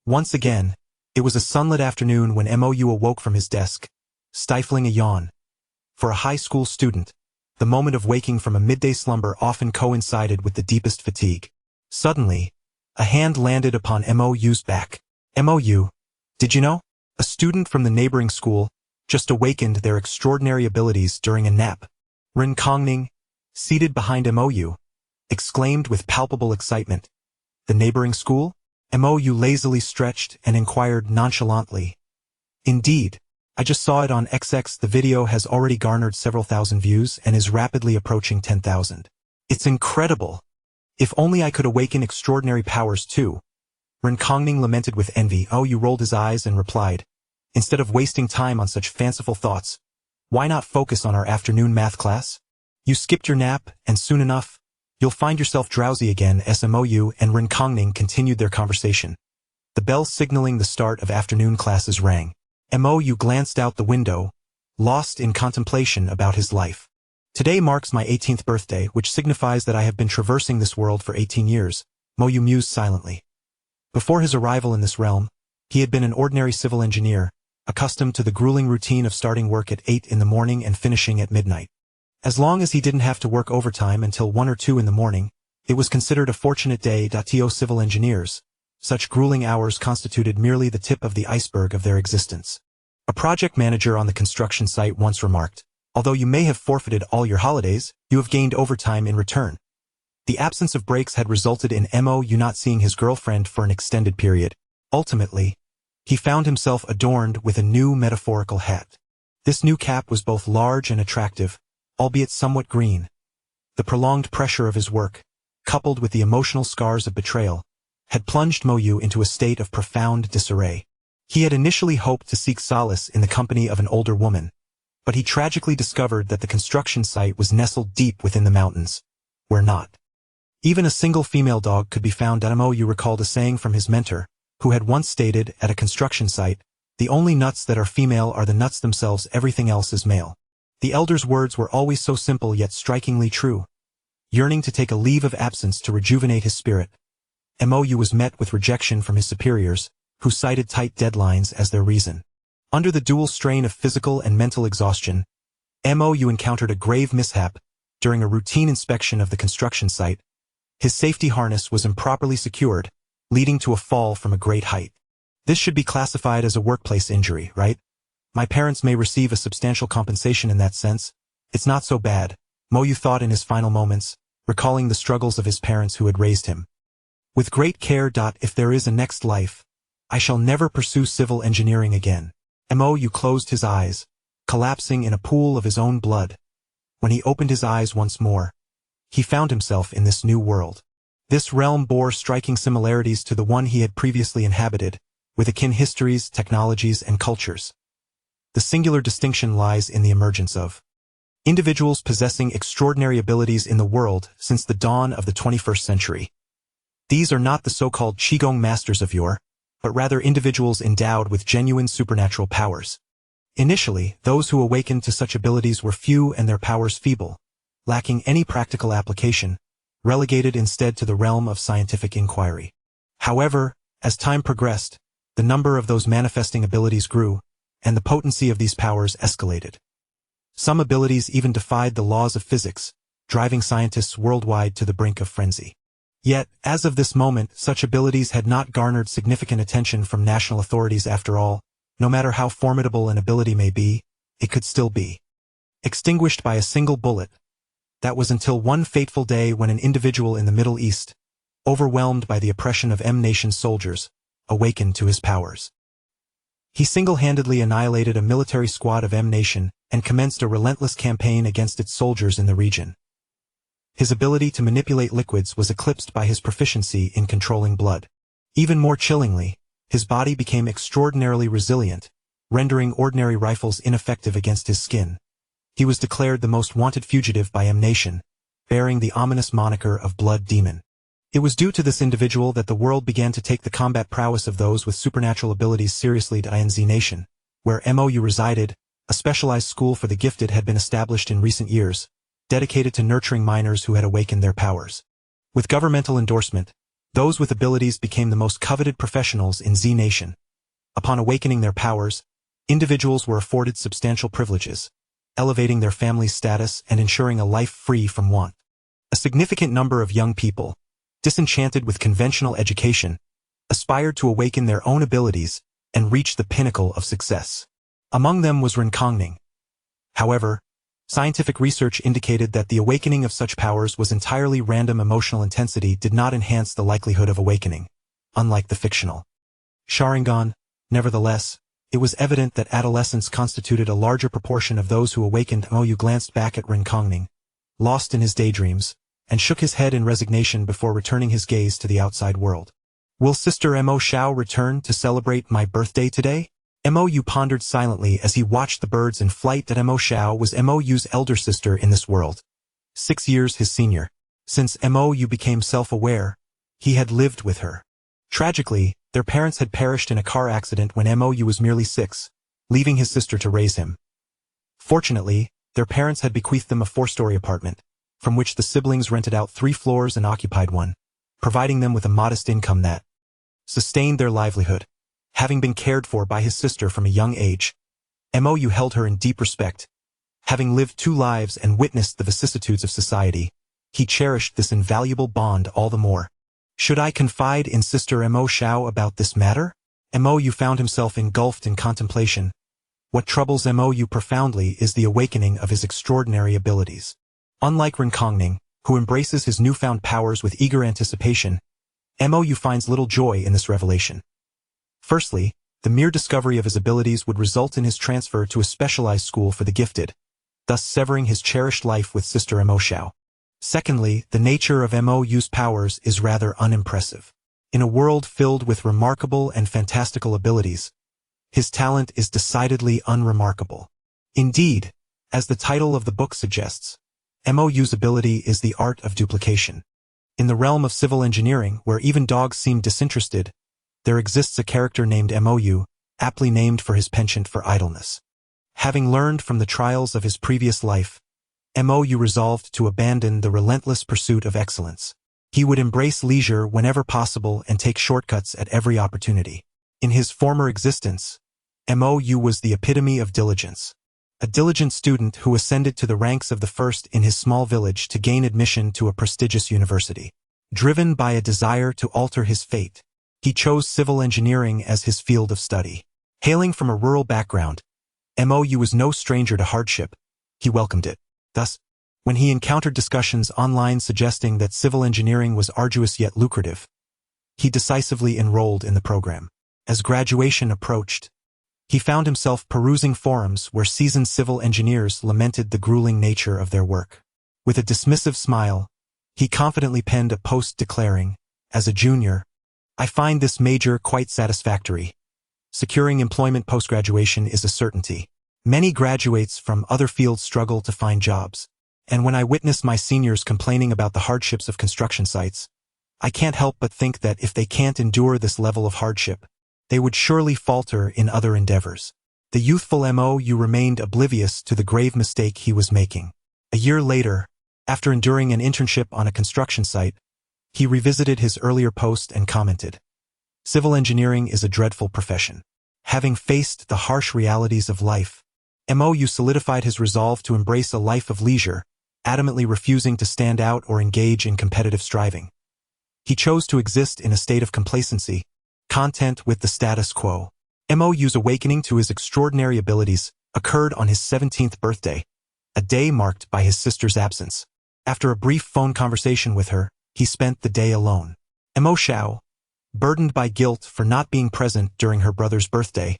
Once again, it was a sunlit afternoon when MOU awoke from his desk, stifling a yawn. For a high school student, the moment of waking from a midday slumber often coincided with the deepest fatigue. Suddenly, a hand landed upon MOU's back. MOU, did you know? A student from the neighboring school just awakened their extraordinary abilities during a nap. Rin Kongning, seated behind MOU, exclaimed with palpable excitement. The neighboring school? MOU lazily stretched and inquired nonchalantly. Indeed, I just saw it on XX. The video has already garnered several thousand views and is rapidly approaching 10,000. It's incredible. If only I could awaken extraordinary powers too. Rin Kongning lamented with envy. MOU rolled his eyes and replied, instead of wasting time on such fanciful thoughts, why not focus on our afternoon math class? You skipped your nap, and soon enough, you'll find yourself drowsy again. MOU and Rin Kongning continued their conversation. The bell signaling the start of afternoon classes rang. MOU glanced out the window, lost in contemplation about his life. Today marks my 18th birthday, which signifies that I have been traversing this world for 18 years, MOU mused silently. Before his arrival in this realm, he had been an ordinary civil engineer, accustomed to the grueling routine of starting work at 8 in the morning and finishing at midnight. As long as he didn't have to work overtime until 1 or 2 in the morning, it was considered a fortunate day. To civil engineers, such grueling hours constituted merely the tip of the iceberg of their existence. A project manager on the construction site once remarked, although you may have forfeited all your holidays, you have gained overtime in return. The absence of breaks had resulted in MOU not seeing his girlfriend for an extended period. Ultimately, he found himself adorned with a new metaphorical hat. This new cap was both large and attractive, albeit somewhat green. The prolonged pressure of his work, coupled with the emotional scars of betrayal, had plunged MOU into a state of profound disarray. He had initially hoped to seek solace in the company of an older woman, but he tragically discovered that the construction site was nestled deep within the mountains, where not even a single female dog could be found. MOU recalled a saying from his mentor, who had once stated at a construction site, "The only nuts that are female are the nuts themselves, everything else is male." The elder's words were always so simple yet strikingly true. Yearning to take a leave of absence to rejuvenate his spirit, MOU was met with rejection from his superiors, who cited tight deadlines as their reason. Under the dual strain of physical and mental exhaustion, MOU encountered a grave mishap. During a routine inspection of the construction site, his safety harness was improperly secured, leading to a fall from a great height. This should be classified as a workplace injury, right? My parents may receive a substantial compensation in that sense. It's not so bad, MOU thought in his final moments, recalling the struggles of his parents who had raised him. With great care. If there is a next life, I shall never pursue civil engineering again. MOU closed his eyes, collapsing in a pool of his own blood. When he opened his eyes once more, he found himself in this new world. This realm bore striking similarities to the one he had previously inhabited, with akin histories, technologies, and cultures. The singular distinction lies in the emergence of individuals possessing extraordinary abilities in the world since the dawn of the 21st century. These are not the so-called Qigong masters of yore, but rather individuals endowed with genuine supernatural powers. Initially, those who awakened to such abilities were few and their powers feeble, lacking any practical application, relegated instead to the realm of scientific inquiry. However, as time progressed, the number of those manifesting abilities grew, and the potency of these powers escalated. Some abilities even defied the laws of physics, driving scientists worldwide to the brink of frenzy. Yet, as of this moment, such abilities had not garnered significant attention from national authorities. After all, no matter how formidable an ability may be, it could still be extinguished by a single bullet. That was until one fateful day when an individual in the Middle East, overwhelmed by the oppression of M-Nation soldiers, awakened to his powers. He single-handedly annihilated a military squad of M-Nation and commenced a relentless campaign against its soldiers in the region. His ability to manipulate liquids was eclipsed by his proficiency in controlling blood. Even more chillingly, his body became extraordinarily resilient, rendering ordinary rifles ineffective against his skin. He was declared the most wanted fugitive by M-Nation, bearing the ominous moniker of Blood Demon. It was due to this individual that the world began to take the combat prowess of those with supernatural abilities seriously. In Z-Nation, where MOU resided, a specialized school for the gifted had been established in recent years, dedicated to nurturing minors who had awakened their powers. With governmental endorsement, Those with abilities became the most coveted professionals in Z Nation. Upon awakening their powers, individuals were afforded substantial privileges, elevating their family's status and ensuring a life free from want. A significant number of young people, disenchanted with conventional education, aspired to awaken their own abilities and reach the pinnacle of success. Among them was Rinkongning. However, scientific research indicated that the awakening of such powers was entirely random. Emotional intensity did not enhance the likelihood of awakening, unlike the fictional Sharingan. Nevertheless, it was evident that adolescents constituted a larger proportion of those who awakened. Moyu glanced back at Rinkongning, lost in his daydreams, and shook his head in resignation before returning his gaze to the outside world. Will Sister Mo Xiao return to celebrate my birthday today? Mou pondered silently as he watched the birds in flight. That Mo Xiao was Mou's elder sister in this world, 6 years his senior. Since Mou became self-aware, he had lived with her. Tragically, their parents had perished in a car accident when Mou was merely 6, leaving his sister to raise him. Fortunately, their parents had bequeathed them a 4-story apartment, from which the siblings rented out 3 floors and occupied one, providing them with a modest income that sustained their livelihood. Having been cared for by his sister from a young age, Mou held her in deep respect. Having lived 2 lives and witnessed the vicissitudes of society, he cherished this invaluable bond all the more. Should I confide in Sister Mo Xiao about this matter? Mou found himself engulfed in contemplation. What troubles Mou profoundly is the awakening of his extraordinary abilities. Unlike Rinkongning, who embraces his newfound powers with eager anticipation, Mou finds little joy in this revelation. Firstly, the mere discovery of his abilities would result in his transfer to a specialized school for the gifted, thus severing his cherished life with Sister Mo Xiao. Secondly, the nature of Mou's powers is rather unimpressive. In a world filled with remarkable and fantastical abilities, his talent is decidedly unremarkable. Indeed, as the title of the book suggests, Mou's ability is the art of duplication. In the realm of civil engineering, where even dogs seem disinterested, there exists a character named Mou, aptly named for his penchant for idleness. Having learned from the trials of his previous life, Mou resolved to abandon the relentless pursuit of excellence. He would embrace leisure whenever possible and take shortcuts at every opportunity. In his former existence, Mou was the epitome of diligence. A diligent student who ascended to the ranks of the first in his small village to gain admission to a prestigious university. Driven by a desire to alter his fate, he chose civil engineering as his field of study. Hailing from a rural background, Mou was no stranger to hardship. He welcomed it. Thus, when he encountered discussions online suggesting that civil engineering was arduous yet lucrative, he decisively enrolled in the program. As graduation approached, he found himself perusing forums where seasoned civil engineers lamented the grueling nature of their work. With a dismissive smile, he confidently penned a post declaring, "As a junior, I find this major quite satisfactory. Securing employment post-graduation is a certainty. Many graduates from other fields struggle to find jobs, and when I witness my seniors complaining about the hardships of construction sites, I can't help but think that if they can't endure this level of hardship, they would surely falter in other endeavors." The youthful Mou remained oblivious to the grave mistake he was making. A year later, after enduring an internship on a construction site, he revisited his earlier post and commented, "Civil engineering is a dreadful profession." Having faced the harsh realities of life, Mou solidified his resolve to embrace a life of leisure, adamantly refusing to stand out or engage in competitive striving. He chose to exist in a state of complacency, content with the status quo. Mou's awakening to his extraordinary abilities occurred on his 17th birthday, a day marked by his sister's absence. After a brief phone conversation with her, he spent the day alone. Mo Xiao, burdened by guilt for not being present during her brother's birthday,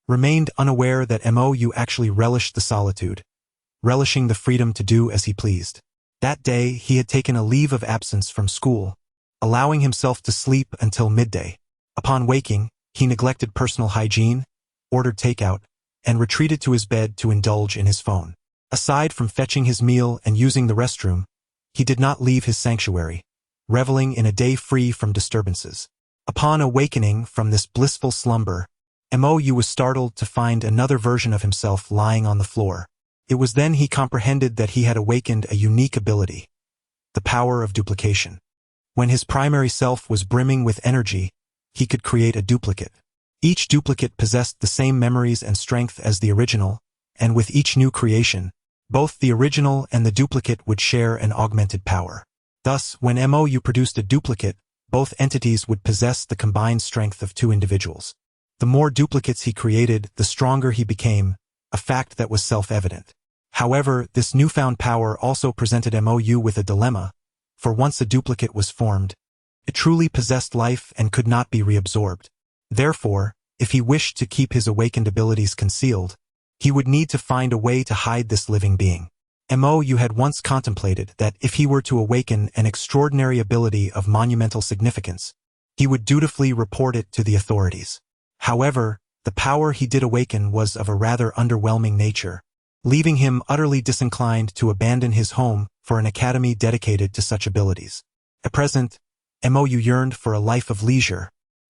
remained unaware that Mou actually relished the solitude, relishing the freedom to do as he pleased. That day, he had taken a leave of absence from school, allowing himself to sleep until midday. Upon waking, he neglected personal hygiene, ordered takeout, and retreated to his bed to indulge in his phone. Aside from fetching his meal and using the restroom, he did not leave his sanctuary, reveling in a day free from disturbances. Upon awakening from this blissful slumber, Mou was startled to find another version of himself lying on the floor. It was then he comprehended that he had awakened a unique ability, the power of duplication. When his primary self was brimming with energy, he could create a duplicate. Each duplicate possessed the same memories and strength as the original, and with each new creation, both the original and the duplicate would share an augmented power. Thus, when MOU produced a duplicate, both entities would possess the combined strength of two individuals. The more duplicates he created, the stronger he became, a fact that was self-evident. However, this newfound power also presented MOU with a dilemma, for once a duplicate was formed, it truly possessed life and could not be reabsorbed. Therefore, if he wished to keep his awakened abilities concealed, he would need to find a way to hide this living being. MOU had once contemplated that if he were to awaken an extraordinary ability of monumental significance, he would dutifully report it to the authorities. However, the power he did awaken was of a rather underwhelming nature, leaving him utterly disinclined to abandon his home for an academy dedicated to such abilities. At present, MOU yearned for a life of leisure,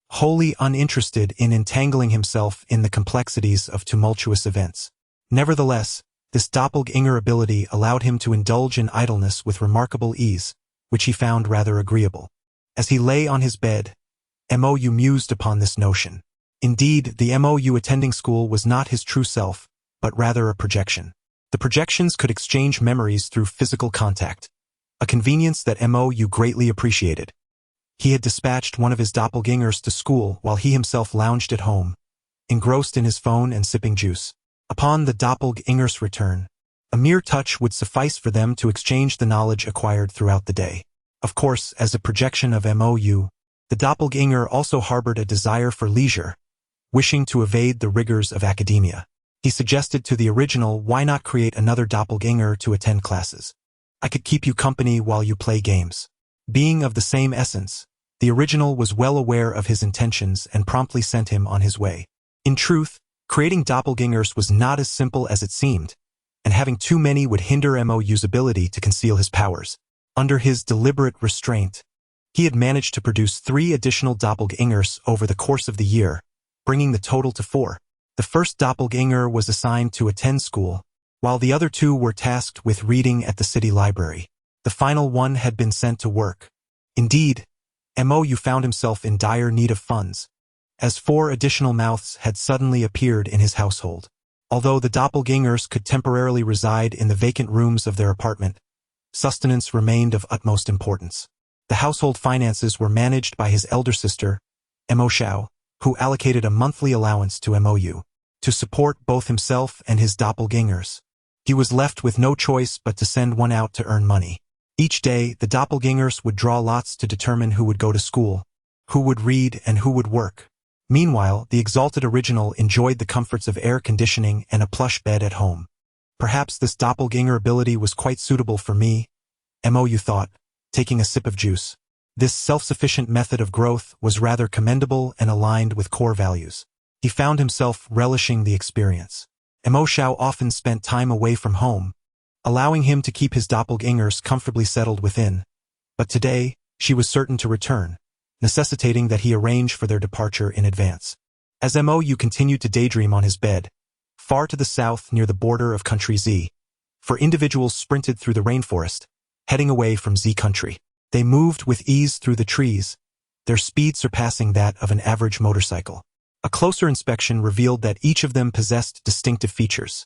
wholly uninterested in entangling himself in the complexities of tumultuous events. Nevertheless, this doppelganger ability allowed him to indulge in idleness with remarkable ease, which he found rather agreeable. As he lay on his bed, MOU mused upon this notion. Indeed, the MOU attending school was not his true self, but rather a projection. The projections could exchange memories through physical contact, a convenience that MOU greatly appreciated. He had dispatched one of his doppelgangers to school while he himself lounged at home, engrossed in his phone and sipping juice. Upon the doppelganger's return, a mere touch would suffice for them to exchange the knowledge acquired throughout the day. Of course, as a projection of MOU, the doppelganger also harbored a desire for leisure, wishing to evade the rigors of academia. He suggested to the original, why not create another doppelganger to attend classes? I could keep you company while you play games. Being of the same essence, the original was well aware of his intentions and promptly sent him on his way. In truth, creating doppelgangers was not as simple as it seemed, and having too many would hinder MOU's ability to conceal his powers. Under his deliberate restraint, he had managed to produce 3 additional doppelgangers over the course of the year, bringing the total to 4. The first doppelganger was assigned to attend school, while the other 2 were tasked with reading at the city library. The final one had been sent to work. Indeed, MOU found himself in dire need of funds, as 4 additional mouths had suddenly appeared in his household. Although the doppelgangers could temporarily reside in the vacant rooms of their apartment, sustenance remained of utmost importance. The household finances were managed by his elder sister, MOU, who allocated a monthly allowance to MOU to support both himself and his doppelgangers. He was left with no choice but to send one out to earn money. Each day, the doppelgangers would draw lots to determine who would go to school, who would read, and who would work. Meanwhile, the exalted original enjoyed the comforts of air conditioning and a plush bed at home. Perhaps this doppelganger ability was quite suitable for me, MOU thought, taking a sip of juice. This self-sufficient method of growth was rather commendable and aligned with core values. He found himself relishing the experience. MOU often spent time away from home, allowing him to keep his doppelgangers comfortably settled within. But today, she was certain to return, necessitating that he arrange for their departure in advance. As MOU continued to daydream on his bed, far to the south near the border of country Z, 4 individuals sprinted through the rainforest, heading away from Z country. They moved with ease through the trees, their speed surpassing that of an average motorcycle. A closer inspection revealed that each of them possessed distinctive features.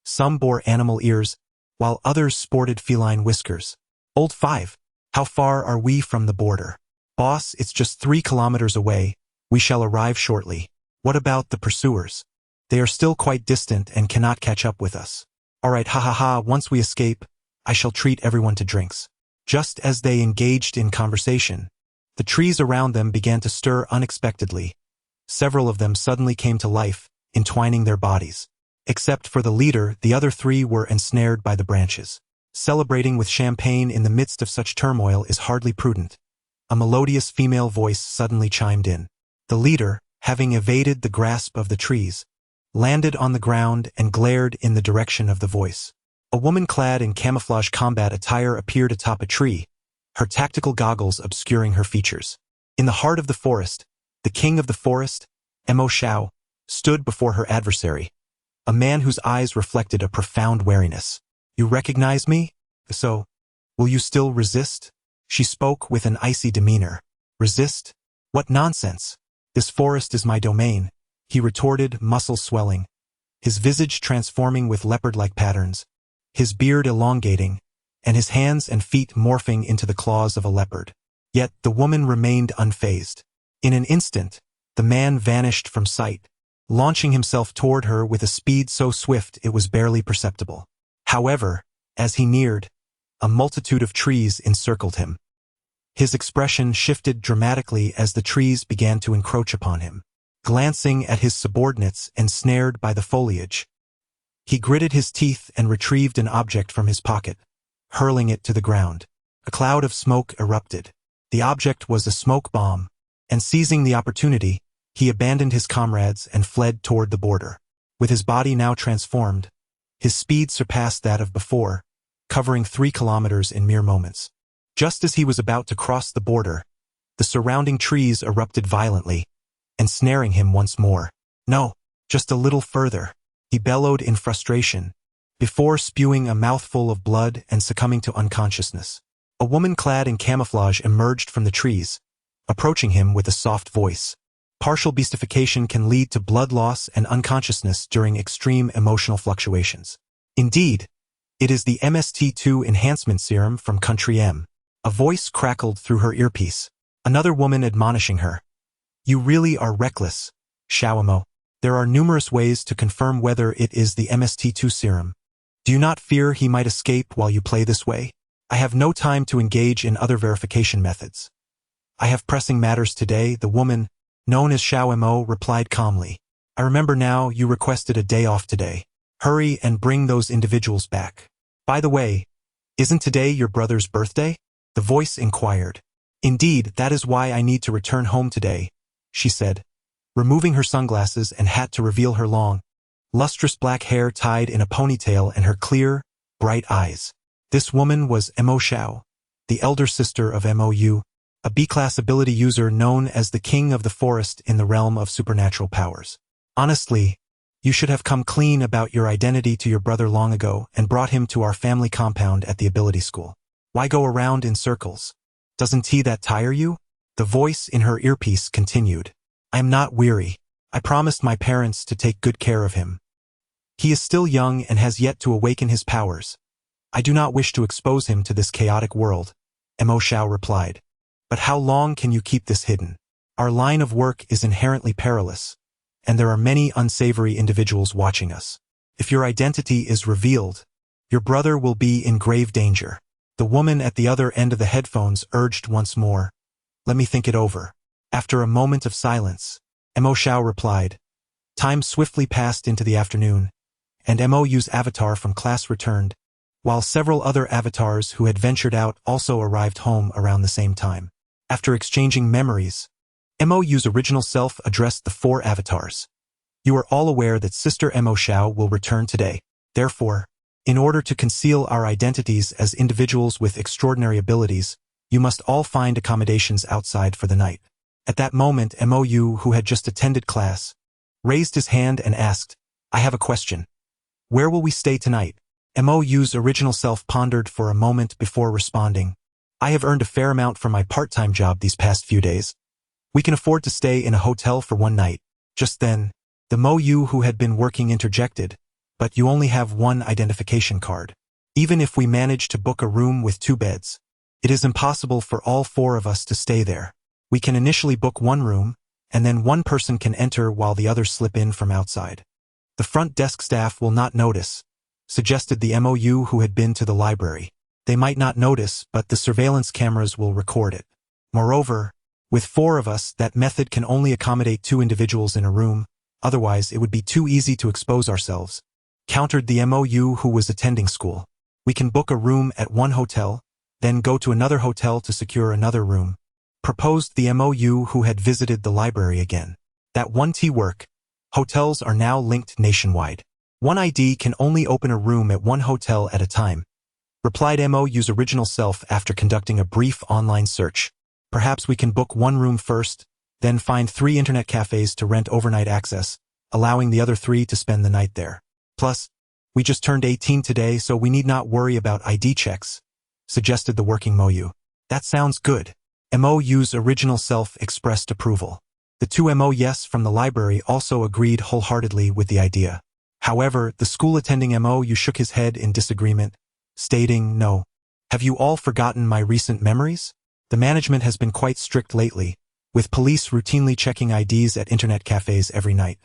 Some bore animal ears, while others sported feline whiskers. Old 5, how far are we from the border? Boss, it's just 3 kilometers away. We shall arrive shortly. What about the pursuers? They are still quite distant and cannot catch up with us. All right, ha ha ha, once we escape, I shall treat everyone to drinks. Just as they engaged in conversation, the trees around them began to stir unexpectedly. Several of them suddenly came to life, entwining their bodies. Except for the leader, the other 3 were ensnared by the branches. Celebrating with champagne in the midst of such turmoil is hardly prudent. A melodious female voice suddenly chimed in. The leader, having evaded the grasp of the trees, landed on the ground and glared in the direction of the voice. A woman clad in camouflage combat attire appeared atop a tree, her tactical goggles obscuring her features. In the heart of the forest, the king of the forest, MOU, stood before her adversary, a man whose eyes reflected a profound wariness. You recognize me? So, will you still resist? She spoke with an icy demeanor. Resist? What nonsense! This forest is my domain, he retorted, muscles swelling, his visage transforming with leopard-like patterns, his beard elongating, and his hands and feet morphing into the claws of a leopard. Yet the woman remained unfazed. In an instant, the man vanished from sight, launching himself toward her with a speed so swift it was barely perceptible. However, as he neared, a multitude of trees encircled him. His expression shifted dramatically as the trees began to encroach upon him. Glancing at his subordinates ensnared by the foliage, he gritted his teeth and retrieved an object from his pocket, hurling it to the ground. A cloud of smoke erupted. The object was a smoke bomb, and seizing the opportunity, he abandoned his comrades and fled toward the border. With his body now transformed, his speed surpassed that of before, covering 3 kilometers in mere moments. Just as he was about to cross the border, the surrounding trees erupted violently, ensnaring him once more. No, just a little further, he bellowed in frustration, before spewing a mouthful of blood and succumbing to unconsciousness. A woman clad in camouflage emerged from the trees, approaching him with a soft voice. Partial beastification can lead to blood loss and unconsciousness during extreme emotional fluctuations. Indeed, it is the MST2 enhancement serum from Country M. A voice crackled through her earpiece. Another woman admonishing her. You really are reckless, Xiaomo. There are numerous ways to confirm whether it is the MST2 serum. Do you not fear he might escape while you play this way? I have no time to engage in other verification methods. I have pressing matters today, the woman, known as Xiaomo, replied calmly. I remember now you requested a day off today. Hurry and bring those individuals back. By the way, isn't today your brother's birthday? The voice inquired. Indeed, that is why I need to return home today, she said, removing her sunglasses and hat to reveal her long, lustrous black hair tied in a ponytail and her clear, bright eyes. This woman was Mo Xiao, the elder sister of Mou, a B-class ability user known as the King of the Forest in the realm of supernatural powers. Honestly, you should have come clean about your identity to your brother long ago and brought him to our family compound at the ability school. Why go around in circles? Doesn't that tire you? The voice in her earpiece continued. I am not weary. I promised my parents to take good care of him. He is still young and has yet to awaken his powers. I do not wish to expose him to this chaotic world, Mo Xiao replied. But how long can you keep this hidden? Our line of work is inherently perilous, and there are many unsavory individuals watching us. If your identity is revealed, your brother will be in grave danger. The woman at the other end of the headphones urged once more. Let me think it over. After a moment of silence, Mo Xiao replied. Time swiftly passed into the afternoon, and Mou's avatar from class returned, while several other avatars who had ventured out also arrived home around the same time. After exchanging memories, Mou's original self addressed the 4 avatars. You are all aware that Sister Mo Xiao will return today. Therefore, in order to conceal our identities as individuals with extraordinary abilities, you must all find accommodations outside for the night. At that moment, Mou, who had just attended class, raised his hand and asked, I have a question. Where will we stay tonight? Mou's original self pondered for a moment before responding. I have earned a fair amount from my part-time job these past few days. We can afford to stay in a hotel for one night. Just then, the Mou who had been working interjected, but you only have one identification card. Even if we manage to book a room with 2 beds, it is impossible for all 4 of us to stay there. We can initially book one room, and then one person can enter while the others slip in from outside. The front desk staff will not notice, suggested the Mou who had been to the library. They might not notice, but the surveillance cameras will record it. Moreover, with 4 of us, that method can only accommodate 2 individuals in a room, otherwise it would be too easy to expose ourselves, countered the Mou who was attending school. We can book a room at one hotel, then go to another hotel to secure another room, proposed the Mou who had visited the library again. That won't work. Hotels are now linked nationwide. One ID can only open a room at one hotel at a time, replied Mou's original self after conducting a brief online search. Perhaps we can book one room first, then find 3 internet cafes to rent overnight access, allowing the other 3 to spend the night there. Plus, we just turned 18 today, so we need not worry about ID checks, suggested the working Mou. That sounds good. MOU's original self expressed approval. The two MOUs from the library also agreed wholeheartedly with the idea. However, the school-attending MOU shook his head in disagreement, stating, "No. Have you all forgotten my recent memories? The management has been quite strict lately, with police routinely checking IDs at internet cafes every night.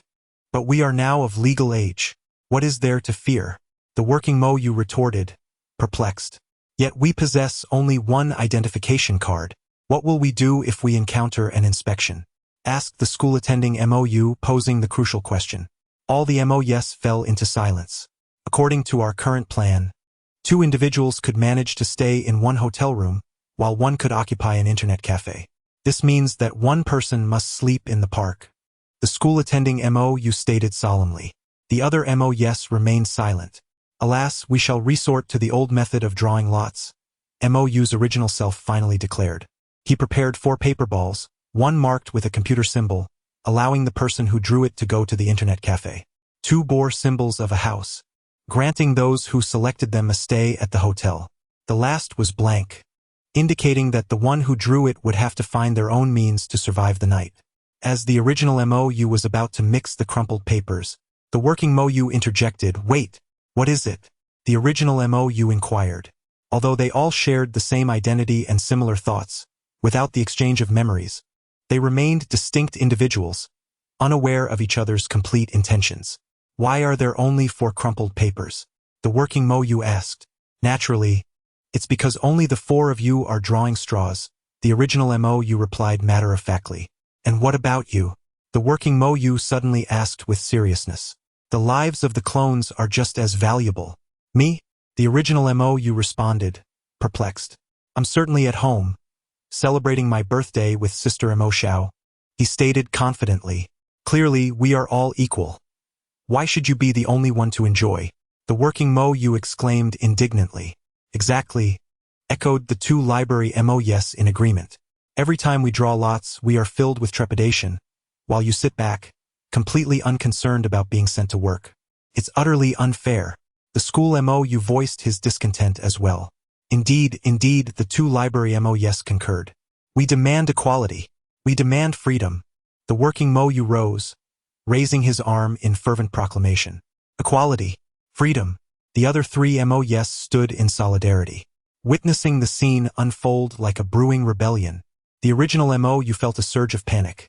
But we are now of legal age. What is there to fear?" The working MOU retorted, perplexed. "Yet we possess only one identification card. What will we do if we encounter an inspection?" asked the school-attending MOU, posing the crucial question. All the MOUs fell into silence. According to our current plan, two individuals could manage to stay in one hotel room, while one could occupy an internet cafe. This means that one person must sleep in the park. The school-attending MOU stated solemnly. The other MOUs remained silent. "Alas, we shall resort to the old method of drawing lots," MOU's original self finally declared. He prepared 4 paper balls, one marked with a computer symbol, allowing the person who drew it to go to the internet cafe. 2 bore symbols of a house, granting those who selected them a stay at the hotel. The last was blank, indicating that the one who drew it would have to find their own means to survive the night. As the original MOU was about to mix the crumpled papers, the working MOU interjected, "Wait, what is it?" The original MOU inquired. Although they all shared the same identity and similar thoughts, without the exchange of memories, they remained distinct individuals, unaware of each other's complete intentions. "Why are there only 4 crumpled papers?" the working MOU asked. "Naturally, it's because only the 4 of you are drawing straws," the original MOU replied matter-of-factly. "And what about you?" the working MOU suddenly asked with seriousness. "The lives of the clones are just as valuable." "Me?" the original MOU responded, perplexed. "I'm certainly at home, celebrating my birthday with Sister Mo Xiao," he stated confidently. "Clearly, we are all equal. Why should you be the only one to enjoy?" the working MOU exclaimed indignantly. "Exactly," echoed the 2 library MOUs in agreement. "Every time we draw lots, we are filled with trepidation, while you sit back, completely unconcerned about being sent to work. It's utterly unfair." The school MOU voiced his discontent as well. Indeed, the 2 library MOUs concurred. "We demand equality. We demand freedom." The working MOU rose, raising his arm in fervent proclamation. "Equality. Freedom." The other 3 MOUs stood in solidarity, witnessing the scene unfold like a brewing rebellion. The original MOU felt a surge of panic.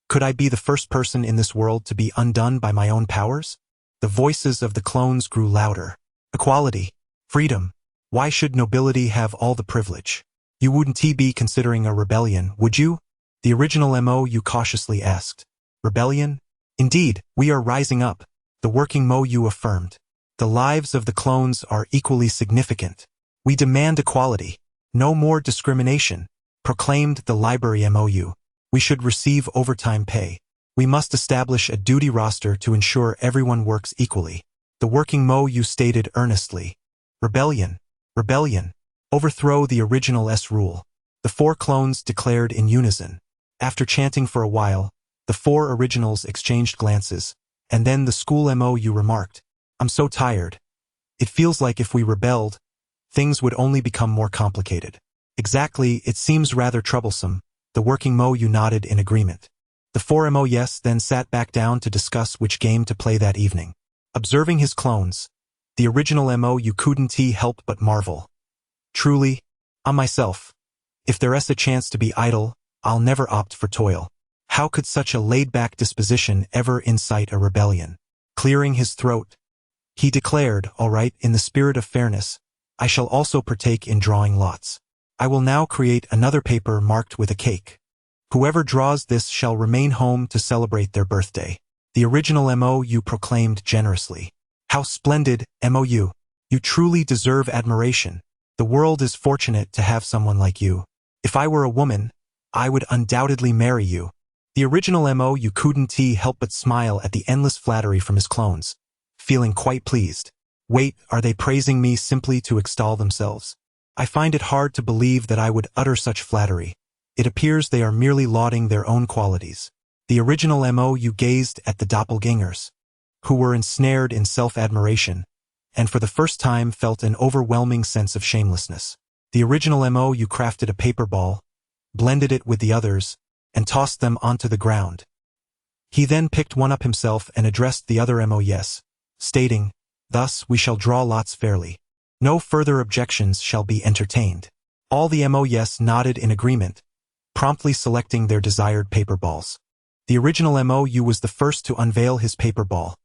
Could I be the first person in this world to be undone by my own powers? The voices of the clones grew louder. "Equality. Freedom. Why should nobility have all the privilege? You wouldn't be considering a rebellion, would you?" the original MOU cautiously asked. "Rebellion? Indeed, we are rising up," the working MOU affirmed. "The lives of the clones are equally significant. We demand equality. No more discrimination," proclaimed the library MOU. "We should receive overtime pay. We must establish a duty roster to ensure everyone works equally," the working MOU stated earnestly. "Rebellion. Rebellion. Overthrow the original S rule," the 4 clones declared in unison. After chanting for a while, the 4 originals exchanged glances, and then the school MOU remarked, "I'm so tired. It feels like if we rebelled, things would only become more complicated." "Exactly, it seems rather troublesome," the working MOU nodded in agreement. The 4 MOUs then sat back down to discuss which game to play that evening. Observing his clones, the original MOU couldn't help but marvel. "Truly, I'm myself. If there's a chance to be idle, I'll never opt for toil. How could such a laid-back disposition ever incite a rebellion?" Clearing his throat, he declared, "All right, in the spirit of fairness, I shall also partake in drawing lots. I will now create another paper marked with a cake. Whoever draws this shall remain home to celebrate their birthday," the original MOU proclaimed generously. "How splendid, MOU. You truly deserve admiration. The world is fortunate to have someone like you. If I were a woman, I would undoubtedly marry you." The original MOU couldn't help but smile at the endless flattery from his clones, feeling quite pleased. "Wait, are they praising me simply to extol themselves? I find it hard to believe that I would utter such flattery. It appears they are merely lauding their own qualities." The original MOU gazed at the doppelgangers, who were ensnared in self-admiration, and for the first time felt an overwhelming sense of shamelessness. The original MOU crafted a paper ball, blended it with the others, and tossed them onto the ground. He then picked one up himself and addressed the other MOUs, stating, "Thus we shall draw lots fairly. No further objections shall be entertained." All the MOUs nodded in agreement, promptly selecting their desired paper balls. The original MOU was the first to unveil his paper ball,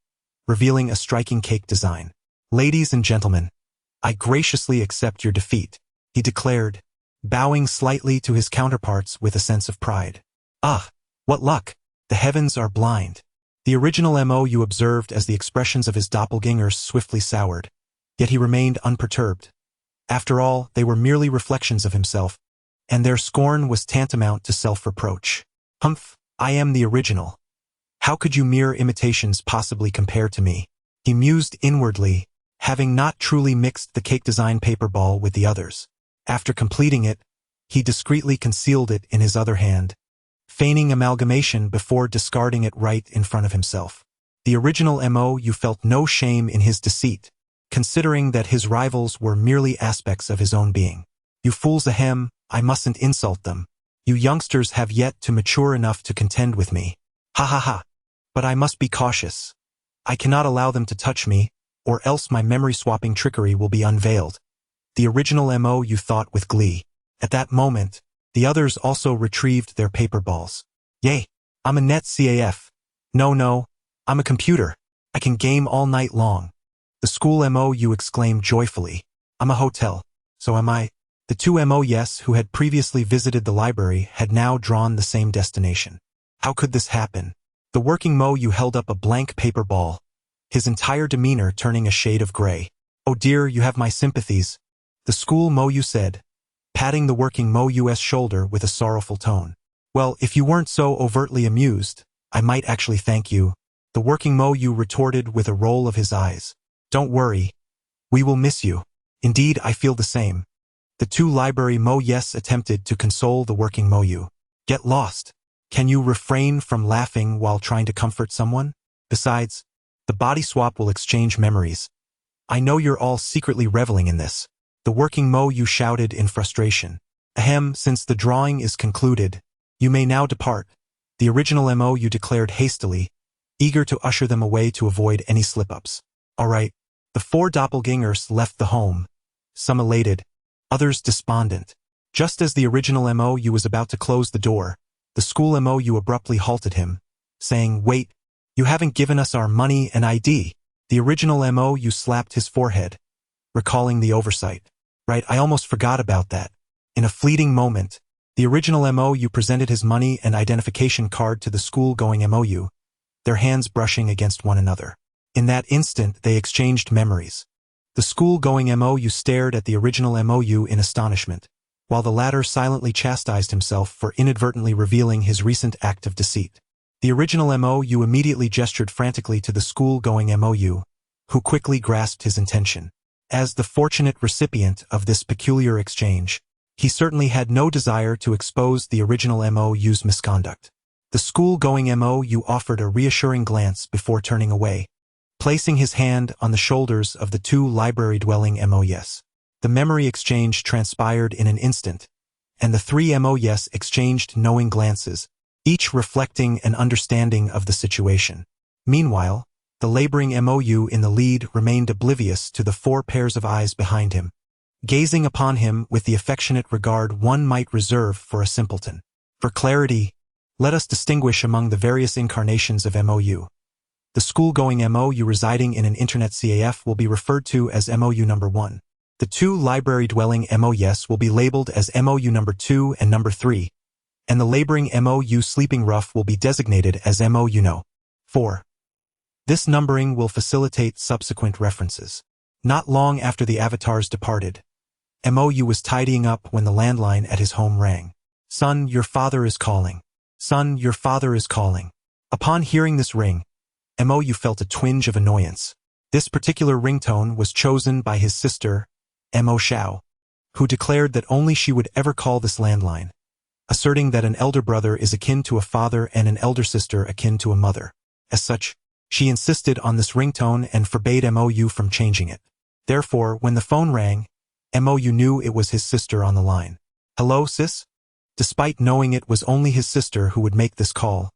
revealing a striking cake design. "Ladies and gentlemen, I graciously accept your defeat," he declared, bowing slightly to his counterparts with a sense of pride. "Ah, what luck! The heavens are blind." The original MOU observed as the expressions of his doppelgangers swiftly soured, yet he remained unperturbed. After all, they were merely reflections of himself, and their scorn was tantamount to self-reproach. "Humph, I am the original. How could you mere imitations possibly compare to me?" he mused inwardly, having not truly mixed the cake design paper ball with the others. After completing it, he discreetly concealed it in his other hand, feigning amalgamation before discarding it right in front of himself. The original MOU felt no shame in his deceit, considering that his rivals were merely aspects of his own being. "You fools ahem, I mustn't insult them. You youngsters have yet to mature enough to contend with me. Ha ha ha. But I must be cautious. I cannot allow them to touch me, or else my memory-swapping trickery will be unveiled." The original MOU thought with glee. At that moment, the others also retrieved their paper balls. "Yay, I'm a net CAF. No, I'm a computer. I can game all night long." The school MOU exclaimed joyfully. "I'm a hotel. So am I." The two MOUs who had previously visited the library had now drawn the same destination. How could this happen? The working MOU held up a blank paper ball, his entire demeanor turning a shade of gray. "Oh dear, you have my sympathies," the school MOU said, patting the working MOU's shoulder with a sorrowful tone. "Well, if you weren't so overtly amused, I might actually thank you," the working MOU retorted with a roll of his eyes. "Don't worry. We will miss you. Indeed, I feel the same." The two library MOUs attempted to console the working MOU. "Get lost. Can you refrain from laughing while trying to comfort someone? Besides, the body swap will exchange memories. I know you're all secretly reveling in this," the working MOU shouted in frustration. "Ahem, since the drawing is concluded, you may now depart," the original MOU declared hastily, eager to usher them away to avoid any slip-ups. All right. The four doppelgangers left the home, some elated, others despondent. Just as the original MOU was about to close the door, the school MOU abruptly halted him, saying, "Wait, you haven't given us our money and ID." The original MOU slapped his forehead, recalling the oversight. "Right, I almost forgot about that." In a fleeting moment, the original MOU presented his money and identification card to the school-going MOU, their hands brushing against one another. In that instant, they exchanged memories. The school-going MOU stared at the original MOU in astonishment, while the latter silently chastised himself for inadvertently revealing his recent act of deceit. The original MOU immediately gestured frantically to the school-going MOU, who quickly grasped his intention. As the fortunate recipient of this peculiar exchange, he certainly had no desire to expose the original MOU's misconduct. The school-going MOU offered a reassuring glance before turning away, placing his hand on the shoulders of the two library-dwelling MOUs. The memory exchange transpired in an instant, and the three MOUs exchanged knowing glances, each reflecting an understanding of the situation. Meanwhile, the laboring MOU in the lead remained oblivious to the four pairs of eyes behind him, gazing upon him with the affectionate regard one might reserve for a simpleton. For clarity, let us distinguish among the various incarnations of MOU. The school-going MOU residing in an internet CAF will be referred to as MOU number 1. The two library-dwelling MOUs will be labeled as MOU number 2 and number 3, and the laboring MOU sleeping rough will be designated as MOU no. 4. This numbering will facilitate subsequent references. Not long after the avatars departed, MOU was tidying up when the landline at his home rang. "Son, your father is calling. Son, your father is calling." Upon hearing this ring, MOU felt a twinge of annoyance. This particular ringtone was chosen by his sister, Mo Xiao, who declared that only she would ever call this landline, asserting that an elder brother is akin to a father and an elder sister akin to a mother. As such, she insisted on this ringtone and forbade MOU from changing it. Therefore, when the phone rang, MOU knew it was his sister on the line. "Hello, sis?" Despite knowing it was only his sister who would make this call,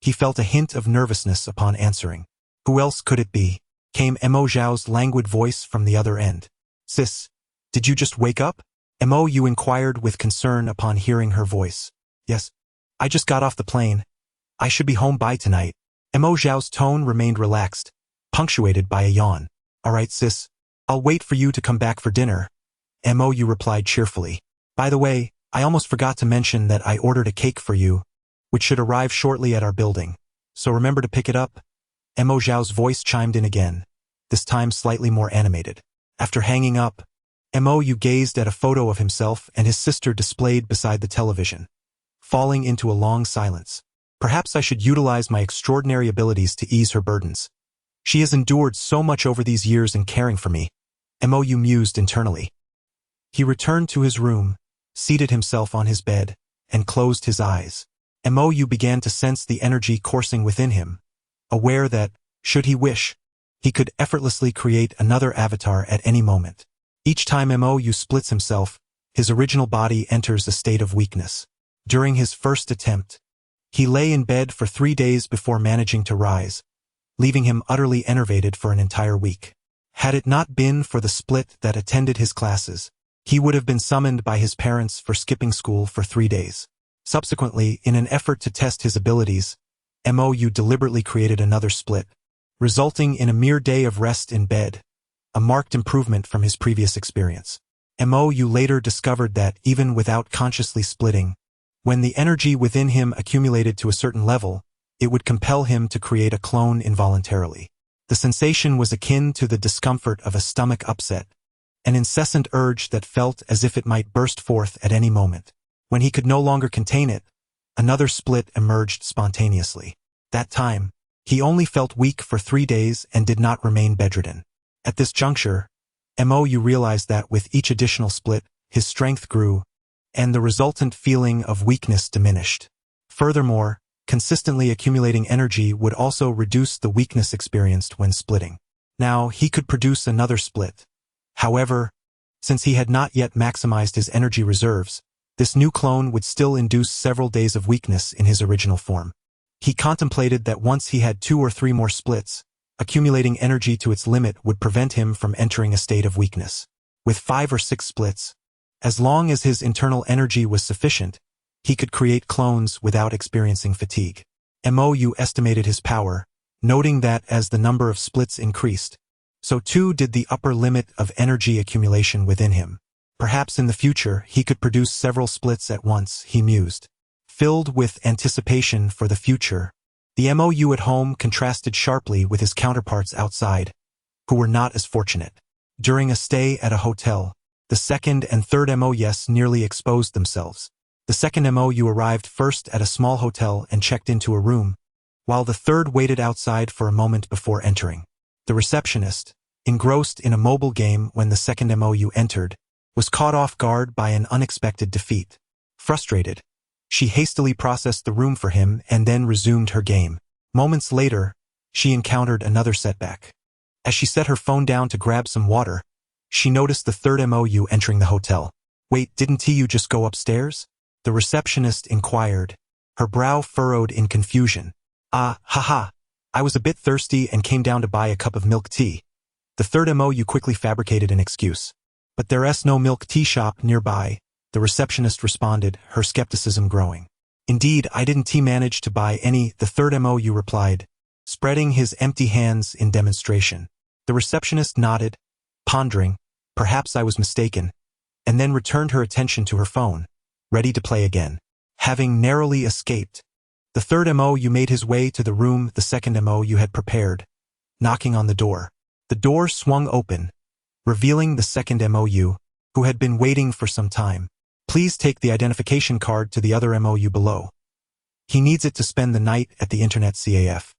he felt a hint of nervousness upon answering. "Who else could it be?" came Mo Zhao's languid voice from the other end. "Sis, did you just wake up?" MOU inquired with concern upon hearing her voice. "Yes, I just got off the plane. I should be home by tonight." Mo Zhao's tone remained relaxed, punctuated by a yawn. "All right, sis, I'll wait for you to come back for dinner," MOU replied cheerfully. "By the way, I almost forgot to mention that I ordered a cake for you, which should arrive shortly at our building, so remember to pick it up." Mo Zhao's voice chimed in again, this time slightly more animated. After hanging up, MOU gazed at a photo of himself and his sister displayed beside the television, falling into a long silence. Perhaps I should utilize my extraordinary abilities to ease her burdens. She has endured so much over these years in caring for me, MOU mused internally. He returned to his room, seated himself on his bed, and closed his eyes. MOU began to sense the energy coursing within him, aware that, should he wish, he could effortlessly create another avatar at any moment. Each time MOU splits himself, his original body enters a state of weakness. During his first attempt, he lay in bed for 3 days before managing to rise, leaving him utterly enervated for an entire week. Had it not been for the split that attended his classes, he would have been summoned by his parents for skipping school for 3 days. Subsequently, in an effort to test his abilities, MOU deliberately created another split, resulting in a mere day of rest in bed, a marked improvement from his previous experience. MOU later discovered that, even without consciously splitting, when the energy within him accumulated to a certain level, it would compel him to create a clone involuntarily. The sensation was akin to the discomfort of a stomach upset, an incessant urge that felt as if it might burst forth at any moment. When he could no longer contain it, another split emerged spontaneously. That time, he only felt weak for 3 days and did not remain bedridden. At this juncture, MOU realized that with each additional split, his strength grew, and the resultant feeling of weakness diminished. Furthermore, consistently accumulating energy would also reduce the weakness experienced when splitting. Now, he could produce another split. However, since he had not yet maximized his energy reserves, this new clone would still induce several days of weakness in his original form. He contemplated that once he had 2 or 3 more splits, accumulating energy to its limit would prevent him from entering a state of weakness. With 5 or 6 splits, as long as his internal energy was sufficient, he could create clones without experiencing fatigue. MOU estimated his power, noting that as the number of splits increased, so too did the upper limit of energy accumulation within him. Perhaps in the future he could produce several splits at once, he mused. Filled with anticipation for the future, the MOU at home contrasted sharply with his counterparts outside, who were not as fortunate. During a stay at a hotel, the second and third MOUs nearly exposed themselves. The second MOU arrived first at a small hotel and checked into a room, while the third waited outside for a moment before entering. The receptionist, engrossed in a mobile game when the second MOU entered, was caught off guard by an unexpected defeat. Frustrated, she hastily processed the room for him and then resumed her game. Moments later, she encountered another setback. As she set her phone down to grab some water, she noticed the third MOU entering the hotel. "Wait, didn't you just go upstairs?" the receptionist inquired, her brow furrowed in confusion. Haha, I was a bit thirsty and came down to buy a cup of milk tea." The third MOU quickly fabricated an excuse. "But there's no milk tea shop nearby," the receptionist responded, her skepticism growing. "Indeed, I didn't manage to buy any," the third MOU replied, spreading his empty hands in demonstration. The receptionist nodded, pondering, "Perhaps I was mistaken," and then returned her attention to her phone, ready to play again. Having narrowly escaped, the third MOU made his way to the room the second MOU had prepared, knocking on the door. The door swung open, revealing the second MOU, who had been waiting for some time. "Please take the identification card to the other MOU below. He needs it to spend the night at the Internet CAF."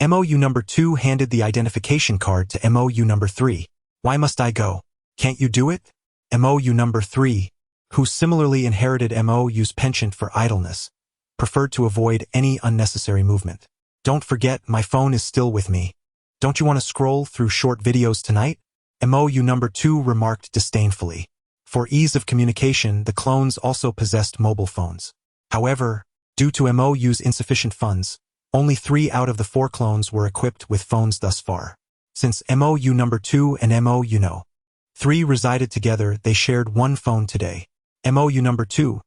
MOU number 2 handed the identification card to MOU number 3. "Why must I go? Can't you do it?" MOU number 3, who similarly inherited MOU's penchant for idleness, preferred to avoid any unnecessary movement. "Don't forget, my phone is still with me. Don't you want to scroll through short videos tonight?" MOU number 2 remarked disdainfully. For ease of communication, the clones also possessed mobile phones. However, due to MOU's insufficient funds, only 3 out of the 4 clones were equipped with phones thus far. Since MOU number 2 and MOU no. 3 resided together, they shared one phone today. MOU number 2,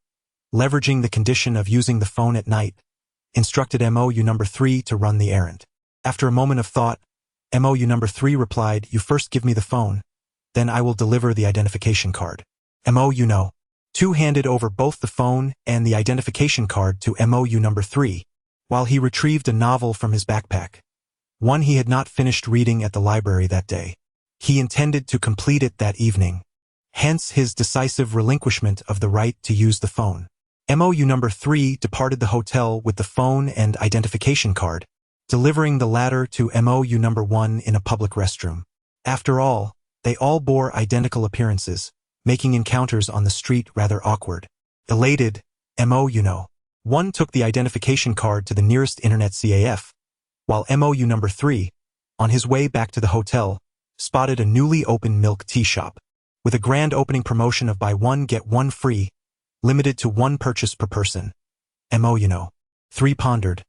leveraging the condition of using the phone at night, instructed MOU number 3 to run the errand. After a moment of thought, MOU number 3 replied, "You first give me the phone, then I will deliver the identification card." MOU no. 2 handed over both the phone and the identification card to MOU number 3, while he retrieved a novel from his backpack. One he had not finished reading at the library that day. He intended to complete it that evening, hence his decisive relinquishment of the right to use the phone. MOU number 3 departed the hotel with the phone and identification card, delivering the latter to MOU number 1 in a public restroom. After all, they all bore identical appearances, making encounters on the street rather awkward. Elated, MOU no. 1 took the identification card to the nearest internet CAF, while MOU number 3, on his way back to the hotel, spotted a newly opened milk tea shop, with a grand opening promotion of buy one get one free, limited to 1 purchase per person. MOU no. 3 pondered,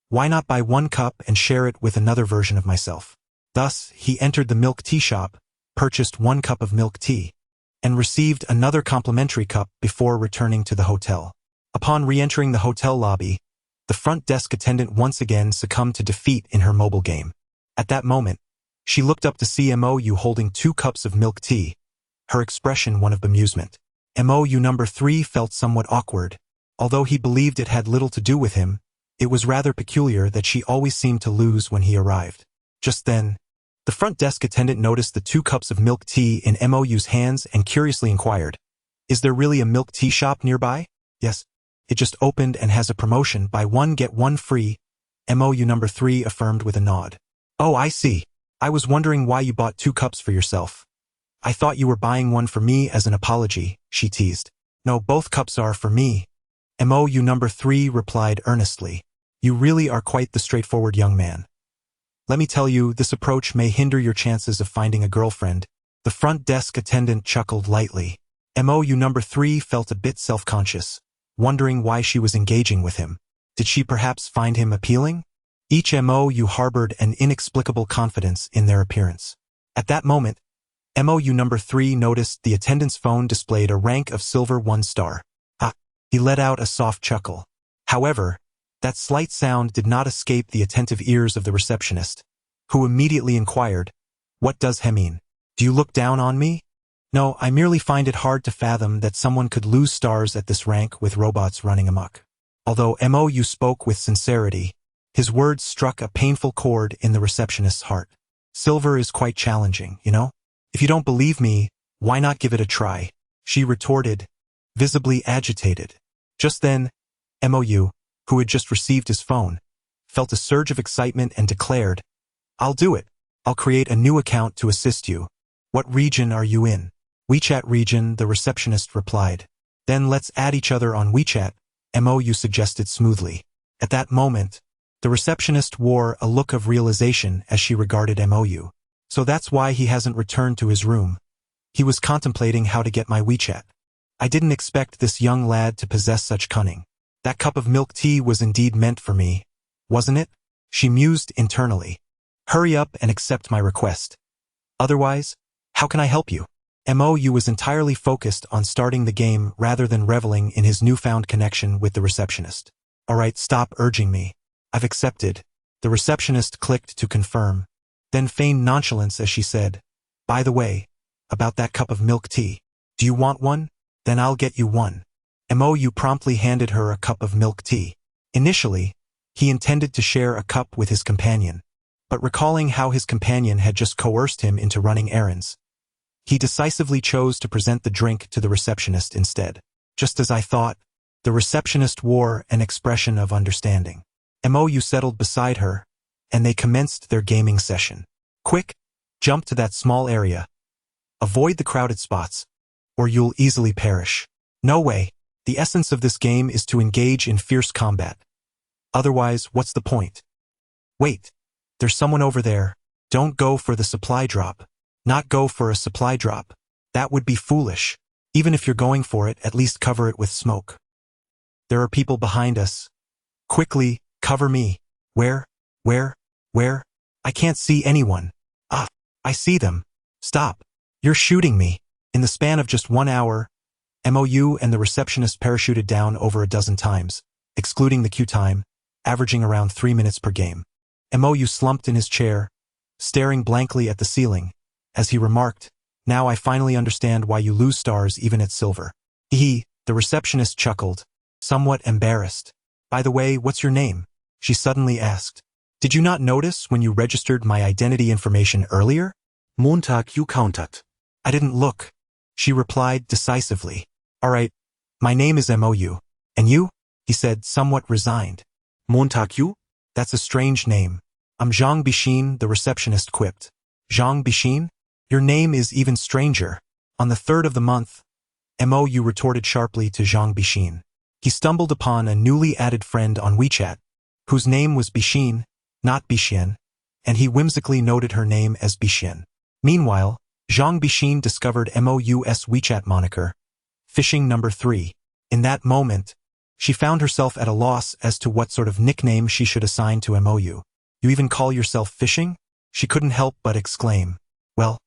why not buy 1 cup and share it with another version of myself? Thus, he entered the milk tea shop, purchased 1 cup of milk tea, and received another complimentary cup before returning to the hotel. Upon re-entering the hotel lobby, the front desk attendant once again succumbed to defeat in her mobile game. At that moment, she looked up to see MOU holding 2 cups of milk tea, her expression one of bemusement. MOU number 3 felt somewhat awkward. Although he believed it had little to do with him, it was rather peculiar that she always seemed to lose when he arrived. Just then, the front desk attendant noticed the 2 cups of milk tea in MOU's hands and curiously inquired, "Is there really a milk tea shop nearby?" "Yes. It just opened and has a promotion, buy 1 get 1 free," MOU number 3 affirmed with a nod. "Oh, I see. I was wondering why you bought 2 cups for yourself. I thought you were buying one for me as an apology," she teased. "No, both cups are for me," MOU number 3 replied earnestly. "You really are quite the straightforward young man. Let me tell you, this approach may hinder your chances of finding a girlfriend." The front desk attendant chuckled lightly. MOU number 3 felt a bit self-conscious, wondering why she was engaging with him. Did she perhaps find him appealing? Each MOU harbored an inexplicable confidence in their appearance. At that moment, MOU number 3 noticed the attendant's phone displayed a rank of silver 1 star. Ah, he let out a soft chuckle. However, that slight sound did not escape the attentive ears of the receptionist, who immediately inquired, "What does he mean? Do you look down on me?" "No, I merely find it hard to fathom that someone could lose stars at this rank with robots running amok." Although MOU spoke with sincerity, his words struck a painful chord in the receptionist's heart. "Silver is quite challenging, you know? If you don't believe me, why not give it a try?" she retorted, visibly agitated. Just then, MOU, who had just received his phone, felt a surge of excitement and declared, "I'll do it. I'll create a new account to assist you. What region are you in?" "WeChat region," the receptionist replied. "Then let's add each other on WeChat," MOU suggested smoothly. At that moment, the receptionist wore a look of realization as she regarded MOU. "So that's why he hasn't returned to his room. He was contemplating how to get my WeChat. I didn't expect this young lad to possess such cunning. That cup of milk tea was indeed meant for me, wasn't it?" she mused internally. "Hurry up and accept my request. Otherwise, how can I help you?" MOU was entirely focused on starting the game rather than reveling in his newfound connection with the receptionist. "All right, stop urging me. I've accepted." The receptionist clicked to confirm, then feigned nonchalance as she said, "By the way, about that cup of milk tea. Do you want one? Then I'll get you one." MOU promptly handed her a cup of milk tea. Initially, he intended to share a cup with his companion, but recalling how his companion had just coerced him into running errands, he decisively chose to present the drink to the receptionist instead. "Just as I thought." The receptionist wore an expression of understanding. MOU settled beside her, and they commenced their gaming session. "Quick, jump to that small area. Avoid the crowded spots, or you'll easily perish." "No way. The essence of this game is to engage in fierce combat. Otherwise, what's the point?" "Wait, there's someone over there. Don't go for the supply drop." "Not go for a supply drop. That would be foolish. Even if you're going for it, at least cover it with smoke. There are people behind us. Quickly, cover me. Where? Where? I can't see anyone. Ah, I see them. Stop. You're shooting me. In the span of just 1 hour, MOU and the receptionist parachuted down over a dozen times, excluding the queue time, averaging around 3 minutes per game. MOU slumped in his chair, staring blankly at the ceiling, as he remarked, "Now I finally understand why you lose stars even at silver." The receptionist chuckled, somewhat embarrassed. "By the way, what's your name?" she suddenly asked. "Did you not notice when you registered my identity information earlier?" Montag, you countered. "I didn't look," she replied decisively. "All right, my name is MOU. And you?" he said, somewhat resigned. Montag, you? "That's a strange name." "I'm Zhang Bixin," the receptionist quipped. "Zhang Bixin? Your name is even stranger." On the 3rd of the month, MOU retorted sharply to Zhang Bixin. He stumbled upon a newly added friend on WeChat, whose name was Bixin, not Bixin, and he whimsically noted her name as Bixin. Meanwhile, Zhang Bixin discovered MOU's WeChat moniker, Fishing Number 3. In that moment, she found herself at a loss as to what sort of nickname she should assign to MOU. "You even call yourself Fishing?" she couldn't help but exclaim. "Well,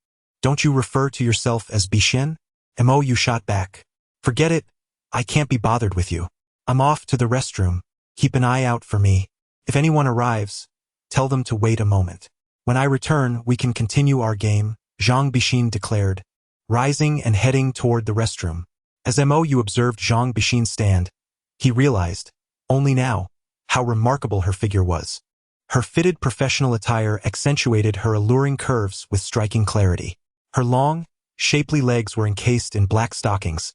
don't you refer to yourself as Bixin?" MOU shot back. "Forget it, I can't be bothered with you. I'm off to the restroom. Keep an eye out for me. If anyone arrives, tell them to wait a moment. When I return, we can continue our game," Zhang Bixin declared, rising and heading toward the restroom. As MOU observed Zhang Bixin stand, he realized, only now, how remarkable her figure was. Her fitted professional attire accentuated her alluring curves with striking clarity. Her long, shapely legs were encased in black stockings,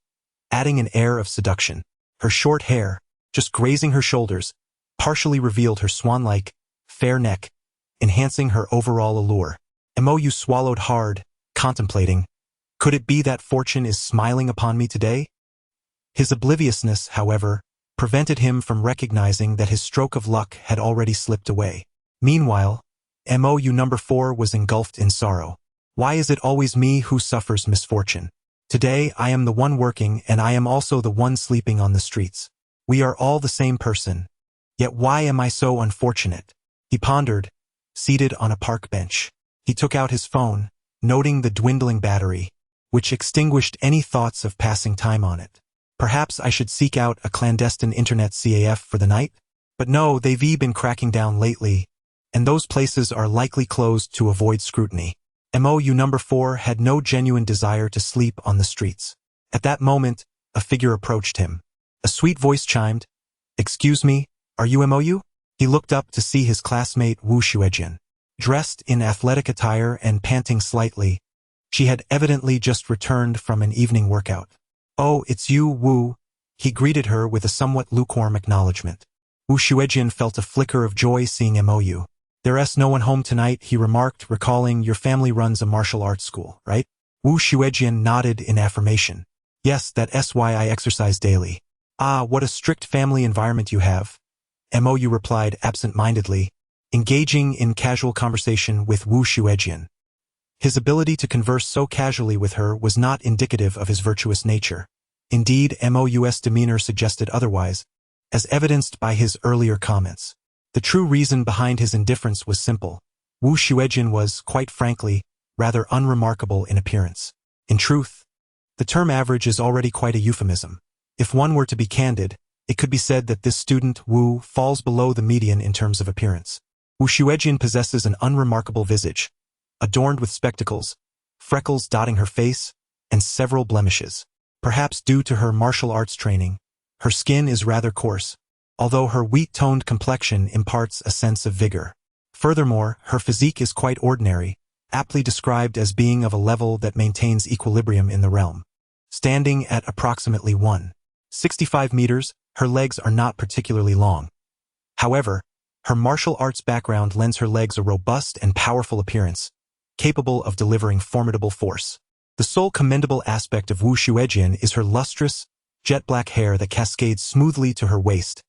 adding an air of seduction. Her short hair, just grazing her shoulders, partially revealed her swan-like, fair neck, enhancing her overall allure. MOU swallowed hard, contemplating, could it be that fortune is smiling upon me today? His obliviousness, however, prevented him from recognizing that his stroke of luck had already slipped away. Meanwhile, MOU number 4 was engulfed in sorrow. Why is it always me who suffers misfortune? Today I am the one working and I am also the one sleeping on the streets. We are all the same person. Yet why am I so unfortunate? He pondered, seated on a park bench. He took out his phone, noting the dwindling battery, which extinguished any thoughts of passing time on it. Perhaps I should seek out a clandestine internet CAF for the night? But no, they've been cracking down lately, and those places are likely closed to avoid scrutiny. MOU number 4 had no genuine desire to sleep on the streets. At that moment, a figure approached him. A sweet voice chimed, "Excuse me, are you MOU?" He looked up to see his classmate Wu Xuejin. Dressed in athletic attire and panting slightly, she had evidently just returned from an evening workout. "Oh, it's you, Wu," he greeted her with a somewhat lukewarm acknowledgement. Wu Xuejin felt a flicker of joy seeing MOU. "There's no one home tonight," he remarked, recalling, "Your family runs a martial arts school, right?" Wu Xuejin nodded in affirmation. "Yes, that's why I exercise daily." "Ah, what a strict family environment you have," MOU replied absent-mindedly, engaging in casual conversation with Wu Xuejin. His ability to converse so casually with her was not indicative of his virtuous nature. Indeed, MOU's demeanor suggested otherwise, as evidenced by his earlier comments. The true reason behind his indifference was simple. Wu Xuejin was, quite frankly, rather unremarkable in appearance. In truth, the term average is already quite a euphemism. If one were to be candid, it could be said that this student, Wu, falls below the median in terms of appearance. Wu Xuejin possesses an unremarkable visage, adorned with spectacles, freckles dotting her face, and several blemishes. Perhaps due to her martial arts training, her skin is rather coarse, although her wheat-toned complexion imparts a sense of vigor. Furthermore, her physique is quite ordinary, aptly described as being of a level that maintains equilibrium in the realm. Standing at approximately 1.65 meters, her legs are not particularly long. However, her martial arts background lends her legs a robust and powerful appearance, capable of delivering formidable force. The sole commendable aspect of Wu Xuejin is her lustrous, jet-black hair that cascades smoothly to her waist,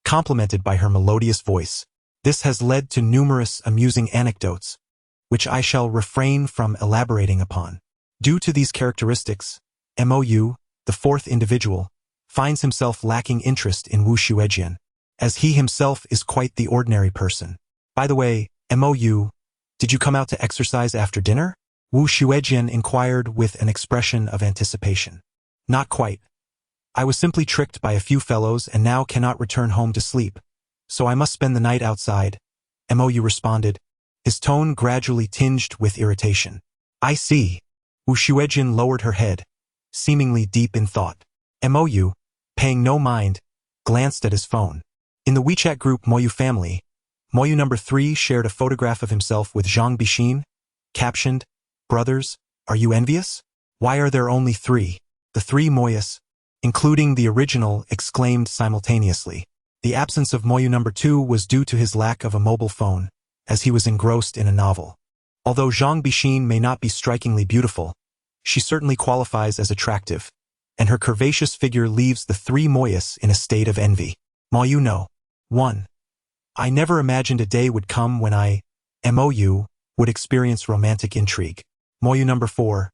complemented by her melodious voice. This has led to numerous amusing anecdotes, which I shall refrain from elaborating upon. Due to these characteristics, MOU, the fourth individual, finds himself lacking interest in Wu Xuejian, as he himself is quite the ordinary person. By the way, MOU, did you come out to exercise after dinner? Wu Xuejian inquired with an expression of anticipation. Not quite. I was simply tricked by a few fellows and now cannot return home to sleep, so I must spend the night outside, MOU responded, his tone gradually tinged with irritation. I see. Wu Xuejian lowered her head, seemingly deep in thought. MOU, paying no mind, glanced at his phone. In the WeChat group Moyu family, Moyu number 3 shared a photograph of himself with Zhang Bixin, captioned, Brothers, are you envious? Why are there only 3? The 3 Moyus, including the original, exclaimed simultaneously. The absence of Moyu number 2 was due to his lack of a mobile phone, as he was engrossed in a novel. Although Zhang Bixin may not be strikingly beautiful, she certainly qualifies as attractive, and her curvaceous figure leaves the 3 Moyus in a state of envy. Moyu no. 1. I never imagined a day would come when I, MOU, would experience romantic intrigue. Moyu number 4.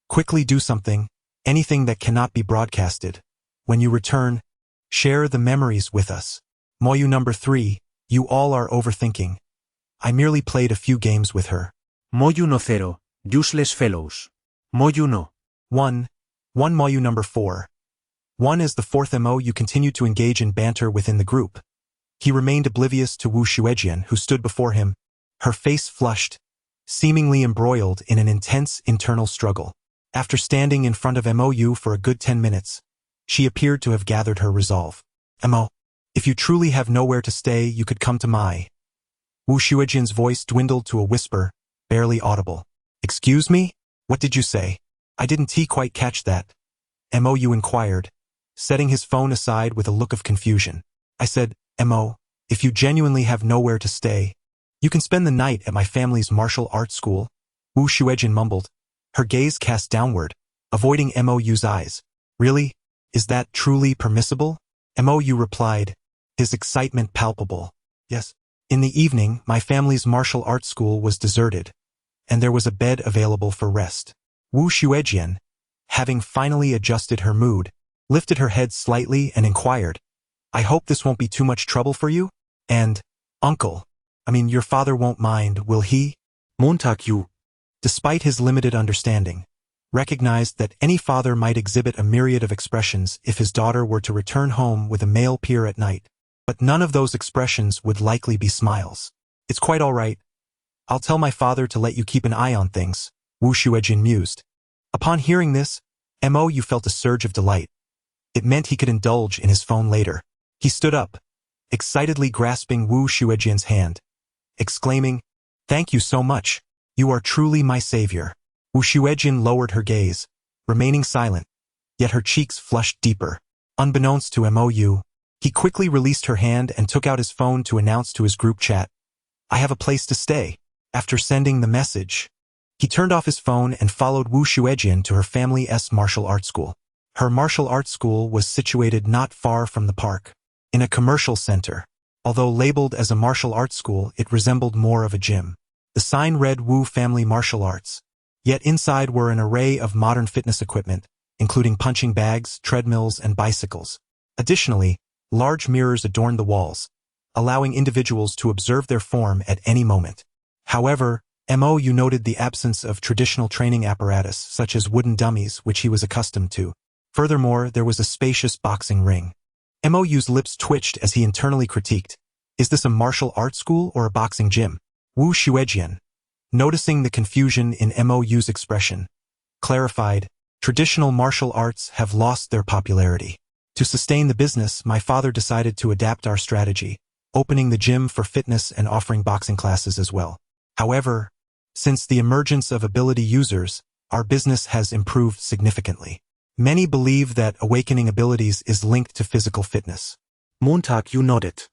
Quickly do something, anything that cannot be broadcasted. When you return, share the memories with us. Moyu number 3. You all are overthinking. I merely played a few games with her. Moyu no 0, useless fellows. Moyu no. 1. Moyu number 4. 1 is the fourth MOU continued to engage in banter within the group. He remained oblivious to Wu Xuejian, who stood before him, her face flushed, seemingly embroiled in an intense internal struggle. After standing in front of MOU for a good 10 minutes, she appeared to have gathered her resolve. MO, if you truly have nowhere to stay, you could come to my. Wu Xuejian's voice dwindled to a whisper, barely audible. Excuse me? What did you say? I didn't quite catch that. MOU inquired, setting his phone aside with a look of confusion. I said, MO, if you genuinely have nowhere to stay, you can spend the night at my family's martial arts school. Wu Xuejian mumbled, her gaze cast downward, avoiding MOU's eyes. Really? Is that truly permissible? MOU replied, his excitement palpable. Yes. In the evening, my family's martial arts school was deserted, and there was a bed available for rest. Wu Xuejian, having finally adjusted her mood, lifted her head slightly and inquired, I hope this won't be too much trouble for you? And, your father won't mind, will he? Montague, Despite his limited understanding, recognized that any father might exhibit a myriad of expressions if his daughter were to return home with a male peer at night. But none of those expressions would likely be smiles. It's quite all right. I'll tell my father to let you keep an eye on things, Wu Xuejian mused. Upon hearing this, MOU felt a surge of delight. It meant he could indulge in his phone later. He stood up, excitedly grasping Wu Xuejian's hand, exclaiming, Thank you so much. You are truly my savior. Wu Xuejian lowered her gaze, remaining silent, yet her cheeks flushed deeper. Unbeknownst to MOU, he quickly released her hand and took out his phone to announce to his group chat, I have a place to stay. After sending the message, he turned off his phone and followed Wu Xuejian to her family's martial arts school. Her martial arts school was situated not far from the park, in a commercial center. Although labeled as a martial arts school, it resembled more of a gym. The sign read Wu Family Martial Arts, yet inside were an array of modern fitness equipment, including punching bags, treadmills, and bicycles. Additionally, large mirrors adorned the walls, allowing individuals to observe their form at any moment. However, MOU noted the absence of traditional training apparatus such as wooden dummies which he was accustomed to. Furthermore, there was a spacious boxing ring. MOU's lips twitched as he internally critiqued, is this a martial arts school or a boxing gym? Wu Xuejian, noticing the confusion in MOU's expression, clarified, traditional martial arts have lost their popularity. To sustain the business, my father decided to adapt our strategy, opening the gym for fitness and offering boxing classes as well. However, since the emergence of ability users, our business has improved significantly. Many believe that awakening abilities is linked to physical fitness. Montague nodded,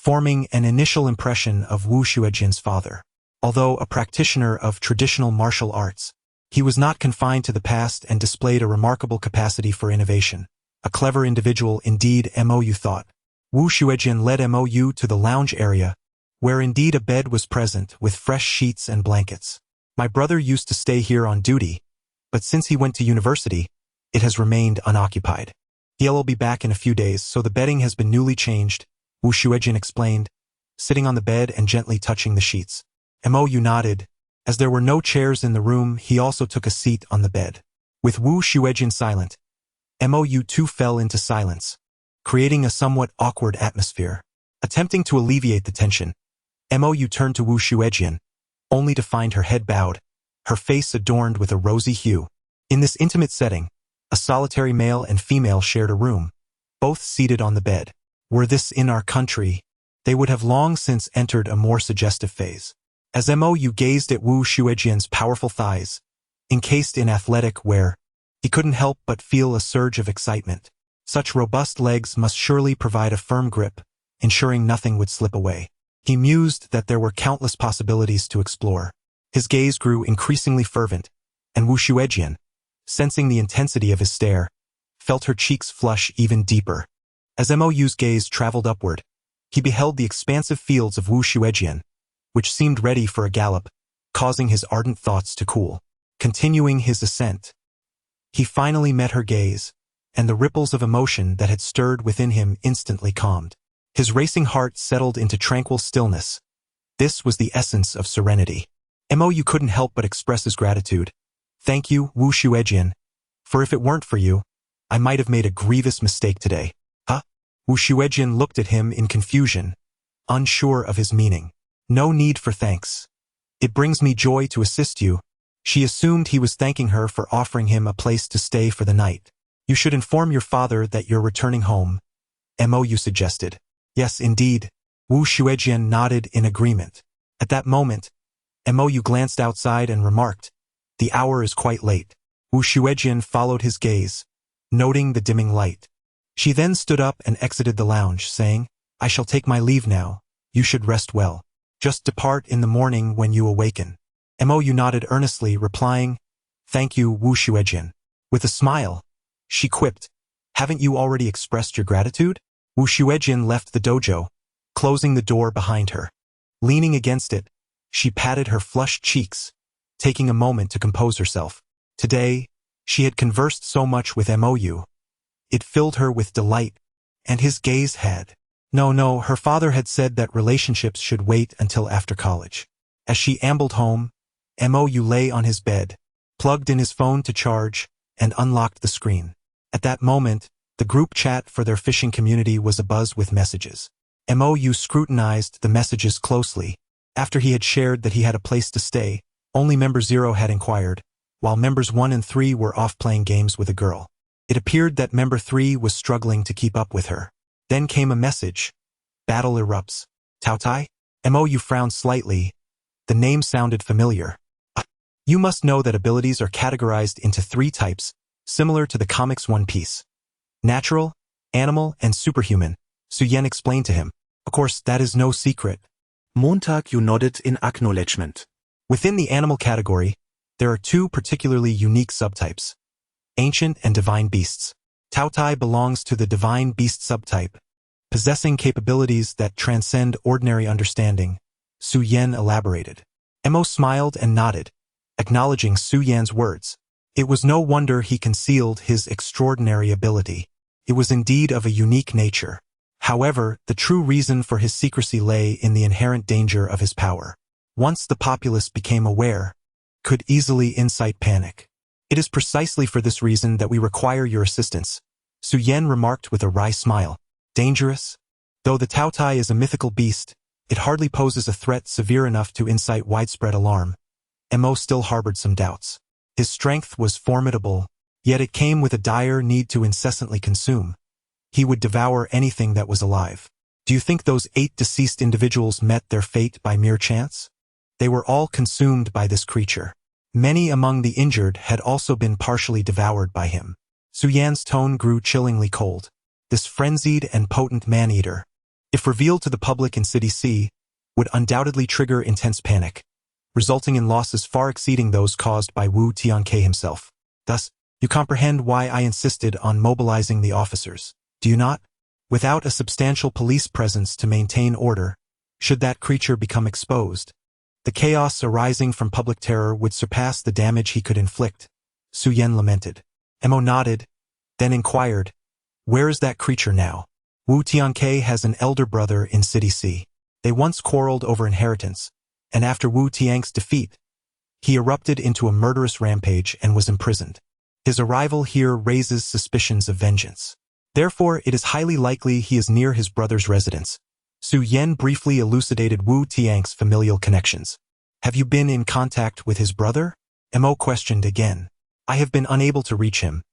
forming an initial impression of Wu Xuejian's father. Although a practitioner of traditional martial arts, he was not confined to the past and displayed a remarkable capacity for innovation. A clever individual indeed, MOU thought. Wu Xuejian led MOU to the lounge area, where indeed a bed was present with fresh sheets and blankets. My brother used to stay here on duty, but since he went to university, It has remained unoccupied. He'll be back in a few days, so the bedding has been newly changed, Wu Shuejin explained, sitting on the bed and gently touching the sheets. Mou nodded. As there were no chairs in the room, he also took a seat on the bed. With Wu Shuejin silent, Mou too fell into silence, creating a somewhat awkward atmosphere. Attempting to alleviate the tension, Mou turned to Wu Shuejin, only to find her head bowed, her face adorned with a rosy hue. In this intimate setting, a solitary male and female shared a room, both seated on the bed. Were this in our country, they would have long since entered a more suggestive phase. As Mou gazed at Wu Shuejin's powerful thighs, encased in athletic wear, he couldn't help but feel a surge of excitement. Such robust legs must surely provide a firm grip, ensuring nothing would slip away. He mused that there were countless possibilities to explore. His gaze grew increasingly fervent, and Wu Shuejin, sensing the intensity of his stare, felt her cheeks flush even deeper. As Mou's gaze traveled upward, he beheld the expansive fields of Wu Shuejin, which seemed ready for a gallop, causing his ardent thoughts to cool. Continuing his ascent, he finally met her gaze, and the ripples of emotion that had stirred within him instantly calmed. His racing heart settled into tranquil stillness. This was the essence of serenity. Mou couldn't help but express his gratitude. Thank you, Wu Shuejin, for if it weren't for you, I might have made a grievous mistake today. Huh? Wu Shuejin looked at him in confusion, unsure of his meaning. No need for thanks. It brings me joy to assist you. She assumed he was thanking her for offering him a place to stay for the night. You should inform your father that you're returning home, Mou suggested. Yes, indeed. Wu Shuejin nodded in agreement. At that moment, Mou glanced outside and remarked, the hour is quite late. Wu Shuejin followed his gaze, noting the dimming light. She then stood up and exited the lounge, saying, I shall take my leave now. You should rest well. Just depart in the morning when you awaken. Mou nodded earnestly, replying, Thank you, Wu Shuejin. With a smile, she quipped, Haven't you already expressed your gratitude? Wu Shuejin left the dojo, closing the door behind her. Leaning against it, she patted her flushed cheeks, taking a moment to compose herself. Today, she had conversed so much with Mou. It filled her with delight, and his gaze had. No, her father had said that relationships should wait until after college. As she ambled home, Mou lay on his bed, plugged in his phone to charge, and unlocked the screen. At that moment, the group chat for their fishing community was abuzz with messages. Mou scrutinized the messages closely. After he had shared that he had a place to stay, only member 0 had inquired, while members 1 and 3 were off playing games with a girl. It appeared that member 3 was struggling to keep up with her. Then came a message. Battle erupts. Taotai? Mou frowned slightly. The name sounded familiar. You must know that abilities are categorized into 3 types, similar to the comics One Piece. Natural, animal, and superhuman, Su Yen explained to him. Of course, that is no secret. Montag nodded in acknowledgement. Within the animal category, there are 2 particularly unique subtypes. Ancient and divine beasts. Taotai belongs to the divine beast subtype, possessing capabilities that transcend ordinary understanding, Su Yen elaborated. Mou smiled and nodded, acknowledging Su Yan's words. It was no wonder he concealed his extraordinary ability. It was indeed of a unique nature. However, the true reason for his secrecy lay in the inherent danger of his power. Once the populace became aware, could easily incite panic. It is precisely for this reason that we require your assistance, Su Yen remarked with a wry smile. Dangerous? Though the Taotai is a mythical beast, it hardly poses a threat severe enough to incite widespread alarm. Mou still harbored some doubts. His strength was formidable, yet it came with a dire need to incessantly consume. He would devour anything that was alive. Do you think those 8 deceased individuals met their fate by mere chance? They were all consumed by this creature. Many among the injured had also been partially devoured by him. Su Yan's tone grew chillingly cold. This frenzied and potent man-eater, if revealed to the public in City C, would undoubtedly trigger intense panic, resulting in losses far exceeding those caused by Wu Tianke himself. Thus, you comprehend why I insisted on mobilizing the officers, do you not? Without a substantial police presence to maintain order, should that creature become exposed, the chaos arising from public terror would surpass the damage he could inflict, Su Yen lamented. Mo nodded, then inquired, "Where is that creature now?" Wu Tianke has an elder brother in City C. They once quarreled over inheritance, and after Wu Tiang's defeat, he erupted into a murderous rampage and was imprisoned. His arrival here raises suspicions of vengeance. Therefore, it is highly likely he is near his brother's residence. Su Yan briefly elucidated Wu Tiang's familial connections. "Have you been in contact with his brother?" Mo questioned again. "I have been unable to reach him.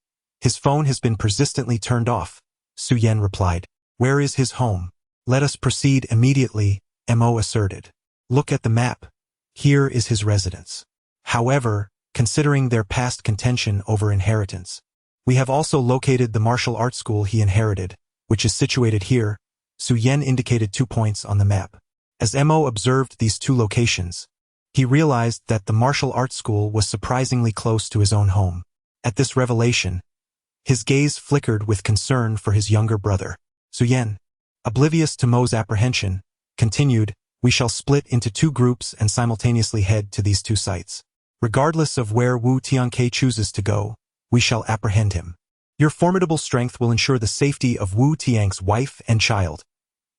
His phone has been persistently turned off," Su Yan replied. "Where is his home?" "Let us proceed immediately," Mo asserted. "Look at the map. Here is his residence." However, considering their past contention over inheritance, we have also located the martial arts school he inherited, which is situated here. Su Yan indicated 2 points on the map. As Mo observed these 2 locations, he realized that the martial arts school was surprisingly close to his own home. At this revelation, his gaze flickered with concern for his younger brother. Su Yan, oblivious to Mo's apprehension, continued, "We shall split into 2 groups and simultaneously head to these 2 sites. Regardless of where Wu Tianke chooses to go, we shall apprehend him. Your formidable strength will ensure the safety of Wu Tiang's wife and child.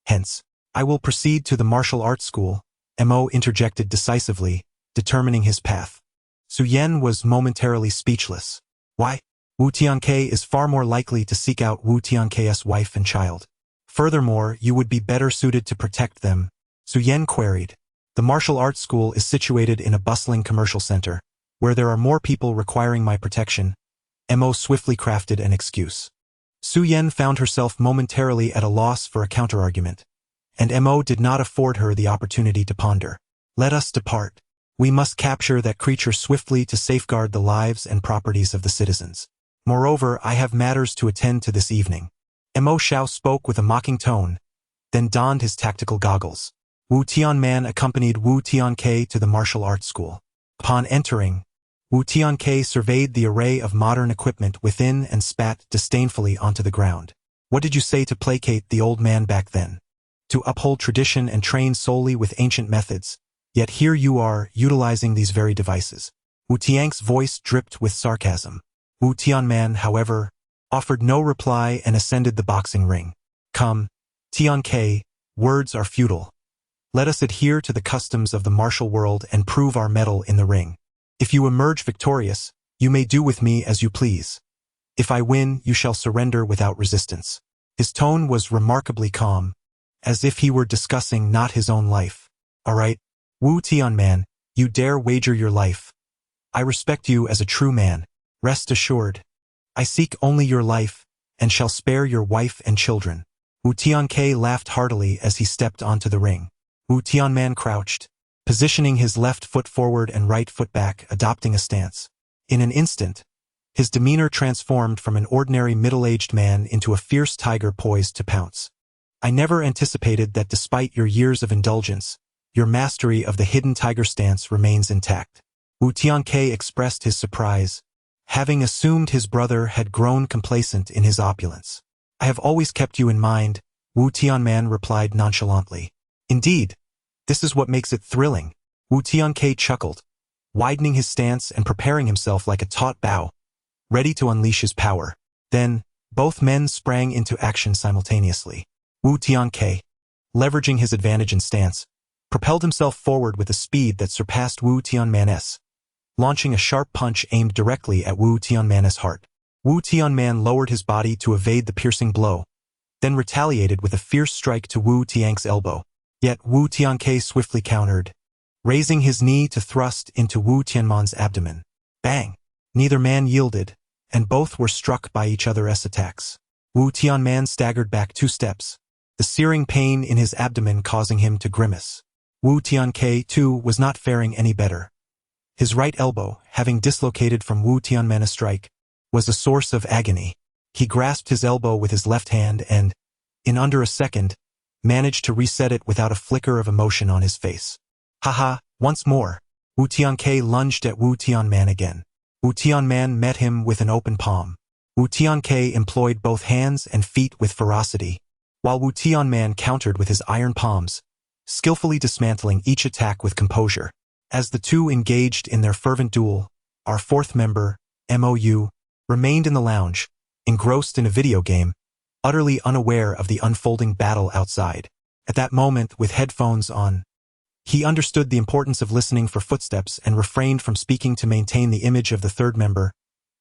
Hence, I will proceed to the martial arts school," Mo interjected decisively, determining his path. Su Yan was momentarily speechless. "Why? Wu Tianke is far more likely to seek out Wu Tianke's wife and child. Furthermore, you would be better suited to protect them," Su Yan queried. "The martial arts school is situated in a bustling commercial center, where there are more people requiring my protection." Mo swiftly crafted an excuse. Su Yan found herself momentarily at a loss for a counterargument, and Mo did not afford her the opportunity to ponder. "Let us depart. We must capture that creature swiftly to safeguard the lives and properties of the citizens. Moreover, I have matters to attend to this evening." Mo Xiao spoke with a mocking tone, then donned his tactical goggles. Wu Tianman accompanied Wu Tianke to the martial arts school. Upon entering, Wu Tianke surveyed the array of modern equipment within and spat disdainfully onto the ground. "What did you say to placate the old man back then? To uphold tradition and train solely with ancient methods, yet here you are, utilizing these very devices." Wu Tiang's voice dripped with sarcasm. Wu Tianman, however, offered no reply and ascended the boxing ring. "Come, Tianke, words are futile. Let us adhere to the customs of the martial world and prove our mettle in the ring. If you emerge victorious, you may do with me as you please. If I win, you shall surrender without resistance." His tone was remarkably calm, as if he were discussing not his own life. "All right, Wu Tianman, you dare wager your life. I respect you as a true man. Rest assured. I seek only your life, and shall spare your wife and children." Wu Tianke laughed heartily as he stepped onto the ring. Wu Tianman crouched, positioning his left foot forward and right foot back, adopting a stance. In an instant, his demeanor transformed from an ordinary middle-aged man into a fierce tiger poised to pounce. "I never anticipated that despite your years of indulgence, your mastery of the hidden tiger stance remains intact." Wu Tianke expressed his surprise, having assumed his brother had grown complacent in his opulence. "I have always kept you in mind," Wu Tianman replied nonchalantly. "Indeed, this is what makes it thrilling." Wu Tianke chuckled, widening his stance and preparing himself like a taut bow, ready to unleash his power. Then, both men sprang into action simultaneously. Wu Tianke, leveraging his advantage in stance, propelled himself forward with a speed that surpassed Wu Tianman's, launching a sharp punch aimed directly at Wu Tianman's heart. Wu Tianman lowered his body to evade the piercing blow, then retaliated with a fierce strike to Wu Tiang's elbow. Yet Wu Tianke swiftly countered, raising his knee to thrust into Wu Tianman's abdomen. Bang! Neither man yielded, and both were struck by each other's attacks. Wu Tianman staggered back 2 steps, the searing pain in his abdomen causing him to grimace. Wu Tianke, too, was not faring any better. His right elbow, having dislocated from Wu Tianman's strike, was a source of agony. He grasped his elbow with his left hand and, in under a second, managed to reset it without a flicker of emotion on his face. "Haha, once more." Wu Tianke lunged at Wu Tianman again. Wu Tianman met him with an open palm. Wu Tianke employed both hands and feet with ferocity, while Wu Tianman countered with his iron palms, skillfully dismantling each attack with composure. As the two engaged in their fervent duel, our 4th member, Mou, remained in the lounge, engrossed in a video game, utterly unaware of the unfolding battle outside. At that moment, with headphones on, he understood the importance of listening for footsteps and refrained from speaking to maintain the image of the third member,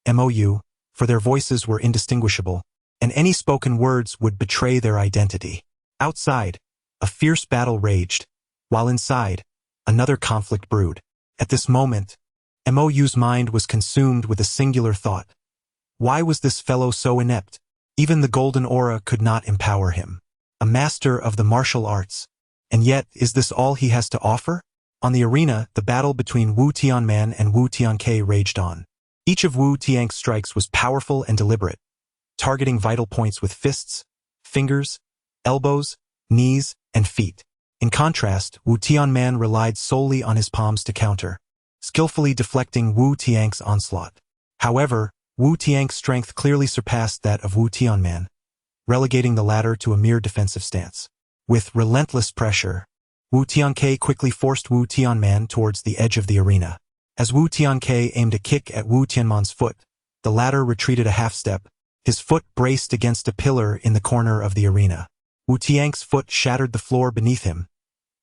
MOU, for their voices were indistinguishable, and any spoken words would betray their identity. Outside, a fierce battle raged, while inside, another conflict brewed. At this moment, MOU's mind was consumed with a singular thought. Why was this fellow so inept? Even the golden aura could not empower him. A master of the martial arts. And yet, is this all he has to offer? On the arena, the battle between Wu Tianman and Wu Tianke raged on. Each of Wu Tiank's strikes was powerful and deliberate, targeting vital points with fists, fingers, elbows, knees, and feet. In contrast, Wu Tianman relied solely on his palms to counter, skillfully deflecting Wu Tiank's onslaught. However, Wu Tiank's strength clearly surpassed that of Wu Tianman, relegating the latter to a mere defensive stance. With relentless pressure, Wu Tianke quickly forced Wu Tianman towards the edge of the arena. As Wu Tianke aimed a kick at Wu Tianman's foot, the latter retreated a half-step, his foot braced against a pillar in the corner of the arena. Wu Tiank's foot shattered the floor beneath him,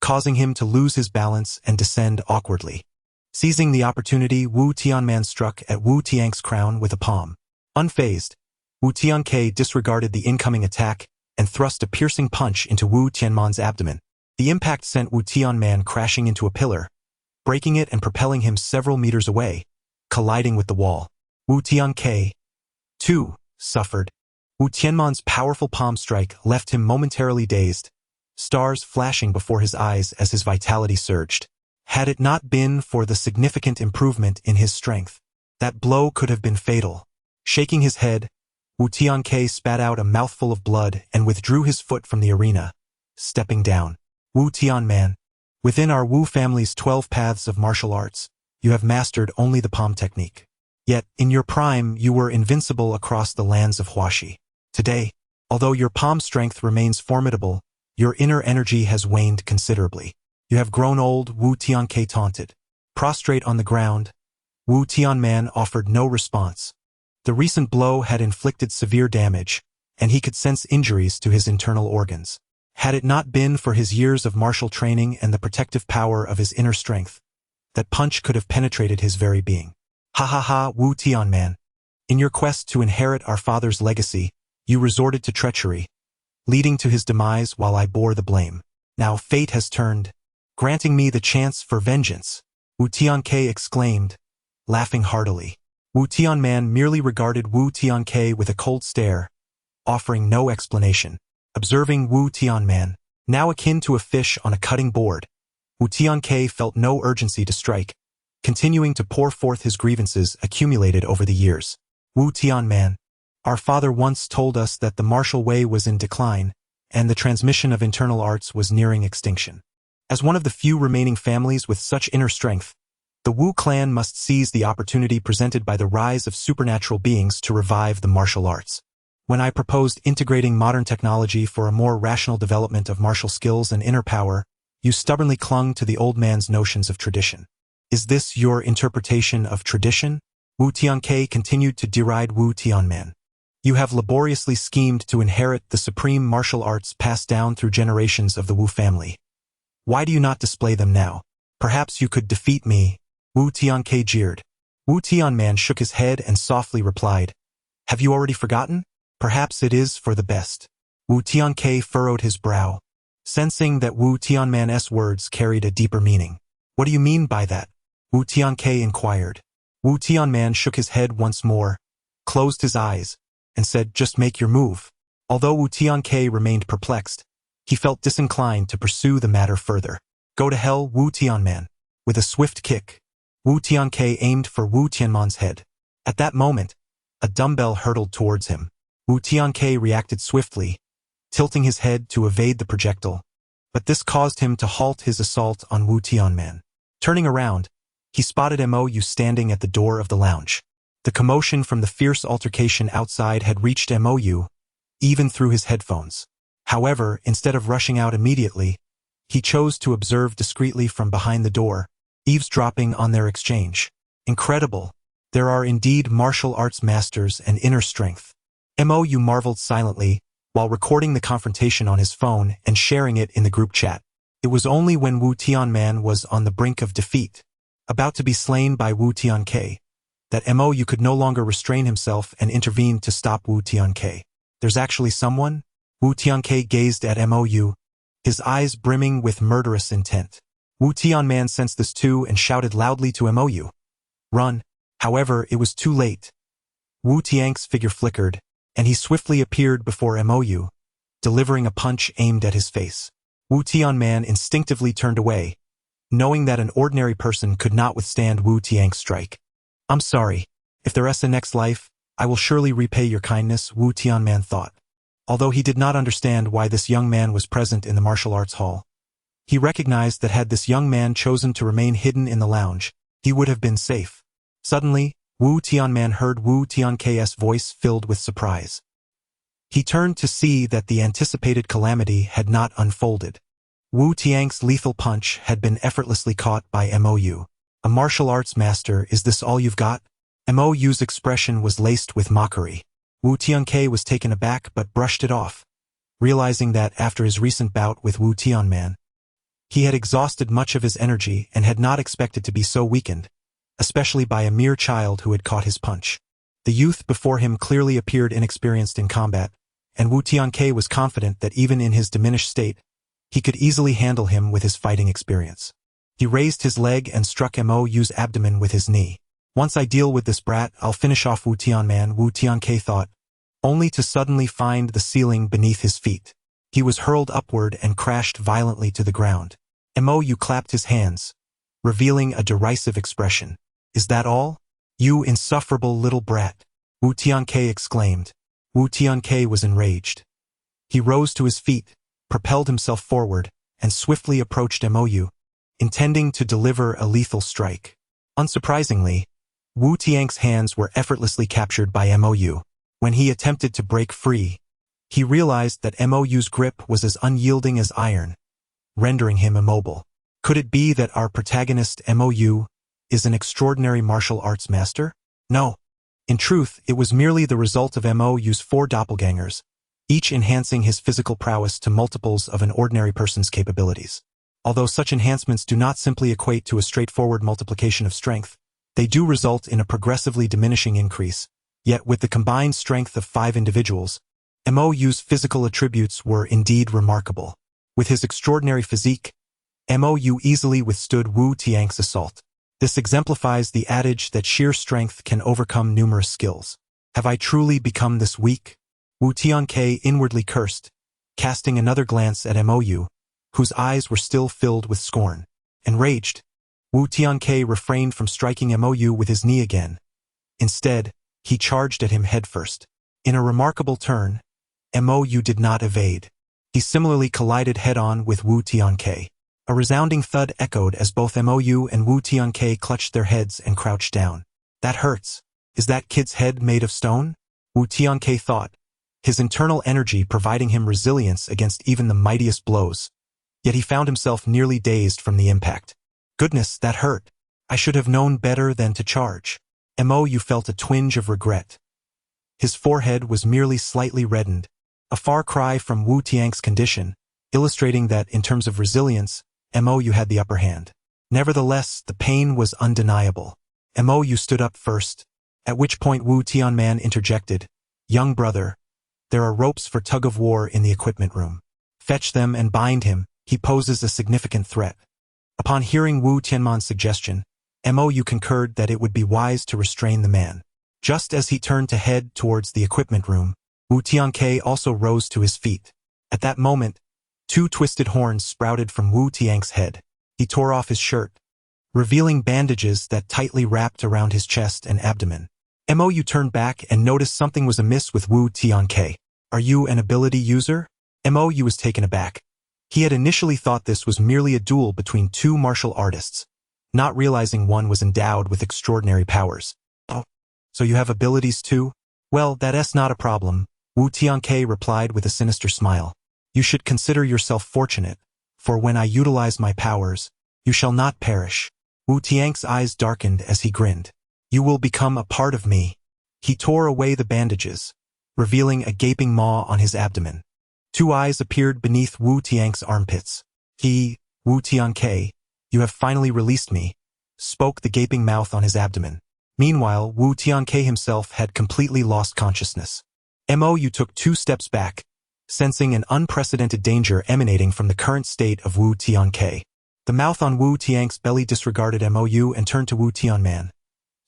causing him to lose his balance and descend awkwardly. Seizing the opportunity, Wu Tianman struck at Wu Tiank's crown with a palm. Unfazed, Wu Tianke disregarded the incoming attack and thrust a piercing punch into Wu Tianman's abdomen. The impact sent Wu Tianman crashing into a pillar, breaking it and propelling him several meters away, colliding with the wall. Wu Tianke, too, suffered. Wu Tianman's powerful palm strike left him momentarily dazed, stars flashing before his eyes as his vitality surged. Had it not been for the significant improvement in his strength, that blow could have been fatal. Shaking his head, Wu Tianke spat out a mouthful of blood and withdrew his foot from the arena, stepping down. Wu Tianman, within our Wu family's 12 paths of martial arts, you have mastered only the palm technique. Yet, in your prime, you were invincible across the lands of Huaxi. Today, although your palm strength remains formidable, your inner energy has waned considerably. You have grown old, Wu Tianke taunted. Prostrate on the ground, Wu Tianman offered no response. The recent blow had inflicted severe damage, and he could sense injuries to his internal organs. Had it not been for his years of martial training and the protective power of his inner strength, that punch could have penetrated his very being. Ha ha ha, Wu Tianman. In your quest to inherit our father's legacy, you resorted to treachery, leading to his demise while I bore the blame. Now fate has turned, granting me the chance for vengeance, Wu Tianke exclaimed, laughing heartily. Wu Tianman merely regarded Wu Tianke with a cold stare, offering no explanation. Observing Wu Tianman, now akin to a fish on a cutting board, Wu Tianke felt no urgency to strike, continuing to pour forth his grievances accumulated over the years. Wu Tianman, our father once told us that the martial way was in decline, and the transmission of internal arts was nearing extinction. As one of the few remaining families with such inner strength, the Wu clan must seize the opportunity presented by the rise of supernatural beings to revive the martial arts. When I proposed integrating modern technology for a more rational development of martial skills and inner power, you stubbornly clung to the old man's notions of tradition. Is this your interpretation of tradition? Wu Tianke continued to deride Wu Tianman. You have laboriously schemed to inherit the supreme martial arts passed down through generations of the Wu family. Why do you not display them now? Perhaps you could defeat me, Wu Tianke jeered. Wu Tianman shook his head and softly replied, have you already forgotten? Perhaps it is for the best. Wu Tianke furrowed his brow, sensing that Wu Tianman's words carried a deeper meaning. What do you mean by that? Wu Tianke inquired. Wu Tianman shook his head once more, closed his eyes, and said, just make your move. Although Wu Tianke remained perplexed, he felt disinclined to pursue the matter further. Go to hell, Wu Tianman. With a swift kick, Wu Tianke aimed for Wu Tianman's head. At that moment, a dumbbell hurtled towards him. Wu Tianke reacted swiftly, tilting his head to evade the projectile, but this caused him to halt his assault on Wu Tianman. Turning around, he spotted MOU standing at the door of the lounge. The commotion from the fierce altercation outside had reached MOU, even through his headphones. However, instead of rushing out immediately, he chose to observe discreetly from behind the door, eavesdropping on their exchange. Incredible! There are indeed martial arts masters and inner strength. Mou marveled silently, while recording the confrontation on his phone and sharing it in the group chat. It was only when Wu Tianman was on the brink of defeat, about to be slain by Wu Tianke, that Mou could no longer restrain himself and intervene to stop Wu Tianke. There's actually someone? Wu Tianke gazed at Mou, his eyes brimming with murderous intent. Wu Tianman sensed this too and shouted loudly to Mou. Run. However, it was too late. Wu Tianke's figure flickered, and he swiftly appeared before Mou, delivering a punch aimed at his face. Wu Tianman instinctively turned away, knowing that an ordinary person could not withstand Wu Tianke's strike. I'm sorry. If there's a next life, I will surely repay your kindness, Wu Tianman thought. Although he did not understand why this young man was present in the martial arts hall, he recognized that had this young man chosen to remain hidden in the lounge, he would have been safe. Suddenly, Wu Tianman heard Wu Tianke's voice filled with surprise. He turned to see that the anticipated calamity had not unfolded. Wu Tianke's lethal punch had been effortlessly caught by Mou. A martial arts master, is this all you've got? Mou's expression was laced with mockery. Wu Tianke was taken aback but brushed it off, realizing that after his recent bout with Wu Tianman, he had exhausted much of his energy and had not expected to be so weakened, especially by a mere child who had caught his punch. The youth before him clearly appeared inexperienced in combat, and Wu Tianke was confident that even in his diminished state, he could easily handle him with his fighting experience. He raised his leg and struck Mou's abdomen with his knee. Once I deal with this brat, I'll finish off Wu Tianman, Wu Tianke thought, only to suddenly find the ceiling beneath his feet. He was hurled upward and crashed violently to the ground. Mou clapped his hands, revealing a derisive expression. Is that all? You insufferable little brat! Wu Tianke exclaimed. Wu Tianke was enraged. He rose to his feet, propelled himself forward, and swiftly approached Mou, intending to deliver a lethal strike. Unsurprisingly, Wu Tianke's hands were effortlessly captured by Mou. When he attempted to break free, he realized that Mou's grip was as unyielding as iron, rendering him immobile. Could it be that our protagonist Mou is an extraordinary martial arts master? No. In truth, it was merely the result of Mou's 4 doppelgangers, each enhancing his physical prowess to multiples of an ordinary person's capabilities. Although such enhancements do not simply equate to a straightforward multiplication of strength, they do result in a progressively diminishing increase. Yet with the combined strength of 5 individuals, Mou's physical attributes were indeed remarkable. With his extraordinary physique, Mou easily withstood Wu Tianke's assault. This exemplifies the adage that sheer strength can overcome numerous skills. Have I truly become this weak? Wu Tianke inwardly cursed, casting another glance at Mou, whose eyes were still filled with scorn. Enraged, Wu Tianke refrained from striking Mou with his knee again. Instead, he charged at him headfirst. In a remarkable turn, Mou did not evade. He similarly collided head-on with Wu Tianke. A resounding thud echoed as both Mou and Wu Tianke clutched their heads and crouched down. That hurts. Is that kid's head made of stone? Wu Tianke thought, his internal energy providing him resilience against even the mightiest blows. Yet he found himself nearly dazed from the impact. Goodness, that hurt. I should have known better than to charge. Mou felt a twinge of regret. His forehead was merely slightly reddened, a far cry from Wu Tianke's condition, illustrating that in terms of resilience, Mou had the upper hand. Nevertheless, the pain was undeniable. Mou stood up first, at which point Wu Tianman interjected, Young brother, there are ropes for tug-of-war in the equipment room. Fetch them and bind him, he poses a significant threat. Upon hearing Wu Tianman's suggestion, Mou concurred that it would be wise to restrain the man. Just as he turned to head towards the equipment room, Wu Tianke also rose to his feet. At that moment, 2 twisted horns sprouted from Wu Tianke's head. He tore off his shirt, revealing bandages that tightly wrapped around his chest and abdomen. Mou turned back and noticed something was amiss with Wu Tianke. Are you an ability user? Mou was taken aback. He had initially thought this was merely a duel between 2 martial artists, not realizing one was endowed with extraordinary powers. Oh, so you have abilities too? Well, that's not a problem, Wu Tianke replied with a sinister smile. You should consider yourself fortunate, for when I utilize my powers, you shall not perish. Wu Tianke's eyes darkened as he grinned. You will become a part of me. He tore away the bandages, revealing a gaping maw on his abdomen. Two eyes appeared beneath Wu Tian's armpits. He, Wu Tianke, you have finally released me, spoke the gaping mouth on his abdomen. Meanwhile, Wu Tianke himself had completely lost consciousness. Mou took 2 steps back, sensing an unprecedented danger emanating from the current state of Wu Tianke. The mouth on Wu Tian's belly disregarded Mou and turned to Wu Tianman,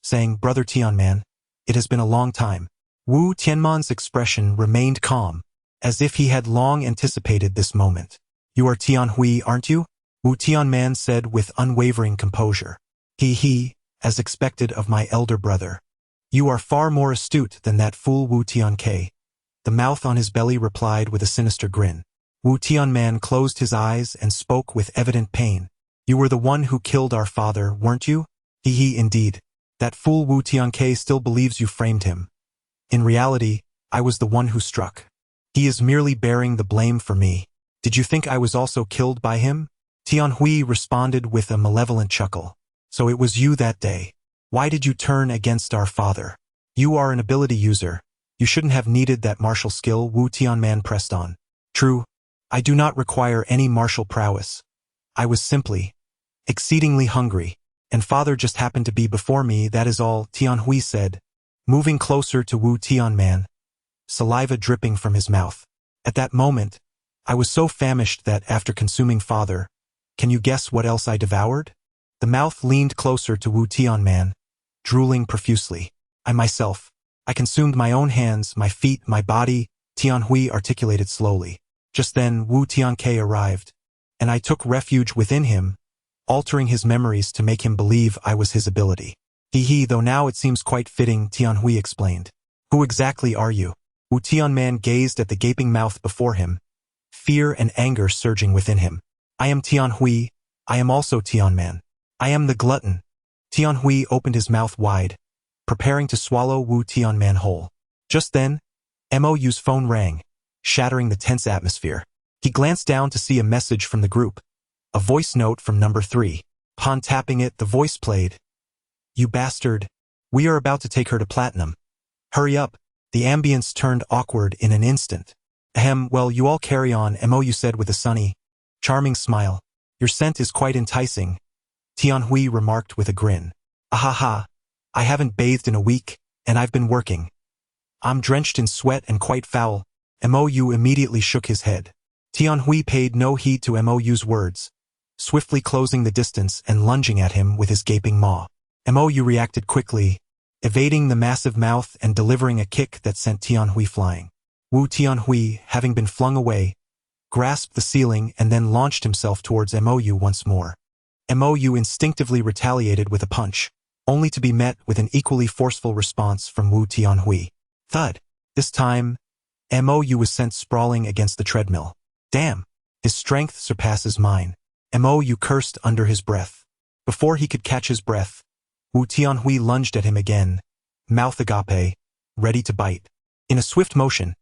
saying, "Brother Tianman, it has been a long time." Wu Tianman's expression remained calm, as if he had long anticipated this moment. "You are Tianhui, aren't you?" Wu Tianman said with unwavering composure. He, as expected of my elder brother. "You are far more astute than that fool Wu Tianke." The mouth on his belly replied with a sinister grin. Wu Tianman closed his eyes and spoke with evident pain. "You were the one who killed our father, weren't you?" Indeed. That fool Wu Tianke still believes you framed him. In reality, I was the one who struck. He is merely bearing the blame for me. Did you think I was also killed by him?" Tianhui responded with a malevolent chuckle. "So it was you that day. Why did you turn against our father? You are an ability user. You shouldn't have needed that martial skill," Wu Tianman pressed on. "True. I do not require any martial prowess. I was simply exceedingly hungry, and father just happened to be before me, that is all," Tianhui said, moving closer to Wu Tianman, saliva dripping from his mouth. "At that moment, I was so famished that after consuming father, can you guess what else I devoured?" The mouth leaned closer to Wu Tianman, drooling profusely. I consumed my own hands, my feet, my body," Tianhui articulated slowly. Just then Wu Tianke arrived, and I took refuge within him, altering his memories to make him believe I was his ability. Though now it seems quite fitting," Tianhui explained. "Who exactly are you?" Wu Tianman gazed at the gaping mouth before him, fear and anger surging within him. "I am Tianhui. I am also Tianman. I am the glutton." Tianhui opened his mouth wide, preparing to swallow Wu Tianman whole. Just then, Mou's phone rang, shattering the tense atmosphere. He glanced down to see a message from the group, a voice note from number 3. Upon tapping it, the voice played. "You bastard. We are about to take her to platinum. Hurry up." The ambience turned awkward in an instant. Well, you all carry on," Mou said with a sunny, charming smile. "Your scent is quite enticing," Tianhui remarked with a grin. "Ahaha. I haven't bathed in a week, and I've been working. I'm drenched in sweat and quite foul." Mou immediately shook his head. Tianhui paid no heed to Mou's words, swiftly closing the distance and lunging at him with his gaping maw. Mou reacted quickly, evading the massive mouth and delivering a kick that sent Tianhui flying. Wu Tianhui, having been flung away, grasped the ceiling and then launched himself towards Mou once more. Mou instinctively retaliated with a punch, only to be met with an equally forceful response from Wu Tianhui. Thud. This time, Mou was sent sprawling against the treadmill. "Damn! His strength surpasses mine," Mou cursed under his breath. Before he could catch his breath, Wu Tianhui lunged at him again, mouth agape, ready to bite. In a swift motion,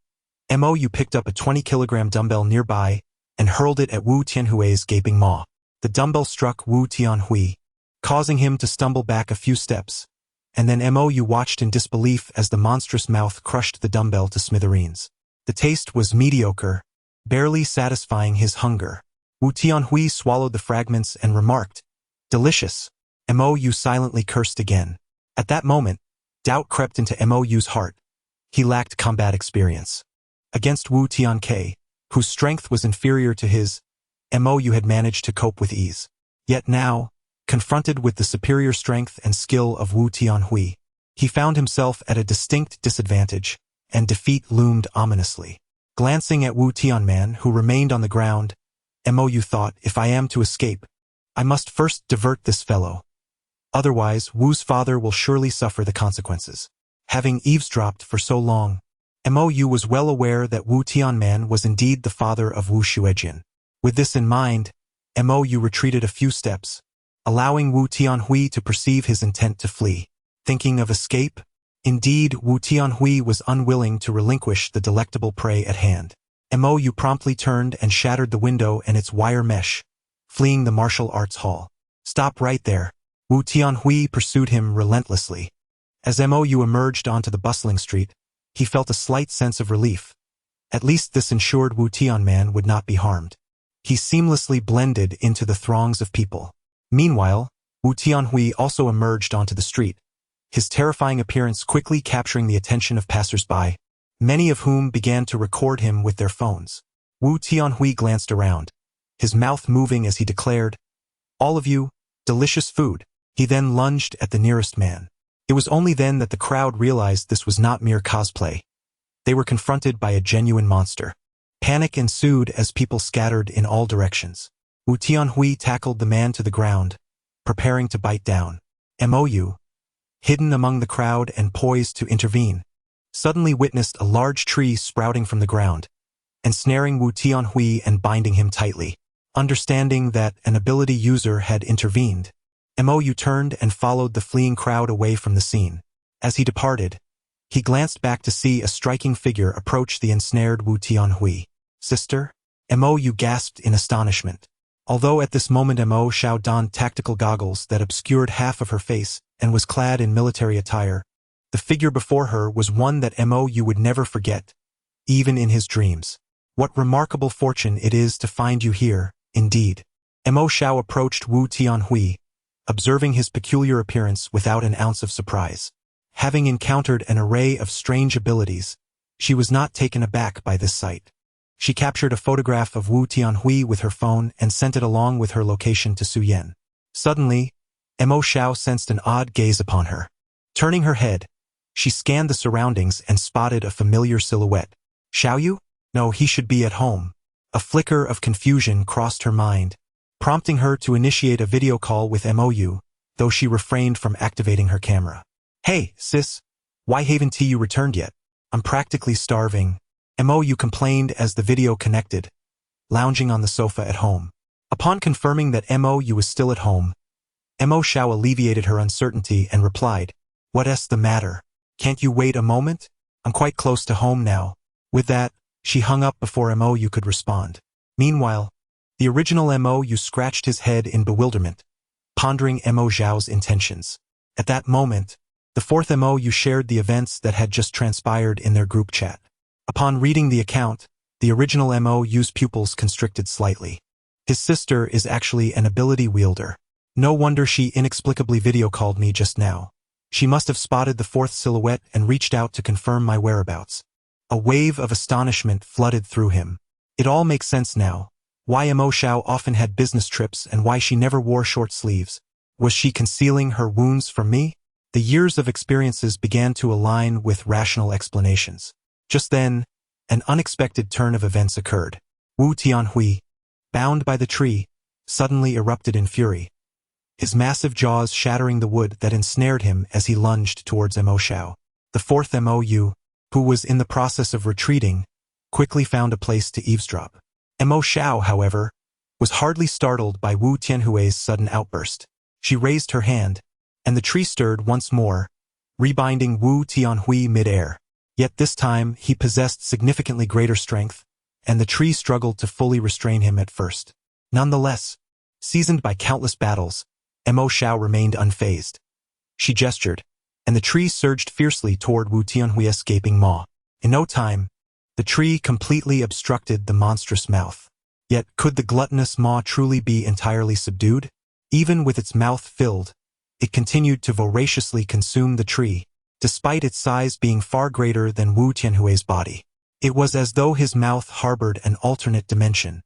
Mou picked up a 20-kilogram dumbbell nearby and hurled it at Wu Tianhui's gaping maw. The dumbbell struck Wu Tianhui, causing him to stumble back a few steps, and then Mou watched in disbelief as the monstrous mouth crushed the dumbbell to smithereens. The taste was mediocre, barely satisfying his hunger. Wu Tianhui swallowed the fragments and remarked, "Delicious." Mou silently cursed again. At that moment, doubt crept into Mou's heart. He lacked combat experience. Against Wu Tianke, whose strength was inferior to his, Mou had managed to cope with ease. Yet now, confronted with the superior strength and skill of Wu Tianhui, he found himself at a distinct disadvantage, and defeat loomed ominously. Glancing at Wu Tianman, who remained on the ground, Mou thought, if I am to escape, I must first divert this fellow. Otherwise, Wu's father will surely suffer the consequences. Having eavesdropped for so long, Mou was well aware that Wu Tianman was indeed the father of Wu Xuejin. With this in mind, Mou retreated a few steps, allowing Wu Tianhui to perceive his intent to flee. Thinking of escape? Indeed, Wu Tianhui was unwilling to relinquish the delectable prey at hand. Mou promptly turned and shattered the window and its wire mesh, fleeing the martial arts hall. "Stop right there." Wu Tianhui pursued him relentlessly. As MOU emerged onto the bustling street, he felt a slight sense of relief. At least this ensured Wu Tianman would not be harmed. He seamlessly blended into the throngs of people. Meanwhile, Wu Tianhui also emerged onto the street, his terrifying appearance quickly capturing the attention of passers-by, many of whom began to record him with their phones. Wu Tianhui glanced around, his mouth moving as he declared, "All of you, delicious food." He then lunged at the nearest man. It was only then that the crowd realized this was not mere cosplay. They were confronted by a genuine monster. Panic ensued as people scattered in all directions. Wu Tianhui tackled the man to the ground, preparing to bite down. MOU, hidden among the crowd and poised to intervene, suddenly witnessed a large tree sprouting from the ground, ensnaring Wu Tianhui and binding him tightly. Understanding that an ability user had intervened, MOU turned and followed the fleeing crowd away from the scene. As he departed, he glanced back to see a striking figure approach the ensnared Wu Tianhui. "Sister?" MOU gasped in astonishment. Although at this moment Mo Xiao donned tactical goggles that obscured half of her face and was clad in military attire, the figure before her was one that MOU would never forget, even in his dreams. "What remarkable fortune it is to find you here, indeed." Mo Xiao approached Wu Tianhui, observing his peculiar appearance without an ounce of surprise. Having encountered an array of strange abilities, she was not taken aback by this sight. She captured a photograph of Wu Tianhui with her phone and sent it along with her location to Su Yan. Suddenly, Mo Xiao sensed an odd gaze upon her. Turning her head, she scanned the surroundings and spotted a familiar silhouette. Xiaoyu? No, he should be at home. A flicker of confusion crossed her mind, prompting her to initiate a video call with MOU, though she refrained from activating her camera. "Hey, sis, why haven't you returned yet? I'm practically starving," MOU complained as the video connected, lounging on the sofa at home. Upon confirming that MOU was still at home, Mo Xiao alleviated her uncertainty and replied, "What's the matter? Can't you wait a moment? I'm quite close to home now." With that, she hung up before MOU could respond. Meanwhile, the original MOU scratched his head in bewilderment, pondering Mo Xiao's intentions. At that moment, the fourth MOU shared the events that had just transpired in their group chat. Upon reading the account, the original MOU's pupils constricted slightly. His sister is actually an ability wielder. No wonder she inexplicably video called me just now. She must have spotted the fourth silhouette and reached out to confirm my whereabouts. A wave of astonishment flooded through him. It all makes sense now. Why Mo Xiao often had business trips and why she never wore short sleeves. Was she concealing her wounds from me? The years of experiences began to align with rational explanations. Just then, an unexpected turn of events occurred. Wu Tianhui, bound by the tree, suddenly erupted in fury, his massive jaws shattering the wood that ensnared him as he lunged towards Mo Xiao. The fourth MOU, who was in the process of retreating, quickly found a place to eavesdrop. Mo Xiao, however, was hardly startled by Wu Tianhui's sudden outburst. She raised her hand, and the tree stirred once more, rebinding Wu Tianhui mid-air. Yet this time he possessed significantly greater strength, and the tree struggled to fully restrain him at first. Nonetheless, seasoned by countless battles, Mo Xiao remained unfazed. She gestured, and the tree surged fiercely toward Wu Tianhui's gaping maw. In no time, the tree completely obstructed the monstrous mouth. Yet could the gluttonous maw truly be entirely subdued? Even with its mouth filled, it continued to voraciously consume the tree, despite its size being far greater than Wu Tianhui's body. It was as though his mouth harbored an alternate dimension.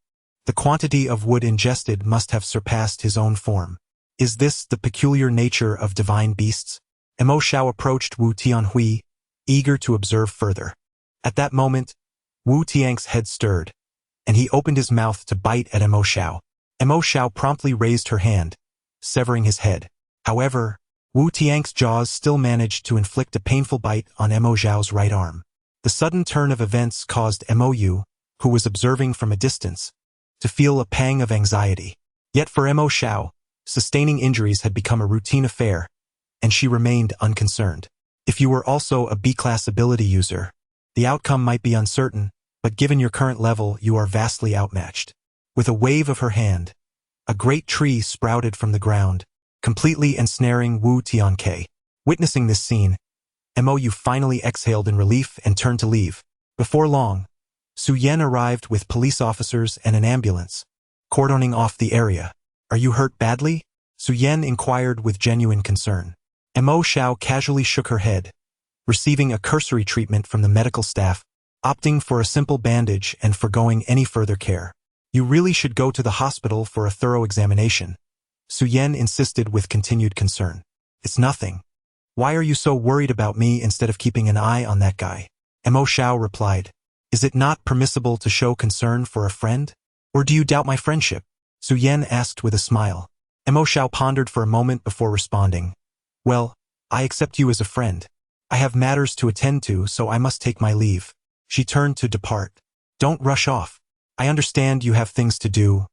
The quantity of wood ingested must have surpassed his own form. Is this the peculiar nature of divine beasts? Mo Xiao approached Wu Tianhui, eager to observe further. At that moment, Wu Tiang's head stirred, and he opened his mouth to bite at Mo Xiao. Mo Xiao promptly raised her hand, severing his head. However, Wu Tiang's jaws still managed to inflict a painful bite on Mo Xiao's right arm. The sudden turn of events caused MOU, who was observing from a distance, to feel a pang of anxiety. Yet for Mo Xiao, sustaining injuries had become a routine affair, and she remained unconcerned. If you were also a B-class ability user, the outcome might be uncertain, but given your current level, you are vastly outmatched. With a wave of her hand, a great tree sprouted from the ground, completely ensnaring Wu Tianke. Witnessing this scene, Mo finally exhaled in relief and turned to leave. Before long, Su-yen arrived with police officers and an ambulance, cordoning off the area. Are you hurt badly? Su-yen inquired with genuine concern. Mo Xiao casually shook her head, receiving a cursory treatment from the medical staff, opting for a simple bandage and forgoing any further care. You really should go to the hospital for a thorough examination, Su-yen insisted with continued concern. It's nothing. Why are you so worried about me instead of keeping an eye on that guy? Mo Xiao replied. Is it not permissible to show concern for a friend? Or do you doubt my friendship? Su-yen asked with a smile. Mo Xiao pondered for a moment before responding. Well, I accept you as a friend. I have matters to attend to, so I must take my leave. She turned to depart. Don't rush off. I understand you have things to do,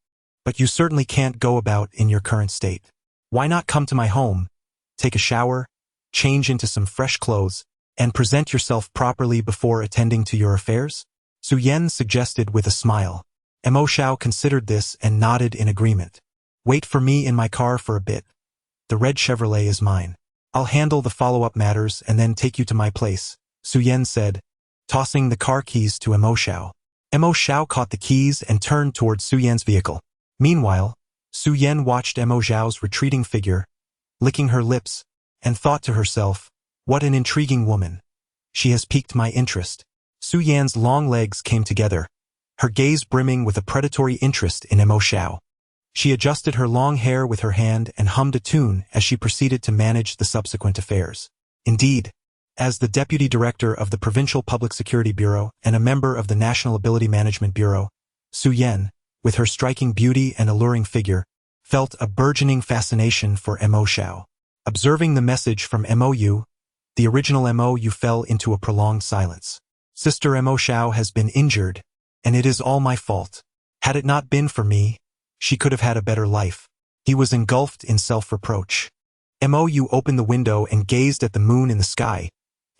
but you certainly can't go about in your current state. Why not come to my home, take a shower, change into some fresh clothes, and present yourself properly before attending to your affairs? Su-yen suggested with a smile. Mo Xiao considered this and nodded in agreement. Wait for me in my car for a bit. The red Chevrolet is mine. I'll handle the follow-up matters and then take you to my place, Su-yen said, tossing the car keys to Mo Xiao. Mo Xiao caught the keys and turned towards Su-yen's vehicle. Meanwhile, Su-yen watched Mo Xiao's retreating figure, licking her lips, and thought to herself, what an intriguing woman. She has piqued my interest. Su-yen's long legs came together, her gaze brimming with a predatory interest in Mo Xiao. She adjusted her long hair with her hand and hummed a tune as she proceeded to manage the subsequent affairs. Indeed, as the Deputy Director of the Provincial Public Security Bureau and a member of the National Ability Management Bureau, Su-yen, with her striking beauty and alluring figure, felt a burgeoning fascination for Mo Xiao. Observing the message from MOU, the original MOU fell into a prolonged silence. Sister Mo Xiao has been injured, and it is all my fault. Had it not been for me, she could have had a better life. He was engulfed in self-reproach. MOU opened the window and gazed at the moon in the sky,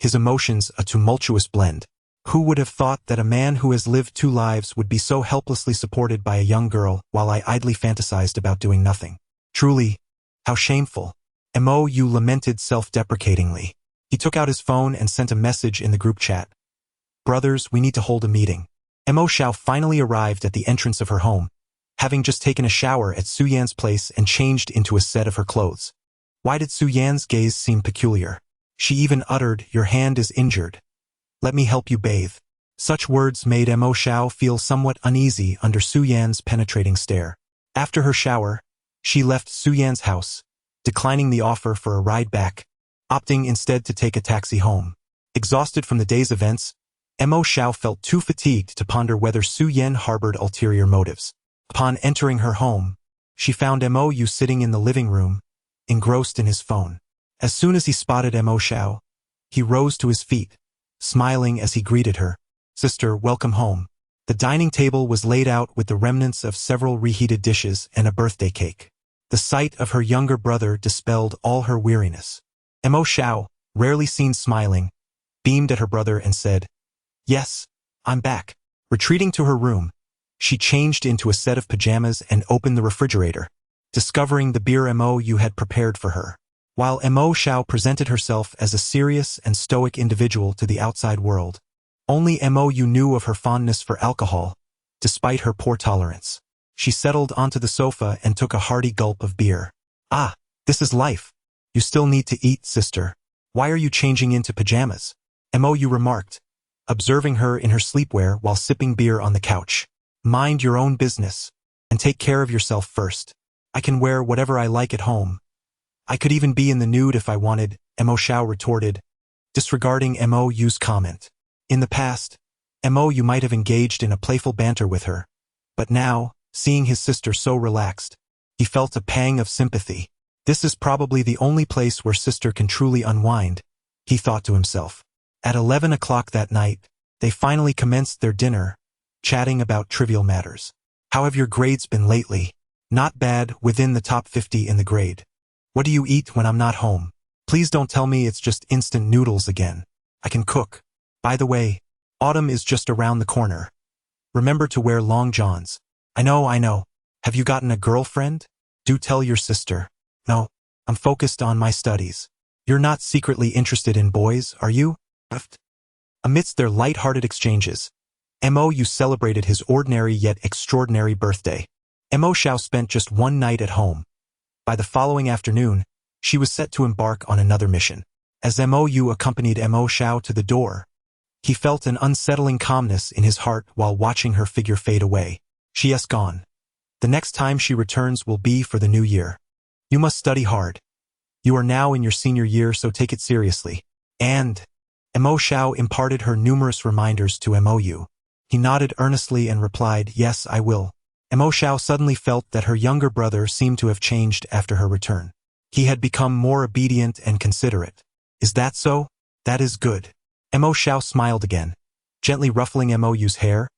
his emotions a tumultuous blend. Who would have thought that a man who has lived 2 lives would be so helplessly supported by a young girl while I idly fantasized about doing nothing? Truly, how shameful. MOU lamented self-deprecatingly. He took out his phone and sent a message in the group chat. Brothers, we need to hold a meeting. Mo Xiao finally arrived at the entrance of her home, having just taken a shower at Su-yen's place and changed into a set of her clothes. Why did Su-yen's gaze seem peculiar? She even uttered, your hand is injured. Let me help you bathe. Such words made Mo Xiao feel somewhat uneasy under Su-yen's penetrating stare. After her shower, she left Su-yen's house, declining the offer for a ride back, opting instead to take a taxi home. Exhausted from the day's events, Mo Xiao felt too fatigued to ponder whether Su-yen harbored ulterior motives. Upon entering her home, she found MOU sitting in the living room, engrossed in his phone. As soon as he spotted Mo Xiao, he rose to his feet, smiling as he greeted her. Sister, welcome home. The dining table was laid out with the remnants of several reheated dishes and a birthday cake. The sight of her younger brother dispelled all her weariness. Mo Xiao, rarely seen smiling, beamed at her brother and said, Yes, I'm back. Retreating to her room, she changed into a set of pajamas and opened the refrigerator, discovering the beer MOU had prepared for her. While Mo Xiao presented herself as a serious and stoic individual to the outside world, only MOU knew of her fondness for alcohol, despite her poor tolerance. She settled onto the sofa and took a hearty gulp of beer. Ah, this is life. You still need to eat, sister. Why are you changing into pajamas? MOU remarked, observing her in her sleepwear while sipping beer on the couch. Mind your own business, and take care of yourself first. I can wear whatever I like at home. I could even be in the nude if I wanted, Mo Xiao retorted, disregarding MOU's comment. In the past, MOU might have engaged in a playful banter with her, but now, seeing his sister so relaxed, he felt a pang of sympathy. This is probably the only place where sister can truly unwind, he thought to himself. At 11 o'clock that night, they finally commenced their dinner, chatting about trivial matters. How have your grades been lately? Not bad, within the top 50 in the grade. What do you eat when I'm not home? Please don't tell me it's just instant noodles again. I can cook. By the way, autumn is just around the corner. Remember to wear long johns. I know. Have you gotten a girlfriend? Do tell your sister. No, I'm focused on my studies. You're not secretly interested in boys, are you? Amidst their light-hearted exchanges, Mo celebrated his ordinary yet extraordinary birthday. Mo Xiao spent just one night at home. By the following afternoon, she was set to embark on another mission. As Mo accompanied Mo Xiao to the door, he felt an unsettling calmness in his heart while watching her figure fade away. She is gone. The next time she returns will be for the new year. You must study hard. You are now in your senior year, so take it seriously. And Mo Xiao imparted her numerous reminders to Mo. He nodded earnestly and replied, "Yes, I will." Mo Xiao suddenly felt that her younger brother seemed to have changed after her return. He had become more obedient and considerate. Is that so? That is good. Mo Xiao smiled again, gently ruffling Mo's hair,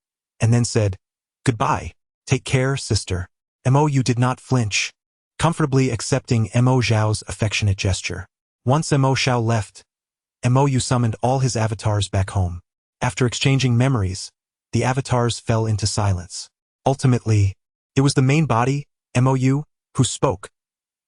and then said, "Goodbye. Take care, sister." Mo did not flinch, comfortably accepting Mo Xiao's affectionate gesture. Once Mo Xiao left, Mo summoned all his avatars back home. After exchanging memories, the avatars fell into silence. Ultimately, it was the main body, Mo, who spoke.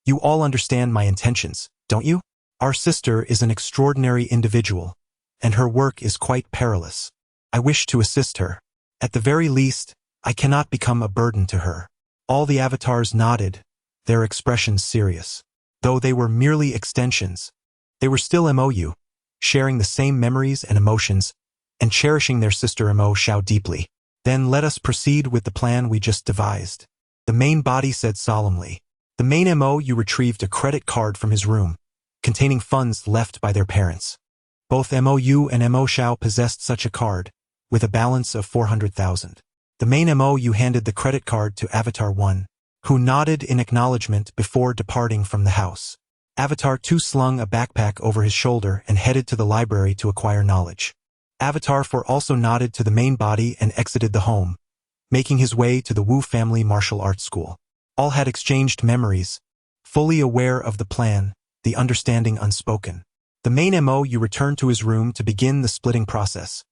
"You all understand my intentions, don't you? Our sister is an extraordinary individual, and her work is quite perilous. I wish to assist her. At the very least, I cannot become a burden to her." All the avatars nodded, their expressions serious. Though they were merely extensions, they were still Mo, sharing the same memories and emotions, and cherishing their sister Mo Xiao deeply. "Then let us proceed with the plan we just devised," the main body said solemnly. The main Mo retrieved a credit card from his room, containing funds left by their parents. Both Mo and Mo Xiao possessed such a card, with a balance of 400,000. The main Mo handed the credit card to Avatar 1, who nodded in acknowledgement before departing from the house. Avatar 2 slung a backpack over his shoulder and headed to the library to acquire knowledge. Avatar 4 also nodded to the main body and exited the home, making his way to the Wu family martial arts school. All had exchanged memories, fully aware of the plan, the understanding unspoken. The main Mo returned to his room to begin the splitting process,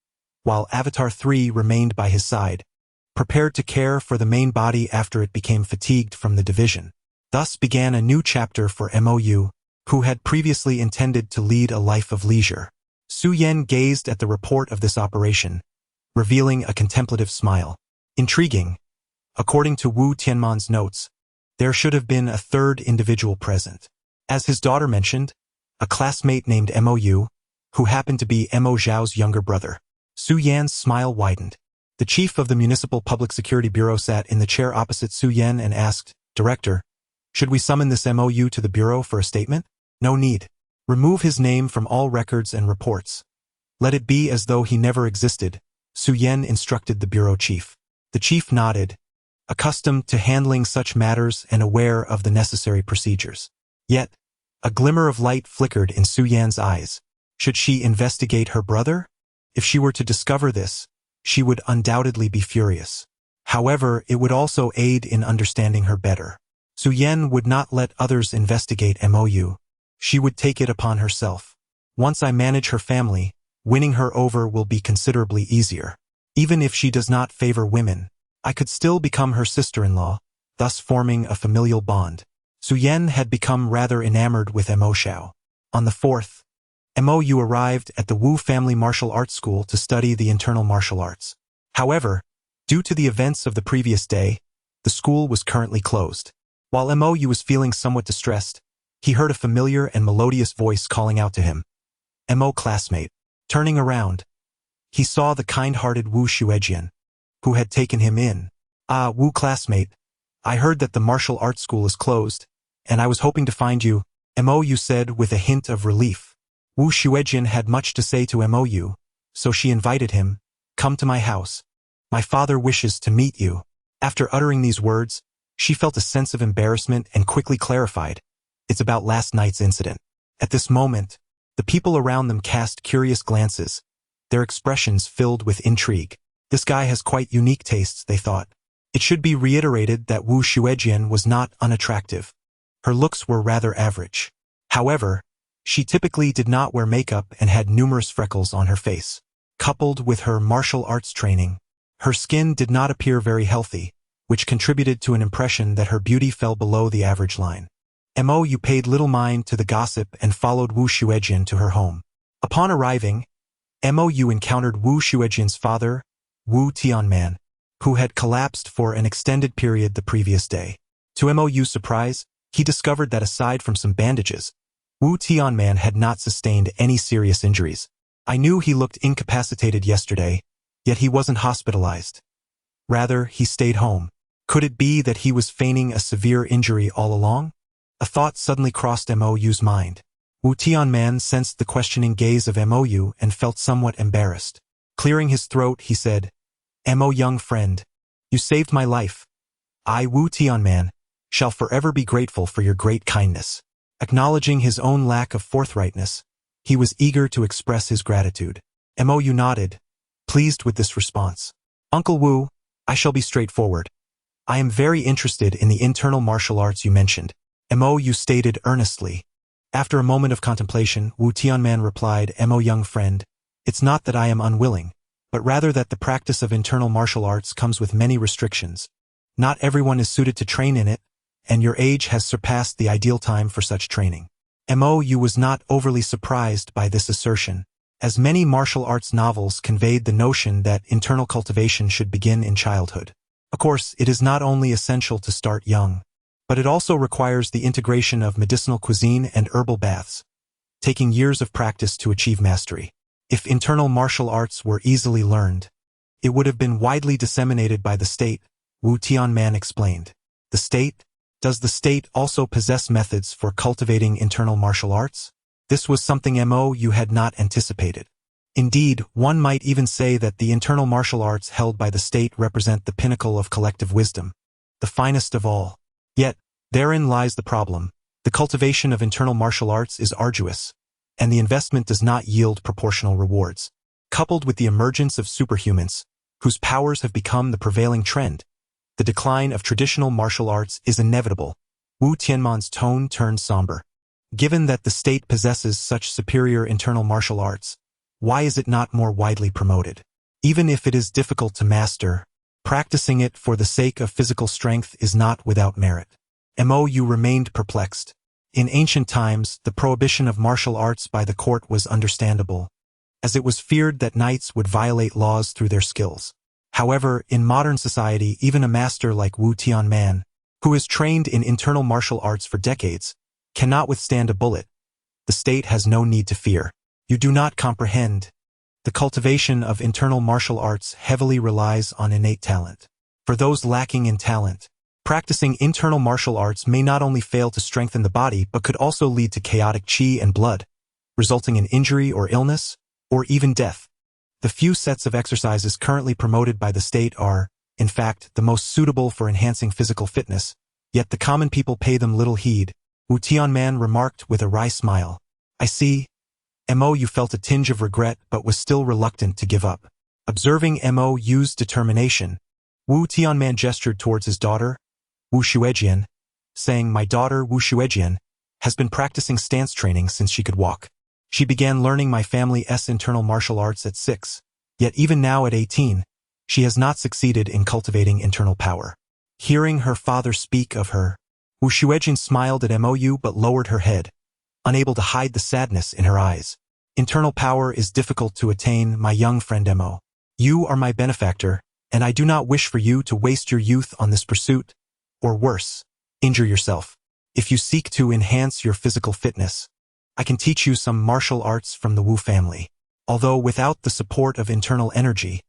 while Avatar 3 remained by his side, prepared to care for the main body after it became fatigued from the division. Thus began a new chapter for Mo, who had previously intended to lead a life of leisure. Su Yan gazed at the report of this operation, revealing a contemplative smile. Intriguing. According to Wu Tianman's notes, there should have been a third individual present. As his daughter mentioned, a classmate named Mo, who happened to be Mo Xiao's younger brother. Su Yan's smile widened. The chief of the Municipal Public Security Bureau sat in the chair opposite Su Yan and asked, "Director, should we summon this Mo to the bureau for a statement?" "No need. Remove his name from all records and reports. Let it be as though he never existed," Su Yan instructed the bureau chief. The chief nodded, accustomed to handling such matters and aware of the necessary procedures. Yet, a glimmer of light flickered in Su Yan's eyes. Should she investigate her brother? If she were to discover this, she would undoubtedly be furious. However, it would also aid in understanding her better. Su Yan would not let others investigate Mo. She would take it upon herself. Once I manage her family, winning her over will be considerably easier. Even if she does not favor women, I could still become her sister-in-law, thus forming a familial bond. Su Yan had become rather enamored with Mo Xiao. On the 4th, Mo arrived at the Wu family martial arts school to study the internal martial arts. However, due to the events of the previous day, the school was currently closed. While Mo was feeling somewhat distressed, he heard a familiar and melodious voice calling out to him. "Mo classmate." Turning around, he saw the kind-hearted Wu Xuejian, who had taken him in. "Ah, Wu classmate, I heard that the martial arts school is closed, and I was hoping to find you," Mo said with a hint of relief. Wu Xuejian had much to say to Mo, so she invited him, "Come to my house. My father wishes to meet you." After uttering these words, she felt a sense of embarrassment and quickly clarified, "It's about last night's incident." At this moment, the people around them cast curious glances, their expressions filled with intrigue. This guy has quite unique tastes, they thought. It should be reiterated that Wu Xuejian was not unattractive. Her looks were rather average. However, she typically did not wear makeup and had numerous freckles on her face. Coupled with her martial arts training, her skin did not appear very healthy, which contributed to an impression that her beauty fell below the average line. Mo Yu paid little mind to the gossip and followed Wu Xuejian to her home. Upon arriving, Mo Yu encountered Wu Xuejian's father, Wu Tianman, who had collapsed for an extended period the previous day. To Mo Yu's surprise, he discovered that aside from some bandages, Wu Tianman had not sustained any serious injuries. I knew he looked incapacitated yesterday, yet he wasn't hospitalized. Rather, he stayed home. Could it be that he was feigning a severe injury all along? A thought suddenly crossed Mo Yu's mind. Wu Tianman sensed the questioning gaze of Mo Yu and felt somewhat embarrassed. Clearing his throat, he said, "Mo young friend, you saved my life. I, Wu Tianman, shall forever be grateful for your great kindness." Acknowledging his own lack of forthrightness, he was eager to express his gratitude. Mo Yu nodded, pleased with this response. "Uncle Wu, I shall be straightforward. I am very interested in the internal martial arts you mentioned," Mo Yu stated earnestly. After a moment of contemplation, Wu Tianman replied, "Mo young friend, it's not that I am unwilling, but rather that the practice of internal martial arts comes with many restrictions. Not everyone is suited to train in it, and your age has surpassed the ideal time for such training." Mo Yu was not overly surprised by this assertion, as many martial arts novels conveyed the notion that internal cultivation should begin in childhood. Of course, it is not only essential to start young, but it also requires the integration of medicinal cuisine and herbal baths, taking years of practice to achieve mastery. If internal martial arts were easily learned, it would have been widely disseminated by the state, Wu Tianman explained. The state? Does the state also possess methods for cultivating internal martial arts? This was something Mo Yu had not anticipated. Indeed, one might even say that the internal martial arts held by the state represent the pinnacle of collective wisdom, the finest of all. Yet, therein lies the problem. The cultivation of internal martial arts is arduous, and the investment does not yield proportional rewards. Coupled with the emergence of superhumans, whose powers have become the prevailing trend, the decline of traditional martial arts is inevitable. Wu Tianman's tone turned somber. Given that the state possesses such superior internal martial arts, why is it not more widely promoted? Even if it is difficult to master, practicing it for the sake of physical strength is not without merit. Mo Yu remained perplexed. In ancient times, the prohibition of martial arts by the court was understandable, as it was feared that knights would violate laws through their skills. However, in modern society, even a master like Wu Tianman, who is trained in internal martial arts for decades, cannot withstand a bullet. The state has no need to fear. You do not comprehend. The cultivation of internal martial arts heavily relies on innate talent. For those lacking in talent, practicing internal martial arts may not only fail to strengthen the body but could also lead to chaotic qi and blood, resulting in injury or illness, or even death. The few sets of exercises currently promoted by the state are, in fact, the most suitable for enhancing physical fitness, yet the common people pay them little heed. Wu Tianman remarked with a wry smile. "I see." Mo Yu felt a tinge of regret but was still reluctant to give up. Observing Mo Yu's determination, Wu Tianman gestured towards his daughter, Wu Xuejian, saying, "My daughter, Wu Xuejian, has been practicing stance training since she could walk. She began learning my family's internal martial arts at 6, yet even now at 18, she has not succeeded in cultivating internal power." Hearing her father speak of her, Wu Xuejian smiled at Mo Yu but lowered her head, unable to hide the sadness in her eyes. "Internal power is difficult to attain, my young friend Mo. You are my benefactor, and I do not wish for you to waste your youth on this pursuit, or worse, injure yourself. If you seek to enhance your physical fitness, I can teach you some martial arts from the Wu family. Although without the support of internal energy,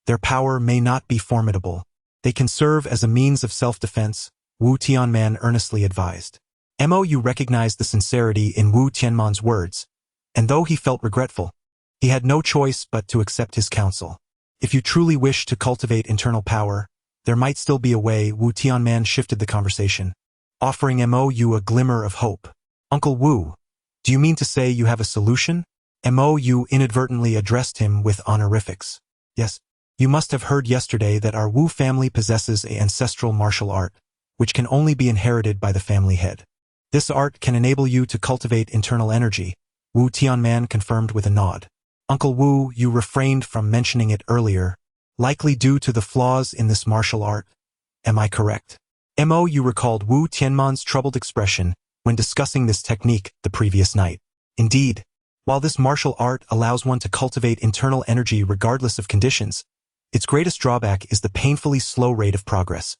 their power may not be formidable. They can serve as a means of self-defense," Wu Tianman earnestly advised. Mo Yu recognized the sincerity in Wu Tianman's words, and though he felt regretful, he had no choice but to accept his counsel. If you truly wish to cultivate internal power, there might still be a way. Wu Tianman shifted the conversation, offering Mo Yu a glimmer of hope. "Uncle Wu, do you mean to say you have a solution?" Mo Yu inadvertently addressed him with honorifics. "Yes, you must have heard yesterday that our Wu family possesses an ancestral martial art, which can only be inherited by the family head. This art can enable you to cultivate internal energy," Wu Tianman confirmed with a nod. "Uncle Wu, you refrained from mentioning it earlier, likely due to the flaws in this martial art. Am I correct?" Mo Yu recalled Wu Tianman's troubled expression when discussing this technique the previous night. Indeed, while this martial art allows one to cultivate internal energy regardless of conditions, its greatest drawback is the painfully slow rate of progress.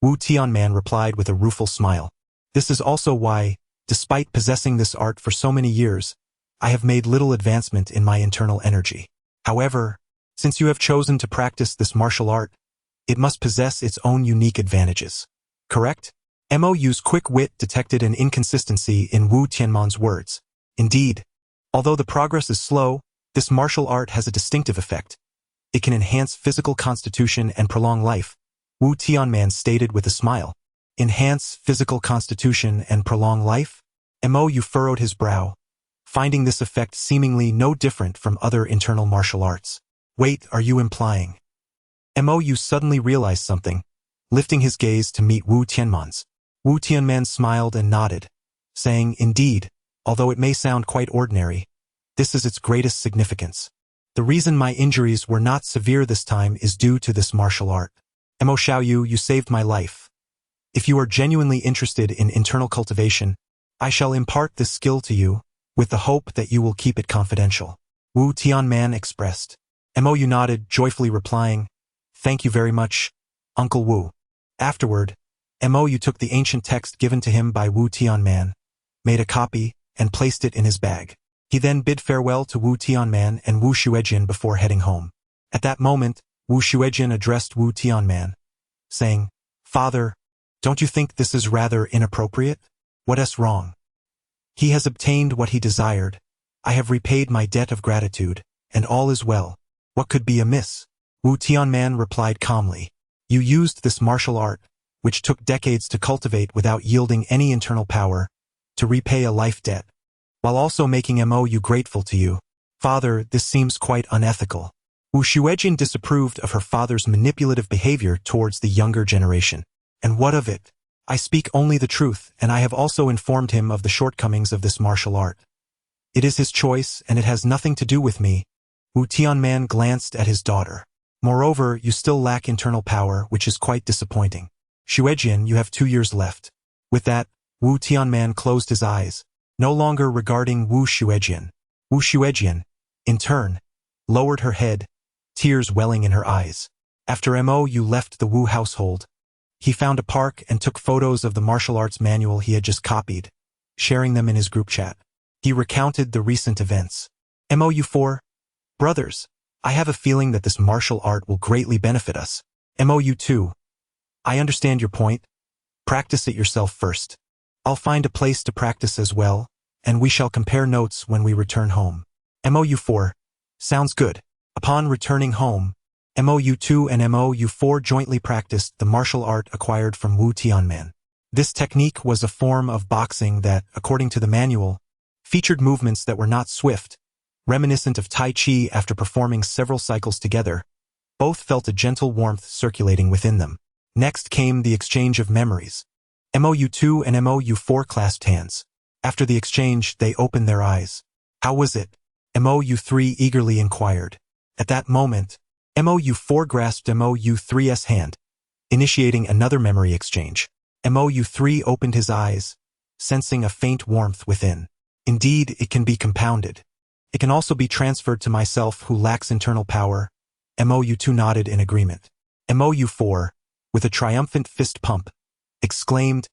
Wu Tianman replied with a rueful smile. This is also why, despite possessing this art for so many years, I have made little advancement in my internal energy. However, since you have chosen to practice this martial art, it must possess its own unique advantages. Correct? Mou's quick wit detected an inconsistency in Wu Tianman's words. Indeed, although the progress is slow, this martial art has a distinctive effect. It can enhance physical constitution and prolong life, Wu Tianman stated with a smile. Enhance physical constitution and prolong life? Mou furrowed his brow, finding this effect seemingly no different from other internal martial arts. Wait, are you implying? Mou suddenly realized something, lifting his gaze to meet Wu Tianman's. Wu Tianman smiled and nodded, saying, Indeed, although it may sound quite ordinary, this is its greatest significance. The reason my injuries were not severe this time is due to this martial art. Mo Xiaoyu, you saved my life. If you are genuinely interested in internal cultivation, I shall impart this skill to you, with the hope that you will keep it confidential. Wu Tianman expressed. Mou nodded, joyfully replying, Thank you very much, Uncle Wu. Afterward, Mou took the ancient text given to him by Wu Tianman, made a copy, and placed it in his bag. He then bid farewell to Wu Tianman and Wu Xuejian before heading home. At that moment, Wu Xuejian addressed Wu Tianman, saying, Father, don't you think this is rather inappropriate? What's wrong? He has obtained what he desired. I have repaid my debt of gratitude, and all is well. What could be amiss? Wu Tianman replied calmly. You used this martial art, which took decades to cultivate without yielding any internal power, to repay a life debt, while also making Mou grateful to you. Father, this seems quite unethical. Wu Xuejian disapproved of her father's manipulative behavior towards the younger generation. And what of it? I speak only the truth, and I have also informed him of the shortcomings of this martial art. It is his choice, and it has nothing to do with me. Wu Tianman glanced at his daughter. Moreover, you still lack internal power, which is quite disappointing. Xuejian, you have 2 years left. With that, Wu Tianman closed his eyes, no longer regarding Wu Xuejian. Wu Xuejian, in turn, lowered her head, tears welling in her eyes. After Mou left the Wu household, he found a park and took photos of the martial arts manual he had just copied, sharing them in his group chat. He recounted the recent events. Mou 4, brothers, I have a feeling that this martial art will greatly benefit us. Mou 2, I understand your point. Practice it yourself first. I'll find a place to practice as well, and we shall compare notes when we return home. Mou 4, sounds good. Upon returning home, Mou 2 and Mou 4 jointly practiced the martial art acquired from Wu Tianman. This technique was a form of boxing that, according to the manual, featured movements that were not swift, reminiscent of Tai Chi. After performing several cycles together, both felt a gentle warmth circulating within them. Next came the exchange of memories. Mou 2 and Mou 4 clasped hands. After the exchange, they opened their eyes. How was it? Mou 3 eagerly inquired. At that moment, Mou 4 grasped Mou 3's hand, initiating another memory exchange. Mou 3 opened his eyes, sensing a faint warmth within. Indeed, it can be compounded. It can also be transferred to myself who lacks internal power. Mou 2 nodded in agreement. Mou 4, with a triumphant fist pump, exclaimed,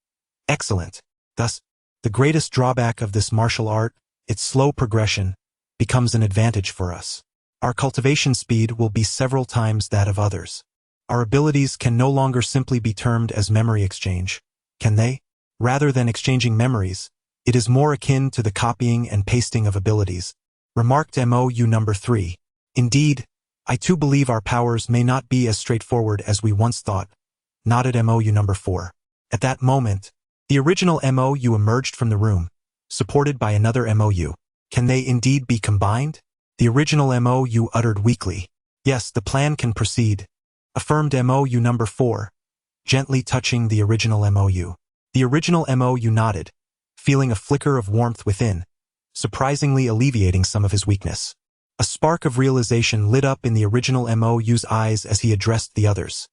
Excellent. Thus, the greatest drawback of this martial art, its slow progression, becomes an advantage for us. Our cultivation speed will be several times that of others. Our abilities can no longer simply be termed as memory exchange, can they? Rather than exchanging memories, it is more akin to the copying and pasting of abilities, remarked Mou 3. Indeed, I too believe our powers may not be as straightforward as we once thought, nodded Mou 4. At that moment, the original Mou emerged from the room, supported by another Mou. Can they indeed be combined? The original Mou uttered weakly. Yes, the plan can proceed, affirmed Mou 4, gently touching the original Mou. The original Mou nodded, feeling a flicker of warmth within, surprisingly alleviating some of his weakness. A spark of realization lit up in the original Mou's eyes as he addressed the others.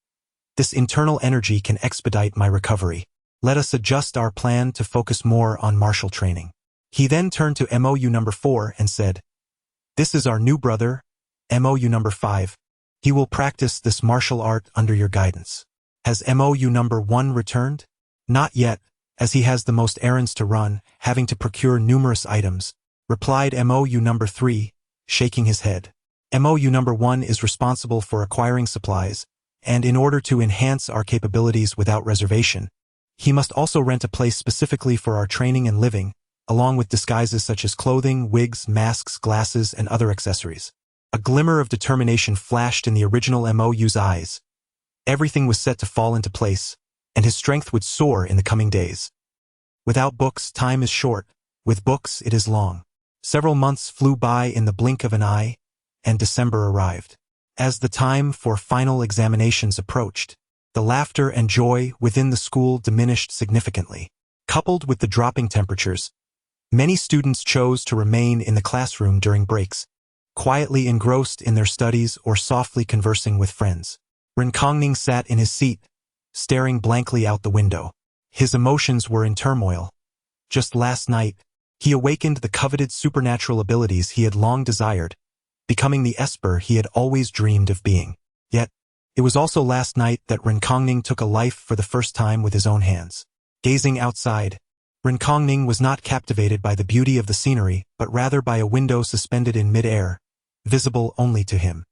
This internal energy can expedite my recovery. Let us adjust our plan to focus more on martial training. He then turned to MOU number 4 and said, "This is our new brother, MOU number 5. He will practice this martial art under your guidance." Has MOU number 1 returned? Not yet, as he has the most errands to run, having to procure numerous items, replied MOU number 3, shaking his head. MOU number 1 is responsible for acquiring supplies, and in order to enhance our capabilities without reservation, he must also rent a place specifically for our training and living, along with disguises such as clothing, wigs, masks, glasses, and other accessories. A glimmer of determination flashed in the original MOU's eyes. Everything was set to fall into place, and his strength would soar in the coming days. Without books, time is short. With books, it is long. Several months flew by in the blink of an eye, and December arrived. As the time for final examinations approached, the laughter and joy within the school diminished significantly. Coupled with the dropping temperatures, many students chose to remain in the classroom during breaks, quietly engrossed in their studies or softly conversing with friends. Ren Kongning sat in his seat, staring blankly out the window. His emotions were in turmoil. Just last night, he awakened the coveted supernatural abilities he had long desired, becoming the Esper he had always dreamed of being. Yet, it was also last night that Ren Kongning took a life for the first time with his own hands. Gazing outside, Ren Kongning was not captivated by the beauty of the scenery, but rather by a window suspended in mid-air, visible only to him.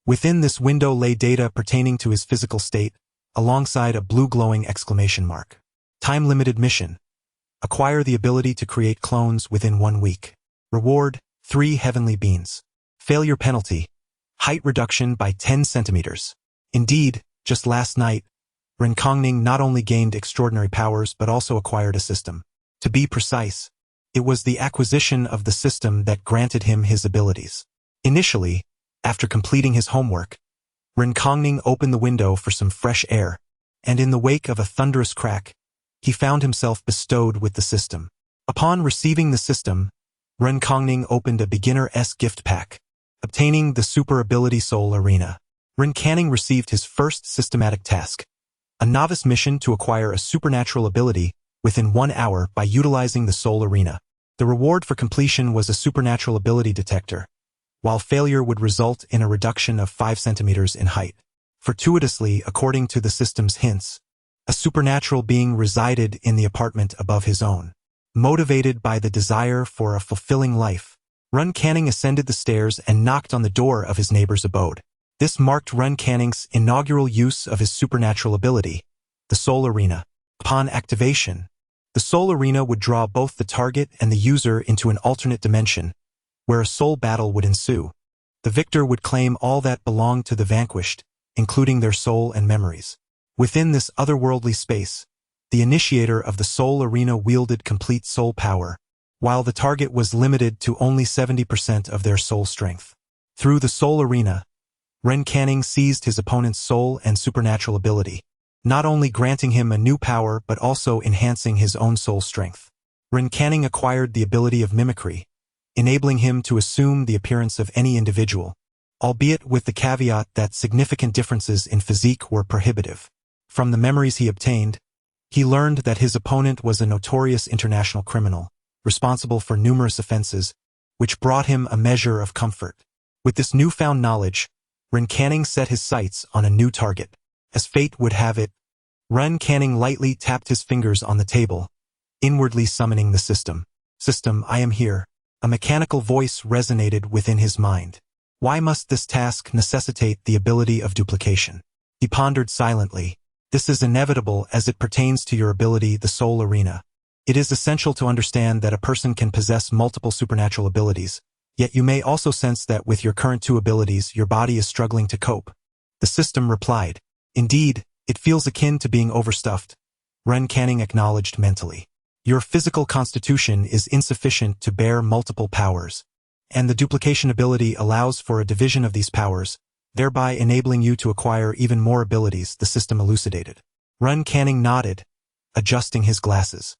Within this window lay data pertaining to his physical state, alongside a blue glowing exclamation mark. Time-limited mission. Acquire the ability to create clones within 1 week. Reward, 3 heavenly beans. Failure penalty. Height reduction by 10 centimeters. Indeed, just last night, Ren Kongning not only gained extraordinary powers but also acquired a system. To be precise, it was the acquisition of the system that granted him his abilities. Initially, after completing his homework, Ren Kongning opened the window for some fresh air, and in the wake of a thunderous crack, he found himself bestowed with the system. Upon receiving the system, Ren Kongning opened a beginner-esque gift pack, obtaining the super ability Soul Arena. Ren Kongning received his first systematic task, a novice mission to acquire a supernatural ability within 1 hour by utilizing the Soul Arena. The reward for completion was a supernatural ability detector, while failure would result in a reduction of 5 centimeters in height. Fortuitously, according to the system's hints, a supernatural being resided in the apartment above his own. Motivated by the desire for a fulfilling life, Ren Kongning ascended the stairs and knocked on the door of his neighbor's abode. This marked Ren Kongning's inaugural use of his supernatural ability, the Soul Arena. Upon activation, the Soul Arena would draw both the target and the user into an alternate dimension, where a soul battle would ensue. The victor would claim all that belonged to the vanquished, including their soul and memories. Within this otherworldly space, the initiator of the Soul Arena wielded complete soul power, while the target was limited to only 70% of their soul strength. Through the Soul Arena, Ren Kongning seized his opponent's soul and supernatural ability, not only granting him a new power but also enhancing his own soul strength. Ren Kongning acquired the ability of mimicry, enabling him to assume the appearance of any individual, albeit with the caveat that significant differences in physique were prohibitive. From the memories he obtained, he learned that his opponent was a notorious international criminal, responsible for numerous offenses, which brought him a measure of comfort. With this newfound knowledge, Ren Kongning set his sights on a new target. As fate would have it, Ren Kongning lightly tapped his fingers on the table, inwardly summoning the system. "System, I am here." A mechanical voice resonated within his mind. Why must this task necessitate the ability of duplication? He pondered silently. This is inevitable as it pertains to your ability, the Soul Arena. It is essential to understand that a person can possess multiple supernatural abilities, yet you may also sense that with your current 2 abilities, your body is struggling to cope. The system replied. Indeed, it feels akin to being overstuffed, Ren Kongning acknowledged mentally. Your physical constitution is insufficient to bear multiple powers, and the duplication ability allows for a division of these powers, thereby enabling you to acquire even more abilities, the system elucidated. Ren Kongning nodded, adjusting his glasses.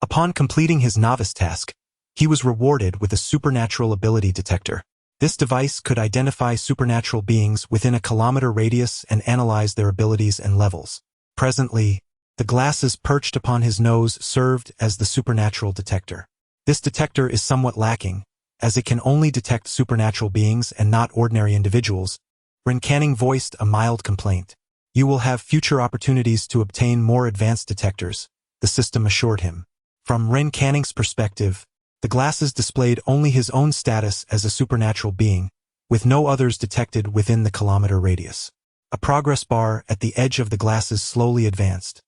Upon completing his novice task, he was rewarded with a supernatural ability detector. This device could identify supernatural beings within a kilometer radius and analyze their abilities and levels. Presently, The glasses perched upon his nose served as the supernatural detector. This detector is somewhat lacking, as it can only detect supernatural beings and not ordinary individuals. Ren Canning voiced a mild complaint. You will have future opportunities to obtain more advanced detectors, the system assured him. From Ren Canning's perspective, the glasses displayed only his own status as a supernatural being, with no others detected within the kilometer radius. A progress bar at the edge of the glasses slowly advanced,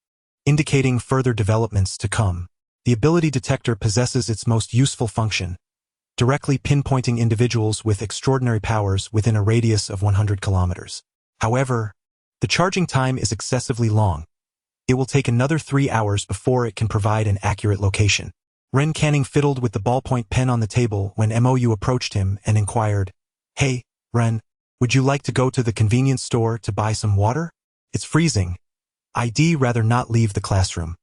indicating further developments to come. The ability detector possesses its most useful function, directly pinpointing individuals with extraordinary powers within a radius of 100 kilometers. However, the charging time is excessively long. It will take another 3 hours before it can provide an accurate location. Ren Canning fiddled with the ballpoint pen on the table when MOU approached him and inquired, "Hey, Ren, would you like to go to the convenience store to buy some water? It's freezing. I'd rather not leave the classroom."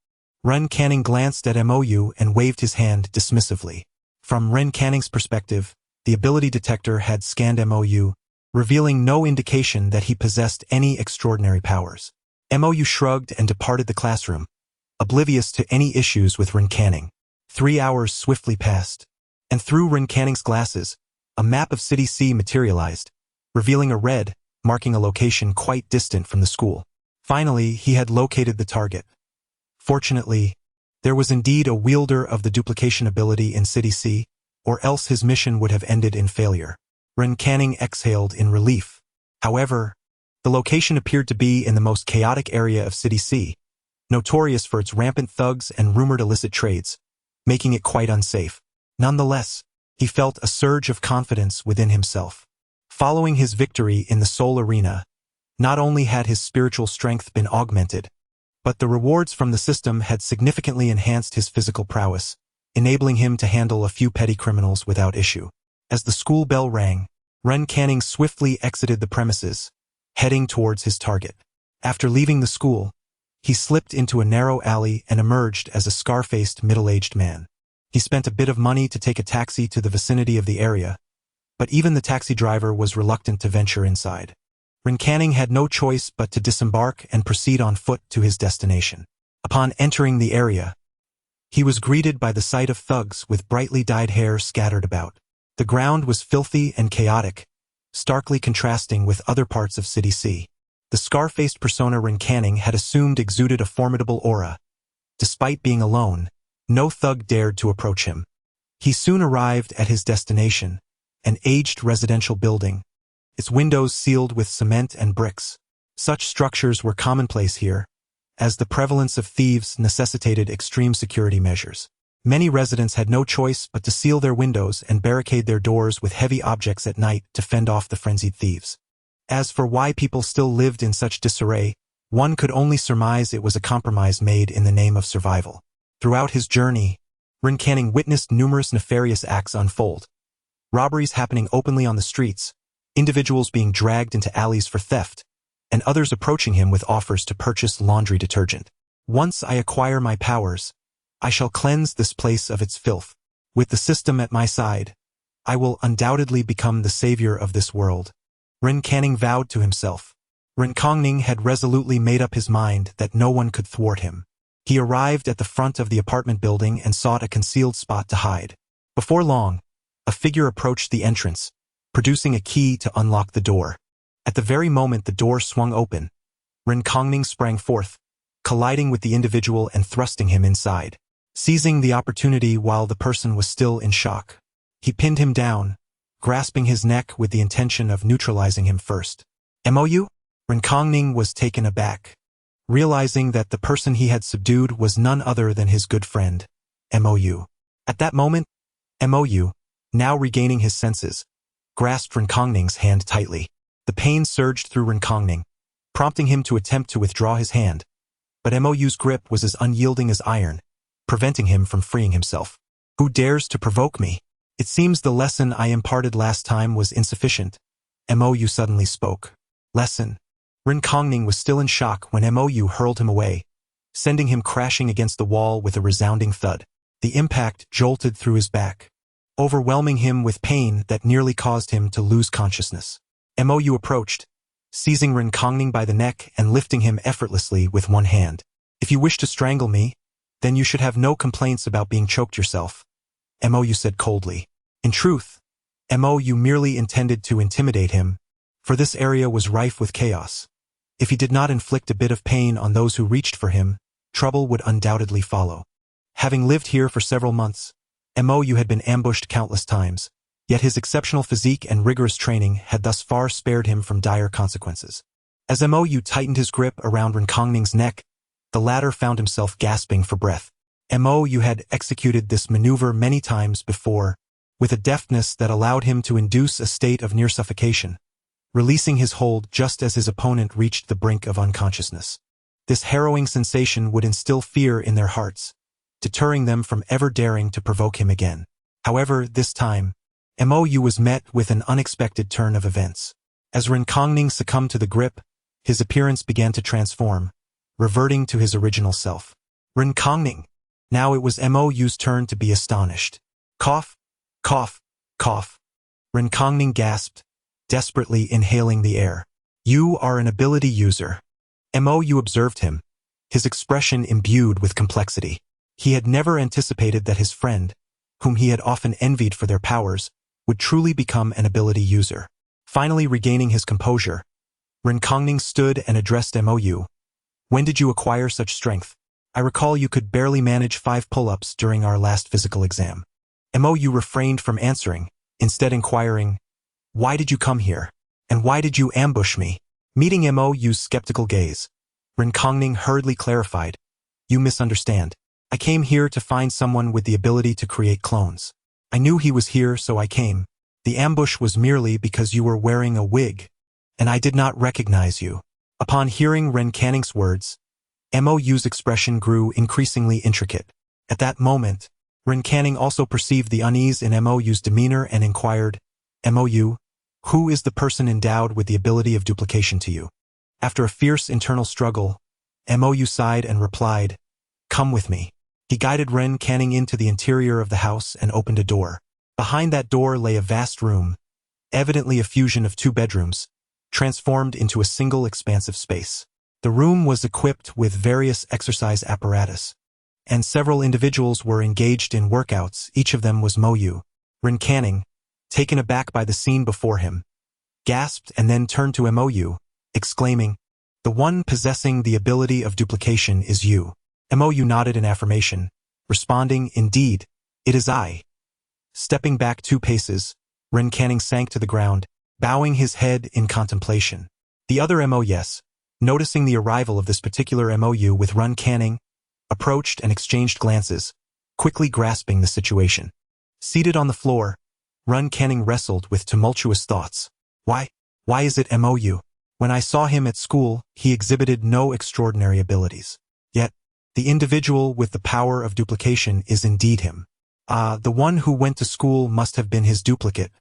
Ren Canning glanced at MOU and waved his hand dismissively. From Ren Canning's perspective, the ability detector had scanned MOU, revealing no indication that he possessed any extraordinary powers. MOU shrugged and departed the classroom, oblivious to any issues with Ren Canning. 3 hours swiftly passed, and through Ren Canning's glasses, a map of City C materialized, revealing a red, marking a location quite distant from the school. Finally, he had located the target. Fortunately, there was indeed a wielder of the duplication ability in City C, or else his mission would have ended in failure. Ren Canning exhaled in relief. However, the location appeared to be in the most chaotic area of City C, notorious for its rampant thugs and rumored illicit trades, making it quite unsafe. Nonetheless, he felt a surge of confidence within himself. Following his victory in the Soul Arena, not only had his spiritual strength been augmented, but the rewards from the system had significantly enhanced his physical prowess, enabling him to handle a few petty criminals without issue. As the school bell rang, Ren Canning swiftly exited the premises, heading towards his target. After leaving the school, he slipped into a narrow alley and emerged as a scar-faced middle-aged man. He spent a bit of money to take a taxi to the vicinity of the area, but even the taxi driver was reluctant to venture inside. Ren Canning had no choice but to disembark and proceed on foot to his destination. Upon entering the area, he was greeted by the sight of thugs with brightly dyed hair scattered about. The ground was filthy and chaotic, starkly contrasting with other parts of City C. The scar-faced persona Ren Canning had assumed exuded a formidable aura. Despite being alone, no thug dared to approach him. He soon arrived at his destination, an aged residential building, its windows sealed with cement and bricks. Such structures were commonplace here, as the prevalence of thieves necessitated extreme security measures. Many residents had no choice but to seal their windows and barricade their doors with heavy objects at night to fend off the frenzied thieves. As for why people still lived in such disarray, one could only surmise it was a compromise made in the name of survival. Throughout his journey, Ren Canning witnessed numerous nefarious acts unfold. Robberies happening openly on the streets, individuals being dragged into alleys for theft, and others approaching him with offers to purchase laundry detergent. Once I acquire my powers, I shall cleanse this place of its filth. With the system at my side, I will undoubtedly become the savior of this world. Ren Canning vowed to himself. Ren Canning had resolutely made up his mind that no one could thwart him. He arrived at the front of the apartment building and sought a concealed spot to hide. Before long, a figure approached the entrance, producing a key to unlock the door. At the very moment the door swung open, Ren Canning sprang forth, colliding with the individual and thrusting him inside. Seizing the opportunity while the person was still in shock, he pinned him down, grasping his neck with the intention of neutralizing him first. MOU? Ren Canning was taken aback, realizing that the person he had subdued was none other than his good friend, MOU. At that moment, MOU, now regaining his senses, grasped Ren Canning's hand tightly. The pain surged through Ren Canning, prompting him to attempt to withdraw his hand, but MOU's grip was as unyielding as iron, preventing him from freeing himself. Who dares to provoke me? It seems the lesson I imparted last time was insufficient. MOU suddenly spoke. Lesson. Ren Canning was still in shock when MOU hurled him away, sending him crashing against the wall with a resounding thud. The impact jolted through his back, overwhelming him with pain that nearly caused him to lose consciousness. MOU approached, seizing Ren Canning by the neck and lifting him effortlessly with one hand. If you wish to strangle me, then you should have no complaints about being choked yourself, Mou said coldly. In truth, Mou merely intended to intimidate him, for this area was rife with chaos. If he did not inflict a bit of pain on those who reached for him, trouble would undoubtedly follow. Having lived here for several months, Mou had been ambushed countless times, yet his exceptional physique and rigorous training had thus far spared him from dire consequences. As Mou tightened his grip around Renkongning's neck, the latter found himself gasping for breath. Mou had executed this maneuver many times before, with a deftness that allowed him to induce a state of near suffocation, releasing his hold just as his opponent reached the brink of unconsciousness. This harrowing sensation would instill fear in their hearts, deterring them from ever daring to provoke him again. However, this time, Mou was met with an unexpected turn of events. As Renkongning succumbed to the grip, his appearance began to transform, reverting to his original self. Renkongning! Now it was Mou's turn to be astonished. Cough, cough, cough. Renkongning gasped, desperately inhaling the air. You are an ability user. Mou observed him, his expression imbued with complexity. He had never anticipated that his friend, whom he had often envied for their powers, would truly become an ability user. Finally regaining his composure, Renkongning stood and addressed Mou. When did you acquire such strength? I recall you could barely manage 5 pull-ups during our last physical exam. Mou refrained from answering, instead inquiring, why did you come here? And why did you ambush me? Meeting Mou's skeptical gaze, Renkongning hurriedly clarified, you misunderstand. I came here to find someone with the ability to create clones. I knew he was here, so I came. The ambush was merely because you were wearing a wig, and I did not recognize you. Upon hearing Renkongning's words, Mou's expression grew increasingly intricate. At that moment, Renkongning also perceived the unease in Mou's demeanor and inquired, Mou, who is the person endowed with the ability of duplication to you? After a fierce internal struggle, Mou sighed and replied, come with me. He guided Renkongning into the interior of the house and opened a door. Behind that door lay a vast room, evidently a fusion of 2 bedrooms, transformed into a single expansive space. The room was equipped with various exercise apparatus, and several individuals were engaged in workouts. Each of them was Mou. Renkongning, taken aback by the scene before him, gasped and then turned to Mou, exclaiming, the one possessing the ability of duplication is you. Mou nodded in affirmation, responding, indeed, it is I. Stepping back 2 paces, Renkongning sank to the ground, bowing his head in contemplation. The other Mous, noticing the arrival of this particular Mou with Renkongning, approached and exchanged glances, quickly grasping the situation. Seated on the floor, Renkongning wrestled with tumultuous thoughts. Why is it Mou? When I saw him at school, he exhibited no extraordinary abilities. Yet, the individual with the power of duplication is indeed him. The one who went to school must have been his duplicate,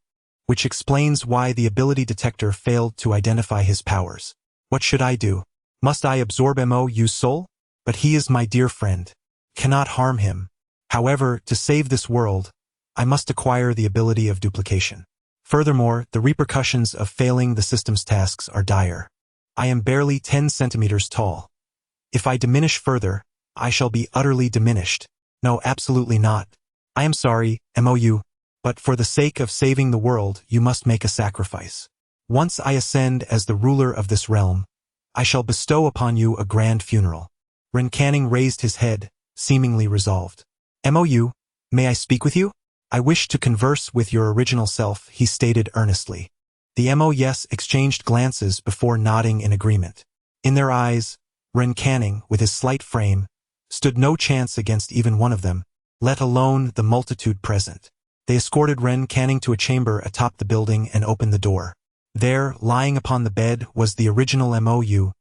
which explains why the ability detector failed to identify his powers. What should I do? Must I absorb Mou's soul? But he is my dear friend. Cannot harm him. However, to save this world, I must acquire the ability of duplication. Furthermore, the repercussions of failing the system's tasks are dire. I am barely 10 centimeters tall. If I diminish further, I shall be utterly diminished. No, absolutely not. I am sorry, Mou, but for the sake of saving the world, you must make a sacrifice. Once I ascend as the ruler of this realm, I shall bestow upon you a grand funeral. Renkongning raised his head, seemingly resolved. Mou, may I speak with you? I wish to converse with your original self, he stated earnestly. The Mous exchanged glances before nodding in agreement. In their eyes, Renkongning, with his slight frame, stood no chance against even one of them, let alone the multitude present. They escorted Renkongning to a chamber atop the building and opened the door. There, lying upon the bed, was the original Mou,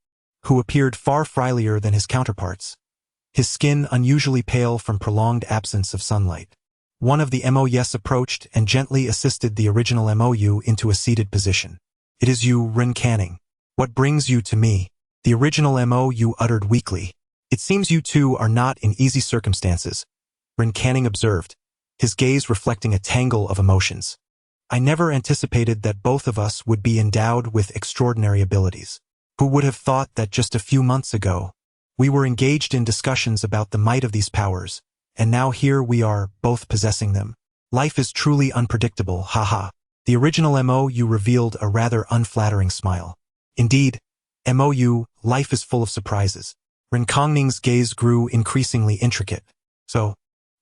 who appeared far friendlier than his counterparts, his skin unusually pale from prolonged absence of sunlight. One of the Mous approached and gently assisted the original Mou into a seated position. It is you, Renkongning. What brings you to me? The original Mou uttered weakly. It seems you two are not in easy circumstances, Renkongning observed, his gaze reflecting a tangle of emotions. I never anticipated that both of us would be endowed with extraordinary abilities. Who would have thought that just a few months ago, We were engaged in discussions about the might of these powers, and now here we are, both possessing them. Life is truly unpredictable, haha. The original MOU revealed a rather unflattering smile. Indeed, MOU, life is full of surprises. Renkongning's gaze grew increasingly intricate. So,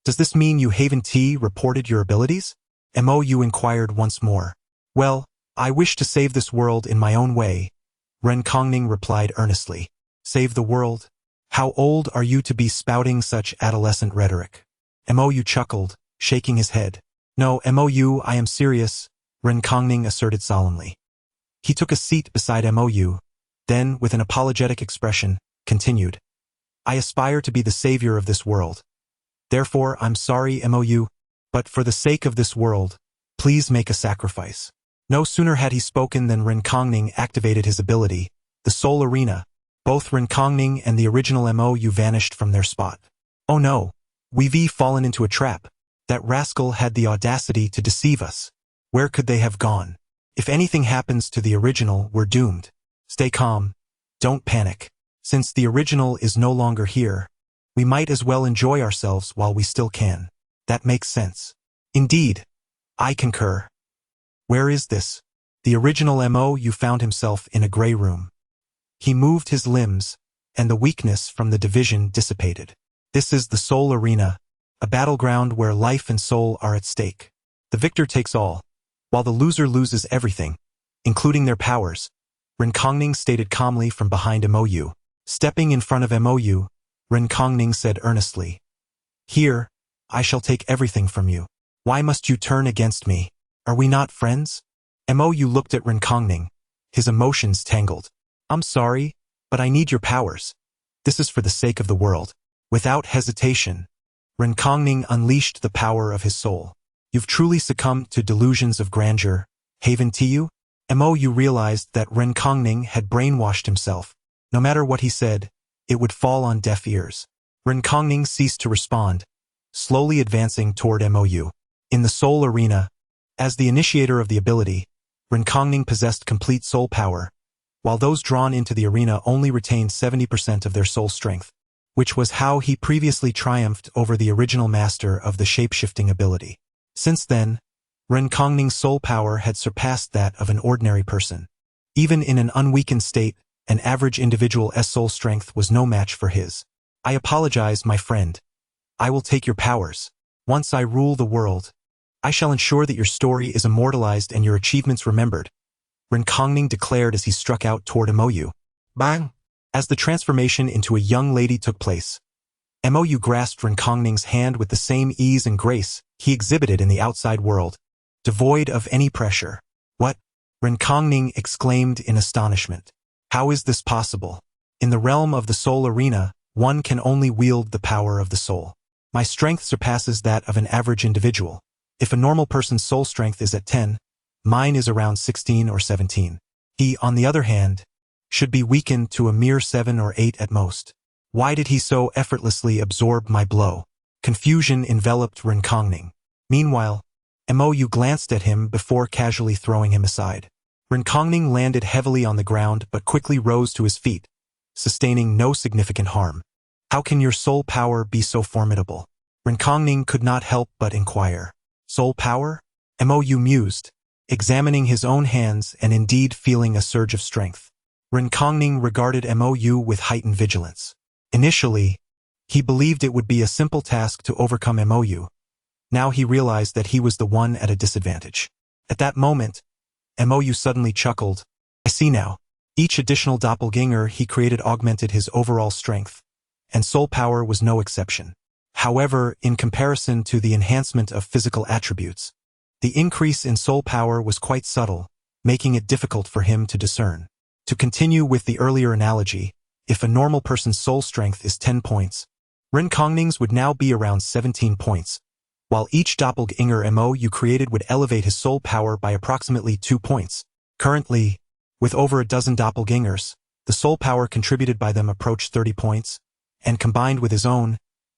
does this mean you Haven T reported your abilities? MOU inquired once more. Well, I wish to save this world in my own way, Renkongning replied earnestly. Save the world? How old are you to be spouting such adolescent rhetoric? MOU chuckled, shaking his head. No, MOU, I am serious, Renkongning asserted solemnly. He took a seat beside MOU, then, with an apologetic expression, continued. I aspire to be the savior of this world. Therefore, I'm sorry, MOU, but for the sake of this world, please make a sacrifice. No sooner had he spoken than Renkongning activated his ability, the Soul Arena. Both Renkongning and the original MOU vanished from their spot. Oh no, we've fallen into a trap. That rascal had the audacity to deceive us. Where could they have gone? If anything happens to the original, we're doomed. Stay calm. Don't panic. Since the original is no longer here, we might as well enjoy ourselves while we still can. That makes sense. Indeed, I concur. Where is this? The original MOU found himself in a gray room. He moved his limbs, and the weakness from the division dissipated. This is the Soul Arena, a battleground where life and soul are at stake. The victor takes all, while the loser loses everything, including their powers, Renkongning stated calmly from behind MOU. Stepping in front of MOU, Renkongning said earnestly, Here, I shall take everything from you. Why must you turn against me? Are we not friends? MOU looked at Renkongning, his emotions tangled. I'm sorry, but I need your powers. This is for the sake of the world. Without hesitation, Renkongning unleashed the power of his soul. You've truly succumbed to delusions of grandeur, Haven Tiu? MOU realized that Renkongning had brainwashed himself. No matter what he said, it would fall on deaf ears. Renkongning ceased to respond, slowly advancing toward MOU. In the Soul Arena, as the initiator of the ability, Renkongning possessed complete soul power, while those drawn into the arena only retained 70% of their soul strength, which was how he previously triumphed over the original master of the shape-shifting ability. Since then, Renkongning's soul power had surpassed that of an ordinary person. Even in an unweakened state, an average individual's soul strength was no match for his. I apologize, my friend. I will take your powers. Once I rule the world, I shall ensure that your story is immortalized and your achievements remembered, Renkongning declared as he struck out toward MOU. Bang! As the transformation into a young lady took place, MOU grasped Renkongning's hand with the same ease and grace he exhibited in the outside world, devoid of any pressure. What? Renkongning exclaimed in astonishment. How is this possible? In the realm of the Soul Arena, one can only wield the power of the soul. My strength surpasses that of an average individual. If a normal person's soul strength is at 10, mine is around 16 or 17. He, on the other hand, should be weakened to a mere 7 or 8 at most. Why did he so effortlessly absorb my blow? Confusion enveloped Renkongning. Meanwhile, MOU glanced at him before casually throwing him aside. Renkongning landed heavily on the ground but quickly rose to his feet, sustaining no significant harm. How can your soul power be so formidable? Renkongning could not help but inquire. Soul power? MOU mused, examining his own hands and indeed feeling a surge of strength. Renkongning regarded MOU with heightened vigilance. Initially, he believed it would be a simple task to overcome MOU. Now he realized that he was the one at a disadvantage. At that moment, MOU suddenly chuckled. I see now. Each additional doppelganger he created augmented his overall strength, and soul power was no exception. However, in comparison to the enhancement of physical attributes, the increase in soul power was quite subtle, making it difficult for him to discern. To continue with the earlier analogy, if a normal person's soul strength is 10 points, Renkongning's would now be around 17 points, while each doppelganger MOU created would elevate his soul power by approximately 2 points. Currently, with over a dozen doppelgangers, the soul power contributed by them approached 30 points, and combined with his own,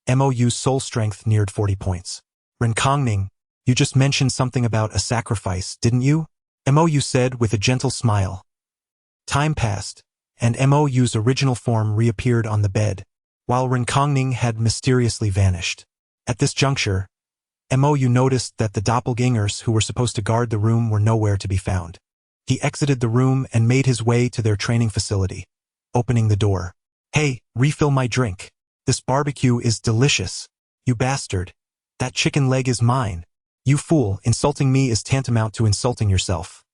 MOU's soul strength neared 40 points. Renkongning, you just mentioned something about a sacrifice, didn't you? MOU said with a gentle smile. Time passed, and MOU's original form reappeared on the bed, while Renkongning had mysteriously vanished. At this juncture, MOU noticed that the doppelgangers who were supposed to guard the room were nowhere to be found. He exited the room and made his way to their training facility, opening the door. "Hey, refill my drink. This barbecue is delicious. You bastard. That chicken leg is mine. You fool, insulting me is tantamount to insulting yourself.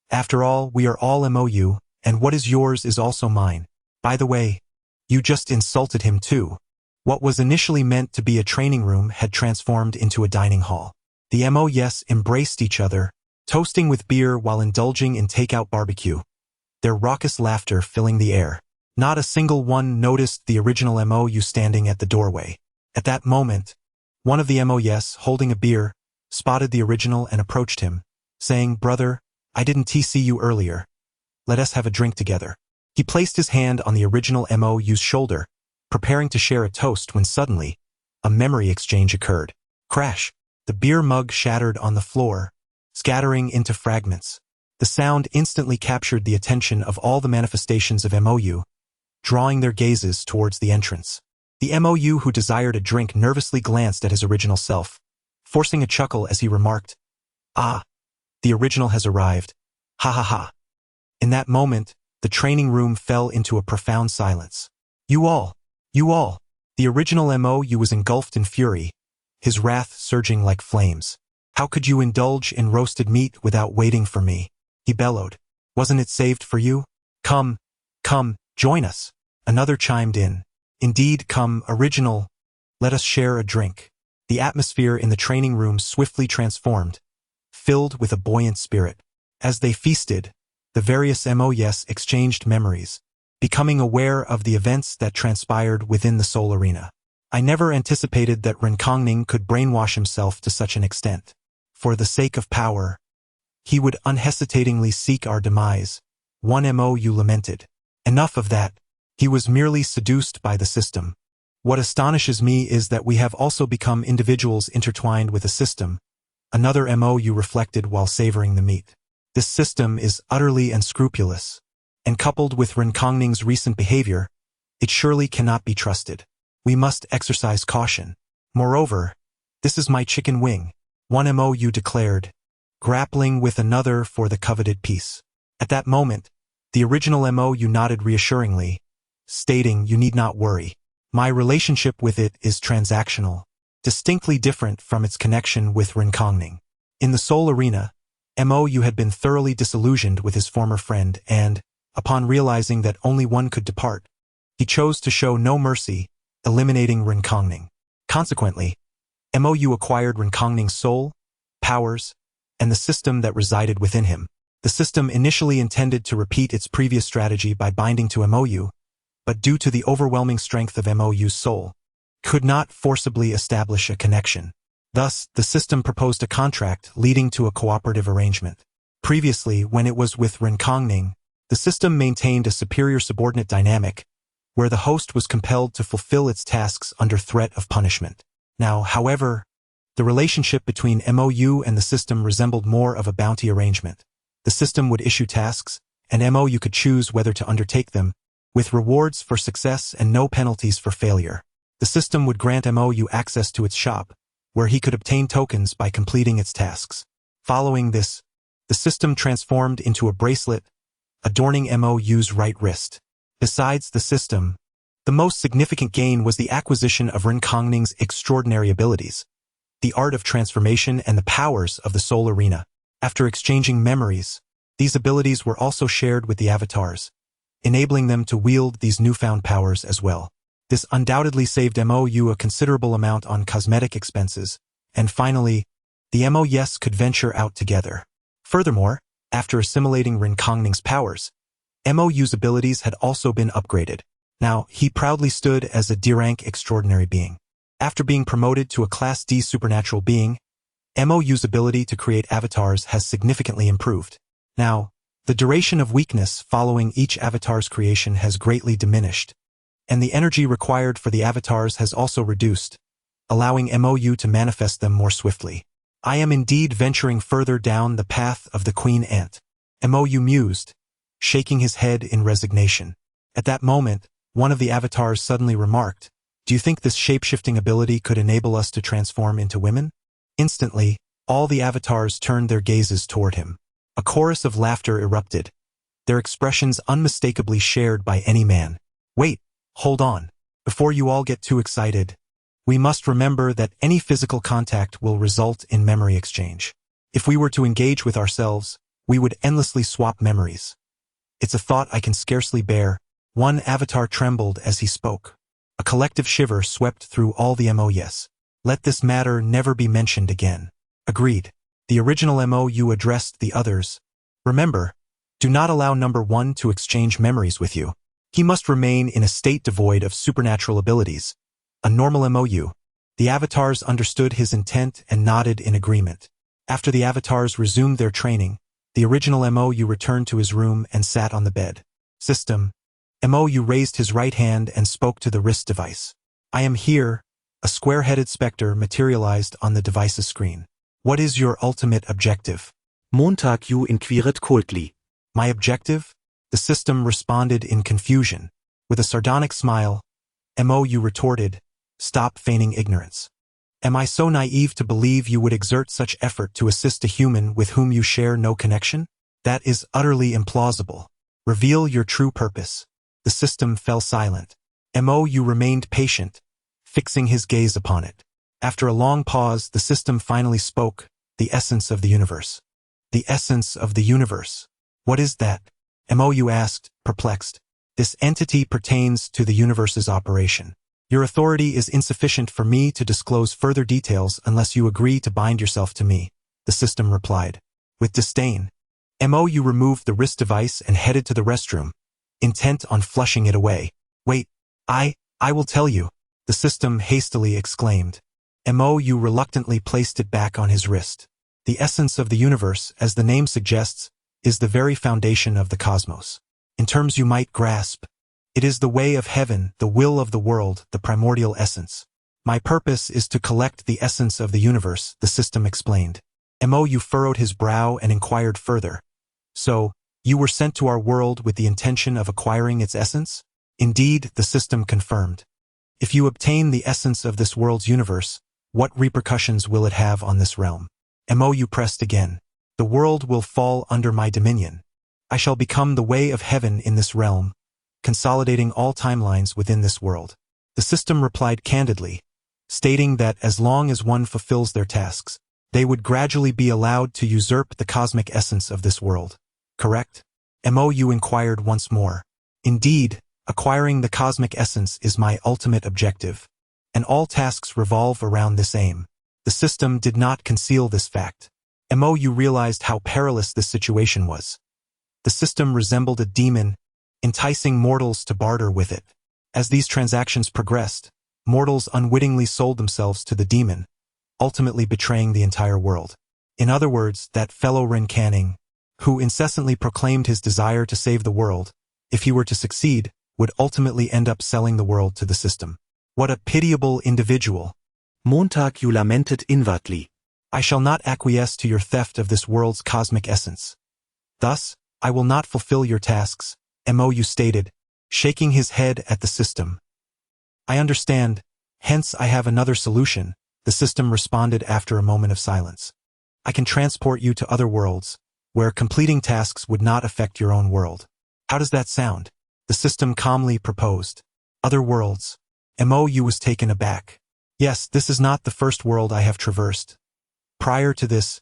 After all, we are all MOU, and what is yours is also mine. By the way, you just insulted him too." What was initially meant to be a training room had transformed into a dining hall. The MOUs embraced each other, toasting with beer while indulging in takeout barbecue, their raucous laughter filling the air. Not a single one noticed the original MOU standing at the doorway. At that moment, one of the MOUs, holding a beer, spotted the original and approached him, saying, "Brother, I didn't TC you earlier. Let us have a drink together." He placed his hand on the original MOU's shoulder, preparing to share a toast when suddenly, a memory exchange occurred. Crash! The beer mug shattered on the floor, scattering into fragments. The sound instantly captured the attention of all the manifestations of MOU, drawing their gazes towards the entrance. The MOU who desired a drink nervously glanced at his original self, forcing a chuckle as he remarked, "Ah, the original has arrived. Ha ha ha." In that moment, the training room fell into a profound silence. You all. The original MOU was engulfed in fury, his wrath surging like flames. "How could you indulge in roasted meat without waiting for me?" he bellowed. "Wasn't it saved for you? Come, join us." Another chimed in. "Indeed, come, original. Let us share a drink." The atmosphere in the training room swiftly transformed, filled with a buoyant spirit. As they feasted, the various MOUs exchanged memories, becoming aware of the events that transpired within the Soul Arena. I never anticipated that Renkongning could brainwash himself to such an extent. For the sake of power, he would unhesitatingly seek our demise, one MOU lamented. Enough of that. He was merely seduced by the system. What astonishes me is that we have also become individuals intertwined with a system, another MOU reflected while savoring the meat. This system is utterly unscrupulous, and coupled with Renkongning's recent behavior, it surely cannot be trusted. We must exercise caution. Moreover, this is my chicken wing, one MOU declared, grappling with another for the coveted piece. At that moment, the original MOU nodded reassuringly, stating, "You need not worry. My relationship with it is transactional, distinctly different from its connection with Renkongning." In the Soul Arena, MOU had been thoroughly disillusioned with his former friend and, upon realizing that only one could depart, he chose to show no mercy, eliminating Renkongning. Consequently, MOU acquired Renkongning's soul, powers, and the system that resided within him. The system initially intended to repeat its previous strategy by binding to MOU, but due to the overwhelming strength of MOU's soul, could not forcibly establish a connection. Thus, the system proposed a contract leading to a cooperative arrangement. Previously, when it was with Renkongning, the system maintained a superior subordinate dynamic, where the host was compelled to fulfill its tasks under threat of punishment. Now, however, the relationship between MOU and the system resembled more of a bounty arrangement. The system would issue tasks, and MOU could choose whether to undertake them, with rewards for success and no penalties for failure. The system would grant MOU access to its shop, where he could obtain tokens by completing its tasks. Following this, the system transformed into a bracelet, adorning MOU's right wrist. Besides the system, the most significant gain was the acquisition of Renkongning's extraordinary abilities, the art of transformation and the powers of the Soul Arena. After exchanging memories, these abilities were also shared with the avatars, enabling them to wield these newfound powers as well. This undoubtedly saved MOU a considerable amount on cosmetic expenses, and finally, the MOUs could venture out together. Furthermore, after assimilating Renkongning's powers, MOU's abilities had also been upgraded. Now, he proudly stood as a D-rank extraordinary being. After being promoted to a Class D supernatural being, MOU's ability to create avatars has significantly improved. Now, the duration of weakness following each avatar's creation has greatly diminished, and the energy required for the avatars has also reduced, allowing MOU to manifest them more swiftly. I am indeed venturing further down the path of the Queen Ant, MOU mused, shaking his head in resignation. At that moment, one of the avatars suddenly remarked, Do you think this shape-shifting ability could enable us to transform into women? Instantly, all the avatars turned their gazes toward him. A chorus of laughter erupted, their expressions unmistakably shared by any man. Wait, hold on. Before you all get too excited, we must remember that any physical contact will result in memory exchange. If we were to engage with ourselves, we would endlessly swap memories. It's a thought I can scarcely bear. One avatar trembled as he spoke. A collective shiver swept through all the MOUs. Let this matter never be mentioned again. Agreed. The original MOU addressed the others. Remember, do not allow number 1 to exchange memories with you. He must remain in a state devoid of supernatural abilities. A normal MOU. The avatars understood his intent and nodded in agreement. After the avatars resumed their training, the original MOU returned to his room and sat on the bed. System. MOU raised his right hand and spoke to the wrist device. I am here. A square-headed specter materialized on the device's screen. What is your ultimate objective? Montague inquired coldly. My objective? The system responded in confusion. With a sardonic smile, MOU retorted, stop feigning ignorance. Am I so naive to believe you would exert such effort to assist a human with whom you share no connection? That is utterly implausible. Reveal your true purpose. The system fell silent. MOU remained patient, fixing his gaze upon it. After a long pause, the system finally spoke, the essence of the universe. The essence of the universe. What is that? MOU asked, perplexed. This entity pertains to the universe's operation. Your authority is insufficient for me to disclose further details unless you agree to bind yourself to me, the system replied. With disdain, MOU removed the wrist device and headed to the restroom, intent on flushing it away. Wait, I will tell you, the system hastily exclaimed. MOU reluctantly placed it back on his wrist. The essence of the universe, as the name suggests, is the very foundation of the cosmos. In terms you might grasp, it is the way of heaven, the will of the world, the primordial essence. My purpose is to collect the essence of the universe, the system explained. MOU furrowed his brow and inquired further. So, you were sent to our world with the intention of acquiring its essence? Indeed, the system confirmed. If you obtain the essence of this world's universe, what repercussions will it have on this realm? MOU pressed again. The world will fall under my dominion. I shall become the way of heaven in this realm, consolidating all timelines within this world. The system replied candidly, stating that as long as one fulfills their tasks, they would gradually be allowed to usurp the cosmic essence of this world. Correct? MOU inquired once more. Indeed, acquiring the cosmic essence is my ultimate objective, and all tasks revolve around this aim. The system did not conceal this fact. MOU realized how perilous this situation was. The system resembled a demon, enticing mortals to barter with it. As these transactions progressed, mortals unwittingly sold themselves to the demon, ultimately betraying the entire world. In other words, that fellow Ren Canning, who incessantly proclaimed his desire to save the world, if he were to succeed, would ultimately end up selling the world to the system. What a pitiable individual. Montague lamented inwardly. I shall not acquiesce to your theft of this world's cosmic essence. Thus, I will not fulfill your tasks, MOU stated, shaking his head at the system. I understand, hence I have another solution, the system responded after a moment of silence. I can transport you to other worlds, where completing tasks would not affect your own world. How does that sound? The system calmly proposed. Other worlds. MOU was taken aback. Yes, this is not the first world I have traversed. Prior to this,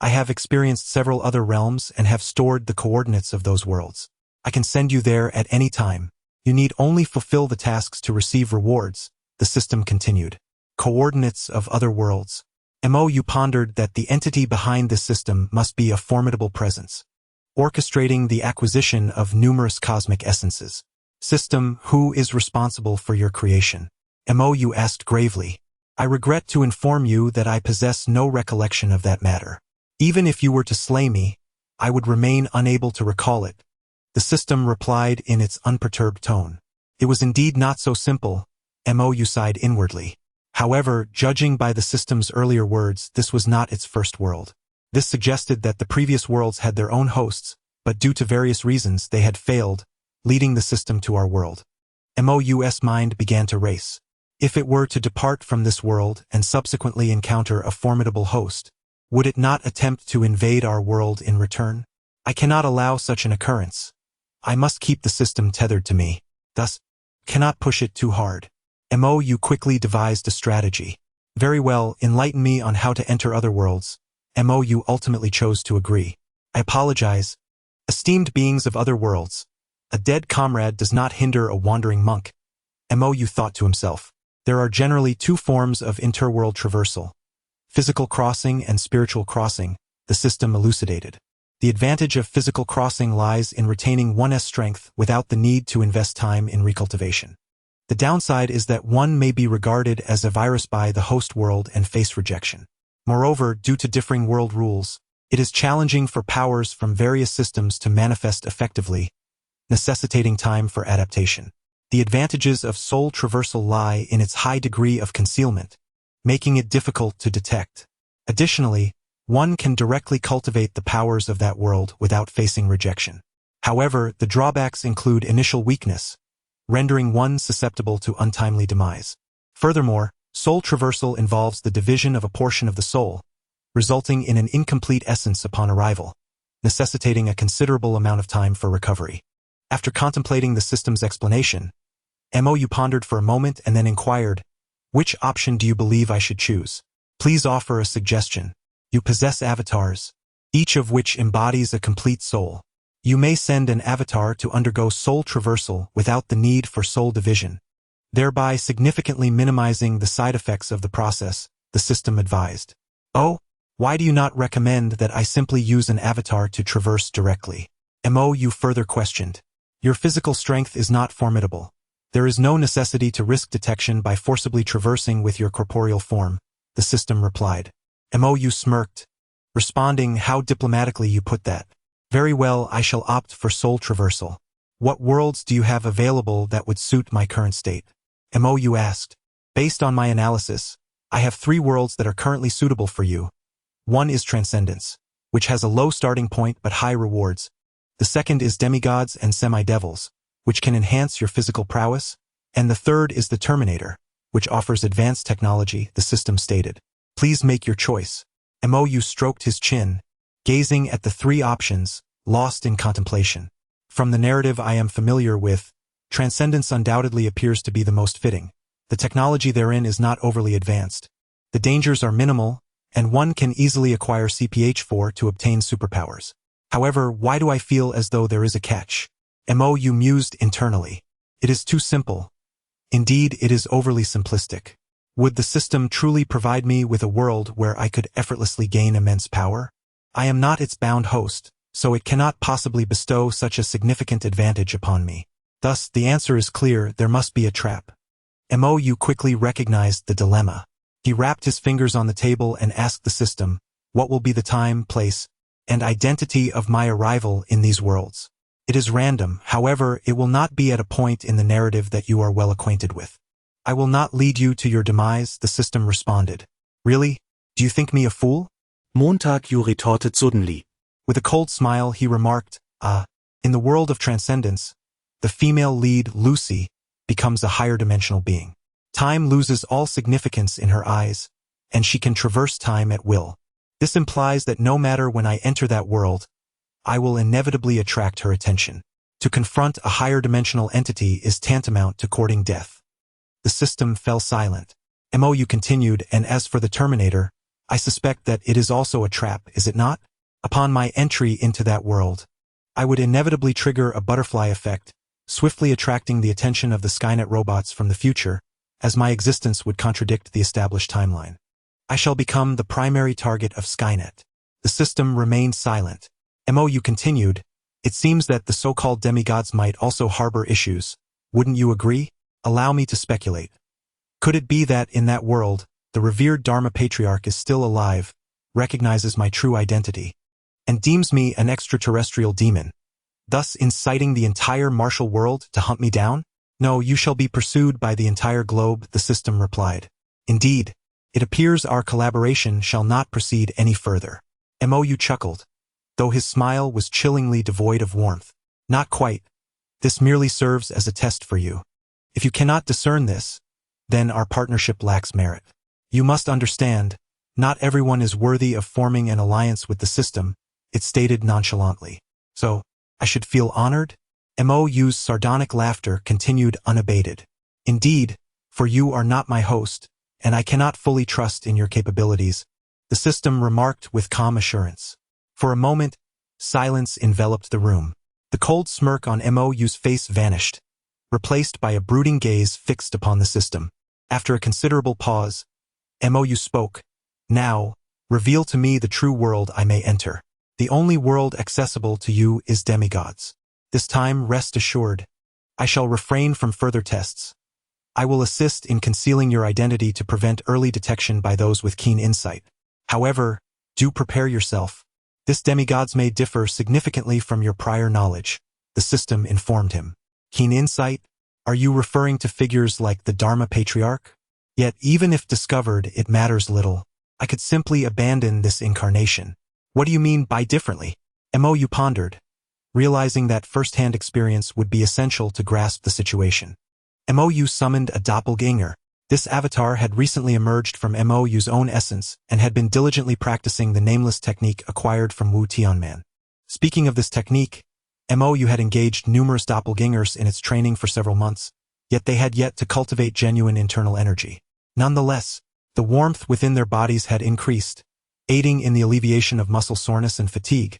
I have experienced several other realms and have stored the coordinates of those worlds. I can send you there at any time. You need only fulfill the tasks to receive rewards, the system continued. Coordinates of other worlds. MOU pondered that the entity behind this system must be a formidable presence, orchestrating the acquisition of numerous cosmic essences. System, who is responsible for your creation? MOU asked gravely. I regret to inform you that I possess no recollection of that matter. Even if you were to slay me, I would remain unable to recall it. The system replied in its unperturbed tone. It was indeed not so simple, MOU sighed inwardly. However, judging by the system's earlier words, this was not its first world. This suggested that the previous worlds had their own hosts, but due to various reasons they had failed, leading the system to our world. MOU's mind began to race. If it were to depart from this world and subsequently encounter a formidable host, would it not attempt to invade our world in return? I cannot allow such an occurrence. I must keep the system tethered to me, thus, cannot push it too hard. Mou quickly devised a strategy. Very well, enlighten me on how to enter other worlds. Mou ultimately chose to agree. I apologize. Esteemed beings of other worlds, a dead comrade does not hinder a wandering monk. Mou thought to himself. There are generally two forms of interworld traversal. Physical crossing and spiritual crossing, the system elucidated. The advantage of physical crossing lies in retaining one's strength without the need to invest time in recultivation. The downside is that one may be regarded as a virus by the host world and face rejection. Moreover, due to differing world rules, it is challenging for powers from various systems to manifest effectively, necessitating time for adaptation. The advantages of soul traversal lie in its high degree of concealment, making it difficult to detect. Additionally, one can directly cultivate the powers of that world without facing rejection. However, the drawbacks include initial weakness, rendering one susceptible to untimely demise. Furthermore, soul traversal involves the division of a portion of the soul, resulting in an incomplete essence upon arrival, necessitating a considerable amount of time for recovery. After contemplating the system's explanation, Mou pondered for a moment and then inquired, "Which option do you believe I should choose? Please offer a suggestion. You possess avatars, each of which embodies a complete soul. You may send an avatar to undergo soul traversal without the need for soul division, thereby significantly minimizing the side effects of the process," the system advised. "Oh, why do you not recommend that I simply use an avatar to traverse directly?" Mou further questioned. "Your physical strength is not formidable. There is no necessity to risk detection by forcibly traversing with your corporeal form," the system replied. Mou smirked, responding, "How diplomatically you put that. Very well, I shall opt for soul traversal. What worlds do you have available that would suit my current state?" Mou asked. "Based on my analysis, I have 3 worlds that are currently suitable for you. One is Transcendence, which has a low starting point but high rewards. The second is Demigods and Semi-Devils, which can enhance your physical prowess. And the third is the Terminator, which offers advanced technology," the system stated. "Please make your choice." Mou stroked his chin, gazing at the 3 options, lost in contemplation. "From the narrative I am familiar with, Transcendence undoubtedly appears to be the most fitting. The technology therein is not overly advanced. The dangers are minimal, and one can easily acquire CPH-4 to obtain superpowers. However, why do I feel as though there is a catch?" Mou mused internally. "It is too simple. Indeed, it is overly simplistic. Would the system truly provide me with a world where I could effortlessly gain immense power? I am not its bound host, so it cannot possibly bestow such a significant advantage upon me. Thus, the answer is clear: there must be a trap." Mou quickly recognized the dilemma. He rapped his fingers on the table and asked the system, "What will be the time, place, and identity of my arrival in these worlds?" "It is random, however, it will not be at a point in the narrative that you are well acquainted with." "I will not lead you to your demise," the system responded. "Really? Do you think me a fool?" Montague retorted suddenly. With a cold smile, he remarked, In the world of Transcendence, the female lead, Lucy, becomes a higher dimensional being. Time loses all significance in her eyes, and she can traverse time at will. This implies that no matter when I enter that world, I will inevitably attract her attention. To confront a higher dimensional entity is tantamount to courting death." The system fell silent. Mou continued, "And as for the Terminator, I suspect that it is also a trap, is it not? Upon my entry into that world, I would inevitably trigger a butterfly effect, swiftly attracting the attention of the Skynet robots from the future, as my existence would contradict the established timeline. I shall become the primary target of Skynet." The system remained silent. Mou continued, "It seems that the so-called demigods might also harbor issues. Wouldn't you agree? Allow me to speculate. Could it be that in that world, the revered Dharma Patriarch is still alive, recognizes my true identity, and deems me an extraterrestrial demon, thus inciting the entire martial world to hunt me down? No, you shall be pursued by the entire globe," the system replied. "Indeed, it appears our collaboration shall not proceed any further." Mou chuckled, though his smile was chillingly devoid of warmth. "Not quite. This merely serves as a test for you. If you cannot discern this, then our partnership lacks merit. You must understand, not everyone is worthy of forming an alliance with the system, it stated nonchalantly. So, I should feel honored? Mo's sardonic laughter continued unabated. Indeed, for you are not my host, and I cannot fully trust in your capabilities, the system remarked with calm assurance. For a moment, silence enveloped the room. The cold smirk on Mo's face vanished, replaced by a brooding gaze fixed upon the system. After a considerable pause, Mo spoke. Now, reveal to me the true world I may enter. The only world accessible to you is demigods. This time, rest assured, I shall refrain from further tests. I will assist in concealing your identity to prevent early detection by those with keen insight. However, do prepare yourself. This demigods may differ significantly from your prior knowledge, the system informed him. Keen insight? Are you referring to figures like the Dharma Patriarch? Yet even if discovered, it matters little. I could simply abandon this incarnation. What do you mean by differently? Mo pondered, realizing that first-hand experience would be essential to grasp the situation. Mo summoned a doppelganger. This avatar had recently emerged from Mo's own essence and had been diligently practicing the nameless technique acquired from Wu Tianman. Speaking of this technique, Mo had engaged numerous doppelgangers in its training for several months, yet they had yet to cultivate genuine internal energy. Nonetheless, the warmth within their bodies had increased, aiding in the alleviation of muscle soreness and fatigue,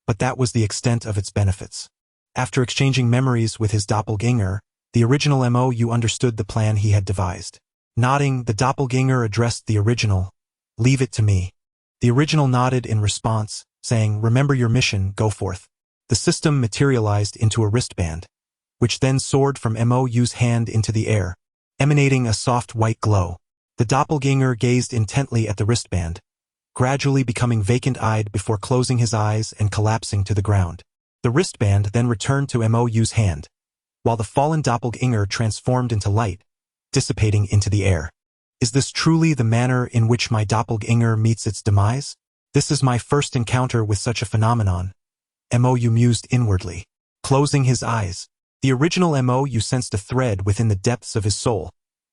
but that was the extent of its benefits. After exchanging memories with his doppelganger, the original Mo understood the plan he had devised. Nodding, the doppelganger addressed the original, "Leave it to me." The original nodded in response, saying, "Remember your mission, go forth." The system materialized into a wristband, which then soared from Mo's hand into the air, emanating a soft white glow. The doppelganger gazed intently at the wristband, gradually becoming vacant-eyed before closing his eyes and collapsing to the ground. The wristband then returned to Mo's hand, while the fallen doppelganger transformed into light, dissipating into the air. Is this truly the manner in which my doppelganger meets its demise? This is my first encounter with such a phenomenon, Mo mused inwardly. Closing his eyes, the original Mo sensed a thread within the depths of his soul,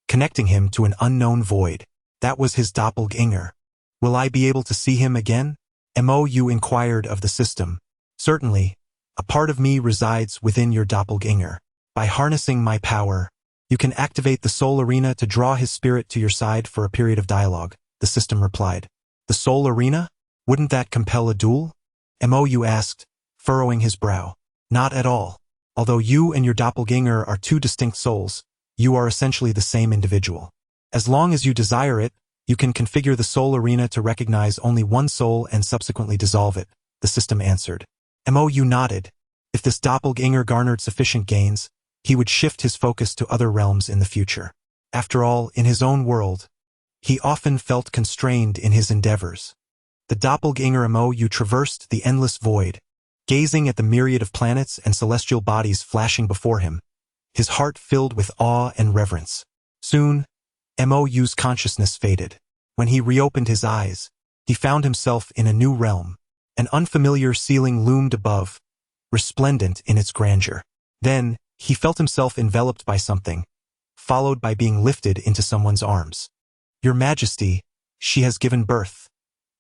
connecting him to an unknown void. That was his doppelganger. Will I be able to see him again? Mo inquired of the system. Certainly, a part of me resides within your doppelganger. By harnessing my power, you can activate the soul arena to draw his spirit to your side for a period of dialogue, the system replied. The soul arena? Wouldn't that compel a duel? Mo asked, furrowing his brow. Not at all. Although you and your doppelganger are two distinct souls, you are essentially the same individual. As long as you desire it, you can configure the soul arena to recognize only one soul and subsequently dissolve it, the system answered. Mo nodded. If this doppelganger garnered sufficient gains, he would shift his focus to other realms in the future. After all, in his own world, he often felt constrained in his endeavors. The doppelganger Mo traversed the endless void, gazing at the myriad of planets and celestial bodies flashing before him, his heart filled with awe and reverence. Soon, Mo's consciousness faded. When he reopened his eyes, he found himself in a new realm. An unfamiliar ceiling loomed above, resplendent in its grandeur. Then, he felt himself enveloped by something, followed by being lifted into someone's arms. Your Majesty, she has given birth.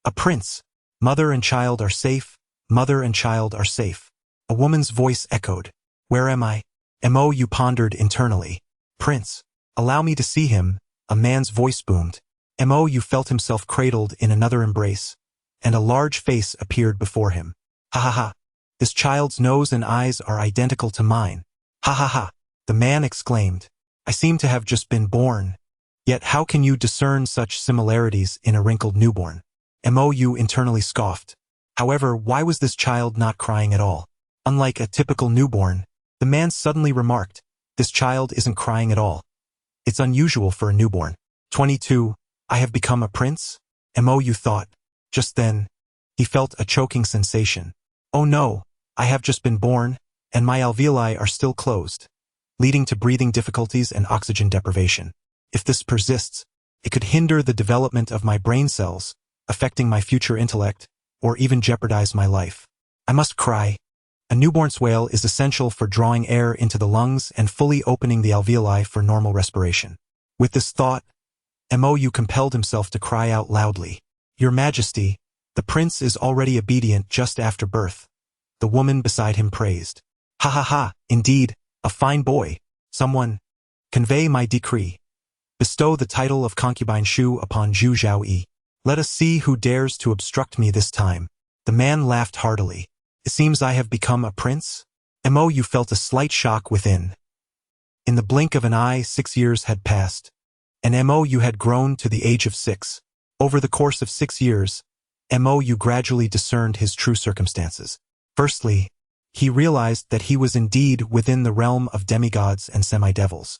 A prince. Mother and child are safe. Mother and child are safe. A woman's voice echoed. Where am I? Mo pondered internally. Prince. Allow me to see him, a man's voice boomed. Mo felt himself cradled in another embrace, and a large face appeared before him. Ha ha ha. This child's nose and eyes are identical to mine. Ha ha ha, the man exclaimed. I seem to have just been born. Yet how can you discern such similarities in a wrinkled newborn? Mo internally scoffed. However, why was this child not crying at all? Unlike a typical newborn, the man suddenly remarked, this child isn't crying at all. It's unusual for a newborn. 22, I have become a prince? Mo thought. Just then, he felt a choking sensation. Oh no, I have just been born, and my alveoli are still closed, leading to breathing difficulties and oxygen deprivation. If this persists, it could hinder the development of my brain cells, affecting my future intellect, or even jeopardize my life. I must cry. A newborn's wail is essential for drawing air into the lungs and fully opening the alveoli for normal respiration. With this thought, Mou compelled himself to cry out loudly. Your Majesty, the prince is already obedient just after birth. The woman beside him praised. Ha ha ha, indeed, a fine boy. Someone, convey my decree. Bestow the title of concubine Shu upon Zhu Zhaoyi. Let us see who dares to obstruct me this time. The man laughed heartily. It seems I have become a prince? Mou felt a slight shock within. In the blink of an eye, 6 years had passed, and Mou had grown to the age of 6. Over the course of 6 years, Mou gradually discerned his true circumstances. Firstly, he realized that he was indeed within the realm of demigods and semi-devils.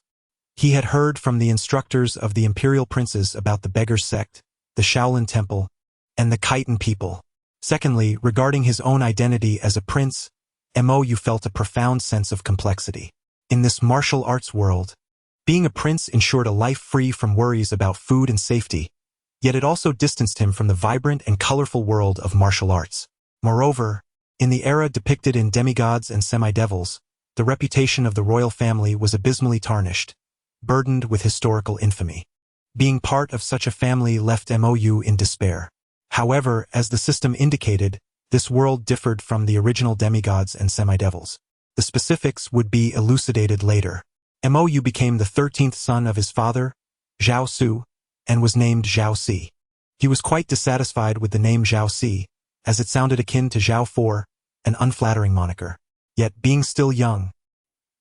He had heard from the instructors of the imperial princes about the beggar sect, the Shaolin Temple, and the Khitan people. Secondly, regarding his own identity as a prince, Mou felt a profound sense of complexity. In this martial arts world, being a prince ensured a life free from worries about food and safety, yet it also distanced him from the vibrant and colorful world of martial arts. Moreover, in the era depicted in demigods and semi-devils, the reputation of the royal family was abysmally tarnished, burdened with historical infamy. Being part of such a family left Mou in despair. However, as the system indicated, this world differed from the original demigods and semi-devils. The specifics would be elucidated later. Mou became the 13th son of his father, Zhao Su, and was named Zhao Si. He was quite dissatisfied with the name Zhao Si, as it sounded akin to Zhao For, an unflattering moniker. Yet, being still young,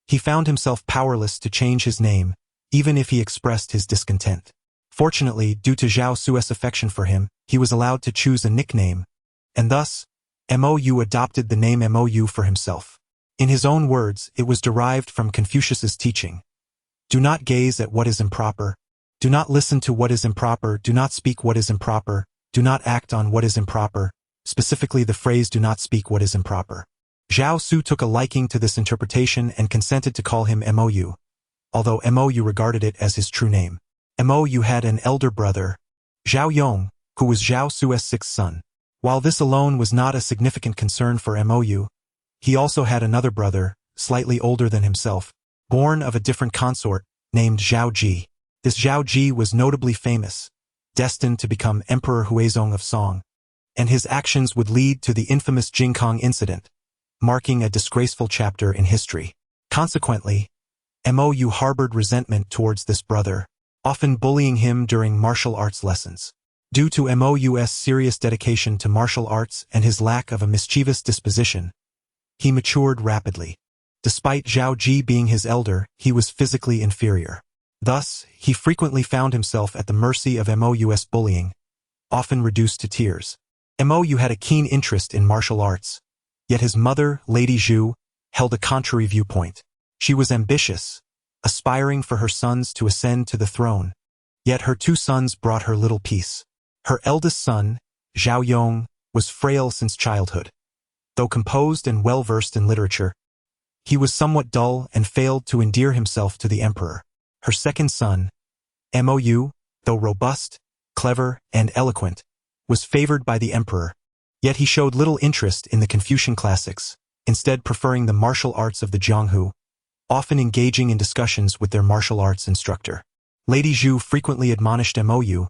he found himself powerless to change his name, even if he expressed his discontent. Fortunately, due to Zhao Su's affection for him, he was allowed to choose a nickname, and thus, Mou adopted the name Mou for himself. In his own words, it was derived from Confucius's teaching. Do not gaze at what is improper. Do not listen to what is improper. Do not speak what is improper. Do not act on what is improper. Specifically the phrase do not speak what is improper. Zhao Su took a liking to this interpretation and consented to call him Mou, although Mou regarded it as his true name. Mou had an elder brother, Zhao Yong, who was Zhao Su's 6th son. While this alone was not a significant concern for Mou, he also had another brother, slightly older than himself, born of a different consort, named Zhao Ji. This Zhao Ji was notably famous, destined to become Emperor Huizong of Song, and his actions would lead to the infamous Jingkong incident, marking a disgraceful chapter in history. Consequently, Mou harbored resentment towards this brother, often bullying him during martial arts lessons. Due to Mou's serious dedication to martial arts and his lack of a mischievous disposition, he matured rapidly. Despite Zhao Ji being his elder, he was physically inferior. Thus, he frequently found himself at the mercy of Mou's bullying, often reduced to tears. Mou had a keen interest in martial arts, yet his mother, Lady Zhu, held a contrary viewpoint. She was ambitious, aspiring for her sons to ascend to the throne, yet her 2 sons brought her little peace. Her eldest son, Zhao Yong, was frail since childhood. Though composed and well-versed in literature, he was somewhat dull and failed to endear himself to the emperor. Her second son, Mou, though robust, clever, and eloquent, was favored by the emperor, yet he showed little interest in the Confucian classics, instead preferring the martial arts of the Jianghu, often engaging in discussions with their martial arts instructor. Lady Zhu frequently admonished Mou,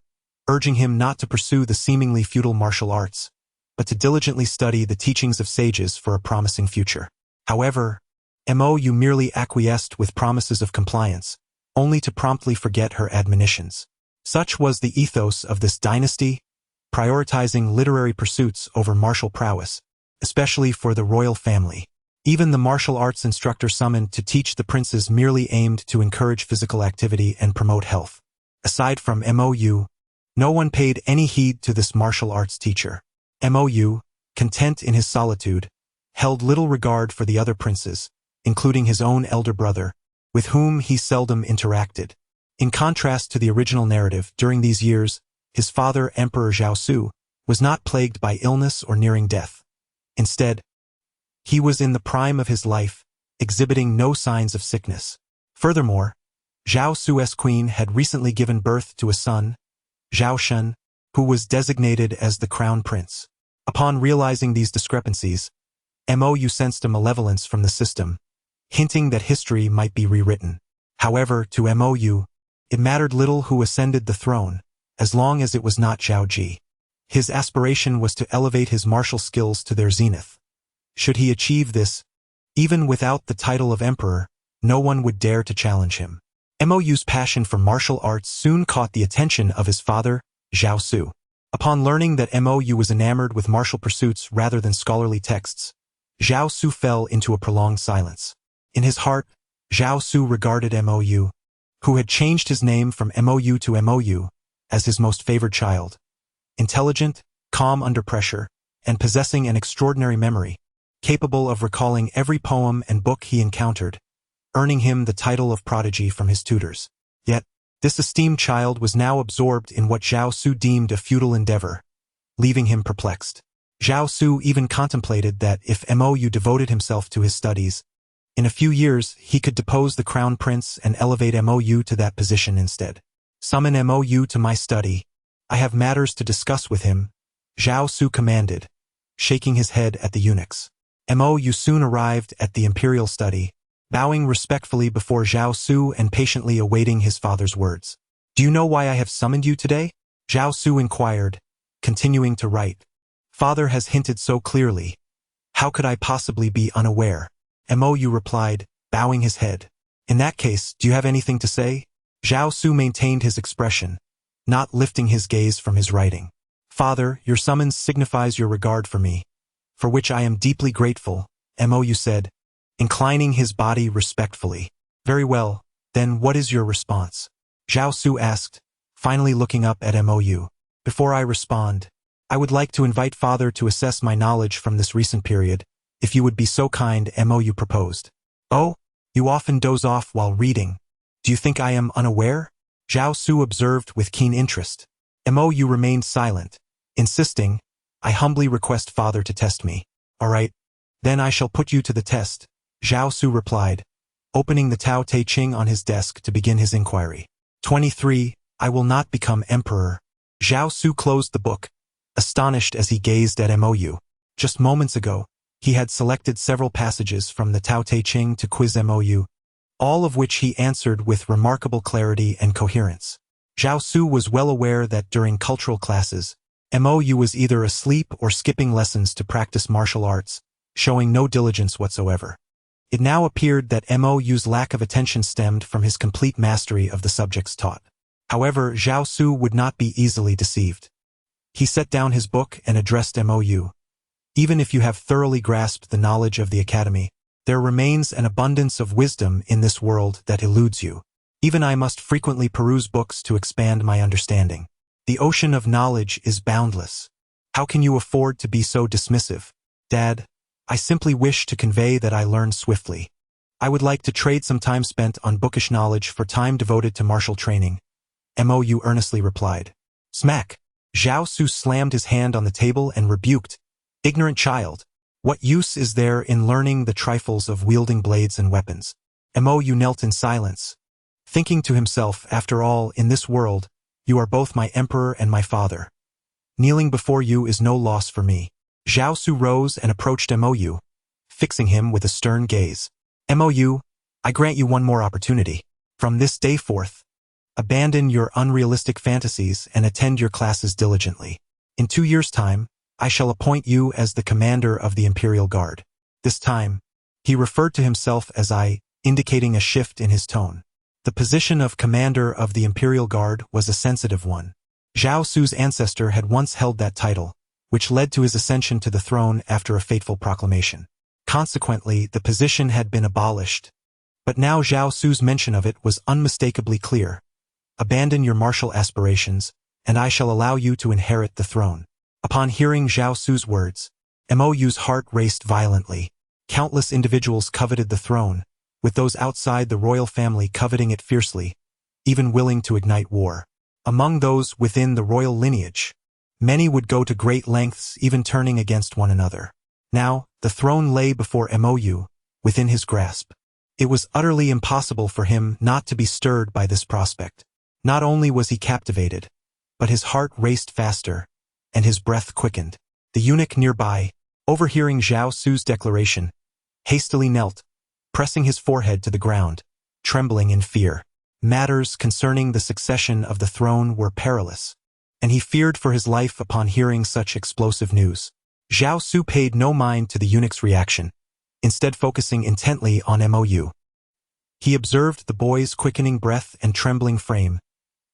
urging him not to pursue the seemingly futile martial arts, but to diligently study the teachings of sages for a promising future. However, Mou merely acquiesced with promises of compliance, only to promptly forget her admonitions. Such was the ethos of this dynasty, prioritizing literary pursuits over martial prowess, especially for the royal family. Even the martial arts instructor summoned to teach the princes merely aimed to encourage physical activity and promote health. Aside from Mou, no one paid any heed to this martial arts teacher. Mou, content in his solitude, held little regard for the other princes, including his own elder brother, with whom he seldom interacted. In contrast to the original narrative, during these years, his father, Emperor Zhao Su, was not plagued by illness or nearing death. Instead, he was in the prime of his life, exhibiting no signs of sickness. Furthermore, Zhao Su's queen had recently given birth to a son, Zhao Shen, who was designated as the crown prince. Upon realizing these discrepancies, Mou sensed a malevolence from the system, hinting that history might be rewritten. However, to Mou, It mattered little who ascended the throne, as long as it was not Zhao Ji. His aspiration was to elevate his martial skills to their zenith. Should he achieve this, even without the title of emperor, no one would dare to challenge him. Mou's passion for martial arts soon caught the attention of his father, Zhao Su. Upon learning that Mou was enamored with martial pursuits rather than scholarly texts, Zhao Su fell into a prolonged silence. In his heart, Zhao Su regarded Mou, who had changed his name from Mou to Mou, as his most favored child. Intelligent, calm under pressure, and possessing an extraordinary memory, capable of recalling every poem and book he encountered, earning him the title of prodigy from his tutors. Yet, this esteemed child was now absorbed in what Zhao Su deemed a futile endeavor, leaving him perplexed. Zhao Su even contemplated that if Mou devoted himself to his studies, in a few years he could depose the crown prince and elevate Mou to that position instead. Summon Mou to my study. I have matters to discuss with him, Zhao Su commanded, shaking his head at the eunuchs. Mou soon arrived at the imperial study, bowing respectfully before Zhao Su and patiently awaiting his father's words. Do you know why I have summoned you today? Zhao Su inquired, continuing to write. Father has hinted so clearly. How could I possibly be unaware? Mou replied, bowing his head. In that case, do you have anything to say? Zhao Su maintained his expression, not lifting his gaze from his writing. Father, your summons signifies your regard for me, for which I am deeply grateful, Mou said, inclining his body respectfully. Very well, then what is your response? Zhao Su asked, finally looking up at Mou. Before I respond, I would like to invite Father to assess my knowledge from this recent period, if you would be so kind, Mou proposed. Oh, you often doze off while reading. Do you think I am unaware? Zhao Su observed with keen interest. Mou remained silent, insisting, I humbly request Father to test me. All right, then I shall put you to the test, Zhao Su replied, opening the Tao Te Ching on his desk to begin his inquiry. 23. I will not become emperor. Zhao Su closed the book, astonished as he gazed at Mou. Just moments ago, he had selected several passages from the Tao Te Ching to quiz Mou, all of which he answered with remarkable clarity and coherence. Zhao Su was well aware that during cultural classes, Mou was either asleep or skipping lessons to practice martial arts, showing no diligence whatsoever. It now appeared that Mou's lack of attention stemmed from his complete mastery of the subjects taught. However, Zhao Su would not be easily deceived. He set down his book and addressed Mou. Even if you have thoroughly grasped the knowledge of the academy, there remains an abundance of wisdom in this world that eludes you. Even I must frequently peruse books to expand my understanding. The ocean of knowledge is boundless. How can you afford to be so dismissive? Dad, I simply wish to convey that I learn swiftly. I would like to trade some time spent on bookish knowledge for time devoted to martial training, Mou earnestly replied. Smack! Zhao Su slammed his hand on the table and rebuked, ignorant child. What use is there in learning the trifles of wielding blades and weapons? Mou knelt in silence, thinking to himself, after all, in this world, you are both my emperor and my father. Kneeling before you is no loss for me. Zhao Su rose and approached Mou, fixing him with a stern gaze. Mou, I grant you one more opportunity. From this day forth, abandon your unrealistic fantasies and attend your classes diligently. In 2 years' time, I shall appoint you as the commander of the Imperial Guard. This time, he referred to himself as I, indicating a shift in his tone. The position of commander of the Imperial Guard was a sensitive one. Zhao Su's ancestor had once held that title, which led to his ascension to the throne after a fateful proclamation. Consequently, the position had been abolished. But now Zhao Su's mention of it was unmistakably clear. Abandon your martial aspirations, and I shall allow you to inherit the throne. Upon hearing Zhao Su's words, Mou's heart raced violently. Countless individuals coveted the throne, with those outside the royal family coveting it fiercely, even willing to ignite war. Among those within the royal lineage, many would go to great lengths, even turning against one another. Now, the throne lay before Mou, within his grasp. It was utterly impossible for him not to be stirred by this prospect. Not only was he captivated, but his heart raced faster, and his breath quickened. The eunuch nearby, overhearing Zhao Su's declaration, hastily knelt, pressing his forehead to the ground, trembling in fear. Matters concerning the succession of the throne were perilous, and he feared for his life upon hearing such explosive news. Zhao Su paid no mind to the eunuch's reaction, instead focusing intently on Mou. He observed the boy's quickening breath and trembling frame,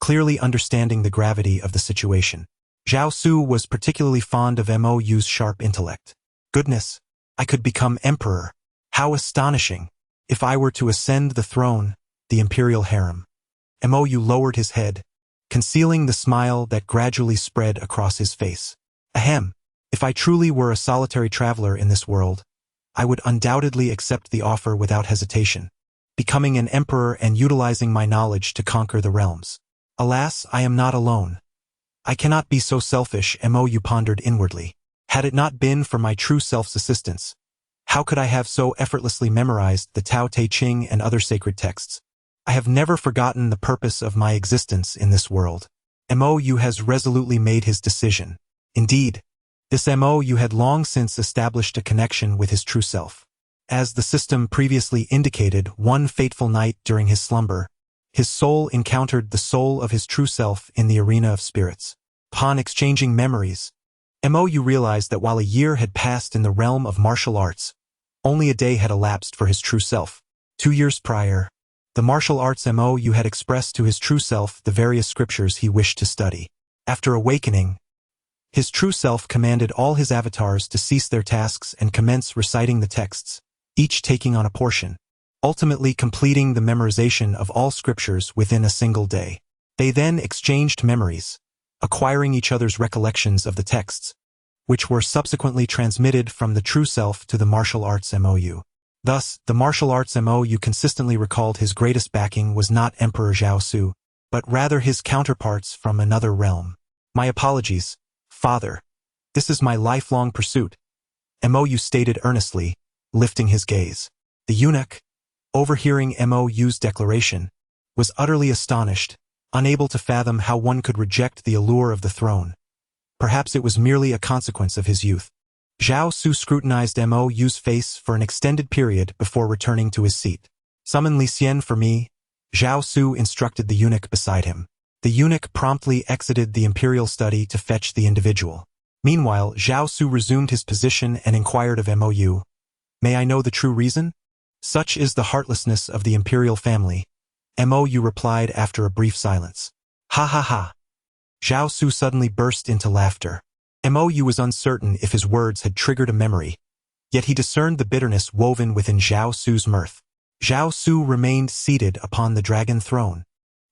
clearly understanding the gravity of the situation. Zhao Su was particularly fond of Mou's sharp intellect. Goodness, I could become emperor. How astonishing! If I were to ascend the throne, the imperial harem. Mou lowered his head, concealing the smile that gradually spread across his face. Ahem, if I truly were a solitary traveler in this world, I would undoubtedly accept the offer without hesitation, becoming an emperor and utilizing my knowledge to conquer the realms. Alas, I am not alone. I cannot be so selfish, Mou pondered inwardly. Had it not been for my true self's assistance, how could I have so effortlessly memorized the Tao Te Ching and other sacred texts? I have never forgotten the purpose of my existence in this world. Mou has resolutely made his decision. Indeed, this Mou had long since established a connection with his true self. As the system previously indicated, one fateful night during his slumber, his soul encountered the soul of his true self in the arena of spirits. Upon exchanging memories, Mou realized that while a year had passed in the realm of martial arts, only a day had elapsed for his true self. 2 years prior, the martial arts Mou had expressed to his true self the various scriptures he wished to study. After awakening, his true self commanded all his avatars to cease their tasks and commence reciting the texts, each taking on a portion, ultimately completing the memorization of all scriptures within a single day. They then exchanged memories, acquiring each other's recollections of the texts, which were subsequently transmitted from the true self to the martial arts Mou. Thus, the martial arts Mou consistently recalled his greatest backing was not Emperor Zhao Su, but rather his counterparts from another realm. My apologies, Father. This is my lifelong pursuit, Mou stated earnestly, lifting his gaze. The eunuch, overhearing Mou's declaration, was utterly astonished, unable to fathom how one could reject the allure of the throne. Perhaps it was merely a consequence of his youth. Zhao Su scrutinized Mou's face for an extended period before returning to his seat. Summon Li Xian for me, Zhao Su instructed the eunuch beside him. The eunuch promptly exited the imperial study to fetch the individual. Meanwhile, Zhao Su resumed his position and inquired of Mou, "May I know the true reason?" "Such is the heartlessness of the imperial family," Mou replied after a brief silence. "Ha ha ha." Zhao Su suddenly burst into laughter. Mou was uncertain if his words had triggered a memory, yet he discerned the bitterness woven within Zhao Su's mirth. Zhao Su remained seated upon the dragon throne,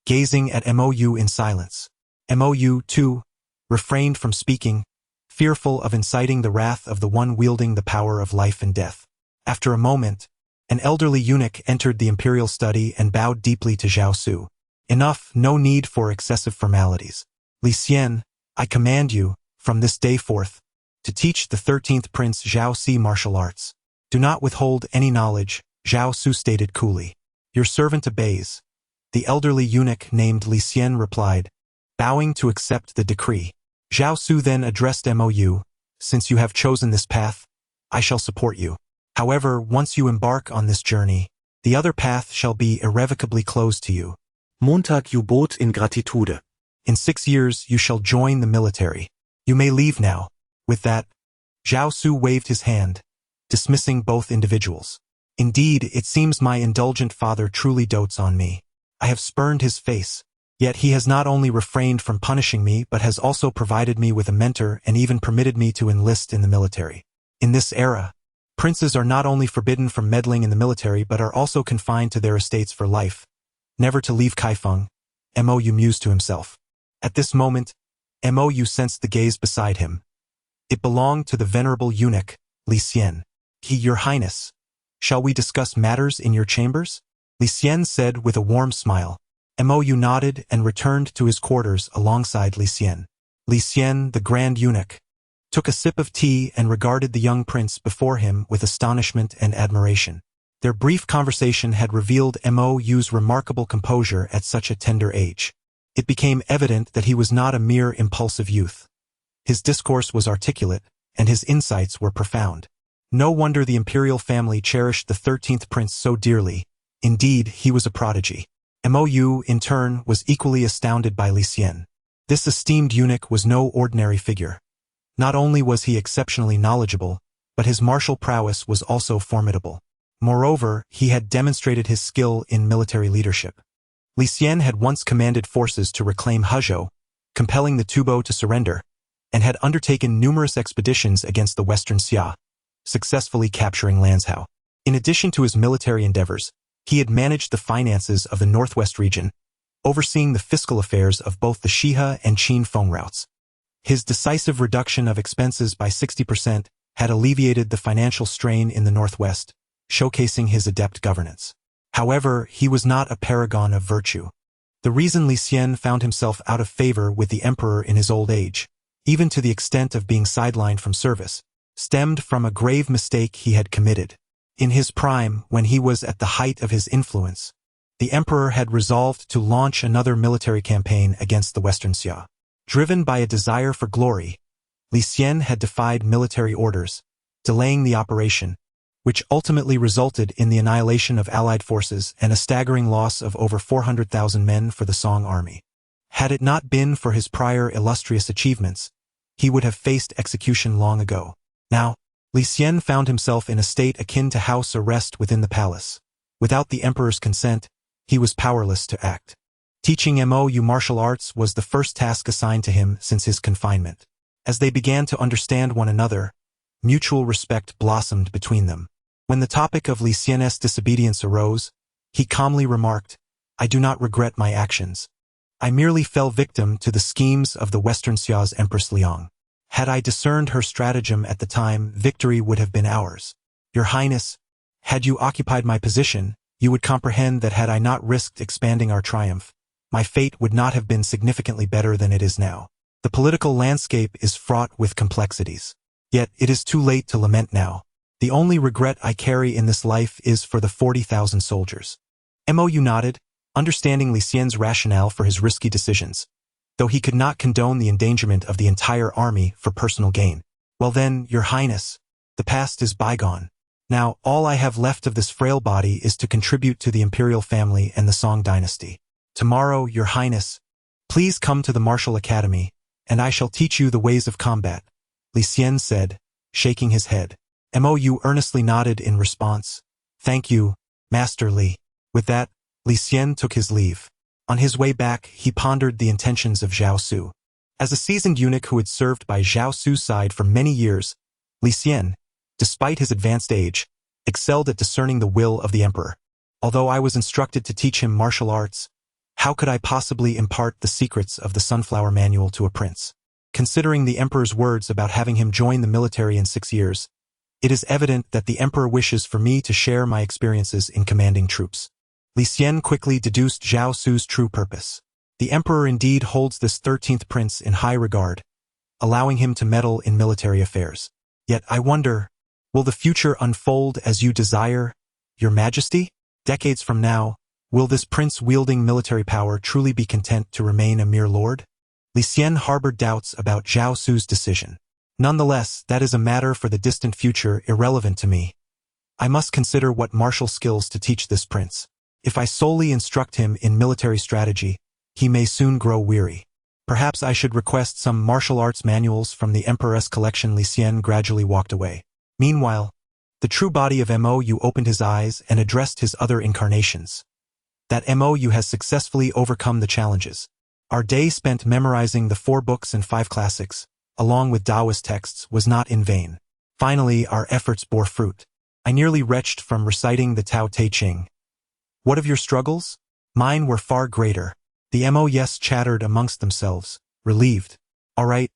gazing at Mou in silence. Mou, too, refrained from speaking, fearful of inciting the wrath of the one wielding the power of life and death. After a moment, an elderly eunuch entered the imperial study and bowed deeply to Zhao Su. "Enough, no need for excessive formalities. Li Xian, I command you, from this day forth, to teach the 13th Prince Zhao Si martial arts. Do not withhold any knowledge," Zhao Su stated coolly. "Your servant obeys," the elderly eunuch named Li Xian replied, bowing to accept the decree. Zhao Su then addressed Mou, "Since you have chosen this path, I shall support you. However, once you embark on this journey, the other path shall be irrevocably closed to you. Montag jubot in gratitude. In 6 years you shall join the military. You may leave now." With that, Zhao Su waved his hand, dismissing both individuals. "Indeed, it seems my indulgent father truly dotes on me. I have spurned his face, yet he has not only refrained from punishing me but has also provided me with a mentor and even permitted me to enlist in the military. In this era, princes are not only forbidden from meddling in the military but are also confined to their estates for life, never to leave Kaifeng," Mou mused to himself. At this moment, Mou sensed the gaze beside him. It belonged to the venerable eunuch, Li Xian. "Your Highness, shall we discuss matters in your chambers?" Li Xian said with a warm smile. Mou nodded and returned to his quarters alongside Li Xian. Li Xian, the grand eunuch, took a sip of tea and regarded the young prince before him with astonishment and admiration. Their brief conversation had revealed Mou's remarkable composure at such a tender age. It became evident that he was not a mere impulsive youth. His discourse was articulate, and his insights were profound. No wonder the imperial family cherished the 13th prince so dearly. Indeed, he was a prodigy. Mou, in turn, was equally astounded by Li Xian. This esteemed eunuch was no ordinary figure. Not only was he exceptionally knowledgeable, but his martial prowess was also formidable. Moreover, he had demonstrated his skill in military leadership. Li Xian had once commanded forces to reclaim Hezhou, compelling the Tubo to surrender, and had undertaken numerous expeditions against the Western Xia, successfully capturing Lanzhou. In addition to his military endeavors, he had managed the finances of the Northwest region, overseeing the fiscal affairs of both the Shihe and Qin Feng routes. His decisive reduction of expenses by 60% had alleviated the financial strain in the Northwest, showcasing his adept governance. However, he was not a paragon of virtue. The reason Li Xian found himself out of favor with the emperor in his old age, even to the extent of being sidelined from service, stemmed from a grave mistake he had committed. In his prime, when he was at the height of his influence, the emperor had resolved to launch another military campaign against the Western Xia. Driven by a desire for glory, Li Xian had defied military orders, delaying the operation, which ultimately resulted in the annihilation of Allied forces and a staggering loss of over 400,000 men for the Song army. Had it not been for his prior illustrious achievements, he would have faced execution long ago. Now, Li Xian found himself in a state akin to house arrest within the palace. Without the emperor's consent, he was powerless to act. Teaching Mou martial arts was the first task assigned to him since his confinement. As they began to understand one another, mutual respect blossomed between them. When the topic of Li Xian's disobedience arose, he calmly remarked, "I do not regret my actions. I merely fell victim to the schemes of the Western Xia's Empress Liang. Had I discerned her stratagem at the time, victory would have been ours. Your Highness, had you occupied my position, you would comprehend that had I not risked expanding our triumph, my fate would not have been significantly better than it is now. The political landscape is fraught with complexities. Yet it is too late to lament now. The only regret I carry in this life is for the 40,000 soldiers." Mou nodded, understanding Li Xian's rationale for his risky decisions, though he could not condone the endangerment of the entire army for personal gain. "Well then, Your Highness, the past is bygone. Now, all I have left of this frail body is to contribute to the imperial family and the Song dynasty. Tomorrow, Your Highness, please come to the martial academy, and I shall teach you the ways of combat," Li Xian said, shaking his head. Mou earnestly nodded in response. "Thank you, Master Li." With that, Li Xian took his leave. On his way back, he pondered the intentions of Zhao Su. As a seasoned eunuch who had served by Zhao Su's side for many years, Li Xian, despite his advanced age, excelled at discerning the will of the emperor. Although I was instructed to teach him martial arts, how could I possibly impart the secrets of the Sunflower Manual to a prince? Considering the emperor's words about having him join the military in 6 years, it is evident that the emperor wishes for me to share my experiences in commanding troops. Li Xian quickly deduced Zhao Su's true purpose. The emperor indeed holds this 13th prince in high regard, allowing him to meddle in military affairs. Yet I wonder, will the future unfold as you desire, Your Majesty? Decades from now, will this prince wielding military power truly be content to remain a mere lord? Li Xian harbored doubts about Zhao Su's decision. Nonetheless, that is a matter for the distant future, irrelevant to me. I must consider what martial skills to teach this prince. If I solely instruct him in military strategy, he may soon grow weary. Perhaps I should request some martial arts manuals from the Emperor's collection. Li Xian gradually walked away. Meanwhile, the true body of Mou opened his eyes and addressed his other incarnations. That Mou has successfully overcome the challenges. Our day spent memorizing the 4 books and 5 classics, along with Taoist texts, was not in vain. Finally, our efforts bore fruit. I nearly retched from reciting the Tao Te Ching. What of your struggles? Mine were far greater. The MOS chattered amongst themselves, relieved. All right,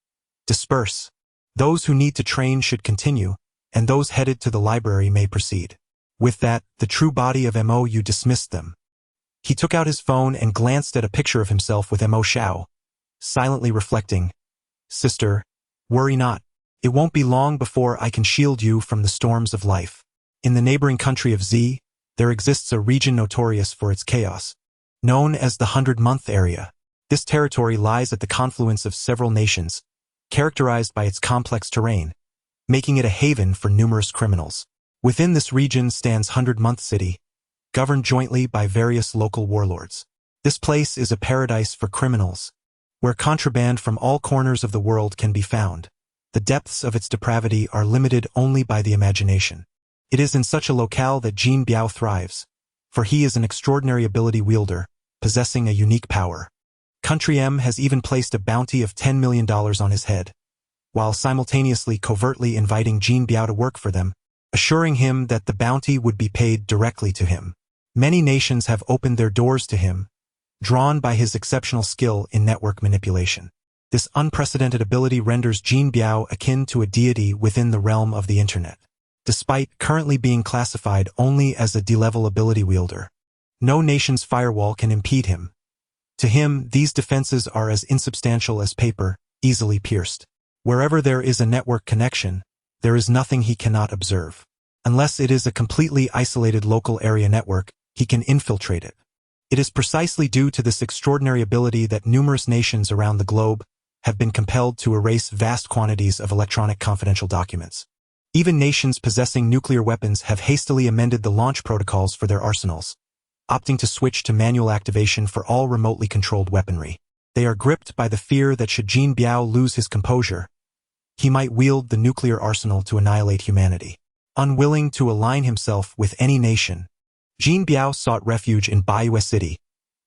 disperse. Those who need to train should continue, and those headed to the library may proceed. With that, the true body of Mou dismissed them. He took out his phone and glanced at a picture of himself with Mo Shao, silently reflecting, "Sister, worry not. It won't be long before I can shield you from the storms of life." In the neighboring country of Z, there exists a region notorious for its chaos, known as the 100-month area. This territory lies at the confluence of several nations, characterized by its complex terrain, making it a haven for numerous criminals. Within this region stands 100-month City, governed jointly by various local warlords. This place is a paradise for criminals, where contraband from all corners of the world can be found. The depths of its depravity are limited only by the imagination. It is in such a locale that Jin Biao thrives, for he is an extraordinary ability wielder, possessing a unique power. Country M has even placed a bounty of $10 million on his head, while simultaneously covertly inviting Jin Biao to work for them, assuring him that the bounty would be paid directly to him. Many nations have opened their doors to him, drawn by his exceptional skill in network manipulation. This unprecedented ability renders Jin Biao akin to a deity within the realm of the internet. Despite currently being classified only as a D-level ability wielder, no nation's firewall can impede him. To him, these defenses are as insubstantial as paper, easily pierced. Wherever there is a network connection, there is nothing he cannot observe. Unless it is a completely isolated local area network, he can infiltrate it. It is precisely due to this extraordinary ability that numerous nations around the globe have been compelled to erase vast quantities of electronic confidential documents. Even nations possessing nuclear weapons have hastily amended the launch protocols for their arsenals, opting to switch to manual activation for all remotely controlled weaponry. They are gripped by the fear that should Jin Biao lose his composure, he might wield the nuclear arsenal to annihilate humanity. Unwilling to align himself with any nation, Jin Biao sought refuge in Bayue City,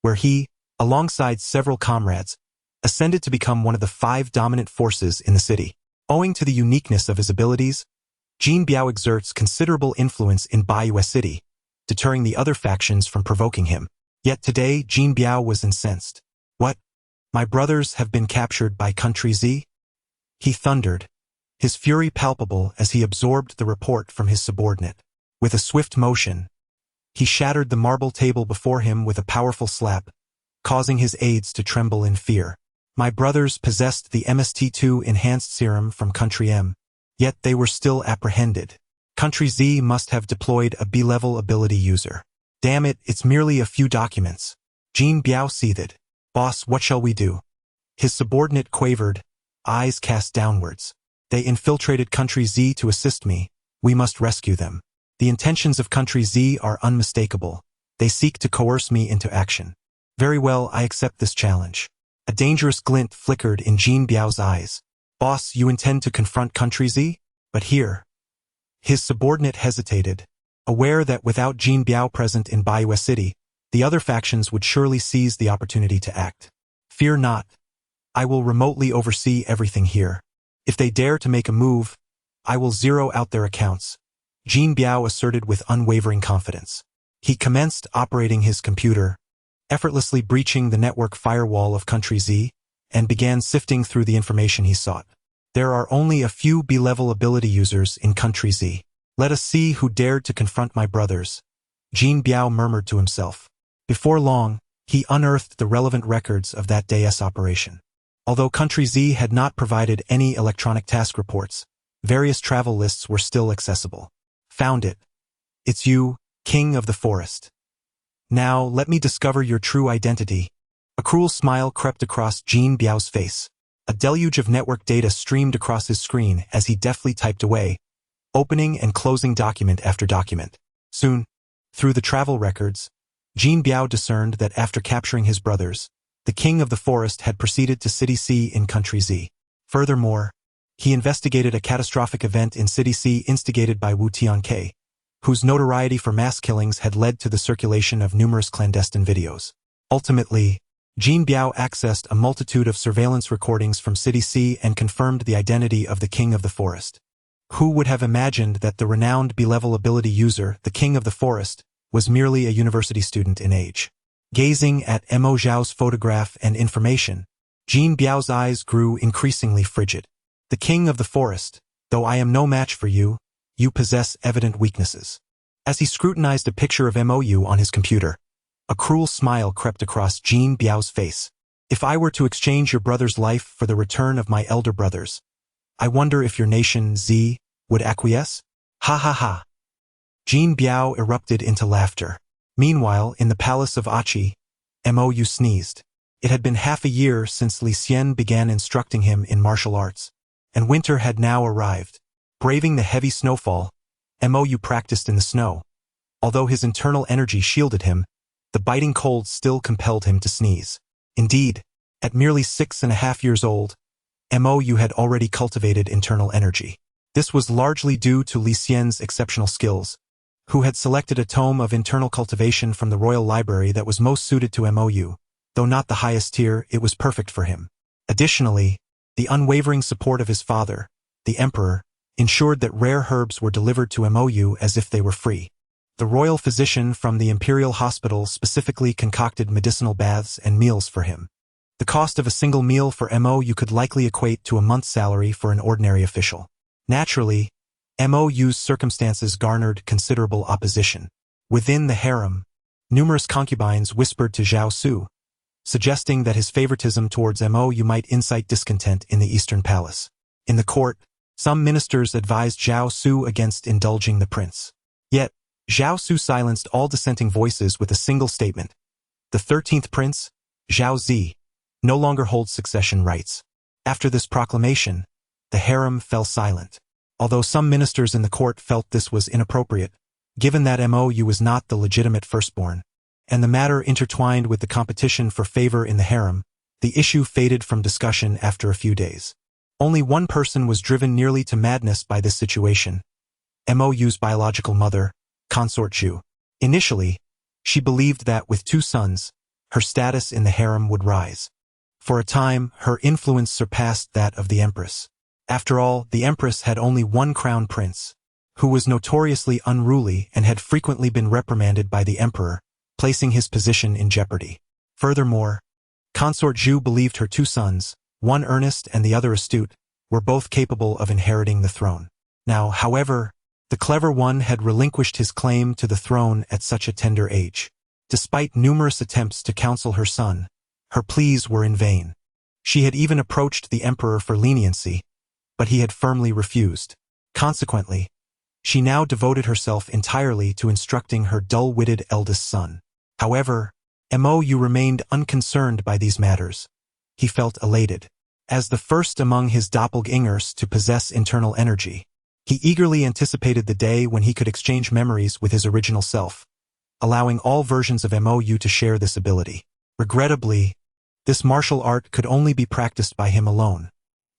where he, alongside several comrades, ascended to become one of the 5 dominant forces in the city. Owing to the uniqueness of his abilities, Jin Biao exerts considerable influence in Bayue City, deterring the other factions from provoking him. Yet today, Jin Biao was incensed. "What? My brothers have been captured by Country Z?" He thundered, his fury palpable as he absorbed the report from his subordinate. With a swift motion, he shattered the marble table before him with a powerful slap, causing his aides to tremble in fear. My brothers possessed the MST2 enhanced serum from Country M, yet they were still apprehended. Country Z must have deployed a B-level ability user. Damn it, it's merely a few documents. Jin Biao seethed. "Boss, what shall we do?" His subordinate quavered, eyes cast downwards. "They infiltrated Country Z to assist me. We must rescue them. The intentions of Country Z are unmistakable. They seek to coerce me into action." "Very well, I accept this challenge." A dangerous glint flickered in Jin Biao's eyes. "Boss, you intend to confront Country Z? But here." His subordinate hesitated, aware that without Jin Biao present in Bayue City, the other factions would surely seize the opportunity to act. "Fear not. I will remotely oversee everything here. If they dare to make a move, I will zero out their accounts," Jin Biao asserted with unwavering confidence. He commenced operating his computer, effortlessly breaching the network firewall of Country Z, and began sifting through the information he sought. "There are only a few B-level ability users in Country Z. Let us see who dared to confront my brothers," Jin Biao murmured to himself. Before long, he unearthed the relevant records of that day's operation. Although Country Z had not provided any electronic task reports, various travel lists were still accessible. "Found it. It's you, King of the Forest. Now let me discover your true identity." A cruel smile crept across Jin Biao's face. A deluge of network data streamed across his screen as he deftly typed away, opening and closing document after document. Soon, through the travel records, Jin Biao discerned that after capturing his brothers, the King of the Forest had proceeded to City C in Country Z. Furthermore, he investigated a catastrophic event in City C instigated by Wu Tianke, whose notoriety for mass killings had led to the circulation of numerous clandestine videos. Ultimately, Jin Biao accessed a multitude of surveillance recordings from City C and confirmed the identity of the King of the Forest. Who would have imagined that the renowned B-level ability user, the King of the Forest, was merely a university student in age? Gazing at Mo Zhao's photograph and information, Jin Biao's eyes grew increasingly frigid. "The King of the Forest, though I am no match for you, you possess evident weaknesses." As he scrutinized a picture of MOU on his computer, a cruel smile crept across Jin Biao's face. "If I were to exchange your brother's life for the return of my elder brothers, I wonder if your nation, Z, would acquiesce?" "Ha ha ha." Jin Biao erupted into laughter. Meanwhile, in the palace of Achi, Mou sneezed. It had been half a year since Li Xian began instructing him in martial arts, and winter had now arrived. Braving the heavy snowfall, Mou practiced in the snow. Although his internal energy shielded him, The biting cold still compelled him to sneeze. Indeed, at merely 6.5 years old, Mou had already cultivated internal energy. This was largely due to Li Xian's exceptional skills, who had selected a tome of internal cultivation from the royal library that was most suited to Mou. Though not the highest tier, it was perfect for him. Additionally, the unwavering support of his father, the emperor, ensured that rare herbs were delivered to Mou as if they were free. The royal physician from the imperial hospital specifically concocted medicinal baths and meals for him. The cost of a single meal for Mou could likely equate to a month's salary for an ordinary official. Naturally, Mou's circumstances garnered considerable opposition. Within the harem, numerous concubines whispered to Zhao Su, suggesting that his favoritism towards Mou might incite discontent in the Eastern Palace. In the court, some ministers advised Zhao Su against indulging the prince. Yet, Zhao Su silenced all dissenting voices with a single statement. The 13th prince, Zhao Zi, no longer holds succession rights. After this proclamation, the harem fell silent. Although some ministers in the court felt this was inappropriate, given that Mou was not the legitimate firstborn, and the matter intertwined with the competition for favor in the harem, the issue faded from discussion after a few days. Only one person was driven nearly to madness by this situation: Mou's biological mother, Consort Zhu. Initially, she believed that with 2 sons, her status in the harem would rise. For a time, her influence surpassed that of the empress. After all, the empress had only one crown prince, who was notoriously unruly and had frequently been reprimanded by the emperor, placing his position in jeopardy. Furthermore, Consort Zhu believed her 2 sons, one earnest and the other astute, were both capable of inheriting the throne. Now, however, the clever one had relinquished his claim to the throne at such a tender age. Despite numerous attempts to counsel her son, her pleas were in vain. She had even approached the emperor for leniency, but he had firmly refused. Consequently, she now devoted herself entirely to instructing her dull-witted eldest son. However, Mou remained unconcerned by these matters. He felt elated. As the first among his doppelgangers to possess internal energy, he eagerly anticipated the day when he could exchange memories with his original self, allowing all versions of Mou to share this ability. Regrettably, this martial art could only be practiced by him alone.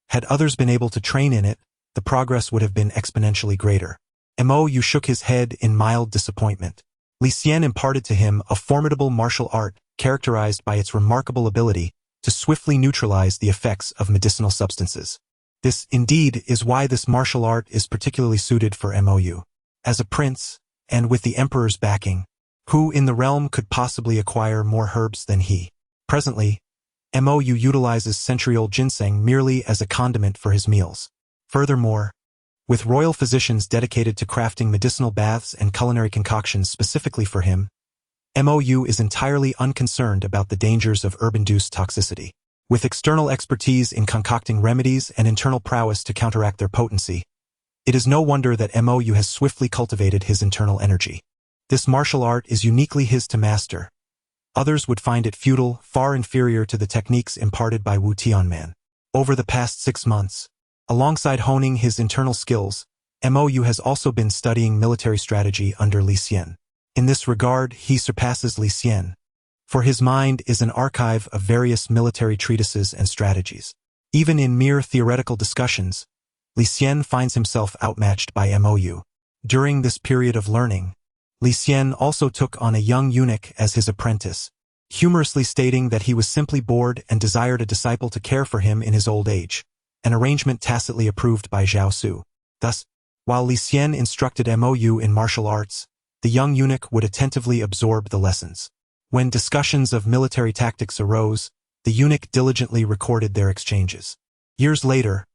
Had others been able to train in it, the progress would have been exponentially greater. Mou shook his head in mild disappointment. Li Xian imparted to him a formidable martial art characterized by its remarkable ability to swiftly neutralize the effects of medicinal substances. This, indeed, is why this martial art is particularly suited for Mou. As a prince, and with the emperor's backing, who in the realm could possibly acquire more herbs than he? Presently, Mou utilizes century-old ginseng merely as a condiment for his meals. Furthermore, with royal physicians dedicated to crafting medicinal baths and culinary concoctions specifically for him, Mou is entirely unconcerned about the dangers of herb-induced toxicity. With external expertise in concocting remedies and internal prowess to counteract their potency, it is no wonder that Mou has swiftly cultivated his internal energy. This martial art is uniquely his to master. Others would find it futile, far inferior to the techniques imparted by Wu Tianman. Over the past 6 months, alongside honing his internal skills, Mou has also been studying military strategy under Li Xian. In this regard, he surpasses Li Xian, for his mind is an archive of various military treatises and strategies. Even in mere theoretical discussions, Li Xian finds himself outmatched by Mou. During this period of learning, Li Xian also took on a young eunuch as his apprentice, humorously stating that he was simply bored and desired a disciple to care for him in his old age, an arrangement tacitly approved by Zhao Su. Thus, while Li Xian instructed Mou in martial arts, the young eunuch would attentively absorb the lessons. When discussions of military tactics arose, the eunuch diligently recorded their exchanges. Years later,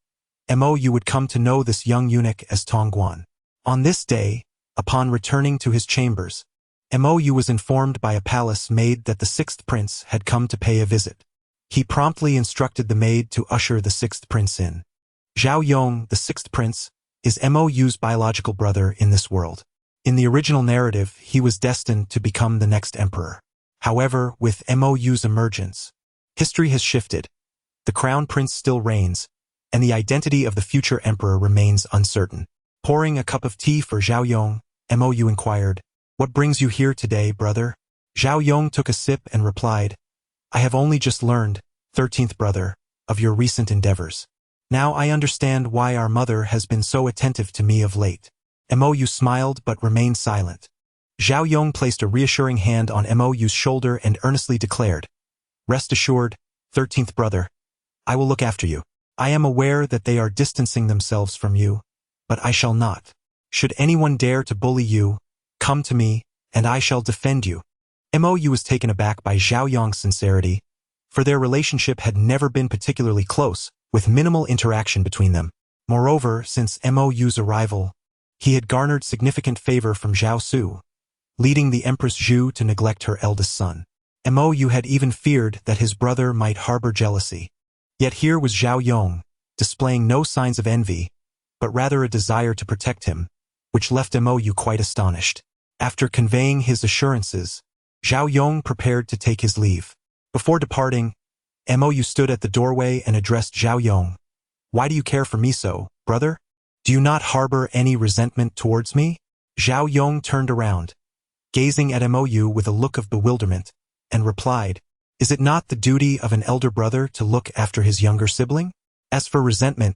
Mou would come to know this young eunuch as Tongguan. On this day, upon returning to his chambers, Mou was informed by a palace maid that the 6th prince had come to pay a visit. He promptly instructed the maid to usher the 6th prince in. Zhao Yong, the 6th prince, is Mou's biological brother in this world. In the original narrative, he was destined to become the next emperor. However, with Mou's emergence, history has shifted. The crown prince still reigns, and the identity of the future emperor remains uncertain. Pouring a cup of tea for Zhao Yong, Mou inquired, "What brings you here today, brother?" Zhao Yong took a sip and replied, I have only just learned, 13th brother, of your recent endeavors. Now I understand why our mother has been so attentive to me of late. Mou smiled but remained silent. Zhao Yong placed a reassuring hand on Mou's shoulder and earnestly declared, Rest assured, 13th brother, I will look after you. I am aware that they are distancing themselves from you, but I shall not. Should anyone dare to bully you, come to me, and I shall defend you. Mou was taken aback by Zhao Yong's sincerity, for their relationship had never been particularly close, with minimal interaction between them. Moreover, since Mou's arrival, he had garnered significant favor from Zhao Su, leading the Empress Zhu to neglect her eldest son. Mou had even feared that his brother might harbor jealousy. Yet here was Zhao Yong, displaying no signs of envy, but rather a desire to protect him, which left Mou quite astonished. After conveying his assurances, Zhao Yong prepared to take his leave. Before departing, Mou stood at the doorway and addressed Zhao Yong. Why do you care for me so, brother? Do you not harbor any resentment towards me? Zhao Yong turned around, gazing at Mou with a look of bewilderment, and replied, Is it not the duty of an elder brother to look after his younger sibling? As for resentment,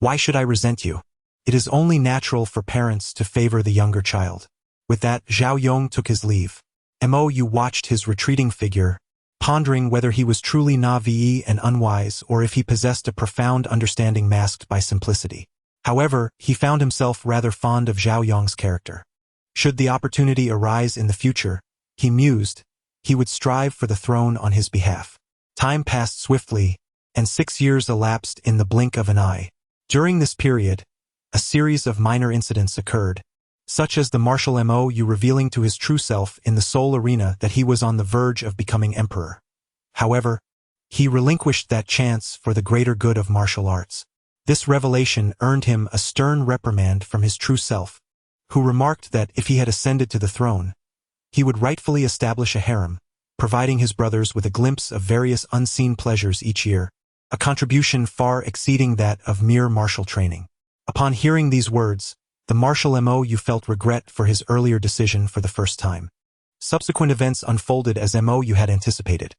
why should I resent you? It is only natural for parents to favor the younger child. With that, Zhao Yong took his leave. Mou watched his retreating figure, pondering whether he was truly naïve and unwise or if he possessed a profound understanding masked by simplicity. However, he found himself rather fond of Zhao Yong's character. Should the opportunity arise in the future, he mused, he would strive for the throne on his behalf. Time passed swiftly, and 6 years elapsed in the blink of an eye. During this period, a series of minor incidents occurred, such as the martial Mou revealing to his true self in the Soul Arena that he was on the verge of becoming emperor. However, he relinquished that chance for the greater good of martial arts. This revelation earned him a stern reprimand from his true self, who remarked that if he had ascended to the throne, he would rightfully establish a harem, providing his brothers with a glimpse of various unseen pleasures each year, a contribution far exceeding that of mere martial training. Upon hearing these words, the martial Mou felt regret for his earlier decision for the first time. Subsequent events unfolded as Mou had anticipated.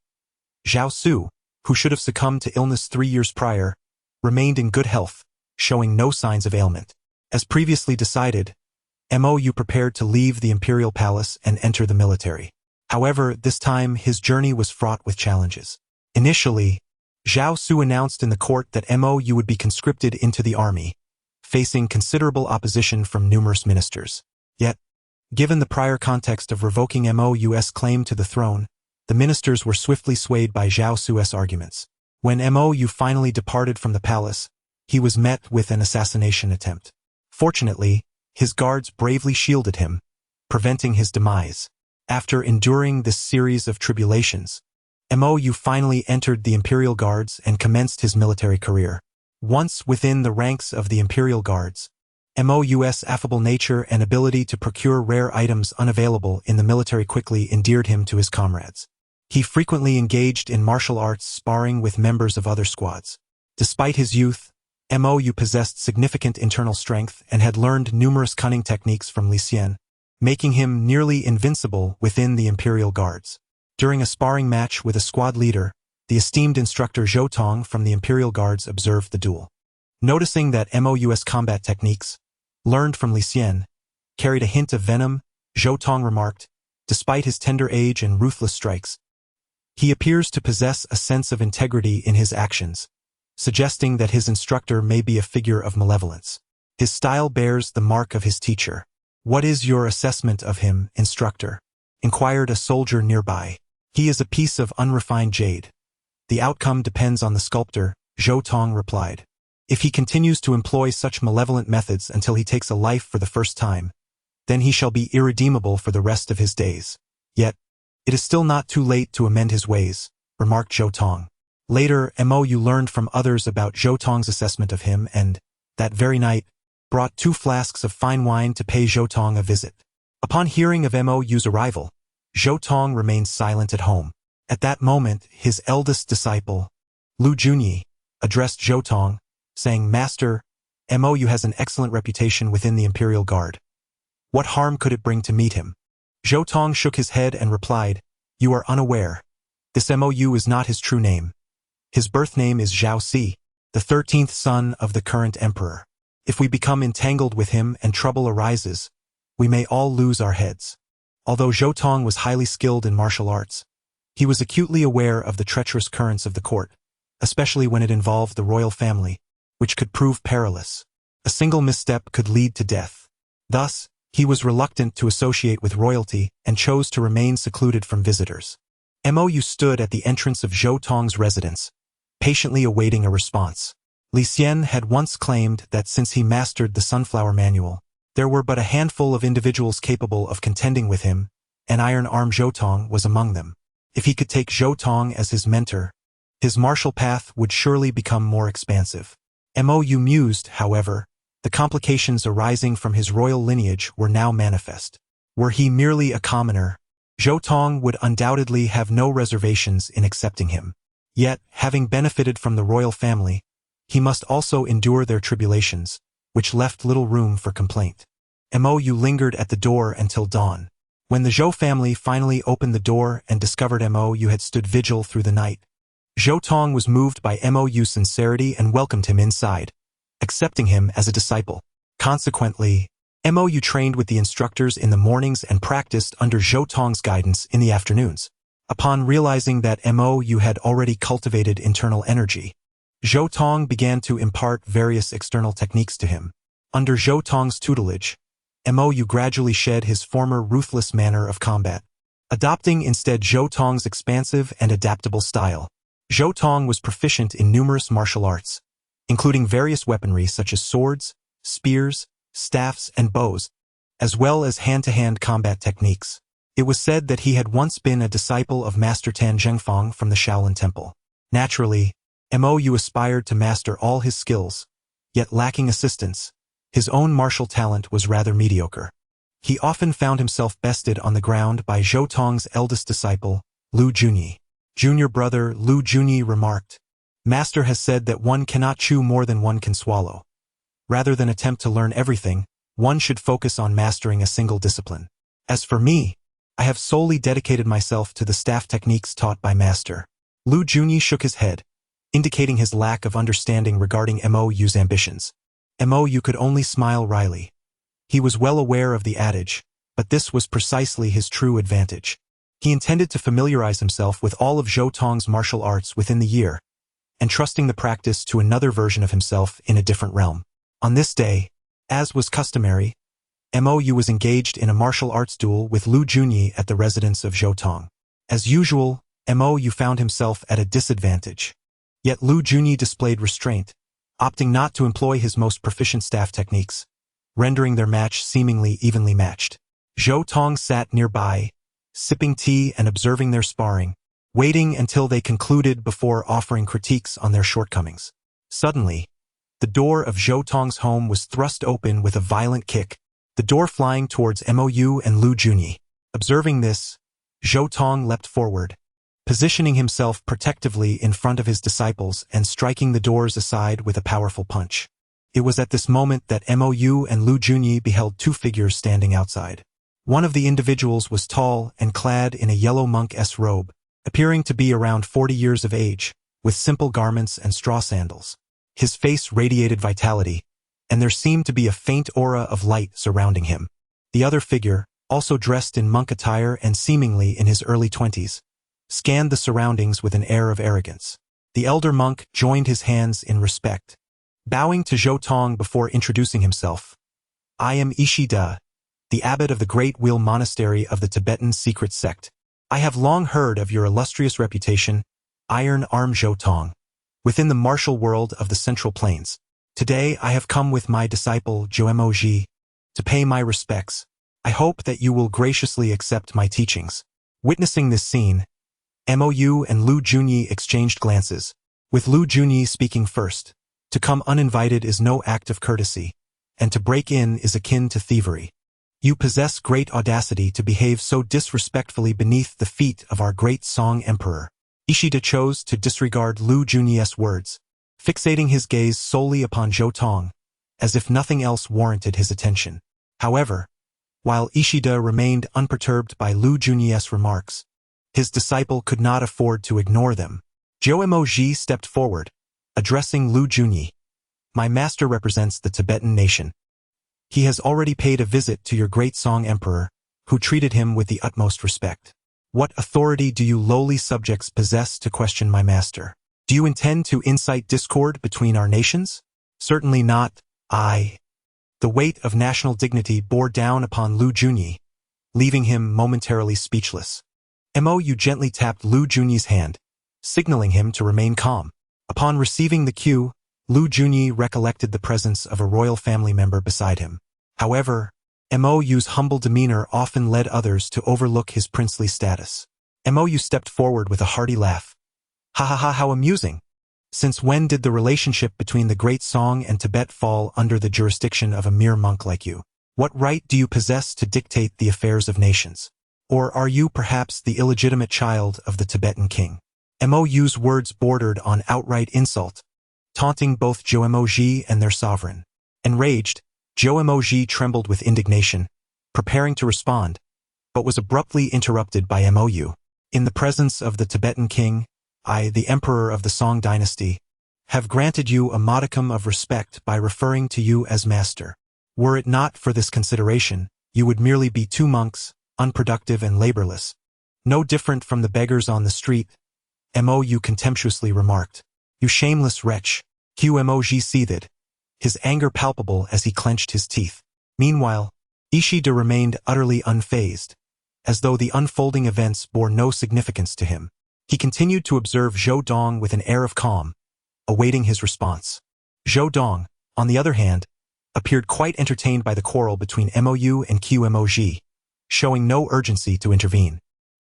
Zhao Su, who should have succumbed to illness 3 years prior, remained in good health, showing no signs of ailment. As previously decided, Mou prepared to leave the imperial palace and enter the military. However, this time his journey was fraught with challenges. Initially, Zhao Su announced in the court that Mou would be conscripted into the army, facing considerable opposition from numerous ministers. Yet, given the prior context of revoking Mou's claim to the throne, the ministers were swiftly swayed by Zhao Su's arguments. When Mou finally departed from the palace, he was met with an assassination attempt. Fortunately, his guards bravely shielded him, preventing his demise. After enduring this series of tribulations, Mou finally entered the Imperial Guards and commenced his military career. Once within the ranks of the Imperial Guards, Mou's affable nature and ability to procure rare items unavailable in the military quickly endeared him to his comrades. He frequently engaged in martial arts sparring with members of other squads. Despite his youth, Mou possessed significant internal strength and had learned numerous cunning techniques from Li Xian, making him nearly invincible within the Imperial Guards. During a sparring match with a squad leader, the esteemed instructor Zhou Tong from the Imperial Guards observed the duel. Noticing that Mou's combat techniques, learned from Li Xian, carried a hint of venom, Zhou Tong remarked, despite his tender age and ruthless strikes, he appears to possess a sense of integrity in his actions, suggesting that his instructor may be a figure of malevolence. His style bears the mark of his teacher. What is your assessment of him, instructor? Inquired a soldier nearby. He is a piece of unrefined jade. The outcome depends on the sculptor, Zhou Tong replied. If he continues to employ such malevolent methods until he takes a life for the first time, then he shall be irredeemable for the rest of his days. Yet, it is still not too late to amend his ways, remarked Zhou Tong. Later, Mou learned from others about Zhou Tong's assessment of him and, that very night, brought 2 flasks of fine wine to pay Zhou Tong a visit. Upon hearing of Mou's arrival, Zhou Tong remained silent at home. At that moment, his eldest disciple, Lu Junyi, addressed Zhou Tong, saying, Master, Mou has an excellent reputation within the Imperial Guard. What harm could it bring to meet him? Zhou Tong shook his head and replied, You are unaware. This MOU is not his true name. His birth name is Zhao Si, the 13th son of the current emperor. If we become entangled with him and trouble arises, we may all lose our heads. Although Zhou Tong was highly skilled in martial arts, he was acutely aware of the treacherous currents of the court, especially when it involved the royal family, which could prove perilous. A single misstep could lead to death. Thus, he was reluctant to associate with royalty and chose to remain secluded from visitors. Mou stood at the entrance of Zhou Tong's residence, patiently awaiting a response. Li Xian had once claimed that since he mastered the Sunflower Manual, there were but a handful of individuals capable of contending with him, and Iron Arm Zhou Tong was among them. If he could take Zhou Tong as his mentor, his martial path would surely become more expansive. Mou mused, however, the complications arising from his royal lineage were now manifest. Were he merely a commoner, Zhou Tong would undoubtedly have no reservations in accepting him. Yet, having benefited from the royal family, he must also endure their tribulations, which left little room for complaint. Mou lingered at the door until dawn. When the Zhou family finally opened the door and discovered Mou had stood vigil through the night, Zhou Tong was moved by Mou's sincerity and welcomed him inside, accepting him as a disciple. Consequently, Mou trained with the instructors in the mornings and practiced under Zhou Tong's guidance in the afternoons. Upon realizing that Mou had already cultivated internal energy, Zhou Tong began to impart various external techniques to him. Under Zhou Tong's tutelage, Mou gradually shed his former ruthless manner of combat, adopting instead Zhou Tong's expansive and adaptable style. Zhou Tong was proficient in numerous martial arts, including various weaponry such as swords, spears, staffs, and bows, as well as hand-to-hand combat techniques. It was said that he had once been a disciple of Master Tan Zhengfang from the Shaolin Temple. Naturally, Mou aspired to master all his skills, yet lacking assistance, his own martial talent was rather mediocre. He often found himself bested on the ground by Zhou Tong's eldest disciple, Lu Junyi. Junior brother Lu Junyi remarked, "Master has said that one cannot chew more than one can swallow. Rather than attempt to learn everything, one should focus on mastering a single discipline. As for me, I have solely dedicated myself to the staff techniques taught by Master." Lu Junyi shook his head, indicating his lack of understanding regarding Mou's ambitions. Mou could only smile wryly. He was well aware of the adage, but this was precisely his true advantage. He intended to familiarize himself with all of Zhou Tong's martial arts within the year, entrusting the practice to another version of himself in a different realm. On this day, as was customary, Mou was engaged in a martial arts duel with Lu Junyi at the residence of Zhou Tong. As usual, Mou found himself at a disadvantage. Yet Lu Junyi displayed restraint, opting not to employ his most proficient staff techniques, rendering their match seemingly evenly matched. Zhou Tong sat nearby, sipping tea and observing their sparring, waiting until they concluded before offering critiques on their shortcomings. Suddenly, the door of Zhou Tong's home was thrust open with a violent kick, the door flying towards Mou and Lu Junyi. Observing this, Zhou Tong leapt forward, positioning himself protectively in front of his disciples and striking the doors aside with a powerful punch. It was at this moment that Mou and Lu Junyi beheld two figures standing outside. One of the individuals was tall and clad in a yellow monk's robe, appearing to be around 40 years of age, with simple garments and straw sandals. His face radiated vitality, and there seemed to be a faint aura of light surrounding him. The other figure, also dressed in monk attire and seemingly in his early 20s, scanned the surroundings with an air of arrogance. The elder monk joined his hands in respect, bowing to Zhou Tong before introducing himself. "I am Ishida, the abbot of the Great Wheel Monastery of the Tibetan secret sect. I have long heard of your illustrious reputation, Iron Arm Zhou Tong, within the martial world of the Central Plains. Today I have come with my disciple Zhou to pay my respects. I hope that you will graciously accept my teachings." Witnessing this scene, Mou and Lu Junyi exchanged glances, with Lu Junyi speaking first. To come uninvited is no act of courtesy, and to break in is akin to thievery. You possess great audacity to behave so disrespectfully beneath the feet of our great Song Emperor. Ishida chose to disregard Lu Junyi's words, fixating his gaze solely upon Zhou Tong, as if nothing else warranted his attention. However, while Ishida remained unperturbed by Lu Junyi's remarks, His disciple could not afford to ignore them. Zhou Emoji stepped forward, addressing Lu Junyi. My master represents the Tibetan nation. He has already paid a visit to your great Song Emperor, who treated him with the utmost respect. What authority do you lowly subjects possess to question my master? Do you intend to incite discord between our nations? Certainly not, I. The weight of national dignity bore down upon Lu Junyi, leaving him momentarily speechless. Mo gently tapped Lu Junyi's hand, signaling him to remain calm. Upon receiving the cue, Lu Junyi recollected the presence of a royal family member beside him. However, Mo's humble demeanor often led others to overlook his princely status. Mo stepped forward with a hearty laugh. Ha ha ha, how amusing! Since when did the relationship between the Great Song and Tibet fall under the jurisdiction of a mere monk like you? What right do you possess to dictate the affairs of nations? Or are you perhaps the illegitimate child of the Tibetan king? Mo's words bordered on outright insult, taunting both Zhou Emoji and their sovereign. Enraged, Zhou Emoji trembled with indignation, preparing to respond, but was abruptly interrupted by Mo. In the presence of the Tibetan king, I, the emperor of the Song dynasty, have granted you a modicum of respect by referring to you as master. Were it not for this consideration, you would merely be two monks, unproductive and laborless. No different from the beggars on the street, Mo contemptuously remarked. You shameless wretch. Emoji seethed, his anger palpable as he clenched his teeth. Meanwhile, Ishida remained utterly unfazed, as though the unfolding events bore no significance to him. He continued to observe Zhou Dong with an air of calm, awaiting his response. Zhou Dong, on the other hand, appeared quite entertained by the quarrel between Mo and Emoji, showing no urgency to intervene.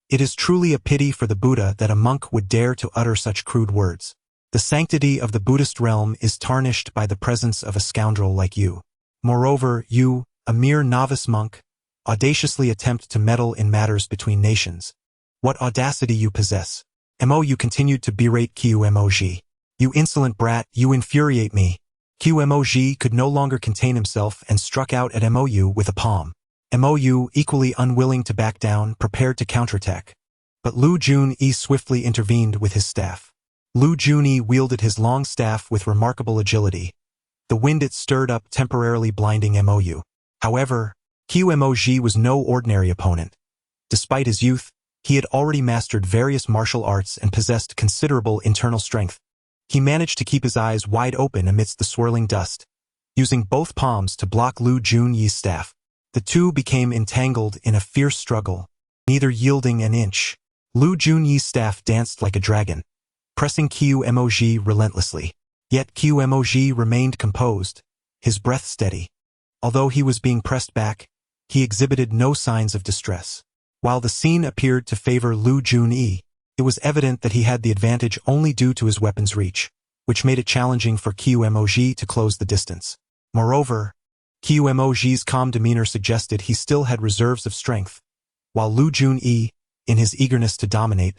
It is truly a pity for the Buddha that a monk would dare to utter such crude words. The sanctity of the Buddhist realm is tarnished by the presence of a scoundrel like you. Moreover, you, a mere novice monk, audaciously attempt to meddle in matters between nations. What audacity you possess! Mo continued to berate Emoji. You insolent brat, you infuriate me. Emoji could no longer contain himself and struck out at Mo with a palm. Mo, equally unwilling to back down, prepared to counterattack. But Lu Junyi swiftly intervened with his staff. Lu Junyi wielded his long staff with remarkable agility. The wind it stirred up temporarily blinding Mo. However, Emoji was no ordinary opponent. Despite his youth, he had already mastered various martial arts and possessed considerable internal strength. He managed to keep his eyes wide open amidst the swirling dust, using both palms to block Lu Junyi's staff. The two became entangled in a fierce struggle, neither yielding an inch. Lu Junyi's staff danced like a dragon, pressing Emoji relentlessly. Yet Emoji remained composed, his breath steady. Although he was being pressed back, he exhibited no signs of distress. While the scene appeared to favor Lu Junyi, it was evident that he had the advantage only due to his weapon's reach, which made it challenging for Emoji to close the distance. Moreover, Emoji's calm demeanor suggested he still had reserves of strength, while Lu Junyi, in his eagerness to dominate,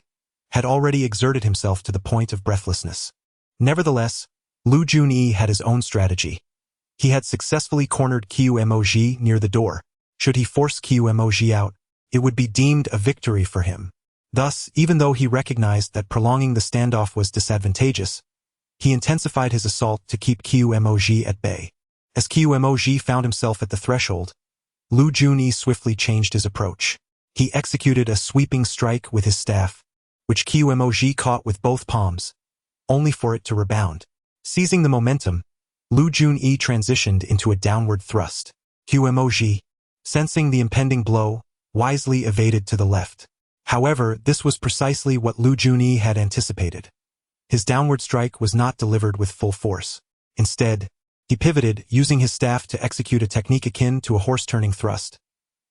had already exerted himself to the point of breathlessness. Nevertheless, Lu Junyi had his own strategy. He had successfully cornered Emoji near the door. Should he force Emoji out, it would be deemed a victory for him. Thus, even though he recognized that prolonging the standoff was disadvantageous, he intensified his assault to keep Emoji at bay. As Emoji found himself at the threshold, Lu Junyi swiftly changed his approach. He executed a sweeping strike with his staff, which Emoji caught with both palms, only for it to rebound. Seizing the momentum, Lu Junyi transitioned into a downward thrust. Emoji, sensing the impending blow, wisely evaded to the left. However, this was precisely what Lu Junyi had anticipated. His downward strike was not delivered with full force. Instead, he pivoted, using his staff to execute a technique akin to a horse-turning thrust,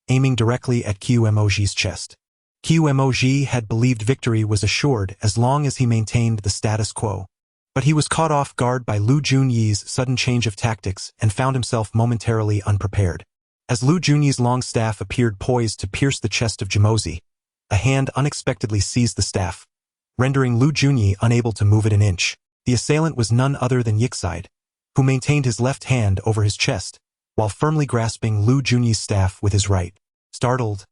aiming directly at Emoji's chest. Emoji had believed victory was assured as long as he maintained the status quo. But he was caught off guard by Lu Junyi's sudden change of tactics and found himself momentarily unprepared. As Lu Junyi's long staff appeared poised to pierce the chest of Jimozi, a hand unexpectedly seized the staff, rendering Lu Junyi unable to move it an inch. The assailant was none other than Yixide, who maintained his left hand over his chest, while firmly grasping Lu Junyi's staff with his right. Startled,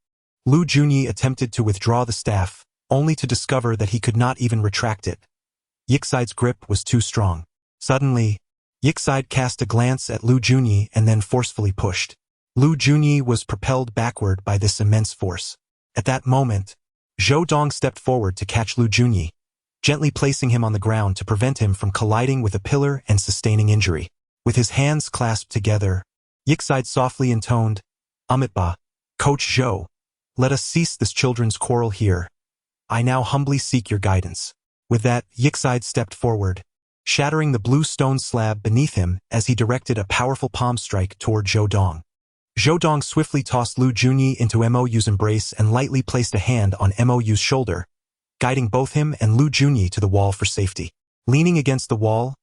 Lu Junyi attempted to withdraw the staff, only to discover that he could not even retract it. Yixide's grip was too strong. Suddenly, Yixide cast a glance at Lu Junyi and then forcefully pushed. Lu Junyi was propelled backward by this immense force. At that moment, Zhou Dong stepped forward to catch Lu Junyi, gently placing him on the ground to prevent him from colliding with a pillar and sustaining injury. With his hands clasped together, Yixide softly intoned, "Amitba, Coach Zhou, let us cease this children's quarrel here. I now humbly seek your guidance." With that, Yixide stepped forward, shattering the blue stone slab beneath him as he directed a powerful palm strike toward Zhou Dong. Zhou Dong swiftly tossed Lu Junyi into Mou's embrace and lightly placed a hand on Mou's shoulder, guiding both him and Lu Junyi to the wall for safety. Leaning against the wall,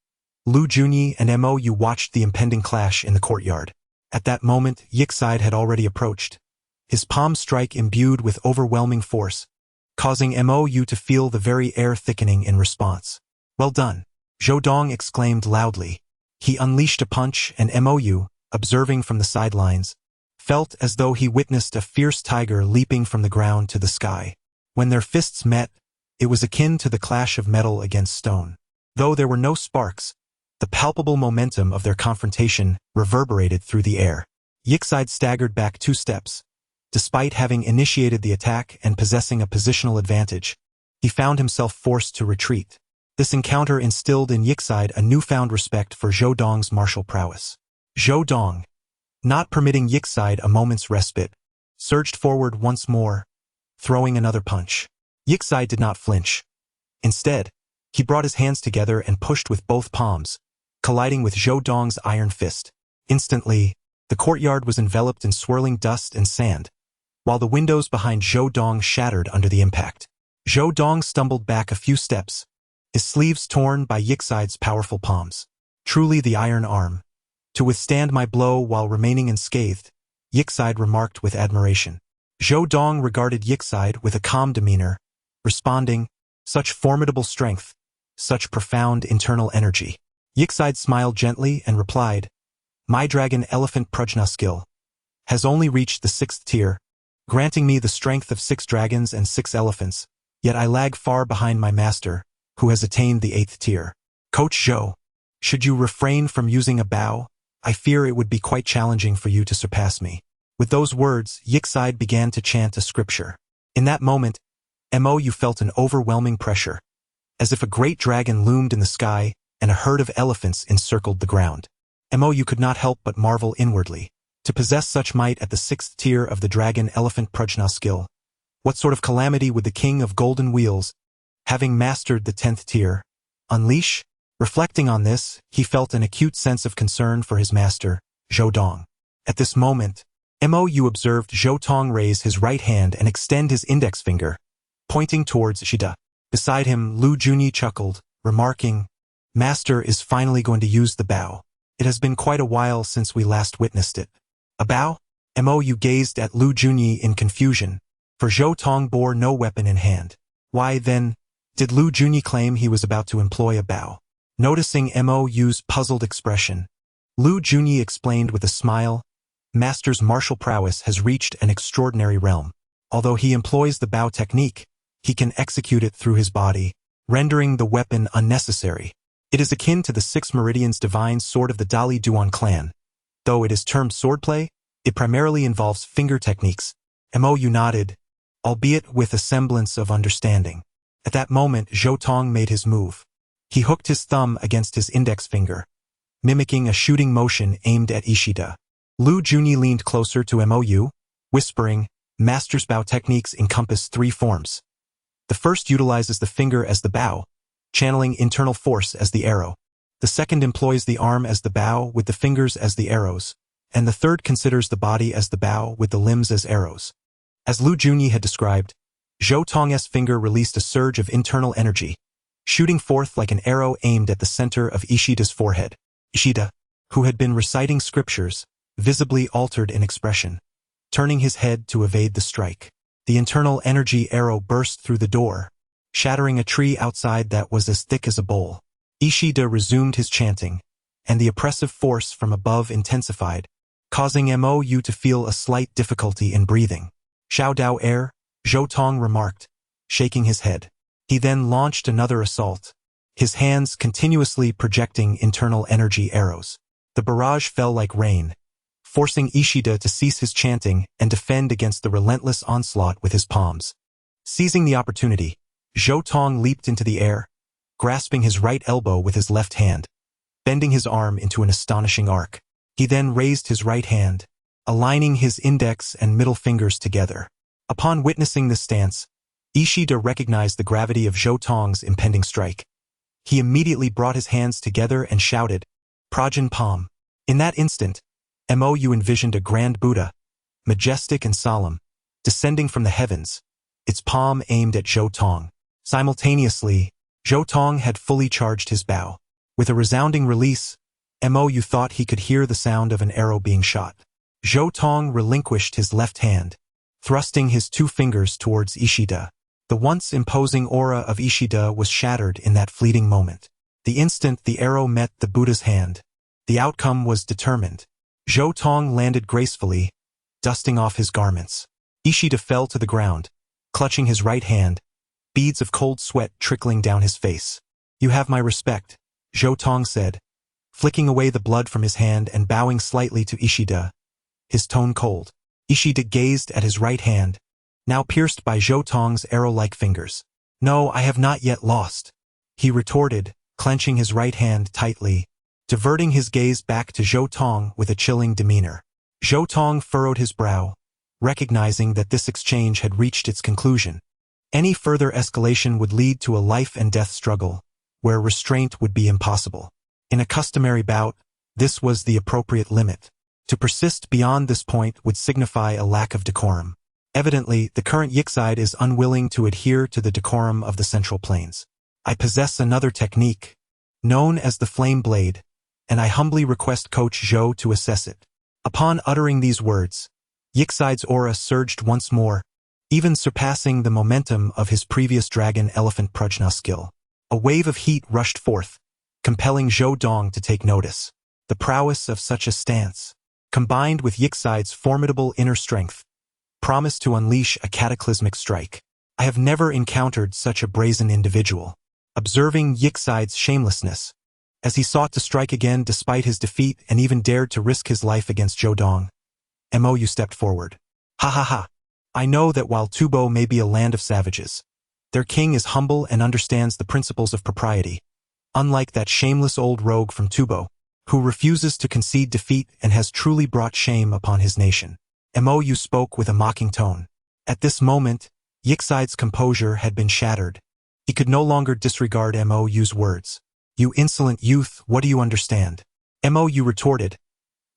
Lu Junyi and Mou watched the impending clash in the courtyard. At that moment, Yixide had already approached, his palm strike imbued with overwhelming force, causing Mou to feel the very air thickening in response. "Well done," Zhou Dong exclaimed loudly. He unleashed a punch and Mou, observing from the sidelines, felt as though he witnessed a fierce tiger leaping from the ground to the sky. When their fists met, it was akin to the clash of metal against stone. Though there were no sparks, the palpable momentum of their confrontation reverberated through the air. Yixide staggered back 2 steps. Despite having initiated the attack and possessing a positional advantage, he found himself forced to retreat. This encounter instilled in Yixide a newfound respect for Zhou Dong's martial prowess. Zhou Dong, not permitting Yixide a moment's respite, surged forward once more, throwing another punch. Yixide did not flinch. Instead, he brought his hands together and pushed with both palms, colliding with Zhou Dong's iron fist. Instantly, the courtyard was enveloped in swirling dust and sand, while the windows behind Zhou Dong shattered under the impact. Zhou Dong stumbled back a few steps, his sleeves torn by Yixide's powerful palms. "Truly the iron arm. To withstand my blow while remaining unscathed," Yixide remarked with admiration. Zhou Dong regarded Yixide with a calm demeanor, responding, "Such formidable strength, such profound internal energy." Yixide smiled gently and replied, "My dragon elephant prajna skill has only reached the 6th tier, granting me the strength of 6 dragons and 6 elephants, yet I lag far behind my master, who has attained the 8th tier. Coach Zhou, should you refrain from using a bow, I fear it would be quite challenging for you to surpass me." With those words, Yixide began to chant a scripture. In that moment, Mou felt an overwhelming pressure, as if a great dragon loomed in the sky and a herd of elephants encircled the ground. Mou could not help but marvel inwardly. To possess such might at the 6th tier of the dragon elephant prajna skill, what sort of calamity would the king of golden wheels, having mastered the 10th tier, unleash? Reflecting on this, he felt an acute sense of concern for his master, Zhou Dong. At this moment, Mou observed Zhou Dong raise his right hand and extend his index finger, pointing towards Shida. Beside him, Lu Junyi chuckled, remarking, "Master is finally going to use the bow. It has been quite a while since we last witnessed it." "A bow?" Mou gazed at Lu Junyi in confusion, for Zhou Dong bore no weapon in hand. Why, then, did Lu Junyi claim he was about to employ a bow? Noticing Mou's puzzled expression, Lu Junyi explained with a smile, "Master's martial prowess has reached an extraordinary realm. Although he employs the bow technique, he can execute it through his body, rendering the weapon unnecessary. It is akin to the 6 Meridian's divine sword of the Dali Duan clan. Though it is termed swordplay, it primarily involves finger techniques." Mou nodded, albeit with a semblance of understanding. At that moment, Zhou Dong made his move. He hooked his thumb against his index finger, mimicking a shooting motion aimed at Ishida. Lu Junyi leaned closer to Mou, whispering, "Master's bow techniques encompass 3 forms. The first utilizes the finger as the bow, channeling internal force as the arrow. The second employs the arm as the bow with the fingers as the arrows, and the third considers the body as the bow with the limbs as arrows." As Lu Junyi had described, Zhou Dong's finger released a surge of internal energy, shooting forth like an arrow aimed at the center of Ishida's forehead. Ishida, who had been reciting scriptures, visibly altered in expression, turning his head to evade the strike. The internal energy arrow burst through the door, shattering a tree outside that was as thick as a bowl. Ishida resumed his chanting, and the oppressive force from above intensified, causing Mou to feel a slight difficulty in breathing. "Xiao Dao air," Zhou Dong remarked, shaking his head. He then launched another assault, his hands continuously projecting internal energy arrows. The barrage fell like rain, forcing Ishida to cease his chanting and defend against the relentless onslaught with his palms. Seizing the opportunity, Zhou Tong leaped into the air, grasping his right elbow with his left hand, bending his arm into an astonishing arc. He then raised his right hand, aligning his index and middle fingers together. Upon witnessing this stance, Ishida recognized the gravity of Zhou Tong's impending strike. He immediately brought his hands together and shouted, "Prajna Palm." In that instant, Mou envisioned a grand Buddha, majestic and solemn, descending from the heavens, its palm aimed at Zhou Tong. Simultaneously, Zhou Tong had fully charged his bow. With a resounding release, Mou thought he could hear the sound of an arrow being shot. Zhou Tong relinquished his left hand, thrusting his 2 fingers towards Ishida. The once imposing aura of Ishida was shattered in that fleeting moment. The instant the arrow met the Buddha's hand, the outcome was determined. Zhou Tong landed gracefully, dusting off his garments. Ishida fell to the ground, clutching his right hand, beads of cold sweat trickling down his face. "You have my respect," Zhou Tong said, flicking away the blood from his hand and bowing slightly to Ishida, his tone cold. Ishida gazed at his right hand, now pierced by Zhou Tong's arrow-like fingers. "No, I have not yet lost," he retorted, clenching his right hand tightly, diverting his gaze back to Zhou Tong with a chilling demeanor. Zhou Tong furrowed his brow, recognizing that this exchange had reached its conclusion. Any further escalation would lead to a life-and-death struggle, where restraint would be impossible. In a customary bout, this was the appropriate limit. To persist beyond this point would signify a lack of decorum. Evidently, the current Yixide is unwilling to adhere to the decorum of the Central Plains. "I possess another technique, known as the Flame Blade, and I humbly request Coach Zhou to assess it." Upon uttering these words, Yixide's aura surged once more, even surpassing the momentum of his previous Dragon Elephant Prajna skill. A wave of heat rushed forth, compelling Zhou Dong to take notice. The prowess of such a stance, combined with Yixide's formidable inner strength, promised to unleash a cataclysmic strike. "I have never encountered such a brazen individual." Observing Yixide's shamelessness, as he sought to strike again despite his defeat and even dared to risk his life against Zhou Dong, Mou stepped forward. "Ha ha ha. I know that while Tubo may be a land of savages, their king is humble and understands the principles of propriety, unlike that shameless old rogue from Tubo, who refuses to concede defeat and has truly brought shame upon his nation." Mou spoke with a mocking tone. At this moment, Yixide's composure had been shattered. He could no longer disregard Mou's words. "You insolent youth, what do you understand?" Mou retorted,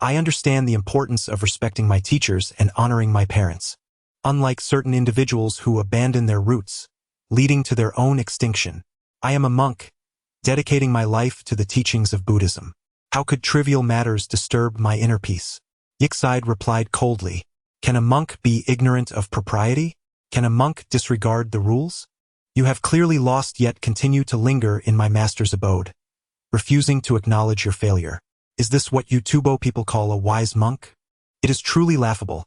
"I understand the importance of respecting my teachers and honoring my parents. Unlike certain individuals who abandon their roots, leading to their own extinction, I am a monk, dedicating my life to the teachings of Buddhism. How could trivial matters disturb my inner peace?" Yixide replied coldly, "Can a monk be ignorant of propriety? Can a monk disregard the rules? You have clearly lost yet continue to linger in my master's abode, refusing to acknowledge your failure. Is this what you Tubo people call a wise monk? It is truly laughable."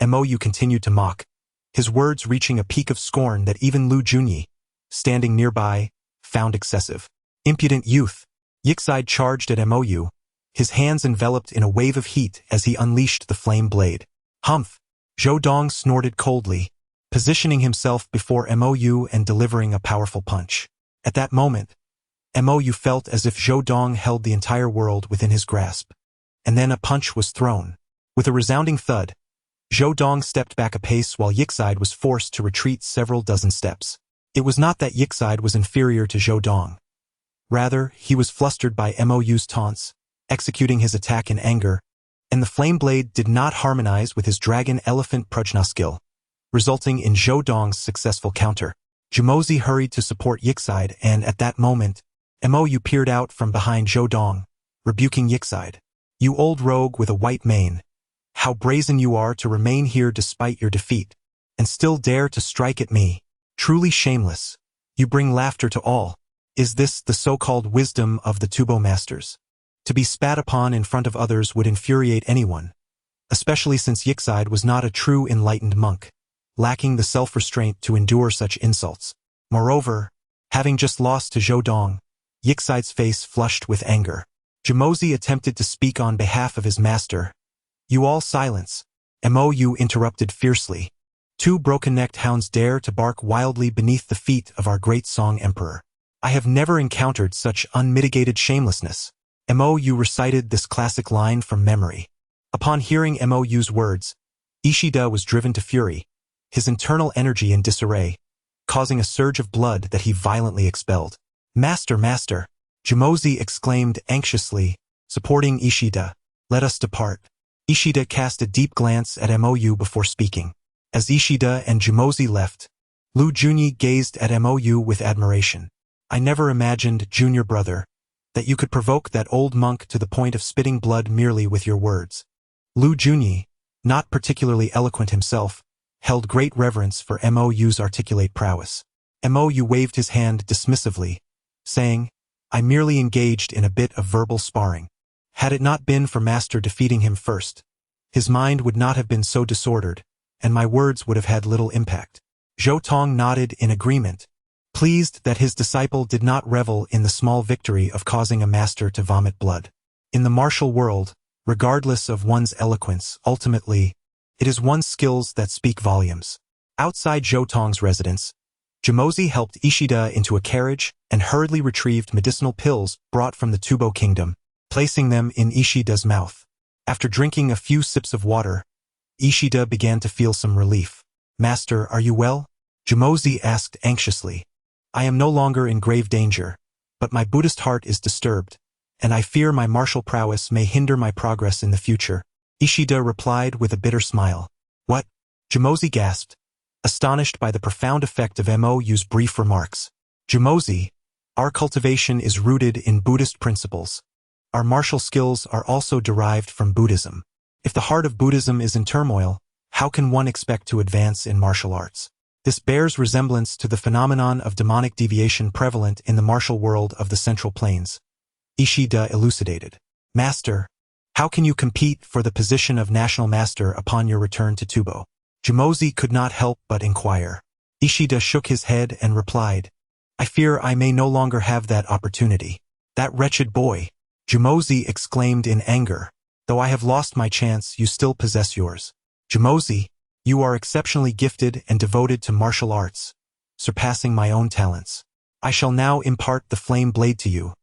Mou continued to mock, his words reaching a peak of scorn that even Lu Junyi, standing nearby, found excessive. "Impudent youth!" Yixide charged at Mou, his hands enveloped in a wave of heat as he unleashed the flame blade. "Humph!" Zhou Dong snorted coldly, positioning himself before Mou and delivering a powerful punch. At that moment, Mou felt as if Zhou Dong held the entire world within his grasp. And then a punch was thrown. With a resounding thud, Zhou Dong stepped back a pace while Yixide was forced to retreat several dozen steps. It was not that Yixide was inferior to Zhou Dong. Rather, he was flustered by Mou's taunts, executing his attack in anger, and the flame blade did not harmonize with his Dragon Elephant Prajna skill, resulting in Zhou Dong's successful counter. Jumozi hurried to support Yixide, and at that moment, Mou peered out from behind Zhou Dong, rebuking Yixide. "You old rogue with a white mane. How brazen you are to remain here despite your defeat, and still dare to strike at me. Truly shameless. You bring laughter to all. Is this the so-called wisdom of the Tubo masters? To be spat upon in front of others would infuriate anyone, especially since Yixide was not a true enlightened monk. lacking the self-restraint to endure such insults. Moreover, having just lost to Zhou Dong, Yixide's face flushed with anger. Jimozi attempted to speak on behalf of his master. "You all silence," Mou interrupted fiercely. "Two broken-necked hounds dare to bark wildly beneath the feet of our great Song Emperor. I have never encountered such unmitigated shamelessness." Mou recited this classic line from memory. Upon hearing Mou's words, Ishida was driven to fury, his internal energy in disarray, causing a surge of blood that he violently expelled. "Master, master!" Jimozi exclaimed anxiously, supporting Ishida. "Let us depart." Ishida cast a deep glance at Mou before speaking. As Ishida and Jimozi left, Lu Junyi gazed at Mou with admiration. "I never imagined, junior brother, that you could provoke that old monk to the point of spitting blood merely with your words." Lu Junyi, not particularly eloquent himself, held great reverence for Mou's articulate prowess. Mou waved his hand dismissively, saying, "I merely engaged in a bit of verbal sparring. Had it not been for Master defeating him first, his mind would not have been so disordered, and my words would have had little impact." Zhou Tong nodded in agreement, pleased that his disciple did not revel in the small victory of causing a master to vomit blood. In the martial world, regardless of one's eloquence, ultimately, it is one's skills that speak volumes. Outside Zhou Tong's residence, Jimozi helped Ishida into a carriage and hurriedly retrieved medicinal pills brought from the Tubo kingdom, placing them in Ishida's mouth. After drinking a few sips of water, Ishida began to feel some relief. "Master, are you well?" Jimozi asked anxiously. "I am no longer in grave danger, but my Buddhist heart is disturbed, and I fear my martial prowess may hinder my progress in the future," Ishida replied with a bitter smile. "What?" Jimozi gasped, astonished by the profound effect of Mou's brief remarks. "Jimozi, our cultivation is rooted in Buddhist principles. Our martial skills are also derived from Buddhism. If the heart of Buddhism is in turmoil, how can one expect to advance in martial arts? This bears resemblance to the phenomenon of demonic deviation prevalent in the martial world of the Central Plains," Ishida elucidated. "Master, how can you compete for the position of national master upon your return to Tubo?" Jimozi could not help but inquire. Ishida shook his head and replied, "I fear I may no longer have that opportunity." "That wretched boy!" Jimozi exclaimed in anger. "Though I have lost my chance, you still possess yours. Jimozi, you are exceptionally gifted and devoted to martial arts, surpassing my own talents. I shall now impart the flame blade to you.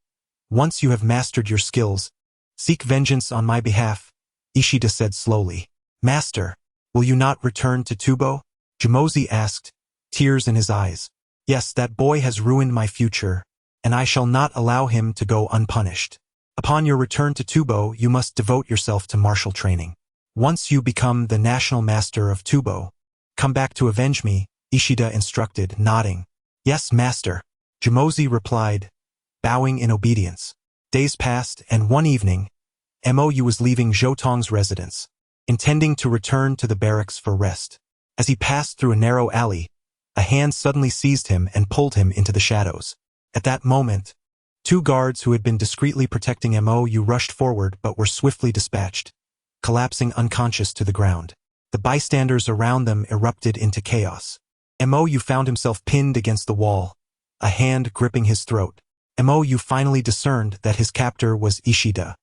Once you have mastered your skills, seek vengeance on my behalf," Ishida said slowly. "Master, will you not return to Tubo?" Jimozi asked, tears in his eyes. "Yes, that boy has ruined my future, and I shall not allow him to go unpunished. Upon your return to Tubo, you must devote yourself to martial training. Once you become the national master of Tubo, come back to avenge me," Ishida instructed, nodding. "Yes, master," Jimozi replied, bowing in obedience. Days passed, and one evening, Mou was leaving Zhou Tong's residence, intending to return to the barracks for rest. As he passed through a narrow alley, a hand suddenly seized him and pulled him into the shadows. At that moment, two guards who had been discreetly protecting Mou rushed forward but were swiftly dispatched, collapsing unconscious to the ground. The bystanders around them erupted into chaos. Mou found himself pinned against the wall, a hand gripping his throat. Mou finally discerned that his captor was Ishida.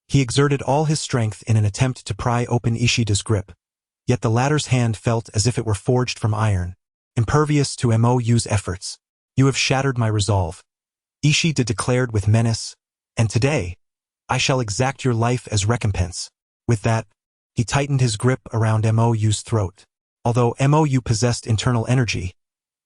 He exerted all his strength in an attempt to pry open Ishida's grip, yet the latter's hand felt as if it were forged from iron, impervious to Mou's efforts. "You have shattered my resolve," Ishida declared with menace, "and today, I shall exact your life as recompense." With that, he tightened his grip around Mou's throat. Although Mou possessed internal energy,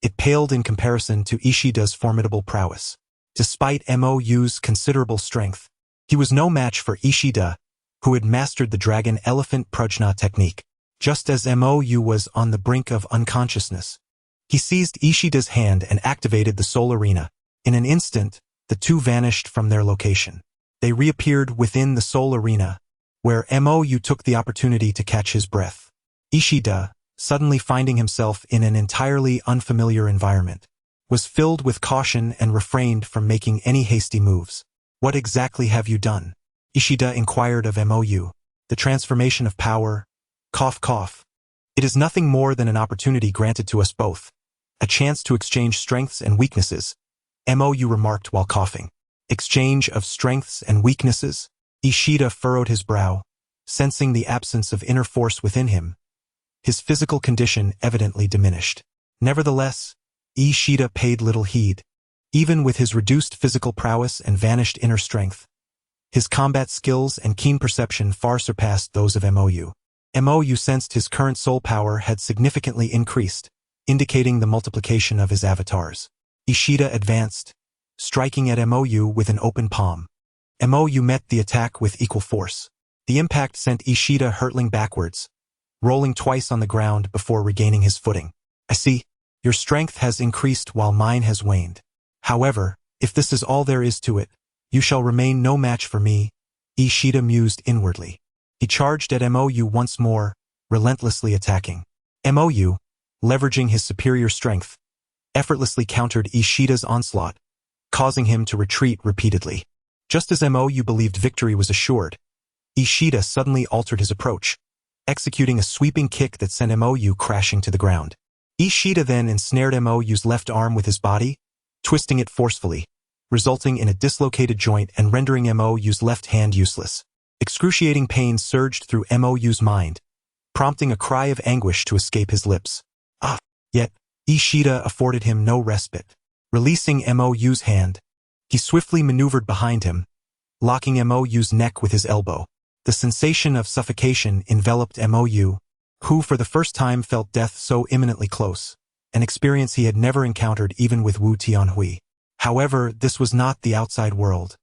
it paled in comparison to Ishida's formidable prowess. Despite Mou's considerable strength, he was no match for Ishida, who had mastered the dragon elephant prajna technique. Just as Mou was on the brink of unconsciousness, he seized Ishida's hand and activated the soul arena. In an instant, the two vanished from their location. They reappeared within the soul arena, where Mou took the opportunity to catch his breath. Ishida, suddenly finding himself in an entirely unfamiliar environment, was filled with caution and refrained from making any hasty moves. "What exactly have you done?" Ishida inquired of Mou. "The transformation of power, cough cough." It is nothing more than an opportunity granted to us both. A chance to exchange strengths and weaknesses, MOU remarked while coughing. Exchange of strengths and weaknesses? Ishida furrowed his brow, sensing the absence of inner force within him. His physical condition evidently diminished. Nevertheless, Ishida paid little heed. Even with his reduced physical prowess and vanished inner strength, his combat skills and keen perception far surpassed those of MOU. MOU sensed his current soul power had significantly increased, indicating the multiplication of his avatars. Ishida advanced, striking at MOU with an open palm. MOU met the attack with equal force. The impact sent Ishida hurtling backwards, rolling twice on the ground before regaining his footing. I see. Your strength has increased while mine has waned. However, if this is all there is to it, you shall remain no match for me, Ishida mused inwardly. He charged at MOU once more, relentlessly attacking. MOU, leveraging his superior strength, effortlessly countered Ishida's onslaught, causing him to retreat repeatedly. Just as MOU believed victory was assured, Ishida suddenly altered his approach, executing a sweeping kick that sent MOU crashing to the ground. Ishida then ensnared MOU's left arm with his body, twisting it forcefully, resulting in a dislocated joint and rendering MOU's left hand useless. Excruciating pain surged through MOU's mind, prompting a cry of anguish to escape his lips. Yet, Ishida afforded him no respite. Releasing MOU's hand, he swiftly maneuvered behind him, locking MOU's neck with his elbow. The sensation of suffocation enveloped MOU, who for the first time felt death so imminently close, an experience he had never encountered even with Wu Tianhui. However, this was not the outside world.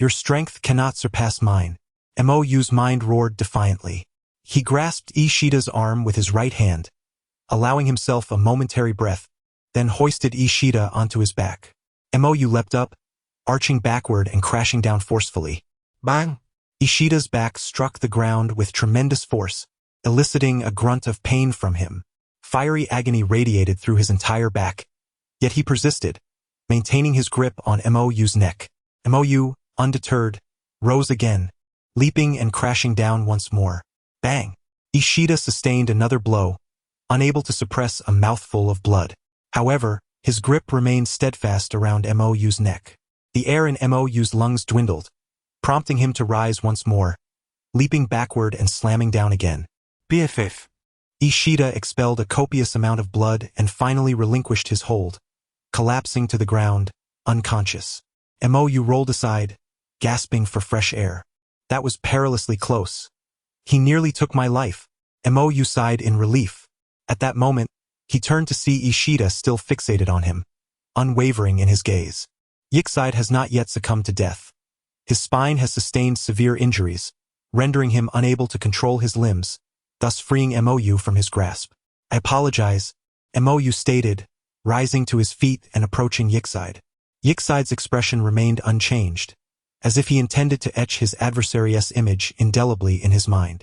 Your strength cannot surpass mine, MOU's mind roared defiantly. He grasped Ishida's arm with his right hand, allowing himself a momentary breath, then hoisted Ishida onto his back. MOU leapt up, arching backward and crashing down forcefully. Bang! Ishida's back struck the ground with tremendous force, eliciting a grunt of pain from him. Fiery agony radiated through his entire back. Yet he persisted, maintaining his grip on MOU's neck. MOU, undeterred, rose again, leaping and crashing down once more. Bang! Ishida sustained another blow, unable to suppress a mouthful of blood. However, his grip remained steadfast around MOU's neck. The air in MOU's lungs dwindled, prompting him to rise once more, leaping backward and slamming down again. BFF. Ishida expelled a copious amount of blood and finally relinquished his hold, collapsing to the ground, unconscious. MOU rolled aside, gasping for fresh air. That was perilously close. He nearly took my life. MOU sighed in relief. At that moment, he turned to see Ishida still fixated on him, unwavering in his gaze. Yixide has not yet succumbed to death. His spine has sustained severe injuries, rendering him unable to control his limbs, thus freeing MOU from his grasp. I apologize, MOU stated, rising to his feet and approaching Yixide. Yixide's expression remained unchanged, as if he intended to etch his adversary's image indelibly in his mind.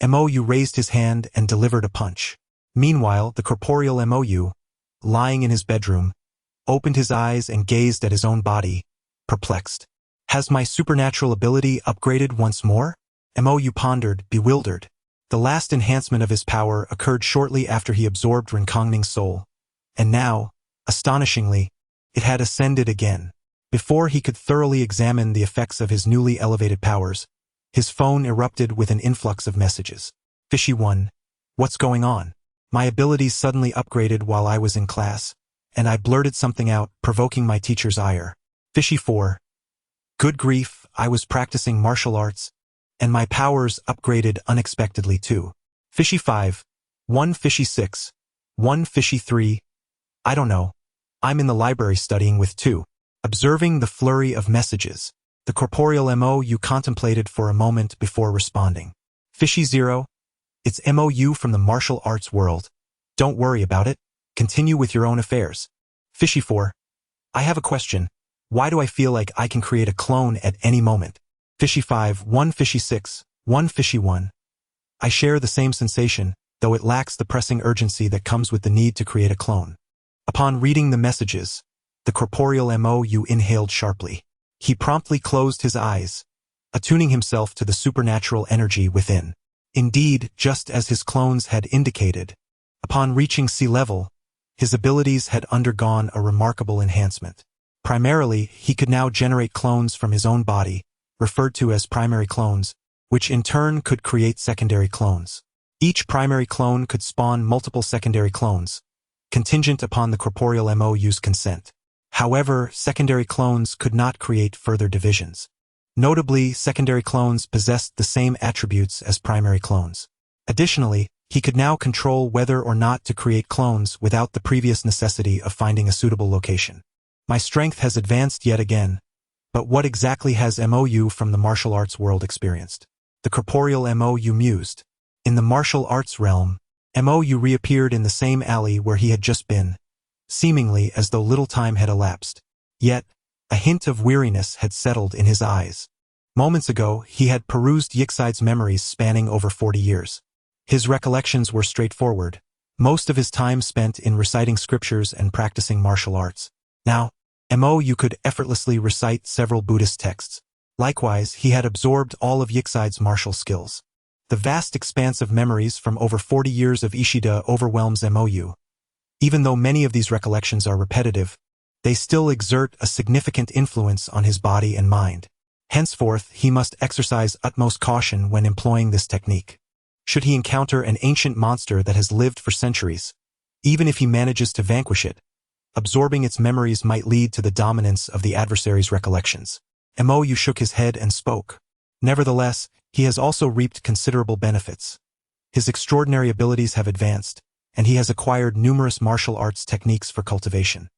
MOU raised his hand and delivered a punch. Meanwhile, the corporeal MOU, lying in his bedroom, opened his eyes and gazed at his own body, perplexed. Has my supernatural ability upgraded once more? MOU pondered, bewildered. The last enhancement of his power occurred shortly after he absorbed Renkongming's soul, and now, astonishingly, it had ascended again. Before he could thoroughly examine the effects of his newly elevated powers, his phone erupted with an influx of messages. Fishy 1. What's going on? My abilities suddenly upgraded while I was in class, and I blurted something out, provoking my teacher's ire. Fishy 4. Good grief, I was practicing martial arts, and my powers upgraded unexpectedly too. Fishy 5. 1 Fishy 6. 1 Fishy 3. I don't know. I'm in the library studying with 2. Observing the flurry of messages, the corporeal MOU contemplated for a moment before responding. Fishy 0. It's MOU from the martial arts world. Don't worry about it. Continue with your own affairs. Fishy 4. I have a question. Why do I feel like I can create a clone at any moment? Fishy 5. 1 Fishy 6. 1 Fishy 1. I share the same sensation, though it lacks the pressing urgency that comes with the need to create a clone. Upon reading the messages, the corporeal MOU inhaled sharply. He promptly closed his eyes, attuning himself to the supernatural energy within. Indeed, just as his clones had indicated, Upon reaching sea level, his abilities had undergone a remarkable enhancement. Primarily, he could now generate clones from his own body, referred to as primary clones, which in turn could create secondary clones. Each primary clone could spawn multiple secondary clones, contingent upon the corporeal MOU's consent. However, secondary clones could not create further divisions. Notably, secondary clones possessed the same attributes as primary clones. Additionally, he could now control whether or not to create clones without the previous necessity of finding a suitable location. My strength has advanced yet again, but what exactly has MOU from the martial arts world experienced? The corporeal MOU mused. In the martial arts realm, MOU reappeared in the same alley where he had just been, seemingly as though little time had elapsed. Yet, a hint of weariness had settled in his eyes. Moments ago, he had perused Yixide's memories spanning over 40 years. His recollections were straightforward, most of his time spent in reciting scriptures and practicing martial arts. Now, MOU could effortlessly recite several Buddhist texts. Likewise, he had absorbed all of Yixide's martial skills. The vast expanse of memories from over 40 years of Ishida overwhelms MOU. Even though many of these recollections are repetitive, they still exert a significant influence on his body and mind. Henceforth, he must exercise utmost caution when employing this technique. Should he encounter an ancient monster that has lived for centuries, even if he manages to vanquish it, absorbing its memories might lead to the dominance of the adversary's recollections. MOU shook his head and spoke. Nevertheless, he has also reaped considerable benefits. His extraordinary abilities have advanced, and he has acquired numerous martial arts techniques for cultivation.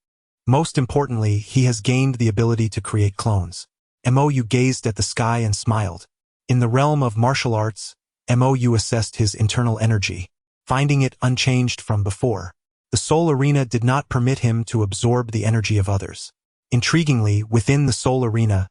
Most importantly, he has gained the ability to create clones. MOU gazed at the sky and smiled. In the realm of martial arts, MOU assessed his internal energy, finding it unchanged from before. The soul arena did not permit him to absorb the energy of others. Intriguingly, within the soul arena,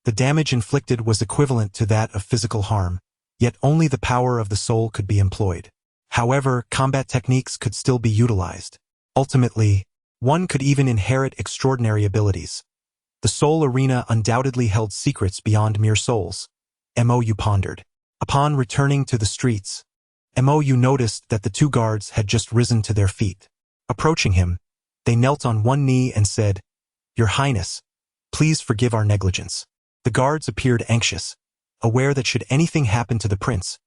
the damage inflicted was equivalent to that of physical harm, yet only the power of the soul could be employed. However, combat techniques could still be utilized. Ultimately, one could even inherit extraordinary abilities. The soul arena undoubtedly held secrets beyond mere souls. MOU pondered. Upon returning to the streets, MOU noticed that the two guards had just risen to their feet. Approaching him, they knelt on one knee and said, "Your Highness, please forgive our negligence." The guards appeared anxious, aware that should anything happen to the prince,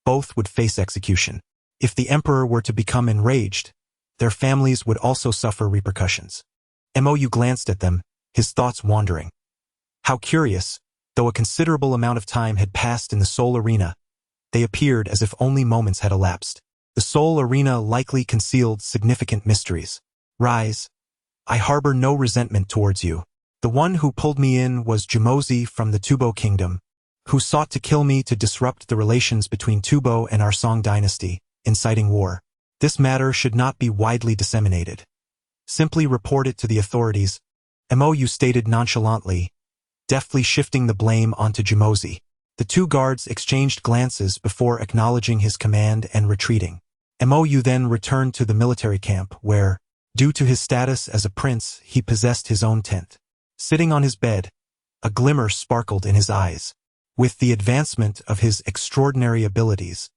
both would face execution. If the emperor were to become enraged, their families would also suffer repercussions. MOU glanced at them, his thoughts wandering. How curious, though a considerable amount of time had passed in the soul arena, they appeared as if only moments had elapsed. The soul arena likely concealed significant mysteries. Rise. I harbor no resentment towards you. The one who pulled me in was Jumozi from the Tubo kingdom, who sought to kill me to disrupt the relations between Tubo and our Song dynasty, inciting war. This matter should not be widely disseminated. Simply report it to the authorities, MOU stated nonchalantly, deftly shifting the blame onto Jumozi. The two guards exchanged glances before acknowledging his command and retreating. MOU then returned to the military camp where, due to his status as a prince, he possessed his own tent. Sitting on his bed, a glimmer sparkled in his eyes. With the advancement of his extraordinary abilities,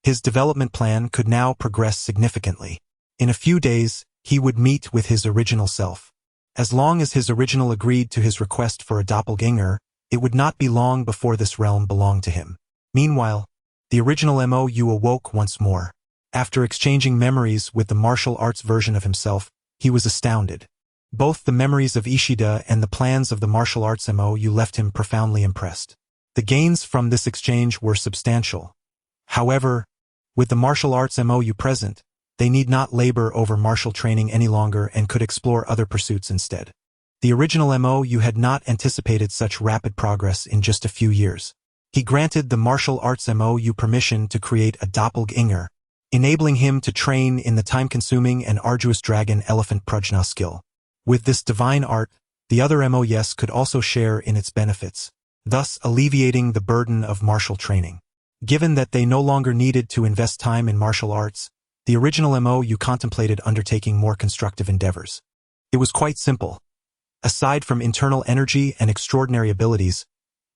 his development plan could now progress significantly. In a few days, he would meet with his original self. As long as his original agreed to his request for a doppelganger, it would not be long before this realm belonged to him. Meanwhile, the original MOU awoke once more. After exchanging memories with the martial arts version of himself, he was astounded. Both the memories of Ishida and the plans of the martial arts MOU left him profoundly impressed. The gains from this exchange were substantial. However, with the martial arts MOU present, they need not labor over martial training any longer and could explore other pursuits instead. The original MOU had not anticipated such rapid progress in just a few years. He granted the martial arts MOU permission to create a doppelganger, enabling him to train in the time-consuming and arduous dragon elephant prajna skill. With this divine art, the other MOUs could also share in its benefits, thus alleviating the burden of martial training. Given that they no longer needed to invest time in martial arts, the original MOU contemplated undertaking more constructive endeavors. It was quite simple. Aside from internal energy and extraordinary abilities,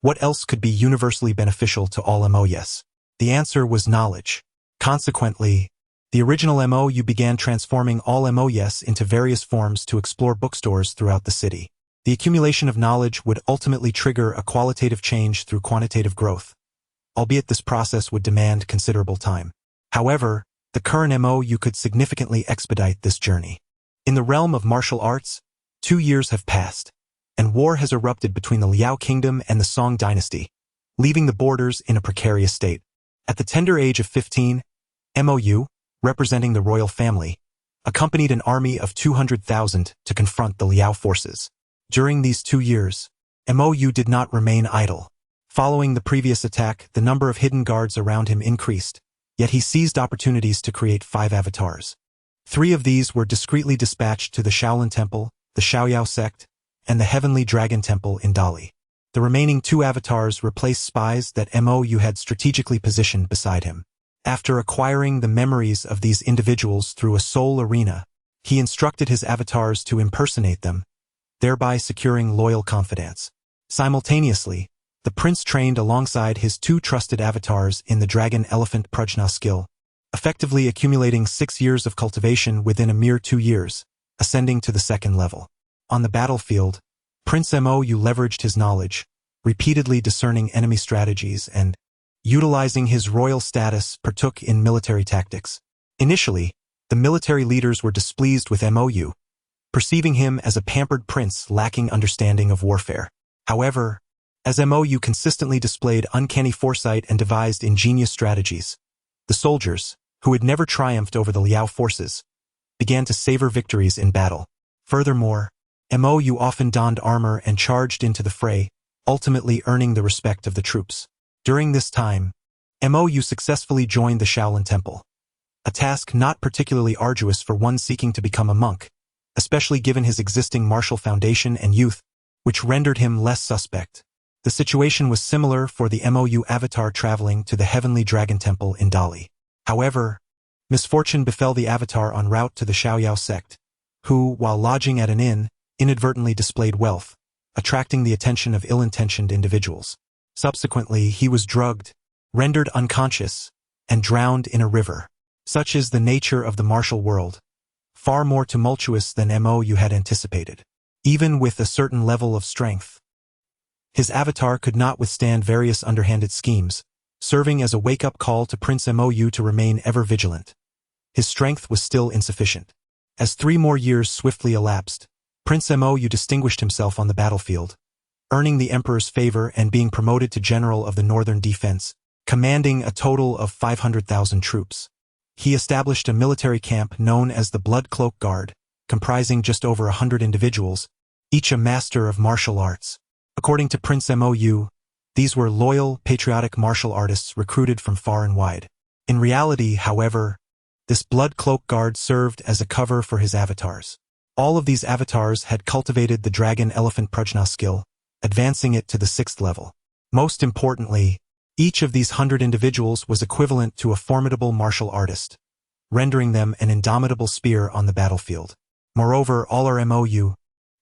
what else could be universally beneficial to all MOUs? The answer was knowledge. Consequently, The original MOU began transforming all MOUs into various forms to explore bookstores throughout the city. The accumulation of knowledge would ultimately trigger a qualitative change through quantitative growth, albeit this process would demand considerable time. However, the current MOU could significantly expedite this journey. In the realm of martial arts, 2 years have passed, and war has erupted between the Liao Kingdom and the Song Dynasty, leaving the borders in a precarious state. At the tender age of 15, MOU, representing the royal family, accompanied an army of 200,000 to confront the Liao forces. During these 2 years, MOU did not remain idle. Following the previous attack, the number of hidden guards around him increased, yet he seized opportunities to create 5 avatars. 3 of these were discreetly dispatched to the Shaolin Temple, the Xiaoyao sect, and the Heavenly Dragon Temple in Dali. The remaining 2 avatars replaced spies that MOU had strategically positioned beside him. After acquiring the memories of these individuals through a soul arena, he instructed his avatars to impersonate them, thereby securing loyal confidence. Simultaneously, the prince trained alongside his 2 trusted avatars in the Dragon Elephant Prajna skill, effectively accumulating 6 years of cultivation within a mere 2 years, ascending to the 2nd level. On the battlefield, Prince MOU leveraged his knowledge, repeatedly discerning enemy strategies and, utilizing his royal status, partook in military tactics. Initially, the military leaders were displeased with MOU, perceiving him as a pampered prince lacking understanding of warfare. However, as MOU consistently displayed uncanny foresight and devised ingenious strategies, the soldiers, who had never triumphed over the Liao forces, began to savor victories in battle. Furthermore, MOU often donned armor and charged into the fray, ultimately earning the respect of the troops. During this time, MOU successfully joined the Shaolin Temple, a task not particularly arduous for one seeking to become a monk, especially given his existing martial foundation and youth, which rendered him less suspect. The situation was similar for the MOU avatar traveling to the Heavenly Dragon Temple in Dali. However, misfortune befell the avatar en route to the Xiaoyao sect, who, while lodging at an inn, inadvertently displayed wealth, attracting the attention of ill-intentioned individuals. Subsequently, he was drugged, rendered unconscious, and drowned in a river. Such is the nature of the martial world, far more tumultuous than MOU had anticipated. Even with a certain level of strength, his avatar could not withstand various underhanded schemes, serving as a wake-up call to Prince MOU to remain ever vigilant. His strength was still insufficient. As 3 more years swiftly elapsed, Prince MOU distinguished himself on the battlefield, earning the Emperor's favor and being promoted to General of the Northern Defense, commanding a total of 500,000 troops. He established a military camp known as the Blood Cloak Guard, comprising just over 100 individuals, each a master of martial arts. According to Prince MOU, these were loyal, patriotic martial artists recruited from far and wide. In reality, however, this Blood Cloak Guard served as a cover for his avatars. All of these avatars had cultivated the Dragon Elephant Prajna skill, advancing it to the 6th level. Most importantly, each of these 100 individuals was equivalent to a formidable martial artist, rendering them an indomitable spear on the battlefield. Moreover, all are MOU,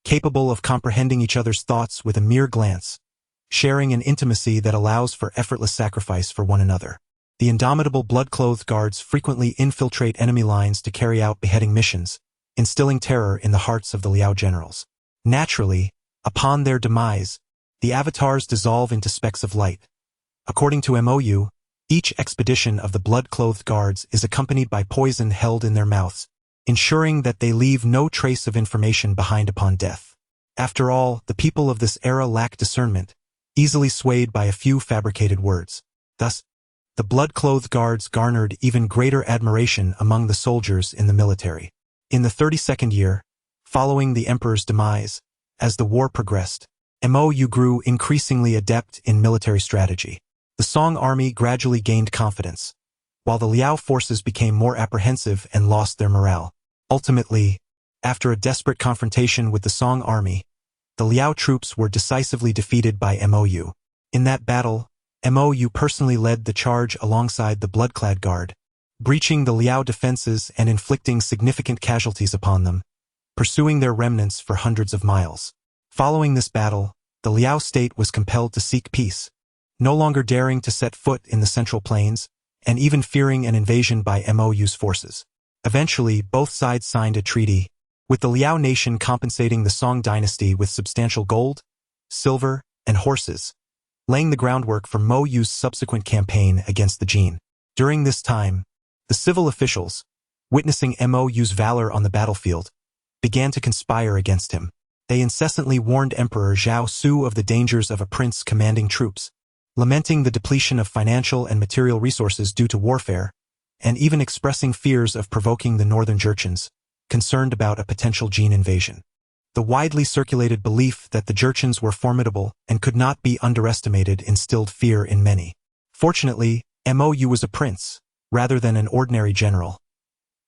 capable of comprehending each other's thoughts with a mere glance, sharing an intimacy that allows for effortless sacrifice for one another. The indomitable blood-clothed guards frequently infiltrate enemy lines to carry out beheading missions, instilling terror in the hearts of the Liao generals. Naturally, upon their demise, the avatars dissolve into specks of light. According to MOU, each expedition of the blood-clothed guards is accompanied by poison held in their mouths, ensuring that they leave no trace of information behind upon death. After all, the people of this era lack discernment, easily swayed by a few fabricated words. Thus, the blood-clothed guards garnered even greater admiration among the soldiers in the military. In the 32nd year, following the emperor's demise, as the war progressed, MOU grew increasingly adept in military strategy. The Song army gradually gained confidence, while the Liao forces became more apprehensive and lost their morale. Ultimately, after a desperate confrontation with the Song army, the Liao troops were decisively defeated by MOU. In that battle, MOU personally led the charge alongside the Bloodclad Guard, breaching the Liao defenses and inflicting significant casualties upon them, pursuing their remnants for hundreds of miles. Following this battle, the Liao state was compelled to seek peace. No longer daring to set foot in the Central Plains, and even fearing an invasion by MOU's forces. Eventually, both sides signed a treaty, with the Liao nation compensating the Song dynasty with substantial gold, silver, and horses, laying the groundwork for Mo Yu's subsequent campaign against the Jin. During this time, the civil officials, witnessing Mo Yu's valor on the battlefield, began to conspire against him. They incessantly warned Emperor Zhao Su of the dangers of a prince commanding troops, lamenting the depletion of financial and material resources due to warfare, and even expressing fears of provoking the northern Jurchens, concerned about a potential Jin invasion. The widely circulated belief that the Jurchens were formidable and could not be underestimated instilled fear in many. Fortunately, Mou was a prince, rather than an ordinary general.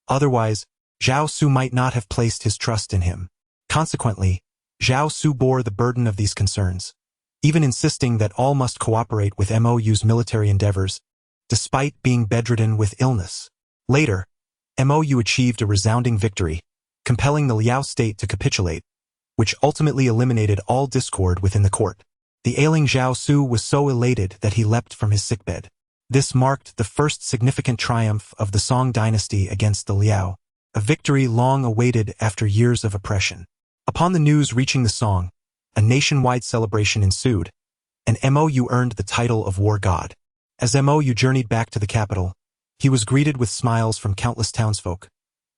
Otherwise, Zhao Su might not have placed his trust in him. Consequently, Zhao Su bore the burden of these concerns, even insisting that all must cooperate with Mou's military endeavors, despite being bedridden with illness. Later, Mou achieved a resounding victory, compelling the Liao state to capitulate, which ultimately eliminated all discord within the court. The ailing Zhao Su was so elated that he leapt from his sickbed. This marked the first significant triumph of the Song dynasty against the Liao, a victory long awaited after years of oppression. Upon the news reaching the Song, a nationwide celebration ensued, and Mou earned the title of war god. As Mou journeyed back to the capital, he was greeted with smiles from countless townsfolk,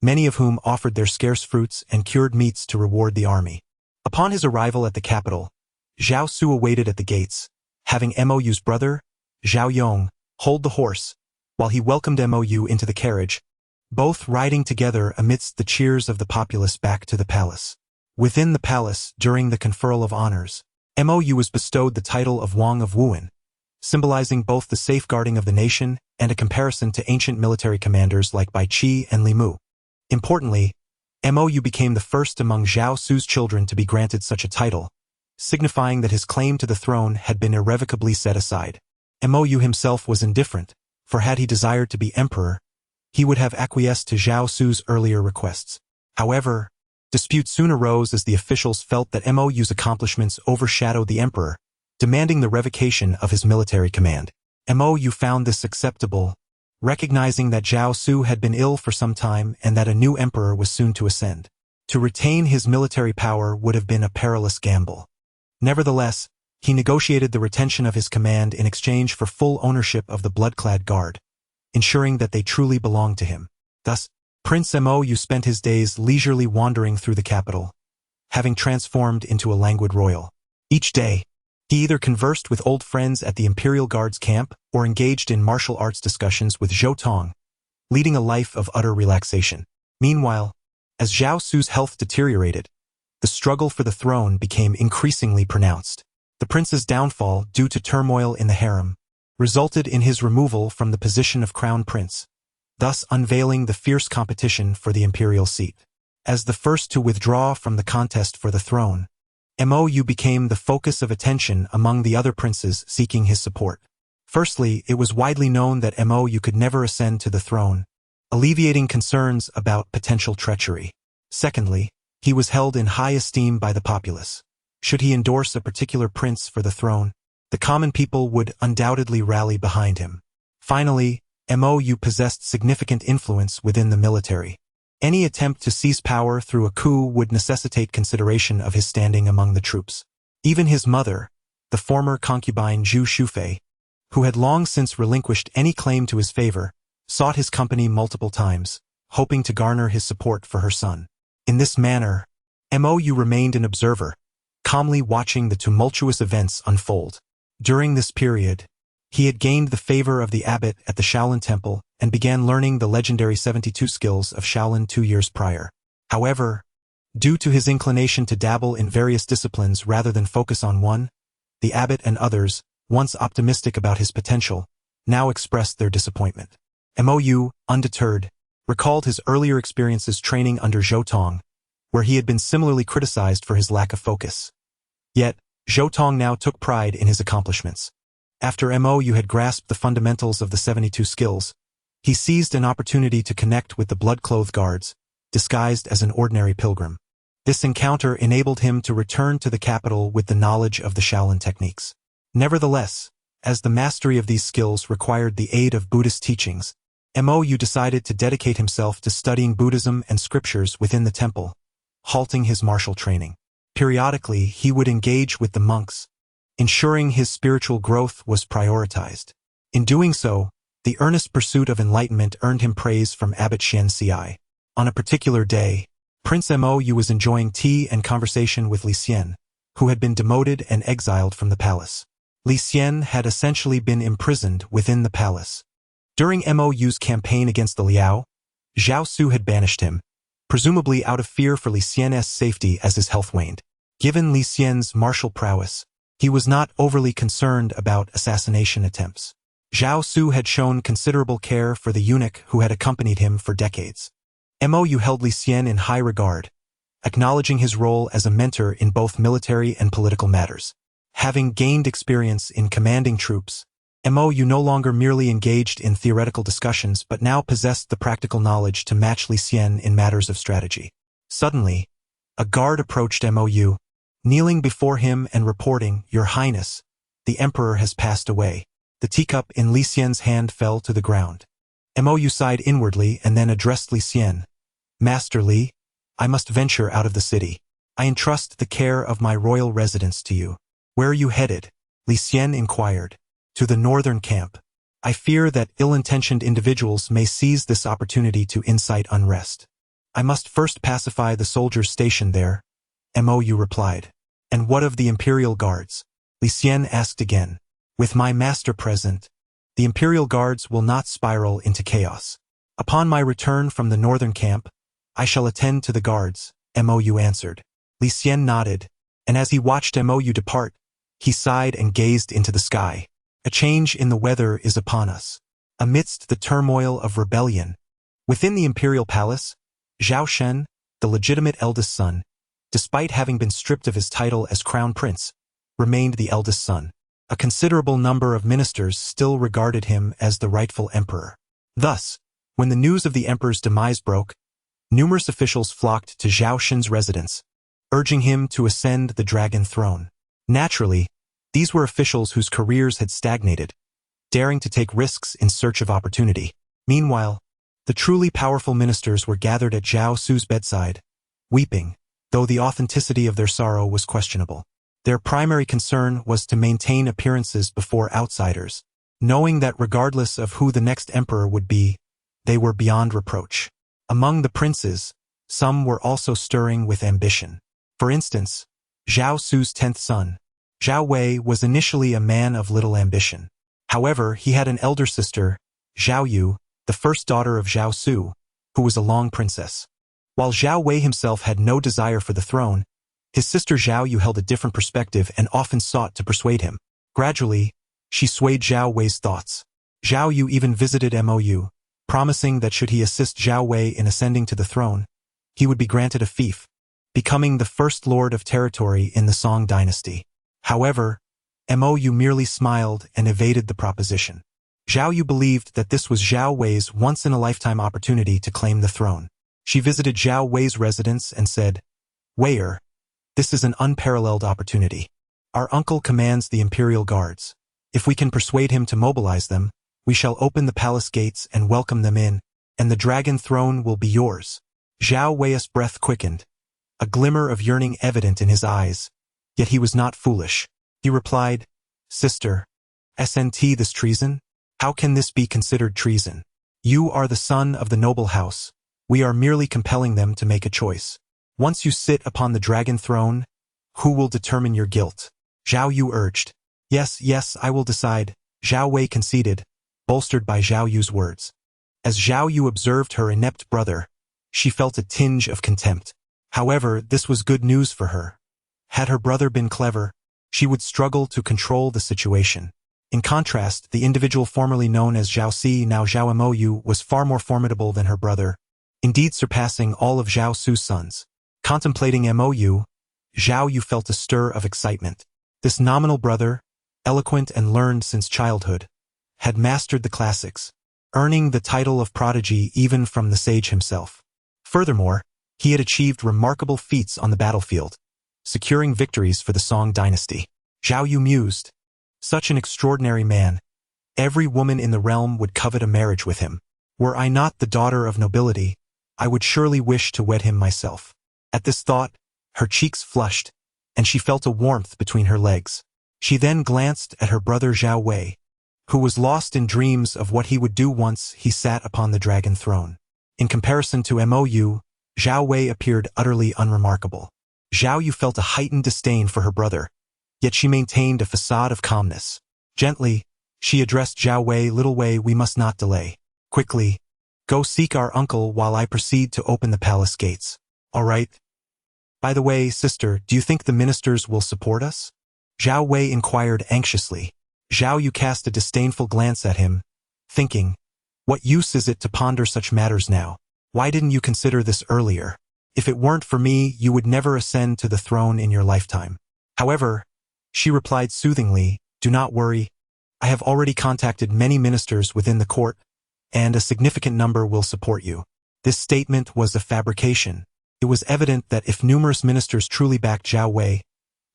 many of whom offered their scarce fruits and cured meats to reward the army. Upon his arrival at the capital, Zhao Su awaited at the gates, having Mou's brother, Zhao Yong, hold the horse, while he welcomed Mou into the carriage, both riding together amidst the cheers of the populace back to the palace. Within the palace, during the conferral of honors, Mou was bestowed the title of Wang of Wuan, symbolizing both the safeguarding of the nation and a comparison to ancient military commanders like Bai Qi and Li Mu. Importantly, Mou became the first among Zhao Su's children to be granted such a title, signifying that his claim to the throne had been irrevocably set aside. Mou himself was indifferent, for had he desired to be emperor, he would have acquiesced to Zhao Su's earlier requests. However, dispute soon arose as the officials felt that Mou's accomplishments overshadowed the emperor, demanding the revocation of his military command. Mou found this acceptable, recognizing that Zhao Su had been ill for some time and that a new emperor was soon to ascend. To retain his military power would have been a perilous gamble. Nevertheless, he negotiated the retention of his command in exchange for full ownership of the blood-clad guard, ensuring that they truly belonged to him. Thus, Prince Mou spent his days leisurely wandering through the capital, having transformed into a languid royal. Each day, he either conversed with old friends at the Imperial Guard's camp or engaged in martial arts discussions with Zhou Tong, leading a life of utter relaxation. Meanwhile, as Zhao Su's health deteriorated, the struggle for the throne became increasingly pronounced. The prince's downfall, due to turmoil in the harem, resulted in his removal from the position of crown prince, thus unveiling the fierce competition for the imperial seat. As the first to withdraw from the contest for the throne, Mou became the focus of attention among the other princes seeking his support. Firstly, it was widely known that Mou could never ascend to the throne, alleviating concerns about potential treachery. Secondly, he was held in high esteem by the populace. Should he endorse a particular prince for the throne, the common people would undoubtedly rally behind him. Finally, Mou possessed significant influence within the military. Any attempt to seize power through a coup would necessitate consideration of his standing among the troops. Even his mother, the former concubine Zhu Shufei, who had long since relinquished any claim to his favor, sought his company multiple times, hoping to garner his support for her son. In this manner, Mou remained an observer, calmly watching the tumultuous events unfold. During this period, he had gained the favor of the abbot at the Shaolin Temple and began learning the legendary 72 skills of Shaolin 2 years prior. However, due to his inclination to dabble in various disciplines rather than focus on one, the abbot and others, once optimistic about his potential, now expressed their disappointment. Mou, undeterred, recalled his earlier experiences training under Zhou Tong, where he had been similarly criticized for his lack of focus. Yet, Zhou Tong now took pride in his accomplishments. After Mou had grasped the fundamentals of the 72 skills, he seized an opportunity to connect with the blood-clothed guards, disguised as an ordinary pilgrim. This encounter enabled him to return to the capital with the knowledge of the Shaolin techniques. Nevertheless, As the mastery of these skills required the aid of Buddhist teachings, Mou decided to dedicate himself to studying Buddhism and scriptures within the temple, halting his martial training. Periodically, he would engage with the monks, ensuring his spiritual growth was prioritized. In doing so, the earnest pursuit of enlightenment earned him praise from Abbot Xian Ci. On a particular day, Prince Mou was enjoying tea and conversation with Li Xian, who had been demoted and exiled from the palace. Li Xian had essentially been imprisoned within the palace. During Mou's campaign against the Liao, Zhao Su had banished him, presumably out of fear for Li Xian's safety as his health waned. Given Li Xian's martial prowess, he was not overly concerned about assassination attempts. Zhao Su had shown considerable care for the eunuch who had accompanied him for decades. Mou held Li Xian in high regard, acknowledging his role as a mentor in both military and political matters. Having gained experience in commanding troops, Mou no longer merely engaged in theoretical discussions but now possessed the practical knowledge to match Li Xian in matters of strategy. Suddenly, a guard approached Mou, kneeling before him and reporting, "Your Highness, the Emperor has passed away." The teacup in Li Xian's hand fell to the ground. Mou sighed inwardly and then addressed Li Xian. "Master Li, I must venture out of the city. I entrust the care of my royal residence to you." "Where are you headed?" Li Xian inquired. "To the northern camp. I fear that ill-intentioned individuals may seize this opportunity to incite unrest. I must first pacify the soldiers stationed there," Mou replied. "And what of the Imperial Guards?" Li Xian asked again. "With my master present, the Imperial Guards will not spiral into chaos. Upon my return from the northern camp, I shall attend to the guards," Mou answered. Li Xian nodded, and as he watched Mou depart, he sighed and gazed into the sky. A change in the weather is upon us. Amidst the turmoil of rebellion, within the imperial palace, Zhao Shen, the legitimate eldest son, despite having been stripped of his title as crown prince, remained the eldest son. A considerable number of ministers still regarded him as the rightful emperor. Thus, when the news of the emperor's demise broke, numerous officials flocked to Zhao Shen's residence, urging him to ascend the dragon throne. Naturally, these were officials whose careers had stagnated, daring to take risks in search of opportunity. Meanwhile, the truly powerful ministers were gathered at Zhao Su's bedside, weeping, though the authenticity of their sorrow was questionable. Their primary concern was to maintain appearances before outsiders, knowing that regardless of who the next emperor would be, they were beyond reproach. Among the princes, some were also stirring with ambition. For instance, Zhao Su's 10th son, Zhao Wei, was initially a man of little ambition. However, he had an elder sister, Zhao Yu, the first daughter of Zhao Su, who was a Long princess. While Zhao Wei himself had no desire for the throne, his sister Zhao Yu held a different perspective and often sought to persuade him. Gradually, she swayed Zhao Wei's thoughts. Zhao Yu even visited Mou, promising that should he assist Zhao Wei in ascending to the throne, he would be granted a fief, becoming the first lord of territory in the Song dynasty. However, Mou merely smiled and evaded the proposition. Zhao Yu believed that this was Zhao Wei's once-in-a-lifetime opportunity to claim the throne. She visited Zhao Wei's residence and said, "Weier, this is an unparalleled opportunity. Our uncle commands the Imperial Guards. If we can persuade him to mobilize them, we shall open the palace gates and welcome them in, and the dragon throne will be yours." Zhao Wei's breath quickened, a glimmer of yearning evident in his eyes, yet he was not foolish. He replied, "Sister, isn't this treason? How can this be considered treason? You are the son of the noble house. We are merely compelling them to make a choice. Once you sit upon the dragon throne, who will determine your guilt?" Zhao Yu urged. Yes, I will decide," Zhao Wei conceded, bolstered by Zhao Yu's words. As Zhao Yu observed her inept brother, she felt a tinge of contempt. However, this was good news for her. Had her brother been clever, she would struggle to control the situation. In contrast, the individual formerly known as Zhao Si, now Zhao Mou, was far more formidable than her brother, indeed surpassing all of Zhao Su's sons. Contemplating Mou, Zhao Yu felt a stir of excitement. This nominal brother, eloquent and learned since childhood, had mastered the classics, earning the title of prodigy even from the sage himself. Furthermore, he had achieved remarkable feats on the battlefield, securing victories for the Song dynasty. Zhao Yu mused, Such an extraordinary man. Every woman in the realm would covet a marriage with him. Were I not the daughter of nobility, I would surely wish to wed him myself. At this thought, her cheeks flushed, and she felt a warmth between her legs. She then glanced at her brother Zhao Wei, who was lost in dreams of what he would do once he sat upon the dragon throne. In comparison to Mou, Zhao Wei appeared utterly unremarkable. Zhao Yu felt a heightened disdain for her brother, yet she maintained a facade of calmness. Gently, she addressed Zhao Wei, "Little Wei, we must not delay. Quickly, go seek our uncle while I proceed to open the palace gates." "All right. By the way, sister, do you think the ministers will support us?" Zhao Wei inquired anxiously. Zhao Yu cast a disdainful glance at him, thinking, "What use is it to ponder such matters now? Why didn't you consider this earlier? If it weren't for me, you would never ascend to the throne in your lifetime." However, she replied soothingly, "Do not worry. I have already contacted many ministers within the court, and a significant number will support you." This statement was a fabrication. It was evident that if numerous ministers truly backed Zhao Wei,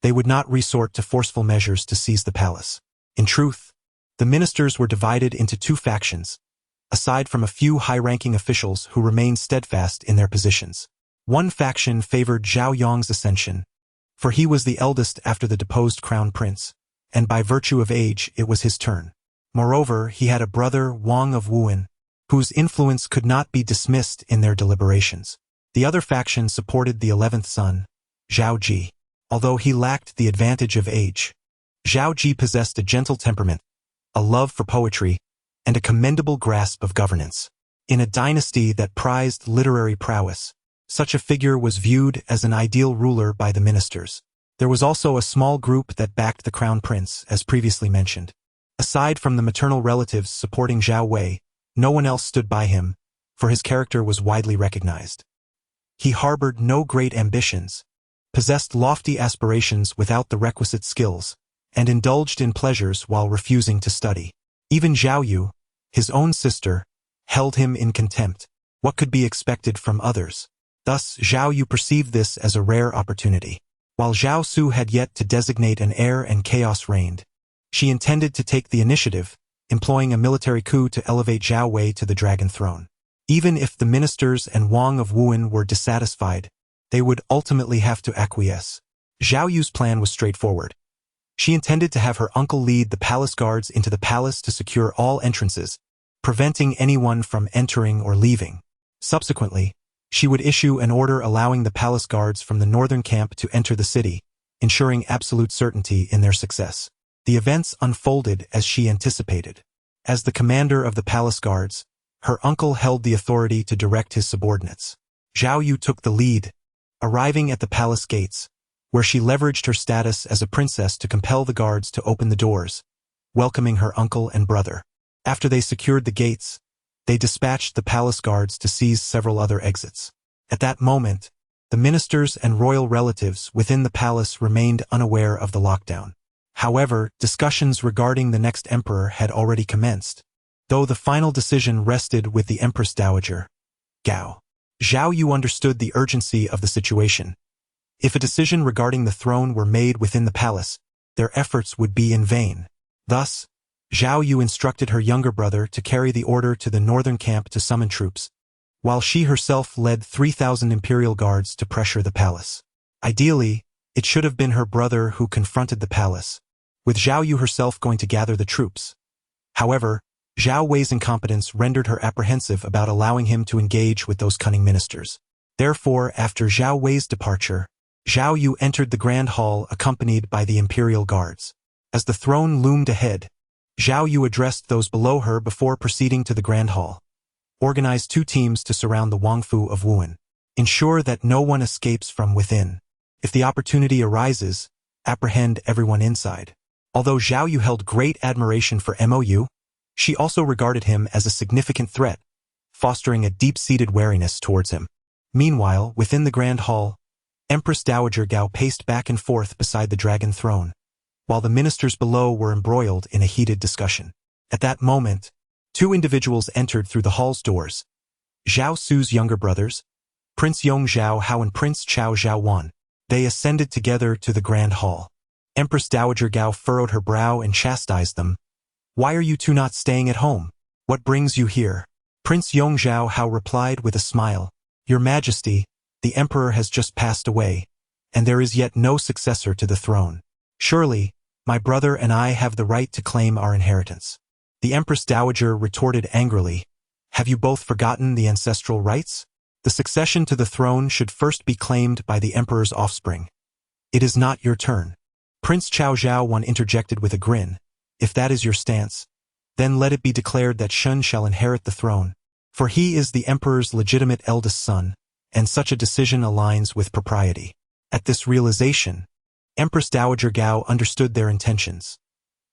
they would not resort to forceful measures to seize the palace. In truth, the ministers were divided into two factions, aside from a few high-ranking officials who remained steadfast in their positions. One faction favored Zhao Yong's ascension, for he was the eldest after the deposed crown prince, and by virtue of age it was his turn. Moreover, he had a brother, Wang of Wuan, whose influence could not be dismissed in their deliberations. The other faction supported the 11th son, Zhao Ji. Although he lacked the advantage of age, Zhao Ji possessed a gentle temperament, a love for poetry, and a commendable grasp of governance. In a dynasty that prized literary prowess, such a figure was viewed as an ideal ruler by the ministers. There was also a small group that backed the crown prince, as previously mentioned. Aside from the maternal relatives supporting Zhao Wei, no one else stood by him, for his character was widely recognized. He harbored no great ambitions, possessed lofty aspirations without the requisite skills, and indulged in pleasures while refusing to study. Even Zhao Yu, his own sister, held him in contempt. What could be expected from others? Thus, Zhao Yu perceived this as a rare opportunity. While Zhao Su had yet to designate an heir and chaos reigned, she intended to take the initiative, employing a military coup to elevate Zhao Wei to the dragon throne. Even if the ministers and Wang of Wuan were dissatisfied, they would ultimately have to acquiesce. Zhao Yu's plan was straightforward. She intended to have her uncle lead the palace guards into the palace to secure all entrances, preventing anyone from entering or leaving. Subsequently, she would issue an order allowing the palace guards from the northern camp to enter the city, ensuring absolute certainty in their success. The events unfolded as she anticipated. As the commander of the palace guards, her uncle held the authority to direct his subordinates. Zhao Yu took the lead, arriving at the palace gates, where she leveraged her status as a princess to compel the guards to open the doors, welcoming her uncle and brother. After they secured the gates, they dispatched the palace guards to seize several other exits. At that moment, the ministers and royal relatives within the palace remained unaware of the lockdown. However, discussions regarding the next emperor had already commenced, though the final decision rested with the Empress Dowager, Gao. Zhao Yu understood the urgency of the situation. If a decision regarding the throne were made within the palace, their efforts would be in vain. Thus, Zhao Yu instructed her younger brother to carry the order to the northern camp to summon troops, while she herself led 3,000 imperial guards to pressure the palace. Ideally, it should have been her brother who confronted the palace, with Zhao Yu herself going to gather the troops. However, Zhao Wei's incompetence rendered her apprehensive about allowing him to engage with those cunning ministers. Therefore, after Zhao Wei's departure, Zhao Yu entered the grand hall accompanied by the imperial guards. As the throne loomed ahead, Zhao Yu addressed those below her before proceeding to the grand hall. Organize 2 teams to surround the Wangfu of Wuan. Ensure that no one escapes from within. If the opportunity arises, apprehend everyone inside. Although Zhao Yu held great admiration for Mou, she also regarded him as a significant threat, fostering a deep-seated wariness towards him. Meanwhile, within the grand hall, Empress Dowager Gao paced back and forth beside the dragon throne, while the ministers below were embroiled in a heated discussion. At that moment, 2 individuals entered through the hall's doors. Zhao Su's younger brothers, Prince Yong Zhao Hao and Prince Chao Zhao Wan. They ascended together to the grand hall. Empress Dowager Gao furrowed her brow and chastised them. Why are you two not staying at home? What brings you here? Prince Yongzhao Hao replied with a smile. Your Majesty, the Emperor has just passed away, and there is yet no successor to the throne. Surely, my brother and I have the right to claim our inheritance. The Empress Dowager retorted angrily. Have you both forgotten the ancestral rights? The succession to the throne should first be claimed by the Emperor's offspring. It is not your turn. Prince Chao Zhaowan interjected with a grin. If that is your stance, then let it be declared that Shun shall inherit the throne, for he is the Emperor's legitimate eldest son, and such a decision aligns with propriety. At this realization, Empress Dowager Gao understood their intentions.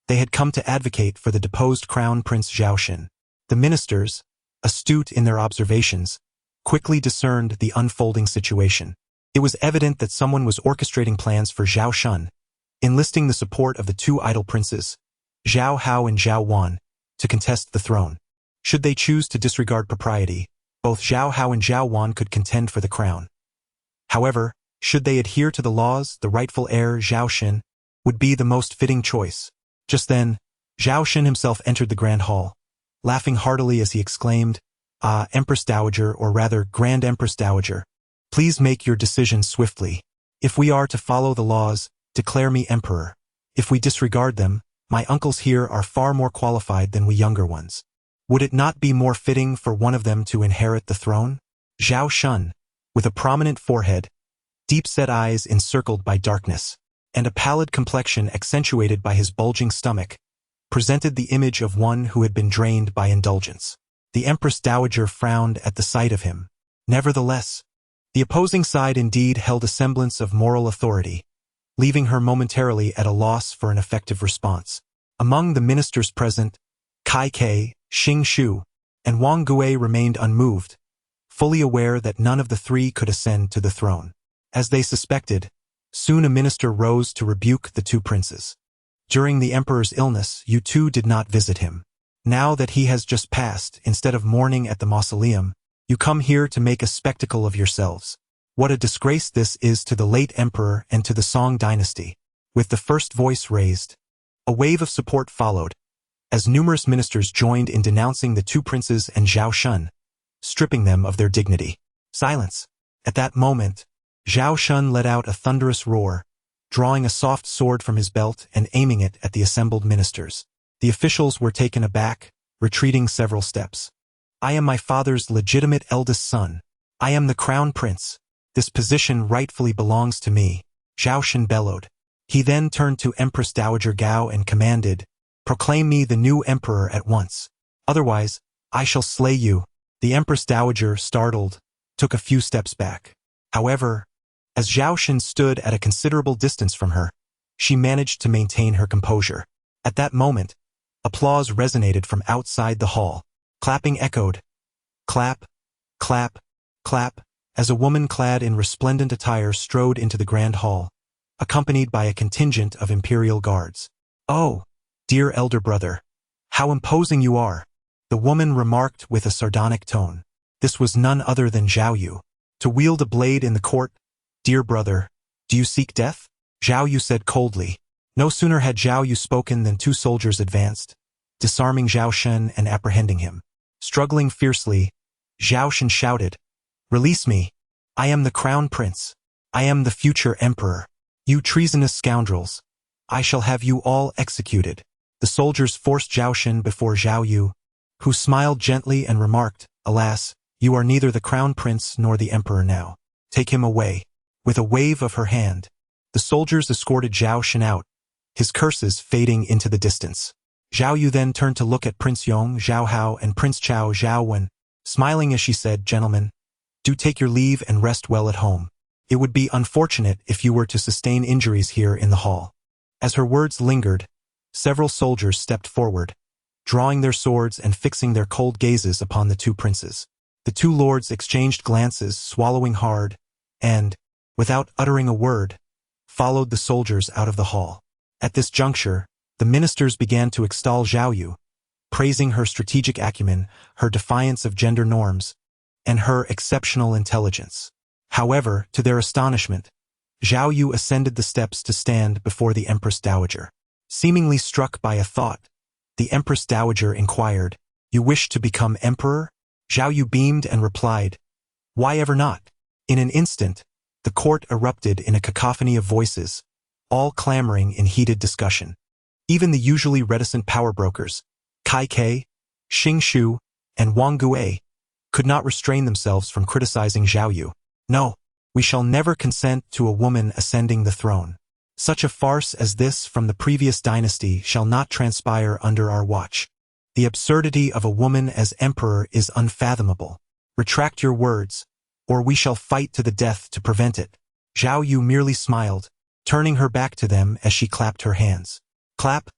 They had come to advocate for the deposed Crown Prince Zhaoxin. The ministers, astute in their observations, quickly discerned the unfolding situation. It was evident that someone was orchestrating plans for Zhao Shun, enlisting the support of the two idol princes, Zhao Hao and Zhao Wan, to contest the throne. Should they choose to disregard propriety, both Zhao Hao and Zhao Wan could contend for the crown. However, should they adhere to the laws, the rightful heir Zhao Xin would be the most fitting choice. Just then, Zhao Xin himself entered the grand hall, laughing heartily as he exclaimed, "Ah, Empress Dowager, or rather Grand Empress Dowager, please make your decision swiftly. If we are to follow the laws, declare me emperor. If we disregard them, my uncles here are far more qualified than we younger ones. Would it not be more fitting for one of them to inherit the throne?" Zhao Shun, with a prominent forehead, deep-set eyes encircled by darkness, and a pallid complexion accentuated by his bulging stomach, presented the image of one who had been drained by indulgence. The Empress Dowager frowned at the sight of him. Nevertheless, the opposing side indeed held a semblance of moral authority, leaving her momentarily at a loss for an effective response. Among the ministers present, Kai Ke, Xing Shu, and Wang Gui remained unmoved, fully aware that none of the three could ascend to the throne. As they suspected, soon a minister rose to rebuke the two princes. During the emperor's illness, you two did not visit him. Now that he has just passed, instead of mourning at the mausoleum, you come here to make a spectacle of yourselves. What a disgrace this is to the late emperor and to the Song dynasty. With the first voice raised, a wave of support followed, as numerous ministers joined in denouncing the two princes and Zhao Shun, stripping them of their dignity. Silence. At that moment, Zhao Shun let out a thunderous roar, drawing a soft sword from his belt and aiming it at the assembled ministers. The officials were taken aback, retreating several steps. I am my father's legitimate eldest son. I am the crown prince. This position rightfully belongs to me, Zhao Shun bellowed. He then turned to Empress Dowager Gao and commanded, proclaim me the new emperor at once. Otherwise, I shall slay you. The Empress Dowager, startled, took a few steps back. However, as Zhao Shun stood at a considerable distance from her, she managed to maintain her composure. At that moment, applause resonated from outside the hall. Clapping echoed. Clap, clap, clap, as a woman clad in resplendent attire strode into the grand hall, accompanied by a contingent of imperial guards. Oh, dear elder brother, how imposing you are, the woman remarked with a sardonic tone. This was none other than Zhao Yu. To wield a blade in the court, dear brother, do you seek death? Zhao Yu said coldly. No sooner had Zhao Yu spoken than two soldiers advanced, disarming Zhao Shun and apprehending him. Struggling fiercely, Zhao Shun shouted, release me. I am the crown prince. I am the future emperor. You treasonous scoundrels. I shall have you all executed. The soldiers forced Zhao Shun before Zhao Yu, who smiled gently and remarked, alas, you are neither the crown prince nor the emperor now. Take him away. With a wave of her hand, the soldiers escorted Zhao Shun out, his curses fading into the distance. Zhao Yu then turned to look at Prince Yong, Zhao Hao, and Prince Chao Zhaowen, smiling as she said, gentlemen, do take your leave and rest well at home. It would be unfortunate if you were to sustain injuries here in the hall. As her words lingered, several soldiers stepped forward, drawing their swords and fixing their cold gazes upon the two princes. The two lords exchanged glances, swallowing hard, and, without uttering a word, followed the soldiers out of the hall. At this juncture, the ministers began to extol Zhao Yu, praising her strategic acumen, her defiance of gender norms, and her exceptional intelligence. However, to their astonishment, Zhao Yu ascended the steps to stand before the Empress Dowager. Seemingly struck by a thought, the Empress Dowager inquired, "You wish to become emperor?" Zhao Yu beamed and replied, "Why ever not?" In an instant, the court erupted in a cacophony of voices, all clamoring in heated discussion. Even the usually reticent power brokers, Kai Ke, Xing Shu, and Wang Gue, could not restrain themselves from criticizing Zhao Yu. "No, we shall never consent to a woman ascending the throne. Such a farce as this from the previous dynasty shall not transpire under our watch. The absurdity of a woman as emperor is unfathomable. Retract your words, or we shall fight to the death to prevent it." Zhao Yu merely smiled, turning her back to them as she clapped her hands. Clap,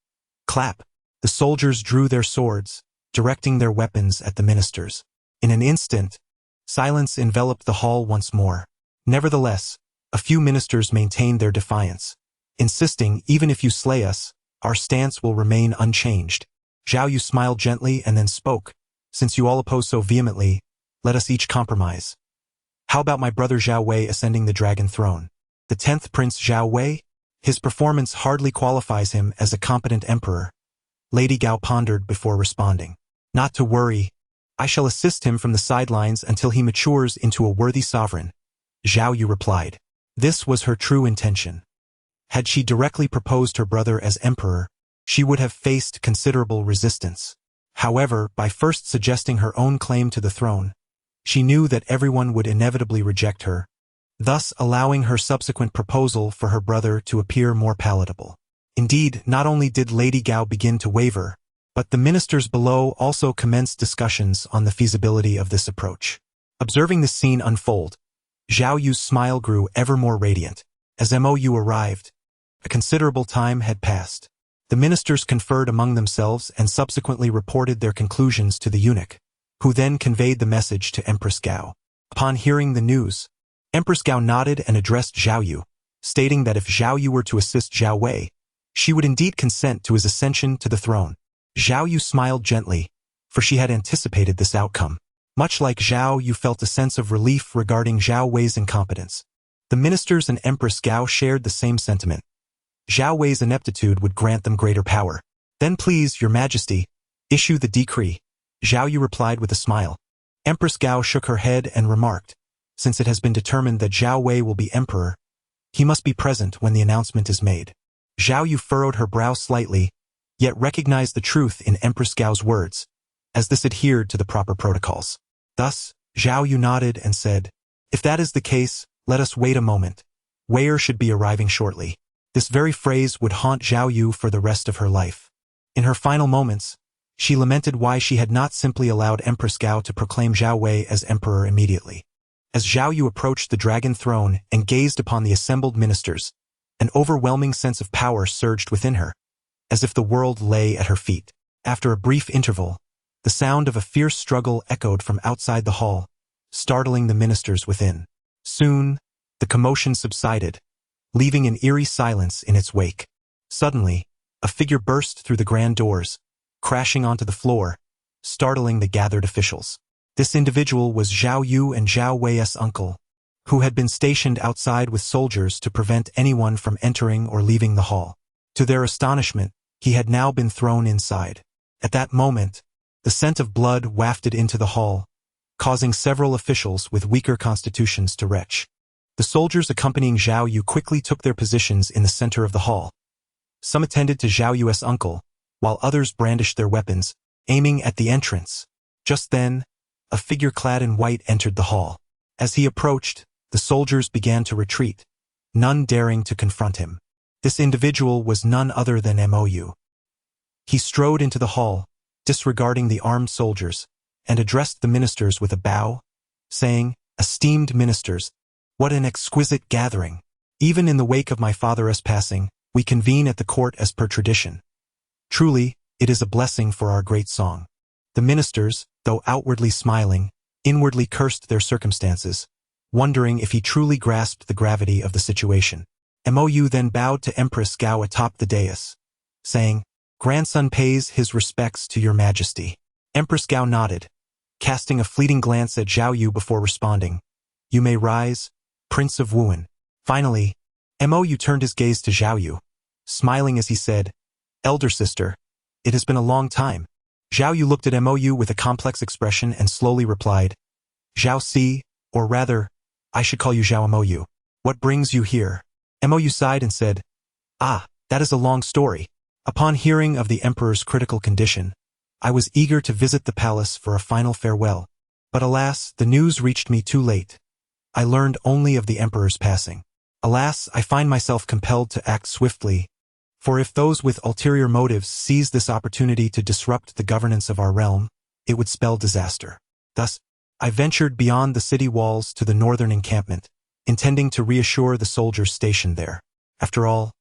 clap. The soldiers drew their swords, directing their weapons at the ministers. In an instant, silence enveloped the hall once more. Nevertheless, a few ministers maintained their defiance, insisting, "Even if you slay us, our stance will remain unchanged." Zhao Yu smiled gently and then spoke, "Since you all oppose so vehemently, let us each compromise. How about my brother Zhao Wei ascending the dragon throne? The 10th Prince Zhao Wei? His performance hardly qualifies him as a competent emperor." Lady Gao pondered before responding. "Not to worry. I shall assist him from the sidelines until he matures into a worthy sovereign," Zhao Yu replied. This was her true intention. Had she directly proposed her brother as emperor, she would have faced considerable resistance. However, by first suggesting her own claim to the throne, she knew that everyone would inevitably reject her, thus allowing her subsequent proposal for her brother to appear more palatable. Indeed, not only did Lady Gao begin to waver, but the ministers below also commenced discussions on the feasibility of this approach. Observing the scene unfold, Zhao Yu's smile grew ever more radiant. As MOU arrived, a considerable time had passed. The ministers conferred among themselves and subsequently reported their conclusions to the eunuch, who then conveyed the message to Empress Gao. Upon hearing the news, Empress Gao nodded and addressed Zhao Yu, stating that if Zhao Yu were to assist Zhao Wei, she would indeed consent to his ascension to the throne. Zhao Yu smiled gently, for she had anticipated this outcome. Much like Zhao Yu felt a sense of relief regarding Zhao Wei's incompetence. The ministers and Empress Gao shared the same sentiment. Zhao Wei's ineptitude would grant them greater power. "Then please, your majesty, issue the decree," Zhao Yu replied with a smile. Empress Gao shook her head and remarked, "Since it has been determined that Zhao Wei will be emperor, he must be present when the announcement is made." Zhao Yu furrowed her brow slightly, yet recognized the truth in Empress Gao's words, as this adhered to the proper protocols. Thus, Zhao Yu nodded and said, "If that is the case, let us wait a moment. Weier should be arriving shortly." This very phrase would haunt Zhao Yu for the rest of her life. In her final moments, she lamented why she had not simply allowed Empress Gao to proclaim Zhao Wei as emperor immediately. As Zhao Yu approached the dragon throne and gazed upon the assembled ministers, an overwhelming sense of power surged within her, as if the world lay at her feet. After a brief interval, the sound of a fierce struggle echoed from outside the hall, startling the ministers within. Soon, the commotion subsided, leaving an eerie silence in its wake. Suddenly, a figure burst through the grand doors, crashing onto the floor, startling the gathered officials. This individual was Zhao Yu and Zhao Wei's uncle, who had been stationed outside with soldiers to prevent anyone from entering or leaving the hall. To their astonishment, he had now been thrown inside. At that moment, the scent of blood wafted into the hall, causing several officials with weaker constitutions to retch. The soldiers accompanying Zhao Yu quickly took their positions in the center of the hall. Some attended to Zhao Yu's uncle, while others brandished their weapons, aiming at the entrance. Just then, a figure clad in white entered the hall. As he approached, the soldiers began to retreat, none daring to confront him. This individual was none other than MOU. He strode into the hall, disregarding the armed soldiers, and addressed the ministers with a bow, saying, "Esteemed ministers, what an exquisite gathering! Even in the wake of my father's passing, we convene at the court as per tradition. Truly, it is a blessing for our great song." The ministers, though outwardly smiling, inwardly cursed their circumstances, wondering if he truly grasped the gravity of the situation. MOU then bowed to Empress Gao atop the dais, saying, "Grandson pays his respects to your majesty." Empress Gao nodded, casting a fleeting glance at Zhao Yu before responding, "You may rise, Prince of Wuhan." Finally, Mo Yu turned his gaze to Zhao Yu, smiling as he said, "Elder sister, it has been a long time." Zhao Yu looked at Mo Yu with a complex expression and slowly replied, "Zhao Si, or rather, I should call you Zhao Mo Yu. What brings you here?" Mo Yu sighed and said, "Ah, that is a long story. Upon hearing of the emperor's critical condition, I was eager to visit the palace for a final farewell. But alas, the news reached me too late. I learned only of the emperor's passing. Alas, I find myself compelled to act swiftly, for if those with ulterior motives seize this opportunity to disrupt the governance of our realm, it would spell disaster. Thus, I ventured beyond the city walls to the northern encampment, intending to reassure the soldiers stationed there. After all,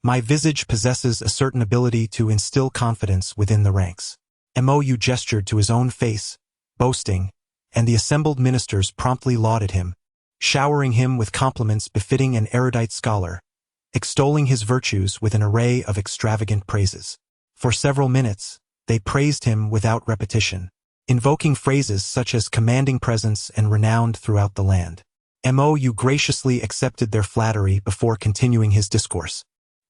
my visage possesses a certain ability to instill confidence within the ranks." Mo Yu gestured to his own face, boasting, and the assembled ministers promptly lauded him, showering him with compliments befitting an erudite scholar, extolling his virtues with an array of extravagant praises. For several minutes, they praised him without repetition, invoking phrases such as commanding presence and renowned throughout the land. Mo Yu graciously accepted their flattery before continuing his discourse.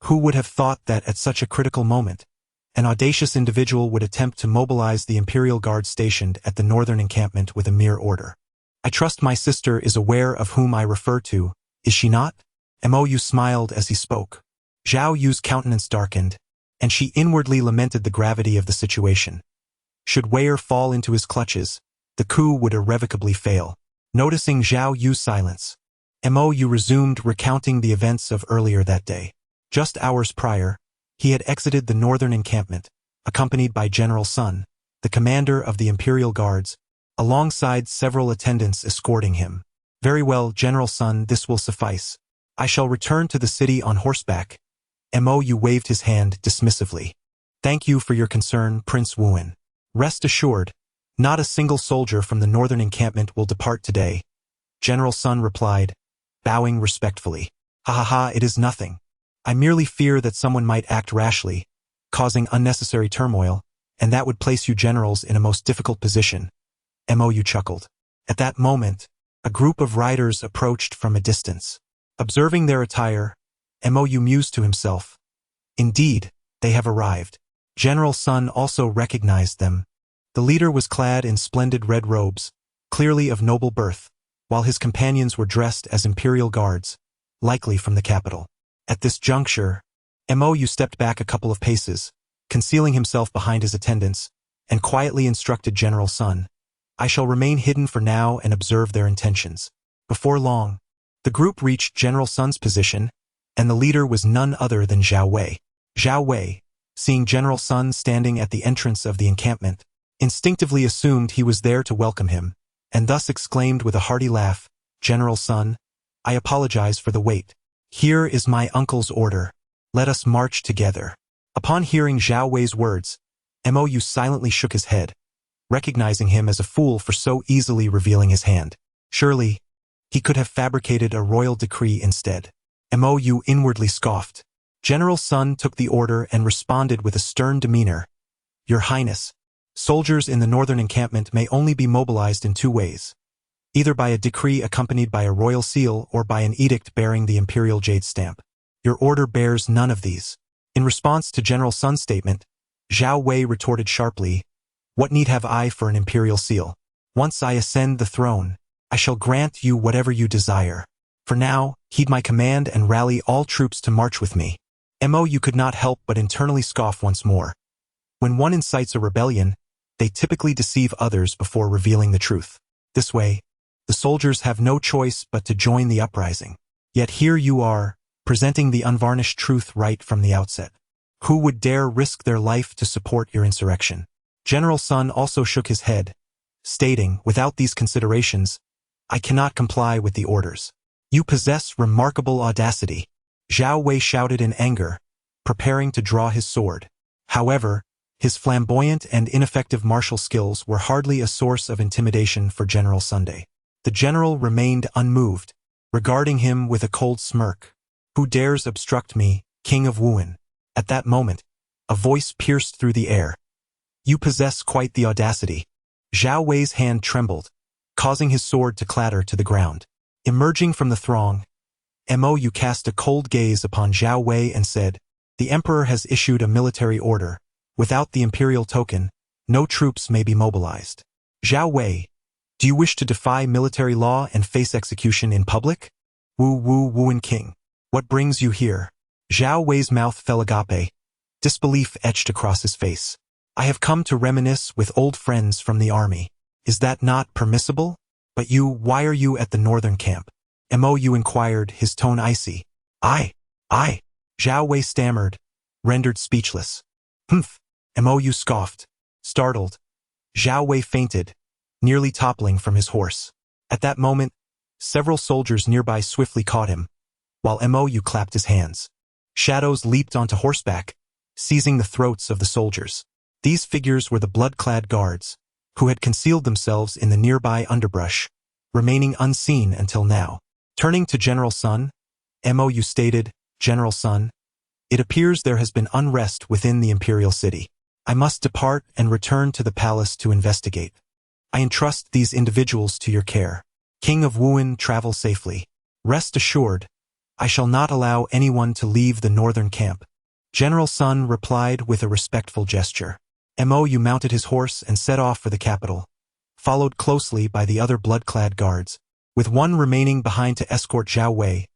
Who would have thought that at such a critical moment, an audacious individual would attempt to mobilize the Imperial Guard stationed at the northern encampment with a mere order? "I trust my sister is aware of whom I refer to, is she not?" Mo Yu smiled as he spoke. Zhao Yu's countenance darkened, and she inwardly lamented the gravity of the situation. Should Wei fall into his clutches, the coup would irrevocably fail. Noticing Zhao Yu's silence, Mo Yu resumed recounting the events of earlier that day. Just hours prior, he had exited the northern encampment, accompanied by General Sun, the commander of the Imperial Guards, alongside several attendants escorting him. "Very well, General Sun, this will suffice. I shall return to the city on horseback." Mo Yu waved his hand dismissively. "Thank you for your concern, Prince Wuan. Rest assured, not a single soldier from the northern encampment will depart today," General Sun replied, bowing respectfully. "Ha ha ha, it is nothing. I merely fear that someone might act rashly, causing unnecessary turmoil, and that would place you generals in a most difficult position." Mo Yu chuckled. At that moment, a group of riders approached from a distance. Observing their attire, Mo Yu mused to himself, "Indeed, they have arrived." General Sun also recognized them. The leader was clad in splendid red robes, clearly of noble birth, while his companions were dressed as Imperial Guards, likely from the capital. At this juncture, Mo Yu stepped back a couple of paces, concealing himself behind his attendants, and quietly instructed General Sun, "I shall remain hidden for now and observe their intentions." Before long, the group reached General Sun's position, and the leader was none other than Zhao Wei. Zhao Wei, seeing General Sun standing at the entrance of the encampment, instinctively assumed he was there to welcome him, and thus exclaimed with a hearty laugh, "General Sun, I apologize for the wait. Here is my uncle's order. Let us march together." Upon hearing Zhao Wei's words, Mo Yu silently shook his head, recognizing him as a fool for so easily revealing his hand. Surely, he could have fabricated a royal decree instead. Mo Yu inwardly scoffed. General Sun took the order and responded with a stern demeanor. "Your Highness, soldiers in the northern encampment may only be mobilized in two ways, either by a decree accompanied by a royal seal or by an edict bearing the imperial jade stamp. Your order bears none of these." In response to General Sun's statement, Zhao Wei retorted sharply, "What need have I for an imperial seal? Once I ascend the throne, I shall grant you whatever you desire. For now, heed my command and rally all troops to march with me." Mo Yu could not help but internally scoff once more. When one incites a rebellion, they typically deceive others before revealing the truth. This way, the soldiers have no choice but to join the uprising. Yet here you are, presenting the unvarnished truth right from the outset. Who would dare risk their life to support your insurrection? General Sun also shook his head, stating, "Without these considerations, I cannot comply with the orders." "You possess remarkable audacity," Zhao Wei shouted in anger, preparing to draw his sword. However, his flamboyant and ineffective martial skills were hardly a source of intimidation for General Sunday. The general remained unmoved, regarding him with a cold smirk. "Who dares obstruct me, King of Wuan?" At that moment, a voice pierced through the air. "You possess quite the audacity." Zhao Wei's hand trembled, causing his sword to clatter to the ground. Emerging from the throng, Mo cast a cold gaze upon Zhao Wei and said, "The Emperor has issued a military order. Without the imperial token, no troops may be mobilized. Zhao Wei, do you wish to defy military law and face execution in public?" Wuan King, what brings you here? Zhao Wei's mouth fell agape. Disbelief etched across his face. "I have come to reminisce with old friends from the army. Is that not permissible? But why are you at the northern camp?" Mo inquired, his tone icy. I. Zhao Wei stammered, rendered speechless. "Humph." Mo scoffed. Startled, Zhao Wei fainted, nearly toppling from his horse. At that moment, several soldiers nearby swiftly caught him, while Mo clapped his hands. Shadows leaped onto horseback, seizing the throats of the soldiers. These figures were the blood-clad guards, who had concealed themselves in the nearby underbrush, remaining unseen until now. Turning to General Sun, Mo stated, "General Sun, it appears there has been unrest within the imperial city. I must depart and return to the palace to investigate. I entrust these individuals to your care. King of Wuan, travel safely. Rest assured, I shall not allow anyone to leave the northern camp." General Sun replied with a respectful gesture. Mo mounted his horse and set off for the capital, followed closely by the other blood-clad guards, with one remaining behind to escort Zhao Wei,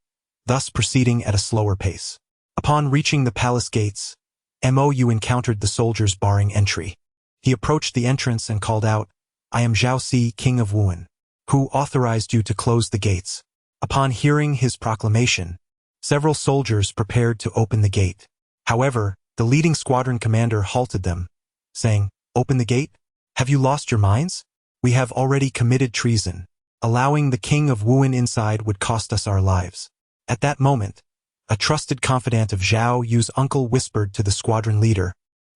thus proceeding at a slower pace. Upon reaching the palace gates, Mo encountered the soldiers barring entry. He approached the entrance and called out, "I am Zhao Si, King of Wuan. Who authorized you to close the gates?" Upon hearing his proclamation, several soldiers prepared to open the gate. However, the leading squadron commander halted them, saying, "Open the gate? Have you lost your minds? We have already committed treason. Allowing the King of Wuan inside would cost us our lives." At that moment, a trusted confidant of Zhao Yu's uncle whispered to the squadron leader,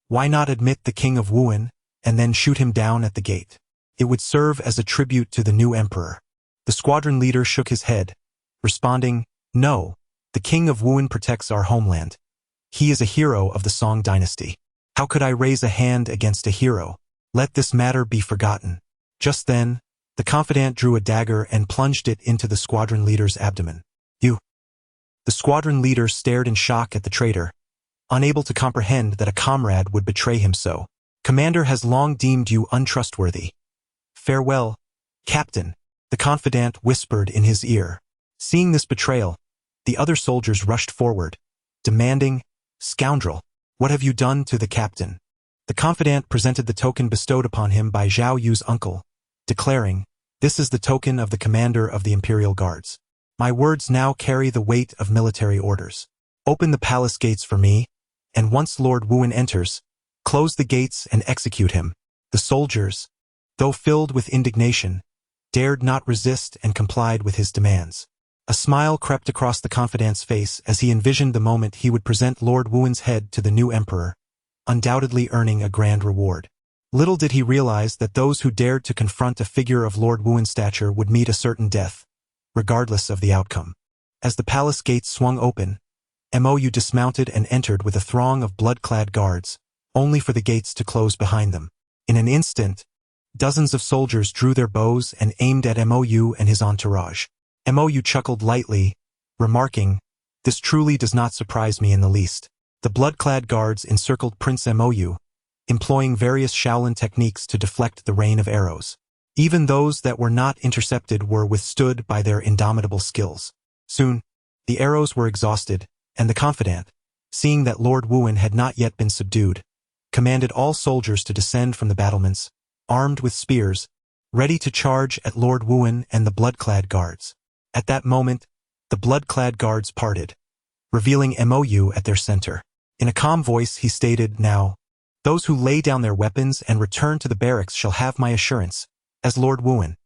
"Why not admit the King of Wuan, and then shoot him down at the gate? It would serve as a tribute to the new emperor." The squadron leader shook his head, responding, "No, the King of Wuan protects our homeland. He is a hero of the Song dynasty. How could I raise a hand against a hero? Let this matter be forgotten." Just then, the confidant drew a dagger and plunged it into the squadron leader's abdomen. "You." The squadron leader stared in shock at the traitor, unable to comprehend that a comrade would betray him so. "Commander has long deemed you untrustworthy. Farewell, Captain," the confidant whispered in his ear. Seeing this betrayal, the other soldiers rushed forward, demanding, "Scoundrel, what have you done to the captain?" The confidant presented the token bestowed upon him by Zhao Yu's uncle, declaring, "This is the token of the commander of the Imperial Guards. My words now carry the weight of military orders. Open the palace gates for me, and once Lord Wuan enters, close the gates and execute him." The soldiers, though filled with indignation, dared not resist and complied with his demands. A smile crept across the confidant's face as he envisioned the moment he would present Lord Wuan's head to the new emperor, undoubtedly earning a grand reward. Little did he realize that those who dared to confront a figure of Lord Wuan's stature would meet a certain death, regardless of the outcome. As the palace gates swung open, Mo dismounted and entered with a throng of blood-clad guards, only for the gates to close behind them. In an instant, dozens of soldiers drew their bows and aimed at Mo and his entourage. Mo chuckled lightly, remarking, "This truly does not surprise me in the least." The blood-clad guards encircled Prince Mo, employing various Shaolin techniques to deflect the rain of arrows. Even those that were not intercepted were withstood by their indomitable skills. Soon, the arrows were exhausted, and the confidant, seeing that Lord Wuan had not yet been subdued, commanded all soldiers to descend from the battlements, armed with spears, ready to charge at Lord Wuan and the blood-clad guards. At that moment, the blood-clad guards parted, revealing Mo at their center. In a calm voice he stated, "Now, those who lay down their weapons and return to the barracks shall have my assurance, as Lord Wuan,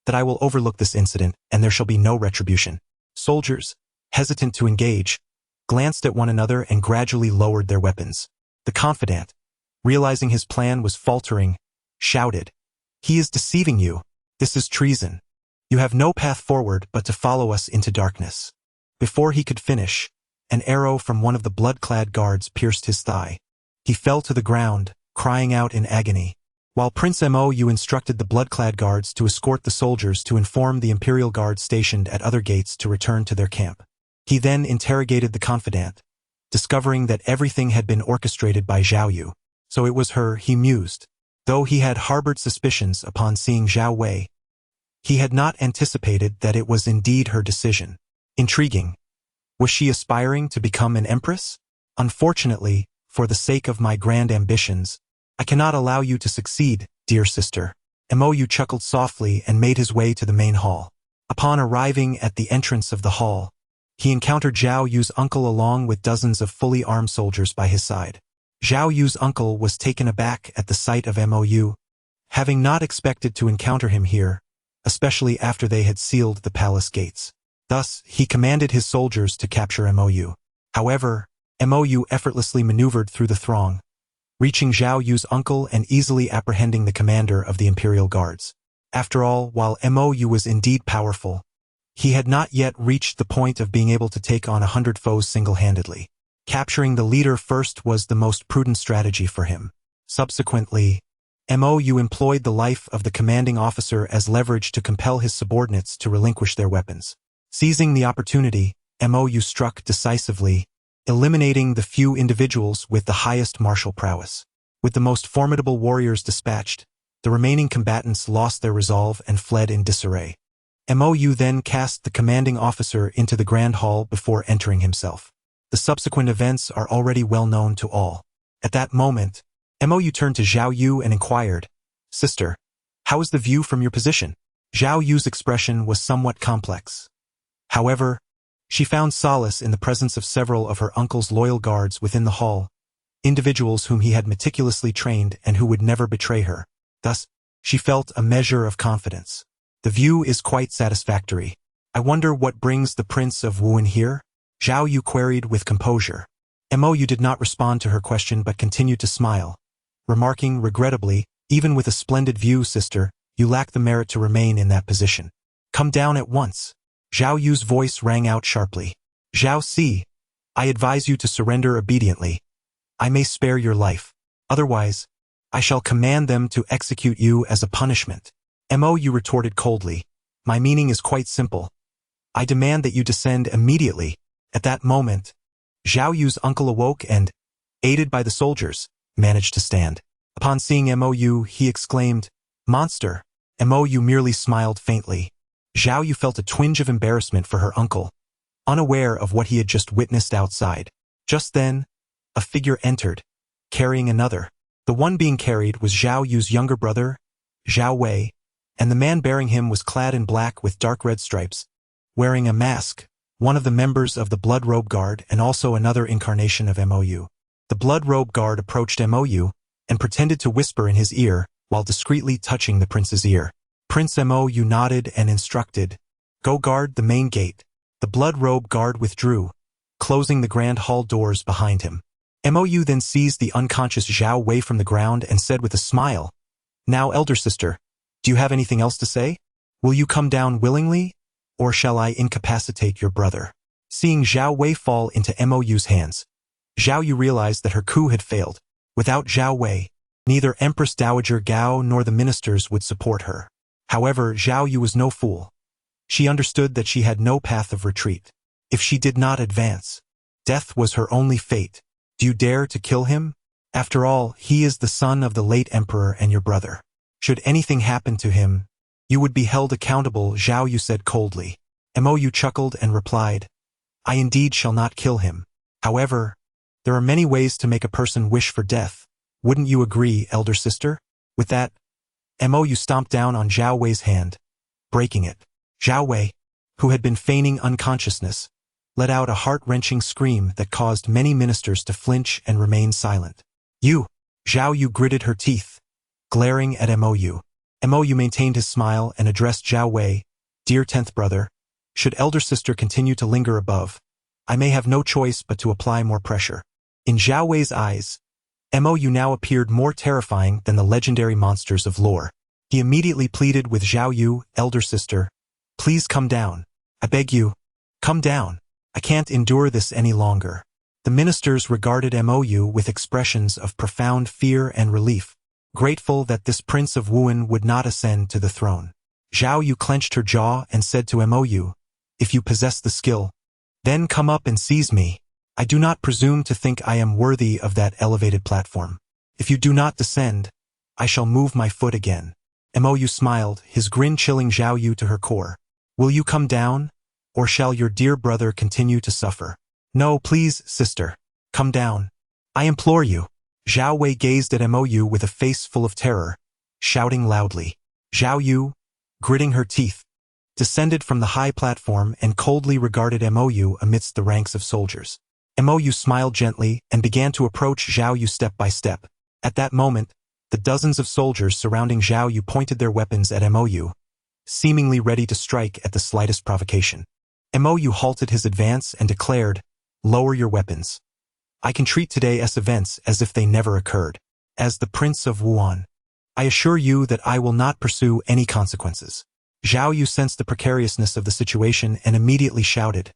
that I will overlook this incident and there shall be no retribution." Soldiers, hesitant to engage, glanced at one another and gradually lowered their weapons. The confidant, realizing his plan was faltering, shouted, "He is deceiving you. This is treason. You have no path forward but to follow us into darkness." Before he could finish, an arrow from one of the blood-clad guards pierced his thigh. He fell to the ground, crying out in agony, while Prince Mo instructed the blood-clad guards to escort the soldiers to inform the Imperial Guards stationed at other gates to return to their camp. He then interrogated the confidant, discovering that everything had been orchestrated by Zhao Yu. So it was her, he mused. Though he had harbored suspicions upon seeing Zhao Wei, he had not anticipated that it was indeed her decision. Intriguing. Was she aspiring to become an empress? Unfortunately, for the sake of my grand ambitions, I cannot allow you to succeed, dear sister. Mou chuckled softly and made his way to the main hall. Upon arriving at the entrance of the hall, he encountered Zhao Yu's uncle along with dozens of fully armed soldiers by his side. Zhao Yu's uncle was taken aback at the sight of Mou, having not expected to encounter him here, especially after they had sealed the palace gates. Thus, he commanded his soldiers to capture Mou. However, Mou effortlessly maneuvered through the throng, reaching Zhao Yu's uncle and easily apprehending the commander of the Imperial Guards. After all, while Mou was indeed powerful, he had not yet reached the point of being able to take on 100 foes single-handedly. Capturing the leader first was the most prudent strategy for him. Subsequently, Mou employed the life of the commanding officer as leverage to compel his subordinates to relinquish their weapons. Seizing the opportunity, Mou struck decisively, eliminating the few individuals with the highest martial prowess. With the most formidable warriors dispatched, the remaining combatants lost their resolve and fled in disarray. Mou then cast the commanding officer into the grand hall before entering himself. The subsequent events are already well known to all. At that moment, Mou turned to Zhao Yu and inquired, "Sister, how is the view from your position?" Zhao Yu's expression was somewhat complex. However, she found solace in the presence of several of her uncle's loyal guards within the hall, individuals whom he had meticulously trained and who would never betray her. Thus, she felt a measure of confidence. The view is quite satisfactory. I wonder what brings the Prince of Wuhan here? Zhao Yu queried with composure. Mou did not respond to her question but continued to smile, remarking regrettably, "Even with a splendid view, sister, you lack the merit to remain in that position. Come down at once." Zhao Yu's voice rang out sharply. "Zhao Si, I advise you to surrender obediently. I may spare your life. Otherwise, I shall command them to execute you as a punishment." Mou retorted coldly, "My meaning is quite simple. I demand that you descend immediately." At that moment, Zhao Yu's uncle awoke and, aided by the soldiers, managed to stand. Upon seeing Mou, he exclaimed, "Monster!" Mou merely smiled faintly. Zhao Yu felt a twinge of embarrassment for her uncle, unaware of what he had just witnessed outside. Just then, a figure entered, carrying another. The one being carried was Zhao Yu's younger brother, Zhao Wei, and the man bearing him was clad in black with dark red stripes, wearing a mask, one of the members of the Blood Robe Guard and also another incarnation of Mou. The Blood Robe Guard approached Mou and pretended to whisper in his ear while discreetly touching the prince's ear. Prince Mou nodded and instructed, "Go guard the main gate." The Blood Robe Guard withdrew, closing the grand hall doors behind him. Mou then seized the unconscious Zhao Wei from the ground and said with a smile, "Now, elder sister, do you have anything else to say? Will you come down willingly, or shall I incapacitate your brother?" Seeing Zhao Wei fall into Mou's hands, Zhao Yu realized that her coup had failed. Without Zhao Wei, neither Empress Dowager Gao nor the ministers would support her. However, Zhao Yu was no fool. She understood that she had no path of retreat. If she did not advance, death was her only fate. Do you dare to kill him? After all, he is the son of the late emperor and your brother. Should anything happen to him, you would be held accountable, Zhao Yu said coldly. Mou chuckled and replied, "I indeed shall not kill him. However, there are many ways to make a person wish for death. Wouldn't you agree, elder sister?" With that, Mou stomped down on Zhao Wei's hand, breaking it. Zhao Wei, who had been feigning unconsciousness, let out a heart-wrenching scream that caused many ministers to flinch and remain silent. "You!" Zhao Yu gritted her teeth, glaring at Mou. Mou maintained his smile and addressed Zhao Wei, "Dear 10th brother, should elder sister continue to linger above, I may have no choice but to apply more pressure." In Zhao Wei's eyes, Mou now appeared more terrifying than the legendary monsters of lore. He immediately pleaded with Zhao Yu, "Elder sister, please come down. I beg you, come down. I can't endure this any longer." The ministers regarded Mou with expressions of profound fear and relief, grateful that this Prince of Wuhan would not ascend to the throne. Zhao Yu clenched her jaw and said to Mou, "If you possess the skill, Then come up and seize me. I do not presume to think I am worthy of that elevated platform. If you do not descend, I shall move my foot again. Mou smiled, his grin chilling Zhao Yu to her core. Will you come down, or shall your dear brother continue to suffer? No, please, sister. Come down. I implore you. Zhao Wei gazed at Mou with a face full of terror, shouting loudly. Zhao Yu, gritting her teeth, descended from the high platform and coldly regarded Mou amidst the ranks of soldiers. Mou smiled gently and began to approach Zhao Yu step by step. At that moment, the dozens of soldiers surrounding Zhao Yu pointed their weapons at Mou, seemingly ready to strike at the slightest provocation. Mou halted his advance and declared, "Lower your weapons. I can treat today's events as if they never occurred. As the Prince of Wuhan, I assure you that I will not pursue any consequences." Zhao Yu sensed the precariousness of the situation and immediately shouted,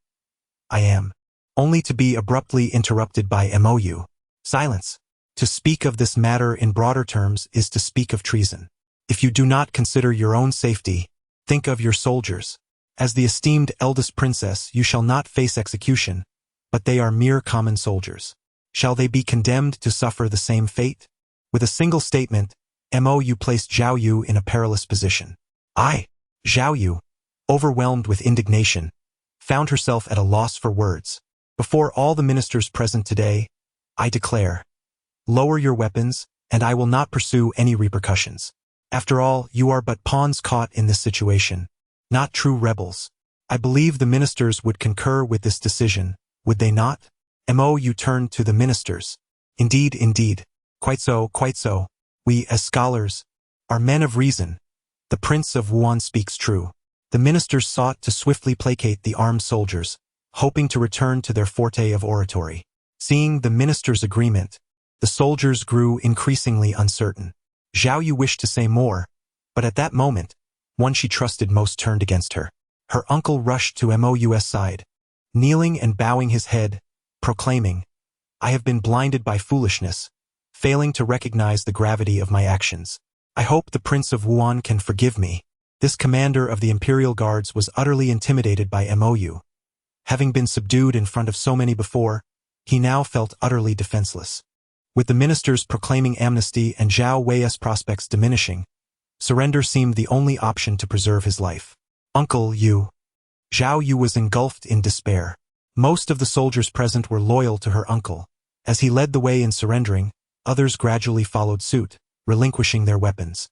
"I am," only to be abruptly interrupted by Mou. "Silence. To speak of this matter in broader terms is to speak of treason. If you do not consider your own safety, think of your soldiers. As the esteemed eldest princess, you shall not face execution, but they are mere common soldiers. Shall they be condemned to suffer the same fate?" With a single statement, Mou placed Zhao Yu in a perilous position. Zhao Yu, overwhelmed with indignation, found herself at a loss for words. "Before all the ministers present today, I declare, lower your weapons, and I will not pursue any repercussions. After all, you are but pawns caught in this situation, not true rebels. I believe the ministers would concur with this decision, would they not?" Mou turned to the ministers. Indeed. Quite so. We, as scholars, are men of reason. The Prince of Wuhan speaks true. The ministers sought to swiftly placate the armed soldiers, hoping to return to their forte of oratory. Seeing the ministers' agreement, the soldiers grew increasingly uncertain. Zhao Yu wished to say more, but at that moment, one she trusted most turned against her. Her uncle rushed to Mou's side, kneeling and bowing his head, proclaiming, "I have been blinded by foolishness, failing to recognize the gravity of my actions. I hope the Prince of Wuhan can forgive me." This commander of the Imperial Guards was utterly intimidated by Mou. Having been subdued in front of so many before, he now felt utterly defenseless. With the ministers proclaiming amnesty and Zhao Wei's prospects diminishing, surrender seemed the only option to preserve his life. "Uncle Yu." Zhao Yu was engulfed in despair. Most of the soldiers present were loyal to her uncle. As he led the way in surrendering, others gradually followed suit, relinquishing their weapons.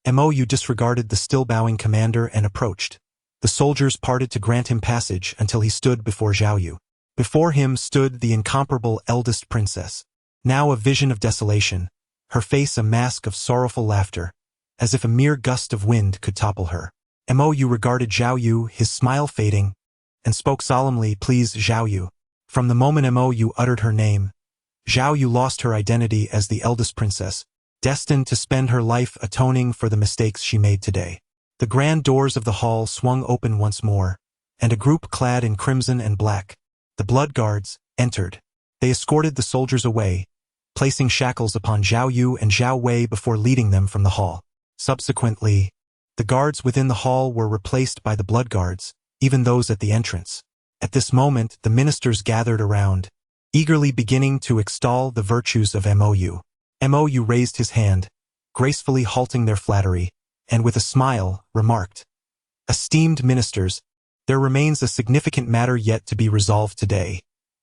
Mou disregarded the still bowing commander and approached. The soldiers parted to grant him passage until he stood before Zhao Yu. Before him stood the incomparable eldest princess, now a vision of desolation, her face a mask of sorrowful laughter, as if a mere gust of wind could topple her. Mou regarded Zhao Yu, his smile fading, and spoke solemnly, "Please, Zhao Yu." From the moment Mou uttered her name, Zhao Yu lost her identity as the eldest princess, destined to spend her life atoning for the mistakes she made today. The grand doors of the hall swung open once more, and a group clad in crimson and black, the Blood Guards, entered. They escorted the soldiers away, placing shackles upon Zhao Yu and Zhao Wei before leading them from the hall. Subsequently, the guards within the hall were replaced by the Blood Guards, even those at the entrance. At this moment, the ministers gathered around, eagerly beginning to extol the virtues of Mou. Mou raised his hand, gracefully halting their flattery, and with a smile, remarked, "Esteemed ministers, there remains a significant matter yet to be resolved today,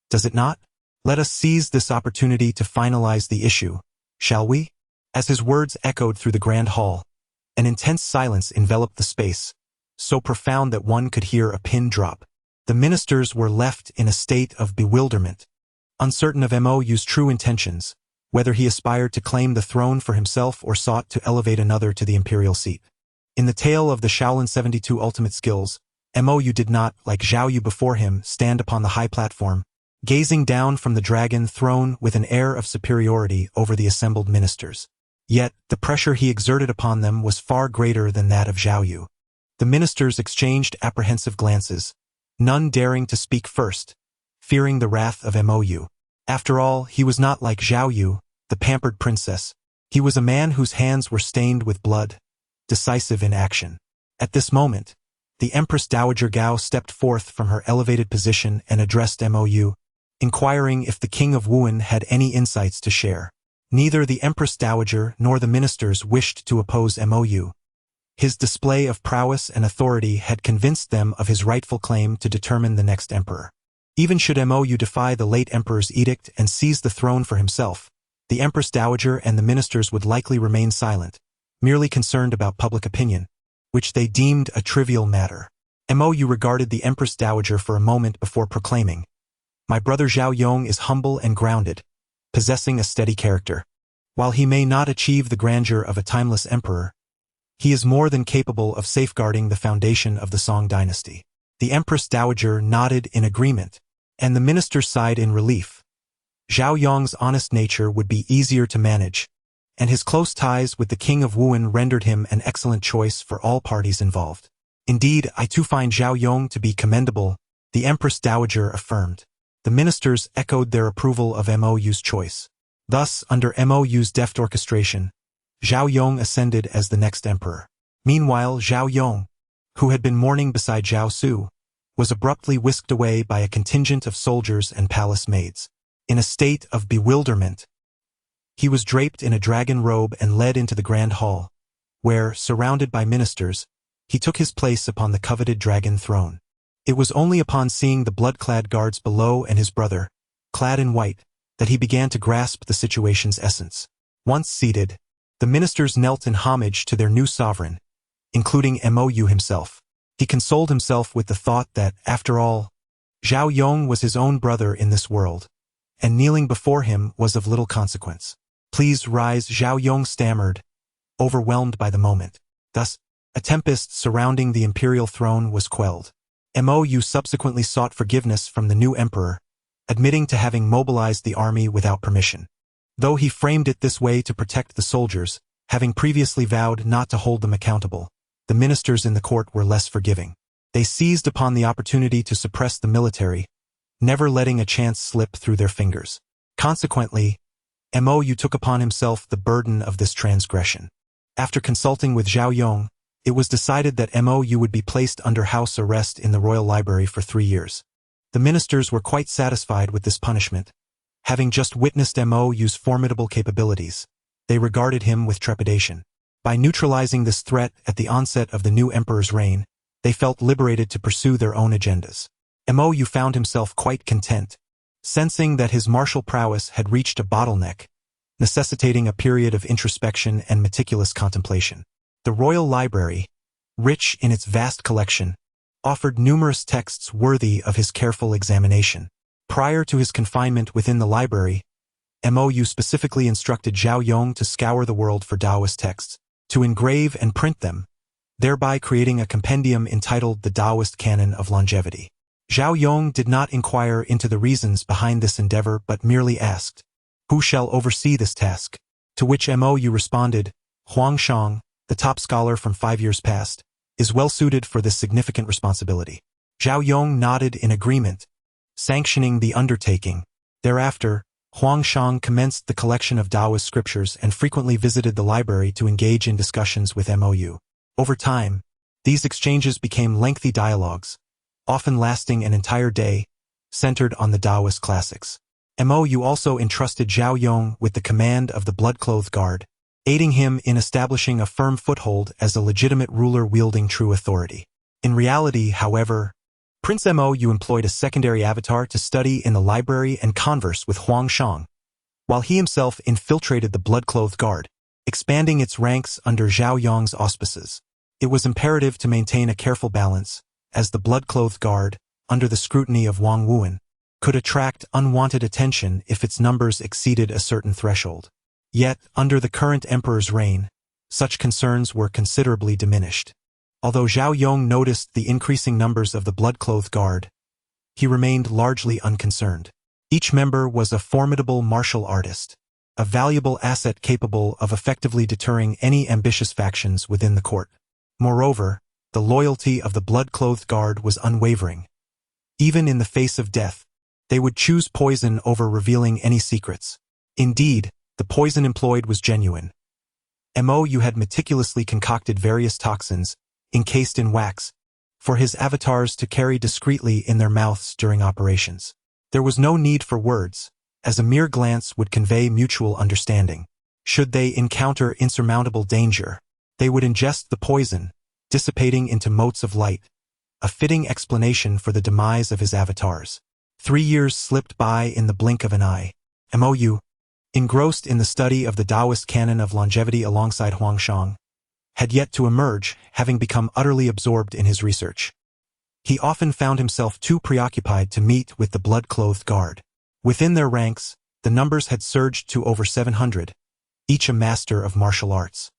does it not? Let us seize this opportunity to finalize the issue, shall we?" As his words echoed through the grand hall, an intense silence enveloped the space, so profound that one could hear a pin drop. The ministers were left in a state of bewilderment, uncertain of Mou's true intentions, whether he aspired to claim the throne for himself or sought to elevate another to the imperial seat. In the tale of the Shaolin 72 ultimate skills, Mou did not, like Zhao Yu before him, stand upon the high platform, gazing down from the dragon throne with an air of superiority over the assembled ministers. Yet, the pressure he exerted upon them was far greater than that of Zhao Yu. The ministers exchanged apprehensive glances, none daring to speak first, fearing the wrath of Mou. After all, he was not like Zhao Yu, the pampered princess. He was a man whose hands were stained with blood, decisive in action. At this moment, the Empress Dowager Gao stepped forth from her elevated position and addressed Mou, inquiring if the King of Wuan had any insights to share. Neither the Empress Dowager nor the ministers wished to oppose Mou. His display of prowess and authority had convinced them of his rightful claim to determine the next emperor. Even should Mou defy the late emperor's edict and seize the throne for himself, the Empress Dowager and the ministers would likely remain silent, merely concerned about public opinion, which they deemed a trivial matter. Mou regarded the Empress Dowager for a moment before proclaiming, "My brother Zhao Yong is humble and grounded, possessing a steady character. While he may not achieve the grandeur of a timeless emperor, he is more than capable of safeguarding the foundation of the Song dynasty." The Empress Dowager nodded in agreement, and the ministers sighed in relief. Zhao Yong's honest nature would be easier to manage, and his close ties with the King of Wuan rendered him an excellent choice for all parties involved. "Indeed, I too find Zhao Yong to be commendable," the Empress Dowager affirmed. The ministers echoed their approval of Mou's choice. Thus, under Mou's deft orchestration, Zhao Yong ascended as the next emperor. Meanwhile, Zhao Yong, who had been mourning beside Zhao Su, was abruptly whisked away by a contingent of soldiers and palace maids. In a state of bewilderment, he was draped in a dragon robe and led into the grand hall, where, surrounded by ministers, he took his place upon the coveted dragon throne. It was only upon seeing the blood-clad guards below and his brother, clad in white, that he began to grasp the situation's essence. Once seated, the ministers knelt in homage to their new sovereign, including Mou himself. He consoled himself with the thought that, after all, Zhao Yong was his own brother in this world, and kneeling before him was of little consequence. "Please rise," Zhao Yong stammered, overwhelmed by the moment. Thus, a tempest surrounding the imperial throne was quelled. Mou subsequently sought forgiveness from the new emperor, admitting to having mobilized the army without permission. Though he framed it this way to protect the soldiers, having previously vowed not to hold them accountable, the ministers in the court were less forgiving. They seized upon the opportunity to suppress the military, never letting a chance slip through their fingers. Consequently, Mou took upon himself the burden of this transgression. After consulting with Zhao Yong, it was decided that Mou would be placed under house arrest in the royal library for 3 years. The ministers were quite satisfied with this punishment. Having just witnessed Mou's formidable capabilities, they regarded him with trepidation. By neutralizing this threat at the onset of the new emperor's reign, they felt liberated to pursue their own agendas. Mou found himself quite content, sensing that his martial prowess had reached a bottleneck, necessitating a period of introspection and meticulous contemplation. The royal library, rich in its vast collection, offered numerous texts worthy of his careful examination. Prior to his confinement within the library, Mou specifically instructed Zhao Yong to scour the world for Taoist texts, to engrave and print them, thereby creating a compendium entitled The Taoist Canon of Longevity. Zhao Yong did not inquire into the reasons behind this endeavor but merely asked, "Who shall oversee this task?" To which Mou responded, "Huang Shang, the top scholar from 5 years past, is well suited for this significant responsibility." Zhao Yong nodded in agreement, sanctioning the undertaking. Thereafter, Huang Shang commenced the collection of Taoist scriptures and frequently visited the library to engage in discussions with Mou. Over time, these exchanges became lengthy dialogues, often lasting an entire day, centered on the Taoist classics. Mou also entrusted Zhao Yong with the command of the blood-clothed guard, aiding him in establishing a firm foothold as a legitimate ruler wielding true authority. In reality, however, Prince Mou employed a secondary avatar to study in the library and converse with Huang Shang, while he himself infiltrated the blood-clothed guard, expanding its ranks under Zhao Yong's auspices. It was imperative to maintain a careful balance, as the blood-clothed guard, under the scrutiny of Wang Wuan, could attract unwanted attention if its numbers exceeded a certain threshold. Yet, under the current emperor's reign, such concerns were considerably diminished. Although Zhao Yong noticed the increasing numbers of the blood-clothed guard, he remained largely unconcerned. Each member was a formidable martial artist, a valuable asset capable of effectively deterring any ambitious factions within the court. Moreover, the loyalty of the blood-clothed guard was unwavering. Even in the face of death, they would choose poison over revealing any secrets. Indeed, the poison employed was genuine. Mou had meticulously concocted various toxins, encased in wax, for his avatars to carry discreetly in their mouths during operations. There was no need for words, as a mere glance would convey mutual understanding. Should they encounter insurmountable danger, they would ingest the poison, dissipating into motes of light, a fitting explanation for the demise of his avatars. 3 years slipped by in the blink of an eye. Mou, engrossed in the study of the Taoist canon of longevity alongside Huangshang, had yet to emerge, having become utterly absorbed in his research. He often found himself too preoccupied to meet with the blood-clothed guard. Within their ranks, the numbers had surged to over 700, each a master of martial arts.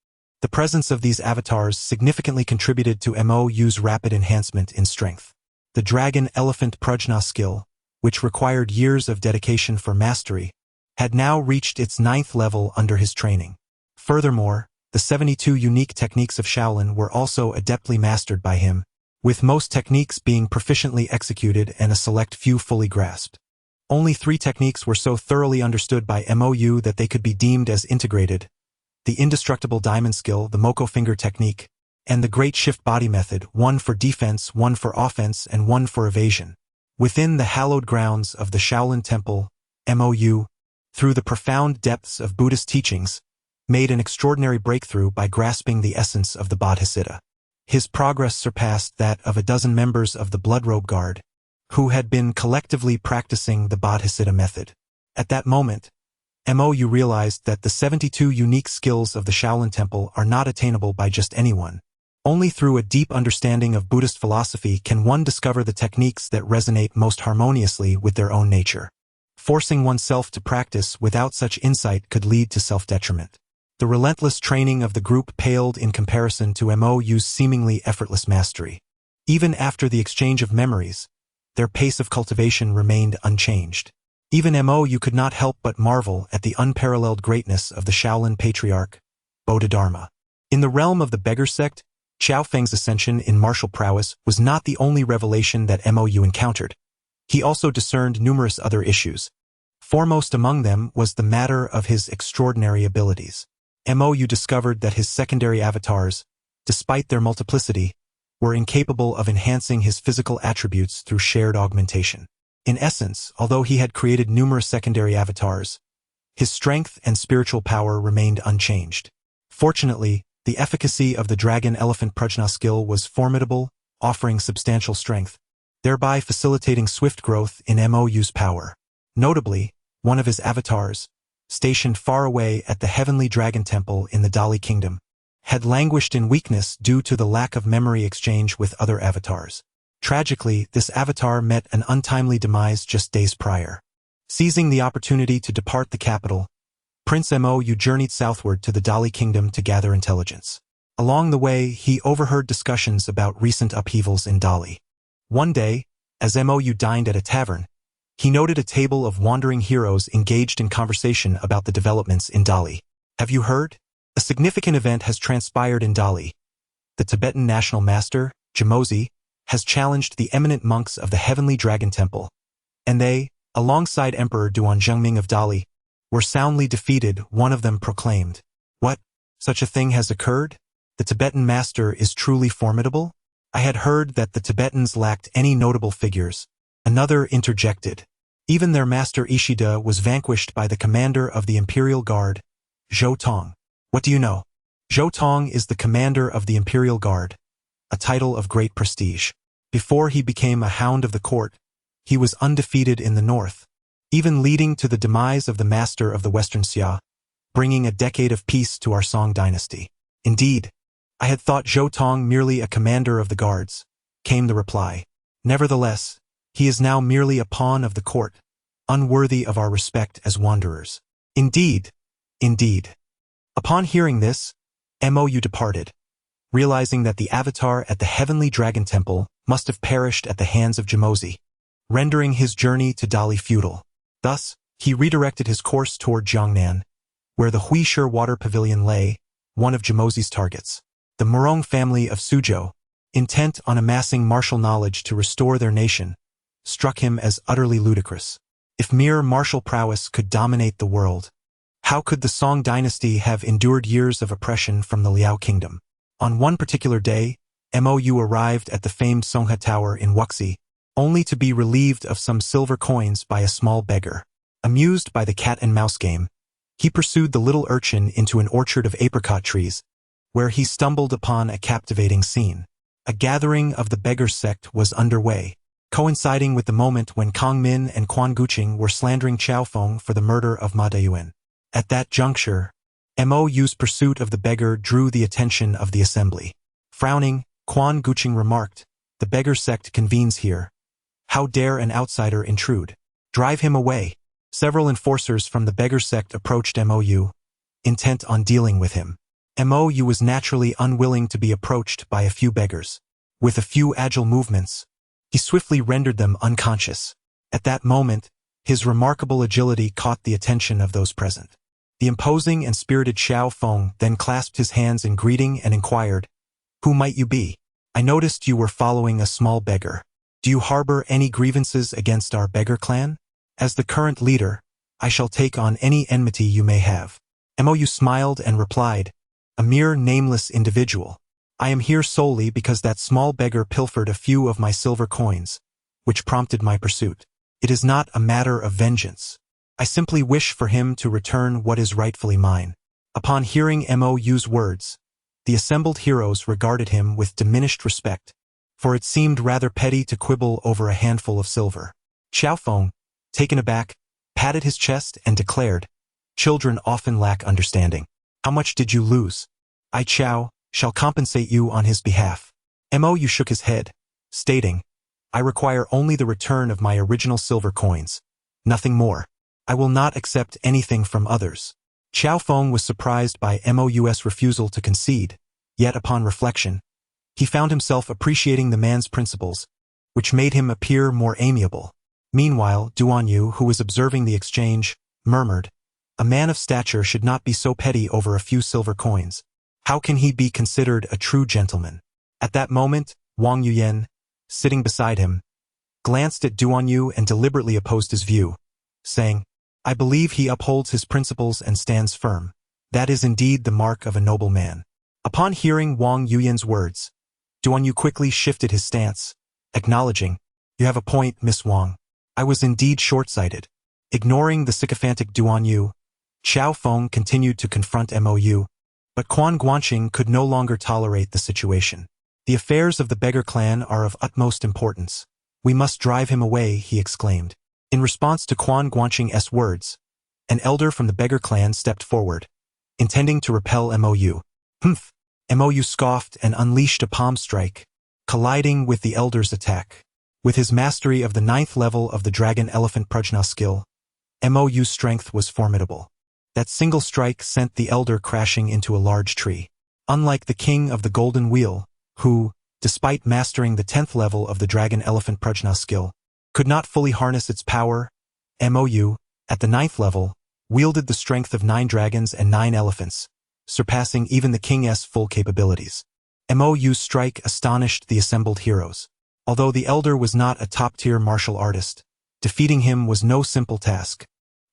The presence of these avatars significantly contributed to Mou's rapid enhancement in strength. The dragon-elephant prajna skill, which required years of dedication for mastery, had now reached its 9th level under his training. Furthermore, the 72 unique techniques of Shaolin were also adeptly mastered by him, with most techniques being proficiently executed and a select few fully grasped. Only 3 techniques were so thoroughly understood by Mou that they could be deemed as integrated: the indestructible diamond skill, the Moko finger technique, and the great shift body method, one for defense, one for offense, and one for evasion. Within the hallowed grounds of the Shaolin Temple, Mou, through the profound depths of Buddhist teachings, made an extraordinary breakthrough by grasping the essence of the Bodhisattva. His progress surpassed that of a dozen members of the Bloodrobe Guard, who had been collectively practicing the Bodhisattva method. At that moment, Mou realized that the 72 unique skills of the Shaolin Temple are not attainable by just anyone. Only through a deep understanding of Buddhist philosophy can one discover the techniques that resonate most harmoniously with their own nature. Forcing oneself to practice without such insight could lead to self-detriment. The relentless training of the group paled in comparison to Mou's seemingly effortless mastery. Even after the exchange of memories, their pace of cultivation remained unchanged. Even Mou could not help but marvel at the unparalleled greatness of the Shaolin patriarch, Bodhidharma. In the realm of the beggar sect, Xiao Feng's ascension in martial prowess was not the only revelation that Mou encountered. He also discerned numerous other issues. Foremost among them was the matter of his extraordinary abilities. Mou discovered that his secondary avatars, despite their multiplicity, were incapable of enhancing his physical attributes through shared augmentation. In essence, although he had created numerous secondary avatars, his strength and spiritual power remained unchanged. Fortunately, the efficacy of the dragon-elephant prajna skill was formidable, offering substantial strength, thereby facilitating swift growth in Mou's power. Notably, one of his avatars, stationed far away at the Heavenly Dragon Temple in the Dali Kingdom, had languished in weakness due to the lack of memory exchange with other avatars. Tragically, this avatar met an untimely demise just days prior. Seizing the opportunity to depart the capital, Prince Mou journeyed southward to the Dali Kingdom to gather intelligence. Along the way, he overheard discussions about recent upheavals in Dali. One day, as Mou dined at a tavern, he noted a table of wandering heroes engaged in conversation about the developments in Dali. Have you heard? A significant event has transpired in Dali. The Tibetan national master, Jimosi, has challenged the eminent monks of the Heavenly Dragon Temple, and they, alongside Emperor Duanzhengming of Dali, were soundly defeated, one of them proclaimed. What? Such a thing has occurred? The Tibetan master is truly formidable? I had heard that the Tibetans lacked any notable figures. Another interjected. Even their master Ishida was vanquished by the commander of the Imperial Guard, Zhou Tong. What do you know? Zhou Tong is the commander of the Imperial Guard, a title of great prestige. Before he became a hound of the court, he was undefeated in the north, even leading to the demise of the master of the Western Xia, bringing a decade of peace to our Song dynasty. Indeed, I had thought Zhou Tong merely a commander of the guards, came the reply. Nevertheless, he is now merely a pawn of the court, unworthy of our respect as wanderers. Indeed, indeed. Upon hearing this, Mou departed, realizing that the avatar at the Heavenly Dragon Temple must have perished at the hands of Jimosi, rendering his journey to Dali futile. Thus, he redirected his course toward Jiangnan, where the Huishe Water Pavilion lay, one of Jimosi's targets. The Murong family of Suzhou, intent on amassing martial knowledge to restore their nation, struck him as utterly ludicrous. If mere martial prowess could dominate the world, how could the Song dynasty have endured years of oppression from the Liao kingdom? On one particular day, MOU arrived at the famed Songha Tower in Wuxi, only to be relieved of some silver coins by a small beggar. Amused by the cat and mouse game, he pursued the little urchin into an orchard of apricot trees, where he stumbled upon a captivating scene. A gathering of the beggar sect was underway, coinciding with the moment when Kang Min and Quan Guqing were slandering Qiao Feng for the murder of Ma Dayuan. At that juncture, MOU's pursuit of the beggar drew the attention of the assembly. Frowning, Quan Guqing remarked, "The beggar sect convenes here. How dare an outsider intrude? Drive him away." Several enforcers from the beggar sect approached MOU, intent on dealing with him. MOU was naturally unwilling to be approached by a few beggars. With a few agile movements, he swiftly rendered them unconscious. At that moment, his remarkable agility caught the attention of those present. The imposing and spirited Xiao Feng then clasped his hands in greeting and inquired, "Who might you be? I noticed you were following a small beggar. Do you harbor any grievances against our beggar clan? As the current leader, I shall take on any enmity you may have." MOU smiled and replied, "A mere nameless individual. I am here solely because that small beggar pilfered a few of my silver coins, which prompted my pursuit. It is not a matter of vengeance. I simply wish for him to return what is rightfully mine." Upon hearing MOU's words, the assembled heroes regarded him with diminished respect, for it seemed rather petty to quibble over a handful of silver. Qiao Feng, taken aback, patted his chest and declared, "Children often lack understanding. How much did you lose? I, Qiao, shall compensate you on his behalf." MOU shook his head, stating, "I require only the return of my original silver coins. Nothing more. I will not accept anything from others." Qiao Feng was surprised by MOU's refusal to concede, yet upon reflection, he found himself appreciating the man's principles, which made him appear more amiable. Meanwhile, Duan Yu, who was observing the exchange, murmured, "A man of stature should not be so petty over a few silver coins. How can he be considered a true gentleman?" At that moment, Wang Yuyan, sitting beside him, glanced at Duan Yu and deliberately opposed his view, saying, "I believe he upholds his principles and stands firm. That is indeed the mark of a noble man." Upon hearing Wang Yuyan's words, Duan Yu quickly shifted his stance, acknowledging, "You have a point, Miss Wang. I was indeed short-sighted." Ignoring the sycophantic Duan Yu, Qiao Feng continued to confront MOU, but Quan Guanqing could no longer tolerate the situation. "The affairs of the beggar clan are of utmost importance. We must drive him away," he exclaimed. In response to Quan Guanqing's words, an elder from the beggar clan stepped forward, intending to repel MOU. "Humph!" MOU scoffed and unleashed a palm strike, colliding with the elder's attack. With his mastery of the 9th level of the Dragon Elephant Prajna skill, MOU's strength was formidable. That single strike sent the elder crashing into a large tree. Unlike the king of the Golden Wheel, who, despite mastering the 10th level of the Dragon Elephant Prajna skill, could not fully harness its power, MOU, at the 9th level, wielded the strength of 9 dragons and 9 elephants, surpassing even the king's full capabilities. MOU's strike astonished the assembled heroes. Although the elder was not a top-tier martial artist, defeating him was no simple task.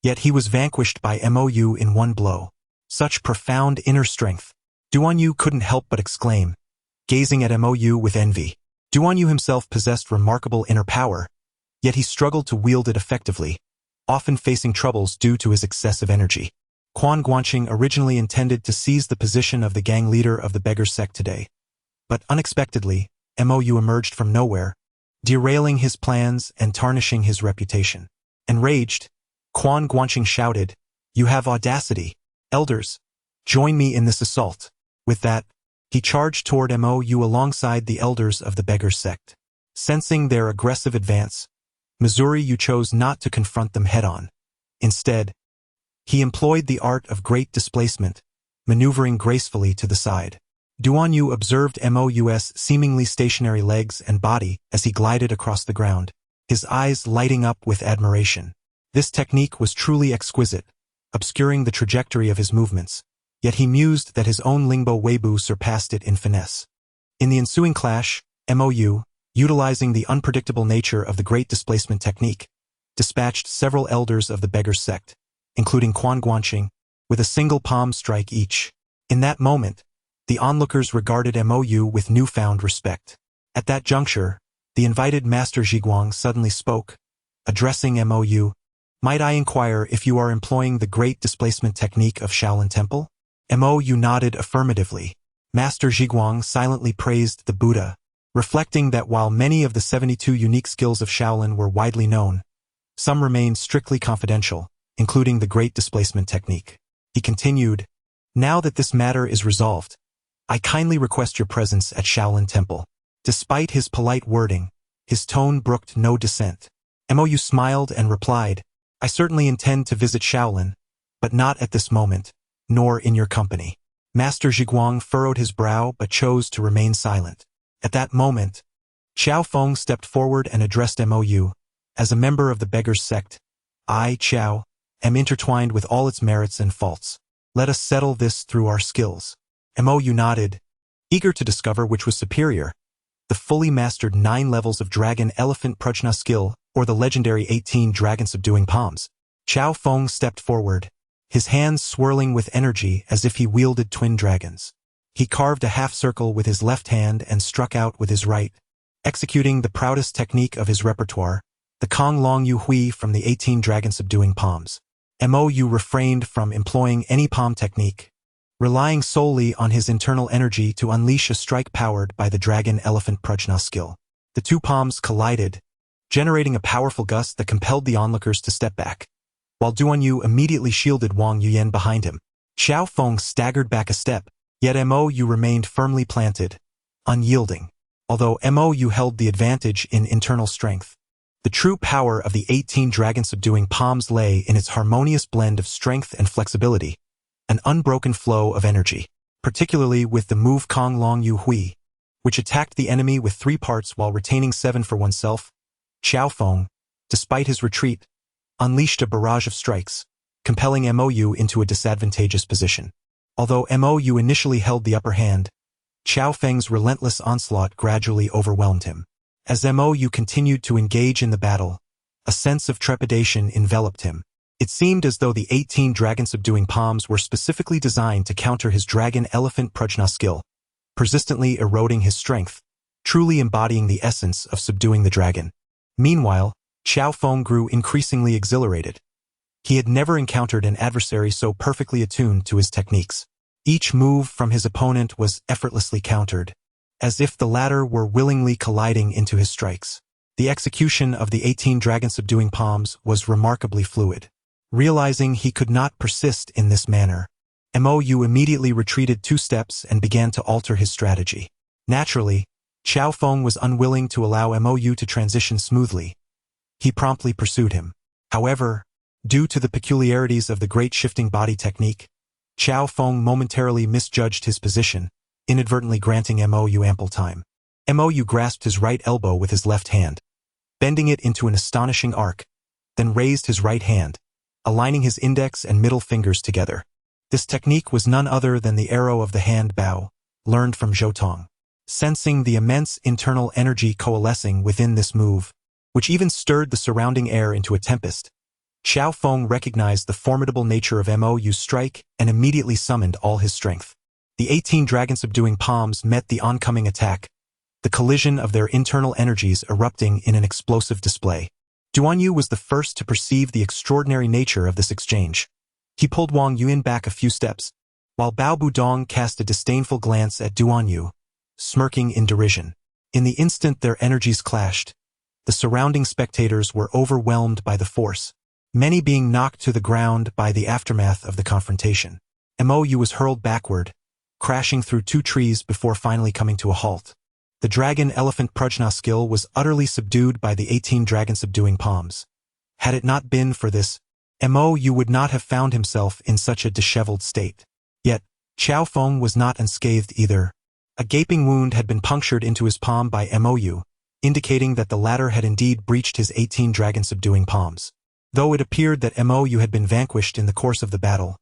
Yet he was vanquished by MOU in one blow. Such profound inner strength. Duan Yu couldn't help but exclaim, gazing at MOU with envy. Duan Yu himself possessed remarkable inner power, yet he struggled to wield it effectively, often facing troubles due to his excessive energy. Quan Guanqing originally intended to seize the position of the gang leader of the beggar sect today, but unexpectedly, MOU emerged from nowhere, derailing his plans and tarnishing his reputation. Enraged, Quan Guanqing shouted, "You have audacity! Elders, join me in this assault." With that, he charged toward MOU alongside the elders of the beggar sect. Sensing their aggressive advance, Yu chose not to confront them head-on. Instead, he employed the art of great displacement, maneuvering gracefully to the side. Duan Yu observed MOU's seemingly stationary legs and body as he glided across the ground, his eyes lighting up with admiration. This technique was truly exquisite, obscuring the trajectory of his movements, yet he mused that his own Lingbo Weibo surpassed it in finesse. In the ensuing clash, MOU, utilizing the unpredictable nature of the great displacement technique, dispatched several elders of the beggar sect, including Quan Guanqing, with a single palm strike each. In that moment, The onlookers regarded MOU with newfound respect. At that juncture, the invited Master Zhiguang suddenly spoke, addressing MOU, "Might I inquire if you are employing the great displacement technique of Shaolin Temple?" MOU nodded affirmatively. Master Zhiguang silently praised the Buddha, reflecting that while many of the 72 unique skills of Shaolin were widely known, some remained strictly confidential, including the great displacement technique. He continued, "Now that this matter is resolved, I kindly request your presence at Shaolin Temple." Despite his polite wording, his tone brooked no dissent. MOU smiled and replied, "I certainly intend to visit Shaolin, but not at this moment, nor in your company." Master Zhiguang furrowed his brow but chose to remain silent. At that moment, Qiao Feng stepped forward and addressed MOU. "As a member of the Beggars sect, I, Qiao, am intertwined with all its merits and faults. Let us settle this through our skills." MOU nodded, eager to discover which was superior, the fully mastered 9 levels of Dragon Elephant Prajna skill or the legendary 18 Dragon Subduing Palms. Qiao Feng stepped forward, his hands swirling with energy as if he wielded twin dragons. He carved a half-circle with his left hand and struck out with his right, executing the proudest technique of his repertoire, the Kong Long Yu Hui from the 18 Dragon Subduing Palms. MOU refrained from employing any palm technique, relying solely on his internal energy to unleash a strike powered by the Dragon Elephant Prajna skill. The two palms collided, generating a powerful gust that compelled the onlookers to step back, while Duan Yu immediately shielded Wang Yuyan behind him. Qiao Feng staggered back a step, yet MOU remained firmly planted, unyielding. Although MOU held the advantage in internal strength, the true power of the 18 Dragon Subduing Palms lay in its harmonious blend of strength and flexibility, an unbroken flow of energy, particularly with the move Kong Long Yu Hui, which attacked the enemy with 3 parts while retaining 7 for oneself. Qiao Feng, despite his retreat, unleashed a barrage of strikes, compelling MOU into a disadvantageous position. Although MOU initially held the upper hand, Qiao Feng's relentless onslaught gradually overwhelmed him. As MOU continued to engage in the battle, a sense of trepidation enveloped him. It seemed as though the 18 Dragon Subduing Palms were specifically designed to counter his Dragon Elephant Prajna skill, persistently eroding his strength, truly embodying the essence of subduing the dragon. Meanwhile, Qiao Feng grew increasingly exhilarated. He had never encountered an adversary so perfectly attuned to his techniques. Each move from his opponent was effortlessly countered, as if the latter were willingly colliding into his strikes. The execution of the 18 Dragon Subduing Palms was remarkably fluid. Realizing he could not persist in this manner, MOU immediately retreated 2 steps and began to alter his strategy. Naturally, Qiao Feng was unwilling to allow MOU to transition smoothly. He promptly pursued him. However, due to the peculiarities of the great shifting body technique, Qiao Feng momentarily misjudged his position, inadvertently granting MOU ample time. MOU grasped his right elbow with his left hand, bending it into an astonishing arc, then raised his right hand, aligning his index and middle fingers together. This technique was none other than the arrow of the hand bow, learned from Zhou Tong. Sensing the immense internal energy coalescing within this move, which even stirred the surrounding air into a tempest, Qiao Feng recognized the formidable nature of MOU's strike and immediately summoned all his strength. The 18 Dragon Subduing Palms met the oncoming attack, the collision of their internal energies erupting in an explosive display. Duan Yu was the first to perceive the extraordinary nature of this exchange. He pulled Wang Yuan back a few steps, while Bao Budong cast a disdainful glance at Duan Yu, smirking in derision. In the instant their energies clashed, the surrounding spectators were overwhelmed by the force, many being knocked to the ground by the aftermath of the confrontation. MOU was hurled backward, crashing through 2 trees before finally coming to a halt. The Dragon Elephant Prajna skill was utterly subdued by the 18 Dragon Subduing Palms. Had it not been for this, MOU would not have found himself in such a disheveled state. Yet, Qiao Feng was not unscathed either. A gaping wound had been punctured into his palm by MOU, indicating that the latter had indeed breached his 18 Dragon Subduing Palms. Though it appeared that MOU had been vanquished in the course of the battle,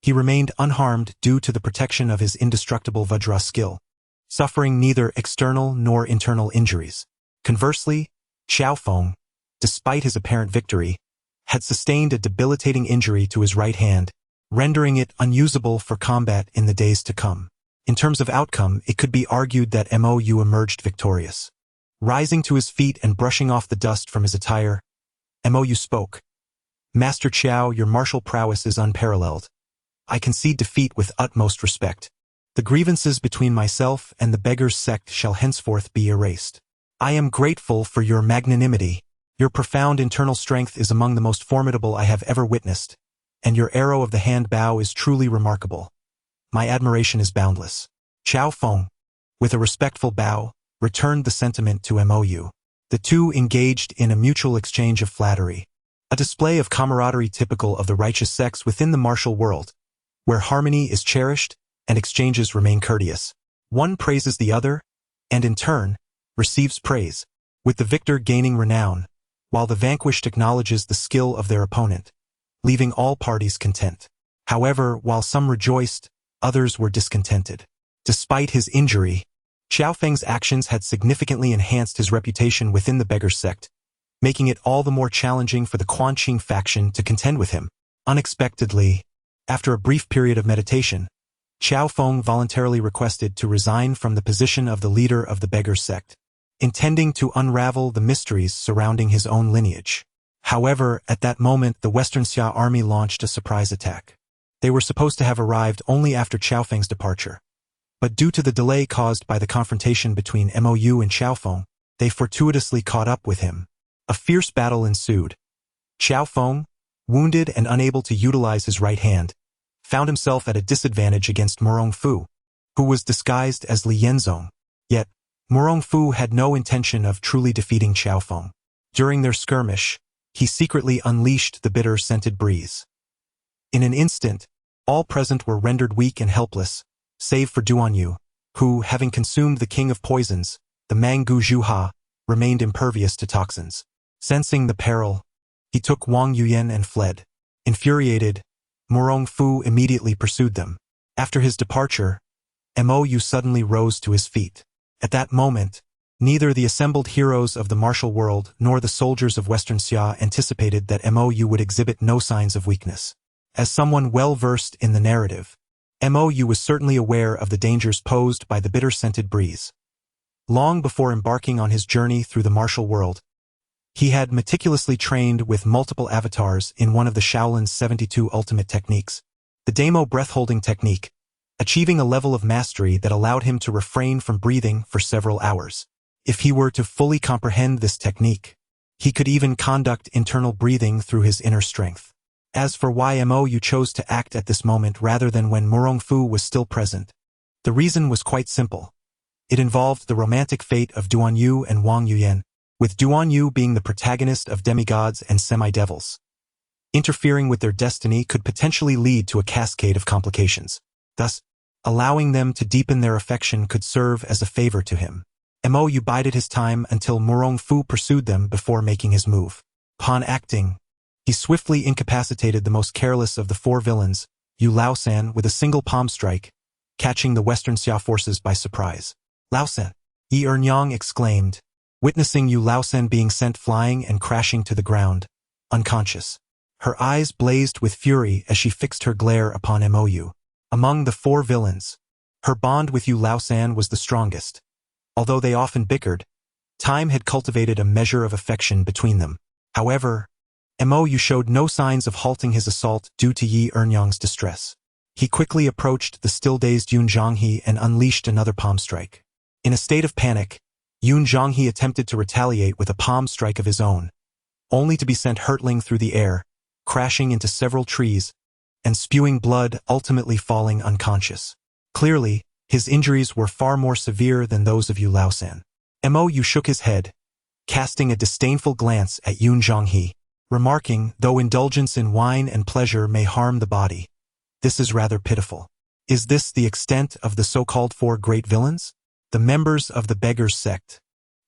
he remained unharmed due to the protection of his indestructible Vajra skill, suffering neither external nor internal injuries. Conversely, Qiao Feng, despite his apparent victory, had sustained a debilitating injury to his right hand, rendering it unusable for combat in the days to come. In terms of outcome, it could be argued that MOU emerged victorious. Rising to his feet and brushing off the dust from his attire, MOU spoke. Master Qiao, your martial prowess is unparalleled. I concede defeat with utmost respect. The grievances between myself and the beggar's sect shall henceforth be erased. I am grateful for your magnanimity. Your profound internal strength is among the most formidable I have ever witnessed, and your arrow of the hand bow is truly remarkable. My admiration is boundless. Qiao Feng, with a respectful bow, returned the sentiment to MOU. The two engaged in a mutual exchange of flattery, a display of camaraderie typical of the righteous sex within the martial world, where harmony is cherished and exchanges remain courteous. One praises the other, and in turn, receives praise, with the victor gaining renown, while the vanquished acknowledges the skill of their opponent, leaving all parties content. However, while some rejoiced, others were discontented. Despite his injury, Qiao Feng's actions had significantly enhanced his reputation within the beggar sect, making it all the more challenging for the Quanqing faction to contend with him. Unexpectedly, after a brief period of meditation, Qiao Feng voluntarily requested to resign from the position of the leader of the beggar sect, intending to unravel the mysteries surrounding his own lineage. However, at that moment the Western Xia army launched a surprise attack. They were supposed to have arrived only after Qiao Feng's departure, but due to the delay caused by the confrontation between MOU and Qiao Feng, they fortuitously caught up with him. A fierce battle ensued. Qiao Feng, wounded and unable to utilize his right hand, found himself at a disadvantage against Murong Fu, who was disguised as Li Yenzong. Yet, Murong Fu had no intention of truly defeating Qiao Feng. During their skirmish, he secretly unleashed the bitter-scented breeze. In an instant, all present were rendered weak and helpless, save for Duan Yu, who, having consumed the king of poisons, the Mangu Zhuha, remained impervious to toxins. Sensing the peril, he took Wang Yuyan and fled. Infuriated, Murong Fu immediately pursued them. After his departure, MOU suddenly rose to his feet. At that moment, neither the assembled heroes of the martial world nor the soldiers of Western Xia anticipated that MOU would exhibit no signs of weakness. As someone well-versed in the narrative, MOU was certainly aware of the dangers posed by the bitter-scented breeze. Long before embarking on his journey through the martial world, he had meticulously trained with multiple avatars in one of the Shaolin's 72 ultimate techniques, the Damo breath-holding technique, achieving a level of mastery that allowed him to refrain from breathing for several hours. If he were to fully comprehend this technique, he could even conduct internal breathing through his inner strength. As for why MOU chose to act at this moment rather than when Murong Fu was still present, the reason was quite simple. It involved the romantic fate of Duan Yu and Wang Yuyan, with Duan Yu being the protagonist of demigods and semi-devils. Interfering with their destiny could potentially lead to a cascade of complications. Thus, allowing them to deepen their affection could serve as a favor to him. MOU bided his time until Murong Fu pursued them before making his move. Upon acting, he swiftly incapacitated the most careless of the four villains, Yu Laosan, with a single palm strike, catching the Western Xia forces by surprise. Laosan! Yi Ernyang exclaimed, witnessing Yu Laosan being sent flying and crashing to the ground, unconscious. Her eyes blazed with fury as she fixed her glare upon MOU. Among the four villains, her bond with Yu Laosan was the strongest. Although they often bickered, time had cultivated a measure of affection between them. However, MOU showed no signs of halting his assault due to Yi Ernyang's distress. He quickly approached the still-dazed Yun Zhonghe and unleashed another palm strike. In a state of panic, Yun Zhonghe attempted to retaliate with a palm strike of his own, only to be sent hurtling through the air, crashing into several trees, and spewing blood, ultimately falling unconscious. Clearly, his injuries were far more severe than those of Yu Laosan. MOU shook his head, casting a disdainful glance at Yun Zhonghe, remarking, though indulgence in wine and pleasure may harm the body, this is rather pitiful. Is this the extent of the so-called four great villains? The members of the beggar's sect,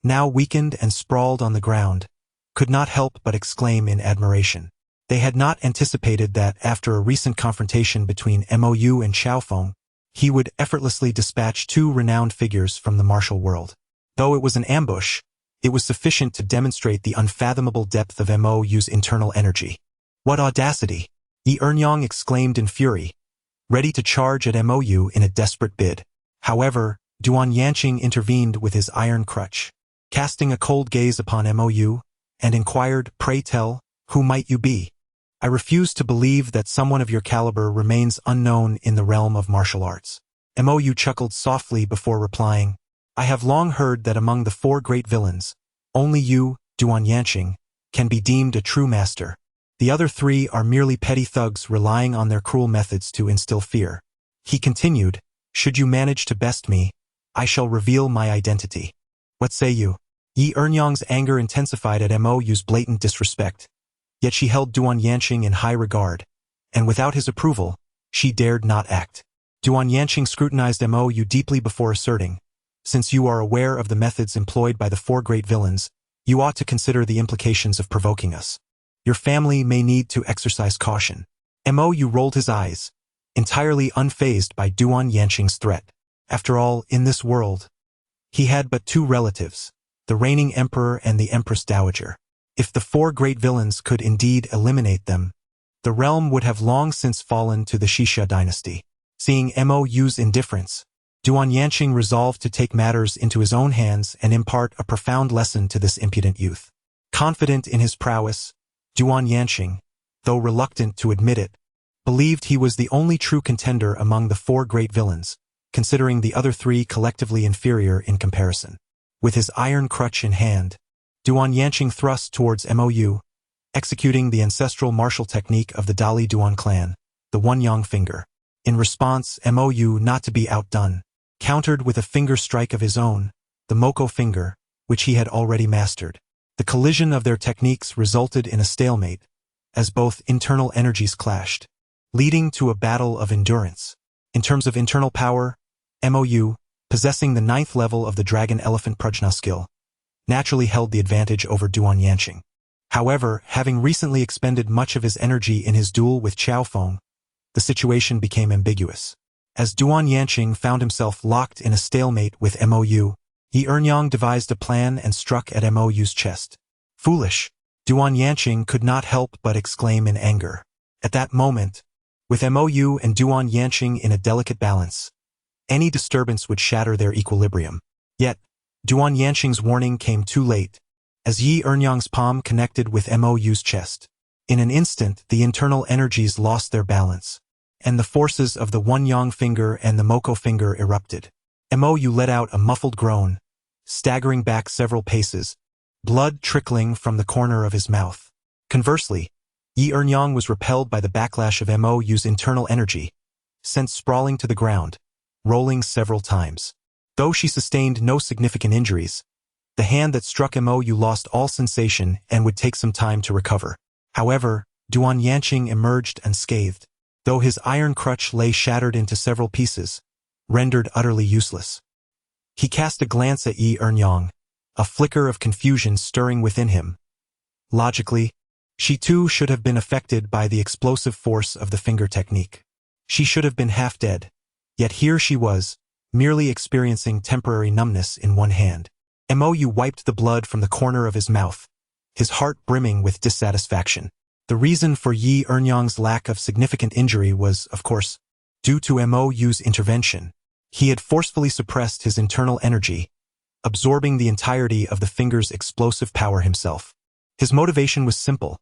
now weakened and sprawled on the ground, could not help but exclaim in admiration. They had not anticipated that, after a recent confrontation between MOU and Qiao Feng, he would effortlessly dispatch two renowned figures from the martial world. Though it was an ambush, it was sufficient to demonstrate the unfathomable depth of MOU's internal energy. What audacity! Yi Ernyang exclaimed in fury, ready to charge at MOU in a desperate bid. However, Duan Yanqing intervened with his iron crutch, casting a cold gaze upon Mou, and inquired, "Pray tell, who might you be? I refuse to believe that someone of your caliber remains unknown in the realm of martial arts." Mou chuckled softly before replying, "I have long heard that among the 4 great villains, only you, Duan Yanqing, can be deemed a true master. The other 3 are merely petty thugs relying on their cruel methods to instill fear." He continued, "Should you manage to best me, I shall reveal my identity. What say you?" Yi Ernyang's anger intensified at Mou's blatant disrespect, yet she held Duan Yanqing in high regard, and without his approval, she dared not act. Duan Yanqing scrutinized Mou deeply before asserting, "Since you are aware of the methods employed by the 4 great villains, you ought to consider the implications of provoking us. Your family may need to exercise caution." Mou rolled his eyes, entirely unfazed by Duan Yanqing's threat. After all, in this world, he had but 2 relatives, the reigning emperor and the empress dowager. If the 4 great villains could indeed eliminate them, the realm would have long since fallen to the Xixia dynasty. Seeing Mou's indifference, Duan Yanqing resolved to take matters into his own hands and impart a profound lesson to this impudent youth. Confident in his prowess, Duan Yanqing, though reluctant to admit it, believed he was the only true contender among the 4 great villains, considering the other 3 collectively inferior in comparison. With his iron crutch in hand, Duan Yanqing thrust towards Mou, executing the ancestral martial technique of the Dali Duan clan, the One-Yang finger. In response, Mou, not to be outdone, countered with a finger strike of his own, the Moko finger, which he had already mastered. The collision of their techniques resulted in a stalemate, as both internal energies clashed, leading to a battle of endurance. In terms of internal power, Mou, possessing the 9th level of the Dragon Elephant Prajna skill, naturally held the advantage over Duan Yanqing. However, having recently expended much of his energy in his duel with Qiao Feng, the situation became ambiguous. As Duan Yanqing found himself locked in a stalemate with Mou, Yi Ernyang devised a plan and struck at Mou's chest. "Foolish!" Duan Yanqing could not help but exclaim in anger. At that moment, with Mou and Duan Yanqing in a delicate balance, any disturbance would shatter their equilibrium. Yet, Duan Yanqing's warning came too late, as Yi Ernyang's palm connected with Mou's chest. In an instant, the internal energies lost their balance, and the forces of the One-Yang finger and the Moko finger erupted. Mou let out a muffled groan, staggering back several paces, blood trickling from the corner of his mouth. Conversely, Yi Ernyang was repelled by the backlash of Mou's internal energy, sent sprawling to the ground, rolling several times. Though she sustained no significant injuries, the hand that struck Mou lost all sensation and would take some time to recover. However, Duan Yanqing emerged unscathed, though his iron crutch lay shattered into several pieces, rendered utterly useless. He cast a glance at Yi Ernyang, a flicker of confusion stirring within him. Logically, she too should have been affected by the explosive force of the finger technique. She should have been half dead, yet here she was, merely experiencing temporary numbness in one hand. Mou wiped the blood from the corner of his mouth, his heart brimming with dissatisfaction. The reason for Yi Ernyang's lack of significant injury was, of course, due to Mou's intervention. He had forcefully suppressed his internal energy, absorbing the entirety of the finger's explosive power himself. His motivation was simple.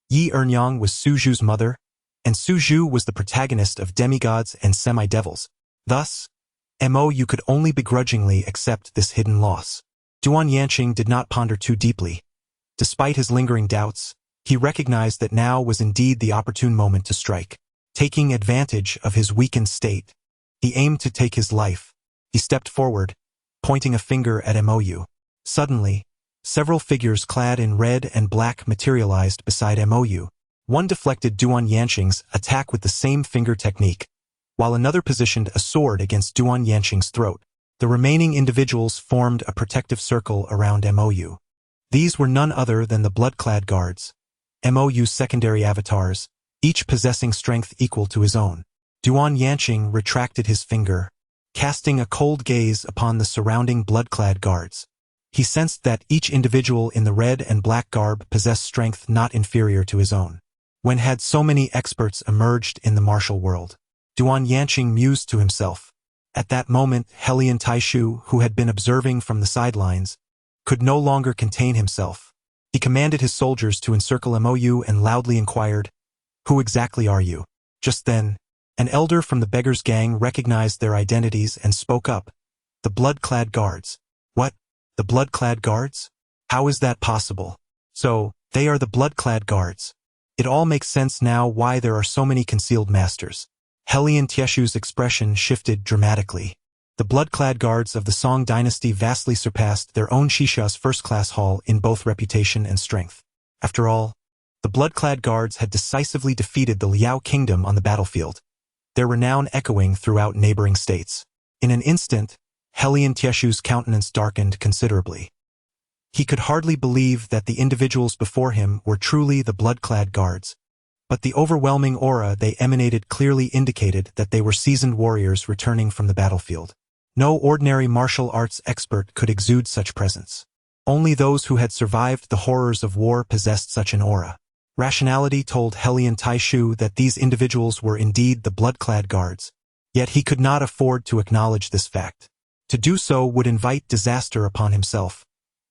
Yi Ernyang was Suju's mother, and Suju was the protagonist of demigods and semi-devils. Thus, Mou could only begrudgingly accept this hidden loss. Duan Yanqing did not ponder too deeply. Despite his lingering doubts, he recognized that now was indeed the opportune moment to strike. Taking advantage of his weakened state, he aimed to take his life. He stepped forward, pointing a finger at Mou. Suddenly, several figures clad in red and black materialized beside Mou. One deflected Duan Yanqing's attack with the same finger technique, while another positioned a sword against Duan Yanqing's throat. The remaining individuals formed a protective circle around Mou. These were none other than the blood-clad guards, Mou's secondary avatars, each possessing strength equal to his own. Duan Yanqing retracted his finger, casting a cold gaze upon the surrounding blood-clad guards. He sensed that each individual in the red and black garb possessed strength not inferior to his own. When had so many experts emerged in the martial world? Duan Yanqing mused to himself, At that moment, Helian Taishu, who had been observing from the sidelines, could no longer contain himself. He commanded his soldiers to encircle Mou and loudly inquired, "Who exactly are you?" Just then, an elder from the beggars' gang recognized their identities and spoke up. "The blood-clad guards." "What? The blood-clad guards? How is that possible?" "So, they are the blood-clad guards. It all makes sense now why there are so many concealed masters." Helian Tieshu's expression shifted dramatically. The blood-clad guards of the Song dynasty vastly surpassed their own Shisha's first-class hall in both reputation and strength. After all, the blood-clad guards had decisively defeated the Liao kingdom on the battlefield, their renown echoing throughout neighboring states. In an instant, Helian Tieshu's countenance darkened considerably. He could hardly believe that the individuals before him were truly the blood-clad guards, but the overwhelming aura they emanated clearly indicated that they were seasoned warriors returning from the battlefield. No ordinary martial arts expert could exude such presence. Only those who had survived the horrors of war possessed such an aura. Rationality told Helian Taishu that these individuals were indeed the blood-clad guards, yet he could not afford to acknowledge this fact. To do so would invite disaster upon himself,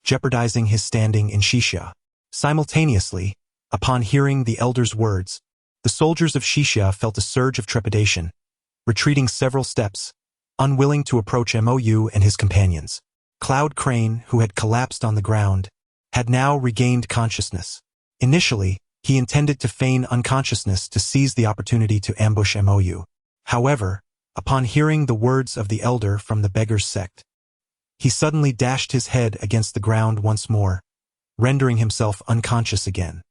jeopardizing his standing in Shisha. Simultaneously, upon hearing the elder's words, the soldiers of Shisha felt a surge of trepidation, retreating several steps, unwilling to approach Mou and his companions. Cloud Crane, who had collapsed on the ground, had now regained consciousness. Initially, he intended to feign unconsciousness to seize the opportunity to ambush Mou. However, upon hearing the words of the elder from the beggars' sect, he suddenly dashed his head against the ground once more, rendering himself unconscious again.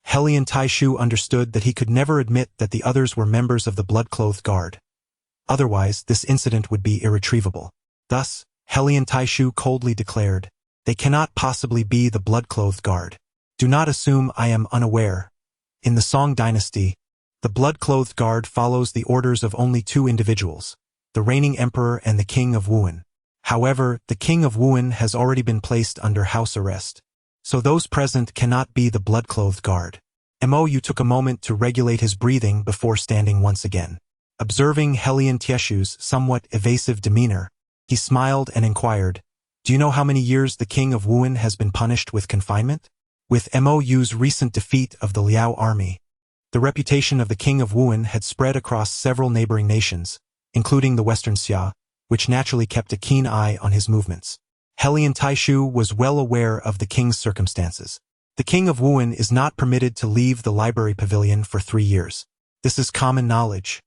Helian Taishu understood that he could never admit that the others were members of the blood-clothed guard. Otherwise, this incident would be irretrievable. Thus, Helian Taishu coldly declared, "They cannot possibly be the blood-clothed guard. Do not assume I am unaware. In the Song dynasty, the blood-clothed guard follows the orders of only two individuals, the reigning emperor and the king of Wuhan. However, the king of Wuhan has already been placed under house arrest, so those present cannot be the blood-clothed guard." Mou took a moment to regulate his breathing before standing once again. Observing Helian Tieshu's somewhat evasive demeanor, he smiled and inquired, "Do you know how many years the king of Wuhan has been punished with confinement?" With Mou's recent defeat of the Liao army, the reputation of the king of Wuhan had spread across several neighboring nations, including the Western Xia, which naturally kept a keen eye on his movements. Helian Taishu was well aware of the king's circumstances. The king of Wuhan is not permitted to leave the library pavilion for 3 years. This is common knowledge,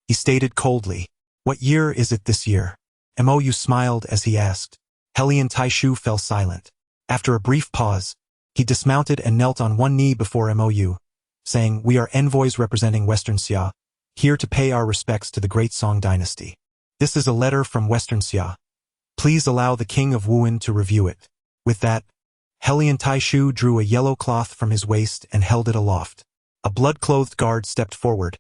he stated coldly. "What year is it this year?" Mou smiled as he asked. Helian Taishu fell silent. After a brief pause, he dismounted and knelt on one knee before Mou, saying, "We are envoys representing Western Xia, here to pay our respects to the great Song dynasty. This is a letter from Western Xia. Please allow the king of Wuhan to review it." With that, Helian Taishu drew a yellow cloth from his waist and held it aloft. A blood-clothed guard stepped forward,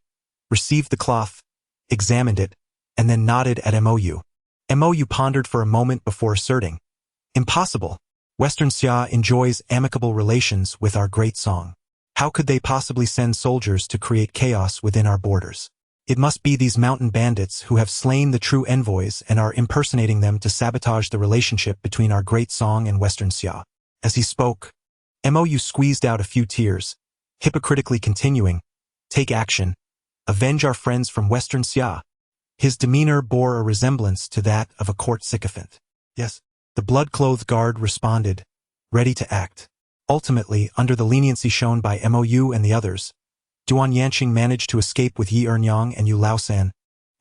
received the cloth, examined it, and then nodded at Mou. Mou pondered for a moment before asserting, "Impossible. Western Xia enjoys amicable relations with our great Song. How could they possibly send soldiers to create chaos within our borders? It must be these mountain bandits who have slain the true envoys and are impersonating them to sabotage the relationship between our great Song and Western Xia." As he spoke, Mou squeezed out a few tears, hypocritically continuing, "Take action. Avenge our friends from Western Xia." His demeanor bore a resemblance to that of a court sycophant. "Yes," the blood-clothed guard responded, ready to act. Ultimately, under the leniency shown by Mou and the others, Duan Yanqing managed to escape with Yi Ernyang and Yu Laosan,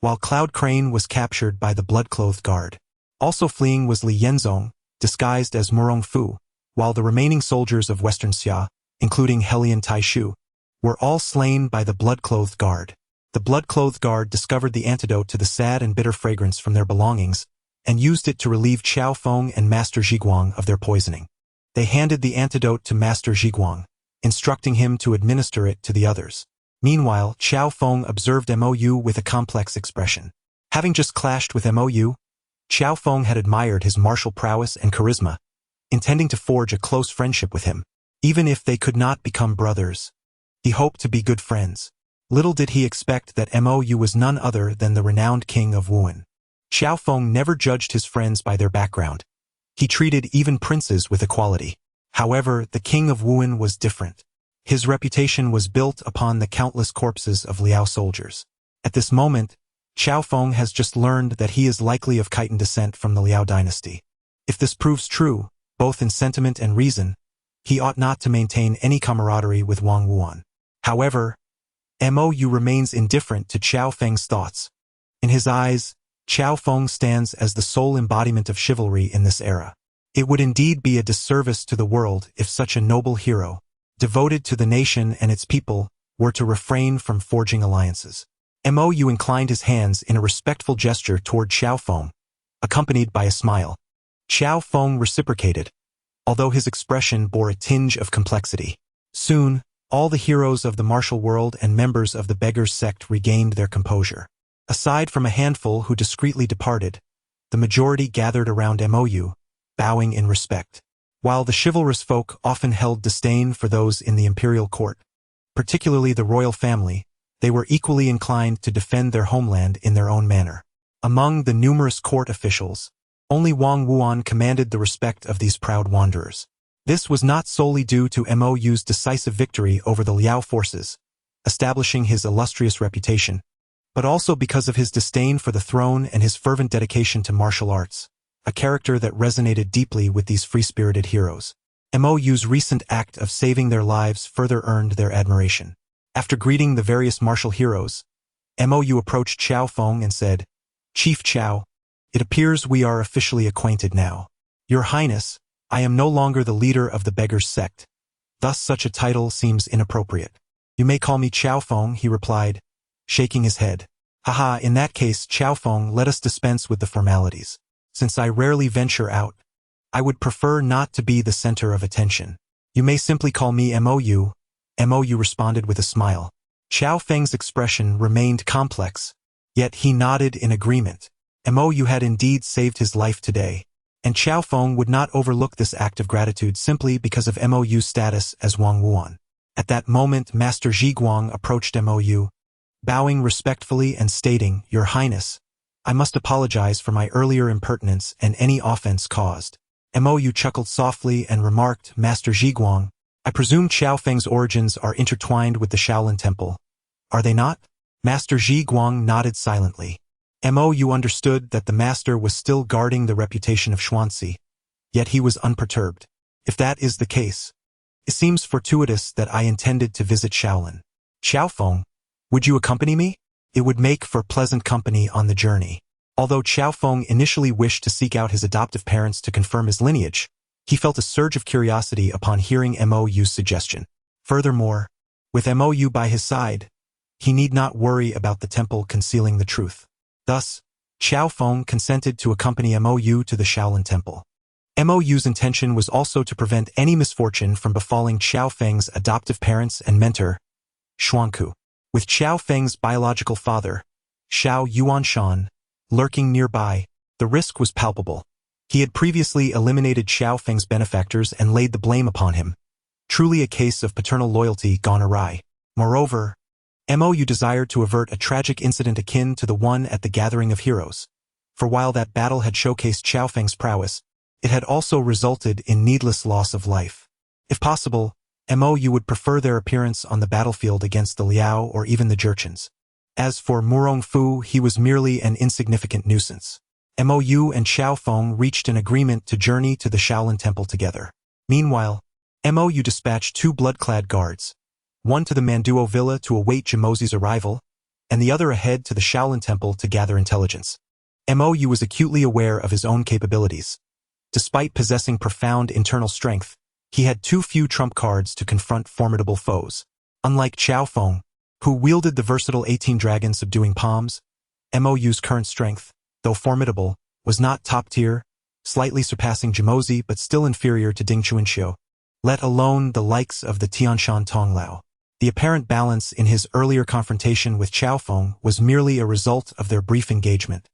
while Cloud Crane was captured by the blood-clothed guard. Also fleeing was Li Yenzong, disguised as Murong Fu, while the remaining soldiers of Western Xia, including Helian Taishu, were all slain by the blood-clothed guard. The blood-clothed guard discovered the antidote to the sad and bitter fragrance from their belongings and used it to relieve Qiao Feng and Master Zhiguang of their poisoning. They handed the antidote to Master Zhiguang, instructing him to administer it to the others. Meanwhile, Qiao Feng observed Mou with a complex expression. Having just clashed with Mou, Qiao Feng had admired his martial prowess and charisma, intending to forge a close friendship with him. Even if they could not become brothers, he hoped to be good friends. Little did he expect that Mou was none other than the renowned king of Wuhan. Xiao Feng never judged his friends by their background. He treated even princes with equality. However, the king of Wuhan was different. His reputation was built upon the countless corpses of Liao soldiers. At this moment, Xiao Feng has just learned that he is likely of Khitan descent from the Liao dynasty. If this proves true, both in sentiment and reason, he ought not to maintain any camaraderie with Wang Wuan. However, Mou remains indifferent to Xiao Feng's thoughts. In his eyes, Xiao Feng stands as the sole embodiment of chivalry in this era. It would indeed be a disservice to the world if such a noble hero, devoted to the nation and its people, were to refrain from forging alliances. Mou inclined his hands in a respectful gesture toward Xiao Feng, accompanied by a smile. Xiao Feng reciprocated, although his expression bore a tinge of complexity. Soon, all the heroes of the martial world and members of the Beggars sect regained their composure. Aside from a handful who discreetly departed, the majority gathered around Mou, bowing in respect. While the chivalrous folk often held disdain for those in the imperial court, particularly the royal family, they were equally inclined to defend their homeland in their own manner. Among the numerous court officials, only Wang Wuan commanded the respect of these proud wanderers. This was not solely due to Mou's decisive victory over the Liao forces, establishing his illustrious reputation, but also because of his disdain for the throne and his fervent dedication to martial arts, a character that resonated deeply with these free-spirited heroes. Mou's recent act of saving their lives further earned their admiration. After greeting the various martial heroes, Mou approached Xiao Feng and said, "Chief Xiao, it appears we are officially acquainted now. Your Highness, I am no longer the leader of the Beggars sect. Thus such a title seems inappropriate." "You may call me Xiao Feng," he replied, shaking his head. "Haha, in that case, Xiao Feng, let us dispense with the formalities. Since I rarely venture out, I would prefer not to be the center of attention. You may simply call me Mou." Mou responded with a smile. Xiao Feng's expression remained complex, yet he nodded in agreement. Mou had indeed saved his life today, and Xiao Feng would not overlook this act of gratitude simply because of Mou's status as Wang Wuan. At that moment, Master Zhiguang approached Mou, bowing respectfully and stating, "Your Highness, I must apologize for my earlier impertinence and any offense caused." Mou chuckled softly and remarked, "Master Zhiguang, I presume Xiao Feng's origins are intertwined with the Shaolin Temple, are they not?" Master Zhiguang nodded silently. Mou understood that the master was still guarding the reputation of Xuanxi, yet he was unperturbed. "If that is the case, it seems fortuitous that I intended to visit Shaolin. Xiao Feng, would you accompany me? It would make for pleasant company on the journey." Although Xiao Feng initially wished to seek out his adoptive parents to confirm his lineage, he felt a surge of curiosity upon hearing Mou's suggestion. Furthermore, with Mou by his side, he need not worry about the temple concealing the truth. Thus, Xiao Feng consented to accompany Mou to the Shaolin Temple. Mou's intention was also to prevent any misfortune from befalling Xiao Feng's adoptive parents and mentor, Xuanku. With Xiao Feng's biological father, Xiao Yuanshan, lurking nearby, the risk was palpable. He had previously eliminated Xiao Feng's benefactors and laid the blame upon him. Truly a case of paternal loyalty gone awry. Moreover, Mou desired to avert a tragic incident akin to the one at the Gathering of Heroes. For while that battle had showcased Xiao Feng's prowess, it had also resulted in needless loss of life. If possible, Mou would prefer their appearance on the battlefield against the Liao or even the Jurchens. As for Murong Fu, he was merely an insignificant nuisance. Mou and Xiao Feng reached an agreement to journey to the Shaolin Temple together. Meanwhile, Mou dispatched 2 blood-clad guards, one to the Manduo Villa to await Jimozi's arrival, and the other ahead to the Shaolin Temple to gather intelligence. Mou was acutely aware of his own capabilities. Despite possessing profound internal strength, he had too few trump cards to confront formidable foes. Unlike Xiao Feng, who wielded the versatile 18 dragon subduing palms, Mou's current strength, though formidable, was not top-tier, slightly surpassing Jimozi but still inferior to Ding Chuanxiu, let alone the likes of the Tianshan Tonglao. The apparent balance in his earlier confrontation with Xiao Feng was merely a result of their brief engagement,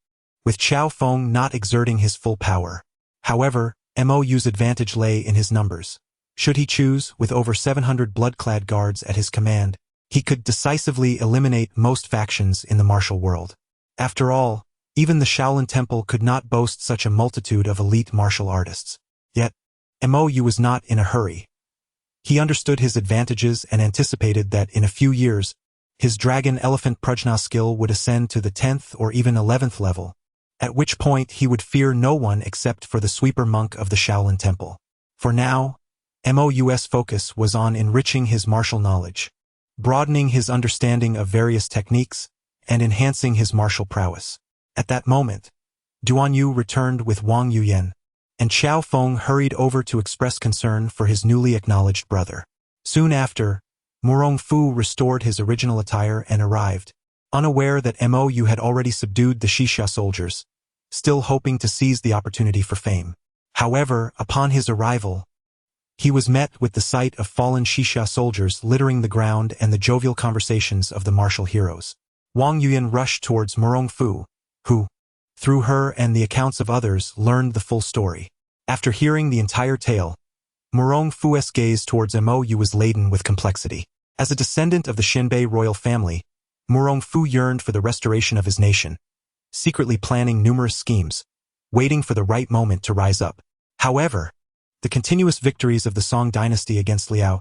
with Xiao Feng not exerting his full power. However, Mou's advantage lay in his numbers. Should he choose, with over 700 blood-clad guards at his command, he could decisively eliminate most factions in the martial world. After all, Even the Shaolin Temple could not boast such a multitude of elite martial artists. Yet, Mou was not in a hurry. He understood his advantages and anticipated that in a few years, his Dragon Elephant Prajna skill would ascend to the 10th or even 11th level, at which point he would fear no one except for the sweeper monk of the Shaolin Temple. For now, Mou's focus was on enriching his martial knowledge, broadening his understanding of various techniques, and enhancing his martial prowess. At that moment, Duan Yu returned with Wang Yuyan, and Xiao Feng hurried over to express concern for his newly acknowledged brother. Soon after, Murong Fu restored his original attire and arrived, unaware that Mou had already subdued the Shisha soldiers, still hoping to seize the opportunity for fame. However, upon his arrival, he was met with the sight of fallen Shisha soldiers littering the ground and the jovial conversations of the martial heroes. Wang Yuyan rushed towards Murong Fu, who, through her and the accounts of others, learned the full story. After hearing the entire tale, Murong Fu's gaze towards Mou was laden with complexity. As a descendant of the Xinbei royal family, Murong Fu yearned for the restoration of his nation, secretly planning numerous schemes, waiting for the right moment to rise up. However, the continuous victories of the Song dynasty against Liao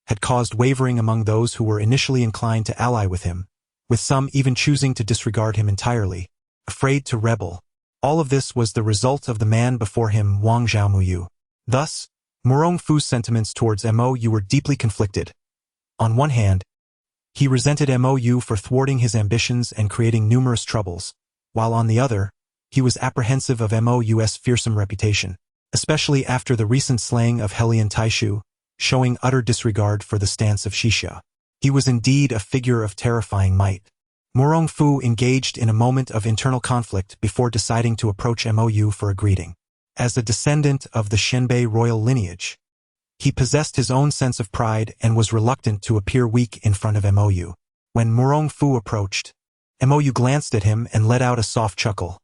had caused wavering among those who were initially inclined to ally with him, with some even choosing to disregard him entirely, afraid to rebel. All of this was the result of the man before him, Wang Zhaomuyu. Thus, Murong Fu's sentiments towards Mou were deeply conflicted. On one hand, he resented Mou for thwarting his ambitions and creating numerous troubles, while on the other, he was apprehensive of Mou's fearsome reputation, especially after the recent slaying of Helian Taishu, showing utter disregard for the stance of Shisha. He was indeed a figure of terrifying might. Murong Fu engaged in a moment of internal conflict before deciding to approach Mou for a greeting. As a descendant of the Xinbei royal lineage, he possessed his own sense of pride and was reluctant to appear weak in front of Mou. When Murong Fu approached, Mou glanced at him and let out a soft chuckle.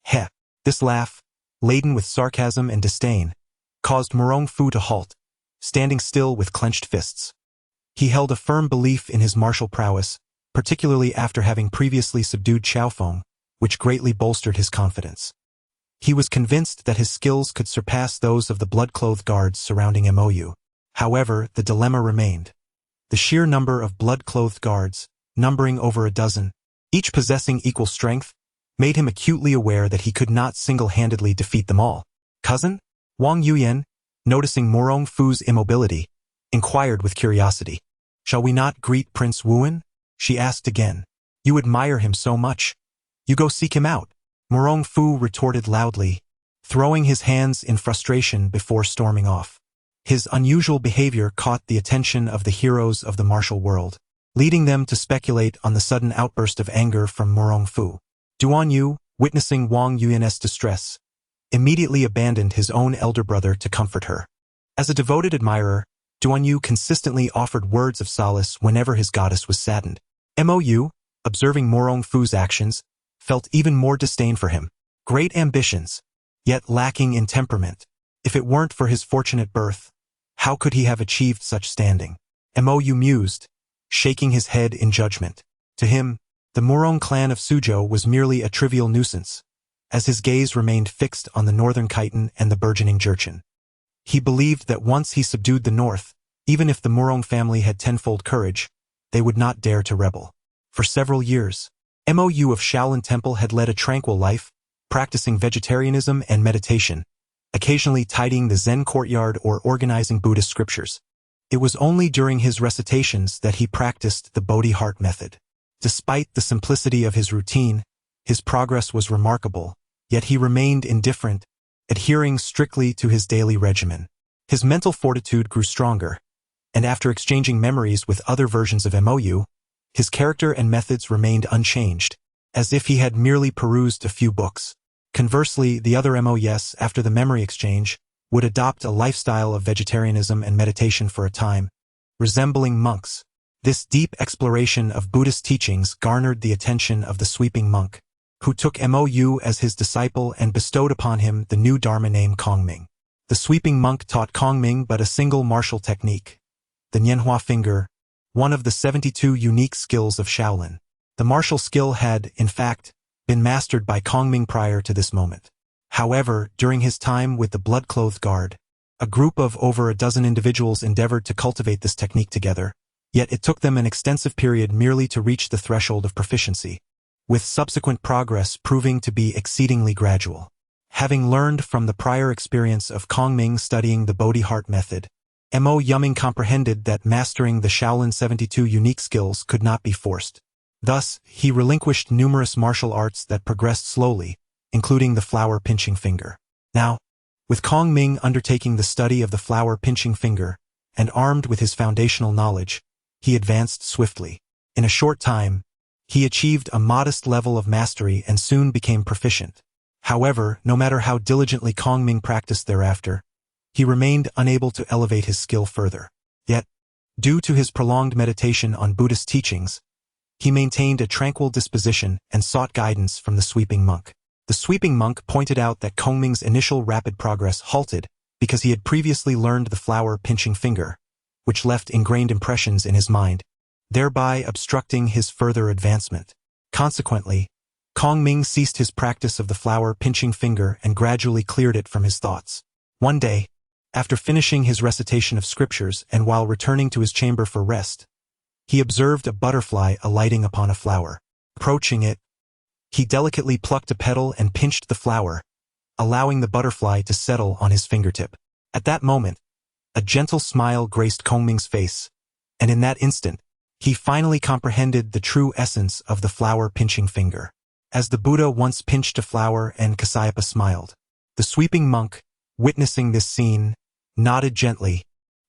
Heh! This laugh, laden with sarcasm and disdain, caused Murong Fu to halt, standing still with clenched fists. He held a firm belief in his martial prowess, particularly after having previously subdued Xiao Feng, which greatly bolstered his confidence. He was convinced that his skills could surpass those of the blood-clothed guards surrounding Mou. However, the dilemma remained. The sheer number of blood-clothed guards, numbering over a dozen, each possessing equal strength, made him acutely aware that he could not single-handedly defeat them all. Cousin? Wang Yuyan, noticing Murong Fu's immobility, inquired with curiosity. Shall we not greet Prince Wuan? She asked again. You admire him so much. You go seek him out. Murong Fu retorted loudly, throwing his hands in frustration before storming off. His unusual behavior caught the attention of the heroes of the martial world, leading them to speculate on the sudden outburst of anger from Murong Fu. Duan Yu, witnessing Wang Yuyan's distress, immediately abandoned his own elder brother to comfort her. As a devoted admirer, Duan Yu consistently offered words of solace whenever his goddess was saddened. Mou, observing Murong Fu's actions, felt even more disdain for him. Great ambitions, yet lacking in temperament. If it weren't for his fortunate birth, how could he have achieved such standing? Mou mused, shaking his head in judgment. To him, the Murong clan of Suzhou was merely a trivial nuisance, as his gaze remained fixed on the northern Khitan and the burgeoning Jurchen. He believed that once he subdued the north, even if the Murong family had tenfold courage, they would not dare to rebel. For several years, Mou of Shaolin Temple had led a tranquil life, practicing vegetarianism and meditation, occasionally tidying the Zen courtyard or organizing Buddhist scriptures. It was only during his recitations that he practiced the Bodhi Heart method. Despite the simplicity of his routine, his progress was remarkable, yet he remained indifferent, adhering strictly to his daily regimen. His mental fortitude grew stronger, and after exchanging memories with other versions of Mou, his character and methods remained unchanged, as if he had merely perused a few books. Conversely, the other Mous, after the memory exchange, would adopt a lifestyle of vegetarianism and meditation for a time, resembling monks. This deep exploration of Buddhist teachings garnered the attention of the sweeping monk, who took Mou as his disciple and bestowed upon him the new Dharma name Kongming. The sweeping monk taught Kongming but a single martial technique, the Nianhua finger, one of the 72 unique skills of Shaolin. The martial skill had, in fact, been mastered by Kongming prior to this moment. However, during his time with the blood-clothed guard, a group of over a dozen individuals endeavored to cultivate this technique together, yet it took them an extensive period merely to reach the threshold of proficiency, with subsequent progress proving to be exceedingly gradual. Having learned from the prior experience of Kongming studying the Bodhi Heart method, Mo Yumming comprehended that mastering the Shaolin 72 unique skills could not be forced. Thus, he relinquished numerous martial arts that progressed slowly, including the flower-pinching finger. Now, with Kongming undertaking the study of the flower-pinching finger, and armed with his foundational knowledge, he advanced swiftly. In a short time, he achieved a modest level of mastery and soon became proficient. However, no matter how diligently Kongming practiced thereafter, he remained unable to elevate his skill further. Yet, due to his prolonged meditation on Buddhist teachings, he maintained a tranquil disposition and sought guidance from the sweeping monk. The sweeping monk pointed out that Kongming's initial rapid progress halted because he had previously learned the flower-pinching finger, which left ingrained impressions in his mind, thereby obstructing his further advancement. Consequently, Kongming ceased his practice of the flower-pinching finger and gradually cleared it from his thoughts. One day, after finishing his recitation of scriptures and while returning to his chamber for rest, he observed a butterfly alighting upon a flower. Approaching it, he delicately plucked a petal and pinched the flower, allowing the butterfly to settle on his fingertip. At that moment, a gentle smile graced Kongming's face, and in that instant, he finally comprehended the true essence of the flower-pinching finger. As the Buddha once pinched a flower and Kasyapa smiled, the sweeping monk, witnessing this scene, nodded gently,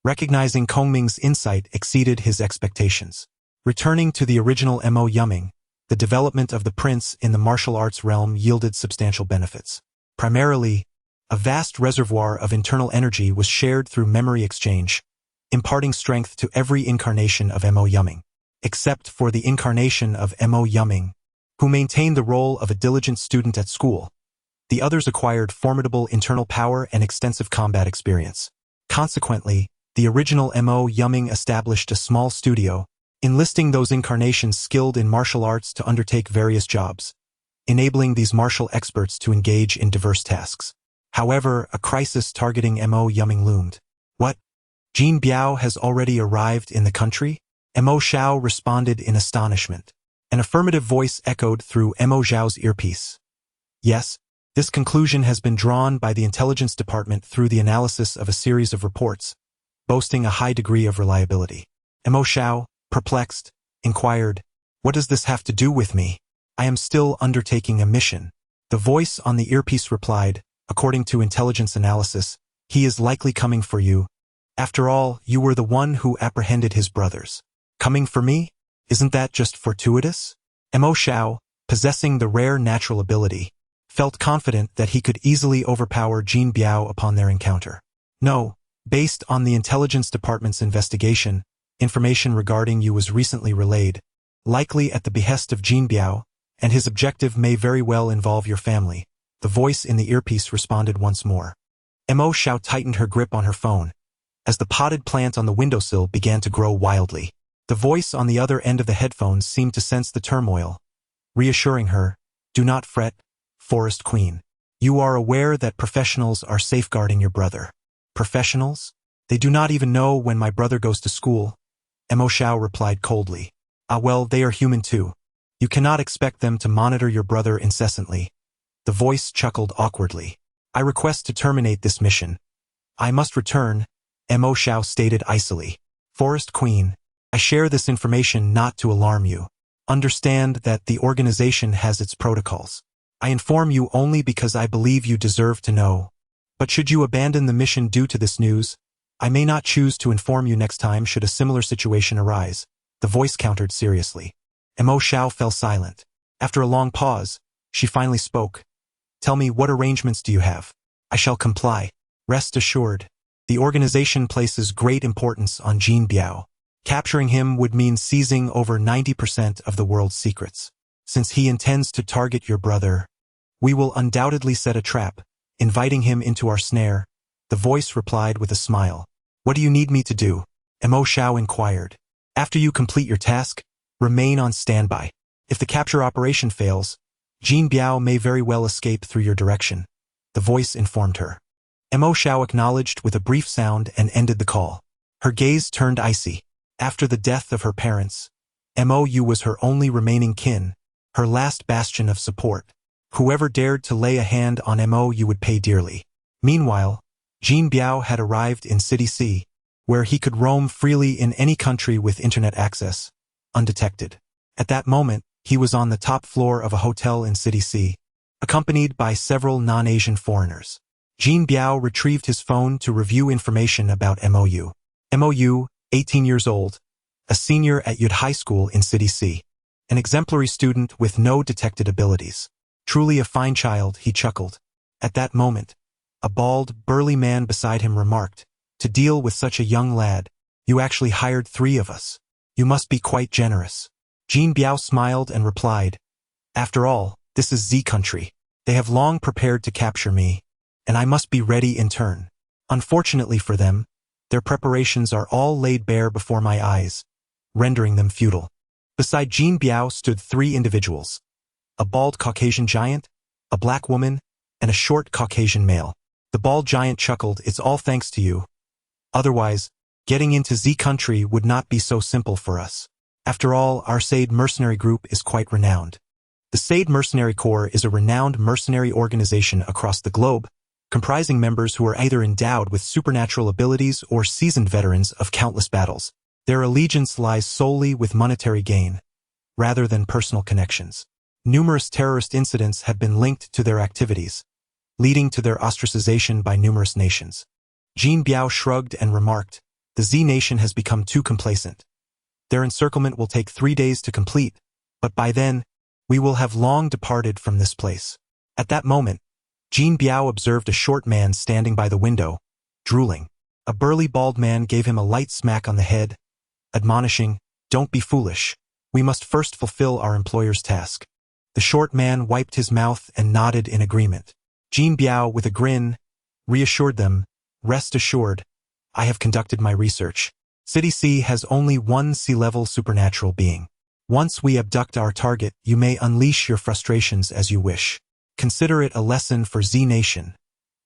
recognizing Kongming's insight exceeded his expectations. Returning to the original Mo Yumming, the development of the prince in the martial arts realm yielded substantial benefits. Primarily, a vast reservoir of internal energy was shared through memory exchange, imparting strength to every incarnation of Mo Yumming, except for the incarnation of Mo Yumming, who maintained the role of a diligent student at school. The others acquired formidable internal power and extensive combat experience. Consequently, the original Mo Yumming established a small studio, enlisting those incarnations skilled in martial arts to undertake various jobs, enabling these martial experts to engage in diverse tasks. However, a crisis targeting Mo Yumming loomed. What? Jin Biao has already arrived in the country? Mo Xiao responded in astonishment. An affirmative voice echoed through Mo Xiao's earpiece. Yes, this conclusion has been drawn by the intelligence department through the analysis of a series of reports, boasting a high degree of reliability. Mo Xiao, perplexed, inquired, "What does this have to do with me? I am still undertaking a mission." The voice on the earpiece replied, "According to intelligence analysis, he is likely coming for you. After all, you were the one who apprehended his brothers. Coming for me? Isn't that just fortuitous?" Mo Xiao, possessing the rare natural ability, felt confident that he could easily overpower Jin Biao upon their encounter. No, based on the intelligence department's investigation, information regarding you was recently relayed, likely at the behest of Jin Biao, and his objective may very well involve your family. The voice in the earpiece responded once more. Mo Xiao tightened her grip on her phone, as the potted plant on the windowsill began to grow wildly. The voice on the other end of the headphones seemed to sense the turmoil, reassuring her, "Do not fret, Forest Queen. You are aware that professionals are safeguarding your brother." "Professionals? They do not even know when my brother goes to school," Mo Xiao replied coldly. "Ah well, they are human too. You cannot expect them to monitor your brother incessantly." The voice chuckled awkwardly. "I request to terminate this mission. I must return," Mo Xiao stated icily. "Forest Queen, I share this information not to alarm you. Understand that the organization has its protocols. I inform you only because I believe you deserve to know. But should you abandon the mission due to this news, I may not choose to inform you next time should a similar situation arise." The voice countered seriously. Mo Xiao fell silent. After a long pause, she finally spoke. "Tell me, what arrangements do you have? I shall comply. Rest assured, the organization places great importance on Jin Biao. Capturing him would mean seizing over 90% of the world's secrets. Since he intends to target your brother, we will undoubtedly set a trap, inviting him into our snare." The voice replied with a smile. "What do you need me to do?" Mo Xiao inquired. "After you complete your task, remain on standby. If the capture operation fails, Jean Biao may very well escape through your direction, the voice informed her. Mo Xiao acknowledged with a brief sound and ended the call. Her gaze turned icy. After the death of her parents, Mou was her only remaining kin, her last bastion of support. Whoever dared to lay a hand on Mou would pay dearly. Meanwhile, Jean Biao had arrived in City C, where he could roam freely in any country with internet access, undetected. At that moment, he was on the top floor of a hotel in City C, accompanied by several non-Asian foreigners. Jean Biao retrieved his phone to review information about Mou. Mou, 18 years old, a senior at Yud High School in City C, an exemplary student with no detected abilities. Truly a fine child, he chuckled. At that moment, a bald, burly man beside him remarked, to deal with such a young lad, you actually hired 3 of us. You must be quite generous. Jean Biao smiled and replied, after all, this is Z country. They have long prepared to capture me, and I must be ready in turn. Unfortunately for them, their preparations are all laid bare before my eyes, rendering them futile. Beside Jean Biao stood 3 individuals, a bald Caucasian giant, a black woman, and a short Caucasian male. The bald giant chuckled, it's all thanks to you. Otherwise, getting into Z country would not be so simple for us. After all, our SAID mercenary group is quite renowned. The SAID Mercenary Corps is a renowned mercenary organization across the globe, comprising members who are either endowed with supernatural abilities or seasoned veterans of countless battles. Their allegiance lies solely with monetary gain, rather than personal connections. Numerous terrorist incidents have been linked to their activities, leading to their ostracization by numerous nations. Jean Biao shrugged and remarked, the Z nation has become too complacent. Their encirclement will take 3 days to complete, but by then, we will have long departed from this place. At that moment, Jean Biao observed a short man standing by the window, drooling. A burly bald man gave him a light smack on the head, admonishing, don't be foolish. We must first fulfill our employer's task. The short man wiped his mouth and nodded in agreement. Jean Biao, with a grin, reassured them, rest assured, I have conducted my research. City C has only one sea-level supernatural being. Once we abduct our target, you may unleash your frustrations as you wish. Consider it a lesson for Z Nation.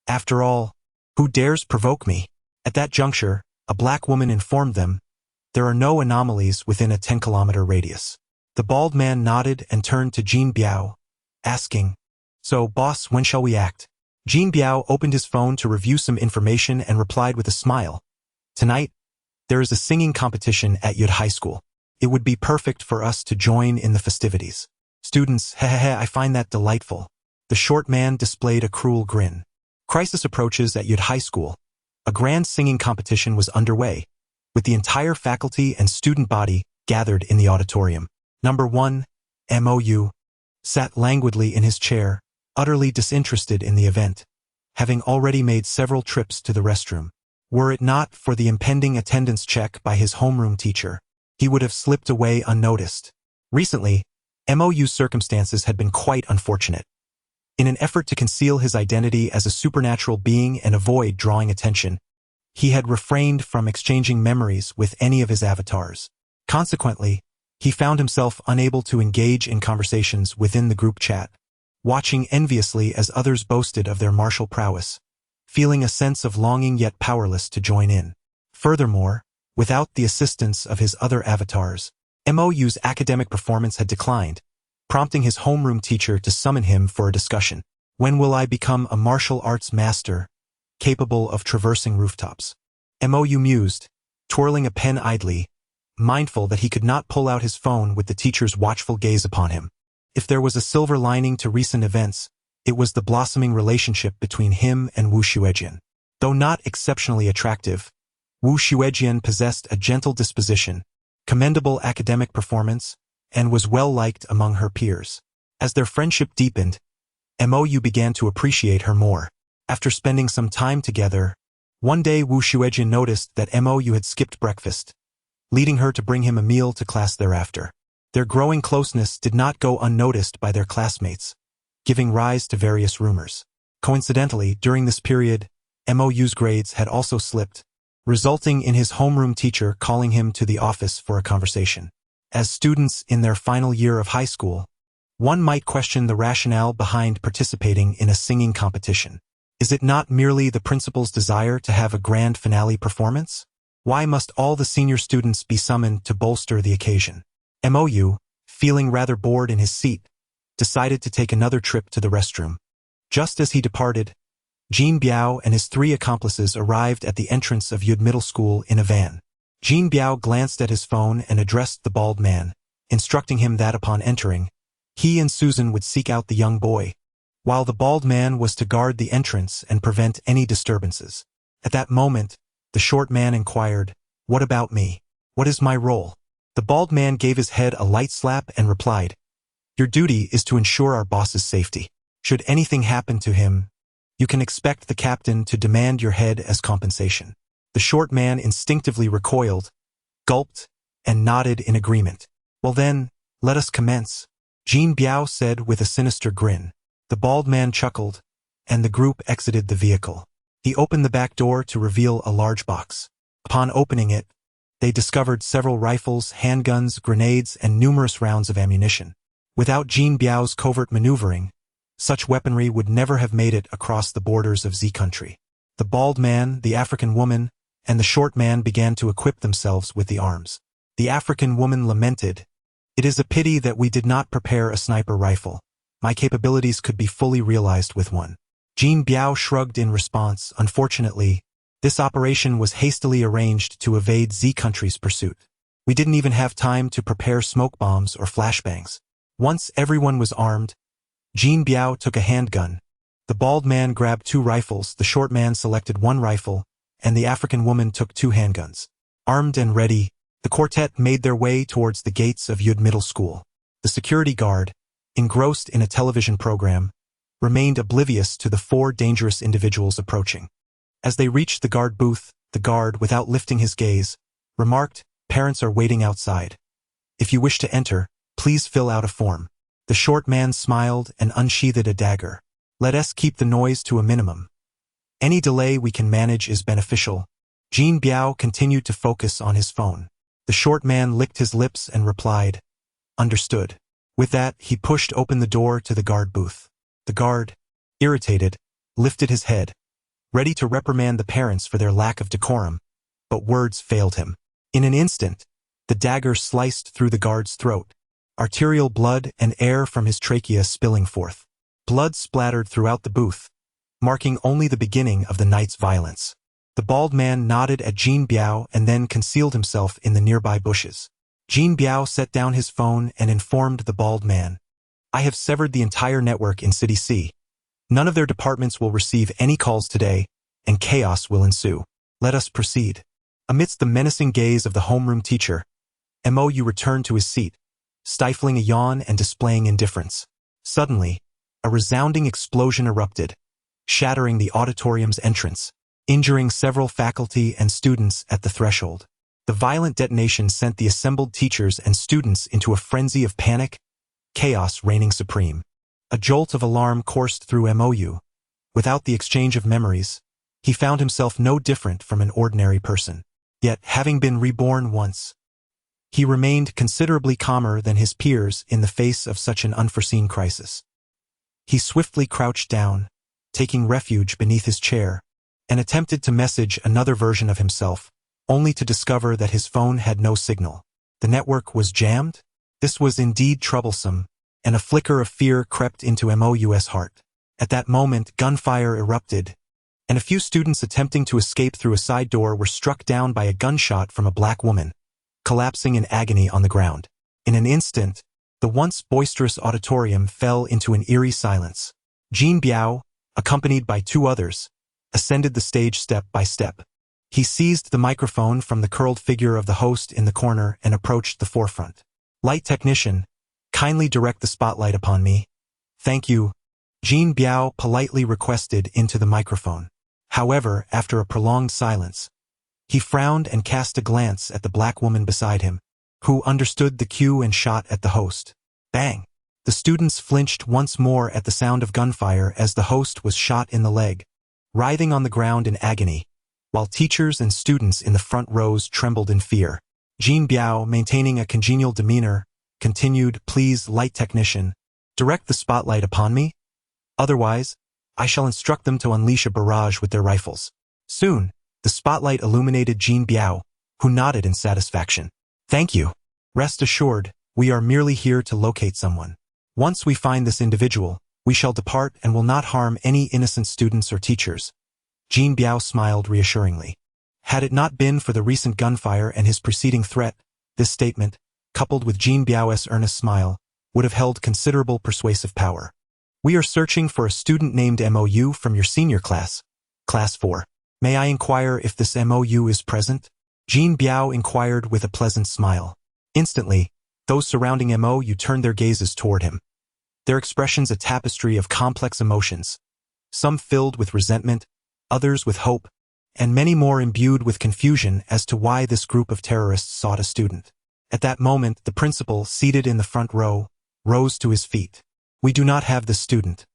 After all, who dares provoke me? At that juncture, a black woman informed them, there are no anomalies within a 10-kilometer radius. The bald man nodded and turned to Jean Biao, asking, so, boss, when shall we act? Jean Biao opened his phone to review some information and replied with a smile, tonight, there is a singing competition at Yud High School. It would be perfect for us to join in the festivities. Students, hehehe, I find that delightful. The short man displayed a cruel grin. Crisis approaches at Yud High School. A grand singing competition was underway, with the entire faculty and student body gathered in the auditorium. Number 1, Mou, sat languidly in his chair, utterly disinterested in the event, having already made several trips to the restroom. Were it not for the impending attendance check by his homeroom teacher, he would have slipped away unnoticed. Recently, Mou's circumstances had been quite unfortunate. In an effort to conceal his identity as a supernatural being and avoid drawing attention, he had refrained from exchanging memories with any of his avatars. Consequently, he found himself unable to engage in conversations within the group chat, watching enviously as others boasted of their martial prowess, feeling a sense of longing yet powerless to join in. Furthermore, without the assistance of his other avatars, Mou's academic performance had declined, prompting his homeroom teacher to summon him for a discussion. When will I become a martial arts master, capable of traversing rooftops? Mou mused, twirling a pen idly, mindful that he could not pull out his phone with the teacher's watchful gaze upon him. If there was a silver lining to recent events, it was the blossoming relationship between him and Wu Xuejian. Though not exceptionally attractive, Wu Xuejian possessed a gentle disposition, commendable academic performance, and was well-liked among her peers. As their friendship deepened, Mou began to appreciate her more. After spending some time together, one day Wu Xuejian noticed that Mou had skipped breakfast, leading her to bring him a meal to class thereafter. Their growing closeness did not go unnoticed by their classmates, giving rise to various rumors. Coincidentally, during this period, Mou's grades had also slipped, resulting in his homeroom teacher calling him to the office for a conversation. As students in their final year of high school, One might question the rationale behind participating in a singing competition. Is it not merely the principal's desire to have a grand finale performance? Why must all the senior students be summoned to bolster the occasion? MOU, feeling rather bored in his seat, decided to take another trip to the restroom. Just as he departed, Jean Biao and his 3 accomplices arrived at the entrance of Yud Middle School in a van. Jean Biao glanced at his phone and addressed the bald man, instructing him that upon entering, he and Susan would seek out the young boy, while the bald man was to guard the entrance and prevent any disturbances. At that moment, the short man inquired, "What about me? What is my role?" The bald man gave his head a light slap and replied, "Your duty is to ensure our boss's safety. Should anything happen to him, you can expect the captain to demand your head as compensation." The short man instinctively recoiled, gulped, and nodded in agreement. "Well then, let us commence," Jean Biao said with a sinister grin. The bald man chuckled, and the group exited the vehicle. He opened the back door to reveal a large box. Upon opening it, they discovered several rifles, handguns, grenades, and numerous rounds of ammunition. Without Jean Biao's covert maneuvering, such weaponry would never have made it across the borders of Z country. The bald man, the African woman, and the short man began to equip themselves with the arms. The African woman lamented, "It is a pity that we did not prepare a sniper rifle. My capabilities could be fully realized with one." Jean Biao shrugged in response. "Unfortunately, this operation was hastily arranged to evade Z country's pursuit. We didn't even have time to prepare smoke bombs or flashbangs." Once everyone was armed, Jean Biao took a handgun. The bald man grabbed 2 rifles, the short man selected 1 rifle, and the African woman took 2 handguns. Armed and ready, the quartet made their way towards the gates of Yud Middle School. The security guard, engrossed in a television program, remained oblivious to the 4 dangerous individuals approaching. As they reached the guard booth, the guard, without lifting his gaze, remarked, "Parents are waiting outside. If you wish to enter, please fill out a form." The short man smiled and unsheathed a dagger. "Let us keep the noise to a minimum. Any delay we can manage is beneficial." Jean Biao continued to focus on his phone. The short man licked his lips and replied, "Understood." With that, he pushed open the door to the guard booth. The guard, irritated, lifted his head, ready to reprimand the parents for their lack of decorum, but words failed him. In an instant, the dagger sliced through the guard's throat, arterial blood and air from his trachea spilling forth. Blood splattered throughout the booth, marking only the beginning of the night's violence. The bald man nodded at Jean Biao and then concealed himself in the nearby bushes. Jean Biao set down his phone and informed the bald man, "I have severed the entire network in City C. None of their departments will receive any calls today, and chaos will ensue. Let us proceed." Amidst the menacing gaze of the homeroom teacher, MOU returned to his seat, stifling a yawn and displaying indifference. Suddenly, a resounding explosion erupted, shattering the auditorium's entrance, injuring several faculty and students at the threshold. The violent detonation sent the assembled teachers and students into a frenzy of panic, chaos reigning supreme. A jolt of alarm coursed through MOU. Without the exchange of memories, he found himself no different from an ordinary person. Yet, having been reborn once, he remained considerably calmer than his peers in the face of such an unforeseen crisis. He swiftly crouched down, taking refuge beneath his chair, and attempted to message another version of himself, only to discover that his phone had no signal. The network was jammed? This was indeed troublesome, and a flicker of fear crept into MOU's heart. At that moment, gunfire erupted, and a few students attempting to escape through a side door were struck down by a gunshot from a black woman, collapsing in agony on the ground. In an instant, the once boisterous auditorium fell into an eerie silence. Jean Biao, accompanied by 2 others, ascended the stage step by step. He seized the microphone from the curled figure of the host in the corner and approached the forefront. "Light technician, kindly direct the spotlight upon me." "Thank you," Jean Biao politely requested into the microphone. However, after a prolonged silence, he frowned and cast a glance at the black woman beside him, who understood the cue and shot at the host. Bang! The students flinched once more at the sound of gunfire as the host was shot in the leg, writhing on the ground in agony, while teachers and students in the front rows trembled in fear. Jean Biao, maintaining a congenial demeanor, continued, "Please, light technician, Direct the spotlight upon me? Otherwise, I shall instruct them to unleash a barrage with their rifles. Soon, the spotlight illuminated Jean Biao, who nodded in satisfaction. Thank you. Rest assured, we are merely here to locate someone. Once we find this individual, we shall depart and will not harm any innocent students or teachers. Jean Biao smiled reassuringly. Had it not been for the recent gunfire and his preceding threat, this statement, coupled with Jean Biao's earnest smile, would have held considerable persuasive power. We are searching for a student named MOU from your senior class, Class 4. May I inquire if this MOU is present? Jean Biao inquired with a pleasant smile. Instantly, those surrounding MOU turned their gazes toward him. Their expressions a tapestry of complex emotions, some filled with resentment, others with hope, and many more imbued with confusion as to why this group of terrorists sought a student. At that moment, the principal, seated in the front row, rose to his feet. We do not have this student.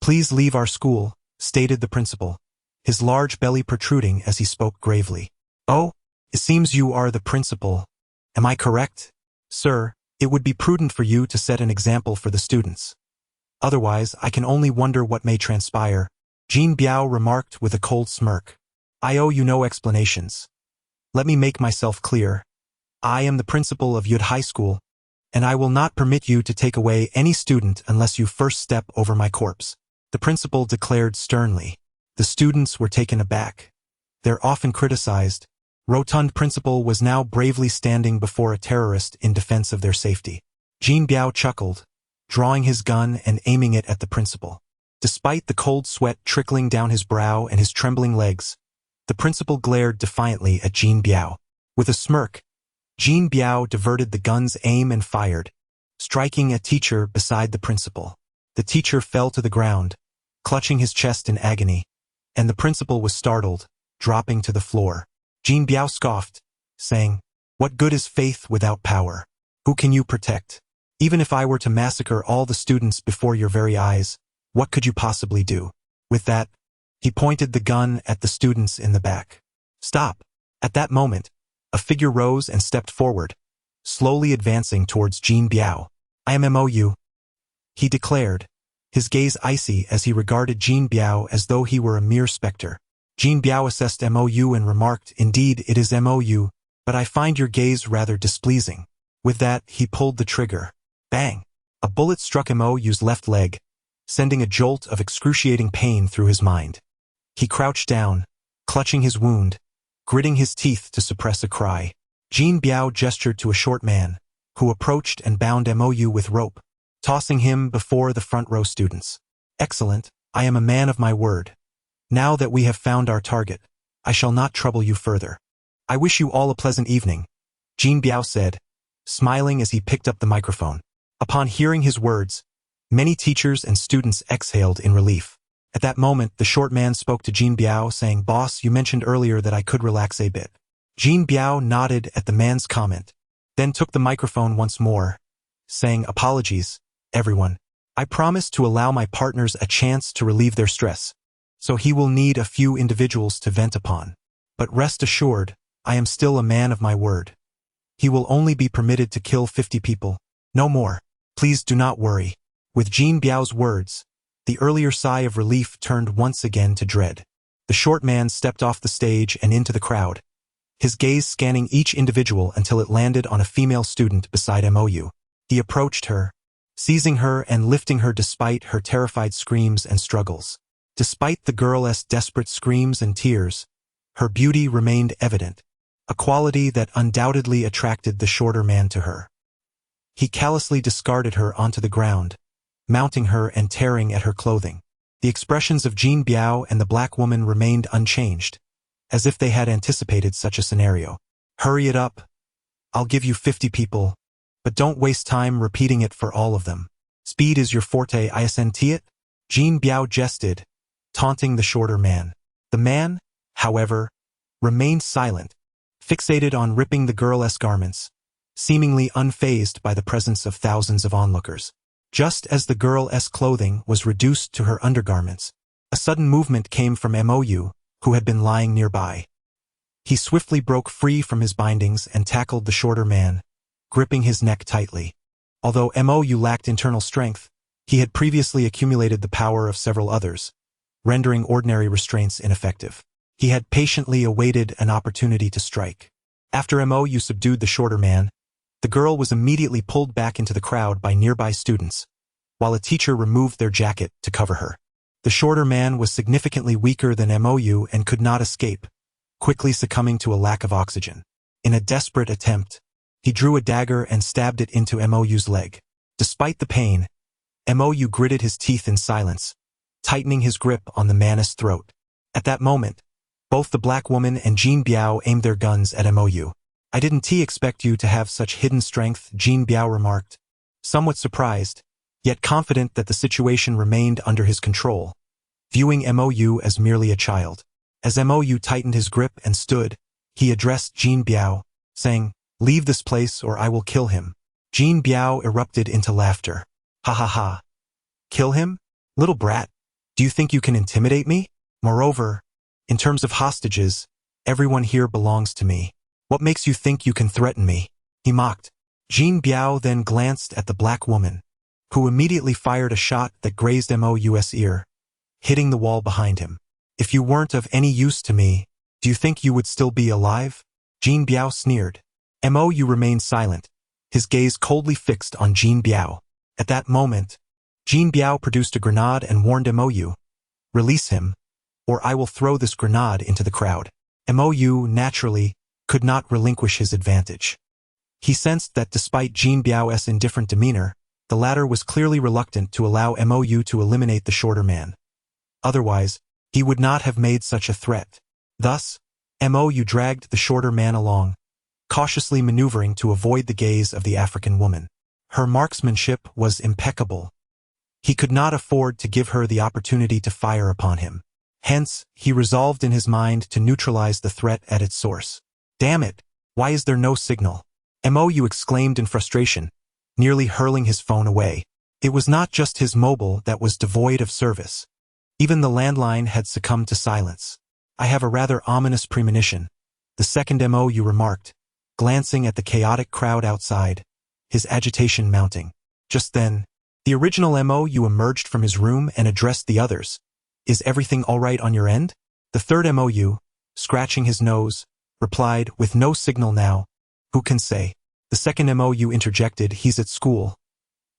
Please leave our school, stated the principal, his large belly protruding as he spoke gravely. Oh, it seems you are the principal. Am I correct? Sir, it would be prudent for you to set an example for the students. Otherwise, I can only wonder what may transpire, Jean Biao remarked with a cold smirk. I owe you no explanations. Let me make myself clear. I am the principal of Yud High School, and I will not permit you to take away any student unless you first step over my corpse, the principal declared sternly. The students were taken aback. Their often criticized, rotund principal was now bravely standing before a terrorist in defense of their safety. Jean Biao chuckled, drawing his gun and aiming it at the principal. Despite the cold sweat trickling down his brow and his trembling legs, the principal glared defiantly at Jean Biao. With a smirk, Jean Biao diverted the gun's aim and fired, striking a teacher beside the principal. The teacher fell to the ground, clutching his chest in agony, and the principal was startled, dropping to the floor. Jean Biao scoffed, saying, "What good is faith without power? Who can you protect? Even if I were to massacre all the students before your very eyes, what could you possibly do?" With that, he pointed the gun at the students in the back. Stop! At that moment, a figure rose and stepped forward, slowly advancing towards Jean Biao. I am MOU, he declared, his gaze icy as he regarded Jean Biao as though he were a mere specter. Jean Biao assessed MOU and remarked, Indeed, it is MOU, but I find your gaze rather displeasing. With that, he pulled the trigger. Bang! A bullet struck MOU's left leg, sending a jolt of excruciating pain through his mind. He crouched down, clutching his wound, gritting his teeth to suppress a cry. Jean Biao gestured to a short man, who approached and bound MOU with rope, tossing him before the front row students. Excellent, I am a man of my word. Now that we have found our target, I shall not trouble you further. I wish you all a pleasant evening, Jean Biao said, smiling as he picked up the microphone. Upon hearing his words, many teachers and students exhaled in relief. At that moment, the short man spoke to Jean Biao, saying, Boss, you mentioned earlier that I could relax a bit. Jean Biao nodded at the man's comment, then took the microphone once more, saying, Apologies, everyone. I promise to allow my partners a chance to relieve their stress, so he will need a few individuals to vent upon. But rest assured, I am still a man of my word. He will only be permitted to kill 50 people, no more. Please do not worry. With Jean Biao's words, the earlier sigh of relief turned once again to dread. The short man stepped off the stage and into the crowd, his gaze scanning each individual until it landed on a female student beside MOU. He approached her, seizing her and lifting her despite her terrified screams and struggles. Despite the girl's desperate screams and tears, her beauty remained evident, a quality that undoubtedly attracted the shorter man to her. He callously discarded her onto the ground, mounting her and tearing at her clothing. The expressions of Jean Biao and the black woman remained unchanged, as if they had anticipated such a scenario. Hurry it up. I'll give you 50 people, but don't waste time repeating it for all of them. Speed is your forte, isn't it? Jean Biao jested, taunting the shorter man. The man, however, remained silent, fixated on ripping the girl's garments, seemingly unfazed by the presence of thousands of onlookers. Just as the girl's clothing was reduced to her undergarments, a sudden movement came from MOU, who had been lying nearby. He swiftly broke free from his bindings and tackled the shorter man, gripping his neck tightly. Although MOU lacked internal strength, He had previously accumulated the power of several others, rendering ordinary restraints ineffective. He had patiently awaited an opportunity to strike. After MOU subdued the shorter man, the girl was immediately pulled back into the crowd by nearby students, while a teacher removed their jacket to cover her. The shorter man was significantly weaker than MOU and could not escape, quickly succumbing to a lack of oxygen. In a desperate attempt, he drew a dagger and stabbed it into MOU's leg. Despite the pain, MOU gritted his teeth in silence, tightening his grip on the man's throat. At that moment, both the black woman and Jean Biao aimed their guns at MOU. "I didn't expect you to have such hidden strength," Jean Biao remarked, somewhat surprised, yet confident that the situation remained under his control, viewing MOU as merely a child. As MOU tightened his grip and stood, he addressed Jean Biao, saying, "Leave this place or I will kill him." Jean Biao erupted into laughter. "Ha ha ha. Kill him? Little brat. Do you think you can intimidate me? Moreover, in terms of hostages, everyone here belongs to me. What makes you think you can threaten me?" he mocked. Jean Biao then glanced at the black woman, who immediately fired a shot that grazed MOU's ear, hitting the wall behind him. "If you weren't of any use to me, do you think you would still be alive?" Jean Biao sneered. MOU remained silent, his gaze coldly fixed on Jean Biao. At that moment, Jean Biao produced a grenade and warned MOU, "Release him, or I will throw this grenade into the crowd." MOU, naturally, could not relinquish his advantage. He sensed that despite Jean Biao's indifferent demeanor, the latter was clearly reluctant to allow MOU to eliminate the shorter man. Otherwise, he would not have made such a threat. Thus, MOU dragged the shorter man along, cautiously maneuvering to avoid the gaze of the African woman. Her marksmanship was impeccable. He could not afford to give her the opportunity to fire upon him. Hence, he resolved in his mind to neutralize the threat at its source. "Damn it! Why is there no signal?" MOU exclaimed in frustration, nearly hurling his phone away. It was not just his mobile that was devoid of service. Even the landline had succumbed to silence. "I have a rather ominous premonition," the second MOU remarked, glancing at the chaotic crowd outside, his agitation mounting. Just then, the original MOU emerged from his room and addressed the others. "Is everything all right on your end?" The third MOU, scratching his nose, replied, "With no signal now, who can say?" The second MOU interjected, "He's at school.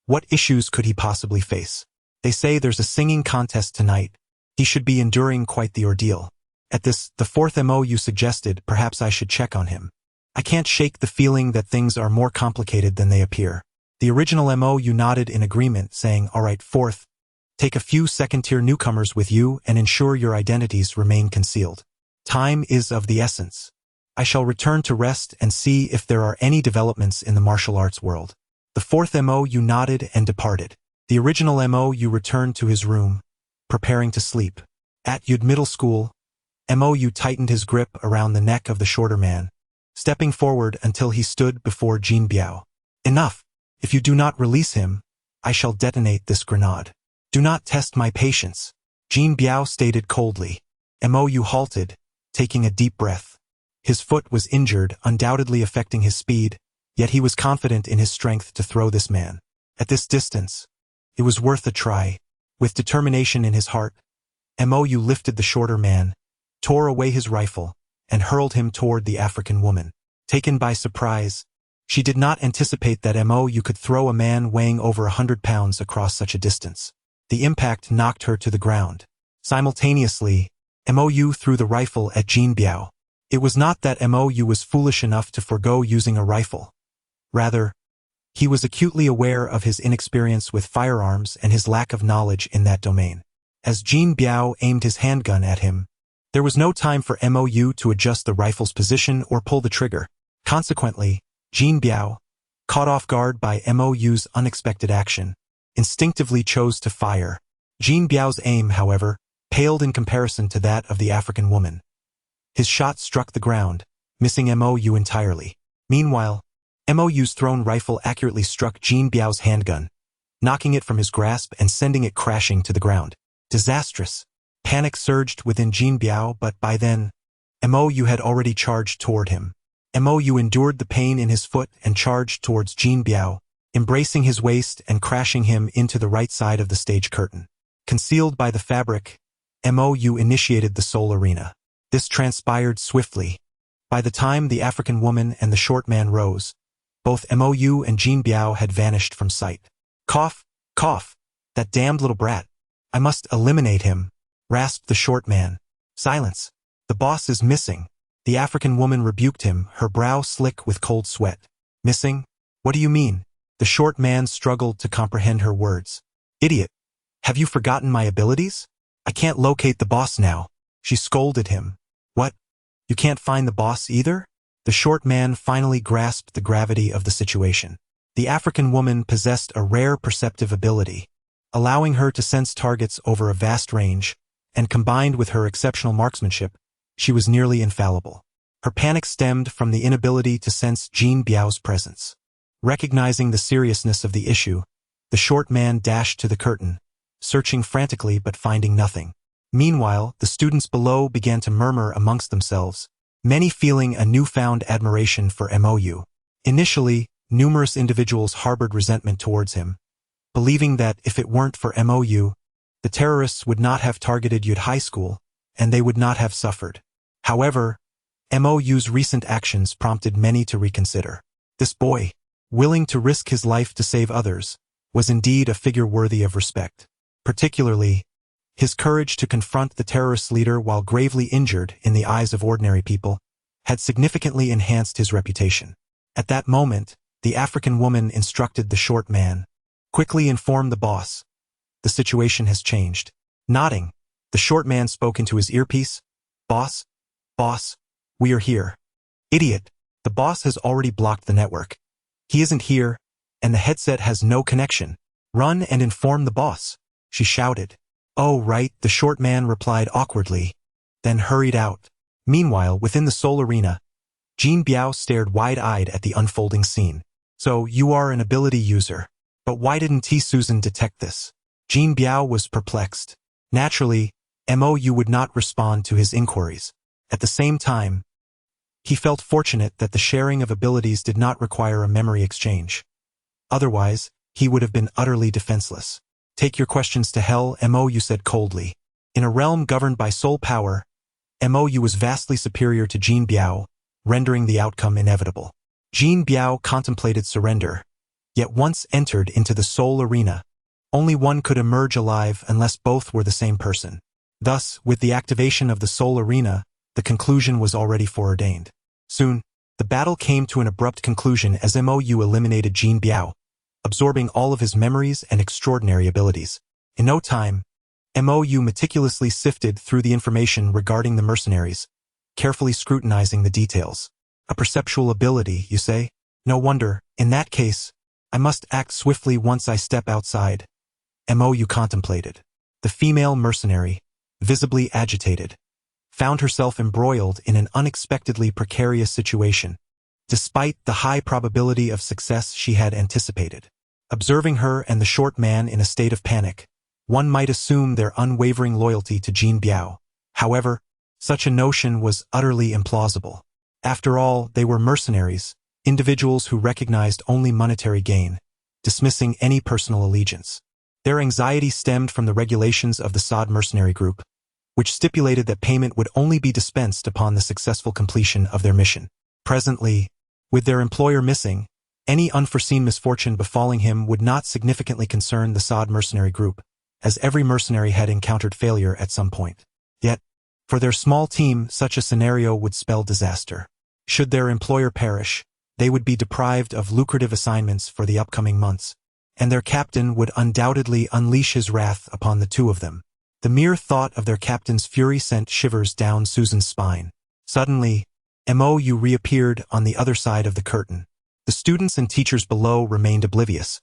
What issues could he possibly face? They say there's a singing contest tonight. He should be enduring quite the ordeal." At this, the fourth MOU suggested, "Perhaps I should check on him. I can't shake the feeling that things are more complicated than they appear." The original MOU nodded in agreement, saying, "All right, fourth, take a few second-tier newcomers with you and ensure your identities remain concealed. Time is of the essence. I shall return to rest and see if there are any developments in the martial arts world." The fourth MOU nodded and departed. The original MOU returned to his room, preparing to sleep. At Yud Middle School, MOU tightened his grip around the neck of the shorter man, stepping forward until he stood before Jean Biao. "Enough! If you do not release him, I shall detonate this grenade. Do not test my patience," Jean Biao stated coldly. MOU halted, taking a deep breath. His foot was injured, undoubtedly affecting his speed, yet he was confident in his strength to throw this man. At this distance, it was worth a try. With determination in his heart, MOU lifted the shorter man, tore away his rifle, and hurled him toward the African woman. Taken by surprise, she did not anticipate that MOU could throw a man weighing over 100 pounds across such a distance. The impact knocked her to the ground. Simultaneously, MOU threw the rifle at Jean Biao. It was not that MOU was foolish enough to forego using a rifle. Rather, he was acutely aware of his inexperience with firearms and his lack of knowledge in that domain. As Jean Biao aimed his handgun at him, there was no time for MOU to adjust the rifle's position or pull the trigger. Consequently, Jean Biao, caught off guard by MOU's unexpected action, instinctively chose to fire. Jean Biao's aim, however, paled in comparison to that of the African woman. His shot struck the ground, missing MOU entirely. Meanwhile, MOU's thrown rifle accurately struck Jean Biao's handgun, knocking it from his grasp and sending it crashing to the ground. Disastrous. Panic surged within Jean Biao, but by then, MOU had already charged toward him. MOU endured the pain in his foot and charged towards Jean Biao, embracing his waist and crashing him into the right side of the stage curtain. Concealed by the fabric, MOU initiated the soul arena. This transpired swiftly. By the time the African woman and the short man rose, both MOU and Jean Biao had vanished from sight. Cough, cough, that damned little brat. I must eliminate him, rasped the short man. Silence. The boss is missing. The African woman rebuked him, her brow slick with cold sweat. Missing? What do you mean? The short man struggled to comprehend her words. Idiot. Have you forgotten my abilities? I can't locate the boss now. She scolded him. What? You can't find the boss either? The short man finally grasped the gravity of the situation. The African woman possessed a rare perceptive ability, allowing her to sense targets over a vast range, and combined with her exceptional marksmanship, she was nearly infallible. Her panic stemmed from the inability to sense Jean Biao's presence. Recognizing the seriousness of the issue, the short man dashed to the curtain, searching frantically but finding nothing. Meanwhile, the students below began to murmur amongst themselves, many feeling a newfound admiration for MOU. Initially, numerous individuals harbored resentment towards him, believing that if it weren't for MOU, the terrorists would not have targeted Yud High School, and they would not have suffered. However, MOU's recent actions prompted many to reconsider. This boy, willing to risk his life to save others, was indeed a figure worthy of respect. Particularly, his courage to confront the terrorist leader while gravely injured in the eyes of ordinary people had significantly enhanced his reputation. At that moment, the African woman instructed the short man, "Quickly inform the boss. The situation has changed." Nodding, the short man spoke into his earpiece. Boss, we are here." Idiot, the boss has already blocked the network. He isn't here, and the headset has no connection. Run and inform the boss, she shouted. Oh, right, the short man replied awkwardly, then hurried out. Meanwhile, within the Soul Arena, Jean Biao stared wide-eyed at the unfolding scene. So, you are an ability user. But why didn't Susan detect this? Jean Biao was perplexed. Naturally, MOU would not respond to his inquiries. At the same time, he felt fortunate that the sharing of abilities did not require a memory exchange. Otherwise, he would have been utterly defenseless. Take your questions to hell, MOU said coldly. In a realm governed by soul power, MOU was vastly superior to Jean Biao, rendering the outcome inevitable. Jean Biao contemplated surrender, yet once entered into the soul arena, only one could emerge alive unless both were the same person. Thus, with the activation of the soul arena, the conclusion was already foreordained. Soon, the battle came to an abrupt conclusion as MOU eliminated Jean Biao, absorbing all of his memories and extraordinary abilities. In no time, MOU meticulously sifted through the information regarding the mercenaries, carefully scrutinizing the details. A perceptual ability, you say? No wonder, in that case, I must act swiftly once I step outside. MOU contemplated. The female mercenary, visibly agitated, found herself embroiled in an unexpectedly precarious situation, despite the high probability of success she had anticipated. Observing her and the short man in a state of panic, one might assume their unwavering loyalty to Jean Biao. However, such a notion was utterly implausible. After all, they were mercenaries, individuals who recognized only monetary gain, dismissing any personal allegiance. Their anxiety stemmed from the regulations of the SOD mercenary group, which stipulated that payment would only be dispensed upon the successful completion of their mission. Presently, with their employer missing, any unforeseen misfortune befalling him would not significantly concern the SOD mercenary group, as every mercenary had encountered failure at some point. Yet, for their small team, such a scenario would spell disaster. Should their employer perish, they would be deprived of lucrative assignments for the upcoming months, and their captain would undoubtedly unleash his wrath upon the two of them. The mere thought of their captain's fury sent shivers down Susan's spine. Suddenly, MOU reappeared on the other side of the curtain. The students and teachers below remained oblivious,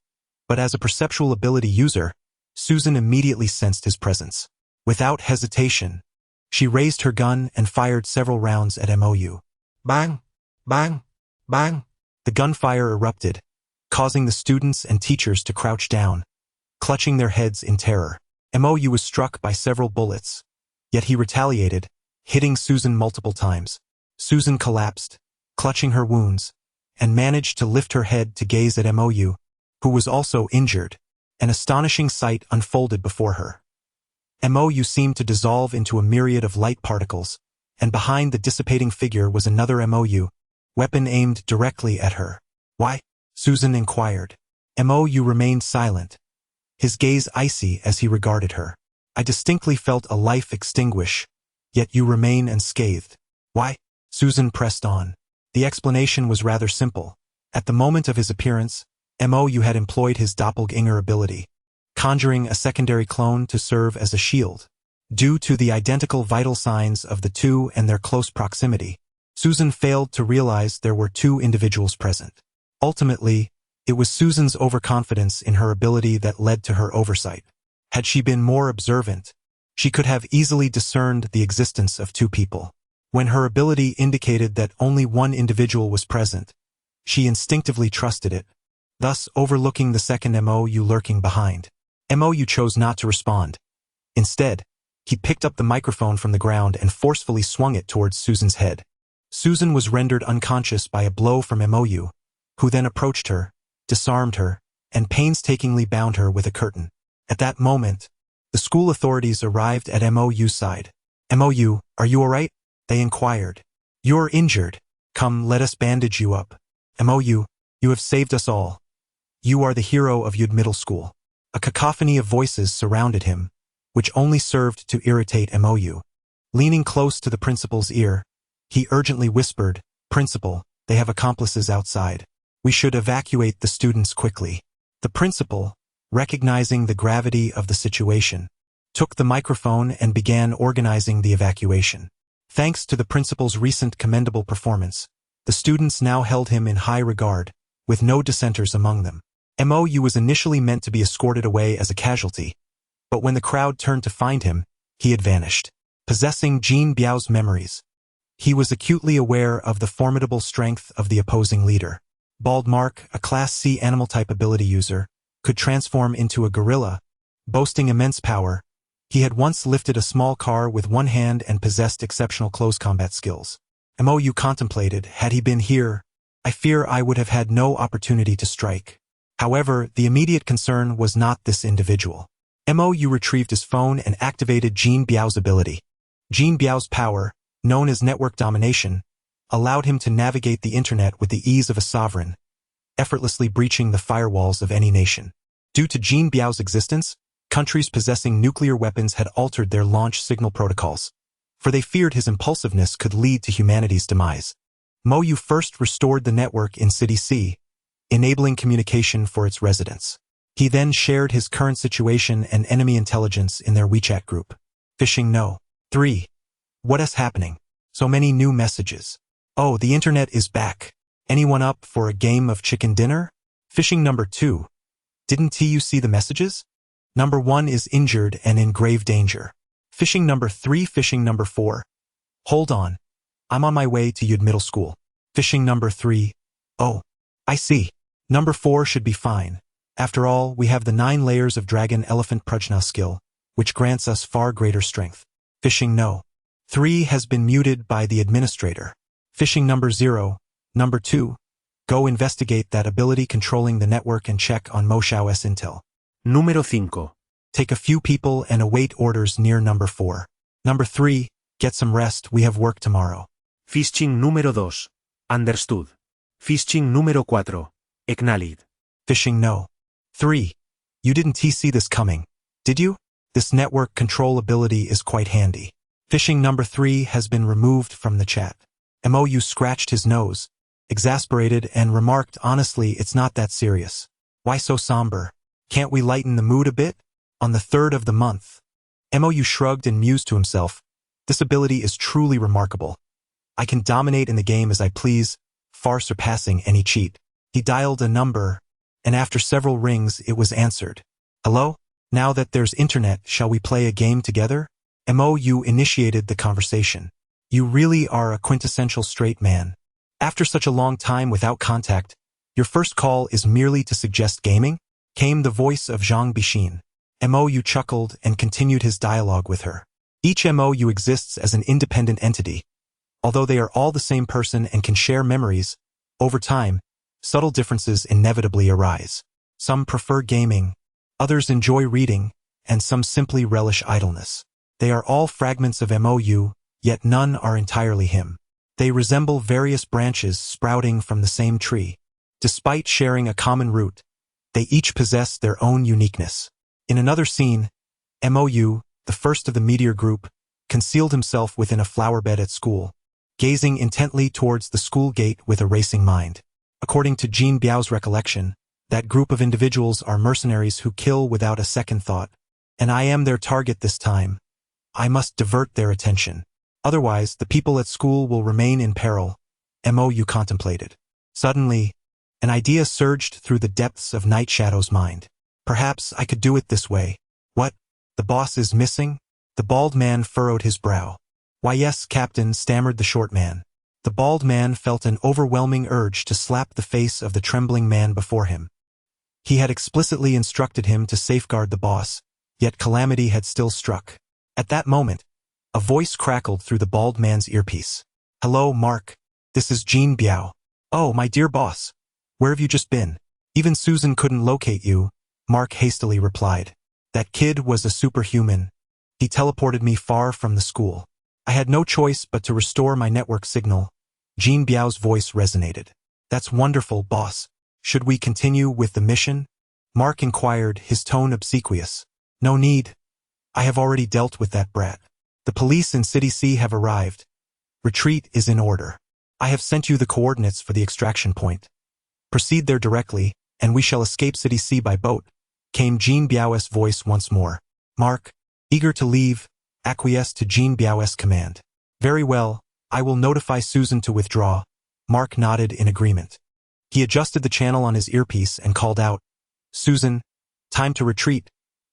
but as a perceptual ability user, Susan immediately sensed his presence. Without hesitation, she raised her gun and fired several rounds at MOU. Bang! Bang! Bang! The gunfire erupted, causing the students and teachers to crouch down, clutching their heads in terror. MOU was struck by several bullets, yet he retaliated, hitting Susan multiple times. Susan collapsed, clutching her wounds, and managed to lift her head to gaze at MOU, who was also injured. An astonishing sight unfolded before her. MOU seemed to dissolve into a myriad of light particles, and behind the dissipating figure was another MOU, weapon aimed directly at her. Why? Susan inquired. MOU remained silent, his gaze icy as he regarded her. I distinctly felt a life extinguish, yet you remain unscathed. Why? Susan pressed on. The explanation was rather simple. At the moment of his appearance, MOU had employed his doppelganger ability, conjuring a secondary clone to serve as a shield. Due to the identical vital signs of the two and their close proximity, Susan failed to realize there were two individuals present. Ultimately, it was Susan's overconfidence in her ability that led to her oversight. Had she been more observant, she could have easily discerned the existence of two people. When her ability indicated that only one individual was present, she instinctively trusted it, thus overlooking the second MOU lurking behind. MOU chose not to respond. Instead, he picked up the microphone from the ground and forcefully swung it towards Susan's head. Susan was rendered unconscious by a blow from MOU, who then approached her, disarmed her, and painstakingly bound her with a curtain. At that moment, the school authorities arrived at MOU's side. MOU, are you all right? They inquired. You're injured. Come, let us bandage you up. MOU, you have saved us all. You are the hero of Yud Middle School. A cacophony of voices surrounded him, which only served to irritate MOU. Leaning close to the principal's ear, he urgently whispered, Principal, they have accomplices outside. We should evacuate the students quickly. The principal, recognizing the gravity of the situation, took the microphone and began organizing the evacuation. Thanks to the principal's recent commendable performance, the students now held him in high regard, with no dissenters among them. MOU was initially meant to be escorted away as a casualty, but when the crowd turned to find him, he had vanished. Possessing Jean Biao's memories, he was acutely aware of the formidable strength of the opposing leader. Bald Mark, a Class C animal-type ability user, could transform into a gorilla, boasting immense power. He had once lifted a small car with one hand and possessed exceptional close combat skills. MOU contemplated, had he been here, I fear I would have had no opportunity to strike. However, the immediate concern was not this individual. MOU retrieved his phone and activated Jean Biao's ability. Jean Biao's power, known as network domination, allowed him to navigate the internet with the ease of a sovereign, effortlessly breaching the firewalls of any nation. Due to Jean Biao's existence, countries possessing nuclear weapons had altered their launch signal protocols, for they feared his impulsiveness could lead to humanity's demise. MOU first restored the network in City C, enabling communication for its residents. He then shared his current situation and enemy intelligence in their WeChat group. Phishing No. 3. What is happening? So many new messages. Oh, the internet is back. Anyone up for a game of chicken dinner? Phishing number 2. Didn't you see the messages? Number 1 is injured and in grave danger. Phishing number 3. Phishing number 4. Hold on. I'm on my way to Yud Middle School. Phishing number 3. Oh, I see. Number 4 should be fine. After all, we have the 9 layers of Dragon Elephant Prajna skill, which grants us far greater strength. Phishing No. 3 has been muted by the administrator. Phishing number 0. Number 2. Go investigate that ability controlling the network and check on Mo Xiao's intel. Número 5. Take a few people and await orders near number 4. Number 3. Get some rest, we have work tomorrow. Phishing número 2. Understood. Phishing número 4. Acknowledged. Phishing No. 3. You didn't see this coming, did you? This network control ability is quite handy. Phishing number 3 has been removed from the chat. MOU scratched his nose, exasperated, and remarked, honestly, it's not that serious. Why so somber? Can't we lighten the mood a bit? On the 3rd of the month. MOU shrugged and mused to himself. This ability is truly remarkable. I can dominate in the game as I please, far surpassing any cheat. He dialed a number, and after several rings it was answered. Hello? Now that there's internet, shall we play a game together? MOU initiated the conversation. You really are a quintessential straight man. After such a long time without contact, your first call is merely to suggest gaming? Came the voice of Zhang Bixin. MOU chuckled and continued his dialogue with her. Each MOU exists as an independent entity. Although they are all the same person and can share memories, over time, subtle differences inevitably arise. Some prefer gaming, others enjoy reading, and some simply relish idleness. They are all fragments of MOU, yet none are entirely him. They resemble various branches sprouting from the same tree. Despite sharing a common root, they each possess their own uniqueness. In another scene, MOU, the first of the meteor group, concealed himself within a flowerbed at school, gazing intently towards the school gate with a racing mind. According to Jean Biao's recollection, that group of individuals are mercenaries who kill without a second thought, and I am their target this time. I must divert their attention. Otherwise, the people at school will remain in peril, MOU contemplated. Suddenly, an idea surged through the depths of Night Shadow's mind. Perhaps I could do it this way. What? The boss is missing? The bald man furrowed his brow. Why yes, Captain, stammered the short man. The bald man felt an overwhelming urge to slap the face of the trembling man before him. He had explicitly instructed him to safeguard the boss, yet calamity had still struck. At that moment, a voice crackled through the bald man's earpiece. Hello, Mark. This is Jean Biao. Oh, my dear boss. Where have you just been? Even Susan couldn't locate you, Mark hastily replied. That kid was a superhuman. He teleported me far from the school. I had no choice but to restore my network signal. Jean Biao's voice resonated. That's wonderful, boss. Should we continue with the mission? Mark inquired, his tone obsequious. No need. I have already dealt with that brat. The police in City C have arrived. Retreat is in order. I have sent you the coordinates for the extraction point. Proceed there directly, and we shall escape City C by boat, came Jean Biao's voice once more. Mark, eager to leave, acquiesced to Jean Biao's command. Very well, I will notify Susan to withdraw. Mark nodded in agreement. He adjusted the channel on his earpiece and called out, Susan, time to retreat.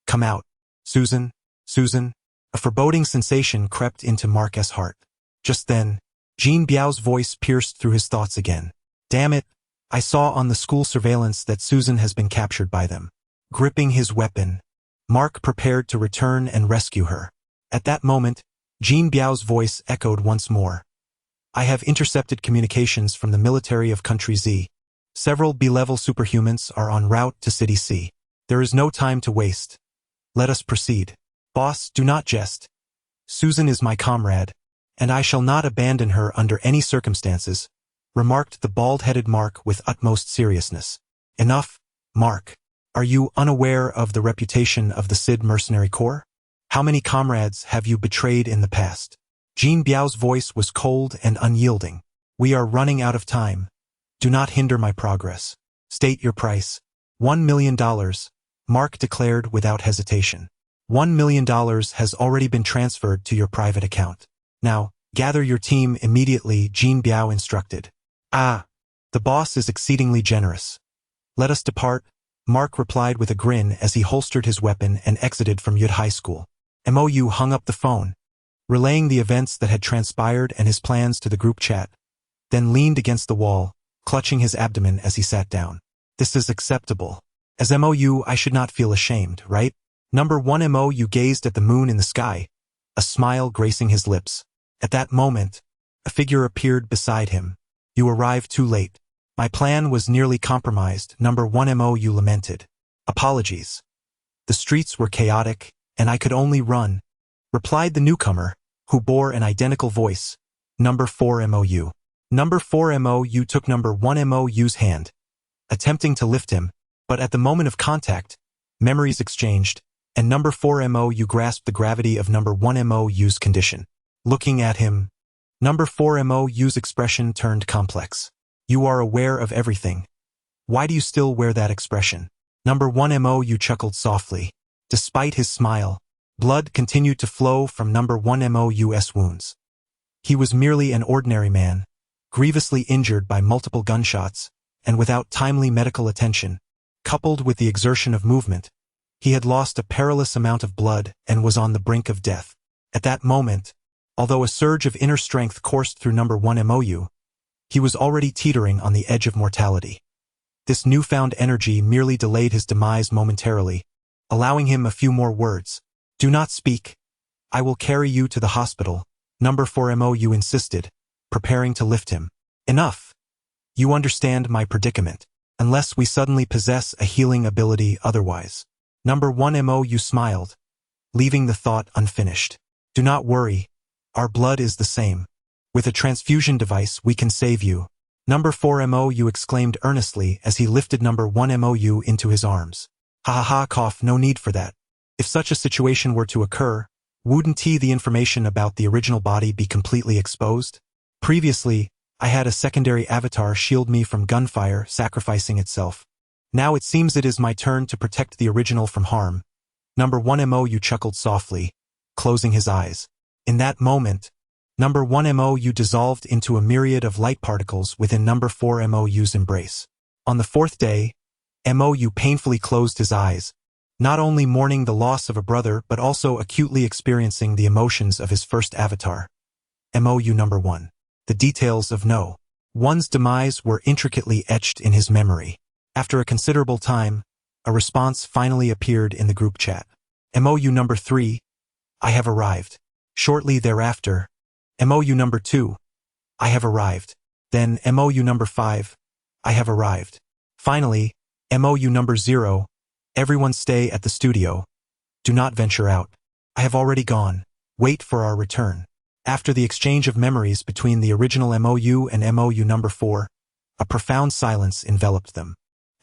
Come out. Susan, Susan. A foreboding sensation crept into Mark's heart. Just then, Jean Biao's voice pierced through his thoughts again. Damn it, I saw on the school surveillance that Susan has been captured by them. Gripping his weapon, Mark prepared to return and rescue her. At that moment, Jean Biao's voice echoed once more. I have intercepted communications from the military of Country Z. Several B-level superhumans are en route to City C. There is no time to waste. Let us proceed. Boss, do not jest. Susan is my comrade, and I shall not abandon her under any circumstances, remarked the bald-headed Mark with utmost seriousness. Enough, Mark. Are you unaware of the reputation of the Sid Mercenary Corps? How many comrades have you betrayed in the past? Jean Biao's voice was cold and unyielding. We are running out of time. Do not hinder my progress. State your price. $1 million, Mark declared without hesitation. $1 million has already been transferred to your private account. Now, gather your team immediately, Jean Biao instructed. Ah, the boss is exceedingly generous. Let us depart, Mark replied with a grin as he holstered his weapon and exited from Yud High School. MOU hung up the phone, relaying the events that had transpired and his plans to the group chat, then leaned against the wall, clutching his abdomen as he sat down. This is acceptable. As MOU, I should not feel ashamed, right? Number 1 MOU gazed at the moon in the sky, a smile gracing his lips. At that moment, a figure appeared beside him. You arrived too late. My plan was nearly compromised, Number 1 MOU lamented. Apologies. The streets were chaotic, and I could only run, replied the newcomer, who bore an identical voice. Number 4 MOU. Number 4 MOU took Number 1 MOU's hand, attempting to lift him, but at the moment of contact, memories exchanged, and Number 4 MOU grasped the gravity of Number 1 MOU's condition. Looking at him, Number 4 MOU's expression turned complex. You are aware of everything. Why do you still wear that expression? Number 1 MOU chuckled softly. Despite his smile, blood continued to flow from Number 1 MOU's wounds. He was merely an ordinary man, grievously injured by multiple gunshots, and without timely medical attention, coupled with the exertion of movement, he had lost a perilous amount of blood and was on the brink of death. At that moment, although a surge of inner strength coursed through Number 1 MOU, he was already teetering on the edge of mortality. This newfound energy merely delayed his demise momentarily, allowing him a few more words. Do not speak. I will carry you to the hospital, Number 4 MOU insisted, preparing to lift him. Enough. You understand my predicament. unless we suddenly possess a healing ability otherwise. Number 1 MOU smiled, leaving the thought unfinished. Do not worry, our blood is the same. With a transfusion device we can save you. Number 4 MOU exclaimed earnestly as he lifted number 1 MOU into his arms. Ha ha ha, cough, no need for that. If such a situation were to occur, wouldn't the information about the original body be completely exposed? Previously, I had a secondary avatar shield me from gunfire, sacrificing itself. Now it seems it is my turn to protect the original from harm. Number 1 MOU chuckled softly, closing his eyes. In that moment, number 1 MOU dissolved into a myriad of light particles within number 4 MOU's embrace. On the 4th day, MOU painfully closed his eyes, not only mourning the loss of a brother but also acutely experiencing the emotions of his first avatar. MOU number 1. The details of No. 1's demise were intricately etched in his memory. After a considerable time, a response finally appeared in the group chat. MOU number 3. I have arrived. Shortly thereafter, MOU number 2. I have arrived. Then MOU number 5. I have arrived. Finally, MOU number 0. Everyone stay at the studio. Do not venture out. I have already gone. Wait for our return. After the exchange of memories between the original MOU and MOU number 4, a profound silence enveloped them.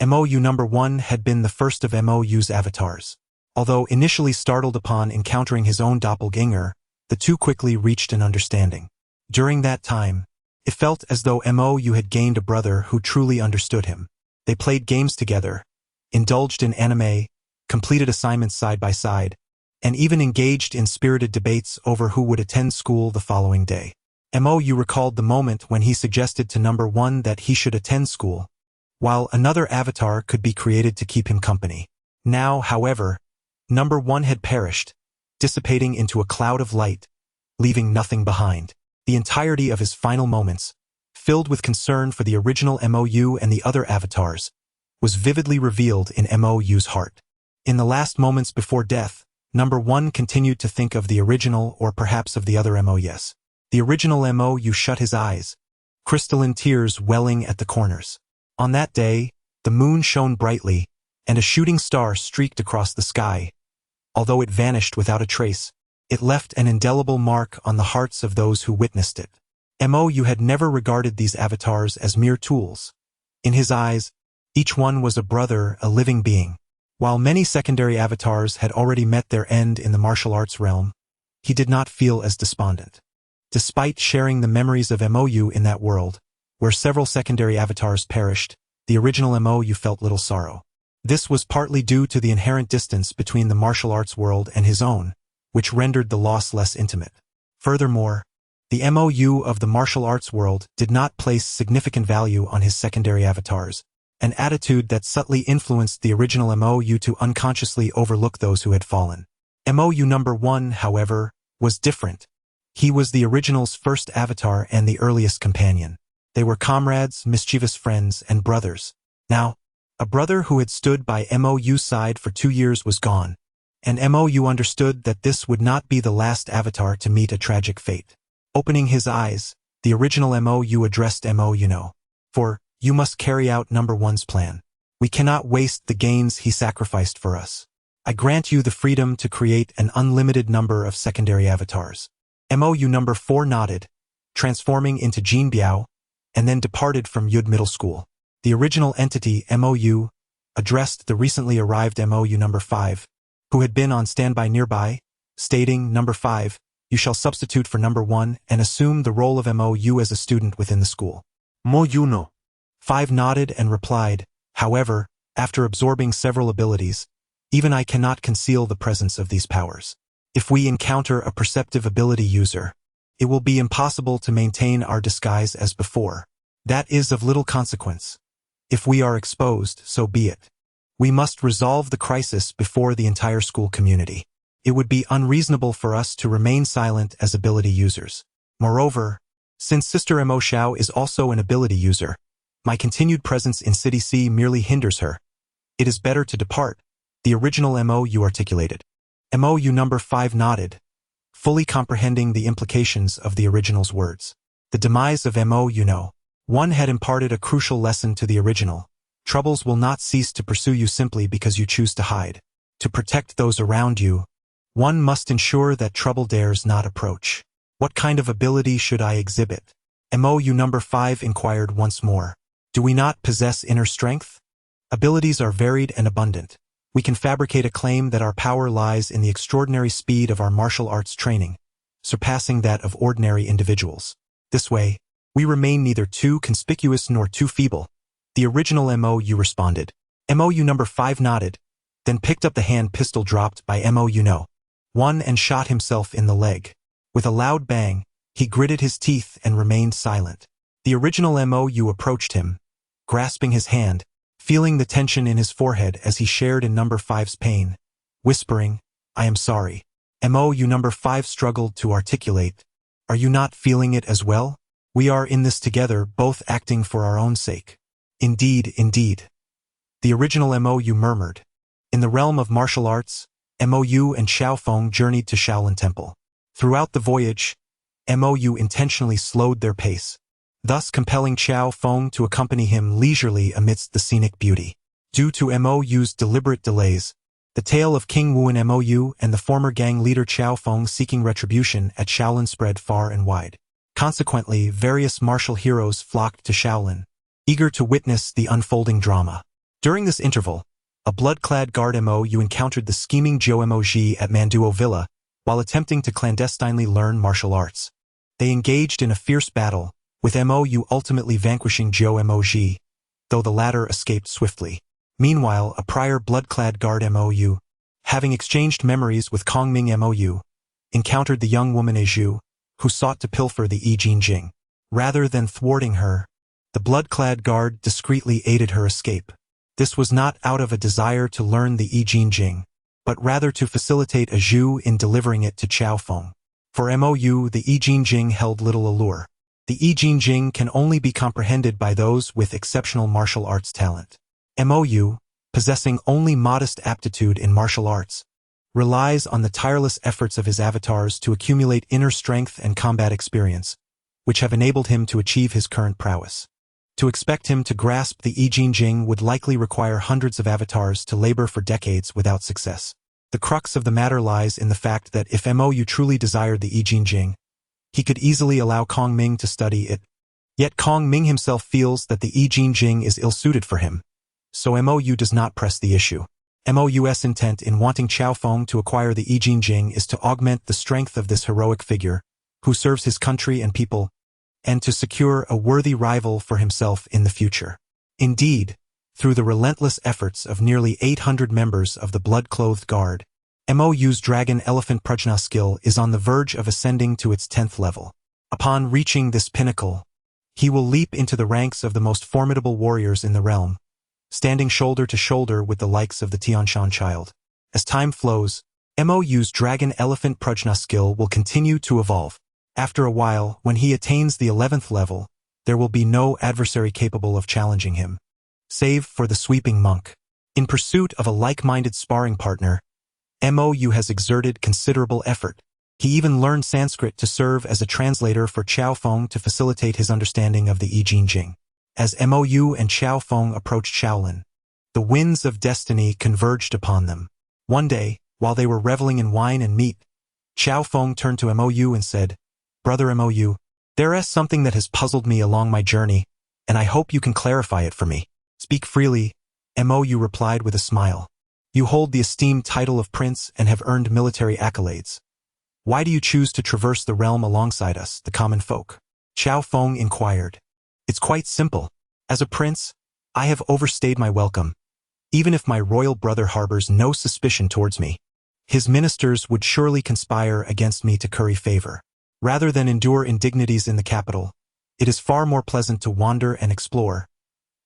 MOU number 1 had been the first of MOU's avatars. Although initially startled upon encountering his own doppelganger, the two quickly reached an understanding. During that time, it felt as though MOU had gained a brother who truly understood him. They played games together, indulged in anime, completed assignments side by side, and even engaged in spirited debates over who would attend school the following day. MOU recalled the moment when he suggested to number 1 that he should attend school, while another avatar could be created to keep him company. Now, however, number 1 had perished, dissipating into a cloud of light, leaving nothing behind. The entirety of his final moments, filled with concern for the original MOU and the other avatars, was vividly revealed in MOU's heart. In the last moments before death, number 1 continued to think of the original or perhaps of the other MOUs. The original MOU shut his eyes, crystalline tears welling at the corners. On that day, the moon shone brightly, and a shooting star streaked across the sky. Although it vanished without a trace, it left an indelible mark on the hearts of those who witnessed it. MOU had never regarded these avatars as mere tools. In his eyes, each one was a brother, a living being. While many secondary avatars had already met their end in the martial arts realm, he did not feel as despondent. Despite sharing the memories of MOU in that world, where several secondary avatars perished, the original MOU felt little sorrow. This was partly due to the inherent distance between the martial arts world and his own, which rendered the loss less intimate. Furthermore, the MOU of the martial arts world did not place significant value on his secondary avatars, an attitude that subtly influenced the original MOU to unconsciously overlook those who had fallen. MOU number 1, however, was different. He was the original's first avatar and the earliest companion. They were comrades, mischievous friends, and brothers. Now, a brother who had stood by MOU's side for 2 years was gone, and MOU understood that this would not be the last avatar to meet a tragic fate. Opening his eyes, the original MOU addressed MOU no. For, you must carry out number 1's plan. We cannot waste the gains he sacrificed for us. I grant you the freedom to create an unlimited number of secondary avatars. MOU number 4 nodded, transforming into Jin Biao, and then departed from Yud Middle School. The original entity, MOU, addressed the recently arrived MOU number 5, who had been on standby nearby, stating, Number 5, you shall substitute for number 1 and assume the role of MOU as a student within the school. MOU no. 5 nodded and replied, however, after absorbing several abilities, even I cannot conceal the presence of these powers. If we encounter a perceptive ability user, it will be impossible to maintain our disguise as before. That is of little consequence. If we are exposed, so be it. We must resolve the crisis before the entire school community. It would be unreasonable for us to remain silent as ability users. Moreover, since Sister Mo Xiao is also an ability user, my continued presence in City C merely hinders her. It is better to depart, the original MOU articulated. MOU number 5 nodded, fully comprehending the implications of the original's words. The demise of MOU no. 1 had imparted a crucial lesson to the original. Troubles will not cease to pursue you simply because you choose to hide. To protect those around you, one must ensure that trouble dares not approach. What kind of ability should I exhibit? MOU number 5 inquired once more. Do we not possess inner strength? Abilities are varied and abundant. We can fabricate a claim that our power lies in the extraordinary speed of our martial arts training, surpassing that of ordinary individuals. This way, we remain neither too conspicuous nor too feeble. The original MOU responded. MOU number 5 nodded, then picked up the hand pistol dropped by MOU no. 1 and shot himself in the leg. With a loud bang, he gritted his teeth and remained silent. The original MOU approached him, grasping his hand, feeling the tension in his forehead as he shared in number 5's pain, whispering, I am sorry. MOU number 5 struggled to articulate, Are you not feeling it as well? We are in this together, both acting for our own sake. Indeed, indeed. The original MOU murmured. In the realm of martial arts, MOU and Xiao Feng journeyed to Shaolin Temple. Throughout the voyage, MOU intentionally slowed their pace, thus compelling Xiao Feng to accompany him leisurely amidst the scenic beauty. Due to MOU's deliberate delays, the tale of King Wu and MOU and the former gang leader Xiao Feng seeking retribution at Shaolin spread far and wide. Consequently, various martial heroes flocked to Shaolin, eager to witness the unfolding drama. During this interval, a blood-clad guard MOU encountered the scheming Zhou Moji at Manduo Villa while attempting to clandestinely learn martial arts. They engaged in a fierce battle, with MOU ultimately vanquishing Zhou Moji, though the latter escaped swiftly. Meanwhile, a prior blood-clad guard MOU, having exchanged memories with Kong Ming MOU, encountered the young woman Zhu, who sought to pilfer the Yi Jinjing. Rather than thwarting her, the blood-clad guard discreetly aided her escape. This was not out of a desire to learn the Yi Jinjing, but rather to facilitate Zhu in delivering it to Xiao Feng. For MOU, the Yi Jinjing held little allure. The Yi Jinjing can only be comprehended by those with exceptional martial arts talent. MOU, possessing only modest aptitude in martial arts, relies on the tireless efforts of his avatars to accumulate inner strength and combat experience, which have enabled him to achieve his current prowess. To expect him to grasp the Yi Jinjing would likely require hundreds of avatars to labor for decades without success. The crux of the matter lies in the fact that if MOU truly desired the Yi Jinjing, he could easily allow Kong Ming to study it. Yet Kong Ming himself feels that the Yi Jinjing is ill-suited for him, so MOU does not press the issue. MOU's intent in wanting Xiao Feng to acquire the Yi Jinjing is to augment the strength of this heroic figure, who serves his country and people, and to secure a worthy rival for himself in the future. Indeed, through the relentless efforts of nearly 800 members of the blood-clothed guard, MOU's Dragon Elephant Prajna skill is on the verge of ascending to its 10th level. Upon reaching this pinnacle, he will leap into the ranks of the most formidable warriors in the realm, standing shoulder to shoulder with the likes of the Tianshan child. As time flows, MOU's Dragon Elephant Prajna skill will continue to evolve. After a while, when he attains the 11th level, there will be no adversary capable of challenging him, save for the sweeping monk. In pursuit of a like-minded sparring partner, MOU has exerted considerable effort. He even learned Sanskrit to serve as a translator for Xiao Feng to facilitate his understanding of the Yi Jinjing. As MOU and Xiao Feng approached Shaolin, the winds of destiny converged upon them. One day, while they were reveling in wine and meat, Xiao Feng turned to MOU and said, Brother MOU, there is something that has puzzled me along my journey, and I hope you can clarify it for me. Speak freely, MOU replied with a smile. You hold the esteemed title of prince and have earned military accolades. Why do you choose to traverse the realm alongside us, the common folk? Xiao Feng inquired. It's quite simple. As a prince, I have overstayed my welcome, even if my royal brother harbors no suspicion towards me. His ministers would surely conspire against me to curry favor. Rather than endure indignities in the capital, it is far more pleasant to wander and explore,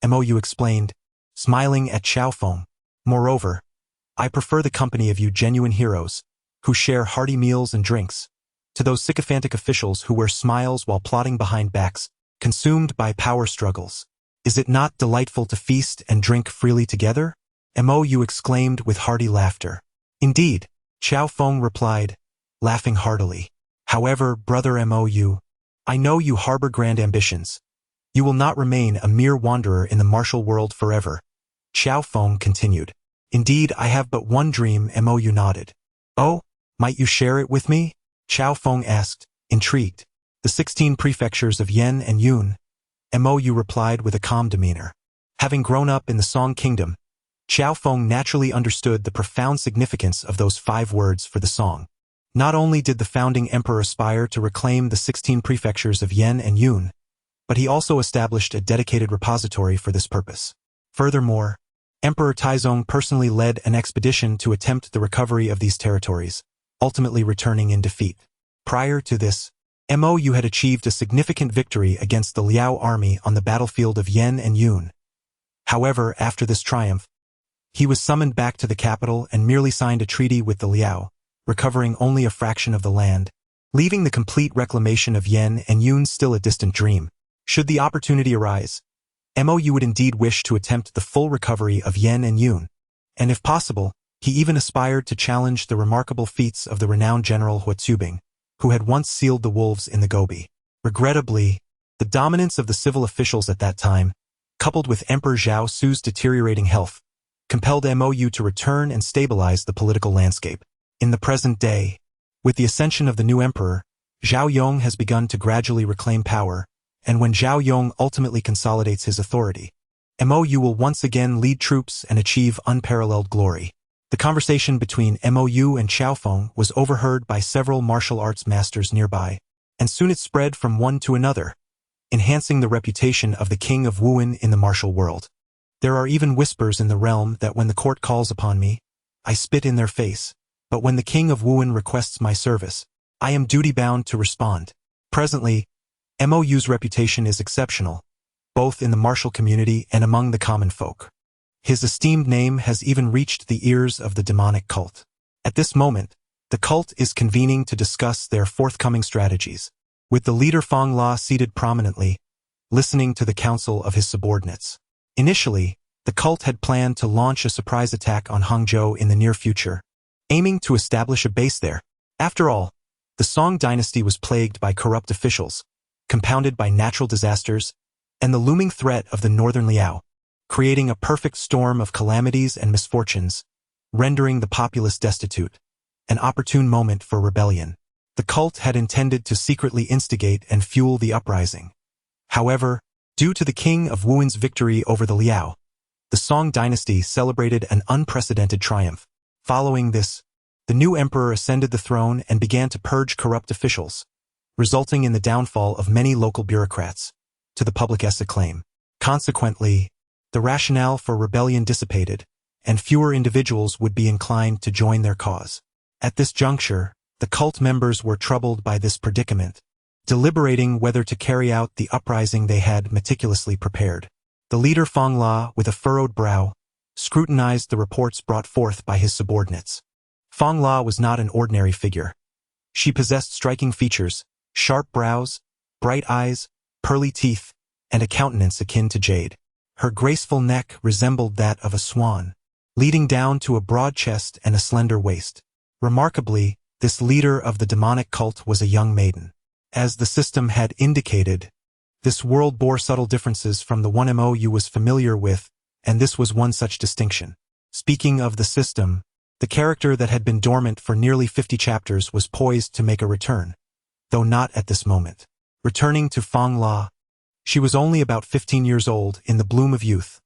MOU explained, smiling at Xiao Feng. Moreover, I prefer the company of you genuine heroes, who share hearty meals and drinks, to those sycophantic officials who wear smiles while plotting behind backs, consumed by power struggles. Is it not delightful to feast and drink freely together? MOU exclaimed with hearty laughter. Indeed, Xiao Feng replied, laughing heartily. However, brother MOU, I know you harbor grand ambitions. You will not remain a mere wanderer in the martial world forever. Xiao Feng continued. Indeed, I have but one dream, Mou nodded. Oh, might you share it with me? Xiao Feng asked, intrigued. The 16 prefectures of Yan and Yun, Mou replied with a calm demeanor. Having grown up in the Song Kingdom, Xiao Feng naturally understood the profound significance of those 5 words for the song. Not only did the founding emperor aspire to reclaim the 16 prefectures of Yan and Yun, but he also established a dedicated repository for this purpose. Furthermore, Emperor Taizong personally led an expedition to attempt the recovery of these territories, ultimately returning in defeat. Prior to this, Mou had achieved a significant victory against the Liao army on the battlefield of Yan and Yun. However, after this triumph, he was summoned back to the capital and merely signed a treaty with the Liao, recovering only a fraction of the land, leaving the complete reclamation of Yan and Yun still a distant dream. Should the opportunity arise, Mou would indeed wish to attempt the full recovery of Yan and Yun, and if possible, he even aspired to challenge the remarkable feats of the renowned general Huatsubing, who had once sealed the wolves in the Gobi. Regrettably, the dominance of the civil officials at that time, coupled with Emperor Zhao Su's deteriorating health, compelled Mou to return and stabilize the political landscape. In the present day, with the ascension of the new emperor, Zhao Yong has begun to gradually reclaim power, and when Zhao Yong ultimately consolidates his authority, Mou will once again lead troops and achieve unparalleled glory. The conversation between Mou and Xiao Feng was overheard by several martial arts masters nearby, and soon it spread from one to another, enhancing the reputation of the king of Wuan in the martial world. There are even whispers in the realm that when the court calls upon me, I spit in their face, but when the king of Wuan requests my service, I am duty-bound to respond. Presently, Mou's reputation is exceptional, both in the martial community and among the common folk. His esteemed name has even reached the ears of the demonic cult. At this moment, the cult is convening to discuss their forthcoming strategies, with the leader Fang La seated prominently, listening to the counsel of his subordinates. Initially, the cult had planned to launch a surprise attack on Hangzhou in the near future, aiming to establish a base there. After all, the Song dynasty was plagued by corrupt officials, compounded by natural disasters, and the looming threat of the northern Liao, creating a perfect storm of calamities and misfortunes, rendering the populace destitute, an opportune moment for rebellion. The cult had intended to secretly instigate and fuel the uprising. However, due to the king of Wuan's victory over the Liao, the Song dynasty celebrated an unprecedented triumph. Following this, the new emperor ascended the throne and began to purge corrupt officials, resulting in the downfall of many local bureaucrats, to the public's acclaim. Consequently, the rationale for rebellion dissipated, and fewer individuals would be inclined to join their cause. At this juncture, the cult members were troubled by this predicament, deliberating whether to carry out the uprising they had meticulously prepared. The leader Fang La, with a furrowed brow, scrutinized the reports brought forth by his subordinates. Fang La was not an ordinary figure. She possessed striking features, sharp brows, bright eyes, pearly teeth, and a countenance akin to jade. Her graceful neck resembled that of a swan, leading down to a broad chest and a slender waist. Remarkably, this leader of the demonic cult was a young maiden. As the system had indicated, this world bore subtle differences from the one Mou was familiar with, and this was one such distinction. Speaking of the system, the character that had been dormant for nearly 50 chapters was poised to make a return, though not at this moment. Returning to Fang La, she was only about 15 years old, in the bloom of youth.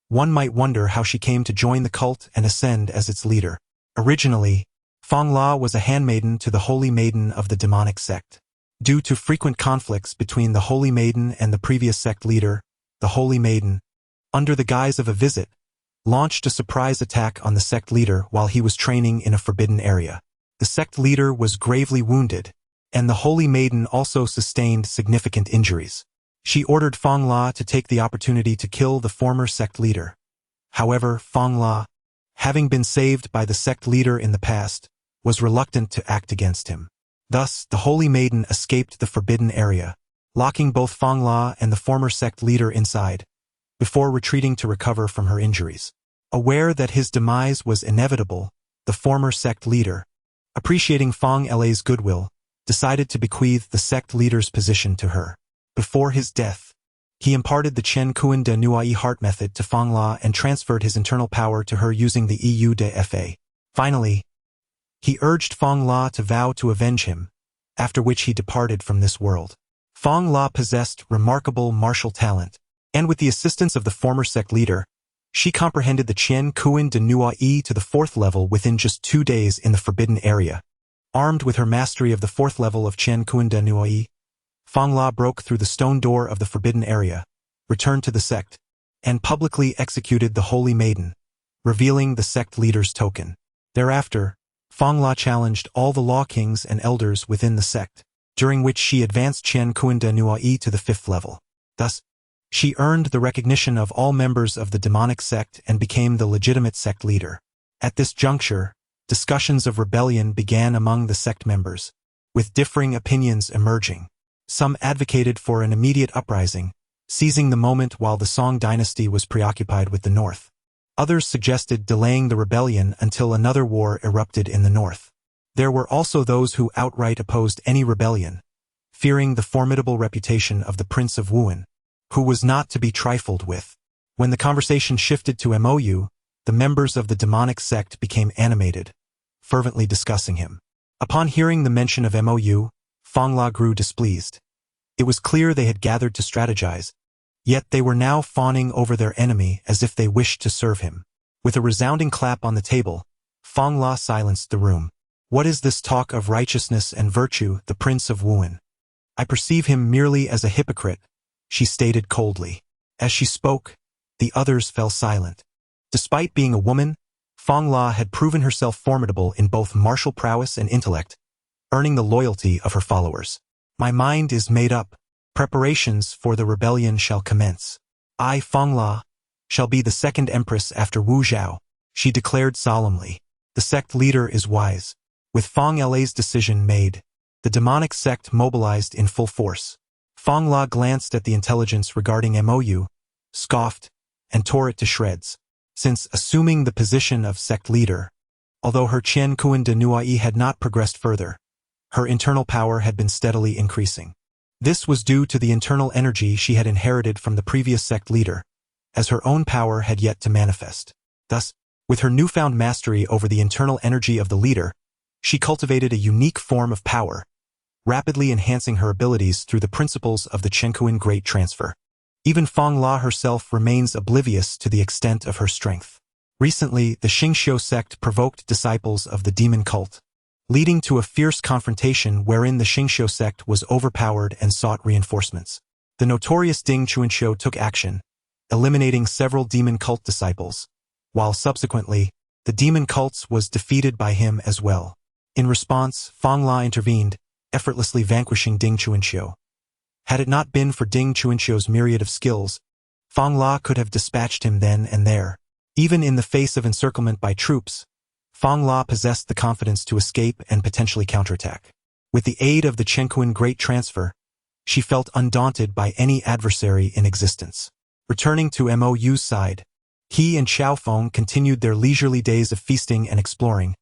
One might wonder how she came to join the cult and ascend as its leader. Originally, Fang La was a handmaiden to the Holy Maiden of the demonic sect. Due to frequent conflicts between the Holy Maiden and the previous sect leader, the Holy Maiden, under the guise of a visit, launched a surprise attack on the sect leader while he was training in a forbidden area. The sect leader was gravely wounded, and the Holy Maiden also sustained significant injuries. She ordered Fang La to take the opportunity to kill the former sect leader. However, Fang La, having been saved by the sect leader in the past, was reluctant to act against him. Thus, the Holy Maiden escaped the forbidden area, locking both Fang La and the former sect leader inside, before retreating to recover from her injuries. Aware that his demise was inevitable, the former sect leader, appreciating Fang La's goodwill, decided to bequeath the sect leader's position to her. Before his death, He imparted the Chen Kuan de Nuai heart method to Fang La and transferred his internal power to her using the EU de Fa. Finally, he urged Fang La to vow to avenge him, after which he departed from this world. Fang La possessed remarkable martial talent, and with the assistance of the former sect leader, she comprehended the Chen Kuan de Nuai to the 4th level within just 2 days in the forbidden area. Armed with her mastery of the 4th level of Chen Kuan de Nuai, Fang La broke through the stone door of the forbidden area, returned to the sect, and publicly executed the Holy Maiden, revealing the sect leader's token. Thereafter, Fang La challenged all the law kings and elders within the sect, during which she advanced Chen Kuan de Nuai to the 5th level. Thus, she earned the recognition of all members of the demonic sect and became the legitimate sect leader. At this juncture, discussions of rebellion began among the sect members, with differing opinions emerging. Some advocated for an immediate uprising, seizing the moment while the Song dynasty was preoccupied with the north. Others suggested delaying the rebellion until another war erupted in the north. There were also those who outright opposed any rebellion, fearing the formidable reputation of the Prince of Wuhan, who was not to be trifled with. When the conversation shifted to MOU, the members of the demonic sect became animated, fervently discussing him. Upon hearing the mention of MOU, Fang La grew displeased. It was clear they had gathered to strategize, yet they were now fawning over their enemy as if they wished to serve him. With a resounding clap on the table, Fang La silenced the room. What is this talk of righteousness and virtue, the Prince of Wuhan? I perceive him merely as a hypocrite, she stated coldly. As she spoke, the others fell silent. Despite being a woman, Fang La had proven herself formidable in both martial prowess and intellect, earning the loyalty of her followers. My mind is made up. Preparations for the rebellion shall commence. I, Fang La, shall be the 2nd empress after Wu Zhao, she declared solemnly. The sect leader is wise. With Fang La's decision made, the demonic sect mobilized in full force. Fang La glanced at the intelligence regarding MOU, scoffed, and tore it to shreds. Since assuming the position of sect leader, although her Chen Kuan de Nuai had not progressed further, her internal power had been steadily increasing. This was due to the internal energy she had inherited from the previous sect leader, as her own power had yet to manifest. Thus, with her newfound mastery over the internal energy of the leader, she cultivated a unique form of power, rapidly enhancing her abilities through the principles of the Chenkuan Great Transfer. Even Fang La herself remains oblivious to the extent of her strength. Recently, the Xingqiu sect provoked disciples of the demon cult, leading to a fierce confrontation wherein the Xingqiu sect was overpowered and sought reinforcements. The notorious Ding Chuanqiu took action, eliminating several demon cult disciples, while subsequently, the demon cults was defeated by him as well. In response, Fang La intervened, effortlessly vanquishing Ding Chuanqiu. Had it not been for Ding Chuanqiu's myriad of skills, Fang La could have dispatched him then and there. Even in the face of encirclement by troops, Fang La possessed the confidence to escape and potentially counterattack. With the aid of the Chenkuan Great Transfer, she felt undaunted by any adversary in existence. Returning to MOU's side, he and Xiaofeng continued their leisurely days of feasting and exploring,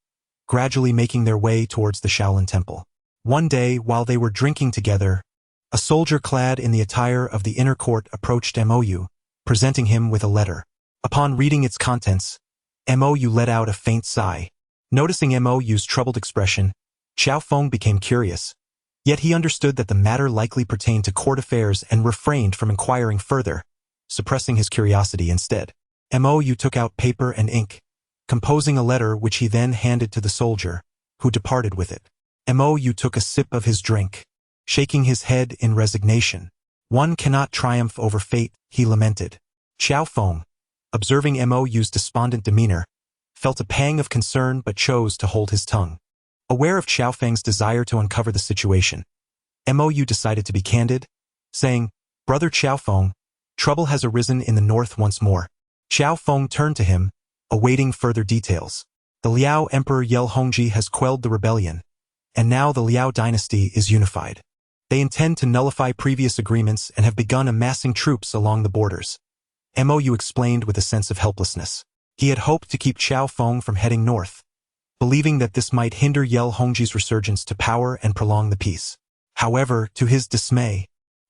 gradually making their way towards the Shaolin Temple. One day, while they were drinking together, a soldier clad in the attire of the inner court approached MOU, presenting him with a letter. Upon reading its contents, MOU let out a faint sigh. Noticing MOU's troubled expression, Xiaofeng became curious. Yet he understood that the matter likely pertained to court affairs and refrained from inquiring further, suppressing his curiosity instead. MOU took out paper and ink, composing a letter which he then handed to the soldier, who departed with it. MOU took a sip of his drink, shaking his head in resignation. One cannot triumph over fate, he lamented. Xiaofeng, observing MOU's despondent demeanor, felt a pang of concern but chose to hold his tongue. Aware of Xiaofeng's desire to uncover the situation, MOU decided to be candid, saying, "Brother Xiaofeng, trouble has arisen in the north once more." Xiaofeng turned to him, awaiting further details. The Liao Emperor Yel Hongji has quelled the rebellion, and now the Liao dynasty is unified. They intend to nullify previous agreements and have begun amassing troops along the borders. MOU explained with a sense of helplessness. He had hoped to keep Xiaofeng from heading north, believing that this might hinder Yel Hongji's resurgence to power and prolong the peace. However, to his dismay,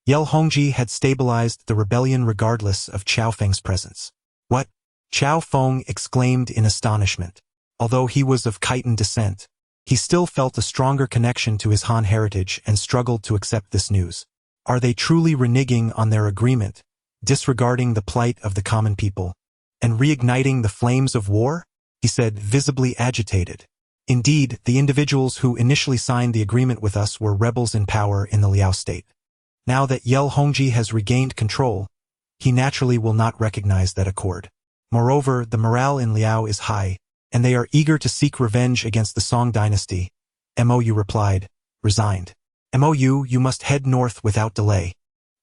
Yel Hongji had stabilized the rebellion regardless of Qiao Feng's presence. What? Qiao Feng exclaimed in astonishment. Although he was of Khitan descent, he still felt a stronger connection to his Han heritage and struggled to accept this news. Are they truly reneging on their agreement, disregarding the plight of the common people, and reigniting the flames of war? He said, visibly agitated. Indeed, the individuals who initially signed the agreement with us were rebels in power in the Liao state. Now that Yel Hongji has regained control, he naturally will not recognize that accord. Moreover, the morale in Liao is high, and they are eager to seek revenge against the Song dynasty. Mou replied, resigned. Mou, you must head north without delay.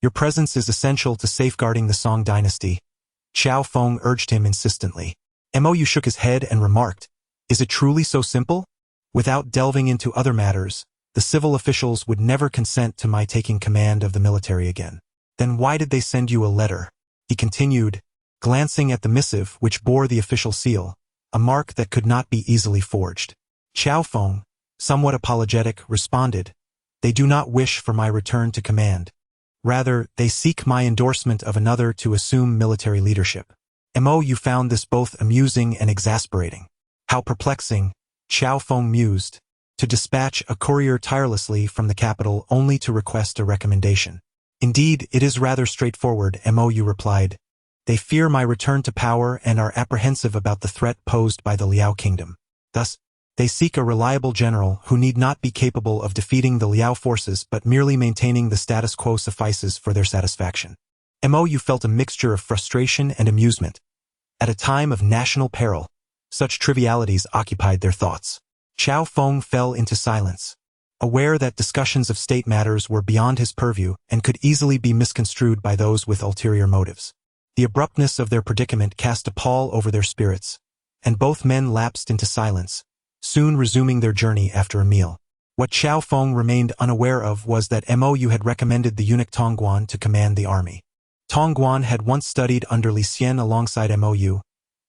Your presence is essential to safeguarding the Song dynasty. Qiao Feng urged him insistently. Mou shook his head and remarked, is it truly so simple? Without delving into other matters, the civil officials would never consent to my taking command of the military again. Then why did they send you a letter? He continued, glancing at the missive which bore the official seal, a mark that could not be easily forged. Qiao Feng, somewhat apologetic, responded, they do not wish for my return to command. Rather, they seek my endorsement of another to assume military leadership. Mou found this both amusing and exasperating. How perplexing, Qiao Feng mused, to dispatch a courier tirelessly from the capital only to request a recommendation. Indeed, it is rather straightforward, Mou replied. They fear my return to power and are apprehensive about the threat posed by the Liao kingdom. Thus, they seek a reliable general who need not be capable of defeating the Liao forces but merely maintaining the status quo suffices for their satisfaction. Mou felt a mixture of frustration and amusement. At a time of national peril, such trivialities occupied their thoughts. Qiao Feng fell into silence, aware that discussions of state matters were beyond his purview and could easily be misconstrued by those with ulterior motives. The abruptness of their predicament cast a pall over their spirits, and both men lapsed into silence, soon resuming their journey after a meal. What Qiao Feng remained unaware of was that Mou had recommended the eunuch Tongguan to command the army. Tongguan had once studied under Li Xian alongside Mou,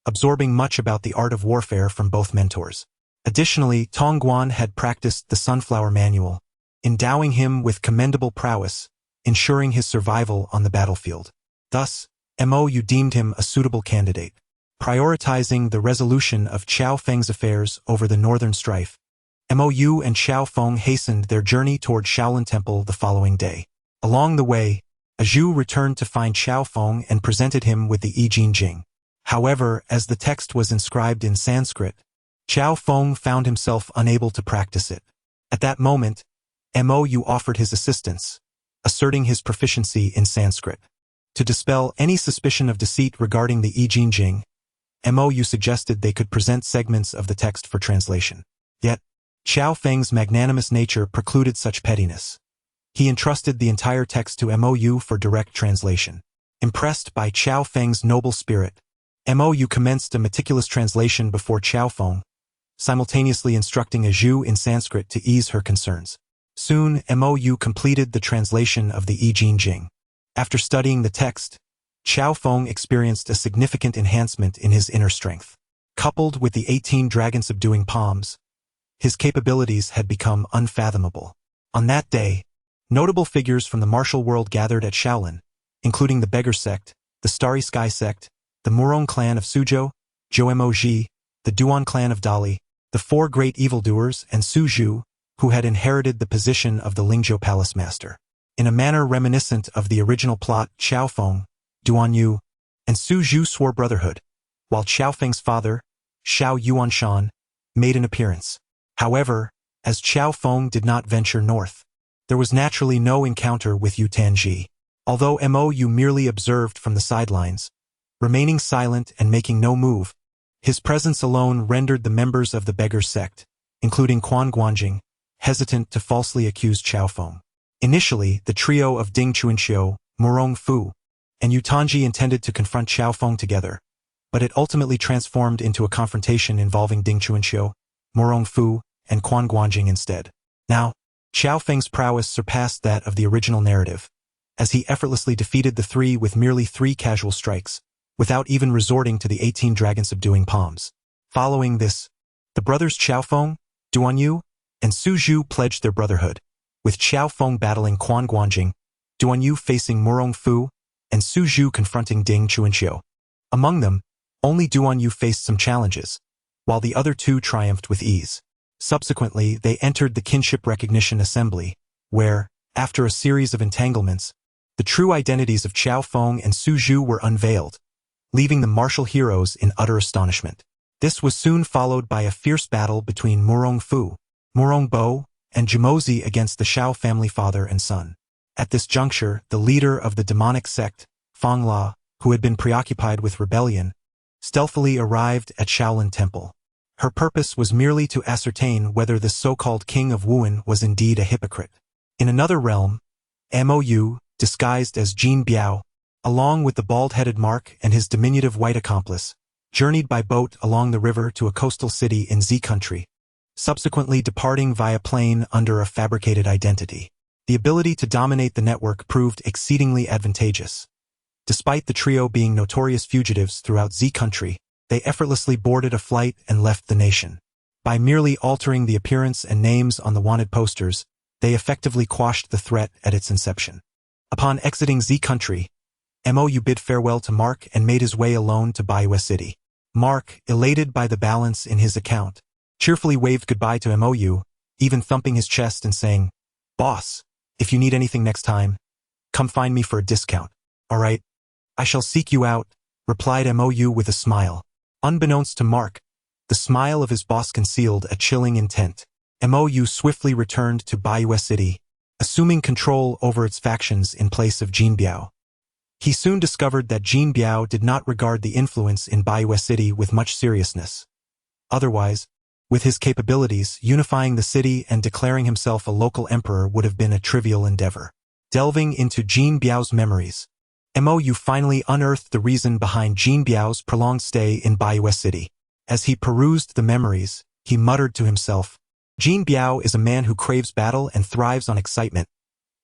absorbing much about the art of warfare from both mentors. Additionally, Tongguan had practiced the Sunflower Manual, endowing him with commendable prowess, ensuring his survival on the battlefield. Thus, Mou deemed him a suitable candidate. Prioritizing the resolution of Qiao Feng's affairs over the northern strife, Mou and Qiao Feng hastened their journey toward Shaolin Temple the following day. Along the way, a Zhu returned to find Qiao Feng and presented him with the I Ching Jing. However, as the text was inscribed in Sanskrit, Qiao Feng found himself unable to practice it. At that moment, Mou offered his assistance, asserting his proficiency in Sanskrit. To dispel any suspicion of deceit regarding the I Ching Jing, Mou suggested they could present segments of the text for translation. Yet, Qiao Feng's magnanimous nature precluded such pettiness. He entrusted the entire text to Mou for direct translation. Impressed by Qiao Feng's noble spirit, Mou commenced a meticulous translation before Qiao Feng, simultaneously instructing a Zhu in Sanskrit to ease her concerns. Soon, Mou completed the translation of the I Ching Jing. After studying the text, Qiao Feng experienced a significant enhancement in his inner strength. Coupled with the 18 dragon-subduing palms, his capabilities had become unfathomable. On that day, notable figures from the martial world gathered at Shaolin, including the Beggar sect, the Starry Sky sect, the Murong clan of Suzhou, Zhou-Mo-Ji, the Duan clan of Dali, the four great evildoers, and Su Zhu, who had inherited the position of the Lingzhou Palace Master. In a manner reminiscent of the original plot, Qiao Feng, Duan Yu, and Su Zhu swore brotherhood, while Qiao Feng's father, Xiao Yuanshan, made an appearance. However, as Qiao Feng did not venture north, there was naturally no encounter with Yu Tanji. Although Mou merely observed from the sidelines, remaining silent and making no move, his presence alone rendered the members of the Beggar sect, including Quan Guanjing, hesitant to falsely accuse Qiao Feng. Initially, the trio of Ding Chuanxiu, Murong Fu, and Yu Tanji intended to confront Qiao Feng together, but it ultimately transformed into a confrontation involving Ding Chuanxiu, Murong Fu, and Quan Guanjing instead. Now, Qiao Feng's prowess surpassed that of the original narrative, as he effortlessly defeated the three with merely 3 casual strikes, without even resorting to the 18 dragon-subduing palms. Following this, the brothers Qiao Feng, Duan Yu, and Su Zhu pledged their brotherhood, with Qiao Feng battling Quan Guanjing, Duan Yu facing Murong Fu, and Su Zhu confronting Ding Chuanqiu. Among them, only Duan Yu faced some challenges, while the other two triumphed with ease. Subsequently, they entered the Kinship Recognition Assembly, where, after a series of entanglements, the true identities of Qiao Feng and Su Zhu were unveiled, leaving the martial heroes in utter astonishment. This was soon followed by a fierce battle between Murong Fu, Murong Bo, and Jimozi against the Shao family father and son. At this juncture, the leader of the demonic sect, Fang La, who had been preoccupied with rebellion, stealthily arrived at Shaolin Temple. Her purpose was merely to ascertain whether the so-called King of Wuhan was indeed a hypocrite. In another realm, Mou, disguised as Jin Biao, along with the bald-headed Mark and his diminutive white accomplice, journeyed by boat along the river to a coastal city in Z country, subsequently departing via plane under a fabricated identity. The ability to dominate the network proved exceedingly advantageous. Despite the trio being notorious fugitives throughout Z country, they effortlessly boarded a flight and left the nation. By merely altering the appearance and names on the wanted posters, they effectively quashed the threat at its inception. Upon exiting Z country, Mou bid farewell to Mark and made his way alone to Baiwa City. Mark, elated by the balance in his account, cheerfully waved goodbye to Mou, even thumping his chest and saying, "Boss, if you need anything next time, come find me for a discount. All right, I shall seek you out," replied Mou with a smile. Unbeknownst to Mark, the smile of his boss concealed a chilling intent. Mou swiftly returned to Baiwa City, assuming control over its factions in place of Jin Biao. He soon discovered that Jin Biao did not regard the influence in Baiwa City with much seriousness. Otherwise, with his capabilities, unifying the city and declaring himself a local emperor would have been a trivial endeavor. Delving into Jin Biao's memories, Mou finally unearthed the reason behind Jin Biao's prolonged stay in Baiwa City. As he perused the memories, he muttered to himself, "Jin Biao is a man who craves battle and thrives on excitement,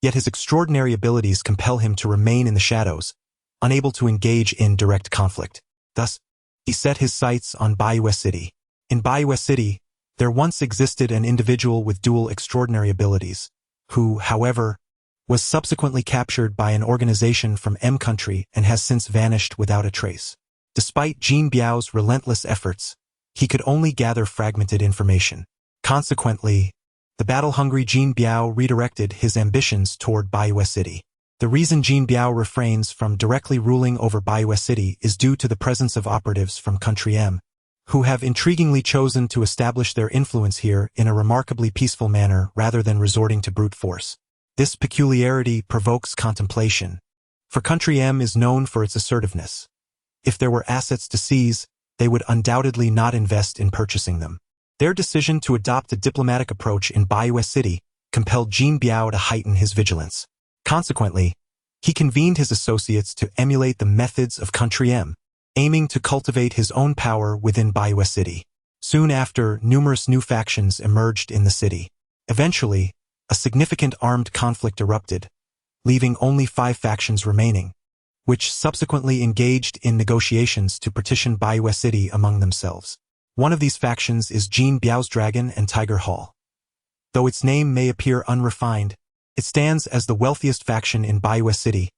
yet his extraordinary abilities compel him to remain in the shadows, unable to engage in direct conflict." Thus, he set his sights on Baiwa City. In Baiwa City, there once existed an individual with dual extraordinary abilities, who, however, was subsequently captured by an organization from M country and has since vanished without a trace. Despite Jin Biao's relentless efforts, he could only gather fragmented information. Consequently, the battle-hungry Jin Biao redirected his ambitions toward Baiwa City. The reason Jin Biao refrains from directly ruling over Baiwa City is due to the presence of operatives from Country M, who have intriguingly chosen to establish their influence here in a remarkably peaceful manner rather than resorting to brute force. This peculiarity provokes contemplation, for Country M is known for its assertiveness. If there were assets to seize, they would undoubtedly not invest in purchasing them. Their decision to adopt a diplomatic approach in Baiwa City compelled Jin Biao to heighten his vigilance. Consequently, he convened his associates to emulate the methods of Country M, aiming to cultivate his own power within Baiwa City. Soon after, numerous new factions emerged in the city. Eventually, a significant armed conflict erupted, leaving only 5 factions remaining, which subsequently engaged in negotiations to partition Baiwa City among themselves. One of these factions is Jin Biao's Dragon and Tiger Hall. Though its name may appear unrefined, it stands as the wealthiest faction in Baiwa City,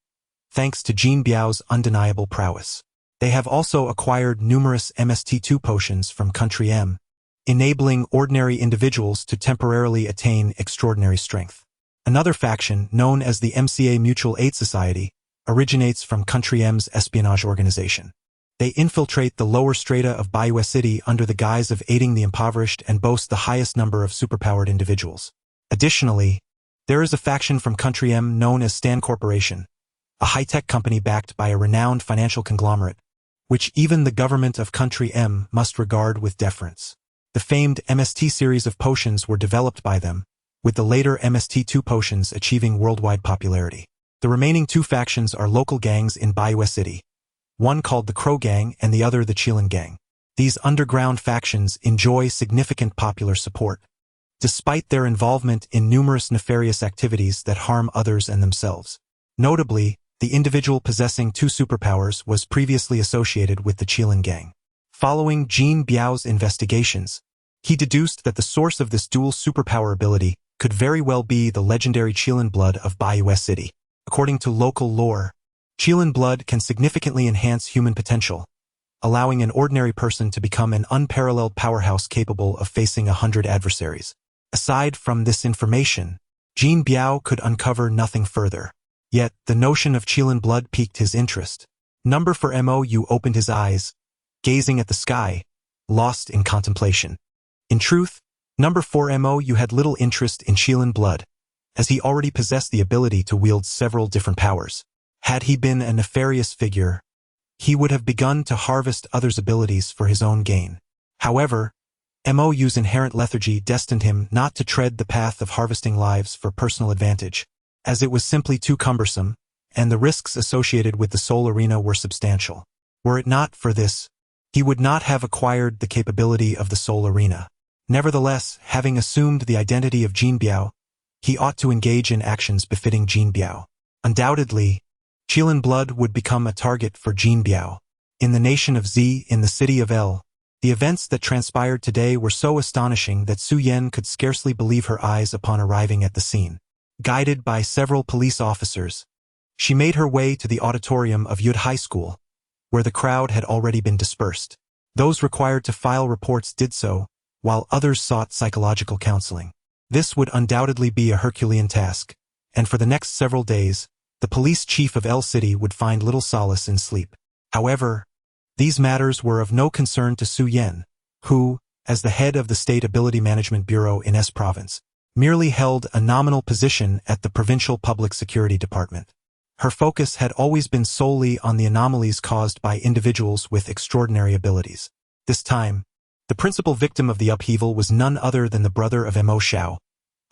thanks to Jin Biao's undeniable prowess. They have also acquired numerous MST2 potions from Country M, enabling ordinary individuals to temporarily attain extraordinary strength. Another faction, known as the MCA Mutual Aid Society, originates from Country M's espionage organization. They infiltrate the lower strata of Baiwa City under the guise of aiding the impoverished and boast the highest number of superpowered individuals. Additionally, there is a faction from Country M known as Stan Corporation, a high-tech company backed by a renowned financial conglomerate, which even the government of Country M must regard with deference. The famed MST series of potions were developed by them, with the later MST2 potions achieving worldwide popularity. The remaining 2 factions are local gangs in Baiwa City, one called the Crow Gang and the other the Qilin Gang. These underground factions enjoy significant popular support, despite their involvement in numerous nefarious activities that harm others and themselves. Notably, the individual possessing 2 superpowers was previously associated with the Qilin Gang. Following Jin Biao's investigations, he deduced that the source of this dual superpower ability could very well be the legendary Qilin blood of Baiwa City. According to local lore, Qilin blood can significantly enhance human potential, allowing an ordinary person to become an unparalleled powerhouse capable of facing 100 adversaries. Aside from this information, Jin Biao could uncover nothing further. Yet, the notion of Qilin blood piqued his interest. Number 4 Mou opened his eyes, gazing at the sky, lost in contemplation. In truth, Number 4 Mou had little interest in Qilin blood, as he already possessed the ability to wield several different powers. Had he been a nefarious figure, he would have begun to harvest others' abilities for his own gain. However, Mou's inherent lethargy destined him not to tread the path of harvesting lives for personal advantage, as it was simply too cumbersome, and the risks associated with the soul arena were substantial. Were it not for this, he would not have acquired the capability of the soul arena. Nevertheless, having assumed the identity of Jin Biao, he ought to engage in actions befitting Jin Biao. Undoubtedly, Qilin blood would become a target for Jin Biao. In the nation of Z, in the city of L, the events that transpired today were so astonishing that Su Yan could scarcely believe her eyes upon arriving at the scene. Guided by several police officers, she made her way to the auditorium of Yud High School, where the crowd had already been dispersed. Those required to file reports did so, while others sought psychological counseling. This would undoubtedly be a Herculean task, and for the next several days, the police chief of L City would find little solace in sleep. However, these matters were of no concern to Su Yan, who, as the head of the State Ability Management Bureau in S Province, merely held a nominal position at the Provincial Public Security Department. Her focus had always been solely on the anomalies caused by individuals with extraordinary abilities. This time, the principal victim of the upheaval was none other than the brother of Mo Xiao,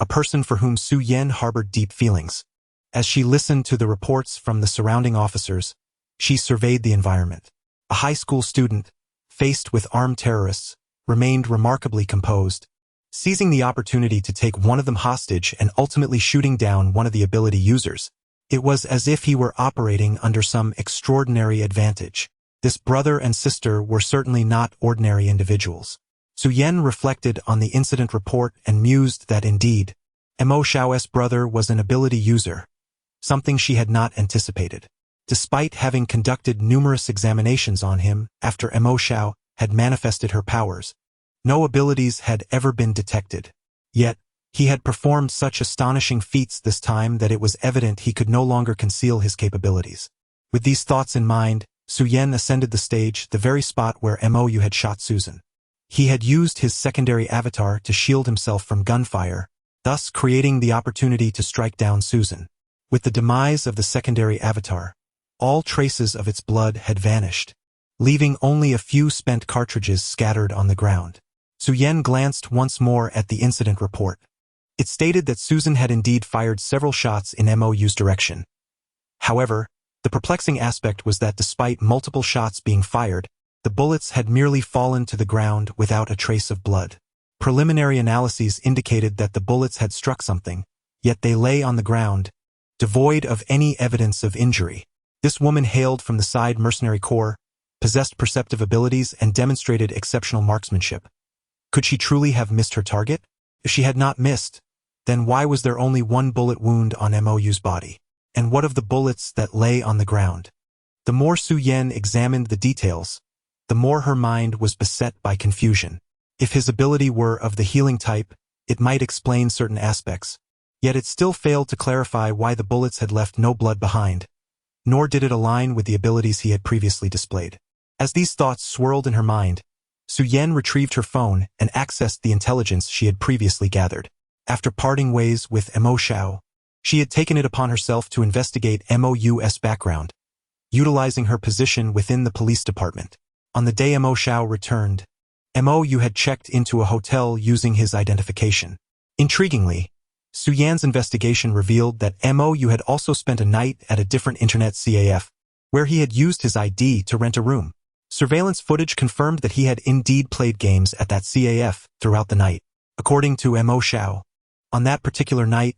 a person for whom Su Yan harbored deep feelings. As she listened to the reports from the surrounding officers, she surveyed the environment. A high school student, faced with armed terrorists, remained remarkably composed, seizing the opportunity to take one of them hostage and ultimately shooting down one of the ability users. It was as if he were operating under some extraordinary advantage. This brother and sister were certainly not ordinary individuals. Su Yan reflected on the incident report and mused that indeed, Mo Xiao's brother was an ability user, something she had not anticipated. Despite having conducted numerous examinations on him after Mo Xiao had manifested her powers, no abilities had ever been detected. Yet, he had performed such astonishing feats this time that it was evident he could no longer conceal his capabilities. With these thoughts in mind, Su Yan ascended the stage, the very spot where Mou had shot Susan. He had used his secondary avatar to shield himself from gunfire, thus creating the opportunity to strike down Susan. With the demise of the secondary avatar, all traces of its blood had vanished, leaving only a few spent cartridges scattered on the ground. Su Yan glanced once more at the incident report. It stated that Susan had indeed fired several shots in Mou's direction. However, the perplexing aspect was that despite multiple shots being fired, the bullets had merely fallen to the ground without a trace of blood. Preliminary analyses indicated that the bullets had struck something, yet they lay on the ground, devoid of any evidence of injury. This woman hailed from the Side Mercenary Corps, possessed perceptive abilities, and demonstrated exceptional marksmanship. Could she truly have missed her target? If she had not missed, then why was there only one bullet wound on Mou's body? And what of the bullets that lay on the ground? The more Su Yan examined the details, the more her mind was beset by confusion. If his ability were of the healing type, it might explain certain aspects, yet it still failed to clarify why the bullets had left no blood behind, nor did it align with the abilities he had previously displayed. As these thoughts swirled in her mind, Su Yan retrieved her phone and accessed the intelligence she had previously gathered. After parting ways with Mo Xiao, she had taken it upon herself to investigate Mou's background, utilizing her position within the police department. On the day Mo Xiao returned, Mou had checked into a hotel using his identification. Intriguingly, Su Yan's investigation revealed that Mou had also spent a night at a different internet CAF, where he had used his ID to rent a room. Surveillance footage confirmed that he had indeed played games at that CAF throughout the night. According to Mo Xiao, on that particular night,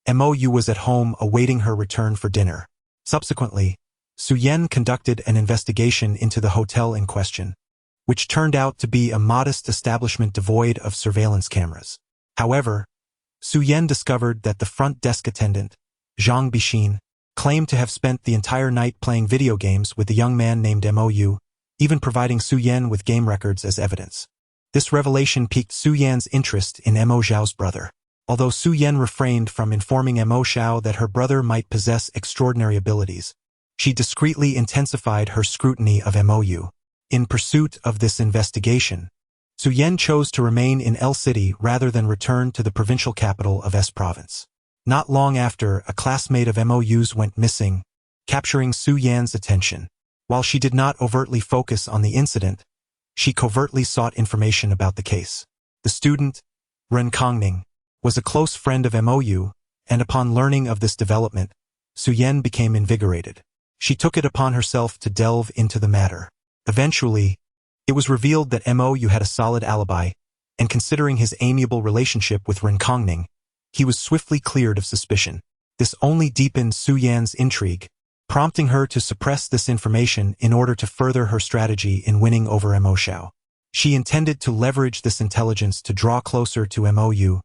Mou was at home awaiting her return for dinner. Subsequently, Su Yan conducted an investigation into the hotel in question, which turned out to be a modest establishment devoid of surveillance cameras. However, Su Yan discovered that the front desk attendant, Zhang Bixin, claimed to have spent the entire night playing video games with a young man named Mou, even providing Su Yan with game records as evidence. This revelation piqued Su Yan's interest in Mo Xiao's brother. Although Su Yan refrained from informing Mo Xiao that her brother might possess extraordinary abilities, she discreetly intensified her scrutiny of Mou. In pursuit of this investigation, Su Yan chose to remain in L City rather than return to the provincial capital of S Province. Not long after, a classmate of Mou's went missing, capturing Su Yan's attention. While she did not overtly focus on the incident, she covertly sought information about the case. The student, Ren Kongning, was a close friend of Mou, and upon learning of this development, Su Yan became invigorated. She took it upon herself to delve into the matter. Eventually, it was revealed that Mou had a solid alibi, and considering his amiable relationship with Ren Kongning, he was swiftly cleared of suspicion. This only deepened Su Yan's intrigue, prompting her to suppress this information in order to further her strategy in winning over Mo Xiao. She intended to leverage this intelligence to draw closer to Mou,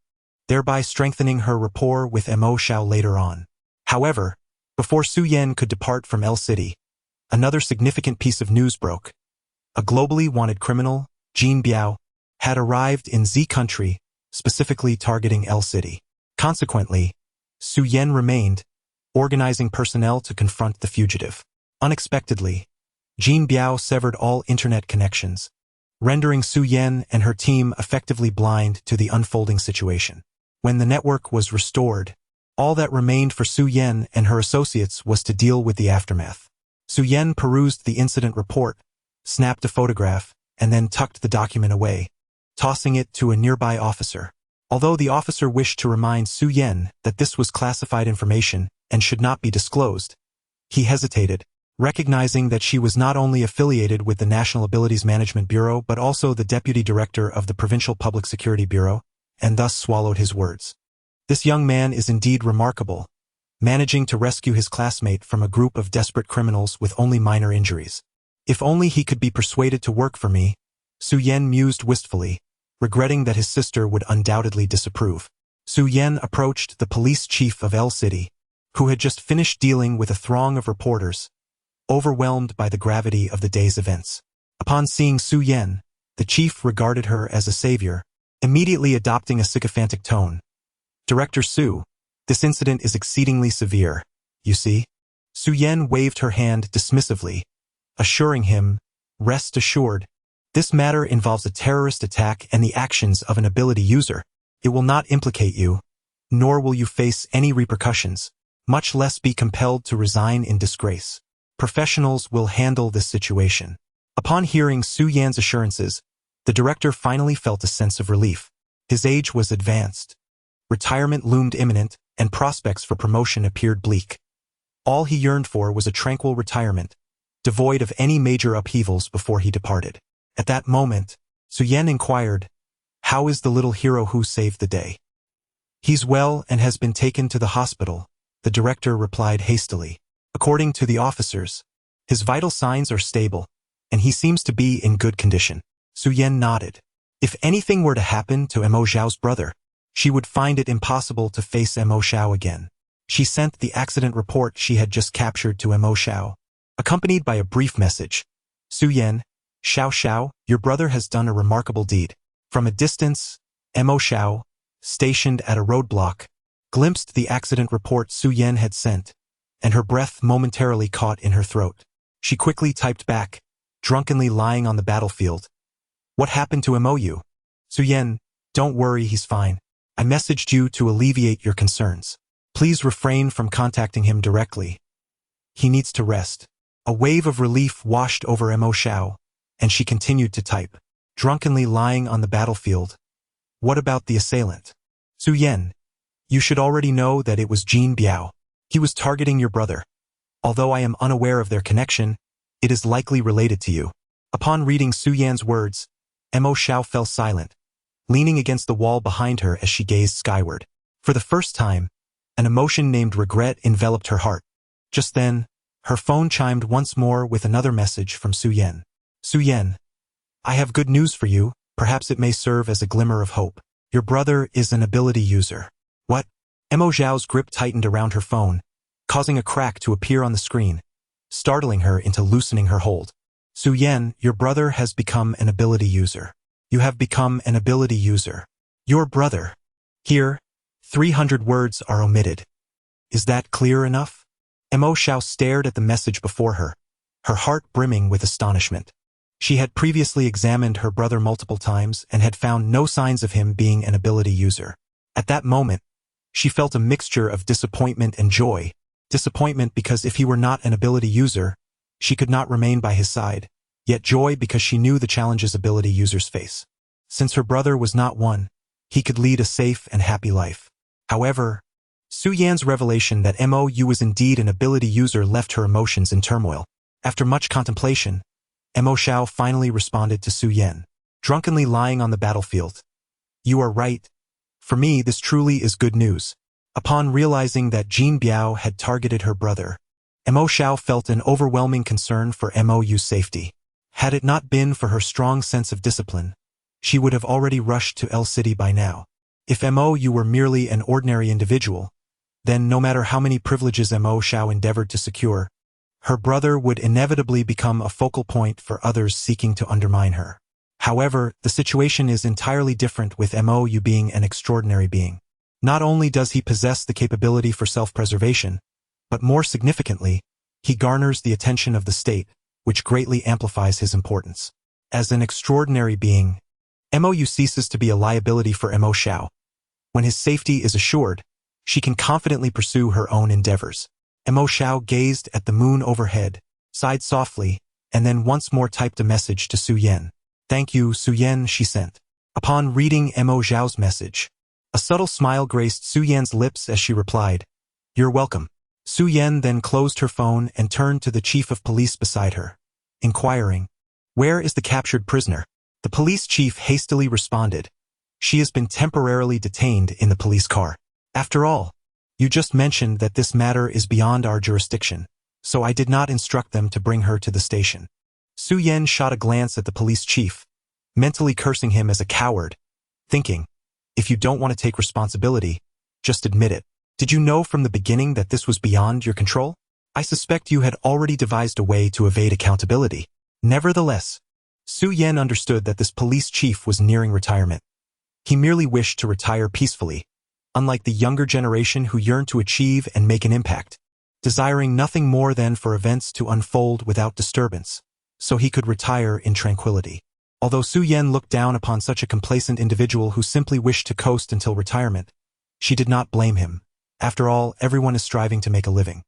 thereby strengthening her rapport with Mo Xiao later on. However, before Su Yan could depart from L City, another significant piece of news broke. A globally wanted criminal, Jin Biao, had arrived in Z country, specifically targeting L City. Consequently, Su Yan remained, organizing personnel to confront the fugitive. Unexpectedly, Jin Biao severed all internet connections, rendering Su Yan and her team effectively blind to the unfolding situation. When the network was restored, all that remained for Su Yan and her associates was to deal with the aftermath. Su Yan perused the incident report, snapped a photograph, and then tucked the document away, tossing it to a nearby officer. Although the officer wished to remind Su Yan that this was classified information and should not be disclosed, he hesitated, recognizing that she was not only affiliated with the National Abilities Management Bureau but also the Deputy Director of the Provincial Public Security Bureau, and thus swallowed his words. This young man is indeed remarkable, managing to rescue his classmate from a group of desperate criminals with only minor injuries. If only he could be persuaded to work for me, Su Yan mused wistfully, regretting that his sister would undoubtedly disapprove. Su Yan approached the police chief of L City, who had just finished dealing with a throng of reporters, overwhelmed by the gravity of the day's events. Upon seeing Su Yan, the chief regarded her as a savior, immediately adopting a sycophantic tone. "Director Su, this incident is exceedingly severe, you see?" Su Yan waved her hand dismissively, assuring him, "Rest assured, this matter involves a terrorist attack and the actions of an ability user. It will not implicate you, nor will you face any repercussions, much less be compelled to resign in disgrace. Professionals will handle this situation." Upon hearing Su Yan's assurances, the director finally felt a sense of relief. His age was advanced. Retirement loomed imminent, and prospects for promotion appeared bleak. All he yearned for was a tranquil retirement, devoid of any major upheavals before he departed. At that moment, Su Yan inquired, "How is the little hero who saved the day?" "He's well and has been taken to the hospital," the director replied hastily. "According to the officers, his vital signs are stable, and he seems to be in good condition." Su Yan nodded. If anything were to happen to Mo Xiao's brother, she would find it impossible to face Mo Xiao again. She sent the accident report she had just captured to Mo Xiao, accompanied by a brief message. "Su Yan, Xiao Xiao, your brother has done a remarkable deed." From a distance, Mo Xiao, stationed at a roadblock, glimpsed the accident report Su Yan had sent, and her breath momentarily caught in her throat. She quickly typed back, drunkenly lying on the battlefield. "What happened to Mou? Su Yan, don't worry, he's fine. I messaged you to alleviate your concerns. Please refrain from contacting him directly. He needs to rest." A wave of relief washed over Mo Xiao, and she continued to type, drunkenly lying on the battlefield. "What about the assailant? Su Yan, you should already know that it was Jin Biao. He was targeting your brother. Although I am unaware of their connection, it is likely related to you." Upon reading Su Yan's words, Mo Xiao fell silent, leaning against the wall behind her as she gazed skyward. For the first time, an emotion named regret enveloped her heart. Just then, her phone chimed once more with another message from Su Yan. "Su Yan, I have good news for you, perhaps it may serve as a glimmer of hope. Your brother is an ability user." "What?" Mo Xiao's grip tightened around her phone, causing a crack to appear on the screen, startling her into loosening her hold. Su-Yen, your brother has become an ability user. You have become an ability user. Your brother. Here, 300 words are omitted. Is that clear enough? Mo Xiao stared at the message before her heart brimming with astonishment. She had previously examined her brother multiple times and had found no signs of him being an ability user. At that moment, she felt a mixture of disappointment and joy. Disappointment because if he were not an ability user, she could not remain by his side, yet joy because she knew the challenges ability users face. Since her brother was not one, he could lead a safe and happy life. However, Su-Yan's revelation that Mo was indeed an ability user left her emotions in turmoil. After much contemplation, Mo Xiao finally responded to Su-Yen, drunkenly lying on the battlefield. You are right. For me, this truly is good news. Upon realizing that Jin Biao had targeted her brother, Mo Xiao felt an overwhelming concern for Mo's safety. Had it not been for her strong sense of discipline, she would have already rushed to L City by now. If Mo were merely an ordinary individual, then no matter how many privileges Mo Xiao endeavored to secure, her brother would inevitably become a focal point for others seeking to undermine her. However, the situation is entirely different with Mo being an extraordinary being. Not only does he possess the capability for self-preservation, but more significantly, he garners the attention of the state, which greatly amplifies his importance. As an extraordinary being, Mo ceases to be a liability for Mo Xiao. When his safety is assured, she can confidently pursue her own endeavors. Mo Xiao gazed at the moon overhead, sighed softly, and then once more typed a message to Su-Yen. Thank you, Su-Yen, she sent. Upon reading Mo Xiao's message, a subtle smile graced Su-Yen's lips as she replied, You're welcome. Su-Yen then closed her phone and turned to the chief of police beside her, inquiring, Where is the captured prisoner? The police chief hastily responded, She has been temporarily detained in the police car. After all, you just mentioned that this matter is beyond our jurisdiction, so I did not instruct them to bring her to the station. Su-Yen shot a glance at the police chief, mentally cursing him as a coward, thinking, if you don't want to take responsibility, just admit it. Did you know from the beginning that this was beyond your control? I suspect you had already devised a way to evade accountability. Nevertheless, Su-Yen understood that this police chief was nearing retirement. He merely wished to retire peacefully, unlike the younger generation who yearned to achieve and make an impact, desiring nothing more than for events to unfold without disturbance, so he could retire in tranquility. Although Su-Yen looked down upon such a complacent individual who simply wished to coast until retirement, she did not blame him. After all, everyone is striving to make a living.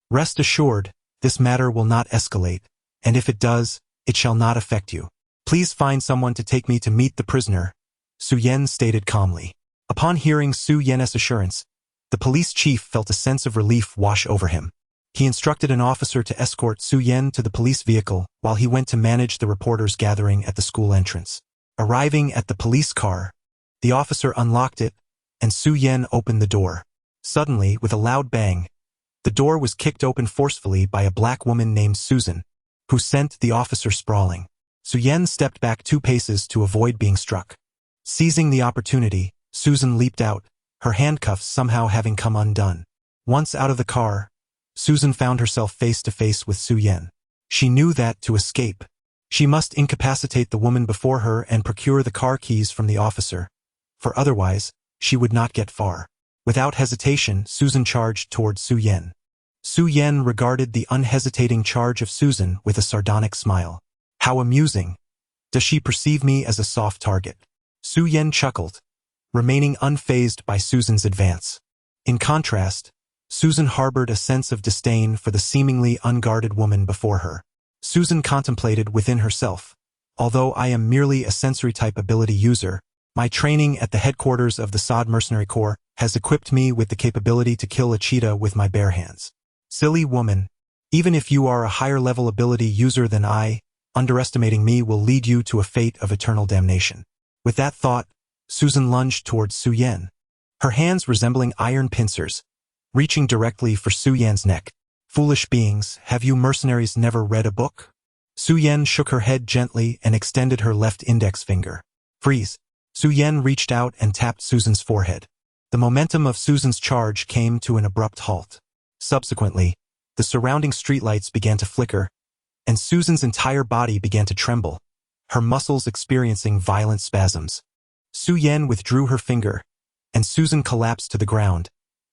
Rest assured, this matter will not escalate, and if it does, it shall not affect you. Please find someone to take me to meet the prisoner, Su-Yen stated calmly. Upon hearing Su-Yen's assurance, the police chief felt a sense of relief wash over him. He instructed an officer to escort Su-Yen to the police vehicle while he went to manage the reporters gathering at the school entrance. Arriving at the police car, the officer unlocked it, and Su-Yen opened the door. Suddenly, with a loud bang, the door was kicked open forcefully by a black woman named Susan, who sent the officer sprawling. Su-Yen stepped back 2 paces to avoid being struck. Seizing the opportunity, Susan leaped out, her handcuffs somehow having come undone. Once out of the car, Susan found herself face to face with Su-Yen. She knew that, to escape, she must incapacitate the woman before her and procure the car keys from the officer, for otherwise, she would not get far. Without hesitation, Susan charged toward Su-Yen. Su-Yen regarded the unhesitating charge of Susan with a sardonic smile. How amusing. Does she perceive me as a soft target? Su-Yen chuckled, remaining unfazed by Susan's advance. In contrast, Susan harbored a sense of disdain for the seemingly unguarded woman before her. Susan contemplated within herself, although I am merely a sensory-type ability user, my training at the headquarters of the Sod Mercenary Corps has equipped me with the capability to kill a cheetah with my bare hands. Silly woman, even if you are a higher-level ability user than I, underestimating me will lead you to a fate of eternal damnation. With that thought, Susan lunged towards Su-Yen, her hands resembling iron pincers, reaching directly for Su-Yen's neck. Foolish beings, have you mercenaries never read a book? Su-Yen shook her head gently and extended her left index finger. Freeze. Su-Yen reached out and tapped Susan's forehead. The momentum of Susan's charge came to an abrupt halt. Subsequently, the surrounding streetlights began to flicker, and Susan's entire body began to tremble, her muscles experiencing violent spasms. Su-Yen withdrew her finger, and Susan collapsed to the ground,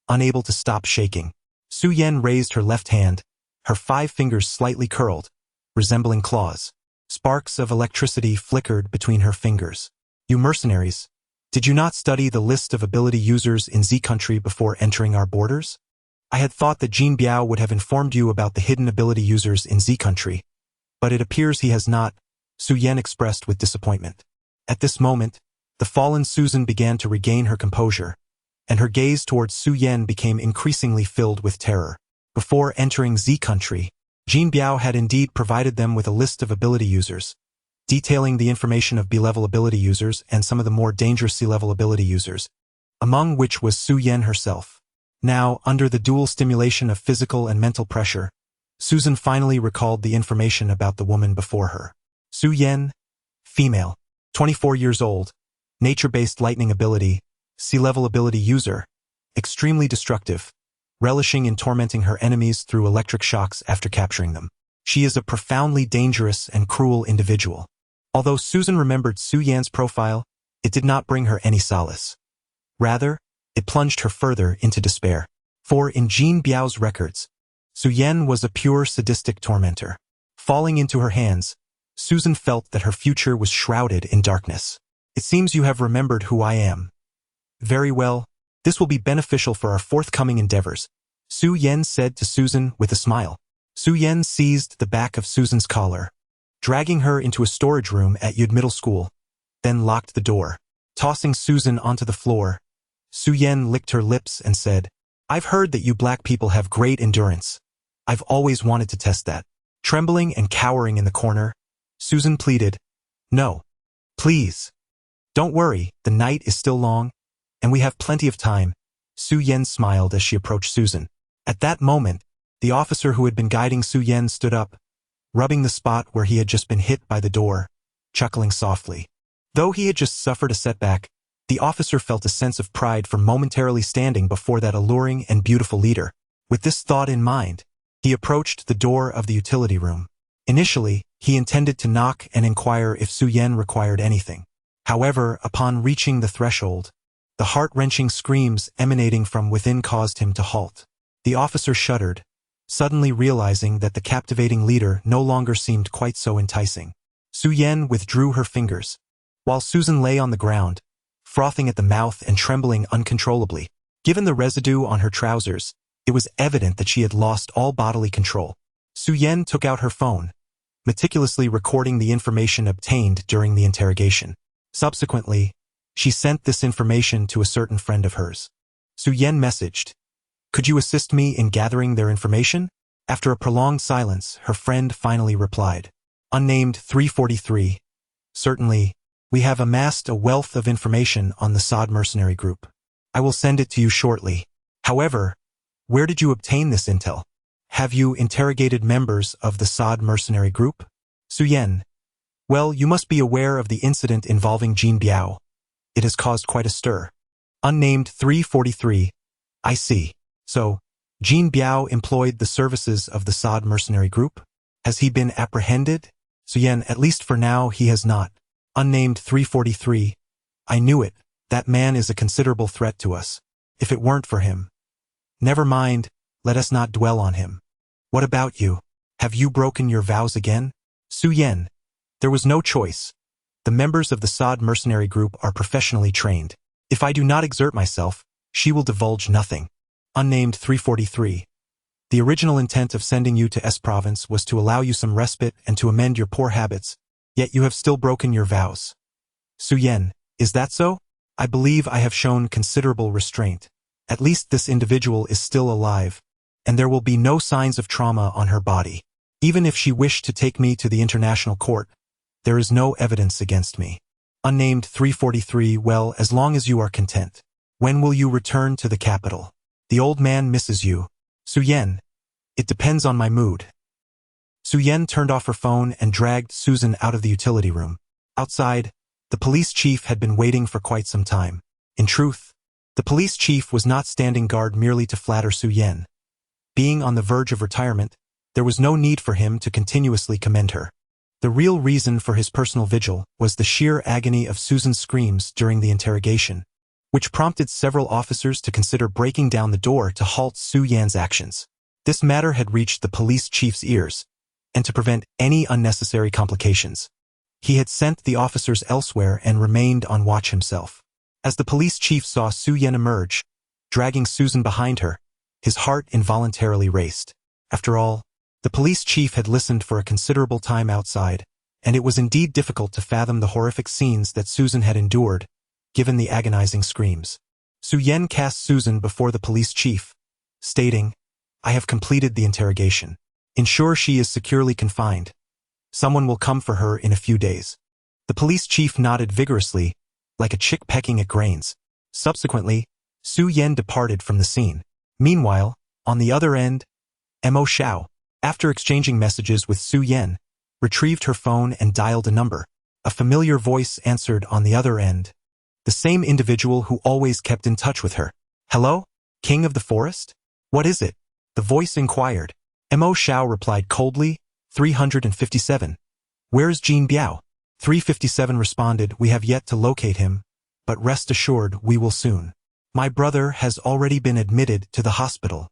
unable to stop shaking. Su-Yen raised her left hand, her 5 fingers slightly curled, resembling claws. Sparks of electricity flickered between her fingers. You mercenaries, did you not study the list of ability users in Z country before entering our borders? I had thought that Jin Biao would have informed you about the hidden ability users in Z country, but it appears he has not, Su-Yen expressed with disappointment. At this moment, the fallen Susan began to regain her composure, and her gaze towards Su-Yen became increasingly filled with terror. Before entering Z country, Jin Biao had indeed provided them with a list of ability users, detailing the information of B-level ability users and some of the more dangerous C-level ability users, among which was Su-Yen herself. Now, under the dual stimulation of physical and mental pressure, Susan finally recalled the information about the woman before her. Su-Yen, female, 24 years old, nature-based lightning ability, C-level ability user, extremely destructive, relishing in tormenting her enemies through electric shocks after capturing them. She is a profoundly dangerous and cruel individual. Although Susan remembered Su-Yan's profile, it did not bring her any solace. Rather, it plunged her further into despair. For in Jin Biao's records, Su-Yen was a pure sadistic tormentor. Falling into her hands, Susan felt that her future was shrouded in darkness. It seems you have remembered who I am. Very well, this will be beneficial for our forthcoming endeavors, Su-Yen said to Susan with a smile. Su-Yen seized the back of Susan's collar, dragging her into a storage room at Yud Middle School, then locked the door. Tossing Susan onto the floor, Su-Yen licked her lips and said, I've heard that you black people have great endurance. I've always wanted to test that. Trembling and cowering in the corner, Susan pleaded, No. Please. Don't worry, the night is still long, and we have plenty of time. Su-Yen smiled as she approached Susan. At that moment, the officer who had been guiding Su-Yen stood up, rubbing the spot where he had just been hit by the door, chuckling softly. Though he had just suffered a setback, the officer felt a sense of pride for momentarily standing before that alluring and beautiful leader. With this thought in mind, he approached the door of the utility room. Initially, he intended to knock and inquire if Su-Yen required anything. However, upon reaching the threshold, the heart-wrenching screams emanating from within caused him to halt. The officer shuddered, suddenly realizing that the captivating leader no longer seemed quite so enticing. Su-Yen withdrew her fingers, while Susan lay on the ground, frothing at the mouth and trembling uncontrollably. Given the residue on her trousers, it was evident that she had lost all bodily control. Su-Yen took out her phone, meticulously recording the information obtained during the interrogation. Subsequently, she sent this information to a certain friend of hers. Su-Yen messaged, Could you assist me in gathering their information? After a prolonged silence, her friend finally replied, Unnamed 343. Certainly, we have amassed a wealth of information on the Sod mercenary group. I will send it to you shortly. However, where did you obtain this intel? Have you interrogated members of the Sod mercenary group? Su-Yen. Well, you must be aware of the incident involving Jin Biao. It has caused quite a stir. Unnamed 343. I see. So, Jin Biao employed the services of the Sod mercenary group? Has he been apprehended? Su-Yen, at least for now, he has not. Unnamed 343. I knew it. That man is a considerable threat to us. If it weren't for him. Never mind, let us not dwell on him. What about you? Have you broken your vows again? Su-Yen. There was no choice. The members of the Sod mercenary group are professionally trained. If I do not exert myself, she will divulge nothing. Unnamed 343. The original intent of sending you to S province was to allow you some respite and to amend your poor habits, yet you have still broken your vows. Su-Yen, is that so? I believe I have shown considerable restraint. At least this individual is still alive, and there will be no signs of trauma on her body. Even if she wished to take me to the international court, there is no evidence against me. Unnamed 343. Well, as long as you are content. When will you return to the capital? The old man misses you. Su-Yen. It depends on my mood. Su-Yen turned off her phone and dragged Susan out of the utility room. Outside, the police chief had been waiting for quite some time. In truth, the police chief was not standing guard merely to flatter Su-Yen. Being on the verge of retirement, there was no need for him to continuously commend her. The real reason for his personal vigil was the sheer agony of Susan's screams during the interrogation, which prompted several officers to consider breaking down the door to halt Su Yan's actions. This matter had reached the police chief's ears, and to prevent any unnecessary complications, he had sent the officers elsewhere and remained on watch himself. As the police chief saw Su Yan emerge, dragging Susan behind her, his heart involuntarily raced. After all, the police chief had listened for a considerable time outside, and it was indeed difficult to fathom the horrific scenes that Susan had endured, given the agonizing screams. Su Yan cast Susan before the police chief, stating, "I have completed the interrogation. Ensure she is securely confined. Someone will come for her in a few days." The police chief nodded vigorously, like a chick pecking at grains. Subsequently, Su Yan departed from the scene. Meanwhile, on the other end, Mo Xiao, after exchanging messages with Su Yan, retrieved her phone and dialed a number. A familiar voice answered on the other end. The same individual who always kept in touch with her. "Hello? King of the Forest? What is it?" the voice inquired. Mo Xiao replied coldly, 357. "Where's Jin Biao?" 357 responded, "We have yet to locate him, but rest assured we will soon. My brother has already been admitted to the hospital.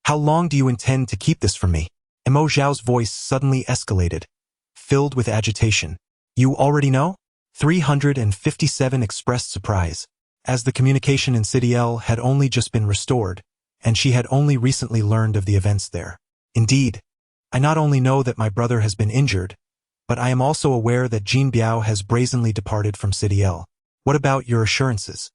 How long do you intend to keep this from me?" Mo Xiao's voice suddenly escalated, filled with agitation. "You already know?" 357 expressed surprise, as the communication in City L had only just been restored, and she had only recently learned of the events there. "Indeed, I not only know that my brother has been injured, but I am also aware that Jin Biao has brazenly departed from City L. What about your assurances?"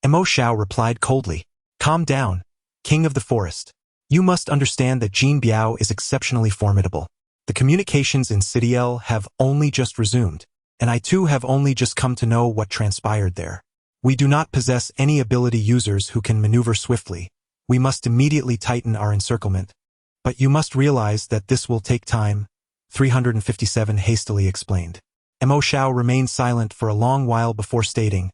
Mo Xiao replied coldly. "Calm down, King of the Forest. You must understand that Jin Biao is exceptionally formidable. The communications in City L have only just resumed, and I too have only just come to know what transpired there. We do not possess any ability users who can maneuver swiftly. We must immediately tighten our encirclement. But you must realize that this will take time," 357 hastily explained. Mo Xiao remained silent for a long while before stating,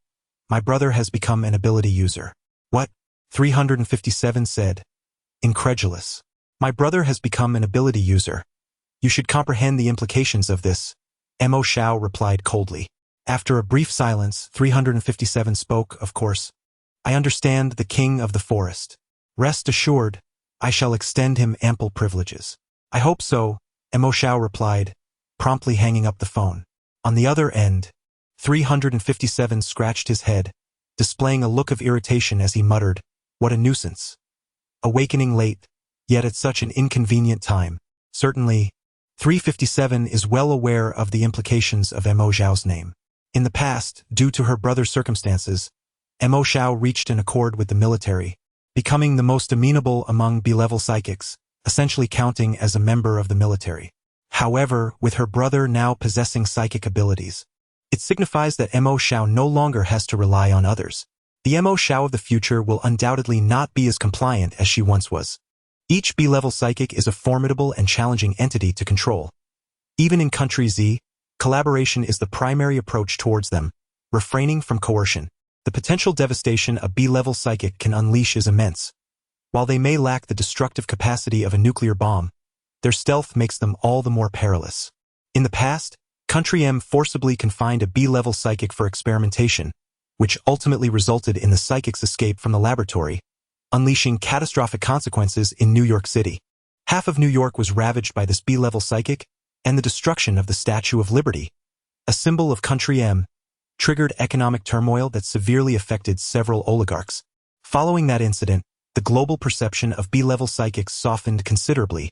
"My brother has become an ability user." "What?" 357 said, incredulous. "My brother has become an ability user. You should comprehend the implications of this," Mo Xiao replied coldly. After a brief silence, 357 spoke, "Of course. I understand the King of the Forest. Rest assured, I shall extend him ample privileges." "I hope so," Mo Xiao replied, promptly hanging up the phone. On the other end, 357 scratched his head, displaying a look of irritation as he muttered, "What a nuisance. Awakening late, yet at such an inconvenient time." Certainly, 357 is well aware of the implications of Mo Xiao's name. In the past, due to her brother's circumstances, Mo Xiao reached an accord with the military, becoming the most amenable among B-level psychics, essentially counting as a member of the military. However, with her brother now possessing psychic abilities, it signifies that Mo Xiao no longer has to rely on others. The Mo Xiao of the future will undoubtedly not be as compliant as she once was. Each B-level psychic is a formidable and challenging entity to control. Even in Country Z, collaboration is the primary approach towards them, refraining from coercion. The potential devastation a B-level psychic can unleash is immense. While they may lack the destructive capacity of a nuclear bomb, their stealth makes them all the more perilous. In the past, Country M forcibly confined a B-level psychic for experimentation, which ultimately resulted in the psychic's escape from the laboratory, unleashing catastrophic consequences in New York City. Half of New York was ravaged by this B-level psychic, and the destruction of the Statue of Liberty, a symbol of Country M, triggered economic turmoil that severely affected several oligarchs. Following that incident, the global perception of B-level psychics softened considerably.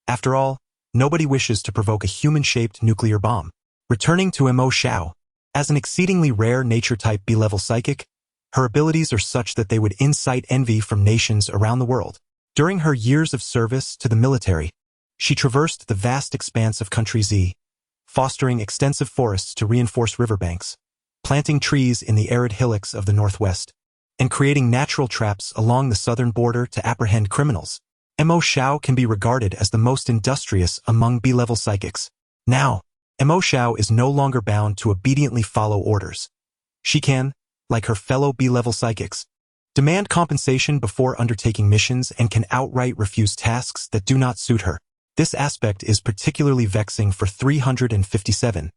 After all, nobody wishes to provoke a human-shaped nuclear bomb. Returning to Mo Xiao, as an exceedingly rare nature-type B-level psychic, her abilities are such that they would incite envy from nations around the world. During her years of service to the military, she traversed the vast expanse of Country Z, fostering extensive forests to reinforce riverbanks, planting trees in the arid hillocks of the Northwest, and creating natural traps along the southern border to apprehend criminals. Mo Xiao can be regarded as the most industrious among B-level psychics. Now, Mo Xiao is no longer bound to obediently follow orders. She can, like her fellow B-level psychics, demand compensation before undertaking missions, and can outright refuse tasks that do not suit her. This aspect is particularly vexing for 357,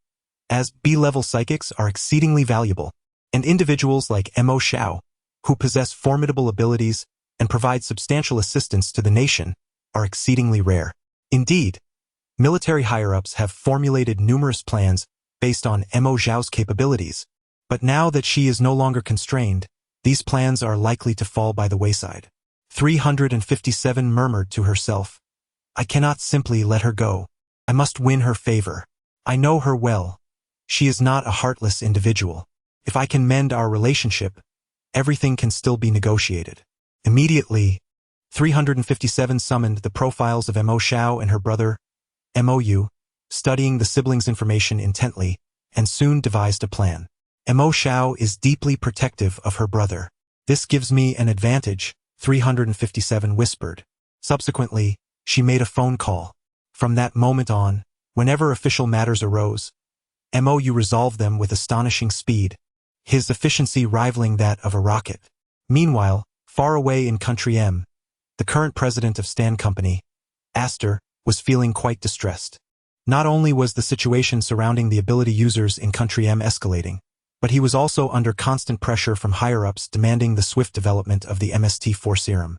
as B-level psychics are exceedingly valuable, and individuals like Mo Xiao, who possess formidable abilities and provide substantial assistance to the nation, are exceedingly rare. Indeed, military higher-ups have formulated numerous plans based on Mo Xiao's capabilities, but now that she is no longer constrained, these plans are likely to fall by the wayside. 357 murmured to herself, I cannot simply let her go. I must win her favor. I know her well. She is not a heartless individual. If I can mend our relationship, everything can still be negotiated. Immediately, 357 summoned the profiles of Mo Xiao and her brother, Mou, studying the siblings' information intently, and soon devised a plan. Mo Xiao is deeply protective of her brother. This gives me an advantage, 357 whispered. Subsequently, she made a phone call. From that moment on, whenever official matters arose, Mou resolved them with astonishing speed, his efficiency rivaling that of a rocket. Meanwhile, far away in Country M, the current president of Stan Company, Aster, was feeling quite distressed. Not only was the situation surrounding the ability users in Country M escalating, but he was also under constant pressure from higher-ups demanding the swift development of the MST-4 serum.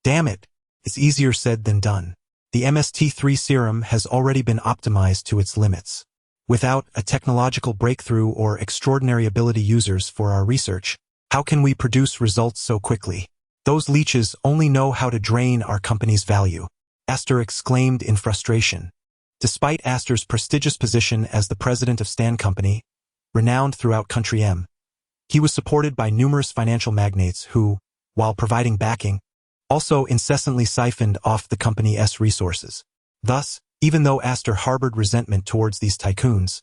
Damn it, it's easier said than done. The MST-3 serum has already been optimized to its limits. Without a technological breakthrough or extraordinary ability users for our research, how can we produce results so quickly? Those leeches only know how to drain our company's value, Aster exclaimed in frustration. Despite Aster's prestigious position as the president of Stan Company, renowned throughout Country M, he was supported by numerous financial magnates who, while providing backing, also incessantly siphoned off the company's resources. Thus, even though Aster harbored resentment towards these tycoons,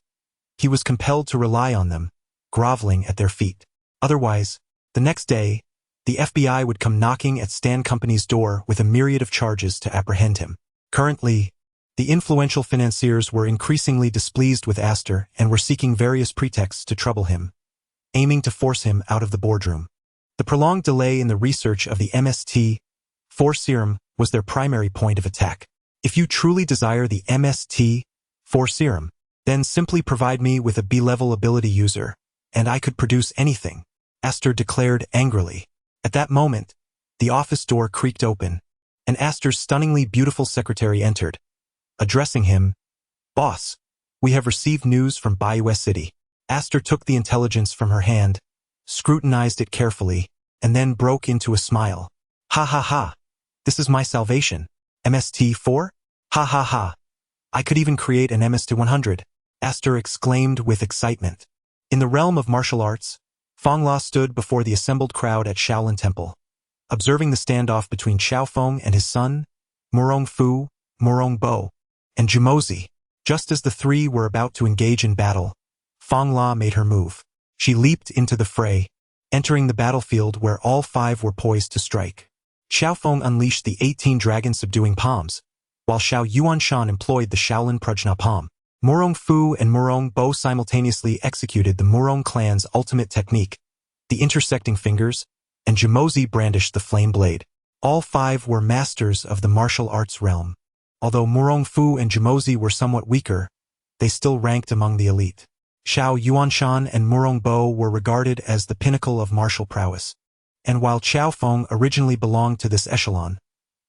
he was compelled to rely on them, groveling at their feet. Otherwise, the next day, the FBI would come knocking at Stan Company's door with a myriad of charges to apprehend him. Currently, the influential financiers were increasingly displeased with Aster and were seeking various pretexts to trouble him, aiming to force him out of the boardroom. The prolonged delay in the research of the MST-4 serum was their primary point of attack. If you truly desire the MST-4 serum, then simply provide me with a B-level ability user, and I could produce anything, Aster declared angrily. At that moment, the office door creaked open, and Aster's stunningly beautiful secretary entered. Addressing him, Boss, we have received news from Bayou City. Aster took the intelligence from her hand, scrutinized it carefully, and then broke into a smile. Ha ha ha. This is my salvation. MST-4? Ha ha ha. I could even create an MST-100, Aster exclaimed with excitement. In the realm of martial arts, Feng La stood before the assembled crowd at Shaolin Temple, observing the standoff between Xiaofeng and his son, Murong Fu, Murong Bo, and Jumozi. Just as the three were about to engage in battle, Feng La made her move. She leaped into the fray, entering the battlefield where all five were poised to strike. Xiaofeng unleashed the 18 dragon-subduing palms, while Xiao Yuanshan employed the Shaolin Prajna palm. Murong Fu and Murong Bo simultaneously executed the Murong clan's ultimate technique, the intersecting fingers, and Jumozi brandished the flame blade. All five were masters of the martial arts realm. Although Murong Fu and Jumozi were somewhat weaker, they still ranked among the elite. Xiao Yuanshan and Murong Bo were regarded as the pinnacle of martial prowess. And while Xiaofeng originally belonged to this echelon,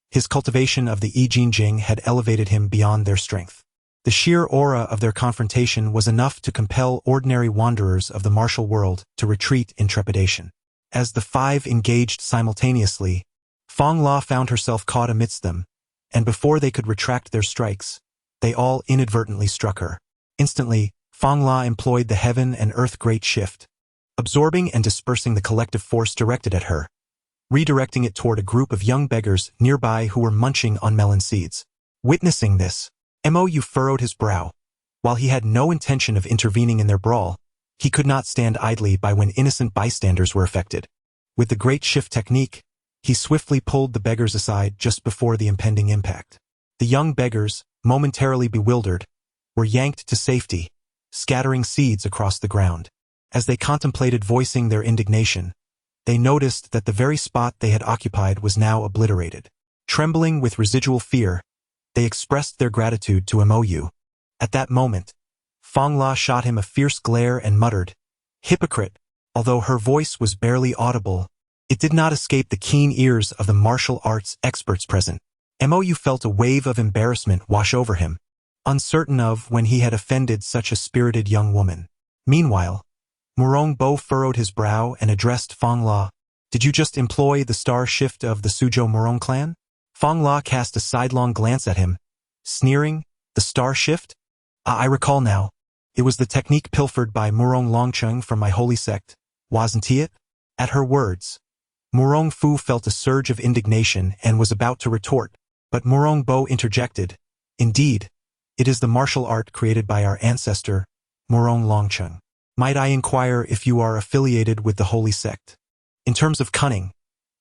his cultivation of the I Ching Jing had elevated him beyond their strength. The sheer aura of their confrontation was enough to compel ordinary wanderers of the martial world to retreat in trepidation. As the five engaged simultaneously, Feng La found herself caught amidst them, and before they could retract their strikes, they all inadvertently struck her. Instantly, Feng La employed the heaven and earth great shift, absorbing and dispersing the collective force directed at her, redirecting it toward a group of young beggars nearby who were munching on melon seeds. Witnessing this, Mou furrowed his brow. While he had no intention of intervening in their brawl, he could not stand idly by when innocent bystanders were affected. With the great shift technique, he swiftly pulled the beggars aside just before the impending impact. The young beggars, momentarily bewildered, were yanked to safety, scattering seeds across the ground. As they contemplated voicing their indignation, they noticed that the very spot they had occupied was now obliterated. Trembling with residual fear, they expressed their gratitude to Mou. At that moment, Fang La shot him a fierce glare and muttered, "Hypocrite!" Although her voice was barely audible, it did not escape the keen ears of the martial arts experts present. Mou felt a wave of embarrassment wash over him, uncertain of when he had offended such a spirited young woman. Meanwhile, Murong Bo furrowed his brow and addressed Fang La. "Did you just employ the star shift of the Suzhou Murong clan?" Fang La cast a sidelong glance at him, sneering, "The star shift? I recall now. It was the technique pilfered by Murong Longcheng from my holy sect, wasn't it?" At her words, Murong Fu felt a surge of indignation and was about to retort, but Murong Bo interjected, "Indeed, it is the martial art created by our ancestor, Murong Longcheng. Might I inquire if you are affiliated with the holy sect?" In terms of cunning,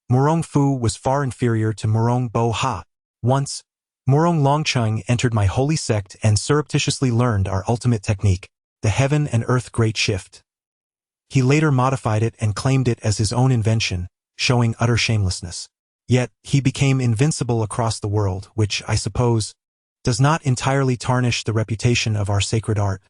Murong Fu was far inferior to Murong Bo Ha. Once, Murong Longcheng entered my holy sect and surreptitiously learned our ultimate technique, the Heaven and Earth Great Shift. He later modified it and claimed it as his own invention, showing utter shamelessness. Yet, he became invincible across the world, which, I suppose, does not entirely tarnish the reputation of our sacred art,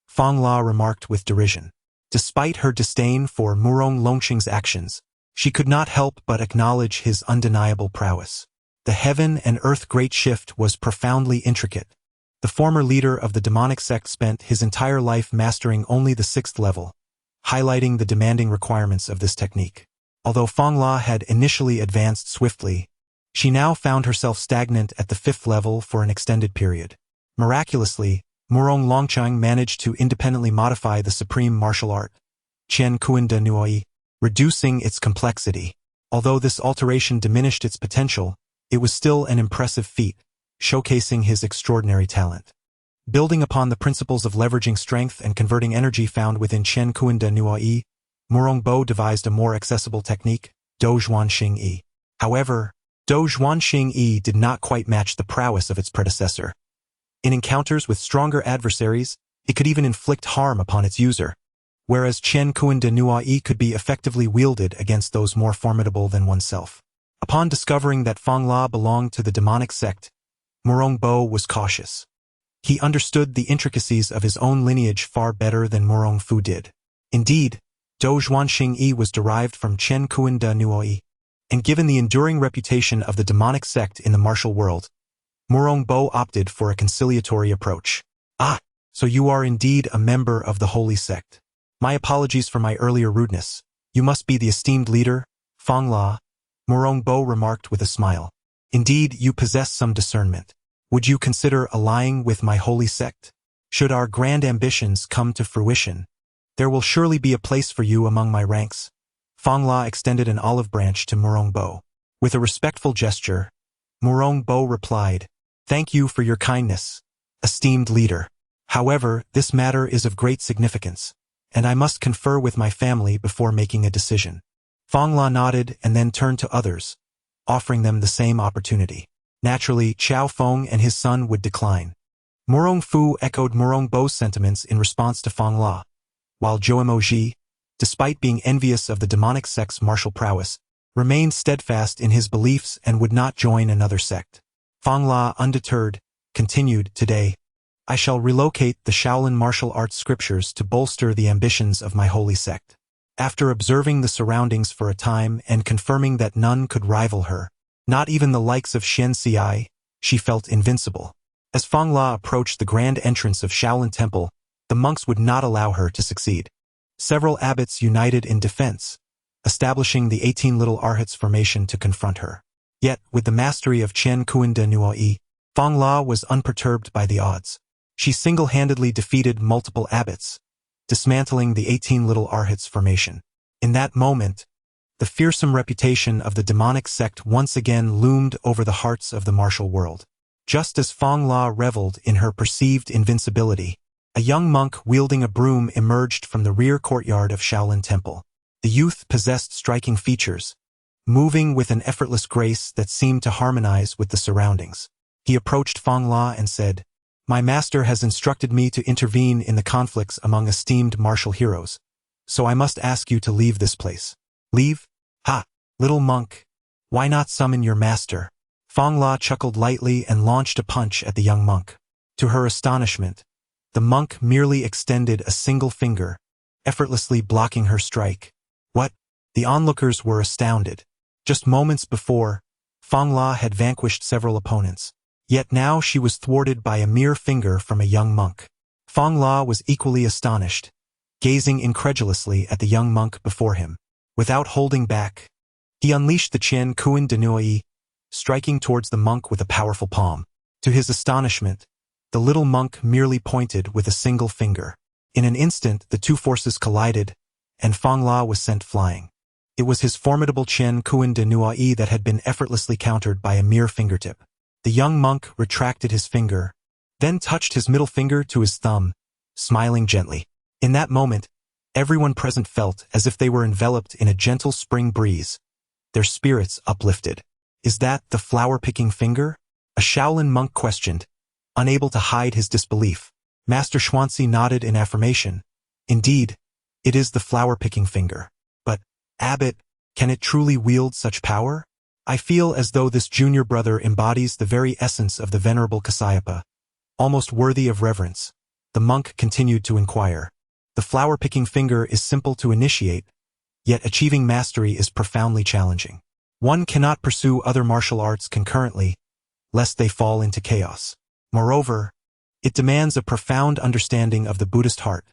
Fang La remarked with derision. Despite her disdain for Murong Longcheng's actions, she could not help but acknowledge his undeniable prowess. The Heaven and Earth Great Shift was profoundly intricate. The former leader of the demonic sect spent his entire life mastering only the 6th level, highlighting the demanding requirements of this technique. Although Fang La had initially advanced swiftly, she now found herself stagnant at the 5th level for an extended period. Miraculously, Murong Longcheng managed to independently modify the supreme martial art, Qian Kuan De Nuoi, reducing its complexity. Although this alteration diminished its potential, it was still an impressive feat, showcasing his extraordinary talent. Building upon the principles of leveraging strength and converting energy found within Qian Kuan De Nuoi, Murong Bo devised a more accessible technique, Do Zhuan Xing Yi. However, Do Zhuan Xing Yi did not quite match the prowess of its predecessor. In encounters with stronger adversaries, it could even inflict harm upon its user, whereas Qian Kuan De Nuoi could be effectively wielded against those more formidable than oneself. Upon discovering that Fang La belonged to the demonic sect, Murong Bo was cautious. He understood the intricacies of his own lineage far better than Murong Fu did. Indeed, Do Zhuan Xing Yi was derived from Qian Kuan De Nuoi, and given the enduring reputation of the demonic sect in the martial world, Murong Bo opted for a conciliatory approach. "Ah, so you are indeed a member of the holy sect. My apologies for my earlier rudeness. You must be the esteemed leader, Fang La," Murong Bo remarked with a smile. "Indeed, you possess some discernment. Would you consider allying with my holy sect? Should our grand ambitions come to fruition, there will surely be a place for you among my ranks." Fang La extended an olive branch to Murong Bo. With a respectful gesture, Murong Bo replied, "Thank you for your kindness, esteemed leader. However, this matter is of great significance, and I must confer with my family before making a decision." Fang La nodded and then turned to others, offering them the same opportunity. Naturally, Chao Feng and his son would decline. Murong Fu echoed Murong Bo's sentiments in response to Fang La, while Zhou Emoji, despite being envious of the demonic sect's martial prowess, remained steadfast in his beliefs and would not join another sect. Fang La, undeterred, continued, "Today, I shall relocate the Shaolin martial arts scriptures to bolster the ambitions of my holy sect." After observing the surroundings for a time and confirming that none could rival her, not even the likes of Xian Xi, she felt invincible. As Fang La approached the grand entrance of Shaolin Temple, the monks would not allow her to succeed. Several abbots united in defense, establishing the 18 Little Arhats formation to confront her. Yet, with the mastery of Qian Kuan De Nuoi, Fang La was unperturbed by the odds. She single-handedly defeated multiple abbots, dismantling the 18 Little Arhats formation. In that moment, the fearsome reputation of the demonic sect once again loomed over the hearts of the martial world. Just as Fang La reveled in her perceived invincibility, a young monk wielding a broom emerged from the rear courtyard of Shaolin Temple. The youth possessed striking features, moving with an effortless grace that seemed to harmonize with the surroundings. He approached Fang La and said, "My master has instructed me to intervene in the conflicts among esteemed martial heroes, so I must ask you to leave this place." "Leave?" Little monk, why not summon your master? Fong La chuckled lightly and launched a punch at the young monk. To her astonishment, the monk merely extended a single finger, effortlessly blocking her strike. What? The onlookers were astounded. Just moments before, Fong La had vanquished several opponents. Yet now she was thwarted by a mere finger from a young monk. Fong La was equally astonished, gazing incredulously at the young monk before him. Without holding back, he unleashed the Qian Kuan de Nui, striking towards the monk with a powerful palm. To his astonishment, the little monk merely pointed with a single finger. In an instant, the two forces collided, and Fong La was sent flying. It was his formidable Qian Kuan de Nui that had been effortlessly countered by a mere fingertip. The young monk retracted his finger, then touched his middle finger to his thumb, smiling gently. In that moment, everyone present felt as if they were enveloped in a gentle spring breeze, their spirits uplifted. Is that the flower-picking finger? A Shaolin monk questioned, unable to hide his disbelief. Master Xuanzi nodded in affirmation. Indeed, it is the flower-picking finger. But, Abbot, can it truly wield such power? I feel as though this junior brother embodies the very essence of the venerable Kasayapa, almost worthy of reverence. The monk continued to inquire. The flower-picking finger is simple to initiate, yet achieving mastery is profoundly challenging. One cannot pursue other martial arts concurrently, lest they fall into chaos. Moreover, it demands a profound understanding of the Buddhist heart.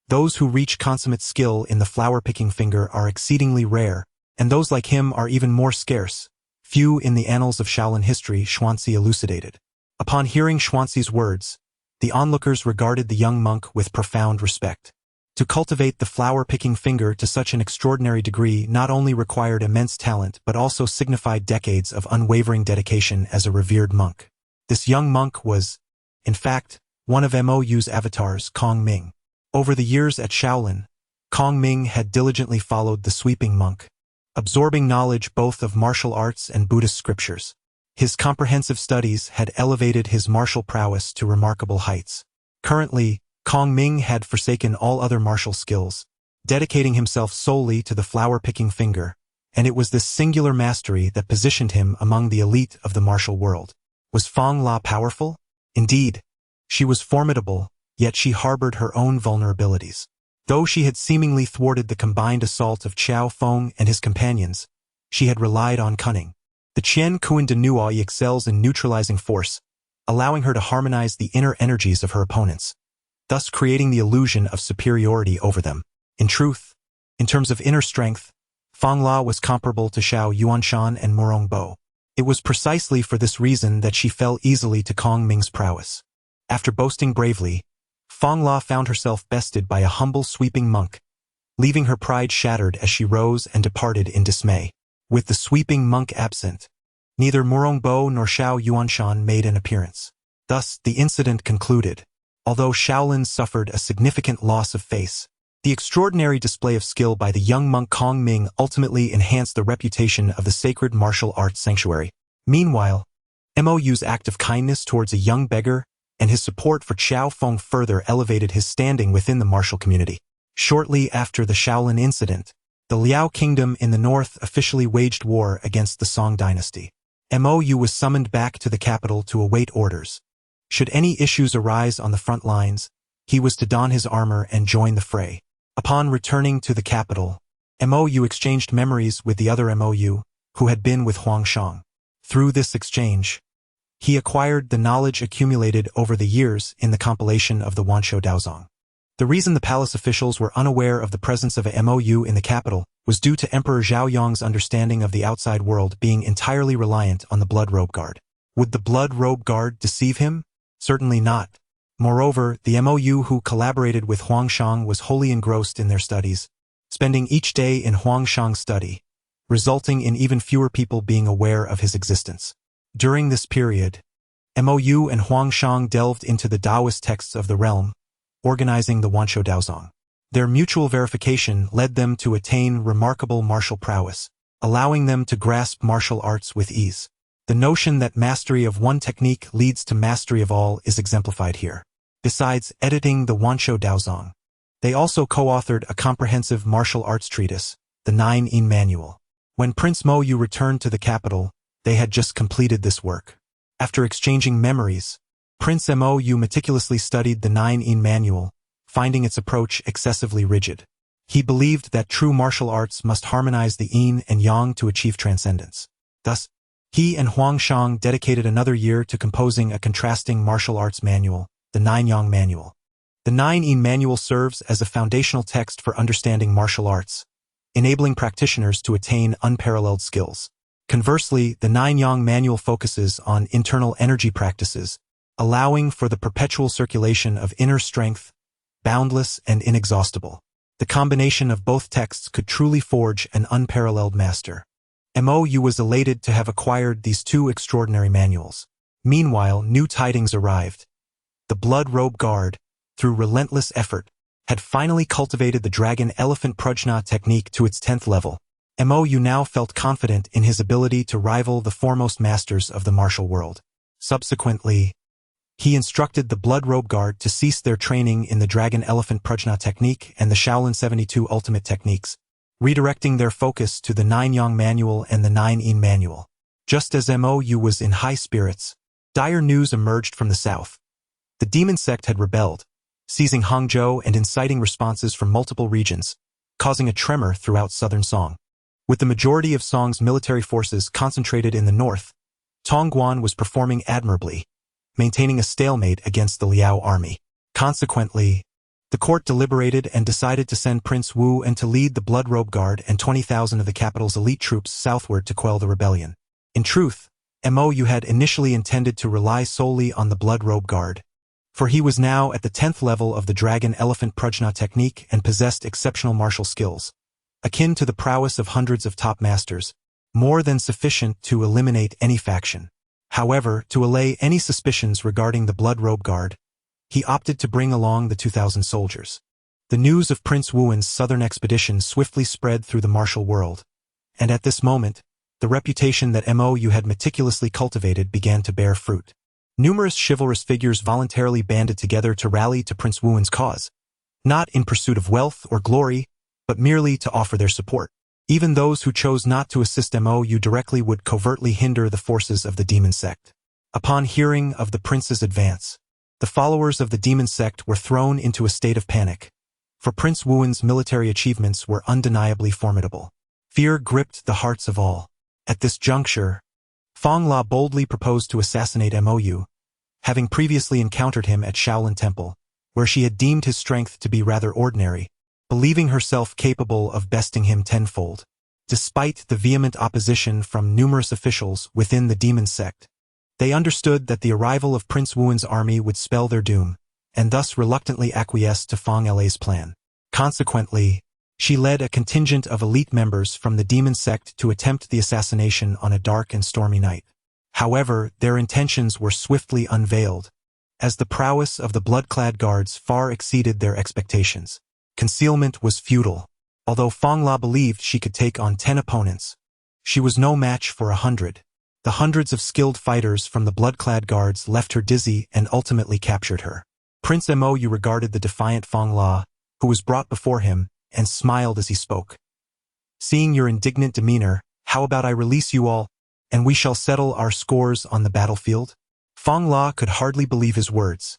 Those who reach consummate skill in the flower-picking finger are exceedingly rare, and those like him are even more scarce. Few in the annals of Shaolin history, Xuanzi elucidated. Upon hearing Xuanzi's words, the onlookers regarded the young monk with profound respect. To cultivate the flower-picking finger to such an extraordinary degree not only required immense talent but also signified decades of unwavering dedication as a revered monk. This young monk was, in fact, one of MOU's avatars, Kong Ming. Over the years at Shaolin, Kong Ming had diligently followed the sweeping monk, absorbing knowledge both of martial arts and Buddhist scriptures. His comprehensive studies had elevated his martial prowess to remarkable heights. Currently, Kong Ming had forsaken all other martial skills, dedicating himself solely to the flower-picking finger, and it was this singular mastery that positioned him among the elite of the martial world. Was Fong La powerful? Indeed, she was formidable, yet she harbored her own vulnerabilities. Though she had seemingly thwarted the combined assault of Qiao Feng and his companions, she had relied on cunning. The Qian Kuan de Nui excels in neutralizing force, allowing her to harmonize the inner energies of her opponents, thus creating the illusion of superiority over them. In truth, in terms of inner strength, Fong La was comparable to Xiao Yuanshan and Murong Bo. It was precisely for this reason that she fell easily to Kong Ming's prowess. After boasting bravely, Fong La found herself bested by a humble sweeping monk, leaving her pride shattered as she rose and departed in dismay. With the sweeping monk absent, neither Murong Bo nor Xiao Yuanshan made an appearance. Thus, the incident concluded. Although Shaolin suffered a significant loss of face, the extraordinary display of skill by the young monk Kong Ming ultimately enhanced the reputation of the sacred martial arts sanctuary. Meanwhile, MOU's act of kindness towards a young beggar and his support for Qiao Feng further elevated his standing within the martial community. Shortly after the Shaolin incident, the Liao Kingdom in the north officially waged war against the Song dynasty. MOU was summoned back to the capital to await orders. Should any issues arise on the front lines, he was to don his armor and join the fray. Upon returning to the capital, MOU exchanged memories with the other MOU, who had been with Huang Shang. Through this exchange, he acquired the knowledge accumulated over the years in the compilation of the Wanshou Daozong. The reason the palace officials were unaware of the presence of a MOU in the capital was due to Emperor Zhao Yong's understanding of the outside world being entirely reliant on the Blood Robe Guard. Would the Blood Robe Guard deceive him? Certainly not. Moreover, the MOU who collaborated with Huang Shang was wholly engrossed in their studies, spending each day in Huang Shang's study, resulting in even fewer people being aware of his existence. During this period, MOU and Huang Shang delved into the Taoist texts of the realm, organizing the Wanshou Daozong. Their mutual verification led them to attain remarkable martial prowess, allowing them to grasp martial arts with ease. The notion that mastery of one technique leads to mastery of all is exemplified here. Besides editing the Wanshou Daozong, they also co-authored a comprehensive martial arts treatise, the 9-in Manual. When Prince Mo Yu returned to the capital, they had just completed this work. After exchanging memories, Prince Mo Yu meticulously studied the 9-in manual, finding its approach excessively rigid. He believed that true martial arts must harmonize the yin and yang to achieve transcendence. Thus, he and Huang Shang dedicated another year to composing a contrasting martial arts manual, the 9-yang manual. The 9-in manual serves as a foundational text for understanding martial arts, enabling practitioners to attain unparalleled skills. Conversely, the 9-yang manual focuses on internal energy practices, allowing for the perpetual circulation of inner strength, boundless and inexhaustible. The combination of both texts could truly forge an unparalleled master. Mo Yu was elated to have acquired these two extraordinary manuals. Meanwhile, new tidings arrived. The Blood Robe Guard, through relentless effort, had finally cultivated the Dragon Elephant Prajna technique to its 10th level. Mo Yu now felt confident in his ability to rival the foremost masters of the martial world. Subsequently, he instructed the Blood Robe Guard to cease their training in the Dragon Elephant Prajna technique and the Shaolin 72 ultimate techniques, redirecting their focus to the 9-yang manual and the 9-in manual. Just as Mo Yu was in high spirits, dire news emerged from the south. The demon sect had rebelled, seizing Hangzhou and inciting responses from multiple regions, causing a tremor throughout southern Song. With the majority of Song's military forces concentrated in the north, Tongguan was performing admirably, maintaining a stalemate against the Liao army. Consequently, the court deliberated and decided to send Prince Wu and to lead the Blood Robe Guard and 20,000 of the capital's elite troops southward to quell the rebellion. In truth, Mo Yu had initially intended to rely solely on the Blood Robe Guard, for he was now at the 10th level of the Dragon Elephant Prajna technique and possessed exceptional martial skills, akin to the prowess of hundreds of top masters, more than sufficient to eliminate any faction. However, to allay any suspicions regarding the Blood Robe Guard, he opted to bring along the 2,000 soldiers. The news of Prince Wu's southern expedition swiftly spread through the martial world, and at this moment, the reputation that Mo Yu had meticulously cultivated began to bear fruit. Numerous chivalrous figures voluntarily banded together to rally to Prince Wu's cause, not in pursuit of wealth or glory, but merely to offer their support. Even those who chose not to assist Mo Yu directly would covertly hinder the forces of the demon sect. Upon hearing of the prince's advance, the followers of the demon sect were thrown into a state of panic, for Prince Wu's military achievements were undeniably formidable. Fear gripped the hearts of all. At this juncture, Fong La boldly proposed to assassinate Mo Yu, having previously encountered him at Shaolin Temple, where she had deemed his strength to be rather ordinary, believing herself capable of besting him tenfold. Despite the vehement opposition from numerous officials within the demon sect, they understood that the arrival of Prince Wu's army would spell their doom, and thus reluctantly acquiesced to Fong La's plan. Consequently, she led a contingent of elite members from the demon sect to attempt the assassination on a dark and stormy night. However, their intentions were swiftly unveiled, as the prowess of the blood-clad guards far exceeded their expectations. Concealment was futile. Although Fong La believed she could take on 10 opponents, she was no match for 100. The hundreds of skilled fighters from the blood-clad guards left her dizzy and ultimately captured her. Prince Mo Yu regarded the defiant Fong La, who was brought before him, and smiled as he spoke. "Seeing your indignant demeanor, how about I release you all, and we shall settle our scores on the battlefield?" Fong La could hardly believe his words.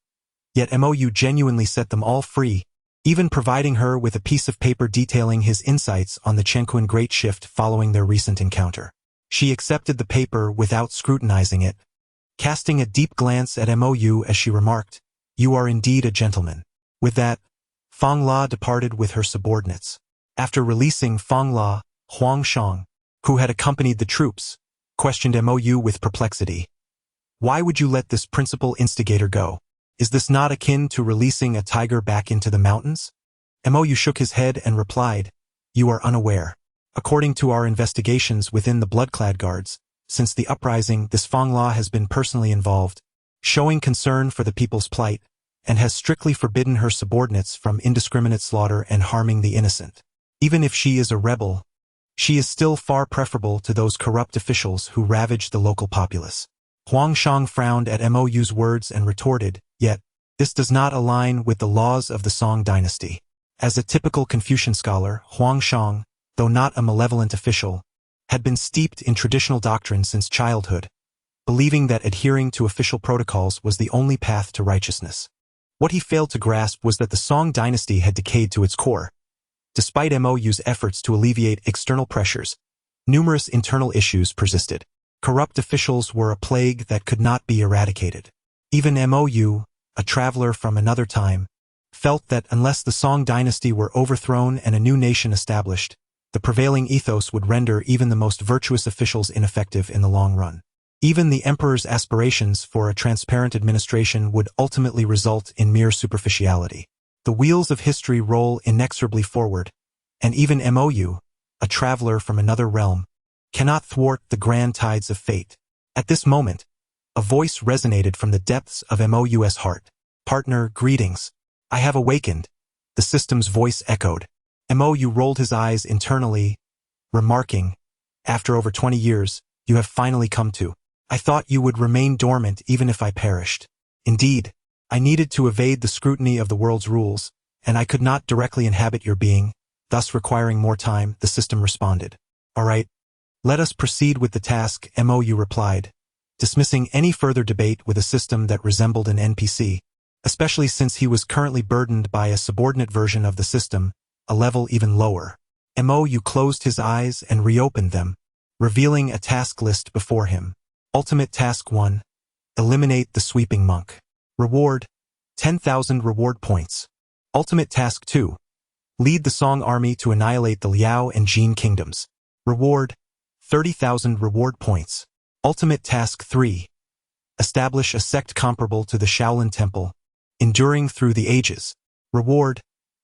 Yet Mo Yu genuinely set them all free, even providing her with a piece of paper detailing his insights on the Chenquan Great Shift following their recent encounter. She accepted the paper without scrutinizing it, casting a deep glance at Mo Yu as she remarked, "You are indeed a gentleman." With that, Fong La departed with her subordinates. After releasing Fong La, Huang Shang, who had accompanied the troops, questioned Mo Yu with perplexity. "Why would you let this principal instigator go? Is this not akin to releasing a tiger back into the mountains?" Mo Yu shook his head and replied, "You are unaware. According to our investigations within the blood-clad guards, since the uprising, this Fong La has been personally involved, showing concern for the people's plight, and has strictly forbidden her subordinates from indiscriminate slaughter and harming the innocent. Even if she is a rebel, she is still far preferable to those corrupt officials who ravage the local populace." Huang Shang frowned at Mo Yu's words and retorted, "Yet, this does not align with the laws of the Song dynasty." As a typical Confucian scholar, Huang Shang, though not a malevolent official, had been steeped in traditional doctrine since childhood, believing that adhering to official protocols was the only path to righteousness. What he failed to grasp was that the Song dynasty had decayed to its core. Despite MOU's efforts to alleviate external pressures, numerous internal issues persisted. Corrupt officials were a plague that could not be eradicated. Even MOU, a traveler from another time, felt that unless the Song dynasty were overthrown and a new nation established, the prevailing ethos would render even the most virtuous officials ineffective in the long run. Even the emperor's aspirations for a transparent administration would ultimately result in mere superficiality. The wheels of history roll inexorably forward, and even MOU, a traveler from another realm, cannot thwart the grand tides of fate. At this moment, a voice resonated from the depths of MOU's heart. "Partner, greetings. I have awakened," the system's voice echoed. MOU rolled his eyes internally, remarking, "After over 20 years, you have finally come to. I thought you would remain dormant even if I perished. Indeed, I needed to evade the scrutiny of the world's rules, and I could not directly inhabit your being, thus requiring more time," the system responded. "All right, let us proceed with the task," MOU replied, dismissing any further debate with a system that resembled an NPC, especially since he was currently burdened by a subordinate version of the system, a level even lower. MOU closed his eyes and reopened them, revealing a task list before him. Ultimate Task 1. Eliminate the Sweeping Monk. Reward: 10,000 reward points. Ultimate Task 2. Lead the Song army to annihilate the Liao and Jin kingdoms. Reward: 30,000 reward points. Ultimate Task 3. Establish a sect comparable to the Shaolin Temple, enduring through the ages. Reward: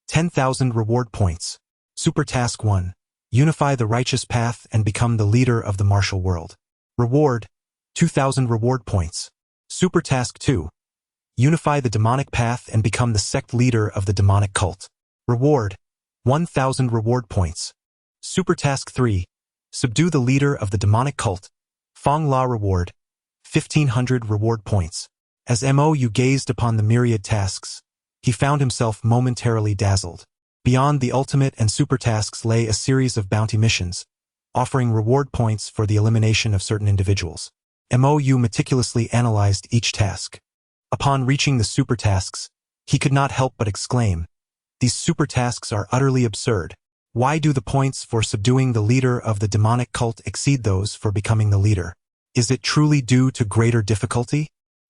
10,000 reward points. Super Task 1. Unify the righteous path and become the leader of the martial world. Reward: 2,000 reward points. Super Task 2. Unify the demonic path and become the sect leader of the demonic cult. Reward: 1,000 reward points. Super Task 3. Subdue the leader of the demonic cult. Fong La reward: 1,500 reward points. As MOU gazed upon the myriad tasks, he found himself momentarily dazzled. Beyond the ultimate and super tasks lay a series of bounty missions, offering reward points for the elimination of certain individuals. MOU meticulously analyzed each task. Upon reaching the super tasks, he could not help but exclaim, "These super tasks are utterly absurd. Why do the points for subduing the leader of the demonic cult exceed those for becoming the leader? Is it truly due to greater difficulty?"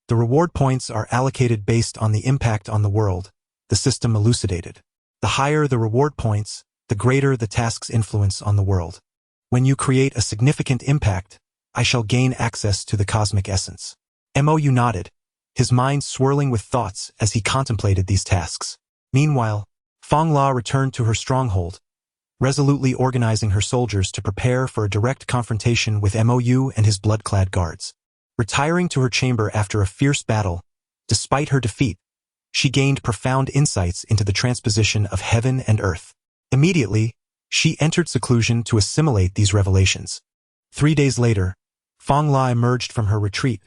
The reward points are allocated based on the impact on the world, the system elucidated. The higher the reward points, the greater the task's influence on the world. When you create a significant impact, I shall gain access to the cosmic essence. MOU nodded, his mind swirling with thoughts as he contemplated these tasks. Meanwhile, Fong La returned to her stronghold, resolutely organizing her soldiers to prepare for a direct confrontation with MOU and his blood-clad guards. Retiring to her chamber after a fierce battle, despite her defeat, she gained profound insights into the transposition of heaven and earth. Immediately, she entered seclusion to assimilate these revelations. 3 days later, Fong La emerged from her retreat,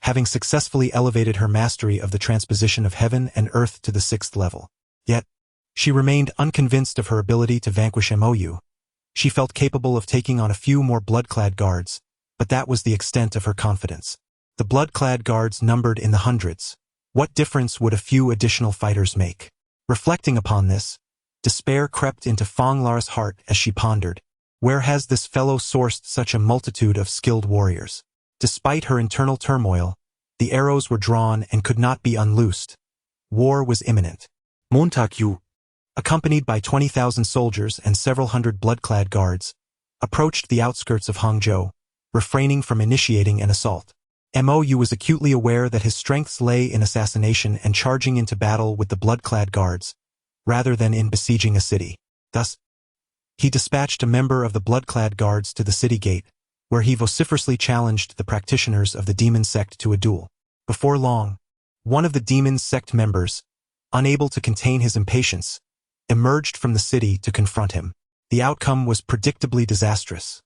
having successfully elevated her mastery of the transposition of heaven and earth to the 6th level. Yet, she remained unconvinced of her ability to vanquish MOU. She felt capable of taking on a few more blood-clad guards, but that was the extent of her confidence. The blood-clad guards numbered in the hundreds. What difference would a few additional fighters make? Reflecting upon this, despair crept into Fong La's heart as she pondered, where has this fellow sourced such a multitude of skilled warriors? Despite her internal turmoil, the arrows were drawn and could not be unloosed. War was imminent. Montague, accompanied by 20,000 soldiers and several hundred blood-clad guards, approached the outskirts of Hangzhou, refraining from initiating an assault. MOU was acutely aware that his strengths lay in assassination and charging into battle with the blood-clad guards, rather than in besieging a city. Thus, he dispatched a member of the blood-clad guards to the city gate, where he vociferously challenged the practitioners of the demon sect to a duel. Before long, one of the demon sect members, unable to contain his impatience, emerged from the city to confront him. The outcome was predictably disastrous.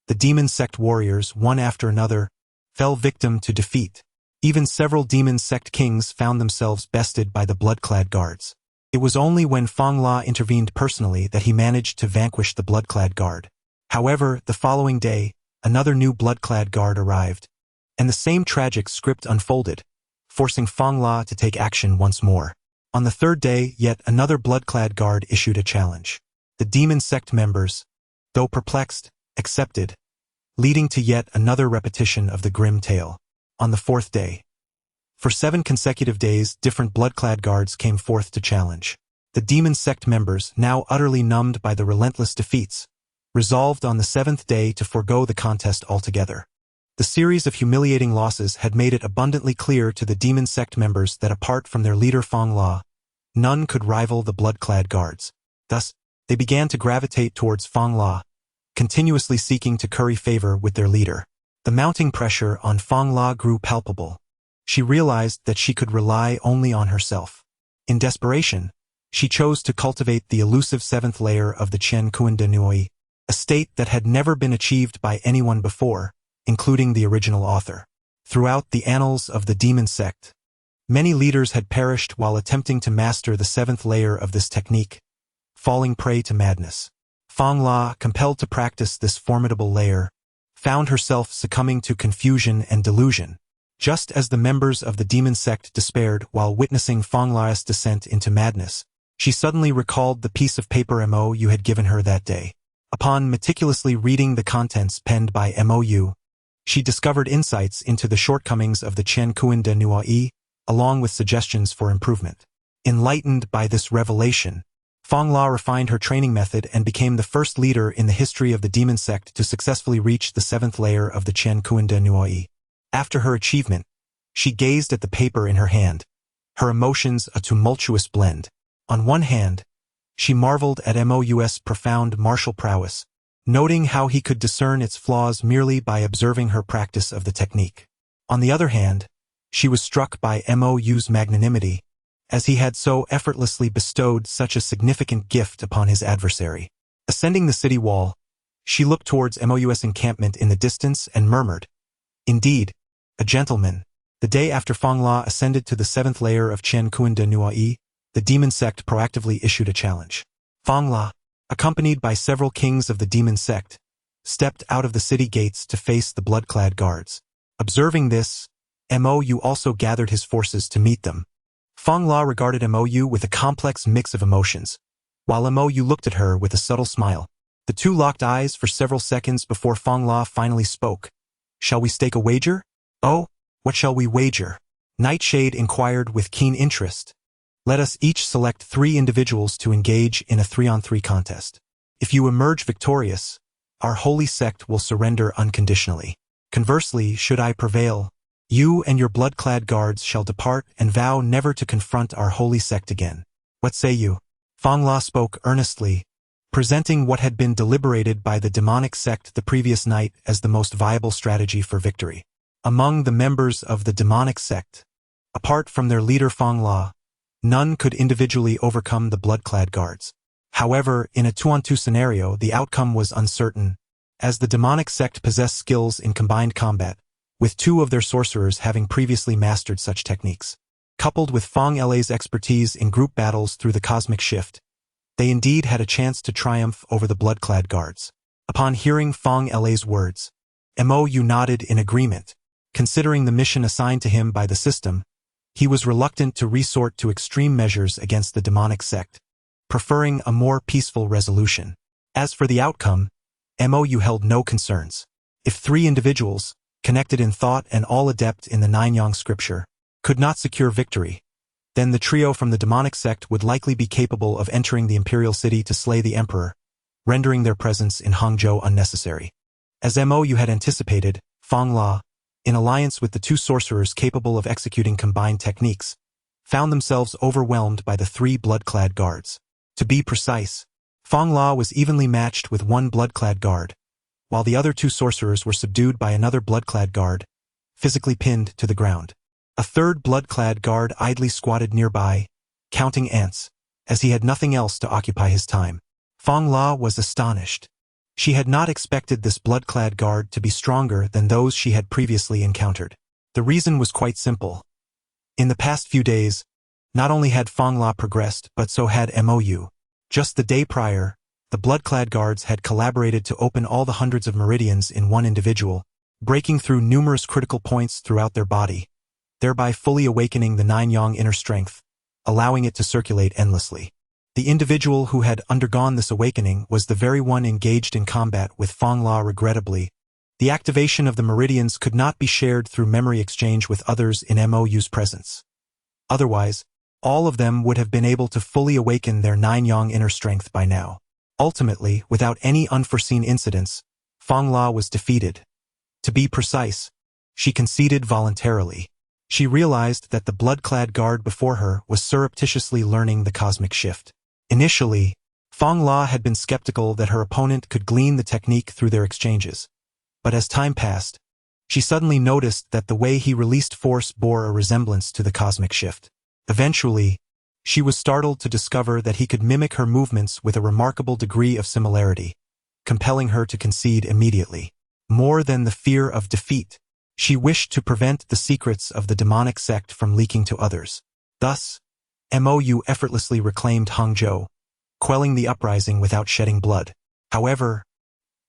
The demon sect warriors, one after another, fell victim to defeat. Even several demon sect kings found themselves bested by the blood-clad guards. It was only when Fong La intervened personally that he managed to vanquish the blood-clad guard. However, the following day, another new blood-clad guard arrived, and the same tragic script unfolded, forcing Fang La to take action once more. On the third day, yet another blood-clad guard issued a challenge. The demon sect members, though perplexed, accepted, leading to yet another repetition of the grim tale. On the fourth day, for 7 consecutive days, different blood-clad guards came forth to challenge. The demon sect members, now utterly numbed by the relentless defeats, resolved on the 7th day to forego the contest altogether. The series of humiliating losses had made it abundantly clear to the demon sect members that apart from their leader Fang La, none could rival the blood-clad guards. Thus, they began to gravitate towards Fang La, continuously seeking to curry favor with their leader. The mounting pressure on Fang La grew palpable. She realized that she could rely only on herself. In desperation, she chose to cultivate the elusive 7th layer of the Chen Kuan de Nui, a state that had never been achieved by anyone before, including the original author. Throughout the annals of the demon sect, many leaders had perished while attempting to master the 7th layer of this technique, falling prey to madness. Fang La, compelled to practice this formidable layer, found herself succumbing to confusion and delusion, just as the members of the demon sect despaired while witnessing Fang La's descent into madness. She suddenly recalled the piece of paper MOU had given her that day. Upon meticulously reading the contents penned by MOU, she discovered insights into the shortcomings of the Chen Kuan de Nui, along with suggestions for improvement. Enlightened by this revelation, Fang La refined her training method and became the first leader in the history of the demon sect to successfully reach the 7th layer of the Chen Kuan de Nui. After her achievement, she gazed at the paper in her hand, her emotions a tumultuous blend. On one hand, she marveled at MOU's profound martial prowess, noting how he could discern its flaws merely by observing her practice of the technique. On the other hand, she was struck by MOU's magnanimity, as he had so effortlessly bestowed such a significant gift upon his adversary. Ascending the city wall, she looked towards MOU's encampment in the distance and murmured, "Indeed, a gentleman." The day after Fang La ascended to the 7th layer of Chen Kuan de Nui, the demon sect proactively issued a challenge. Fang La, accompanied by several kings of the demon sect, stepped out of the city gates to face the blood-clad guards. Observing this, MOU also gathered his forces to meet them. Fang La regarded MOU with a complex mix of emotions, while MOU looked at her with a subtle smile. The two locked eyes for several seconds before Fang La finally spoke. "Shall we stake a wager?" "Oh, what shall we wager?" Nightshade inquired with keen interest. "Let us each select 3 individuals to engage in a 3-on-3 contest. If you emerge victorious, our holy sect will surrender unconditionally. Conversely, should I prevail, you and your blood-clad guards shall depart and vow never to confront our holy sect again. What say you?" Fang La spoke earnestly, presenting what had been deliberated by the demonic sect the previous night as the most viable strategy for victory. Among the members of the demonic sect, apart from their leader Fang La, none could individually overcome the blood-clad guards. However, in a 2-on-2 scenario, the outcome was uncertain, as the demonic sect possessed skills in combined combat, with 2 of their sorcerers having previously mastered such techniques. Coupled with Fang La's expertise in group battles through the cosmic shift, they indeed had a chance to triumph over the blood-clad guards. Upon hearing Fang La's words, MOU nodded in agreement. Considering the mission assigned to him by the system, he was reluctant to resort to extreme measures against the demonic sect, preferring a more peaceful resolution. As for the outcome, MOU held no concerns. If 3 individuals, connected in thought and all adept in the 9-yang scripture, could not secure victory, then the trio from the demonic sect would likely be capable of entering the imperial city to slay the emperor, rendering their presence in Hangzhou unnecessary. As MOU had anticipated, Fang La, in alliance with the 2 sorcerers capable of executing combined techniques, found themselves overwhelmed by the 3 blood-clad guards. To be precise, Fang La was evenly matched with 1 blood-clad guard, while the other 2 sorcerers were subdued by another blood-clad guard, physically pinned to the ground. A 3rd blood-clad guard idly squatted nearby, counting ants, as he had nothing else to occupy his time. Fang La was astonished. She had not expected this blood-clad guard to be stronger than those she had previously encountered. The reason was quite simple. In the past few days, not only had Fang La progressed, but so had MOU. Just the day prior, The blood-clad guards had collaborated to open all the hundreds of meridians in one individual, breaking through numerous critical points throughout their body, thereby fully awakening the nine-yang inner strength, allowing it to circulate endlessly. The individual who had undergone this awakening was the very one engaged in combat with Fong La. Regrettably, the activation of the meridians could not be shared through memory exchange with others in MOU's presence. Otherwise, all of them would have been able to fully awaken their nine-yang inner strength by now. Ultimately, without any unforeseen incidents, Fong La was defeated. To be precise, she conceded voluntarily. She realized that the blood-clad guard before her was surreptitiously learning the cosmic shift. Initially, Fong La had been skeptical that her opponent could glean the technique through their exchanges. But as time passed, she suddenly noticed that the way he released force bore a resemblance to the cosmic shift. Eventually, she was startled to discover that he could mimic her movements with a remarkable degree of similarity, compelling her to concede immediately. More than the fear of defeat, she wished to prevent the secrets of the demonic sect from leaking to others. Thus, MOU effortlessly reclaimed Hangzhou, quelling the uprising without shedding blood. However,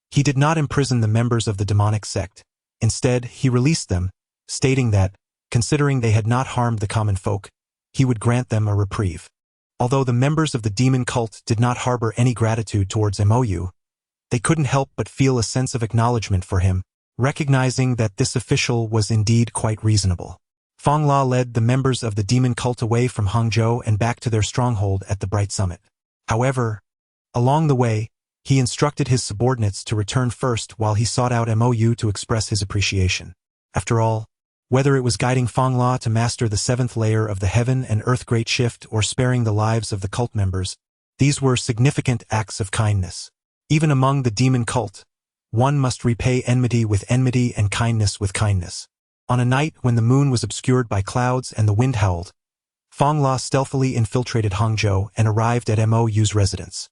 he did not imprison the members of the demonic sect. Instead, he released them, stating that, considering they had not harmed the common folk, he would grant them a reprieve. Although the members of the demon cult did not harbor any gratitude towards MOU, they couldn't help but feel a sense of acknowledgement for him, recognizing that this official was indeed quite reasonable. Fong La led the members of the demon cult away from Hangzhou and back to their stronghold at the Bright Summit. However, along the way, he instructed his subordinates to return first while he sought out MOU to express his appreciation. After all, whether it was guiding Fong La to master the seventh layer of the Heaven and Earth Great Shift or sparing the lives of the cult members, these were significant acts of kindness. Even among the demon cult, one must repay enmity with enmity and kindness with kindness. On a night when the moon was obscured by clouds and the wind howled, Fong La stealthily infiltrated Hangzhou and arrived at MOU's residence.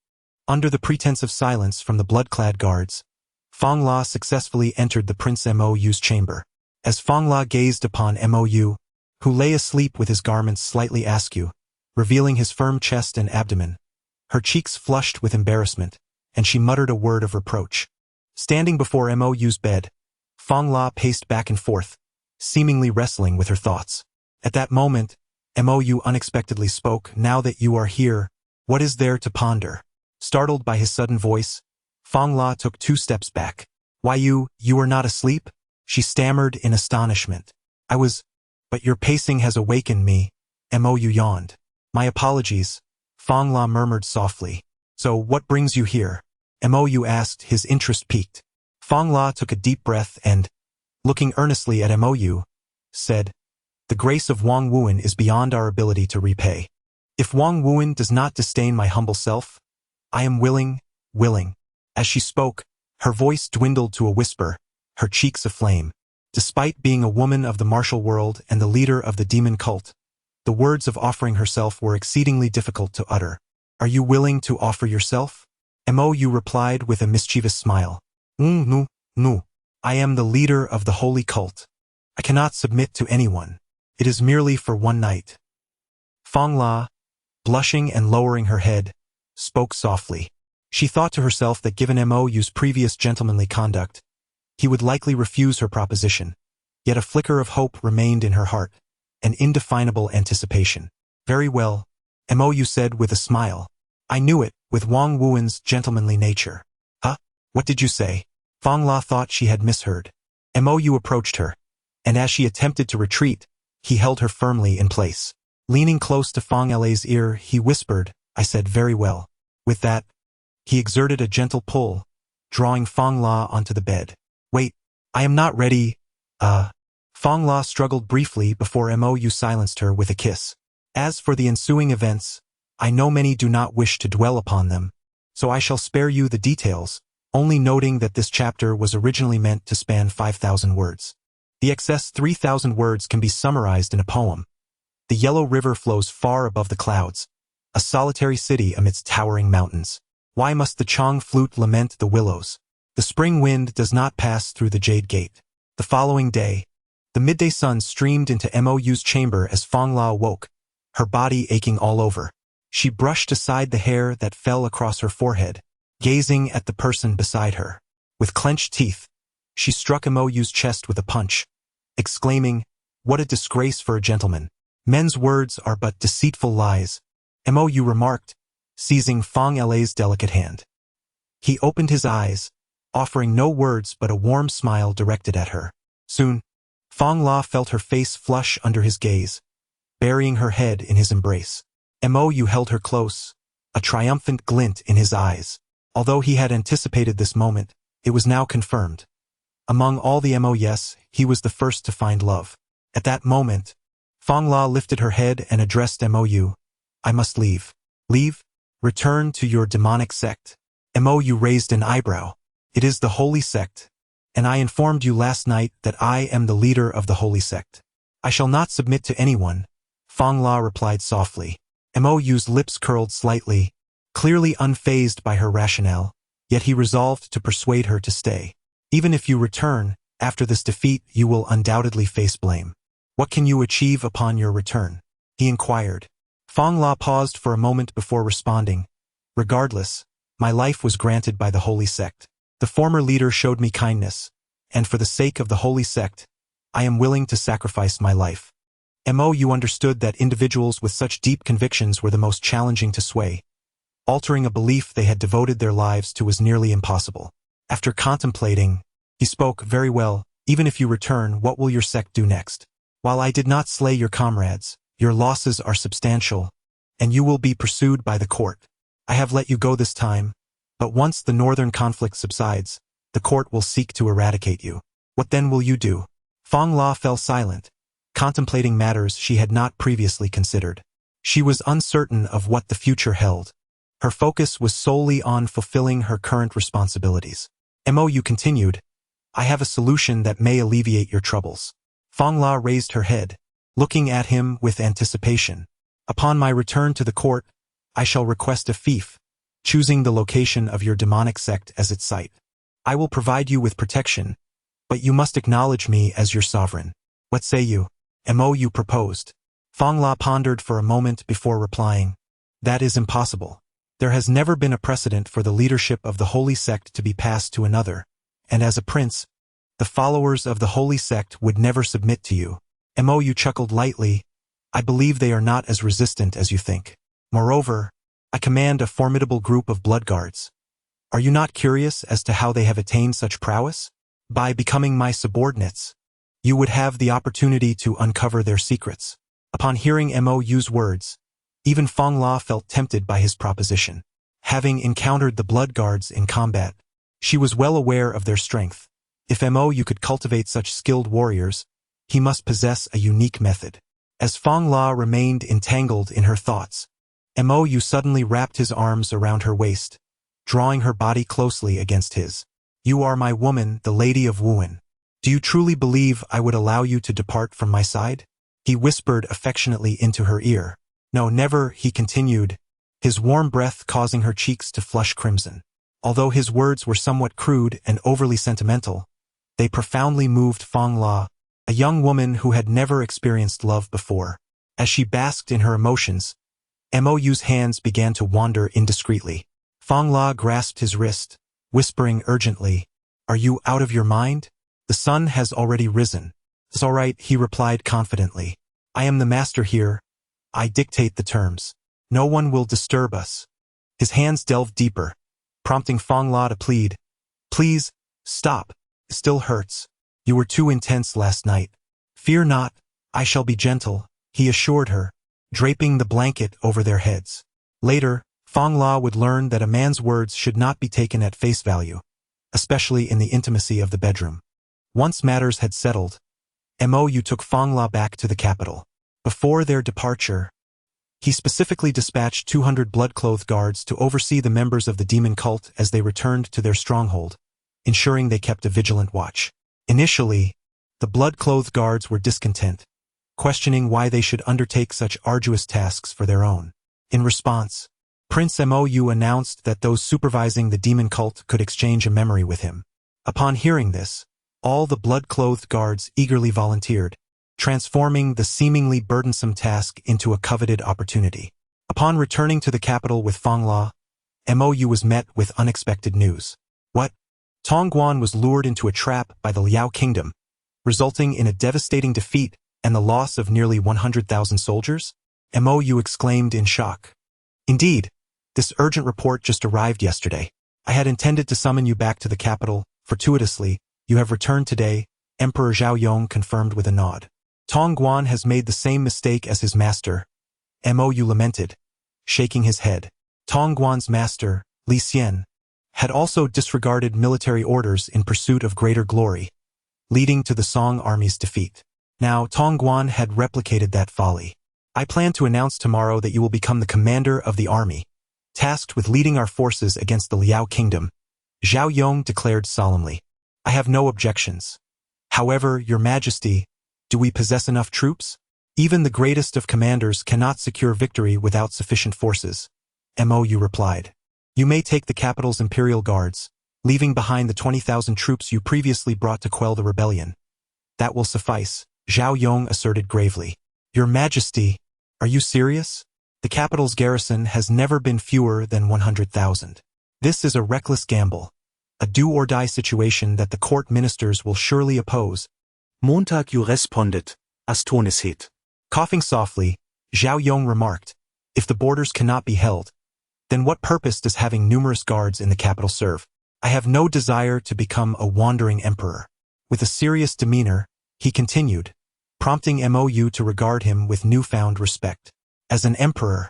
Under the pretense of silence from the blood-clad guards, Fong La successfully entered the Prince MOU's chamber. As Fong La gazed upon MOU, who lay asleep with his garments slightly askew, revealing his firm chest and abdomen, her cheeks flushed with embarrassment, and she muttered a word of reproach. Standing before MOU's bed, Fong La paced back and forth, seemingly wrestling with her thoughts. At that moment, MOU unexpectedly spoke. "Now that you are here, what is there to ponder?" Startled by his sudden voice, Fong La took 2 steps back. "Why you are not asleep?" she stammered in astonishment. "I was, but your pacing has awakened me," MOU yawned. "My apologies," Fong La murmured softly. "So what brings you here?" MOU asked, his interest piqued. Fong La took a deep breath and, looking earnestly at MOU, said, "The grace of Wang Wuan is beyond our ability to repay. If Wang Wuan does not disdain my humble self, I am willing. As she spoke, her voice dwindled to a whisper, her cheeks aflame. Despite being a woman of the martial world and the leader of the demon cult, the words of offering herself were exceedingly difficult to utter. "Are you willing to offer yourself?" MOU replied with a mischievous smile. No. I am the leader of the holy cult. I cannot submit to anyone. It is merely for one night." Fong La, blushing and lowering her head, spoke softly. She thought to herself that given MOU's previous gentlemanly conduct, he would likely refuse her proposition, yet a flicker of hope remained in her heart, an indefinable anticipation. "Very well," MOU said with a smile. "I knew it, with Wang Wuan's gentlemanly nature." "Huh? What did you say?" Fong La thought she had misheard. MOU approached her, and as she attempted to retreat, he held her firmly in place. Leaning close to Fong La's ear, he whispered, "I said very well." With that, he exerted a gentle pull, drawing Fong La onto the bed. "Wait, I am not ready, Fong La struggled briefly before MOU silenced her with a kiss. "As for the ensuing events, I know many do not wish to dwell upon them, so I shall spare you the details, only noting that this chapter was originally meant to span 5,000 words. The excess 3,000 words can be summarized in a poem. The Yellow River flows far above the clouds, a solitary city amidst towering mountains. Why must the Chong flute lament the willows? The spring wind does not pass through the Jade Gate." The following day, the midday sun streamed into MOU's chamber as Fong La awoke, her body aching all over. She brushed aside the hair that fell across her forehead, gazing at the person beside her. With clenched teeth, she struck Mo's chest with a punch, exclaiming, "What a disgrace for a gentleman. Men's words are but deceitful lies," Mo remarked, seizing Fong La's delicate hand. He opened his eyes, offering no words but a warm smile directed at her. Soon, Fong La felt her face flush under his gaze, burying her head in his embrace. Mo held her close, a triumphant glint in his eyes. Although he had anticipated this moment, it was now confirmed. Among all the MOs, he was the first to find love. At that moment, Fong La lifted her head and addressed Mo. "I must leave." "Leave? Return to your demonic sect?" Mo raised an eyebrow. "It is the holy sect, and I informed you last night that I am the leader of the holy sect." "I shall not submit to anyone," Fong La replied softly. Mo's lips curled slightly, clearly unfazed by her rationale, yet he resolved to persuade her to stay. "Even if you return, after this defeat you will undoubtedly face blame. What can you achieve upon your return?" he inquired. Fong La paused for a moment before responding. "Regardless, my life was granted by the holy sect. The former leader showed me kindness, and for the sake of the holy sect, I am willing to sacrifice my life." Mo understood that individuals with such deep convictions were the most challenging to sway. Altering a belief they had devoted their lives to was nearly impossible. After contemplating, he spoke, "Very well, even if you return, what will your sect do next? While I did not slay your comrades, your losses are substantial, and you will be pursued by the court. I have let you go this time, but once the northern conflict subsides, the court will seek to eradicate you. What then will you do?" Fong La fell silent, contemplating matters she had not previously considered. She was uncertain of what the future held. Her focus was solely on fulfilling her current responsibilities. Mo continued, "I have a solution that may alleviate your troubles." Fong La raised her head, looking at him with anticipation. "Upon my return to the court, I shall request a fief, choosing the location of your demonic sect as its site. I will provide you with protection, but you must acknowledge me as your sovereign. What say you?" Mo proposed. Fong La pondered for a moment before replying, "That is impossible. There has never been a precedent for the leadership of the holy sect to be passed to another, and as a prince, the followers of the holy sect would never submit to you." Mo chuckled lightly, "I believe they are not as resistant as you think. Moreover, I command a formidable group of blood guards. Are you not curious as to how they have attained such prowess? By becoming my subordinates, you would have the opportunity to uncover their secrets." Upon hearing Mo's words, even Fong La felt tempted by his proposition. Having encountered the blood guards in combat, she was well aware of their strength. If Mo could cultivate such skilled warriors, he must possess a unique method. As Fong La remained entangled in her thoughts, Mo suddenly wrapped his arms around her waist, drawing her body closely against his. "You are my woman, the Lady of Wuan. Do you truly believe I would allow you to depart from my side?" he whispered affectionately into her ear. "No, never," he continued, his warm breath causing her cheeks to flush crimson. Although his words were somewhat crude and overly sentimental, they profoundly moved Fong La, a young woman who had never experienced love before. As she basked in her emotions, Mo's hands began to wander indiscreetly. Fong La grasped his wrist, whispering urgently, "Are you out of your mind? The sun has already risen." "It's all right," he replied confidently. "I am the master here. I dictate the terms. No one will disturb us." His hands delved deeper, prompting Fong La to plead, "Please, stop. It still hurts. You were too intense last night." "Fear not, I shall be gentle," he assured her, draping the blanket over their heads. Later, Fong La would learn that a man's words should not be taken at face value, especially in the intimacy of the bedroom. Once matters had settled, Mo took Fong La back to the capital. Before their departure, he specifically dispatched 200 blood-clothed guards to oversee the members of the demon cult as they returned to their stronghold, ensuring they kept a vigilant watch. Initially, the blood-clothed guards were discontent, questioning why they should undertake such arduous tasks for their own. In response, Prince Mo announced that those supervising the demon cult could exchange a memory with him. Upon hearing this, all the blood-clothed guards eagerly volunteered, transforming the seemingly burdensome task into a coveted opportunity. Upon returning to the capital with Fong La, Mou was met with unexpected news. What? Tong Guan was lured into a trap by the Liao kingdom, resulting in a devastating defeat and the loss of nearly 100,000 soldiers? Mou exclaimed in shock. Indeed, this urgent report just arrived yesterday. I had intended to summon you back to the capital. Fortuitously, you have returned today, Emperor Zhao Yong confirmed with a nod. Tong Guan has made the same mistake as his master, Mou lamented, shaking his head. Tong Guan's master, Li Xian, had also disregarded military orders in pursuit of greater glory, leading to the Song army's defeat. Now, Tong Guan had replicated that folly. I plan to announce tomorrow that you will become the commander of the army, tasked with leading our forces against the Liao kingdom, Zhao Yong declared solemnly. I have no objections. However, Your Majesty, do we possess enough troops? Even the greatest of commanders cannot secure victory without sufficient forces, Mou replied. You may take the capital's imperial guards, leaving behind the 20,000 troops you previously brought to quell the rebellion. That will suffice, Zhao Yong asserted gravely. Your Majesty, are you serious? The capital's garrison has never been fewer than 100,000. This is a reckless gamble, a do-or-die situation that the court ministers will surely oppose. Montag you responded, as Tonis hit. Coughing softly, Zhao Yong remarked, if the borders cannot be held, then what purpose does having numerous guards in the capital serve? I have no desire to become a wandering emperor. With a serious demeanor, he continued, prompting Mou to regard him with newfound respect. As an emperor,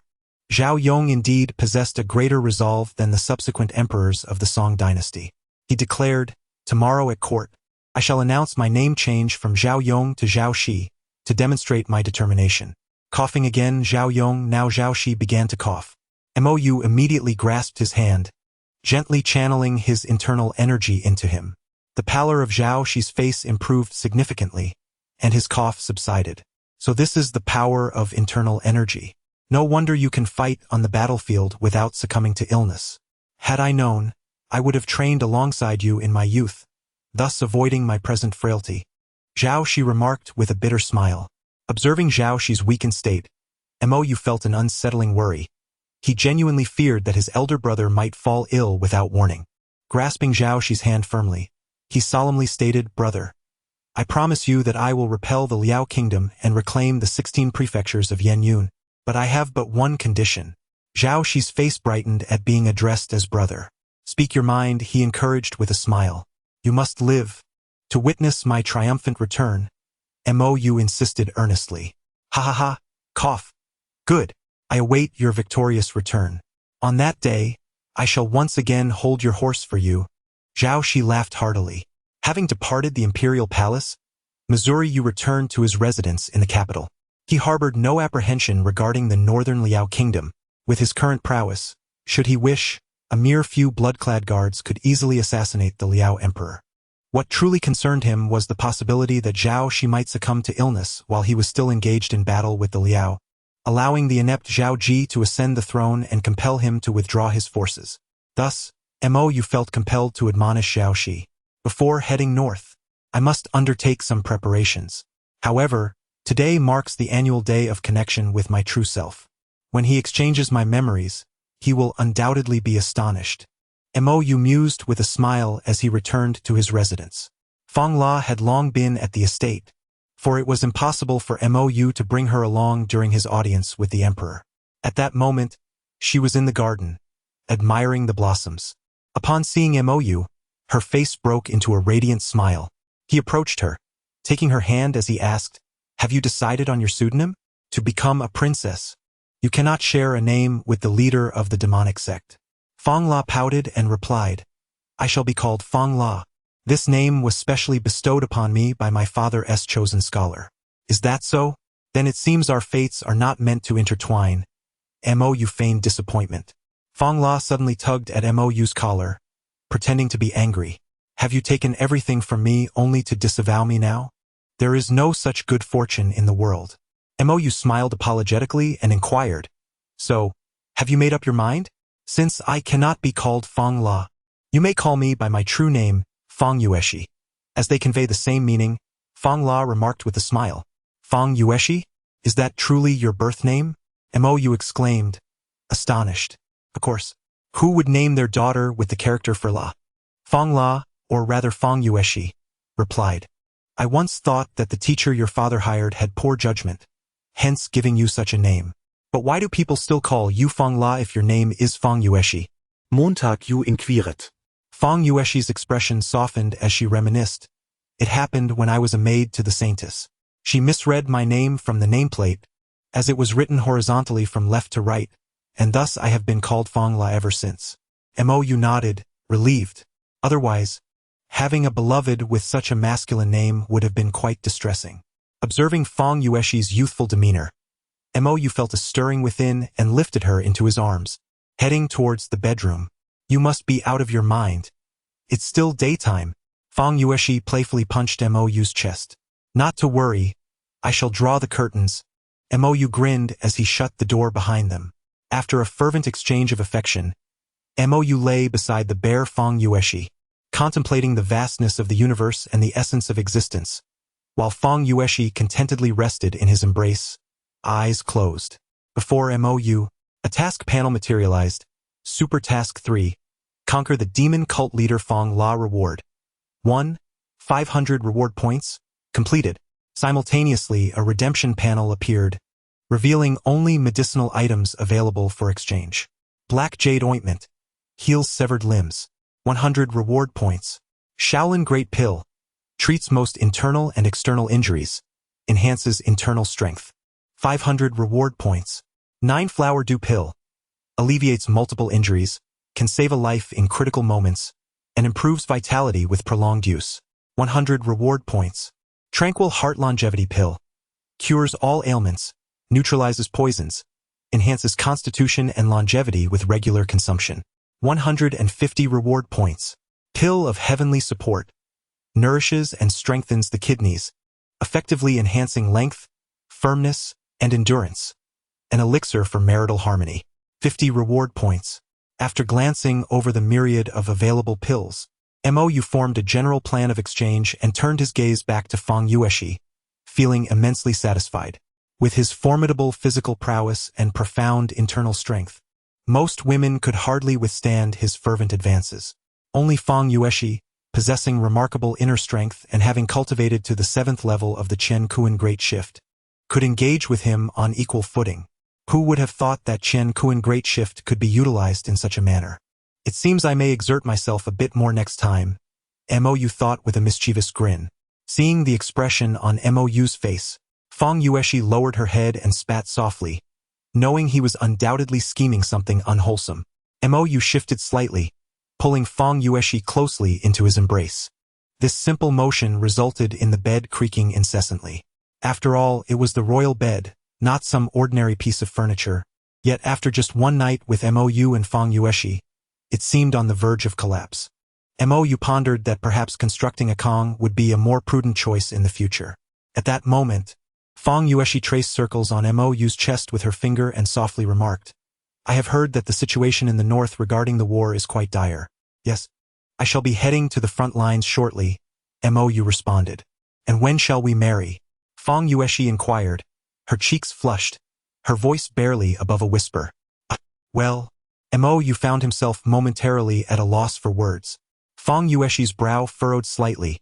Zhao Yong indeed possessed a greater resolve than the subsequent emperors of the Song dynasty. He declared, tomorrow at court, I shall announce my name change from Zhao Yong to Zhao Shi, to demonstrate my determination. Coughing again, Zhao Yong, now Zhao Shi, began to cough. Mou immediately grasped his hand, gently channeling his internal energy into him. The pallor of Zhao Shi's face improved significantly, and his cough subsided. So this is the power of internal energy. No wonder you can fight on the battlefield without succumbing to illness. Had I known, I would have trained alongside you in my youth, thus avoiding my present frailty. Zhao Shi remarked with a bitter smile. Observing Zhao Shi's weakened state, Mou felt an unsettling worry. He genuinely feared that his elder brother might fall ill without warning. Grasping Zhao Shi's hand firmly, he solemnly stated, Brother, I promise you that I will repel the Liao kingdom and reclaim the 16 prefectures of Yenyun. But I have but one condition. Zhao Shi's face brightened at being addressed as brother. Speak your mind, he encouraged with a smile. You must live to witness my triumphant return, Mou insisted earnestly. Ha ha ha, cough. Good. I await your victorious return. On that day, I shall once again hold your horse for you. Zhao Shi laughed heartily. Having departed the imperial palace, Missouri returned to his residence in the capital. He harbored no apprehension regarding the northern Liao kingdom. With his current prowess, should he wish, a mere few blood-clad guards could easily assassinate the Liao emperor. What truly concerned him was the possibility that Zhao Shi might succumb to illness while he was still engaged in battle with the Liao, allowing the inept Zhao Ji to ascend the throne and compel him to withdraw his forces. Thus, Mou felt compelled to admonish Zhao Shi. Before heading north, I must undertake some preparations. However, today marks the annual day of connection with my true self. When he exchanges my memories, he will undoubtedly be astonished. Mou mused with a smile as he returned to his residence. Feng La had long been at the estate, for it was impossible for Mou to bring her along during his audience with the emperor. At that moment, she was in the garden, admiring the blossoms. Upon seeing Mou, her face broke into a radiant smile. He approached her, taking her hand as he asked, Have you decided on your pseudonym? To become a princess, you cannot share a name with the leader of the demonic sect. Feng La pouted and replied, I shall be called Feng La. This name was specially bestowed upon me by my father's chosen scholar. Is that so? Then it seems our fates are not meant to intertwine. Mou feigned disappointment. Feng La suddenly tugged at Mou's collar, pretending to be angry. Have you taken everything from me only to disavow me now? There is no such good fortune in the world. Mou smiled apologetically and inquired, So, have you made up your mind? Since I cannot be called Feng La, you may call me by my true name, Feng Yueshi. As they convey the same meaning, Feng La remarked with a smile. Feng Yueshi? Is that truly your birth name? Mou exclaimed, astonished. Of course. Who would name their daughter with the character for La? Fong La, or rather Fong Yueshi, replied. I once thought that the teacher your father hired had poor judgment, hence giving you such a name. But why do people still call you Fong La if your name is Fong Yueshi? Montag you inquiret. Fong Yueshi's expression softened as she reminisced. It happened when I was a maid to the saintess. She misread my name from the nameplate, as it was written horizontally from left to right, and thus I have been called Fong La ever since. Mou nodded, relieved. Otherwise, having a beloved with such a masculine name would have been quite distressing. Observing Fong Yueshi's youthful demeanor, Mou felt a stirring within and lifted her into his arms, heading towards the bedroom. You must be out of your mind. It's still daytime. Fong Yueshi playfully punched Mou's chest. Not to worry. I shall draw the curtains. Mou grinned as he shut the door behind them. After a fervent exchange of affection, Mou lay beside the bare Fong Yueshi, contemplating the vastness of the universe and the essence of existence, while Fong Yueshi contentedly rested in his embrace, eyes closed. Before Mou, a task panel materialized. Super Task 3. Conquer the demon cult leader Fong La reward. 1. 500 reward points. Completed. Simultaneously, a redemption panel appeared, revealing only medicinal items available for exchange. Black Jade Ointment. Heals severed limbs. 100 reward points. Shaolin Great Pill. Treats most internal and external injuries. Enhances internal strength. 500 reward points. 9 Flower Dew Pill. Alleviates multiple injuries, can save a life in critical moments, and improves vitality with prolonged use. 100 reward points. Tranquil Heart Longevity Pill. Cures all ailments, neutralizes poisons, enhances constitution and longevity with regular consumption. 150 reward points. Pill of Heavenly Support. Nourishes and strengthens the kidneys, effectively enhancing length, firmness, and endurance. An elixir for marital harmony. 50 reward points. After glancing over the myriad of available pills, Mou formed a general plan of exchange and turned his gaze back to Fong Yueshi, feeling immensely satisfied. With his formidable physical prowess and profound internal strength, most women could hardly withstand his fervent advances. Only Fong Yueshi, possessing remarkable inner strength and having cultivated to the 7th level of the Chen Kuan Great Shift, could engage with him on equal footing. Who would have thought that Chen Kuan Great Shift could be utilized in such a manner? It seems I may exert myself a bit more next time, Mou thought with a mischievous grin. Seeing the expression on Mou's face, Fong Yueshi lowered her head and spat softly, knowing he was undoubtedly scheming something unwholesome. Mou shifted slightly, pulling Fong Yueshi closely into his embrace. This simple motion resulted in the bed creaking incessantly. After all, it was the royal bed, not some ordinary piece of furniture. Yet after just one night with Mou and Fong Yueshi, it seemed on the verge of collapse. Mou pondered that perhaps constructing a Kong would be a more prudent choice in the future. At that moment, Fong Yueshi traced circles on Mou's chest with her finger and softly remarked, I have heard that the situation in the north regarding the war is quite dire. Yes, I shall be heading to the front lines shortly, Mou responded. And when shall we marry? Fong Yueshi inquired, her cheeks flushed, her voice barely above a whisper. Well, Mou found himself momentarily at a loss for words. Fong Yueshi's brow furrowed slightly,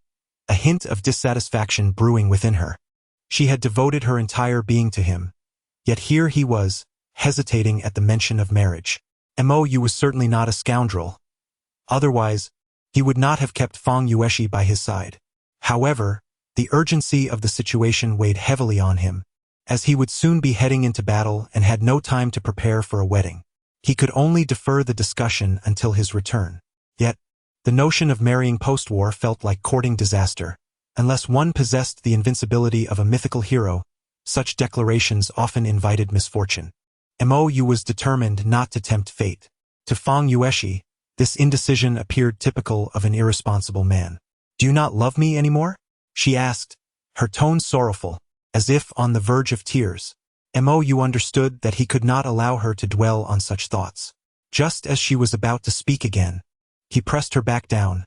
a hint of dissatisfaction brewing within her. She had devoted her entire being to him, yet here he was, hesitating at the mention of marriage. Mou was certainly not a scoundrel. Otherwise, he would not have kept Fong Yueshi by his side. However, the urgency of the situation weighed heavily on him, as he would soon be heading into battle and had no time to prepare for a wedding. He could only defer the discussion until his return. Yet, the notion of marrying post-war felt like courting disaster. Unless one possessed the invincibility of a mythical hero, such declarations often invited misfortune. Mou was determined not to tempt fate. To Fong Yueshi, this indecision appeared typical of an irresponsible man. Do you not love me anymore? She asked, her tone sorrowful, as if on the verge of tears. Mou understood that he could not allow her to dwell on such thoughts. Just as she was about to speak again, he pressed her back down,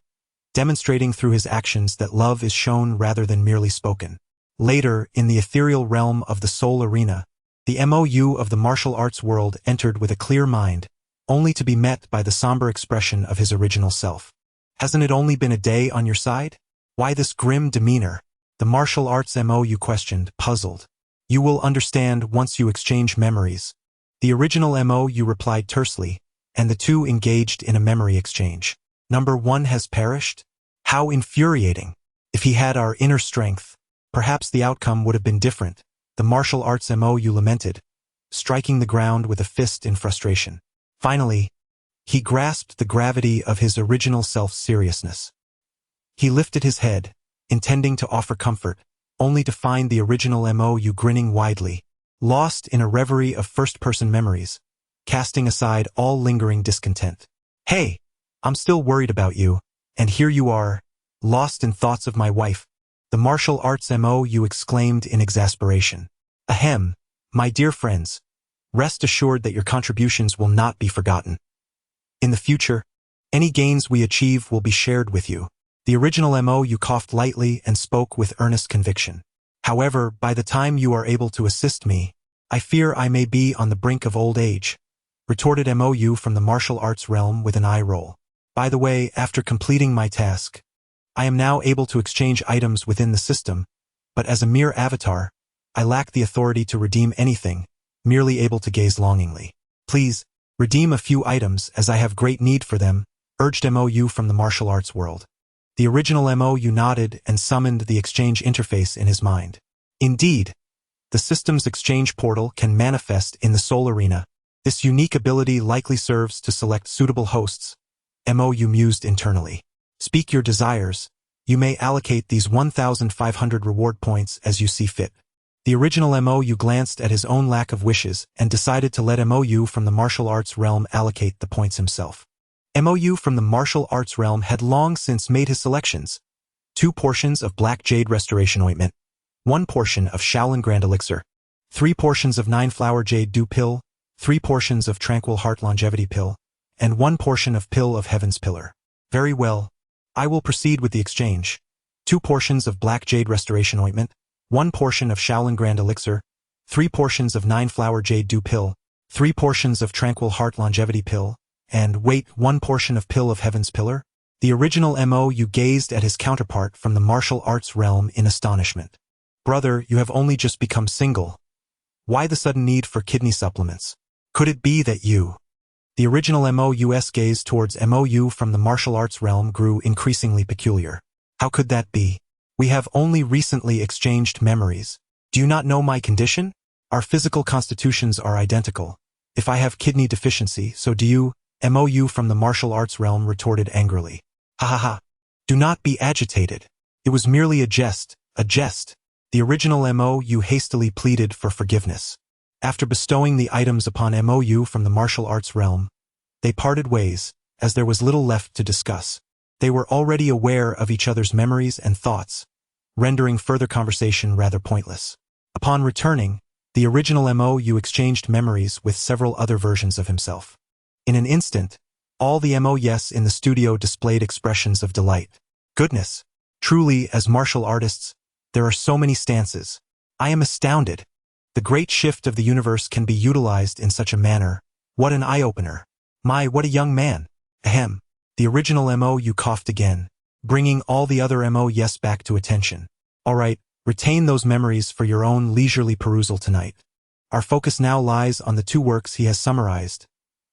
demonstrating through his actions that love is shown rather than merely spoken. Later, in the ethereal realm of the soul arena, the Mou of the martial arts world entered with a clear mind, only to be met by the somber expression of his original self. Hasn't it only been a day on your side? Why this grim demeanor? The martial arts MOU questioned, puzzled. You will understand once you exchange memories. The original MOU replied tersely, and the two engaged in a memory exchange. Number 1 has perished? How infuriating! If he had our inner strength, perhaps the outcome would have been different, the martial arts MOU lamented, striking the ground with a fist in frustration. Finally, he grasped the gravity of his original self's seriousness. He lifted his head, intending to offer comfort, only to find the original MOU grinning widely, lost in a reverie of first-person memories, casting aside all lingering discontent. Hey, I'm still worried about you, and here you are, lost in thoughts of my wife. The martial arts MOU exclaimed in exasperation. Ahem, my dear friends, rest assured that your contributions will not be forgotten. In the future, any gains we achieve will be shared with you. The original MOU coughed lightly and spoke with earnest conviction. However, by the time you are able to assist me, I fear I may be on the brink of old age, retorted MOU from the martial arts realm with an eye roll. By the way, after completing my task, I am now able to exchange items within the system, but as a mere avatar, I lack the authority to redeem anything, merely able to gaze longingly. Please, redeem a few items as I have great need for them, urged MOU from the martial arts world. The original MOU nodded and summoned the exchange interface in his mind. Indeed, the system's exchange portal can manifest in the soul arena. This unique ability likely serves to select suitable hosts, MOU mused internally. Speak your desires. You may allocate these 1,500 reward points as you see fit. The original MOU glanced at his own lack of wishes and decided to let MOU from the martial arts realm allocate the points himself. MOU from the martial arts realm had long since made his selections. 2 portions of Black Jade Restoration Ointment, 1 portion of Shaolin Grand Elixir, 3 portions of 9-Flower Jade Dew Pill, 3 portions of Tranquil Heart Longevity Pill, and 1 portion of Pill of Heaven's Pillar. Very well. I will proceed with the exchange. 2 portions of Black Jade Restoration Ointment, 1 portion of Shaolin Grand Elixir, 3 portions of 9-Flower Jade Dew Pill, 3 portions of Tranquil Heart Longevity Pill, and wait, 1 portion of Pill of Heaven's Pillar? The original MOU gazed at his counterpart from the martial arts realm in astonishment. Brother, you have only just become single. Why the sudden need for kidney supplements? Could it be that you... The original MOU's gaze towards MOU from the martial arts realm grew increasingly peculiar. How could that be? We have only recently exchanged memories. Do you not know my condition? Our physical constitutions are identical. If I have kidney deficiency, so do you, MOU from the martial arts realm retorted angrily. Ha ha ha. Do not be agitated. It was merely a jest, a jest. The original MOU hastily pleaded for forgiveness. After bestowing the items upon MOU from the martial arts realm, they parted ways, as there was little left to discuss. They were already aware of each other's memories and thoughts, rendering further conversation rather pointless. Upon returning, the original MOU exchanged memories with several other versions of himself. In an instant, all the MOUs in the studio displayed expressions of delight. Goodness! Truly, as martial artists, there are so many stances. I am astounded. The great shift of the universe can be utilized in such a manner. What an eye-opener. My, what a young man. Ahem. The original MOU coughed again, bringing all the other MOUs back to attention. All right, retain those memories for your own leisurely perusal tonight. Our focus now lies on the 2 works he has summarized,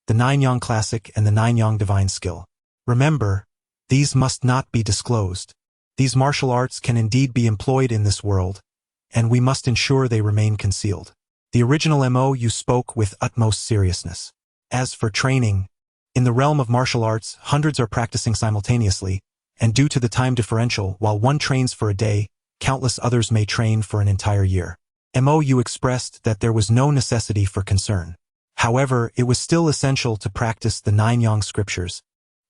the 9-Yang Classic and the 9-Yang Divine Skill. Remember, these must not be disclosed. These martial arts can indeed be employed in this world, and we must ensure they remain concealed. The original MOU spoke with utmost seriousness. As for training, in the realm of martial arts, hundreds are practicing simultaneously, and due to the time differential, while one trains for a day, countless others may train for an entire year. MOU expressed that there was no necessity for concern. However, it was still essential to practice the 9-Yang scriptures,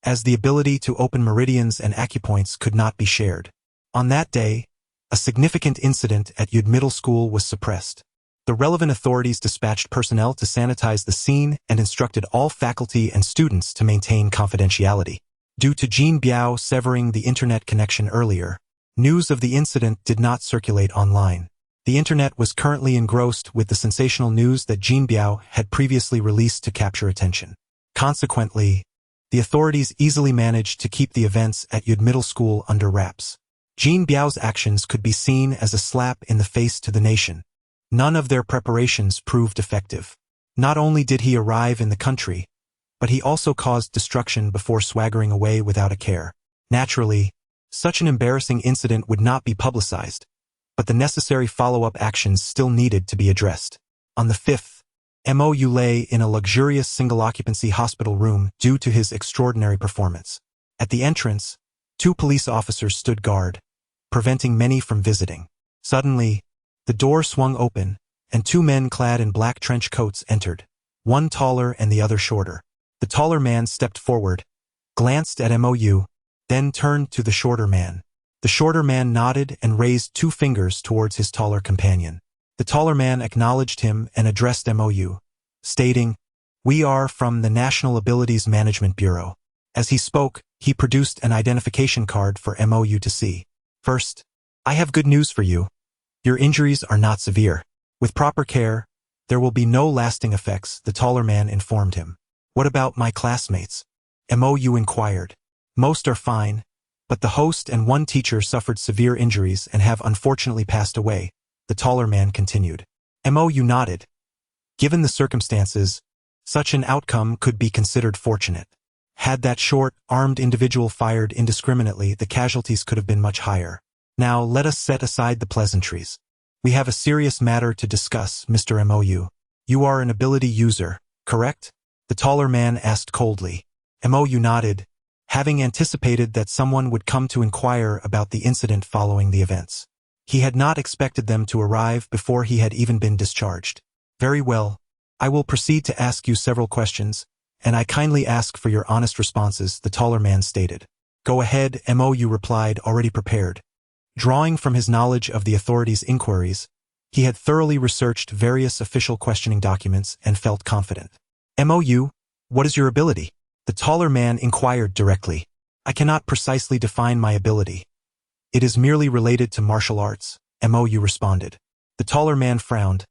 as the ability to open meridians and acupoints could not be shared. On that day, a significant incident at Yud Middle School was suppressed. The relevant authorities dispatched personnel to sanitize the scene and instructed all faculty and students to maintain confidentiality. Due to Jean Biao severing the internet connection earlier, news of the incident did not circulate online. The internet was currently engrossed with the sensational news that Jean Biao had previously released to capture attention. Consequently, the authorities easily managed to keep the events at Yud Middle School under wraps. Jean Biao's actions could be seen as a slap in the face to the nation. None of their preparations proved effective. Not only did he arrive in the country, but he also caused destruction before swaggering away without a care. Naturally, such an embarrassing incident would not be publicized, but the necessary follow-up actions still needed to be addressed. On the 5th, Mou lay in a luxurious single-occupancy hospital room due to his extraordinary performance. At the entrance, 2 police officers stood guard, preventing many from visiting. Suddenly, the door swung open, and 2 men clad in black trench coats entered, one taller and the other shorter. The taller man stepped forward, glanced at Mou, then turned to the shorter man. The shorter man nodded and raised 2 fingers towards his taller companion. The taller man acknowledged him and addressed Mou, stating, "We are from the National Abilities Management Bureau." As he spoke, he produced an identification card for Mou to see. "First, I have good news for you. Your injuries are not severe. With proper care, there will be no lasting effects," the taller man informed him. "What about my classmates?" Mou inquired. "Most are fine, but the host and 1 teacher suffered severe injuries and have unfortunately passed away," the taller man continued. Mou nodded. Given the circumstances, such an outcome could be considered fortunate. Had that short, armed individual fired indiscriminately, the casualties could have been much higher. Now let us set aside the pleasantries. We have a serious matter to discuss, Mr. Mou. You are an ability user, correct? The taller man asked coldly. Mou nodded, having anticipated that someone would come to inquire about the incident following the events. He had not expected them to arrive before he had even been discharged. "Very well. I will proceed to ask you several questions, and I kindly ask for your honest responses," the taller man stated. "Go ahead," Mou replied, already prepared. Drawing from his knowledge of the authorities' inquiries, he had thoroughly researched various official questioning documents and felt confident. "Mou, what is your ability?" the taller man inquired directly. "I cannot precisely define my ability. It is merely related to martial arts," Mou responded. The taller man frowned,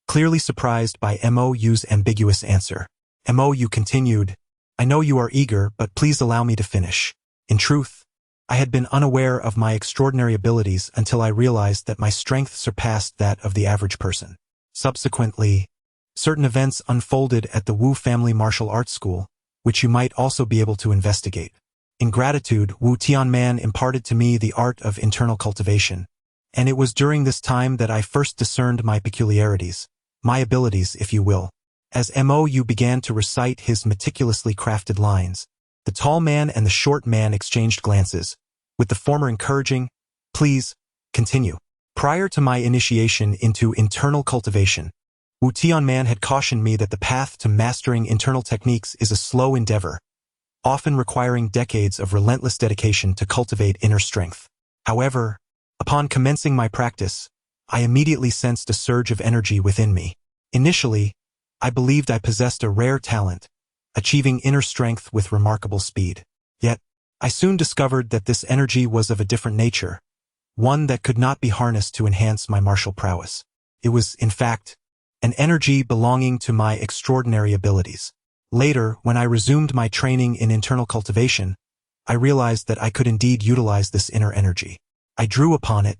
clearly surprised by Mou's ambiguous answer. Mou continued, "I know you are eager, but please allow me to finish. In truth, I had been unaware of my extraordinary abilities until I realized that my strength surpassed that of the average person. Subsequently, certain events unfolded at the Wu Family Martial Arts School, which you might also be able to investigate. In gratitude, Wu Tianman imparted to me the art of internal cultivation, and it was during this time that I first discerned my peculiarities, my abilities, if you will." As Mou began to recite his meticulously crafted lines, the tall man and the short man exchanged glances, with the former encouraging, "Please, continue." Prior to my initiation into internal cultivation, Wu Tianman had cautioned me that the path to mastering internal techniques is a slow endeavor, often requiring decades of relentless dedication to cultivate inner strength. However, upon commencing my practice, I immediately sensed a surge of energy within me. Initially, I believed I possessed a rare talent, achieving inner strength with remarkable speed. Yet, I soon discovered that this energy was of a different nature, one that could not be harnessed to enhance my martial prowess. It was, in fact, an energy belonging to my extraordinary abilities. Later, when I resumed my training in internal cultivation, I realized that I could indeed utilize this inner energy. I drew upon it,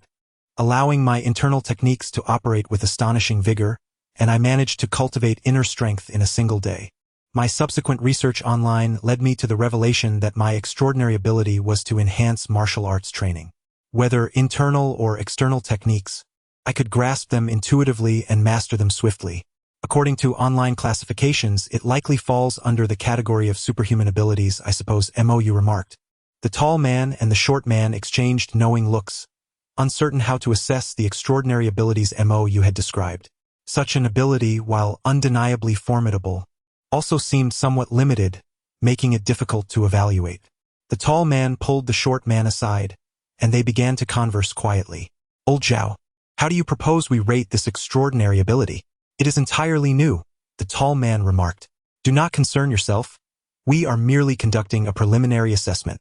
allowing my internal techniques to operate with astonishing vigor, and I managed to cultivate inner strength in a single day. My subsequent research online led me to the revelation that my extraordinary ability was to enhance martial arts training. Whether internal or external techniques, I could grasp them intuitively and master them swiftly. According to online classifications, it likely falls under the category of superhuman abilities, I suppose, Mou remarked. The tall man and the short man exchanged knowing looks, uncertain how to assess the extraordinary abilities Mou had described. Such an ability, while undeniably formidable, also seemed somewhat limited, making it difficult to evaluate. The tall man pulled the short man aside, and they began to converse quietly. "Old Zhao, how do you propose we rate this extraordinary ability? It is entirely new," the tall man remarked. "Do not concern yourself. We are merely conducting a preliminary assessment.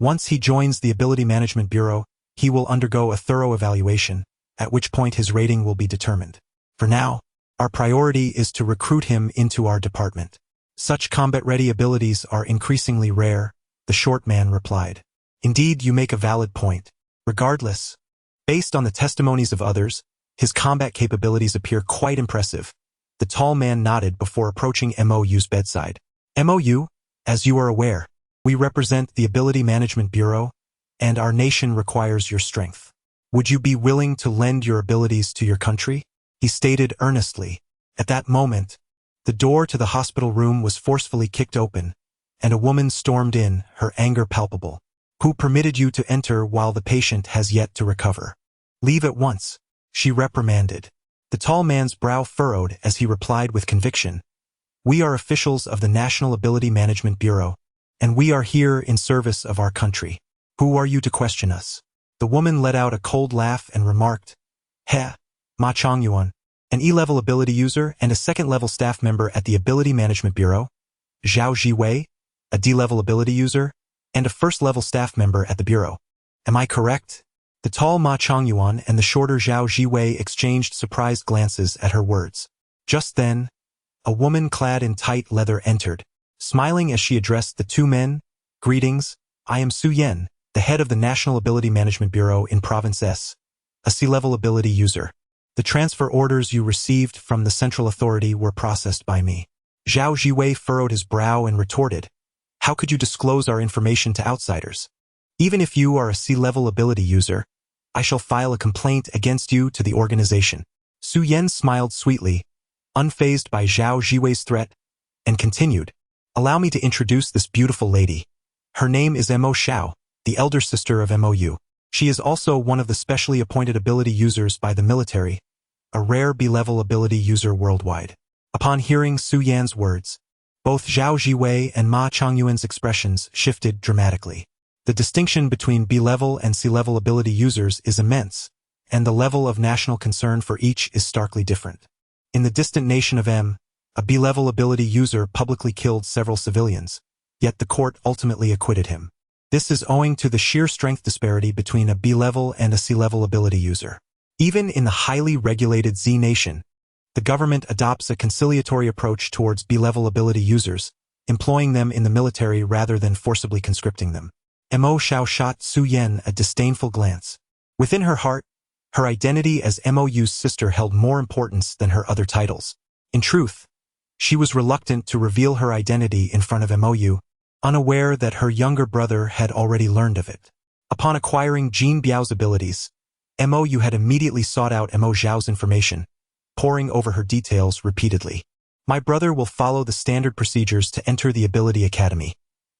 Once he joins the Ability Management Bureau, he will undergo a thorough evaluation, at which point his rating will be determined. For now, our priority is to recruit him into our department." Such combat-ready abilities are increasingly rare, the short man replied. Indeed, you make a valid point. Regardless, based on the testimonies of others, his combat capabilities appear quite impressive. The tall man nodded before approaching MOU's bedside. MOU, as you are aware, we represent the Ability Management Bureau, and our nation requires your strength. Would you be willing to lend your abilities to your country? He stated earnestly. At that moment, the door to the hospital room was forcefully kicked open, and a woman stormed in, her anger palpable. Who permitted you to enter while the patient has yet to recover? Leave at once, she reprimanded. The tall man's brow furrowed as he replied with conviction. We are officials of the National Ability Management Bureau, and we are here in service of our country. Who are you to question us? The woman let out a cold laugh and remarked, Heh, Ma Changyuan, an E-level ability user and a second-level staff member at the Ability Management Bureau, Zhao Jiwei, a D-level ability user, and a first-level staff member at the Bureau. Am I correct? The tall Ma Changyuan and the shorter Zhao Jiwei exchanged surprised glances at her words. Just then, a woman clad in tight leather entered, smiling as she addressed the two men. Greetings, I am Su Yen, the head of the National Ability Management Bureau in Province S, a C-level ability user. The transfer orders you received from the central authority were processed by me. Zhao Jiwei furrowed his brow and retorted, How could you disclose our information to outsiders? Even if you are a C-level ability user, I shall file a complaint against you to the organization. Su Yen smiled sweetly, unfazed by Zhao Jiwei's threat, and continued, Allow me to introduce this beautiful lady. Her name is Mo Xiao, the elder sister of MOU. She is also one of the specially appointed ability users by the military, a rare B-level ability user worldwide. Upon hearing Su Yan's words, both Zhao Jiwei and Ma Changyuan's expressions shifted dramatically. The distinction between B-level and C-level ability users is immense, and the level of national concern for each is starkly different. In the distant nation of M, a B-level ability user publicly killed several civilians, yet the court ultimately acquitted him. This is owing to the sheer strength disparity between a B-level and a C-level ability user. Even in the highly regulated Z nation, the government adopts a conciliatory approach towards B-level ability users, employing them in the military rather than forcibly conscripting them. Mo Xiao shot Su Yen a disdainful glance. Within her heart, her identity as MOU's sister held more importance than her other titles. In truth, she was reluctant to reveal her identity in front of MOU, unaware that her younger brother had already learned of it. Upon acquiring Jin Biao's abilities, MOU had immediately sought out Mo Xiao's information, poring over her details repeatedly. My brother will follow the standard procedures to enter the Ability Academy.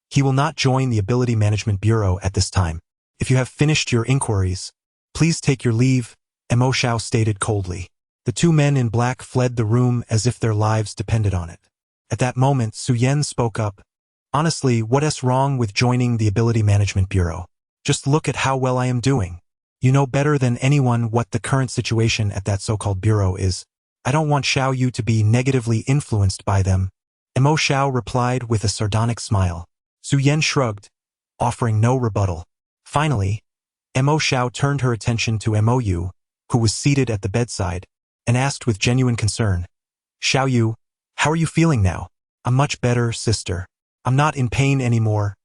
He will not join the Ability Management Bureau at this time. If you have finished your inquiries, please take your leave, Mo Xiao stated coldly. The two men in black fled the room as if their lives depended on it. At that moment, Su Yen spoke up. Honestly, what's wrong with joining the Ability Management Bureau? Just look at how well I am doing. You know better than anyone what the current situation at that so-called bureau is. I don't want Xiao Yu to be negatively influenced by them. Mo Xiao replied with a sardonic smile. Su Yen shrugged, offering no rebuttal. Finally, Mo Xiao turned her attention to MOU, who was seated at the bedside, and asked with genuine concern, Xiao Yu, how are you feeling now? I'm much better, sister. I'm not in pain anymore.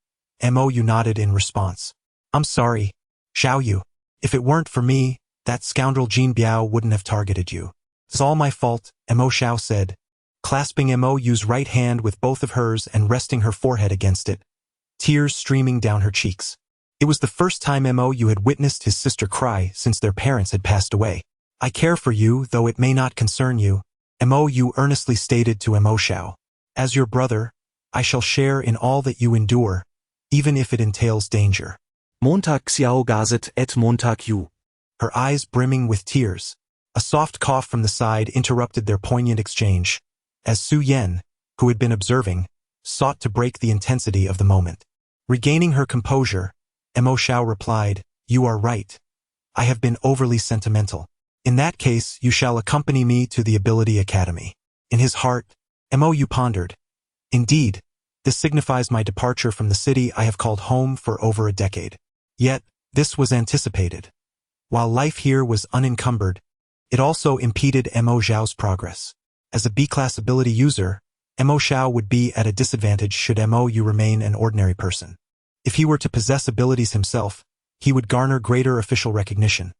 MOU nodded in response. I'm sorry, Xiao Yu. If it weren't for me, that scoundrel Jin Biao wouldn't have targeted you. It's all my fault, Mo Xiao said, clasping MOU's right hand with both of hers and resting her forehead against it, tears streaming down her cheeks. It was the first time MOU had witnessed his sister cry since their parents had passed away. I care for you, though it may not concern you, MOU earnestly stated to Mo Xiao. As your brother, I shall share in all that you endure, even if it entails danger. Montag Xiao Gazet et Montag Yu. Her eyes brimming with tears. A soft cough from the side interrupted their poignant exchange, as Su Yen, who had been observing, sought to break the intensity of the moment. Regaining her composure, Mo Xiao replied, You are right. I have been overly sentimental. In that case, you shall accompany me to the Ability Academy. In his heart, MOU pondered. Indeed, this signifies my departure from the city I have called home for over a decade. Yet, this was anticipated. While life here was unencumbered, it also impeded Mo Xiao's progress. As a B-class ability user, Mo Xiao would be at a disadvantage should Mo Yu remain an ordinary person. If he were to possess abilities himself, he would garner greater official recognition,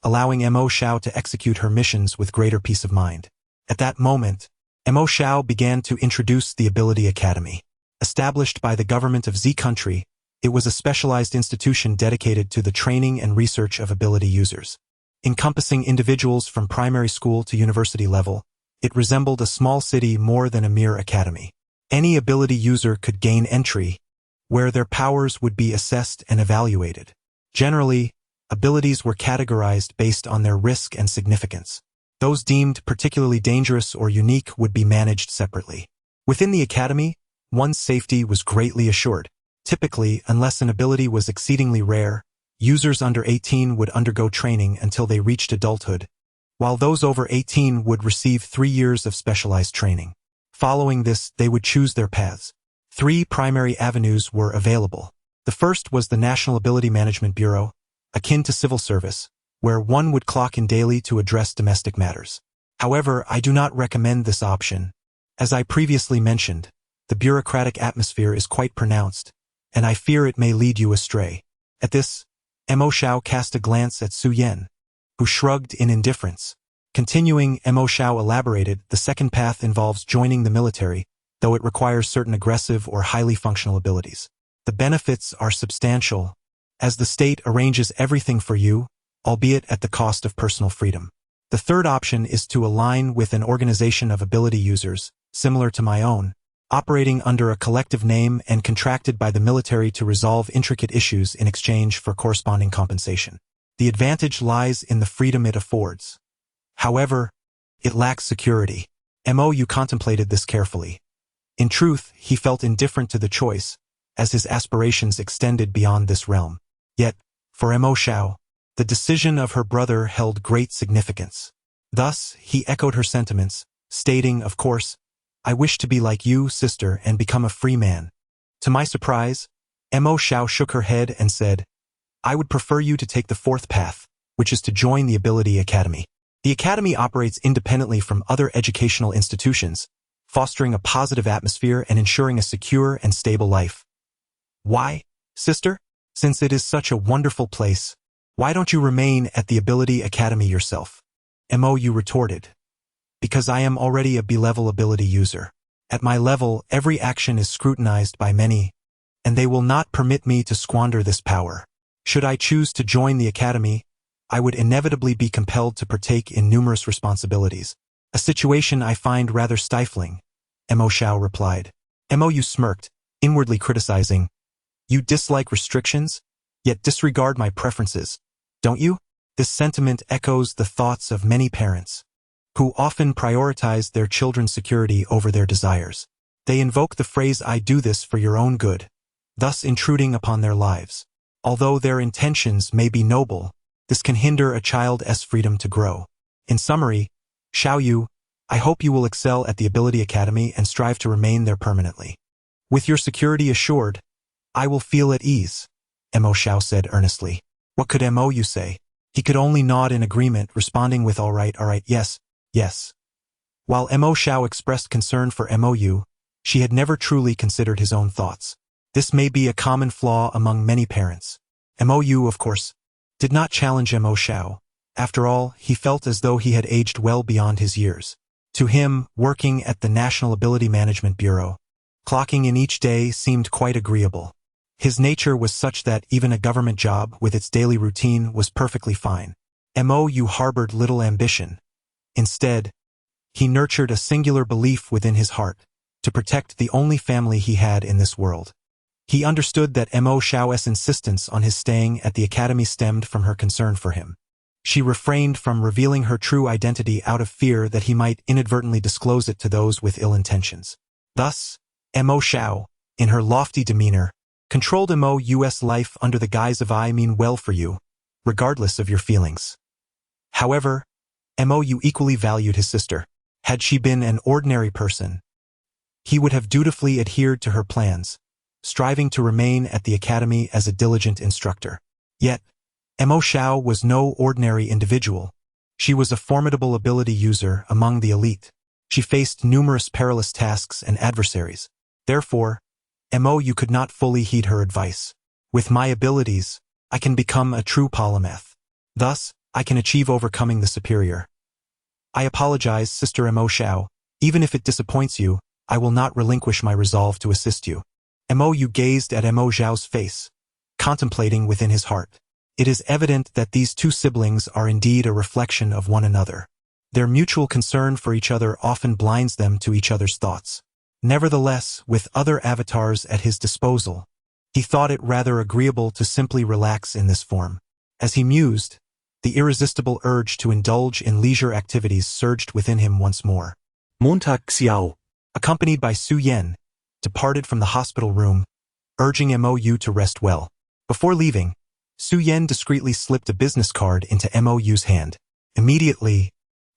allowing Mo Xiao to execute her missions with greater peace of mind. At that moment, Mo Xiao began to introduce the Ability Academy. Established by the government of Z country, it was a specialized institution dedicated to the training and research of ability users. Encompassing individuals from primary school to university level, it resembled a small city more than a mere academy. Any ability user could gain entry, where their powers would be assessed and evaluated. Generally, abilities were categorized based on their risk and significance. Those deemed particularly dangerous or unique would be managed separately. Within the academy, one's safety was greatly assured. Typically, unless an ability was exceedingly rare, users under 18 would undergo training until they reached adulthood, while those over 18 would receive 3 years of specialized training. Following this, they would choose their paths. 3 primary avenues were available. The first was the National Ability Management Bureau, akin to civil service, where one would clock in daily to address domestic matters. However, I do not recommend this option. As I previously mentioned, the bureaucratic atmosphere is quite pronounced, and I fear it may lead you astray. At this, Mo Xiao cast a glance at Su Yan, who shrugged in indifference. Continuing, Mo Xiao elaborated, the second path involves joining the military, though it requires certain aggressive or highly functional abilities. The benefits are substantial, as the state arranges everything for you, albeit at the cost of personal freedom. The third option is to align with an organization of ability users, similar to my own, operating under a collective name and contracted by the military to resolve intricate issues in exchange for corresponding compensation. The advantage lies in the freedom it affords. However, it lacks security. Mo Yu contemplated this carefully. In truth, he felt indifferent to the choice, as his aspirations extended beyond this realm. Yet, for Mo Xiao, the decision of her brother held great significance. Thus, he echoed her sentiments, stating, of course, I wish to be like you, sister, and become a free man. To my surprise, Mo Xiao shook her head and said, I would prefer you to take the fourth path, which is to join the Ability Academy. The Academy operates independently from other educational institutions, fostering a positive atmosphere and ensuring a secure and stable life. Why, sister? Since it is such a wonderful place, why don't you remain at the Ability Academy yourself? Mo Yu retorted. Because I am already a B-level ability user. At my level, every action is scrutinized by many, and they will not permit me to squander this power. Should I choose to join the academy, I would inevitably be compelled to partake in numerous responsibilities. A situation I find rather stifling, Mo Xiao replied. Mo Yu smirked, inwardly criticizing. You dislike restrictions, yet disregard my preferences, don't you? This sentiment echoes the thoughts of many parents, who often prioritize their children's security over their desires. They invoke the phrase I do this for your own good, thus intruding upon their lives. Although their intentions may be noble, this can hinder a child's freedom to grow. In summary, Xiao Yu, I hope you will excel at the Ability Academy and strive to remain there permanently. With your security assured, I will feel at ease, Mo Xiao said earnestly. What could Mo Yu say? He could only nod in agreement, responding with all right, yes, yes. While Mo Xiao expressed concern for Mo Yu, she had never truly considered his own thoughts. This may be a common flaw among many parents. Mo Yu, of course, did not challenge Mo Xiao. After all, he felt as though he had aged well beyond his years. To him, working at the National Ability Management Bureau, clocking in each day seemed quite agreeable. His nature was such that even a government job with its daily routine was perfectly fine. Mo Yu harbored little ambition. Instead, he nurtured a singular belief within his heart, to protect the only family he had in this world. He understood that Mo Xiao's insistence on his staying at the academy stemmed from her concern for him. She refrained from revealing her true identity out of fear that he might inadvertently disclose it to those with ill intentions. Thus, Mo Xiao, in her lofty demeanor, controlled Mo Yu's life under the guise of I mean well for you, regardless of your feelings. However, Mo Yu equally valued his sister. Had she been an ordinary person, he would have dutifully adhered to her plans, striving to remain at the academy as a diligent instructor. Yet, Mo Xiao was no ordinary individual. She was a formidable ability user among the elite. She faced numerous perilous tasks and adversaries. Therefore, MOU could not fully heed her advice. With my abilities, I can become a true polymath. Thus, I can achieve overcoming the superior. I apologize, Sister Mo Xiao. Even if it disappoints you, I will not relinquish my resolve to assist you. MOU gazed at Mo Xiao's face, contemplating within his heart. It is evident that these two siblings are indeed a reflection of one another. Their mutual concern for each other often blinds them to each other's thoughts. Nevertheless, with other avatars at his disposal, he thought it rather agreeable to simply relax in this form. As he mused, the irresistible urge to indulge in leisure activities surged within him once more. Montag Xiao, Accompanied by Su Yan, departed from the hospital room, urging MOU to rest well. Before leaving, Su Yan discreetly slipped a business card into MOU's hand. Immediately,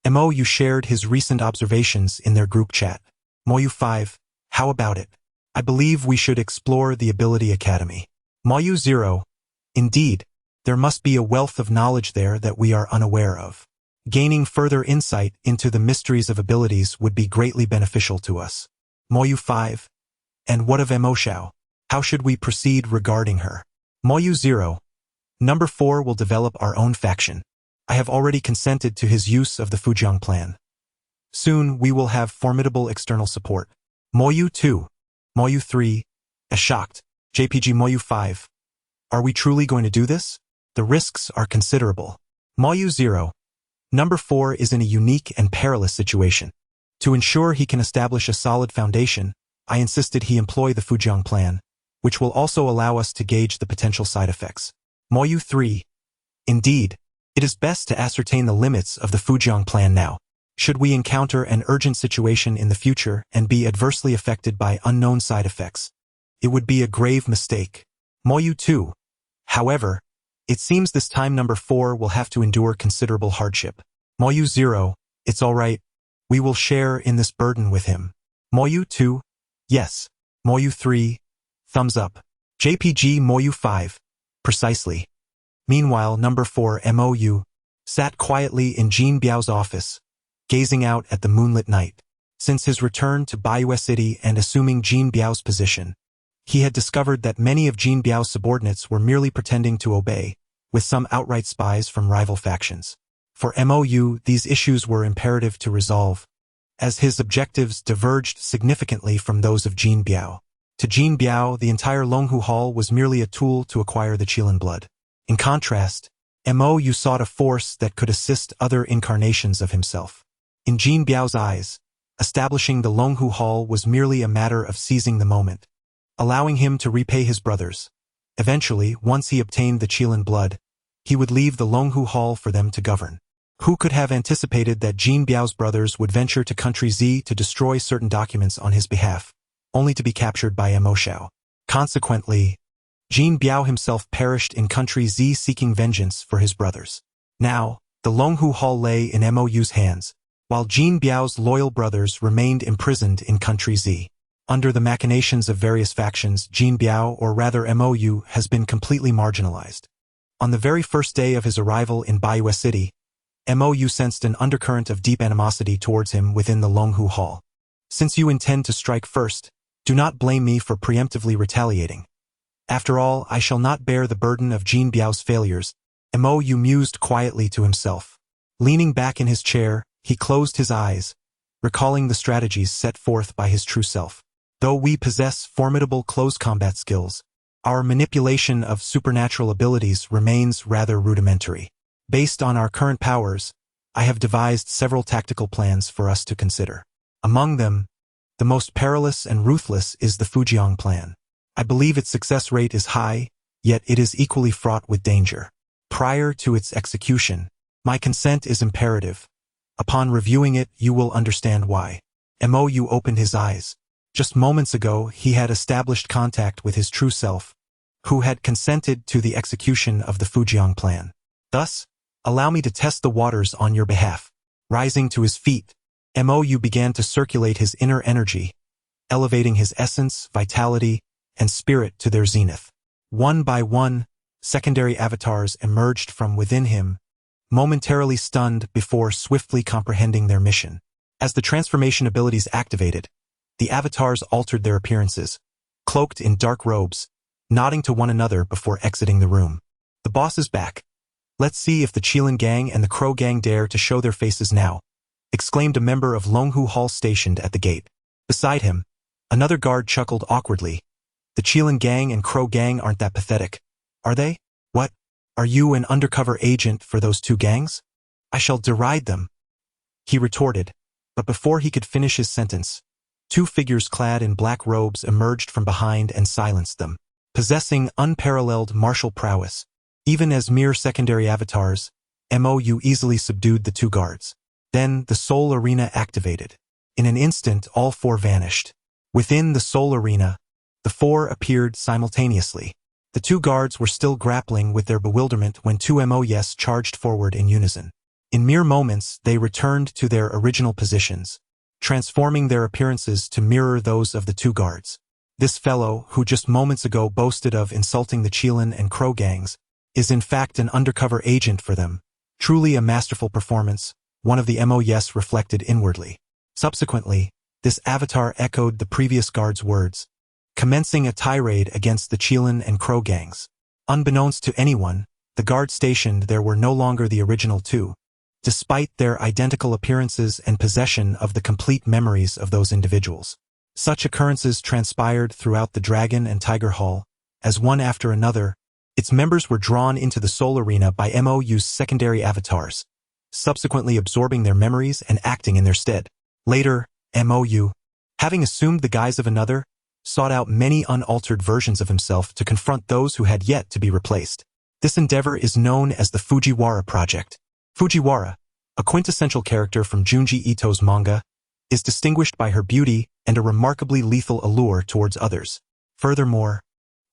MOU shared his recent observations in their group chat. MOU 5, how about it? I believe we should explore the Ability Academy. MOU 0, indeed, there must be a wealth of knowledge there that we are unaware of. Gaining further insight into the mysteries of abilities would be greatly beneficial to us. MOU 5, and what of Mo Xiao? How should we proceed regarding her? MOU 0, Number 4 will develop our own faction. I have already consented to his use of the Fujiang plan. Soon we will have formidable external support. MOU 2, MOU 3, as shocked. JPG MOU 5. Are we truly going to do this? The risks are considerable. MOU 0, Number 4 is in a unique and perilous situation. To ensure he can establish a solid foundation, I insisted he employ the Fujiang plan, which will also allow us to gauge the potential side effects. MOU 3. Indeed, it is best to ascertain the limits of the Fujiang plan now. Should we encounter an urgent situation in the future and be adversely affected by unknown side effects, it would be a grave mistake. MOU 2. However, it seems this time Number 4 will have to endure considerable hardship. MOU 0, it's all right. We will share in this burden with him. MOU 2, yes. MOU 3, thumbs up. JPG MOU 5, precisely. Meanwhile, Number 4 MOU sat quietly in Jin Biao's office, gazing out at the moonlit night. Since his return to Baiyu City and assuming Jin Biao's position, he had discovered that many of Jin Biao's subordinates were merely pretending to obey, with some outright spies from rival factions. For MOU, these issues were imperative to resolve, as his objectives diverged significantly from those of Jin Biao. To Jin Biao, the entire Longhu Hall was merely a tool to acquire the Qilin blood. In contrast, MOU sought a force that could assist other incarnations of himself. In Jin Biao's eyes, establishing the Longhu Hall was merely a matter of seizing the moment, allowing him to repay his brothers. Eventually, once he obtained the Qilin blood, he would leave the Longhu Hall for them to govern. Who could have anticipated that Jin Biao's brothers would venture to Country Z to destroy certain documents on his behalf, only to be captured by Mo Xiao? Consequently, Jin Biao himself perished in Country Z seeking vengeance for his brothers. Now, the Longhu Hall lay in MOU's hands, while Jin Biao's loyal brothers remained imprisoned in Country Z. Under the machinations of various factions, Jin Biao, or rather MOU, has been completely marginalized. On the very first day of his arrival in Baiyu City, MOU sensed an undercurrent of deep animosity towards him within the Longhu Hall. Since you intend to strike first, do not blame me for preemptively retaliating. After all, I shall not bear the burden of Jin Biao's failures, MOU mused quietly to himself. Leaning back in his chair, he closed his eyes, recalling the strategies set forth by his true self. Though we possess formidable close combat skills, our manipulation of supernatural abilities remains rather rudimentary. Based on our current powers, I have devised several tactical plans for us to consider. Among them, the most perilous and ruthless is the Fujiang plan. I believe its success rate is high, yet it is equally fraught with danger. Prior to its execution, my consent is imperative. Upon reviewing it, you will understand why. MOU opened his eyes. Just moments ago, he had established contact with his true self, who had consented to the execution of the Fujiang plan. Thus, allow me to test the waters on your behalf. Rising to his feet, MOU began to circulate his inner energy, elevating his essence, vitality, and spirit to their zenith. One by one, secondary avatars emerged from within him, momentarily stunned before swiftly comprehending their mission. As the transformation abilities activated, the avatars altered their appearances, cloaked in dark robes, nodding to one another before exiting the room. The boss is back. Let's see if the Qilin gang and the Crow gang dare to show their faces now, exclaimed a member of Longhu Hall stationed at the gate. Beside him, another guard chuckled awkwardly. The Qilin gang and Crow gang aren't that pathetic, are they? What? Are you an undercover agent for those two gangs? I shall deride them, he retorted, but before he could finish his sentence, two figures clad in black robes emerged from behind and silenced them. Possessing unparalleled martial prowess, even as mere secondary avatars, MOU easily subdued the two guards. Then the Soul Arena activated. In an instant, all four vanished. Within the Soul Arena, the four appeared simultaneously. The two guards were still grappling with their bewilderment when two MOUs charged forward in unison. In mere moments, they returned to their original positions, transforming their appearances to mirror those of the two guards. This fellow, who just moments ago boasted of insulting the Qilin and Crow gangs, is in fact an undercover agent for them. Truly a masterful performance, one of the MOUs reflected inwardly. Subsequently, this avatar echoed the previous guard's words, commencing a tirade against the Qilin and Crow gangs. Unbeknownst to anyone, the guard stationed there were no longer the original two, despite their identical appearances and possession of the complete memories of those individuals. Such occurrences transpired throughout the Dragon and Tiger Hall, as one after another, its members were drawn into the Soul Arena by MOU's secondary avatars, subsequently absorbing their memories and acting in their stead. Later, MOU, having assumed the guise of another, sought out many unaltered versions of himself to confront those who had yet to be replaced. This endeavor is known as the Fujiwara Project. Fujiwara, a quintessential character from Junji Ito's manga, is distinguished by her beauty and a remarkably lethal allure towards others. Furthermore,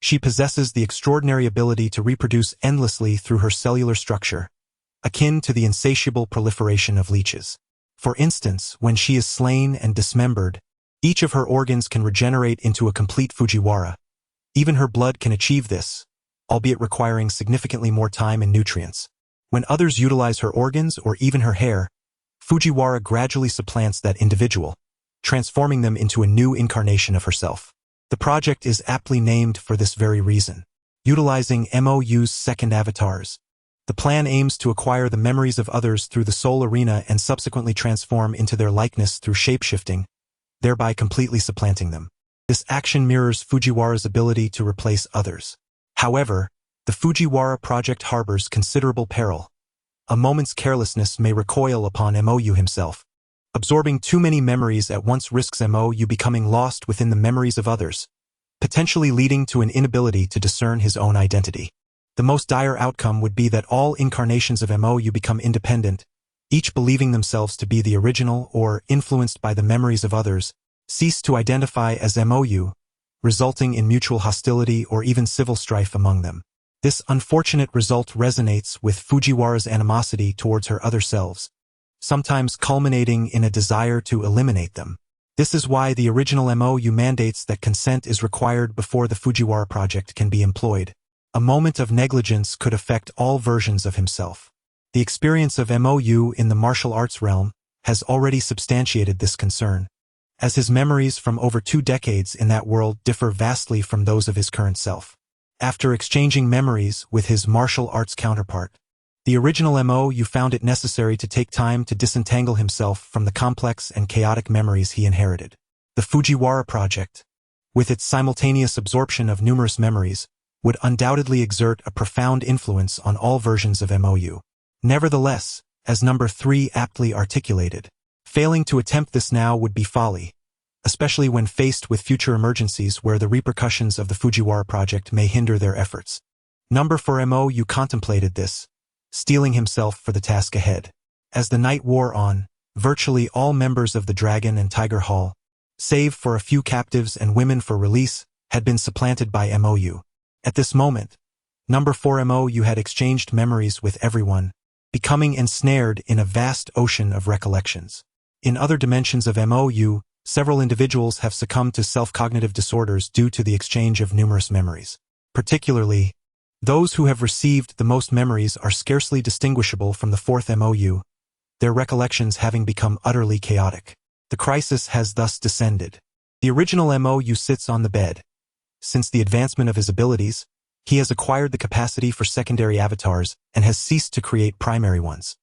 she possesses the extraordinary ability to reproduce endlessly through her cellular structure, akin to the insatiable proliferation of leeches. For instance, when she is slain and dismembered, each of her organs can regenerate into a complete Fujiwara. Even her blood can achieve this, albeit requiring significantly more time and nutrients. When others utilize her organs or even her hair, Fujiwara gradually supplants that individual, transforming them into a new incarnation of herself. The project is aptly named for this very reason. Utilizing MOU's second avatars, the plan aims to acquire the memories of others through the Soul Arena and subsequently transform into their likeness through shapeshifting, thereby completely supplanting them. This action mirrors Fujiwara's ability to replace others. However, the Fujiwara project harbors considerable peril. A moment's carelessness may recoil upon MOU himself. Absorbing too many memories at once risks MOU becoming lost within the memories of others, potentially leading to an inability to discern his own identity. The most dire outcome would be that all incarnations of MOU become independent, each believing themselves to be the original or, influenced by the memories of others, cease to identify as MOU, resulting in mutual hostility or even civil strife among them. This unfortunate result resonates with Fujiwara's animosity towards her other selves, sometimes culminating in a desire to eliminate them. This is why the original MOU mandates that consent is required before the Fujiwara project can be employed. A moment of negligence could affect all versions of himself. The experience of MOU in the martial arts realm has already substantiated this concern, as his memories from over 2 decades in that world differ vastly from those of his current self. After exchanging memories with his martial arts counterpart, the original MOU found it necessary to take time to disentangle himself from the complex and chaotic memories he inherited. The Fujiwara project, with its simultaneous absorption of numerous memories, would undoubtedly exert a profound influence on all versions of MOU. Nevertheless, as number 3 aptly articulated, failing to attempt this now would be folly, especially when faced with future emergencies where the repercussions of the Fujiwara project may hinder their efforts. Number 4 MOU contemplated this, steeling himself for the task ahead. As the night wore on, virtually all members of the Dragon and Tiger Hall, save for a few captives and women for release, had been supplanted by MOU. At this moment, number 4 MOU had exchanged memories with everyone, becoming ensnared in a vast ocean of recollections. In other dimensions of MOU, several individuals have succumbed to self-cognitive disorders due to the exchange of numerous memories. Particularly, those who have received the most memories are scarcely distinguishable from the 4th MOU, their recollections having become utterly chaotic. The crisis has thus descended. The original MOU sits on the bed. Since the advancement of his abilities, he has acquired the capacity for secondary avatars and has ceased to create primary ones.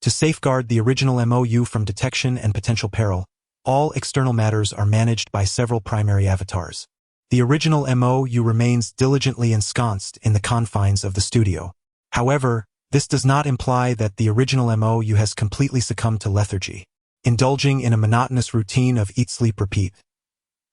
To safeguard the original MOU from detection and potential peril, all external matters are managed by several primary avatars. The original MOU remains diligently ensconced in the confines of the studio. However, this does not imply that the original MOU has completely succumbed to lethargy, indulging in a monotonous routine of eat, sleep, repeat.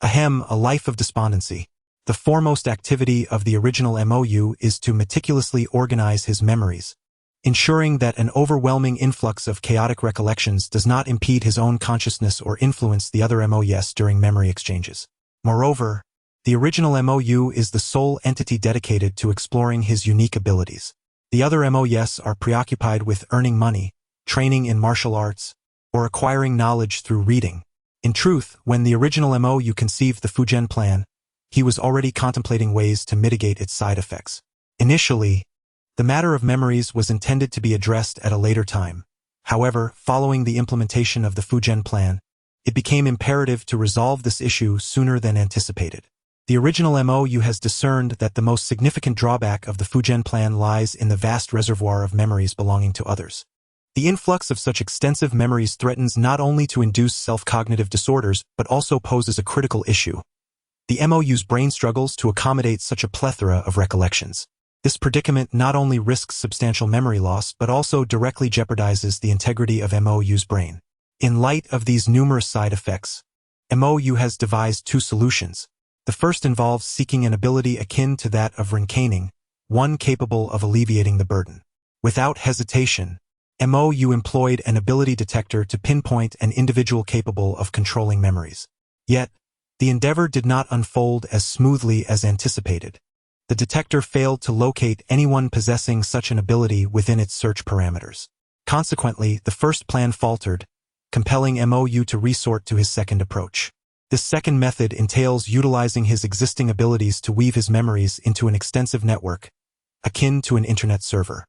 A life of despondency. The foremost activity of the original MOU is to meticulously organize his memories, ensuring that an overwhelming influx of chaotic recollections does not impede his own consciousness or influence the other MOUs during memory exchanges. Moreover, the original MOU is the sole entity dedicated to exploring his unique abilities. The other MOUs are preoccupied with earning money, training in martial arts, or acquiring knowledge through reading. In truth, when the original MOU conceived the Fujian plan, he was already contemplating ways to mitigate its side effects. Initially, the matter of memories was intended to be addressed at a later time. However, following the implementation of the Fujian plan, it became imperative to resolve this issue sooner than anticipated. The original MOU has discerned that the most significant drawback of the Fujian plan lies in the vast reservoir of memories belonging to others. The influx of such extensive memories threatens not only to induce self-cognitive disorders but also poses a critical issue. The MOU's brain struggles to accommodate such a plethora of recollections. This predicament not only risks substantial memory loss but also directly jeopardizes the integrity of MOU's brain. In light of these numerous side effects, MOU has devised two solutions. The first involves seeking an ability akin to that of reincarnating, one capable of alleviating the burden. Without hesitation, MOU employed an ability detector to pinpoint an individual capable of controlling memories. Yet, the endeavor did not unfold as smoothly as anticipated. The detector failed to locate anyone possessing such an ability within its search parameters. Consequently, the first plan faltered, compelling MOU to resort to his second approach. This second method entails utilizing his existing abilities to weave his memories into an extensive network, akin to an internet server.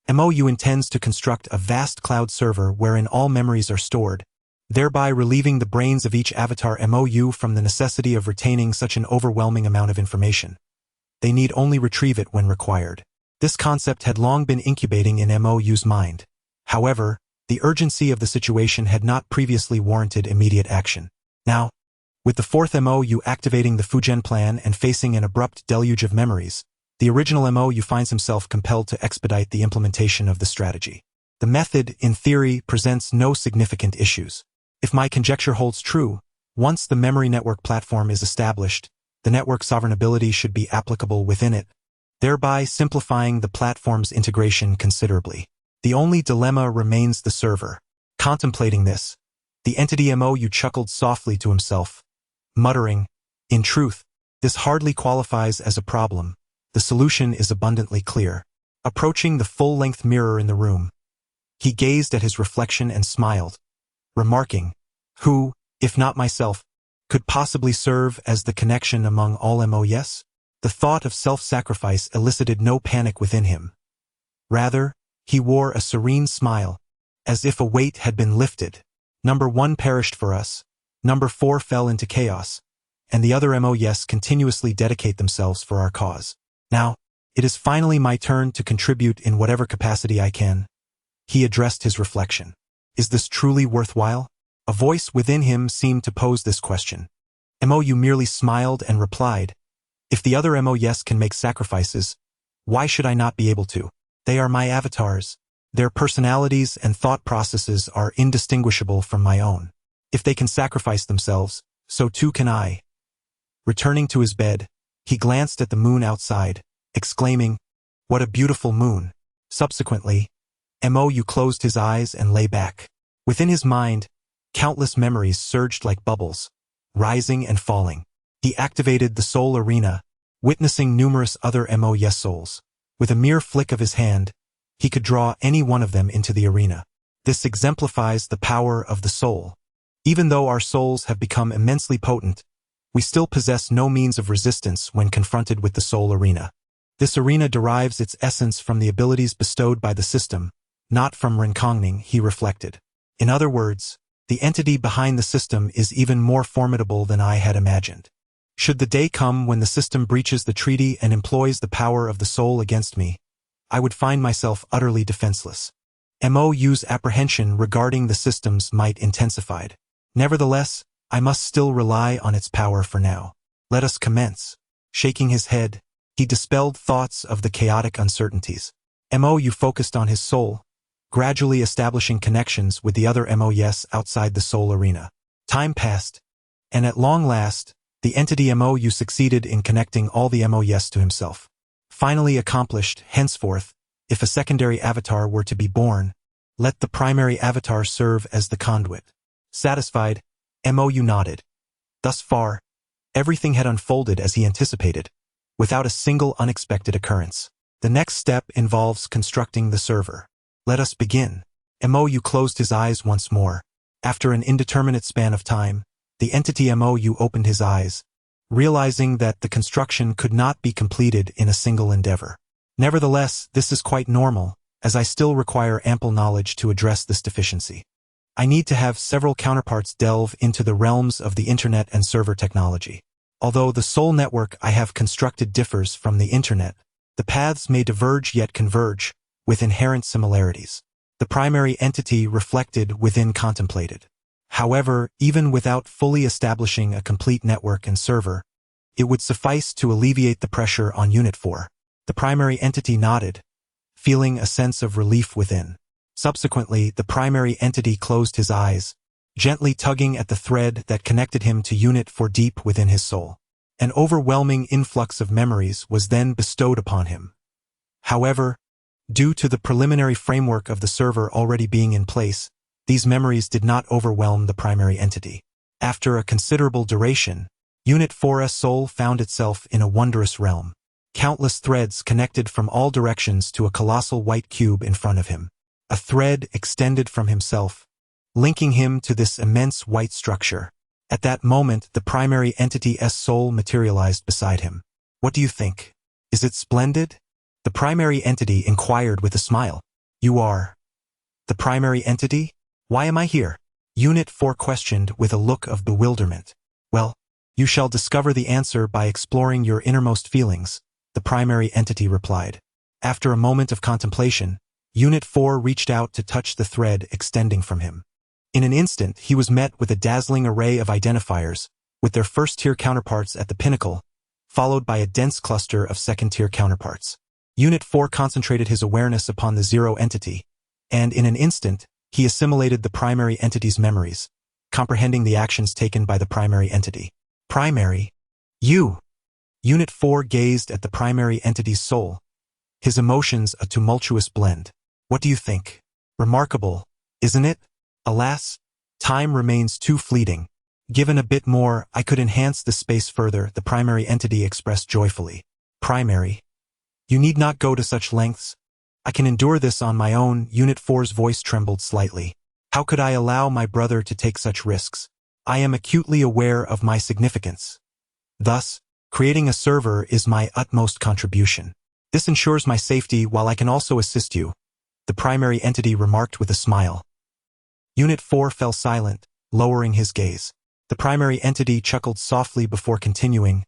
MOU intends to construct a vast cloud server wherein all memories are stored, thereby relieving the brains of each avatar MOU from the necessity of retaining such an overwhelming amount of information. They need only retrieve it when required. This concept had long been incubating in MOU's mind. However, the urgency of the situation had not previously warranted immediate action. Now, with the fourth MOU activating the Fujian plan and facing an abrupt deluge of memories, the original MOU finds himself compelled to expedite the implementation of the strategy. The method, in theory, presents no significant issues. If my conjecture holds true, once the memory network platform is established, the network sovereign ability should be applicable within it, thereby simplifying the platform's integration considerably. The only dilemma remains the server. Contemplating this, the entity MOU chuckled softly to himself, muttering, "In truth, this hardly qualifies as a problem. The solution is abundantly clear." Approaching the full-length mirror in the room, he gazed at his reflection and smiled, remarking, "Who, if not myself, could possibly serve as the connection among all MOUs?" The thought of self-sacrifice elicited no panic within him. Rather, he wore a serene smile, as if a weight had been lifted. Number 1 perished for us, Number 4 fell into chaos, and the other MOUs continuously dedicate themselves for our cause. Now, it is finally my turn to contribute in whatever capacity I can. He addressed his reflection. Is this truly worthwhile? A voice within him seemed to pose this question. MOU merely smiled and replied, "If the other MOUs can make sacrifices, why should I not be able to? They are my avatars. Their personalities and thought processes are indistinguishable from my own. If they can sacrifice themselves, so too can I." Returning to his bed, he glanced at the moon outside, exclaiming, "What a beautiful moon." Subsequently, MOU closed his eyes and lay back. Within his mind, countless memories surged like bubbles, rising and falling. He activated the soul arena, witnessing numerous other MOUs souls. With a mere flick of his hand, he could draw any one of them into the arena. This exemplifies the power of the soul. Even though our souls have become immensely potent, we still possess no means of resistance when confronted with the soul arena. This arena derives its essence from the abilities bestowed by the system, not from reincarnating, he reflected. In other words, The entity behind the system is even more formidable than I had imagined. Should the day come when the system breaches the treaty and employs the power of the soul against me, I would find myself utterly defenseless. MOU's apprehension regarding the system's might intensified. Nevertheless, I must still rely on its power for now. Let us commence. Shaking his head, he dispelled thoughts of the chaotic uncertainties. MOU focused on his soul, gradually establishing connections with the other MOUs outside the soul arena. Time passed, and at long last, the entity MOU succeeded in connecting all the MOUs to himself. Finally accomplished, henceforth, if a secondary avatar were to be born, let the primary avatar serve as the conduit. Satisfied, MOU nodded. Thus far, everything had unfolded as he anticipated, without a single unexpected occurrence. The next step involves constructing the server. Let us begin. MOU closed his eyes once more. After an indeterminate span of time, the entity MOU opened his eyes, realizing that the construction could not be completed in a single endeavor. Nevertheless, this is quite normal, as I still require ample knowledge to address this deficiency. I need to have several counterparts delve into the realms of the internet and server technology. Although the soul network I have constructed differs from the internet, the paths may diverge yet converge, with inherent similarities. The primary entity reflected within contemplated. However, even without fully establishing a complete network and server, it would suffice to alleviate the pressure on Unit 4. The primary entity nodded, feeling a sense of relief within. Subsequently, the primary entity closed his eyes, gently tugging at the thread that connected him to Unit 4 deep within his soul. An overwhelming influx of memories was then bestowed upon him. However, due to the preliminary framework of the server already being in place, these memories did not overwhelm the primary entity. After a considerable duration, Unit 4's soul found itself in a wondrous realm. Countless threads connected from all directions to a colossal white cube in front of him. A thread extended from himself, linking him to this immense white structure. At that moment, the primary entity's soul materialized beside him. What do you think? Is it splendid? The primary entity inquired with a smile. You are the primary entity? Why am I here? Unit 4 questioned with a look of bewilderment. Well, you shall discover the answer by exploring your innermost feelings, the primary entity replied. After a moment of contemplation, Unit 4 reached out to touch the thread extending from him. In an instant, he was met with a dazzling array of identifiers, with their first-tier counterparts at the pinnacle, followed by a dense cluster of second-tier counterparts. Unit 4 concentrated his awareness upon the zero entity, and in an instant, he assimilated the primary entity's memories, comprehending the actions taken by the primary entity. Primary? You! Unit 4 gazed at the primary entity's soul, his emotions a tumultuous blend. What do you think? Remarkable, isn't it? Alas, time remains too fleeting. Given a bit more, I could enhance the space further, the primary entity expressed joyfully. Primary? You need not go to such lengths. I can endure this on my own. Unit 4's voice trembled slightly. How could I allow my brother to take such risks? I am acutely aware of my significance. Thus, creating a server is my utmost contribution. This ensures my safety while I can also assist you, the primary entity remarked with a smile. Unit 4 fell silent, lowering his gaze. The primary entity chuckled softly before continuing.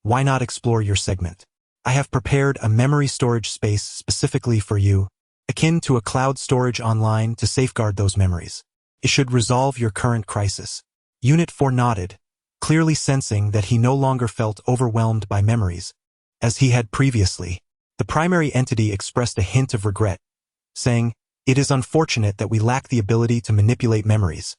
Why not explore your segment? I have prepared a memory storage space specifically for you, akin to a cloud storage online to safeguard those memories. It should resolve your current crisis. Unit 4 nodded, clearly sensing that he no longer felt overwhelmed by memories, as he had previously. The primary entity expressed a hint of regret, saying, "It is unfortunate that we lack the ability to manipulate memories.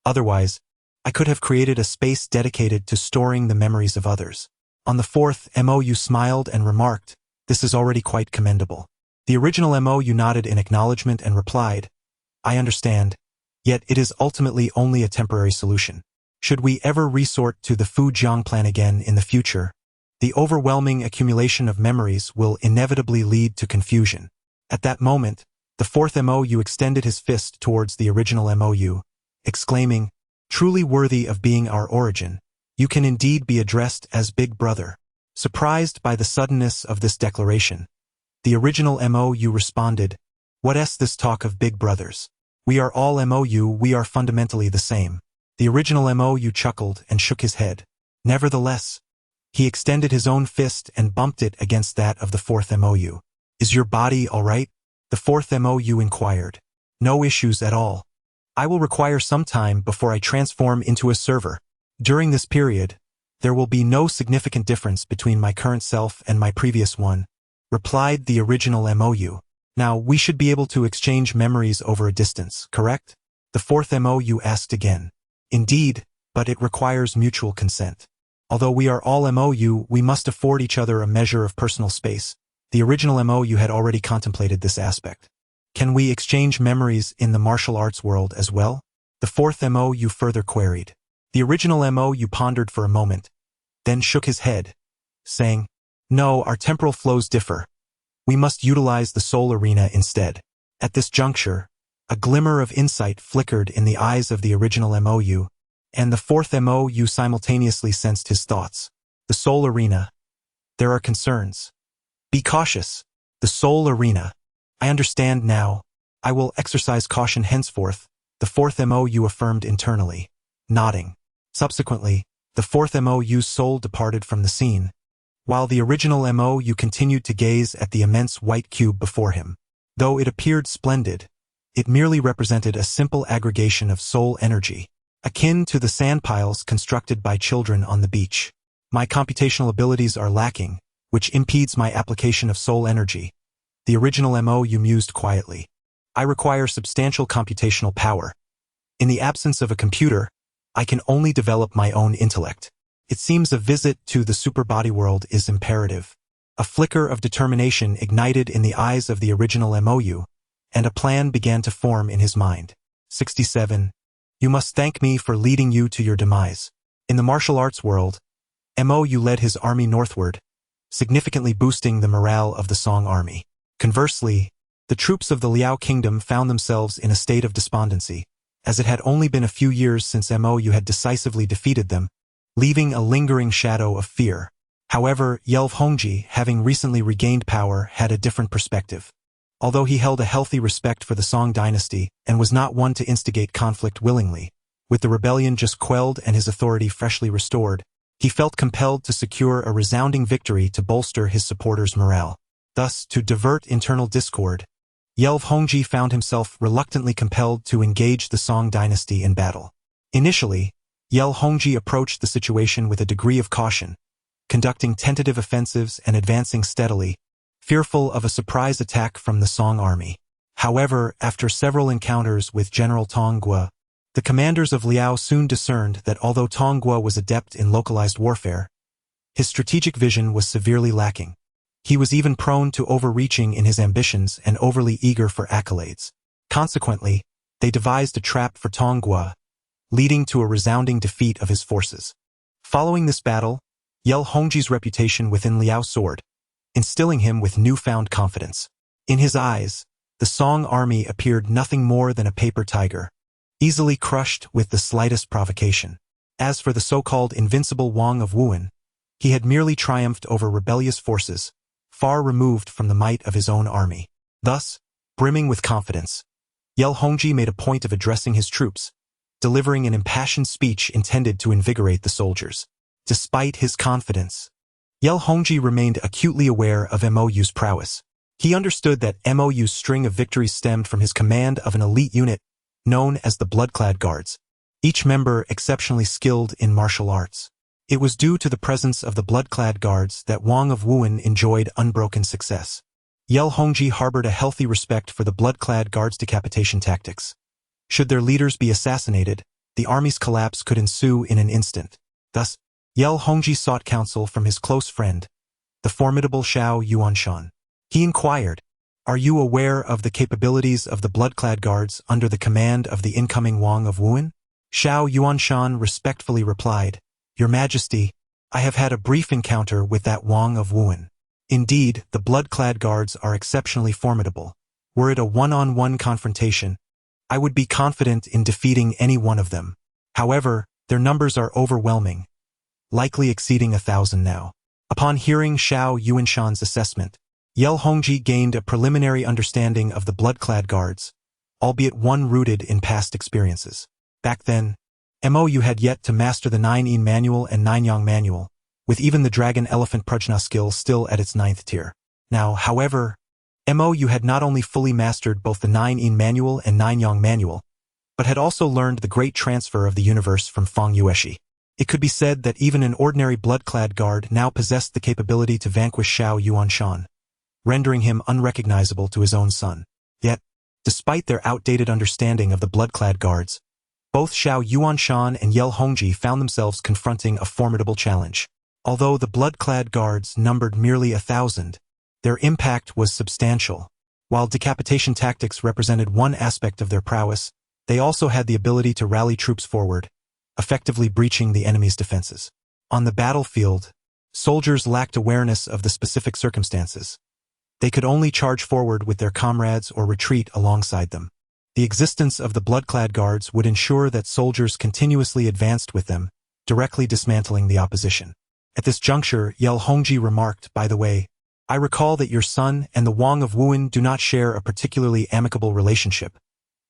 Otherwise, I could have created a space dedicated to storing the memories of others." On the fourth, MOU smiled and remarked, "This is already quite commendable." The original MOU nodded in acknowledgement and replied, "I understand, yet it is ultimately only a temporary solution. Should we ever resort to the Fujiang plan again in the future, the overwhelming accumulation of memories will inevitably lead to confusion." At that moment, the fourth MOU extended his fist towards the original MOU, exclaiming, "Truly worthy of being our origin, you can indeed be addressed as Big Brother." Surprised by the suddenness of this declaration, the original MOU responded, "What's this talk of big brothers? We are all MOU, we are fundamentally the same. The original MOU chuckled and shook his head. Nevertheless, he extended his own fist and bumped it against that of the fourth MOU. Is your body all right? The fourth MOU inquired. No issues at all. I will require some time before I transform into a server. During this period, there will be no significant difference between my current self and my previous one, replied the original MOU. Now, we should be able to exchange memories over a distance, correct? The fourth MOU asked again. Indeed, but it requires mutual consent. Although we are all MOU, we must afford each other a measure of personal space. The original MOU had already contemplated this aspect. Can we exchange memories in the martial arts world as well? The fourth MOU further queried. The original MOU pondered for a moment, then shook his head, saying, No, our temporal flows differ. We must utilize the soul arena instead. At this juncture, a glimmer of insight flickered in the eyes of the original MOU, and the fourth MOU simultaneously sensed his thoughts. The soul arena. There are concerns. Be cautious. The soul arena. I understand now. I will exercise caution henceforth, the fourth MOU affirmed internally, nodding. Subsequently, the fourth MOU's soul departed from the scene, while the original MOU continued to gaze at the immense white cube before him. Though it appeared splendid, it merely represented a simple aggregation of soul energy, akin to the sand piles constructed by children on the beach. My computational abilities are lacking, which impedes my application of soul energy. The original MOU mused quietly. I require substantial computational power. In the absence of a computer, I can only develop my own intellect. It seems a visit to the superbody world is imperative. A flicker of determination ignited in the eyes of the original MOU, and a plan began to form in his mind. 67. You must thank me for leading you to your demise. In the martial arts world, MOU led his army northward, significantly boosting the morale of the Song army. Conversely, the troops of the Liao kingdom found themselves in a state of despondency, as it had only been a few years since MOU had decisively defeated them, leaving a lingering shadow of fear. However, Yelv Hongji, having recently regained power, had a different perspective. Although he held a healthy respect for the Song dynasty and was not one to instigate conflict willingly, with the rebellion just quelled and his authority freshly restored, he felt compelled to secure a resounding victory to bolster his supporters' morale. Thus, to divert internal discord, Yelv Hongji found himself reluctantly compelled to engage the Song dynasty in battle. Initially, Yelv Hongji approached the situation with a degree of caution, conducting tentative offensives and advancing steadily, fearful of a surprise attack from the Song army. However, after several encounters with General Tong Guo, the commanders of Liao soon discerned that although Tong Guo was adept in localized warfare, his strategic vision was severely lacking. He was even prone to overreaching in his ambitions and overly eager for accolades. Consequently, they devised a trap for Tong Guo, leading to a resounding defeat of his forces. Following this battle, Yelv Hongji's reputation within Liao soared, instilling him with newfound confidence. In his eyes, the Song army appeared nothing more than a paper tiger, easily crushed with the slightest provocation. As for the so-called invincible Wang of Wuhan, he had merely triumphed over rebellious forces, far removed from the might of his own army. Thus, brimming with confidence, Yelv Hongji made a point of addressing his troops, delivering an impassioned speech intended to invigorate the soldiers. Despite his confidence, Yelv Hongji remained acutely aware of MOU's prowess. He understood that MOU's string of victories stemmed from his command of an elite unit known as the Bloodclad Guards, each member exceptionally skilled in martial arts. It was due to the presence of the Bloodclad Guards that Wang of Wuhan enjoyed unbroken success. Yelv Hongji harbored a healthy respect for the Bloodclad Guards' decapitation tactics. Should their leaders be assassinated, the army's collapse could ensue in an instant. Thus, Yelv Hongji sought counsel from his close friend, the formidable Xiao Yuanshan. He inquired, "Are you aware of the capabilities of the Bloodclad Guards under the command of the incoming Wang of Wuhan?" Xiao Yuanshan respectfully replied, "Your Majesty, I have had a brief encounter with that Wang of Wuhan. Indeed, the Bloodclad Guards are exceptionally formidable. Were it a one-on-one confrontation, I would be confident in defeating any one of them. However, their numbers are overwhelming, likely exceeding 1,000 now." Upon hearing Xiao Yuanshan's assessment, Yelv Hongji gained a preliminary understanding of the Bloodclad Guards, albeit one rooted in past experiences. Back then, MOU had yet to master the 9-Yin manual and 9-Yang manual, with even the Dragon Elephant Prajna skill still at its 9th tier. Now, however, MOU had not only fully mastered both the 9-Yin manual and 9-Yang manual, but had also learned the great transfer of the universe from Feng Yueshi. It could be said that even an ordinary blood-clad guard now possessed the capability to vanquish Xiao Yuanshan, rendering him unrecognizable to his own son. Yet, despite their outdated understanding of the blood-clad guards, both Xiao Yuanshan and Yel Hongji found themselves confronting a formidable challenge. Although the blood-clad guards numbered merely 1,000, their impact was substantial. While decapitation tactics represented one aspect of their prowess, they also had the ability to rally troops forward, effectively breaching the enemy's defenses. On the battlefield, soldiers lacked awareness of the specific circumstances. They could only charge forward with their comrades or retreat alongside them. The existence of the blood-clad guards would ensure that soldiers continuously advanced with them, directly dismantling the opposition. At this juncture, Yel Hongji remarked, "By the way, I recall that your son and the Wang of Wuan do not share a particularly amicable relationship.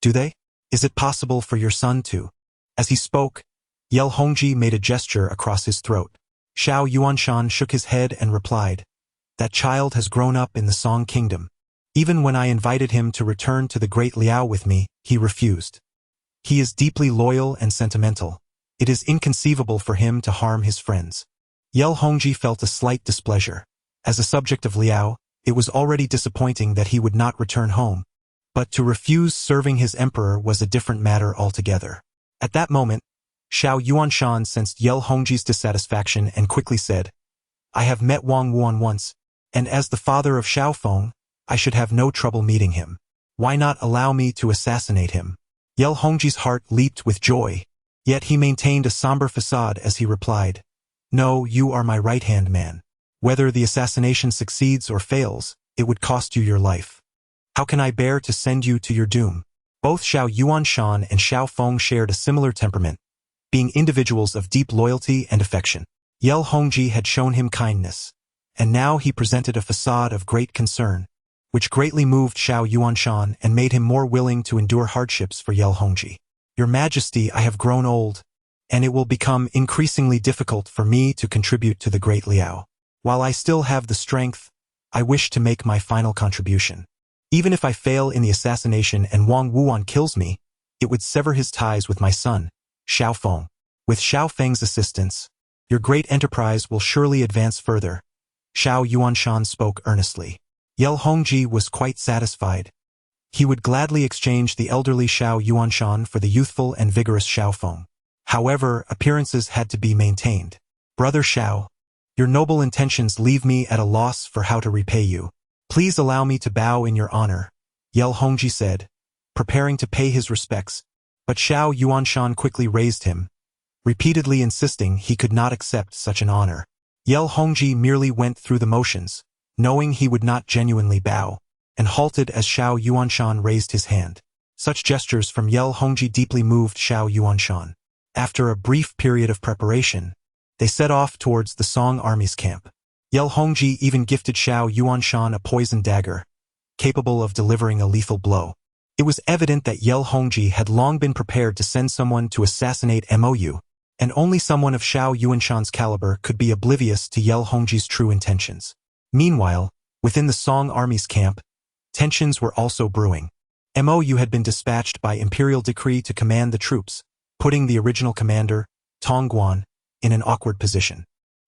Do they? Is it possible for your son to?" As he spoke, Yel Hongji made a gesture across his throat. Xiao Yuanshan shook his head and replied, "That child has grown up in the Song Kingdom. Even when I invited him to return to the Great Liao with me, he refused. He is deeply loyal and sentimental. It is inconceivable for him to harm his friends." Yel Hongji felt a slight displeasure. As a subject of Liao, it was already disappointing that he would not return home. But to refuse serving his emperor was a different matter altogether. At that moment, Xiao Yuanshan sensed Yel Hongji's dissatisfaction and quickly said, "I have met Wang Wuan once, and as the father of Xiao Feng, I should have no trouble meeting him. Why not allow me to assassinate him?" Yel Hongji's heart leaped with joy, yet he maintained a somber facade as he replied, "No, you are my right-hand man. Whether the assassination succeeds or fails, it would cost you your life. How can I bear to send you to your doom?" Both Xiao Yuanshan and Xiao Feng shared a similar temperament, being individuals of deep loyalty and affection. Yel Hongji had shown him kindness, and now he presented a facade of great concern, which greatly moved Xiao Yuanshan and made him more willing to endure hardships for Yel Hongji. "Your Majesty, I have grown old, and it will become increasingly difficult for me to contribute to the Great Liao. While I still have the strength, I wish to make my final contribution. Even if I fail in the assassination and Wang Wuan kills me, it would sever his ties with my son, Xiao Feng. With Xiao Feng's assistance, your great enterprise will surely advance further." Xiao Yuanshan spoke earnestly. Yel Hongji was quite satisfied. He would gladly exchange the elderly Xiao Yuanshan for the youthful and vigorous Xiao Feng. However, appearances had to be maintained. "Brother Xiao, your noble intentions leave me at a loss for how to repay you. Please allow me to bow in your honor," Yel Hongji said, preparing to pay his respects, but Xiao Yuanshan quickly raised him, repeatedly insisting he could not accept such an honor. Yel Hongji merely went through the motions, knowing he would not genuinely bow, and halted as Xiao Yuanshan raised his hand. Such gestures from Yel Hongji deeply moved Xiao Yuanshan. After a brief period of preparation, they set off towards the Song army's camp. Yel Hongji even gifted Xiao Yuanshan a poisoned dagger, capable of delivering a lethal blow. It was evident that Yel Hongji had long been prepared to send someone to assassinate MOU, and only someone of Xiao Yuanshan's caliber could be oblivious to Yel Hongji's true intentions. Meanwhile, within the Song army's camp, tensions were also brewing. MOU had been dispatched by imperial decree to command the troops, putting the original commander, Tong Guan, in an awkward position.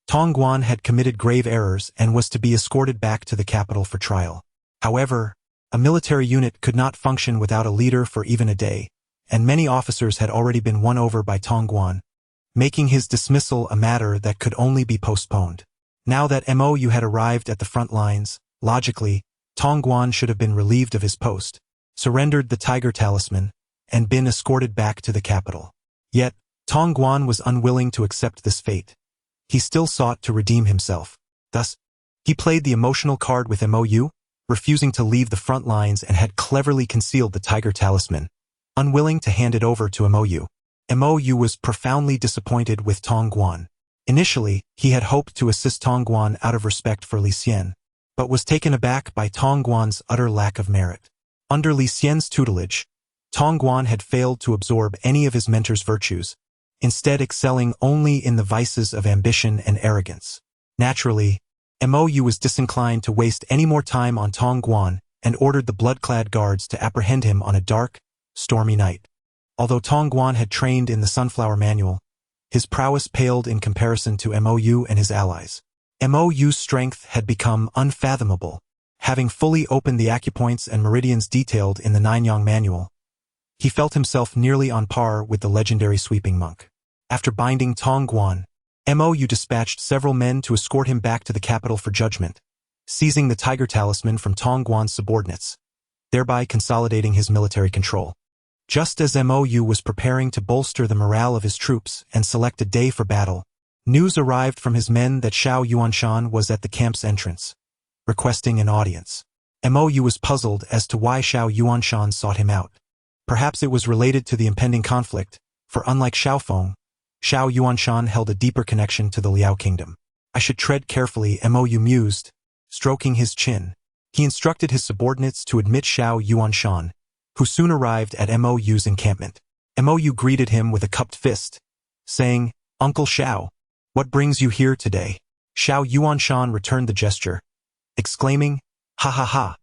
Tong Guan had committed grave errors and was to be escorted back to the capital for trial. However, a military unit could not function without a leader for even a day, and many officers had already been won over by Tong Guan, making his dismissal a matter that could only be postponed. Now that MOU had arrived at the front lines, logically, Tong Guan should have been relieved of his post, surrendered the Tiger Talisman, and been escorted back to the capital. Yet, Tong Guan was unwilling to accept this fate. He still sought to redeem himself. Thus, he played the emotional card with MOU, refusing to leave the front lines and had cleverly concealed the Tiger Talisman, unwilling to hand it over to MOU. MOU was profoundly disappointed with Tong Guan. Initially, he had hoped to assist Tong Guan out of respect for Li Xian, but was taken aback by Tong Guan's utter lack of merit. Under Li Xian's tutelage, Tong Guan had failed to absorb any of his mentor's virtues, instead excelling only in the vices of ambition and arrogance. Naturally, Mou was disinclined to waste any more time on Tong Guan and ordered the blood-clad guards to apprehend him on a dark, stormy night. Although Tong Guan had trained in the Sunflower Manual, his prowess paled in comparison to Mou and his allies. Mou's strength had become unfathomable. Having fully opened the acupoints and meridians detailed in the Nine-Yang Manual, he felt himself nearly on par with the legendary sweeping monk. After binding Tong Guan, Mou dispatched several men to escort him back to the capital for judgment, seizing the Tiger Talisman from Tong Guan's subordinates, thereby consolidating his military control. Just as Mou was preparing to bolster the morale of his troops and select a day for battle, news arrived from his men that Xiao Yuanshan was at the camp's entrance, requesting an audience. Mou was puzzled as to why Xiao Yuanshan sought him out. Perhaps it was related to the impending conflict, for unlike Xiaofeng, Xiao Yuanshan held a deeper connection to the Liao kingdom. I should tread carefully, Mou mused, stroking his chin. He instructed his subordinates to admit Xiao Yuanshan, who soon arrived at Mou's encampment. Mou greeted him with a cupped fist, saying, "Uncle Xiao, what brings you here today?" Xiao Yuanshan returned the gesture, exclaiming, "Ha ha ha,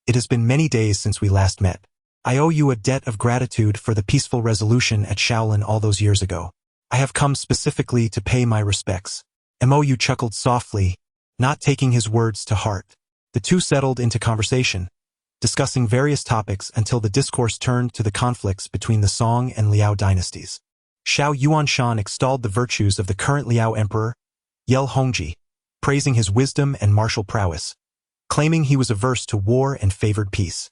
it has been many days since we last met. I owe you a debt of gratitude for the peaceful resolution at Shaolin all those years ago. I have come specifically to pay my respects." Mou chuckled softly, not taking his words to heart. The two settled into conversation, discussing various topics until the discourse turned to the conflicts between the Song and Liao dynasties. Xiao Yuanshan extolled the virtues of the current Liao emperor, Yel Hongji, praising his wisdom and martial prowess, claiming he was averse to war and favored peace.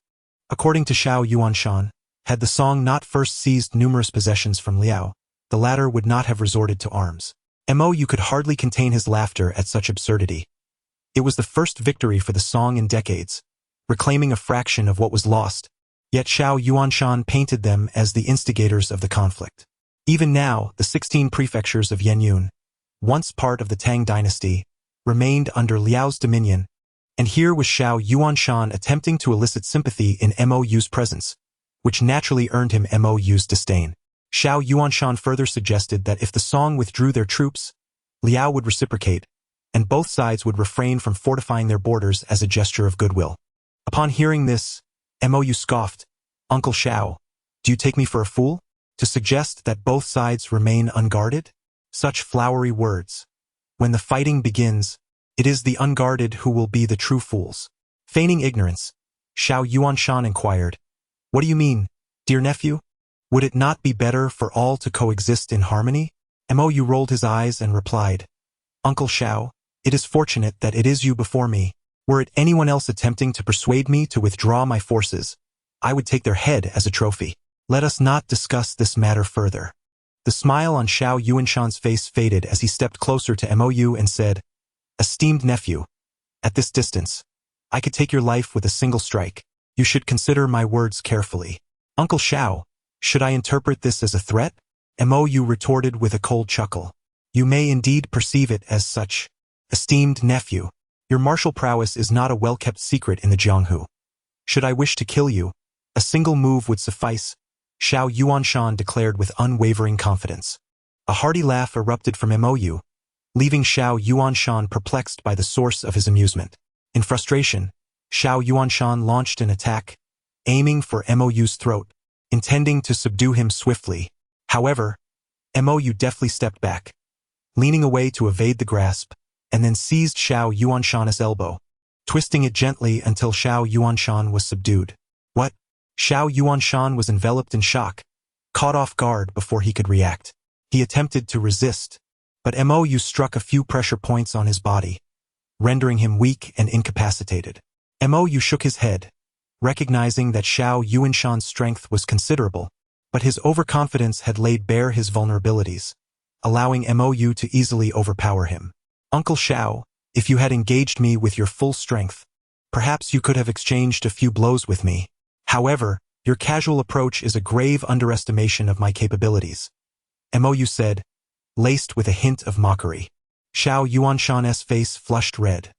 According to Xiao Yuanshan, had the Song not first seized numerous possessions from Liao, the latter would not have resorted to arms. Mou could hardly contain his laughter at such absurdity. It was the first victory for the Song in decades, reclaiming a fraction of what was lost, yet Xiao Yuanshan painted them as the instigators of the conflict. Even now, the 16 prefectures of Yenyun, once part of the Tang dynasty, remained under Liao's dominion, and here was Xiao Yuanshan attempting to elicit sympathy in Mou's presence, which naturally earned him Mou's disdain. Xiao Yuanshan further suggested that if the Song withdrew their troops, Liao would reciprocate, and both sides would refrain from fortifying their borders as a gesture of goodwill. Upon hearing this, Mou scoffed, "Uncle Xiao, do you take me for a fool? To suggest that both sides remain unguarded? Such flowery words. When the fighting begins, it is the unguarded who will be the true fools." Feigning ignorance, Xiao Yuanshan inquired, "What do you mean, dear nephew? Would it not be better for all to coexist in harmony?" Mou rolled his eyes and replied, "Uncle Xiao, it is fortunate that it is you before me. Were it anyone else attempting to persuade me to withdraw my forces, I would take their head as a trophy. Let us not discuss this matter further." The smile on Xiao Yuanshan's face faded as he stepped closer to Mou and said, "Esteemed nephew, at this distance, I could take your life with a single strike. You should consider my words carefully." "Uncle Xiao, should I interpret this as a threat?" Mou retorted with a cold chuckle. "You may indeed perceive it as such. Esteemed nephew, your martial prowess is not a well-kept secret in the Jianghu. Should I wish to kill you, a single move would suffice," Xiao Yuanshan declared with unwavering confidence. A hearty laugh erupted from Mou, leaving Xiao Yuanshan perplexed by the source of his amusement. In frustration, Xiao Yuanshan launched an attack, aiming for Mou's throat, intending to subdue him swiftly. However, Mou deftly stepped back, leaning away to evade the grasp, and then seized Xiao Yuanshan's elbow, twisting it gently until Xiao Yuanshan was subdued. "What?" Xiao Yuanshan was enveloped in shock, caught off guard before he could react. He attempted to resist, but Mou struck a few pressure points on his body, rendering him weak and incapacitated. Mou shook his head, recognizing that Xiao Yuanshan's strength was considerable, but his overconfidence had laid bare his vulnerabilities, allowing Mou to easily overpower him. "Uncle Xiao, if you had engaged me with your full strength, perhaps you could have exchanged a few blows with me. However, your casual approach is a grave underestimation of my capabilities," Mou said, laced with a hint of mockery. Xiao Yuanshan's face flushed red.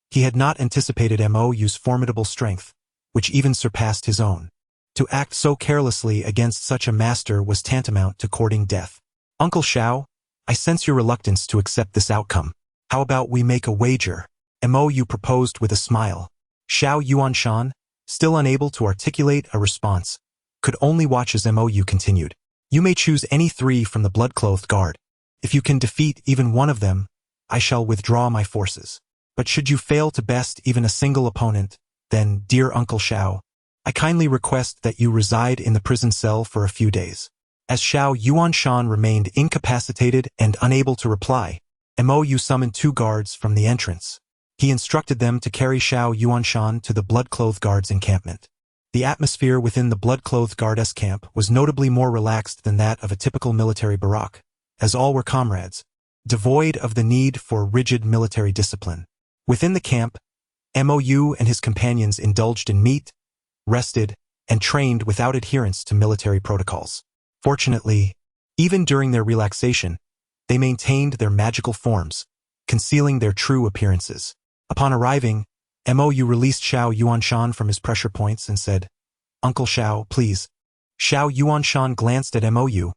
He had not anticipated Mou's formidable strength, which even surpassed his own. To act so carelessly against such a master was tantamount to courting death. Uncle Xiao, I sense your reluctance to accept this outcome. How about we make a wager? Mou proposed with a smile. Xiao Yuanshan, still unable to articulate a response, could only watch as Mou continued. You may choose any 3 from the blood-clothed guard. If you can defeat even one of them, I shall withdraw my forces. But should you fail to best even a single opponent, then, dear Uncle Xiao, I kindly request that you reside in the prison cell for a few days. As Xiao Yuanshan remained incapacitated and unable to reply, Mou summoned 2 guards from the entrance. He instructed them to carry Xiao Yuanshan to the blood-clothed guard's encampment. The atmosphere within the blood-clothed guard's camp was notably more relaxed than that of a typical military barrack, as all were comrades, devoid of the need for rigid military discipline. Within the camp, Mou and his companions indulged in meat, rested, and trained without adherence to military protocols. Fortunately, even during their relaxation, they maintained their magical forms, concealing their true appearances. Upon arriving, Mou released Xiao Yuanshan from his pressure points and said, Uncle Xiao, please. Xiao Yuanshan glanced at Mou,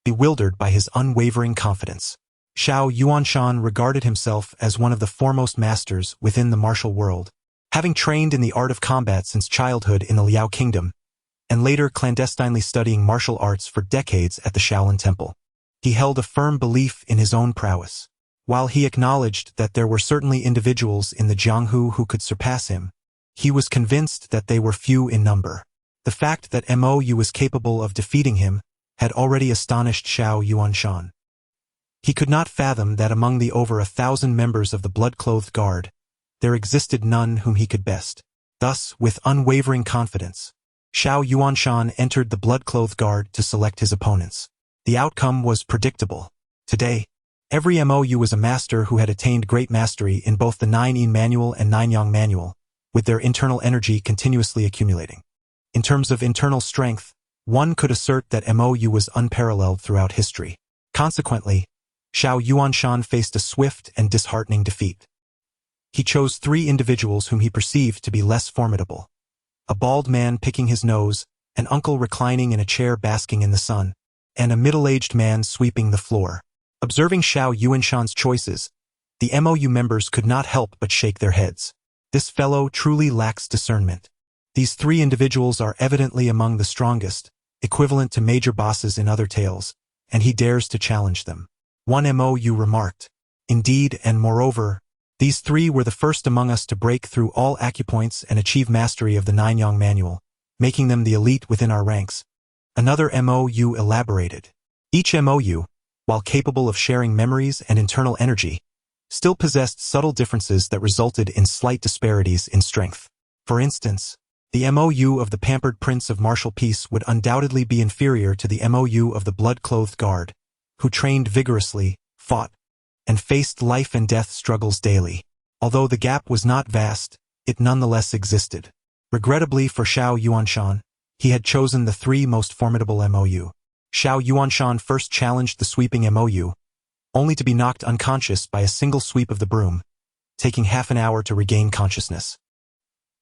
bewildered by his unwavering confidence. Xiao Yuanshan regarded himself as one of the foremost masters within the martial world, having trained in the art of combat since childhood in the Liao Kingdom, and later clandestinely studying martial arts for decades at the Shaolin Temple. He held a firm belief in his own prowess. While he acknowledged that there were certainly individuals in the Jianghu who could surpass him, he was convinced that they were few in number. The fact that Mou was capable of defeating him had already astonished Xiao Yuanshan. He could not fathom that among the over 1,000 members of the blood-clothed guard, there existed none whom he could best. Thus, with unwavering confidence, Xiao Yuanshan entered the blood-clothed guard to select his opponents. The outcome was predictable. Today, every Mou was a master who had attained great mastery in both the 9-yin manual and 9-yang manual, with their internal energy continuously accumulating. In terms of internal strength, one could assert that Mou was unparalleled throughout history. Consequently, Xiao Yuanshan faced a swift and disheartening defeat. He chose 3 individuals whom he perceived to be less formidable. A bald man picking his nose, an uncle reclining in a chair basking in the sun, and a middle-aged man sweeping the floor. Observing Xiao Yuanshan's choices, the Mou members could not help but shake their heads. This fellow truly lacks discernment. These 3 individuals are evidently among the strongest, equivalent to major bosses in other tales, and he dares to challenge them. One Mou remarked. Indeed, and moreover, these 3 were the first among us to break through all acupoints and achieve mastery of the 9-yang manual, making them the elite within our ranks. Another Mou elaborated. Each Mou, while capable of sharing memories and internal energy, still possessed subtle differences that resulted in slight disparities in strength. For instance, the Mou of the pampered prince of martial peace would undoubtedly be inferior to the Mou of the blood-clothed guard, who trained vigorously, fought, and faced life-and-death struggles daily. Although the gap was not vast, it nonetheless existed. Regrettably for Xiao Yuanshan, he had chosen the 3 most formidable Mou. Xiao Yuanshan first challenged the sweeping Mou, only to be knocked unconscious by a single sweep of the broom, taking half an hour to regain consciousness.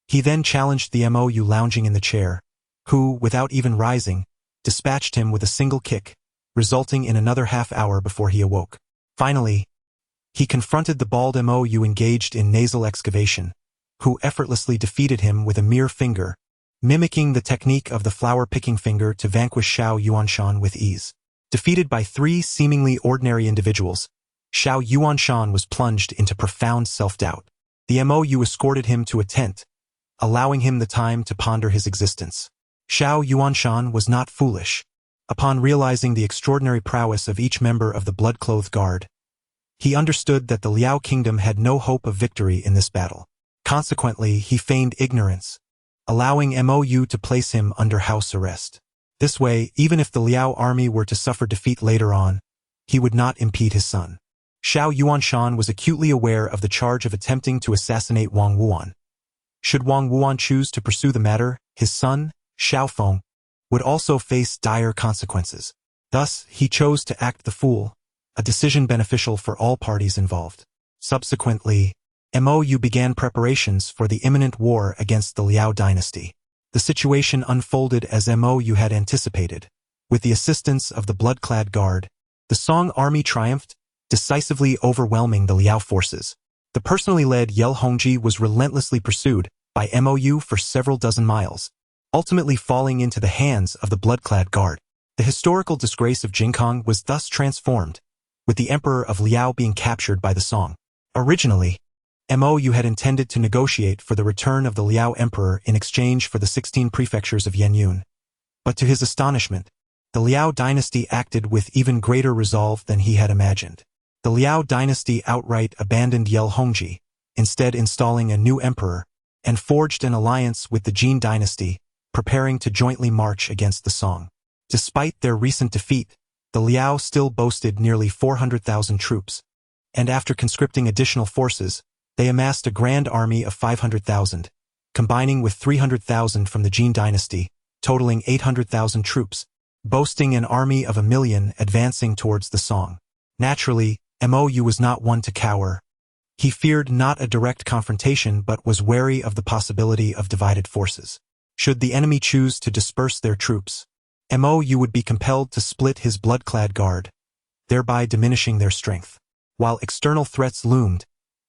He then challenged the Mou lounging in the chair, who, without even rising, dispatched him with a single kick, resulting in another half-hour before he awoke. Finally, he confronted the bald Mou engaged in nasal excavation, who effortlessly defeated him with a mere finger, mimicking the technique of the flower-picking finger to vanquish Xiao Yuanshan with ease. Defeated by 3 seemingly ordinary individuals, Xiao Yuanshan was plunged into profound self-doubt. The Mou escorted him to a tent, allowing him the time to ponder his existence. Xiao Yuanshan was not foolish. Upon realizing the extraordinary prowess of each member of the blood-clothed guard, he understood that the Liao Kingdom had no hope of victory in this battle. Consequently, he feigned ignorance, allowing Mou to place him under house arrest. This way, even if the Liao army were to suffer defeat later on, he would not impede his son. Xiao Yuanshan was acutely aware of the charge of attempting to assassinate Wang Wuan. Should Wang Wuan choose to pursue the matter, his son, Xiaofeng, would also face dire consequences. Thus, he chose to act the fool, a decision beneficial for all parties involved. Subsequently, Mou began preparations for the imminent war against the Liao dynasty. The situation unfolded as Mo Yu had anticipated. With the assistance of the blood-clad guard, the Song army triumphed, decisively overwhelming the Liao forces. The personally led Yel Hongji was relentlessly pursued by Mo Yu for several dozen miles, ultimately falling into the hands of the blood-clad guard. The historical disgrace of Jingkong was thus transformed, with the Emperor of Liao being captured by the Song. Originally, Mo Yu had intended to negotiate for the return of the Liao Emperor in exchange for the 16 prefectures of Yenyun. But to his astonishment, the Liao dynasty acted with even greater resolve than he had imagined. The Liao dynasty outright abandoned Yel Hongji, instead installing a new emperor, and forged an alliance with the Jin dynasty, preparing to jointly march against the Song. Despite their recent defeat, the Liao still boasted nearly 400,000 troops, and after conscripting additional forces, they amassed a grand army of 500,000, combining with 300,000 from the Jin dynasty, totaling 800,000 troops, boasting an army of 1 million advancing towards the Song. Naturally, Mo Yu was not one to cower. He feared not a direct confrontation but was wary of the possibility of divided forces. Should the enemy choose to disperse their troops, Mo Yu would be compelled to split his blood-clad guard, thereby diminishing their strength. While external threats loomed,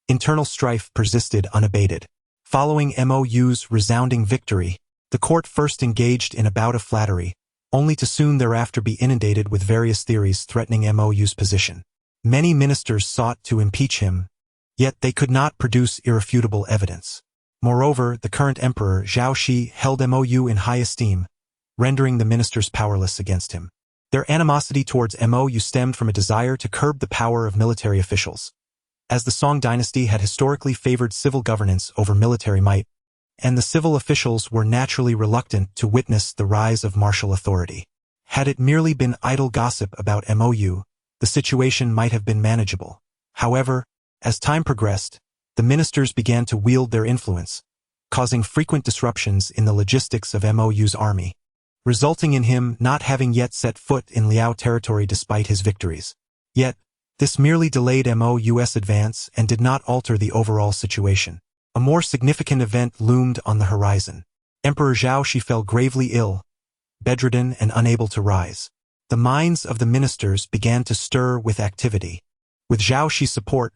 internal strife persisted unabated. Following Mo Yu's resounding victory, the court first engaged in a bout of flattery, only to soon thereafter be inundated with various theories threatening Mo Yu's position. Many ministers sought to impeach him, yet they could not produce irrefutable evidence. Moreover, the current emperor, Zhao Shi, held Mo Yu in high esteem, rendering the ministers powerless against him. Their animosity towards Mo Yu stemmed from a desire to curb the power of military officials. As the Song dynasty had historically favored civil governance over military might, and the civil officials were naturally reluctant to witness the rise of martial authority. Had it merely been idle gossip about Mo Yu, the situation might have been manageable. However, as time progressed, the ministers began to wield their influence, causing frequent disruptions in the logistics of Mo Yu's army, resulting in him not having yet set foot in Liao territory despite his victories. Yet, this merely delayed Mo Yu's advance and did not alter the overall situation. A more significant event loomed on the horizon. Emperor Zhao Shi fell gravely ill, bedridden and unable to rise. The minds of the ministers began to stir with activity. With Zhao Shi's support,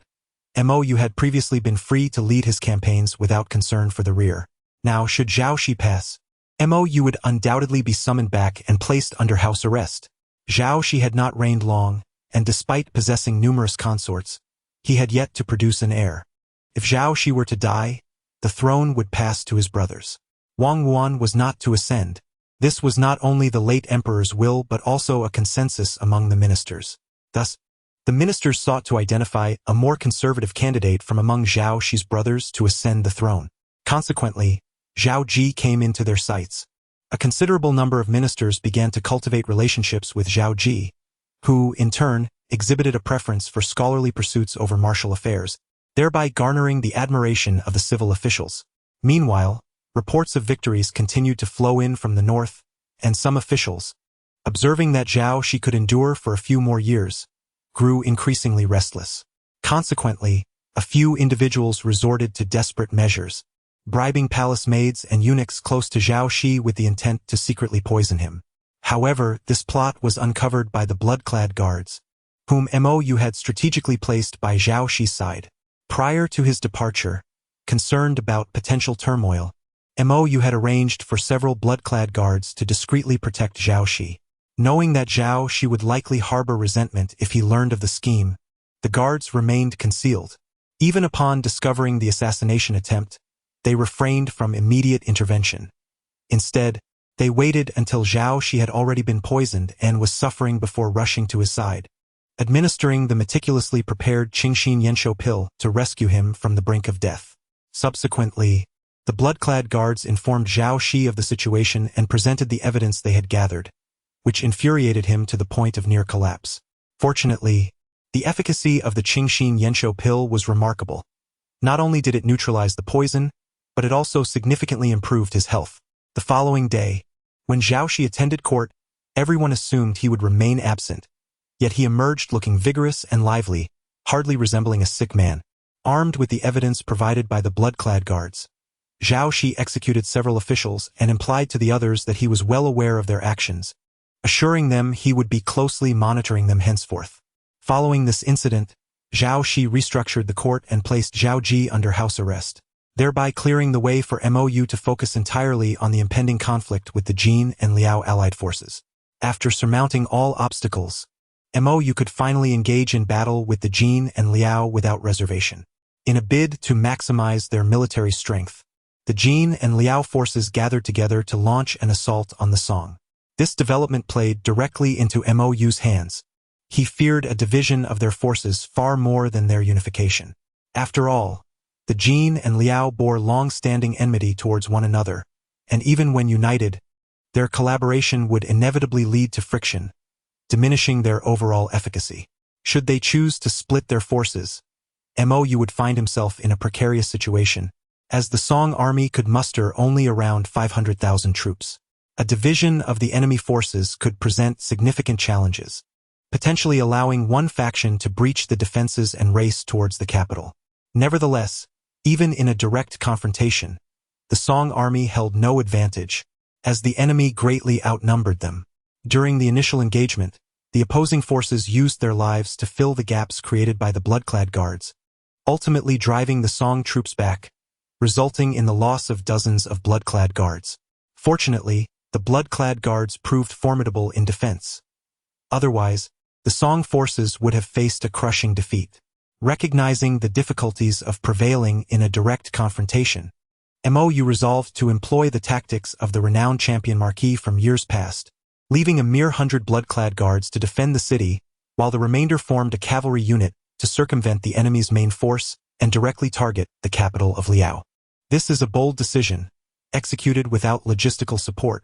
Mo Yu had previously been free to lead his campaigns without concern for the rear. Now, should Zhao Shi pass, Mo Yu would undoubtedly be summoned back and placed under house arrest. Zhao Shi had not reigned long, and despite possessing numerous consorts, he had yet to produce an heir. If Zhao Shi were to die, the throne would pass to his brothers. Wang Wuan was not to ascend. This was not only the late emperor's will but also a consensus among the ministers. Thus, the ministers sought to identify a more conservative candidate from among Zhao Shi's brothers to ascend the throne. Consequently, Zhao Ji came into their sights. A considerable number of ministers began to cultivate relationships with Zhao Ji, who, in turn, exhibited a preference for scholarly pursuits over martial affairs, thereby garnering the admiration of the civil officials. Meanwhile, reports of victories continued to flow in from the north, and some officials, observing that Zhao Shi could endure for a few more years, grew increasingly restless. Consequently, a few individuals resorted to desperate measures, bribing palace maids and eunuchs close to Zhao Shi with the intent to secretly poison him. However, this plot was uncovered by the blood-clad guards, whom Mo Yu had strategically placed by Zhao Shi's side. Prior to his departure, concerned about potential turmoil, Mo Yu had arranged for several blood-clad guards to discreetly protect Zhao Shi. Knowing that Zhao Shi would likely harbor resentment if he learned of the scheme, the guards remained concealed. Even upon discovering the assassination attempt, they refrained from immediate intervention. Instead, they waited until Zhao Shi had already been poisoned and was suffering before rushing to his side, administering the meticulously prepared Qingxin Yanshou pill to rescue him from the brink of death. Subsequently, the blood-clad guards informed Zhao Shi of the situation and presented the evidence they had gathered, which infuriated him to the point of near collapse. Fortunately, the efficacy of the Qingxin Yanshou pill was remarkable. Not only did it neutralize the poison, but it also significantly improved his health. The following day, when Zhao Shi attended court, everyone assumed he would remain absent, yet he emerged looking vigorous and lively, hardly resembling a sick man. Armed with the evidence provided by the blood-clad guards, Zhao Shi executed several officials and implied to the others that he was well aware of their actions, assuring them he would be closely monitoring them henceforth. Following this incident, Zhao Shi restructured the court and placed Zhao Ji under house arrest, thereby clearing the way for MOU to focus entirely on the impending conflict with the Jin and Liao allied forces. After surmounting all obstacles, MOU could finally engage in battle with the Jin and Liao without reservation. In a bid to maximize their military strength, the Jin and Liao forces gathered together to launch an assault on the Song. This development played directly into MOU's hands. He feared a division of their forces far more than their unification. After all, the Jin and Liao bore long-standing enmity towards one another, and even when united, their collaboration would inevitably lead to friction, diminishing their overall efficacy. Should they choose to split their forces, MOU would find himself in a precarious situation, as the Song army could muster only around 500,000 troops. A division of the enemy forces could present significant challenges, potentially allowing one faction to breach the defenses and race towards the capital. Nevertheless, even in a direct confrontation, the Song army held no advantage, as the enemy greatly outnumbered them. During the initial engagement, the opposing forces used their lives to fill the gaps created by the blood-clad guards, ultimately driving the Song troops back, resulting in the loss of dozens of blood-clad guards. Fortunately, the blood-clad guards proved formidable in defense. Otherwise, the Song forces would have faced a crushing defeat. Recognizing the difficulties of prevailing in a direct confrontation, MOU resolved to employ the tactics of the renowned champion Marquis from years past, leaving a mere 100 blood-clad guards to defend the city, while the remainder formed a cavalry unit to circumvent the enemy's main force and directly target the capital of Liao. This is a bold decision, executed without logistical support,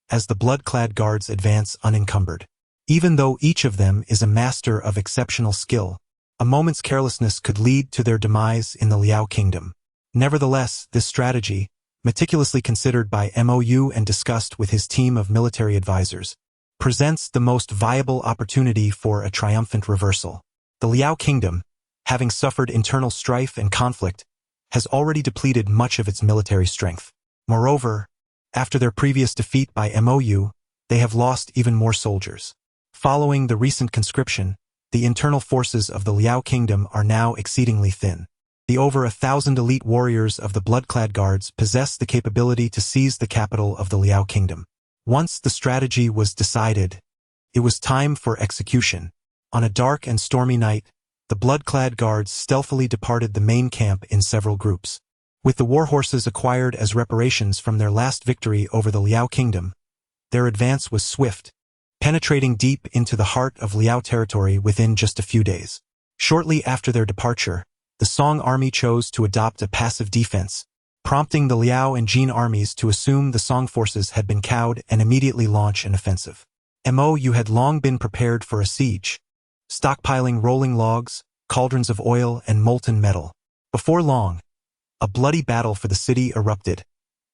as the blood-clad guards advance unencumbered. Even though each of them is a master of exceptional skill, a moment's carelessness could lead to their demise in the Liao kingdom. Nevertheless, this strategy, meticulously considered by MOU and discussed with his team of military advisors, presents the most viable opportunity for a triumphant reversal. The Liao kingdom, having suffered internal strife and conflict, has already depleted much of its military strength. Moreover, after their previous defeat by MOU, they have lost even more soldiers. Following the recent conscription, the internal forces of the Liao kingdom are now exceedingly thin. The over 1,000 elite warriors of the blood-clad guards possess the capability to seize the capital of the Liao kingdom. Once the strategy was decided, it was time for execution. On a dark and stormy night, the blood-clad guards stealthily departed the main camp in several groups. With the war horses acquired as reparations from their last victory over the Liao kingdom, their advance was swift, penetrating deep into the heart of Liao territory within just a few days. Shortly after their departure, the Song army chose to adopt a passive defense, prompting the Liao and Jin armies to assume the Song forces had been cowed and immediately launch an offensive. MOU had long been prepared for a siege, stockpiling rolling logs, cauldrons of oil, and molten metal. Before long, a bloody battle for the city erupted,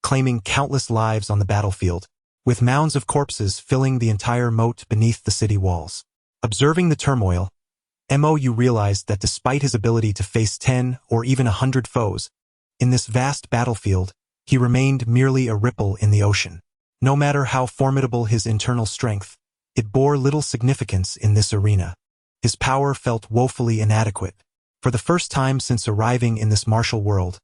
claiming countless lives on the battlefield, with mounds of corpses filling the entire moat beneath the city walls. Observing the turmoil, MOU realized that despite his ability to face 10 or even 100 foes, in this vast battlefield, he remained merely a ripple in the ocean. No matter how formidable his internal strength, it bore little significance in this arena. His power felt woefully inadequate. For the first time since arriving in this martial world,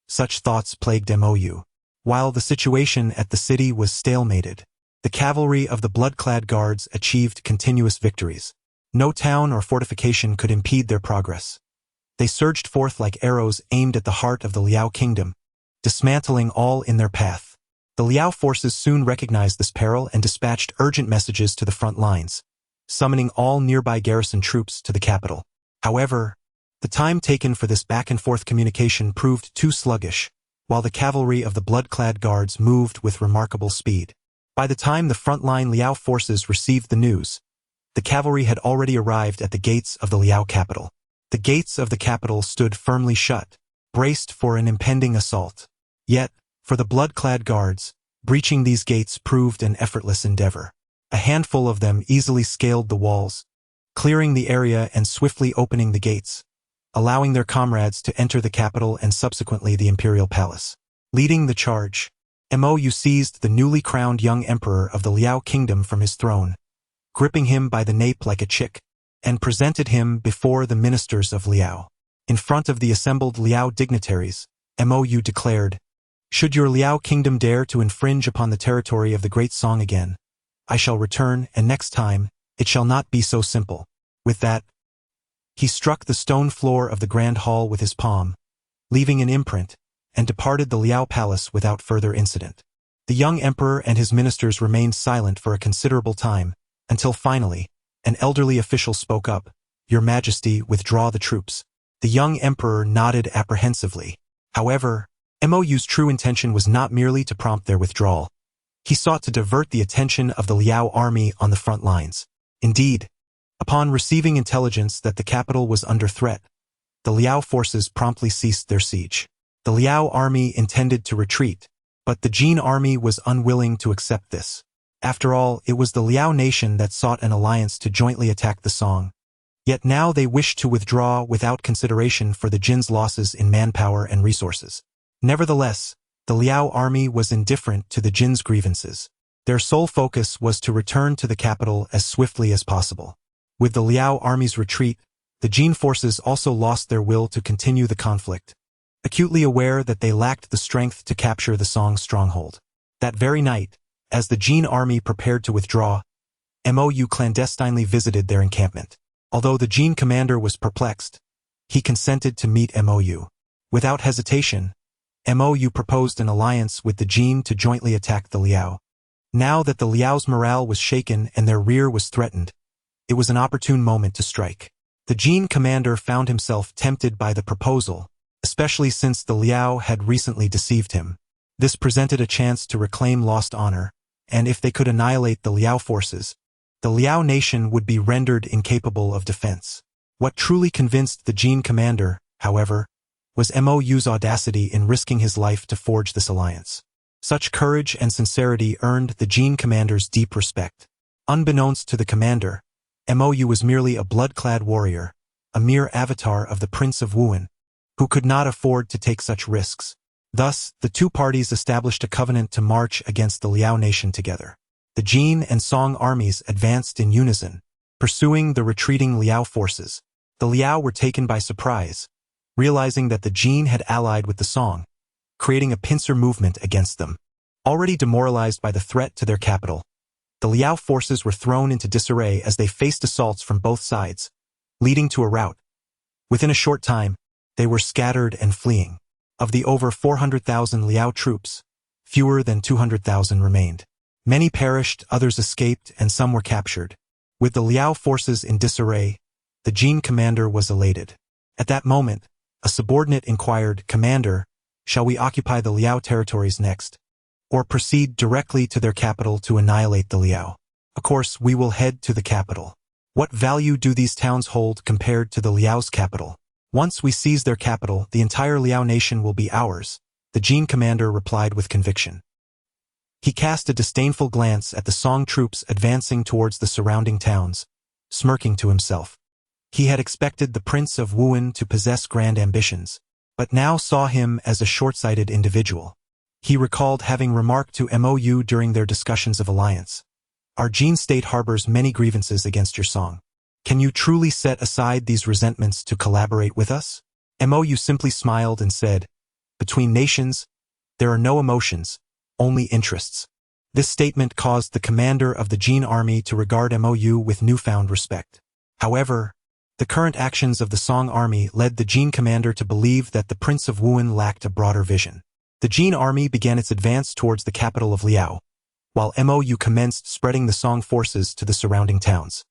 such thoughts plagued MOU. While the situation at the city was stalemated, the cavalry of the blood-clad guards achieved continuous victories. No town or fortification could impede their progress. They surged forth like arrows aimed at the heart of the Liao kingdom, dismantling all in their path. The Liao forces soon recognized this peril and dispatched urgent messages to the front lines, summoning all nearby garrison troops to the capital. However, the time taken for this back-and-forth communication proved too sluggish, while the cavalry of the blood-clad guards moved with remarkable speed. By the time the frontline Liao forces received the news, the cavalry had already arrived at the gates of the Liao capital. The gates of the capital stood firmly shut, braced for an impending assault. Yet, for the blood-clad guards, breaching these gates proved an effortless endeavor. A handful of them easily scaled the walls, clearing the area and swiftly opening the gates, allowing their comrades to enter the capital and subsequently the imperial palace. Leading the charge, Mou seized the newly crowned young emperor of the Liao kingdom from his throne, gripping him by the nape like a chick, and presented him before the ministers of Liao. In front of the assembled Liao dignitaries, Mou declared, "Should your Liao kingdom dare to infringe upon the territory of the Great Song again, I shall return, and next time, it shall not be so simple." With that, he struck the stone floor of the grand hall with his palm, leaving an imprint, and departed the Liao palace without further incident. The young emperor and his ministers remained silent for a considerable time, until finally, an elderly official spoke up, "Your Majesty, withdraw the troops." The young emperor nodded apprehensively. However, Mou's true intention was not merely to prompt their withdrawal. He sought to divert the attention of the Liao army on the front lines. Indeed, upon receiving intelligence that the capital was under threat, the Liao forces promptly ceased their siege. The Liao army intended to retreat, but the Jin army was unwilling to accept this. After all, it was the Liao nation that sought an alliance to jointly attack the Song. Yet now they wished to withdraw without consideration for the Jin's losses in manpower and resources. Nevertheless, the Liao army was indifferent to the Jin's grievances. Their sole focus was to return to the capital as swiftly as possible. With the Liao army's retreat, the Jin forces also lost their will to continue the conflict, acutely aware that they lacked the strength to capture the Song's stronghold. That very night, as the Jin army prepared to withdraw, Mou clandestinely visited their encampment. Although the Jin commander was perplexed, he consented to meet Mou. Without hesitation, Mou proposed an alliance with the Jin to jointly attack the Liao. Now that the Liao's morale was shaken and their rear was threatened, it was an opportune moment to strike. The Jin commander found himself tempted by the proposal, especially since the Liao had recently deceived him. This presented a chance to reclaim lost honor, and if they could annihilate the Liao forces, the Liao nation would be rendered incapable of defense. What truly convinced the Jin commander, however, was Mou's audacity in risking his life to forge this alliance. Such courage and sincerity earned the Jin commander's deep respect. Unbeknownst to the commander, Mou was merely a blood-clad warrior, a mere avatar of the Prince of Wuhan, who could not afford to take such risks. Thus, the two parties established a covenant to march against the Liao nation together. The Jin and Song armies advanced in unison, pursuing the retreating Liao forces. The Liao were taken by surprise, realizing that the Jin had allied with the Song, creating a pincer movement against them. Already demoralized by the threat to their capital, the Liao forces were thrown into disarray as they faced assaults from both sides, leading to a rout. Within a short time, they were scattered and fleeing. Of the over 400,000 Liao troops, fewer than 200,000 remained. Many perished, others escaped, and some were captured. With the Liao forces in disarray, the Jin commander was elated. At that moment, a subordinate inquired, "Commander, shall we occupy the Liao territories next, or proceed directly to their capital to annihilate the Liao?" "Of course, we will head to the capital. What value do these towns hold compared to the Liao's capital? Once we seize their capital, the entire Liao nation will be ours," the Jin commander replied with conviction. He cast a disdainful glance at the Song troops advancing towards the surrounding towns, smirking to himself. He had expected the Prince of Wuhan to possess grand ambitions, but now saw him as a short-sighted individual. He recalled having remarked to Mou during their discussions of alliance, "Our Jin state harbors many grievances against your Song. Can you truly set aside these resentments to collaborate with us?" Mou simply smiled and said, "Between nations, there are no emotions, only interests." This statement caused the commander of the Jin army to regard Mou with newfound respect. However, the current actions of the Song army led the Jin commander to believe that the Prince of Wuhan lacked a broader vision. The Jin army began its advance towards the capital of Liao, while Mou commenced spreading the Song forces to the surrounding towns.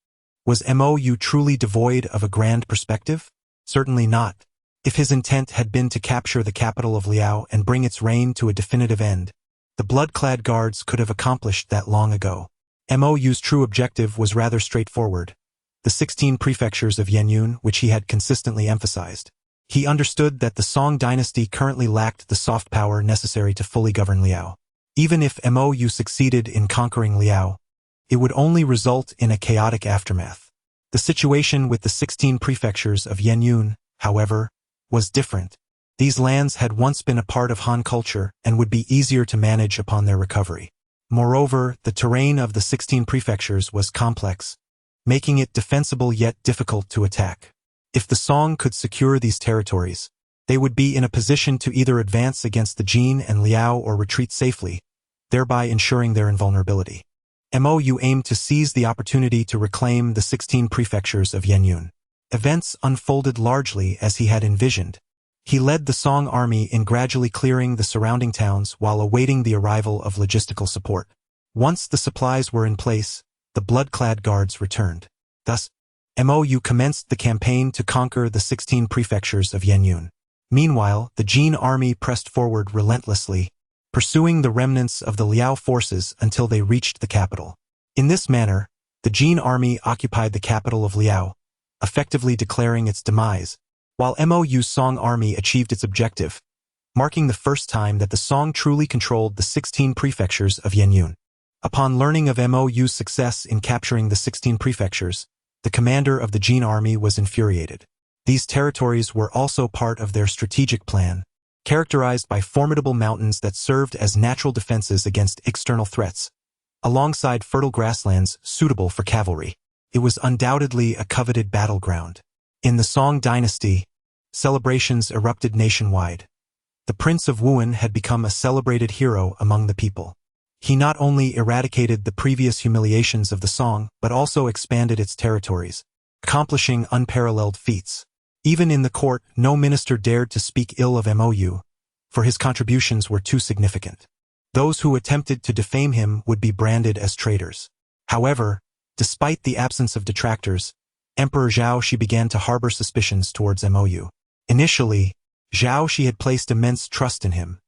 Was Mou truly devoid of a grand perspective? Certainly not. If his intent had been to capture the capital of Liao and bring its reign to a definitive end, the blood-clad guards could have accomplished that long ago. Mou's true objective was rather straightforward: the 16 prefectures of Yanyun, which he had consistently emphasized. He understood that the Song dynasty currently lacked the soft power necessary to fully govern Liao. Even if Mou succeeded in conquering Liao, it would only result in a chaotic aftermath. The situation with the 16 prefectures of Yanyun, however, was different. These lands had once been a part of Han culture and would be easier to manage upon their recovery. Moreover, the terrain of the 16 prefectures was complex, making it defensible yet difficult to attack. If the Song could secure these territories, they would be in a position to either advance against the Jin and Liao or retreat safely, thereby ensuring their invulnerability. Mou aimed to seize the opportunity to reclaim the 16 prefectures of Yenyun. Events unfolded largely as he had envisioned. He led the Song army in gradually clearing the surrounding towns while awaiting the arrival of logistical support. Once the supplies were in place, the blood-clad guards returned. Thus, Mou commenced the campaign to conquer the 16 prefectures of Yenyun. Meanwhile, the Jin army pressed forward relentlessly, pursuing the remnants of the Liao forces until they reached the capital. In this manner, the Jin army occupied the capital of Liao, effectively declaring its demise, while Mou's Song army achieved its objective, marking the first time that the Song truly controlled the 16 prefectures of Yenyun. Upon learning of Mou's success in capturing the 16 prefectures, the commander of the Jin army was infuriated. These territories were also part of their strategic plan, characterized by formidable mountains that served as natural defenses against external threats, alongside fertile grasslands suitable for cavalry. It was undoubtedly a coveted battleground. In the Song dynasty, celebrations erupted nationwide. The Prince of Wuhan had become a celebrated hero among the people. He not only eradicated the previous humiliations of the Song, but also expanded its territories, accomplishing unparalleled feats. Even in the court, no minister dared to speak ill of Mou, for his contributions were too significant. Those who attempted to defame him would be branded as traitors. However, despite the absence of detractors, Emperor Zhao Shi began to harbor suspicions towards Mou. Initially, Zhao Shi had placed immense trust in him,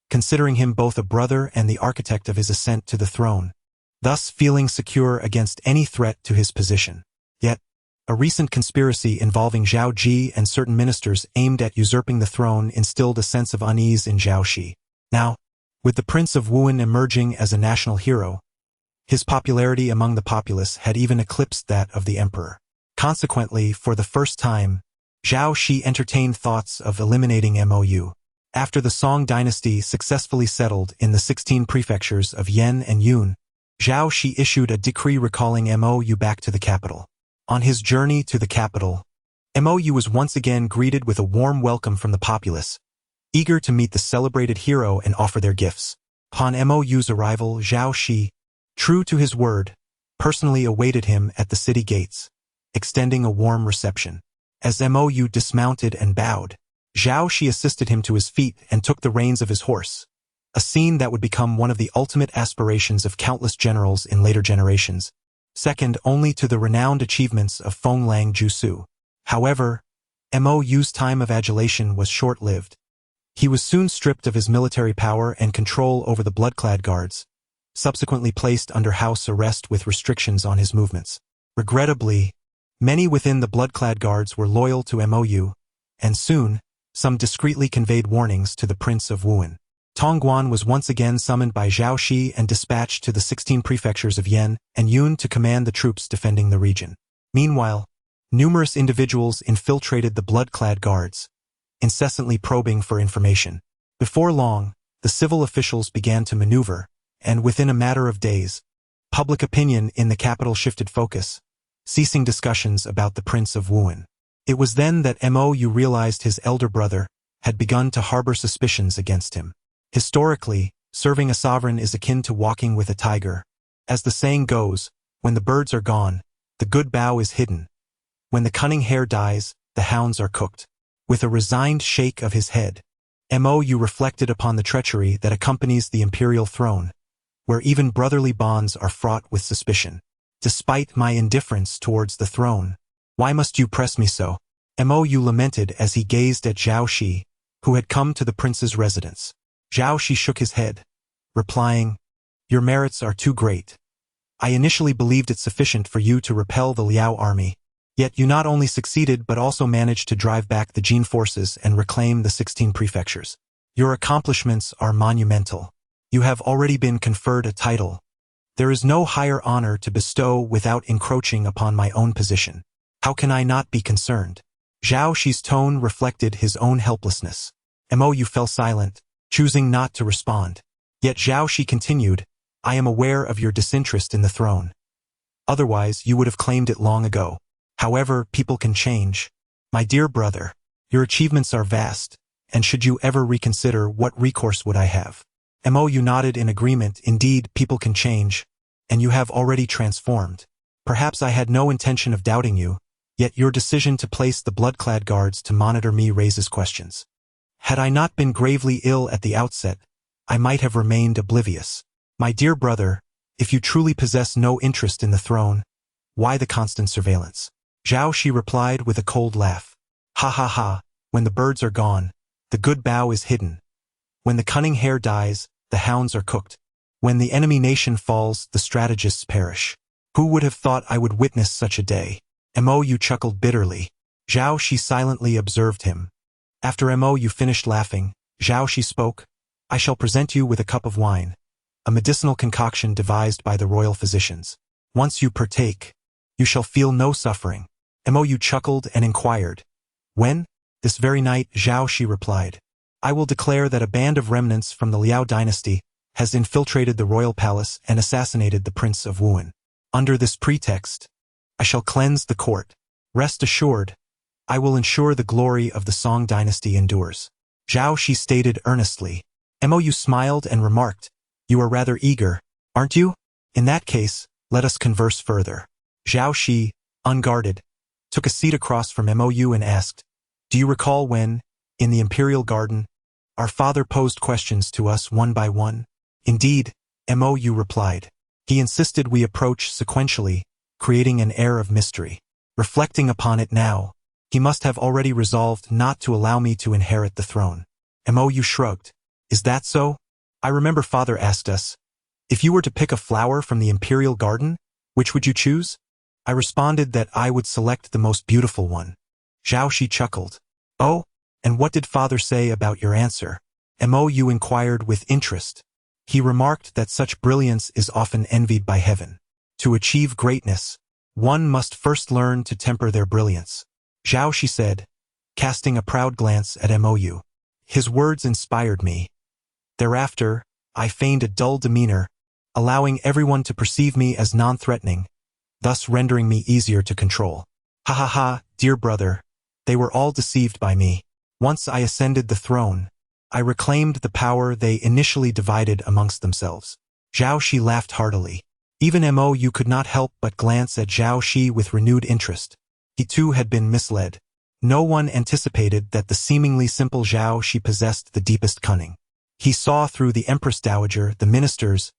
considering him both a brother and the architect of his ascent to the throne, thus feeling secure against any threat to his position. Yet, a recent conspiracy involving Zhao Ji and certain ministers aimed at usurping the throne instilled a sense of unease in Zhao Shi. Now, with the Prince of Wuhan emerging as a national hero, his popularity among the populace had even eclipsed that of the emperor. Consequently, for the first time, Zhao Shi entertained thoughts of eliminating Mou. After the Song dynasty successfully settled in the 16 prefectures of Yan and Yun, Zhao Shi issued a decree recalling Mou back to the capital. On his journey to the capital, Mou was once again greeted with a warm welcome from the populace, eager to meet the celebrated hero and offer their gifts. Upon Mou's arrival, Zhao Shi, true to his word, personally awaited him at the city gates, extending a warm reception. As Mou dismounted and bowed, Zhao Shi assisted him to his feet and took the reins of his horse, a scene that would become one of the ultimate aspirations of countless generals in later generations, second only to the renowned achievements of Fenglang Jusu. However, Mou's time of adulation was short-lived. He was soon stripped of his military power and control over the blood-clad guards, subsequently placed under house arrest with restrictions on his movements. Regrettably, many within the blood-clad guards were loyal to Mou, and soon, some discreetly conveyed warnings to the Prince of Wuhan. Tongguan was once again summoned by Zhao Shi and dispatched to the 16 prefectures of Yan and Yun to command the troops defending the region. Meanwhile, numerous individuals infiltrated the blood-clad guards, incessantly probing for information. Before long, the civil officials began to maneuver, and within a matter of days, public opinion in the capital shifted focus, ceasing discussions about the Prince of Wuhan. It was then that Mou realized his elder brother had begun to harbor suspicions against him. Historically, serving a sovereign is akin to walking with a tiger. As the saying goes, when the birds are gone, the good bough is hidden. When the cunning hare dies, the hounds are cooked. With a resigned shake of his head, Mou reflected upon the treachery that accompanies the imperial throne, where even brotherly bonds are fraught with suspicion. Despite my indifference towards the throne, why must you press me so? Mou lamented as he gazed at Zhao Shi, who had come to the prince's residence. Zhao Shi shook his head, replying, "Your merits are too great. I initially believed it sufficient for you to repel the Liao army, yet you not only succeeded but also managed to drive back the Jin forces and reclaim the 16 prefectures. Your accomplishments are monumental. You have already been conferred a title. There is no higher honor to bestow without encroaching upon my own position. How can I not be concerned?" Zhao Shi's tone reflected his own helplessness. Mo Yu fell silent, choosing not to respond. Yet Zhao Shi continued, I am aware of your disinterest in the throne. Otherwise, you would have claimed it long ago. However, people can change. My dear brother, your achievements are vast, and should you ever reconsider, what recourse would I have? Mo Yu nodded in agreement. Indeed, people can change, and you have already transformed. Perhaps I had no intention of doubting you, yet your decision to place the blood-clad guards to monitor me raises questions. Had I not been gravely ill at the outset, I might have remained oblivious. My dear brother, if you truly possess no interest in the throne, why the constant surveillance? Zhao Shi replied with a cold laugh. Ha ha ha, when the birds are gone, the good bough is hidden. When the cunning hare dies, the hounds are cooked. When the enemy nation falls, the strategists perish. Who would have thought I would witness such a day? Mo Yu chuckled bitterly. Zhao Shi silently observed him. After Mo Yu finished laughing, Zhao Shi spoke, I shall present you with a cup of wine, a medicinal concoction devised by the royal physicians. Once you partake, you shall feel no suffering. Mo Yu chuckled and inquired, when? This very night, Zhao Shi replied. I will declare that a band of remnants from the Liao dynasty has infiltrated the royal palace and assassinated the Prince of Wuhan. Under this pretext, I shall cleanse the court. Rest assured, I will ensure the glory of the Song dynasty endures. Zhao Shi stated earnestly. Mo Yu smiled and remarked, you are rather eager, aren't you? In that case, let us converse further. Zhao Shi, unguarded, took a seat across from Mo Yu and asked, do you recall when, in the Imperial Garden, our father posed questions to us one by one? Indeed, Mo Yu replied. He insisted we approach sequentially, creating an air of mystery. Reflecting upon it now, he must have already resolved not to allow me to inherit the throne. Mo Yu shrugged. Is that so? I remember father asked us, if you were to pick a flower from the Imperial Garden, which would you choose? I responded that I would select the most beautiful one. Zhao Shi chuckled. Oh, and what did father say about your answer? Mo Yu inquired with interest. He remarked that such brilliance is often envied by heaven. To achieve greatness, one must first learn to temper their brilliance. Zhao Shi said, casting a proud glance at Mo Yu. His words inspired me. Thereafter, I feigned a dull demeanor, allowing everyone to perceive me as non-threatening, thus rendering me easier to control. Ha ha ha, dear brother, they were all deceived by me. Once I ascended the throne, I reclaimed the power they initially divided amongst themselves. Zhao Shi laughed heartily. Even Mo Yu could not help but glance at Zhao Shi with renewed interest. He too had been misled. No one anticipated that the seemingly simple Zhao Shi possessed the deepest cunning. He saw through the Empress Dowager, the ministers,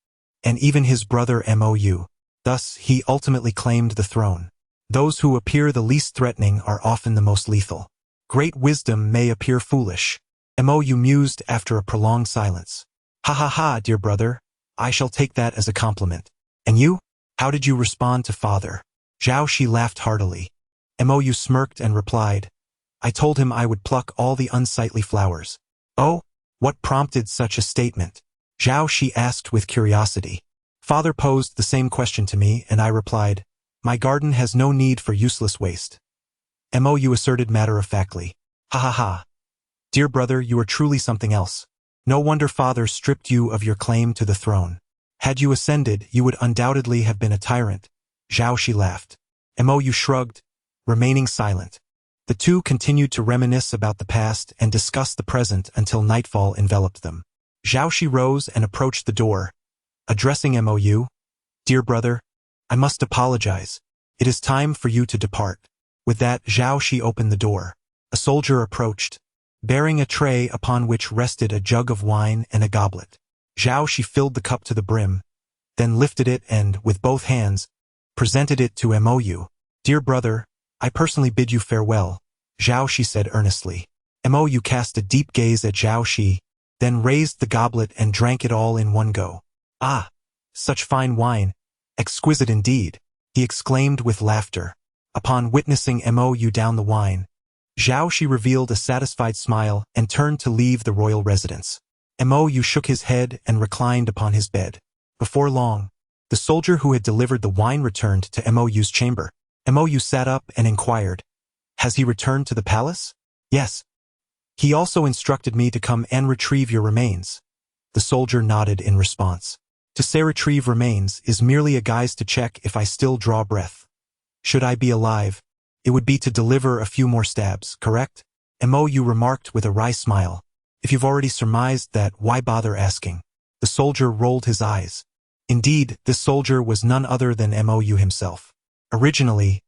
and even his brother Mo Yu. Thus, he ultimately claimed the throne. Those who appear the least threatening are often the most lethal. Great wisdom may appear foolish. Mo Yu mused after a prolonged silence. Ha ha ha, dear brother, I shall take that as a compliment. And you? How did you respond to father? Zhao Shi laughed heartily. Mo Yu smirked and replied, I told him I would pluck all the unsightly flowers. Oh? What prompted such a statement? Zhao Shi asked with curiosity. Father posed the same question to me, and I replied, my garden has no need for useless waste. Mo Yu asserted matter-of-factly. Ha ha ha. Dear brother, you are truly something else. No wonder father stripped you of your claim to the throne. Had you ascended, you would undoubtedly have been a tyrant. Zhao Shi laughed. Mo Yu shrugged, remaining silent. The two continued to reminisce about the past and discuss the present until nightfall enveloped them. Zhao Shi rose and approached the door, addressing Mo Yu. Dear brother, I must apologize. It is time for you to depart. With that, Zhao Shi opened the door. A soldier approached, bearing a tray upon which rested a jug of wine and a goblet. Zhao Shi filled the cup to the brim, then lifted it and, with both hands, presented it to Mo Yu. Dear brother, I personally bid you farewell, Zhao Shi said earnestly. Mo Yu cast a deep gaze at Zhao Shi, then raised the goblet and drank it all in one go. Ah, such fine wine, exquisite indeed, he exclaimed with laughter. Upon witnessing Mo Yu down the wine, Zhao Shi revealed a satisfied smile and turned to leave the royal residence. Mo Yu shook his head and reclined upon his bed. Before long, the soldier who had delivered the wine returned to Mo Yu's chamber. Mo Yu sat up and inquired, has he returned to the palace? Yes. He also instructed me to come and retrieve your remains. The soldier nodded in response. To say retrieve remains is merely a guise to check if I still draw breath. Should I be alive, it would be to deliver a few more stabs, correct? MOU remarked with a wry smile. If you've already surmised that, why bother asking? The soldier rolled his eyes. Indeed, this soldier was none other than MOU himself. Originally,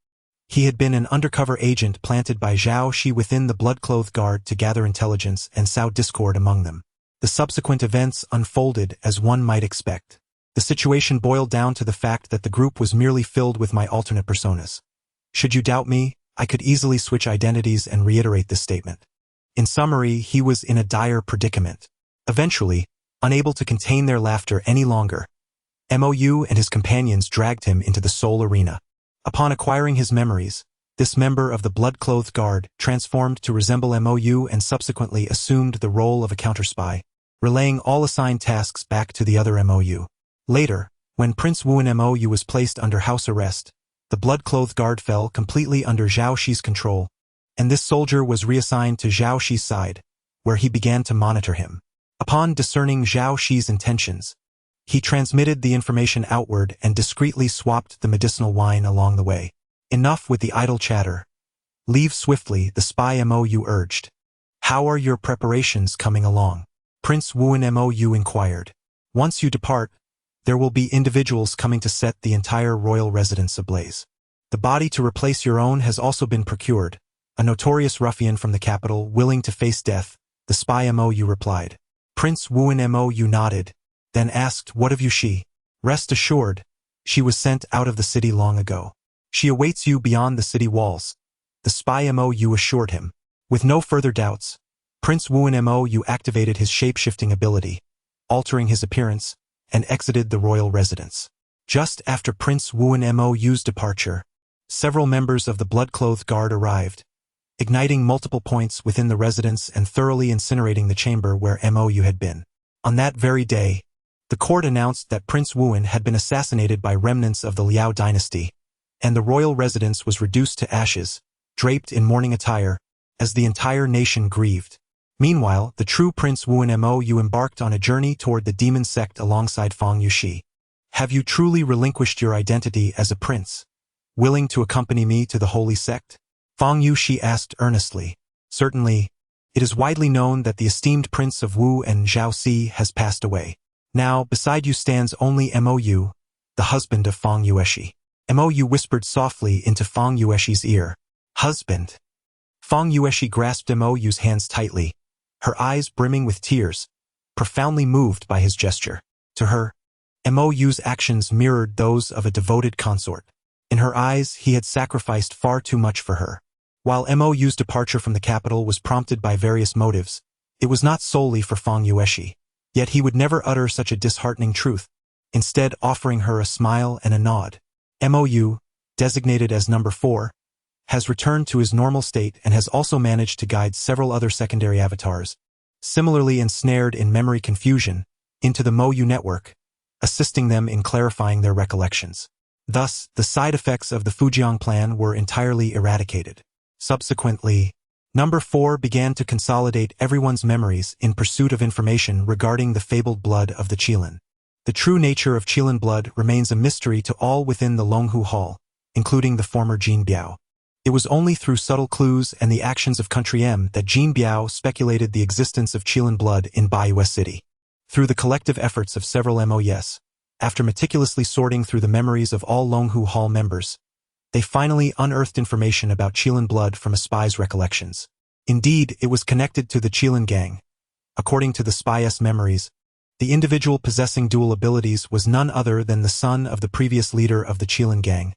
he had been an undercover agent planted by Zhao Shi within the blood-clothed guard to gather intelligence and sow discord among them. The subsequent events unfolded as one might expect. The situation boiled down to the fact that the group was merely filled with my alternate personas. Should you doubt me, I could easily switch identities and reiterate this statement. In summary, he was in a dire predicament. Eventually, unable to contain their laughter any longer, MOU and his companions dragged him into the Soul Arena. Upon acquiring his memories, this member of the blood-clothed guard transformed to resemble MOU and subsequently assumed the role of a counter-spy, relaying all assigned tasks back to the other MOU. Later, when Prince Wu and MOU was placed under house arrest, the blood-clothed guard fell completely under Zhao Shi's control, and this soldier was reassigned to Zhao Shi's side, where he began to monitor him. Upon discerning Zhao Shi's intentions, he transmitted the information outward and discreetly swapped the medicinal wine along the way. Enough with the idle chatter. Leave swiftly, the spy MOU urged. How are your preparations coming along? Prince Wu and MOU inquired. Once you depart, there will be individuals coming to set the entire royal residence ablaze. The body to replace your own has also been procured, a notorious ruffian from the capital willing to face death, the spy MOU replied. Prince Wu and MOU nodded, then asked, what of you she? Rest assured, she was sent out of the city long ago. She awaits you beyond the city walls, the spy MOU assured him. With no further doubts, Prince Wu and MOU activated his shape-shifting ability, altering his appearance, and exited the royal residence. Just after Prince Wu and MOU's departure, several members of the blood-clothed guard arrived, igniting multiple points within the residence and thoroughly incinerating the chamber where MOU had been. On that very day, the court announced that Prince Wuan had been assassinated by remnants of the Liao dynasty, and the royal residence was reduced to ashes, draped in mourning attire, as the entire nation grieved. Meanwhile, the true Prince Wu and MOU embarked on a journey toward the demon sect alongside Fang Yuxi. Have you truly relinquished your identity as a prince, willing to accompany me to the holy sect? Fang Yuxi asked earnestly. Certainly, it is widely known that the esteemed Prince of Wu and Zhaoxi has passed away. Now, beside you stands only MOU, the husband of Fang Yuexi. MOU whispered softly into Fang Yuexi's ear. Husband. Fang Yuexi grasped MOU's hands tightly, her eyes brimming with tears, profoundly moved by his gesture. To her, MOU's actions mirrored those of a devoted consort. In her eyes, he had sacrificed far too much for her. While MOU's departure from the capital was prompted by various motives, it was not solely for Fang Yuexi. Yet he would never utter such a disheartening truth, instead offering her a smile and a nod. MOU, designated as number 4, has returned to his normal state and has also managed to guide several other secondary avatars, similarly ensnared in memory confusion, into the MOU network, assisting them in clarifying their recollections. Thus, the side effects of the Fujiang plan were entirely eradicated. Subsequently, Number 4 began to consolidate everyone's memories in pursuit of information regarding the fabled blood of the Qilin. The true nature of Qilin blood remains a mystery to all within the Longhu Hall, including the former Jin Biao. It was only through subtle clues and the actions of Country M that Jin Biao speculated the existence of Qilin blood in Baiyu City. Through the collective efforts of several MOUs, after meticulously sorting through the memories of all Longhu Hall members, they finally unearthed information about Qilin blood from a spy's recollections. Indeed, it was connected to the Qilin gang. According to the spy's memories, the individual possessing dual abilities was none other than the son of the previous leader of the Qilin gang,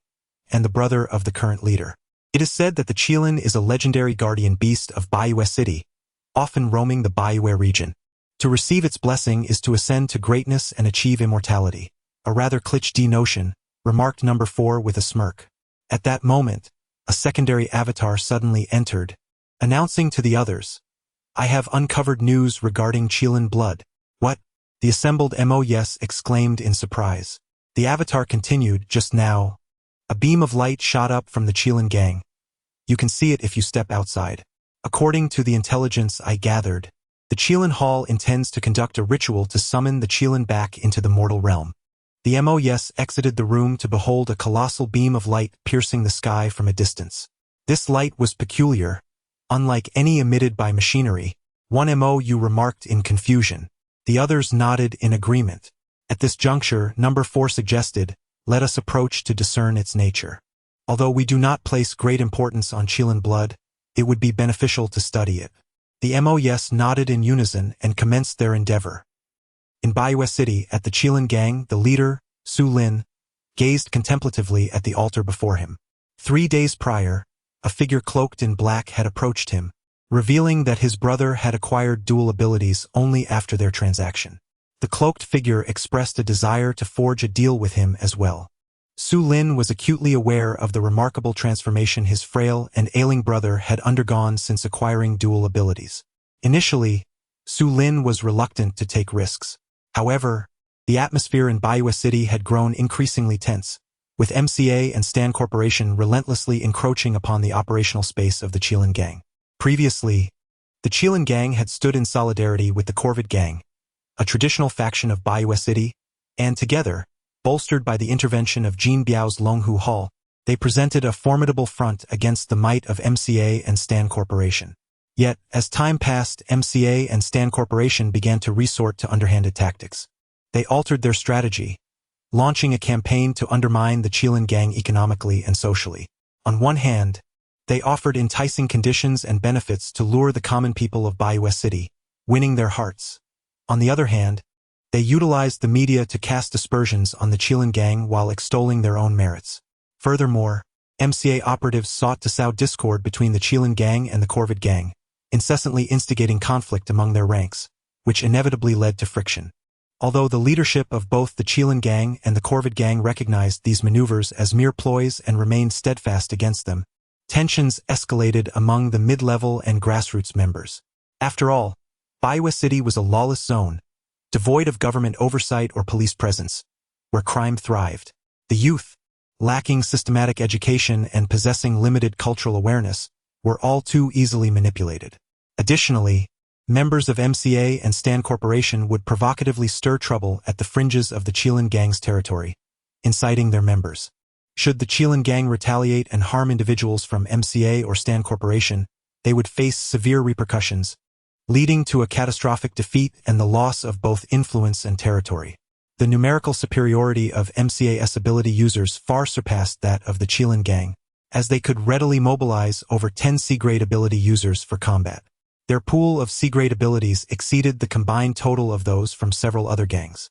and the brother of the current leader. It is said that the Qilin is a legendary guardian beast of Baiyu City, often roaming the Baiyu region. To receive its blessing is to ascend to greatness and achieve immortality. A rather cliché notion, remarked Number 4 with a smirk. At that moment, a secondary avatar suddenly entered, announcing to the others, I have uncovered news regarding Qilin blood. What? The assembled MOUs exclaimed in surprise. The avatar continued, just now. A beam of light shot up from the Qilin gang. You can see it if you step outside. According to the intelligence I gathered, the Qilin Hall intends to conduct a ritual to summon the Qilin back into the mortal realm. The MOS exited the room to behold a colossal beam of light piercing the sky from a distance. This light was peculiar, unlike any emitted by machinery. One MOU remarked in confusion. The others nodded in agreement. At this juncture, Number 4 suggested, let us approach to discern its nature. Although we do not place great importance on Qilin blood, it would be beneficial to study it. The MOS nodded in unison and commenced their endeavor. In Baiwei City, at the Qilin gang, the leader, Su Lin, gazed contemplatively at the altar before him. 3 days prior, a figure cloaked in black had approached him, revealing that his brother had acquired dual abilities only after their transaction. The cloaked figure expressed a desire to forge a deal with him as well. Su Lin was acutely aware of the remarkable transformation his frail and ailing brother had undergone since acquiring dual abilities. Initially, Su Lin was reluctant to take risks. However, the atmosphere in Baiwei City had grown increasingly tense, with MCA and Stan Corporation relentlessly encroaching upon the operational space of the Qilin gang. Previously, the Qilin gang had stood in solidarity with the Corvid gang, a traditional faction of Baiwei City, and together, bolstered by the intervention of Jin Biao's Longhu Hall, they presented a formidable front against the might of MCA and Stan Corporation. Yet, as time passed, MCA and Stan Corporation began to resort to underhanded tactics. They altered their strategy, launching a campaign to undermine the Qilin gang economically and socially. On one hand, they offered enticing conditions and benefits to lure the common people of Baiwei City, winning their hearts. On the other hand, they utilized the media to cast aspersions on the Qilin gang while extolling their own merits. Furthermore, MCA operatives sought to sow discord between the Qilin gang and the Corvid gang, incessantly instigating conflict among their ranks, which inevitably led to friction. Although the leadership of both the Qilin gang and the Corvid gang recognized these maneuvers as mere ploys and remained steadfast against them, tensions escalated among the mid-level and grassroots members. After all, Baiwei City was a lawless zone, devoid of government oversight or police presence, where crime thrived. The youth, lacking systematic education and possessing limited cultural awareness, were all too easily manipulated. Additionally, members of MCA and Stan Corporation would provocatively stir trouble at the fringes of the Qilin gang's territory, inciting their members. Should the Qilin gang retaliate and harm individuals from MCA or Stan Corporation, they would face severe repercussions, leading to a catastrophic defeat and the loss of both influence and territory. The numerical superiority of MCA's ability users far surpassed that of the Qilin gang, as they could readily mobilize over 10 C-grade ability users for combat. Their pool of C-grade abilities exceeded the combined total of those from several other gangs.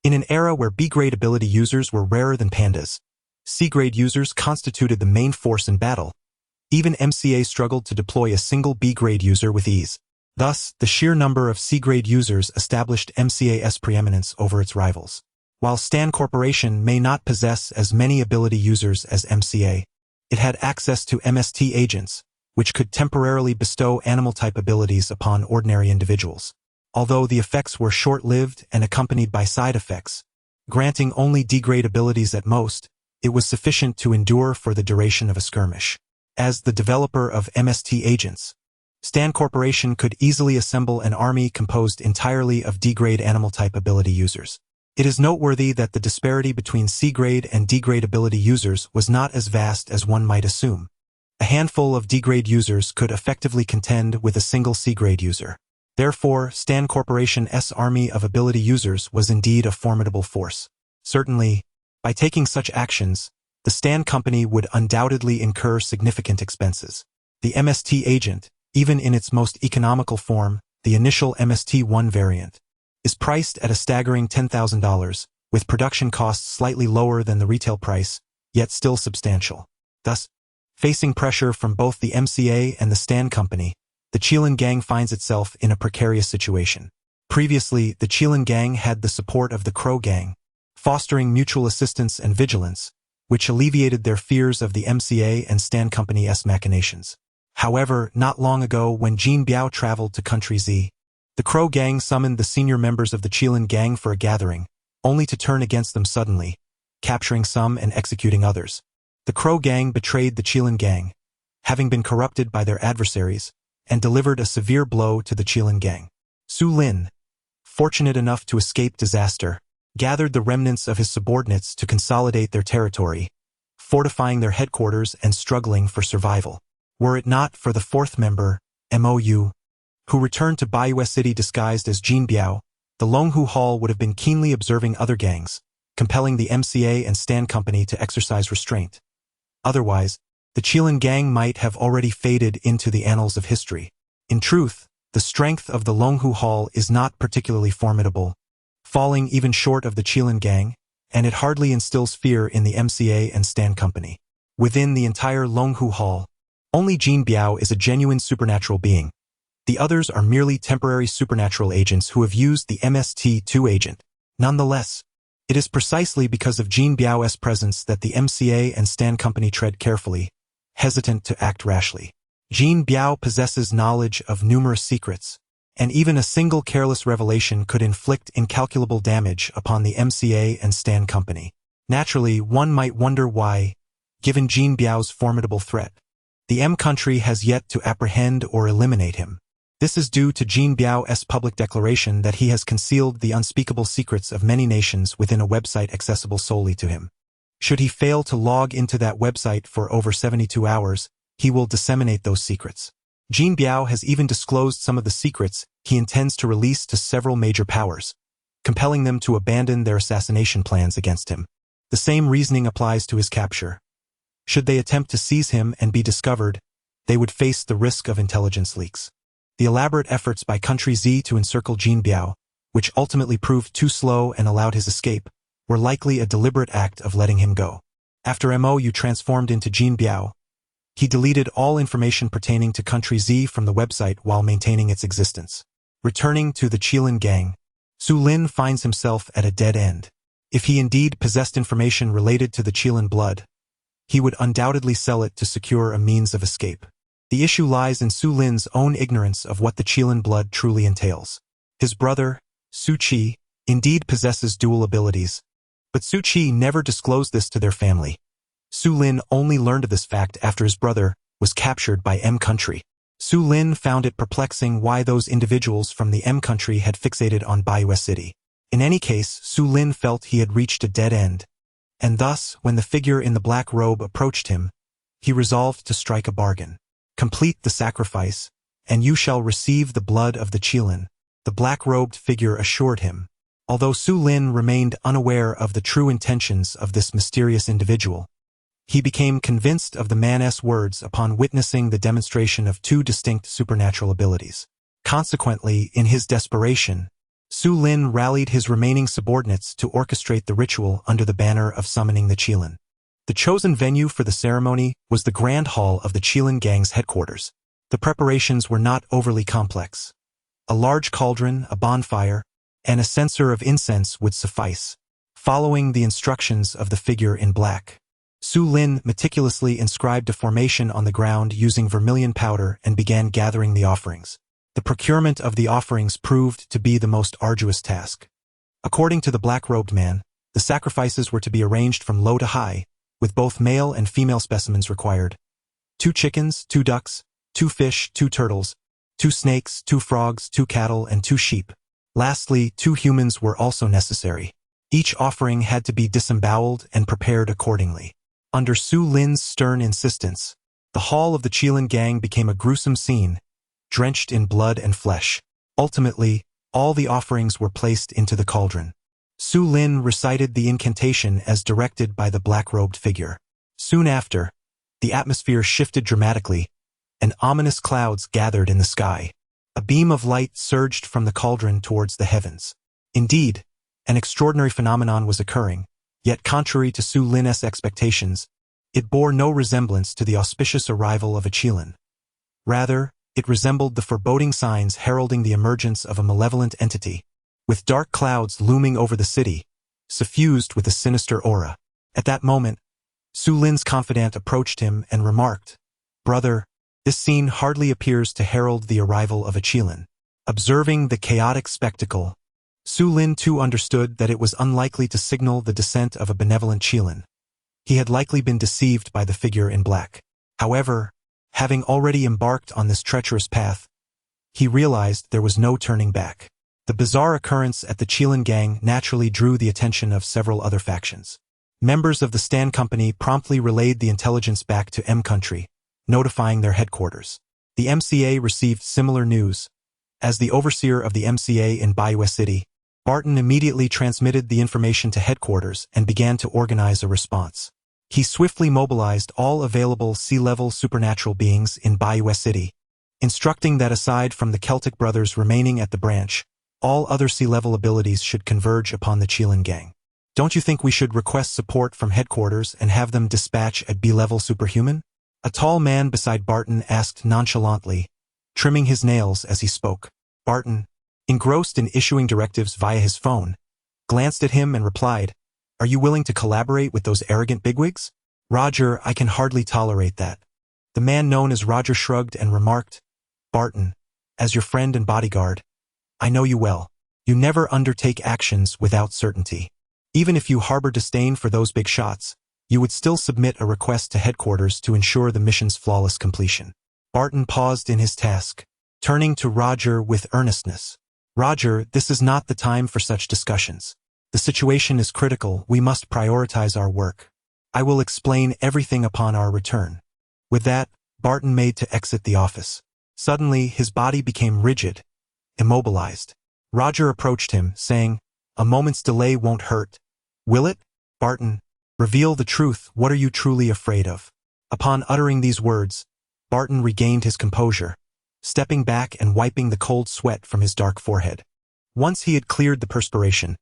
In an era where B-grade ability users were rarer than pandas, C-grade users constituted the main force in battle. Even MCA struggled to deploy a single B-grade user with ease. Thus, the sheer number of C-grade users established MCA's preeminence over its rivals. While Stan Corporation may not possess as many ability users as MCA, it had access to MST agents, which could temporarily bestow animal-type abilities upon ordinary individuals. Although the effects were short-lived and accompanied by side effects, granting only D-grade abilities at most, it was sufficient to endure for the duration of a skirmish. As the developer of MST agents, Stan Corporation could easily assemble an army composed entirely of D-grade animal-type ability users. It is noteworthy that the disparity between C-grade and D-grade ability users was not as vast as one might assume. A handful of D-grade users could effectively contend with a single C-grade user. Therefore, Stan Corporation's army of ability users was indeed a formidable force. Certainly, by taking such actions, the Stan Company would undoubtedly incur significant expenses. The MST agent, even in its most economical form, the initial MST-1 variant, is priced at a staggering $10,000, with production costs slightly lower than the retail price, yet still substantial. Thus, facing pressure from both the MCA and the Stan Company, the Qilin gang finds itself in a precarious situation. Previously, the Qilin gang had the support of the Crow gang, fostering mutual assistance and vigilance, which alleviated their fears of the MCA and Stan Company's machinations. However, not long ago when Jin Biao traveled to Country Z, the Crow gang summoned the senior members of the Qilin gang for a gathering, only to turn against them suddenly, capturing some and executing others. The Crow gang betrayed the Qilin gang. Having been corrupted by their adversaries, and delivered a severe blow to the Qilin gang. Su Lin, fortunate enough to escape disaster, gathered the remnants of his subordinates to consolidate their territory, fortifying their headquarters and struggling for survival. Were it not for the fourth member, MOU, who returned to Baiyu City disguised as Jin Biao, the Longhu Hall would have been keenly observing other gangs, compelling the MCA and Stan Company to exercise restraint. Otherwise, the Qilin gang might have already faded into the annals of history. In truth, the strength of the Longhu Hall is not particularly formidable, falling even short of the Qilin gang, and it hardly instills fear in the MCA and Stan Company. Within the entire Longhu Hall, only Jin Biao is a genuine supernatural being. The others are merely temporary supernatural agents who have used the MST-2 agent. Nonetheless, it is precisely because of Jin Biao's presence that the MCA and Stan Company tread carefully, hesitant to act rashly. Jin Biao possesses knowledge of numerous secrets, and even a single careless revelation could inflict incalculable damage upon the MCA and Stan Company. Naturally, one might wonder why, given Jin Biao's formidable threat, the M country has yet to apprehend or eliminate him. This is due to Jin Biao's public declaration that he has concealed the unspeakable secrets of many nations within a website accessible solely to him. Should he fail to log into that website for over 72 hours, he will disseminate those secrets. Jin Biao has even disclosed some of the secrets he intends to release to several major powers, compelling them to abandon their assassination plans against him. The same reasoning applies to his capture. Should they attempt to seize him and be discovered, they would face the risk of intelligence leaks. The elaborate efforts by Country Z to encircle Jin Biao, which ultimately proved too slow and allowed his escape, were likely a deliberate act of letting him go. After MOU transformed into Jin Biao, he deleted all information pertaining to Country Z from the website while maintaining its existence. Returning to the Qilin gang, Su Lin finds himself at a dead end. If he indeed possessed information related to the Qilin blood, he would undoubtedly sell it to secure a means of escape. The issue lies in Su Lin's own ignorance of what the Qilin blood truly entails. His brother, Su Qi, indeed possesses dual abilities, but Su Qi never disclosed this to their family. Su Lin only learned of this fact after his brother was captured by M Country. Su Lin found it perplexing why those individuals from the M Country had fixated on Baiyu City. In any case, Su Lin felt he had reached a dead end, and thus, when the figure in the black robe approached him, he resolved to strike a bargain. Complete the sacrifice, and you shall receive the blood of the Qilin, the black-robed figure assured him. Although Su Lin remained unaware of the true intentions of this mysterious individual, he became convinced of the man's words upon witnessing the demonstration of two distinct supernatural abilities. Consequently, in his desperation, Su Lin rallied his remaining subordinates to orchestrate the ritual under the banner of summoning the Qilin. The chosen venue for the ceremony was the Grand Hall of the Qilin gang's headquarters. The preparations were not overly complex. A large cauldron, a bonfire, and a censer of incense would suffice. Following the instructions of the figure in black, Su Lin meticulously inscribed a formation on the ground using vermilion powder and began gathering the offerings. The procurement of the offerings proved to be the most arduous task. According to the black-robed man, the sacrifices were to be arranged from low to high, with both male and female specimens required. 2 chickens, 2 ducks, 2 fish, 2 turtles, 2 snakes, 2 frogs, 2 cattle, and 2 sheep. Lastly, 2 humans were also necessary. Each offering had to be disemboweled and prepared accordingly. Under Su Lin's stern insistence, the hall of the Qilin gang became a gruesome scene, drenched in blood and flesh. Ultimately, all the offerings were placed into the cauldron. Su Lin recited the incantation as directed by the black-robed figure. Soon after, the atmosphere shifted dramatically, and ominous clouds gathered in the sky. A beam of light surged from the cauldron towards the heavens. Indeed, an extraordinary phenomenon was occurring, yet contrary to Su Lin's expectations, it bore no resemblance to the auspicious arrival of a Qilin. Rather, it resembled the foreboding signs heralding the emergence of a malevolent entity, with dark clouds looming over the city, suffused with a sinister aura. At that moment, Su Lin's confidant approached him and remarked, "Brother, this scene hardly appears to herald the arrival of a Qilin." Observing the chaotic spectacle, Su Lin too understood that it was unlikely to signal the descent of a benevolent Qilin. He had likely been deceived by the figure in black. However, Having already embarked on this treacherous path, he realized there was no turning back. The bizarre occurrence at the Chilean gang naturally drew the attention of several other factions. Members of the Stan Company promptly relayed the intelligence back to M Country, notifying their headquarters. The MCA received similar news. As the overseer of the MCA in Bayou City, Barton immediately transmitted the information to headquarters and began to organize a response. He swiftly mobilized all available sea-level supernatural beings in Bayou City, instructing that aside from the Celtic brothers remaining at the branch, all other sea-level abilities should converge upon the Chilean gang. Don't you think we should request support from headquarters and have them dispatch a B-level superhuman? A tall man beside Barton asked nonchalantly, trimming his nails as he spoke. Barton, engrossed in issuing directives via his phone, glanced at him and replied, "Are you willing to collaborate with those arrogant bigwigs?" "Roger, I can hardly tolerate that." The man known as Roger shrugged and remarked, "Barton, as your friend and bodyguard, I know you well. You never undertake actions without certainty. Even if you harbor disdain for those big shots, you would still submit a request to headquarters to ensure the mission's flawless completion." Barton paused in his task, turning to Roger with earnestness. "Roger, this is not the time for such discussions. The situation is critical. We must prioritize our work. I will explain everything upon our return." With that, Barton made to exit the office. Suddenly, his body became rigid, immobilized. Roger approached him, saying, "A moment's delay won't hurt, will it?" "Barton, reveal the truth. What are you truly afraid of?" Upon uttering these words, Barton regained his composure, stepping back and wiping the cold sweat from his dark forehead. Once he had cleared the perspiration,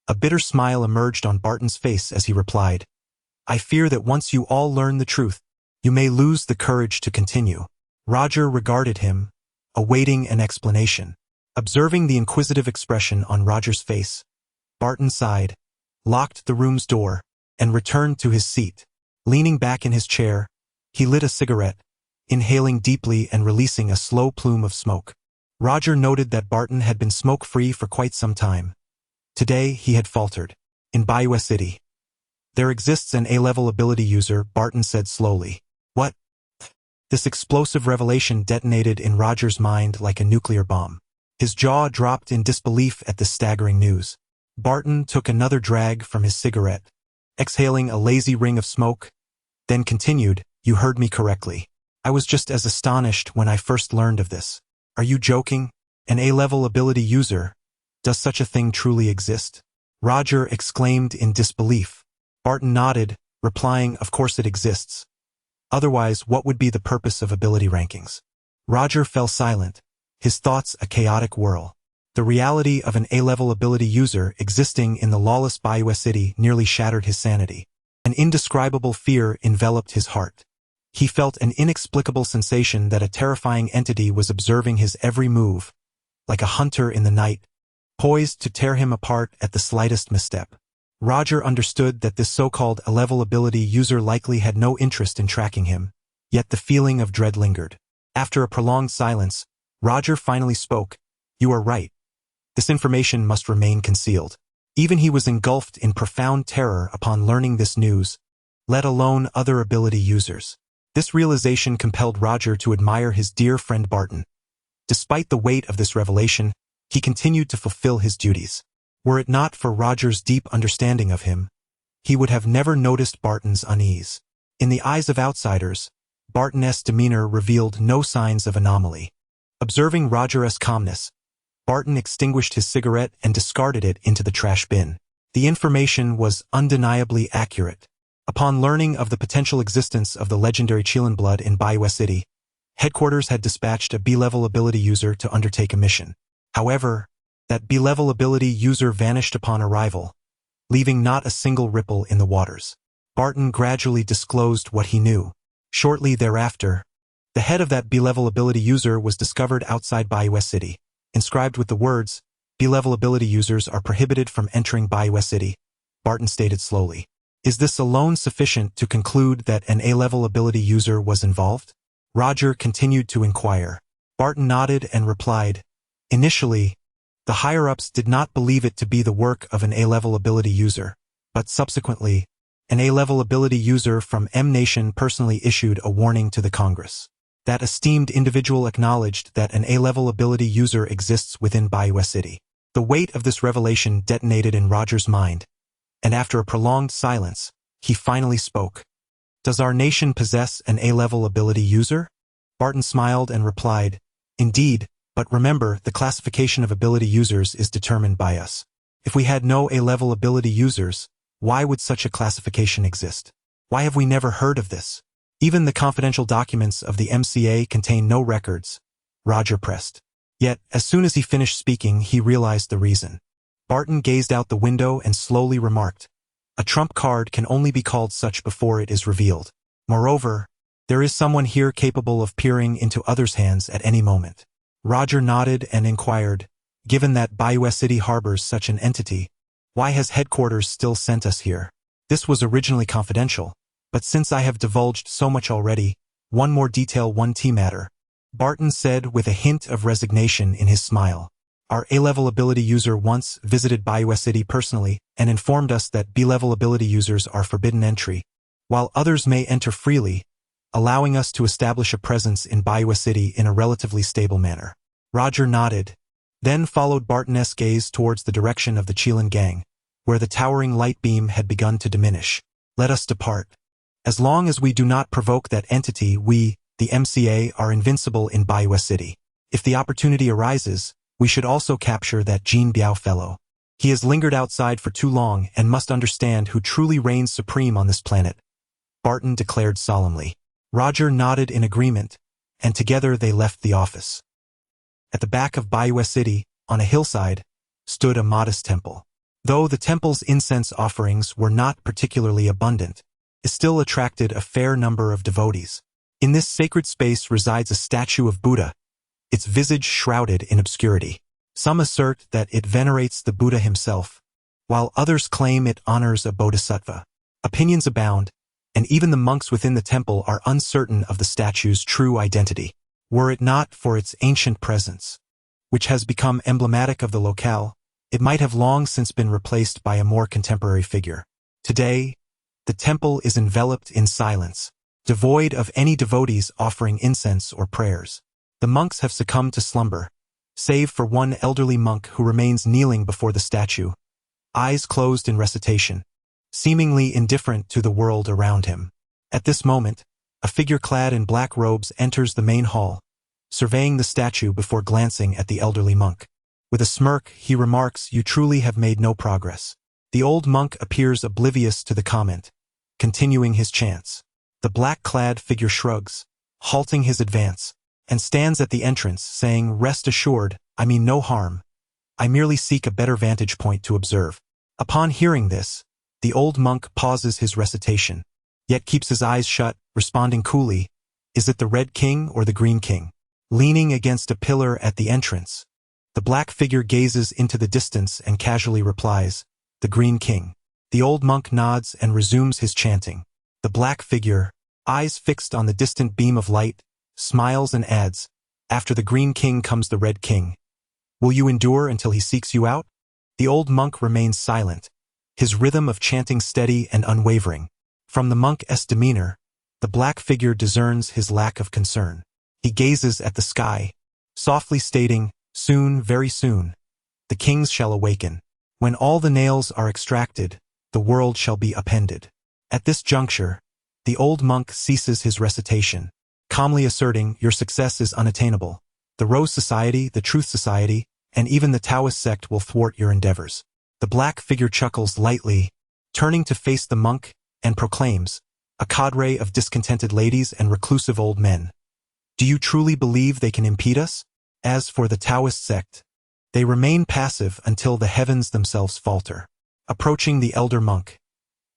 a bitter smile emerged on Barton's face as he replied, "I fear that once you all learn the truth, you may lose the courage to continue." Roger regarded him, awaiting an explanation. Observing the inquisitive expression on Roger's face, Barton sighed, locked the room's door, and returned to his seat. Leaning back in his chair, he lit a cigarette, inhaling deeply and releasing a slow plume of smoke. Roger noted that Barton had been smoke-free for quite some time. Today, he had faltered. "In Bayou City, there exists an A-level ability user," Barton said slowly. "What?" This explosive revelation detonated in Roger's mind like a nuclear bomb. His jaw dropped in disbelief at this staggering news. Barton took another drag from his cigarette, exhaling a lazy ring of smoke, then continued, "You heard me correctly. I was just as astonished when I first learned of this." "Are you joking? An A-level ability user? Does such a thing truly exist?" Roger exclaimed in disbelief. Barton nodded, replying, "Of course it exists. Otherwise, what would be the purpose of ability rankings?" Roger fell silent, his thoughts a chaotic whirl. The reality of an A-level ability user existing in the lawless Bayou City nearly shattered his sanity. An indescribable fear enveloped his heart. He felt an inexplicable sensation that a terrifying entity was observing his every move, like a hunter in the night, poised to tear him apart at the slightest misstep. Roger understood that this so-called A-level ability user likely had no interest in tracking him, yet the feeling of dread lingered. After a prolonged silence, Roger finally spoke. "You are right. This information must remain concealed." Even he was engulfed in profound terror upon learning this news, let alone other ability users. This realization compelled Roger to admire his dear friend Barton. Despite the weight of this revelation, he continued to fulfill his duties. Were it not for Roger's deep understanding of him, he would have never noticed Barton's unease. In the eyes of outsiders, Barton's demeanor revealed no signs of anomaly. Observing Roger's calmness, Barton extinguished his cigarette and discarded it into the trash bin. The information was undeniably accurate. Upon learning of the potential existence of the legendary Chilean blood in Bayou City, headquarters had dispatched a B-level ability user to undertake a mission. However, that B-level ability user vanished upon arrival, leaving not a single ripple in the waters. Barton gradually disclosed what he knew. Shortly thereafter, the head of that B-level ability user was discovered outside Bayou City, inscribed with the words, "B-level ability users are prohibited from entering Bayou City," Barton stated slowly. Is this alone sufficient to conclude that an A-level ability user was involved? Roger continued to inquire. Barton nodded and replied, "Initially, the higher-ups did not believe it to be the work of an A-level ability user, but subsequently, an A-level ability user from M Nation personally issued a warning to the Congress. That esteemed individual acknowledged that an A-level ability user exists within Bayou City. The weight of this revelation detonated in Roger's mind, and after a prolonged silence, he finally spoke. Does our nation possess an A-level ability user? Barton smiled and replied, Indeed, but remember, the classification of ability users is determined by us. If we had no A-level ability users, why would such a classification exist? Why have we never heard of this? Even the confidential documents of the MCA contain no records, Roger pressed. Yet, as soon as he finished speaking, he realized the reason. Barton gazed out the window and slowly remarked, A trump card can only be called such before it is revealed. Moreover, there is someone here capable of peering into others' hands at any moment. Roger nodded and inquired, Given that Bayou City harbors such an entity, why has headquarters still sent us here? This was originally confidential, but since I have divulged so much already, one more detail, one tea matter, Barton said with a hint of resignation in his smile. Our A-level ability user once visited Bayou City personally and informed us that B-level ability users are forbidden entry, while others may enter freely, allowing us to establish a presence in Bayou City in a relatively stable manner. Roger nodded, then followed Barton's gaze towards the direction of the Chelan gang, where the towering light beam had begun to diminish. Let us depart. As long as we do not provoke that entity, we, the MCA, are invincible in Bayou City. If the opportunity arises, we should also capture that Jean Biao fellow. He has lingered outside for too long and must understand who truly reigns supreme on this planet, Barton declared solemnly. Roger nodded in agreement, and together they left the office. At the back of Bayou City, on a hillside, stood a modest temple. Though the temple's incense offerings were not particularly abundant, it still attracted a fair number of devotees. In this sacred space resides a statue of Buddha, its visage shrouded in obscurity. Some assert that it venerates the Buddha himself, while others claim it honors a bodhisattva. Opinions abound, and even the monks within the temple are uncertain of the statue's true identity. Were it not for its ancient presence, which has become emblematic of the locale, it might have long since been replaced by a more contemporary figure. Today, the temple is enveloped in silence, devoid of any devotees offering incense or prayers. The monks have succumbed to slumber, save for one elderly monk who remains kneeling before the statue, eyes closed in recitation, seemingly indifferent to the world around him. At this moment, a figure clad in black robes enters the main hall, surveying the statue before glancing at the elderly monk. With a smirk, he remarks, You truly have made no progress. The old monk appears oblivious to the comment, continuing his chants. The black-clad figure shrugs, halting his advance, and stands at the entrance, saying, Rest assured, I mean no harm. I merely seek a better vantage point to observe. Upon hearing this, the old monk pauses his recitation, yet keeps his eyes shut, responding coolly, Is it the Red King or the Green King? Leaning against a pillar at the entrance, the black figure gazes into the distance and casually replies, The Green King. The old monk nods and resumes his chanting. The black figure, eyes fixed on the distant beam of light, smiles and adds, After the Green King comes the Red King. Will you endure until he seeks you out? The old monk remains silent, his rhythm of chanting steady and unwavering. From the monk's demeanor, the black figure discerns his lack of concern. He gazes at the sky, softly stating, Soon, very soon, the kings shall awaken. When all the nails are extracted, the world shall be upended. At this juncture, the old monk ceases his recitation, calmly asserting, Your success is unattainable. The Rose Society, the Truth Society, and even the Taoist sect will thwart your endeavors. The black figure chuckles lightly, turning to face the monk, and proclaims, A cadre of discontented ladies and reclusive old men. Do you truly believe they can impede us? As for the Taoist sect, they remain passive until the heavens themselves falter. Approaching the elder monk,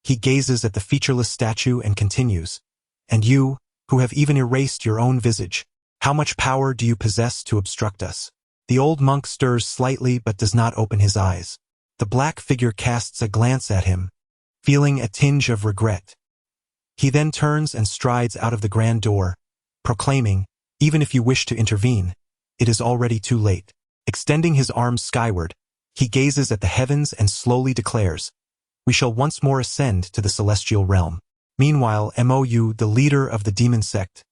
he gazes at the featureless statue and continues, And you, who have even erased your own visage, how much power do you possess to obstruct us? The old monk stirs slightly but does not open his eyes. The black figure casts a glance at him, feeling a tinge of regret. He then turns and strides out of the grand door, proclaiming, Even if you wish to intervene, it is already too late. Extending his arms skyward, he gazes at the heavens and slowly declares, We shall once more ascend to the celestial realm. Meanwhile, Mou, the leader of the demon sect,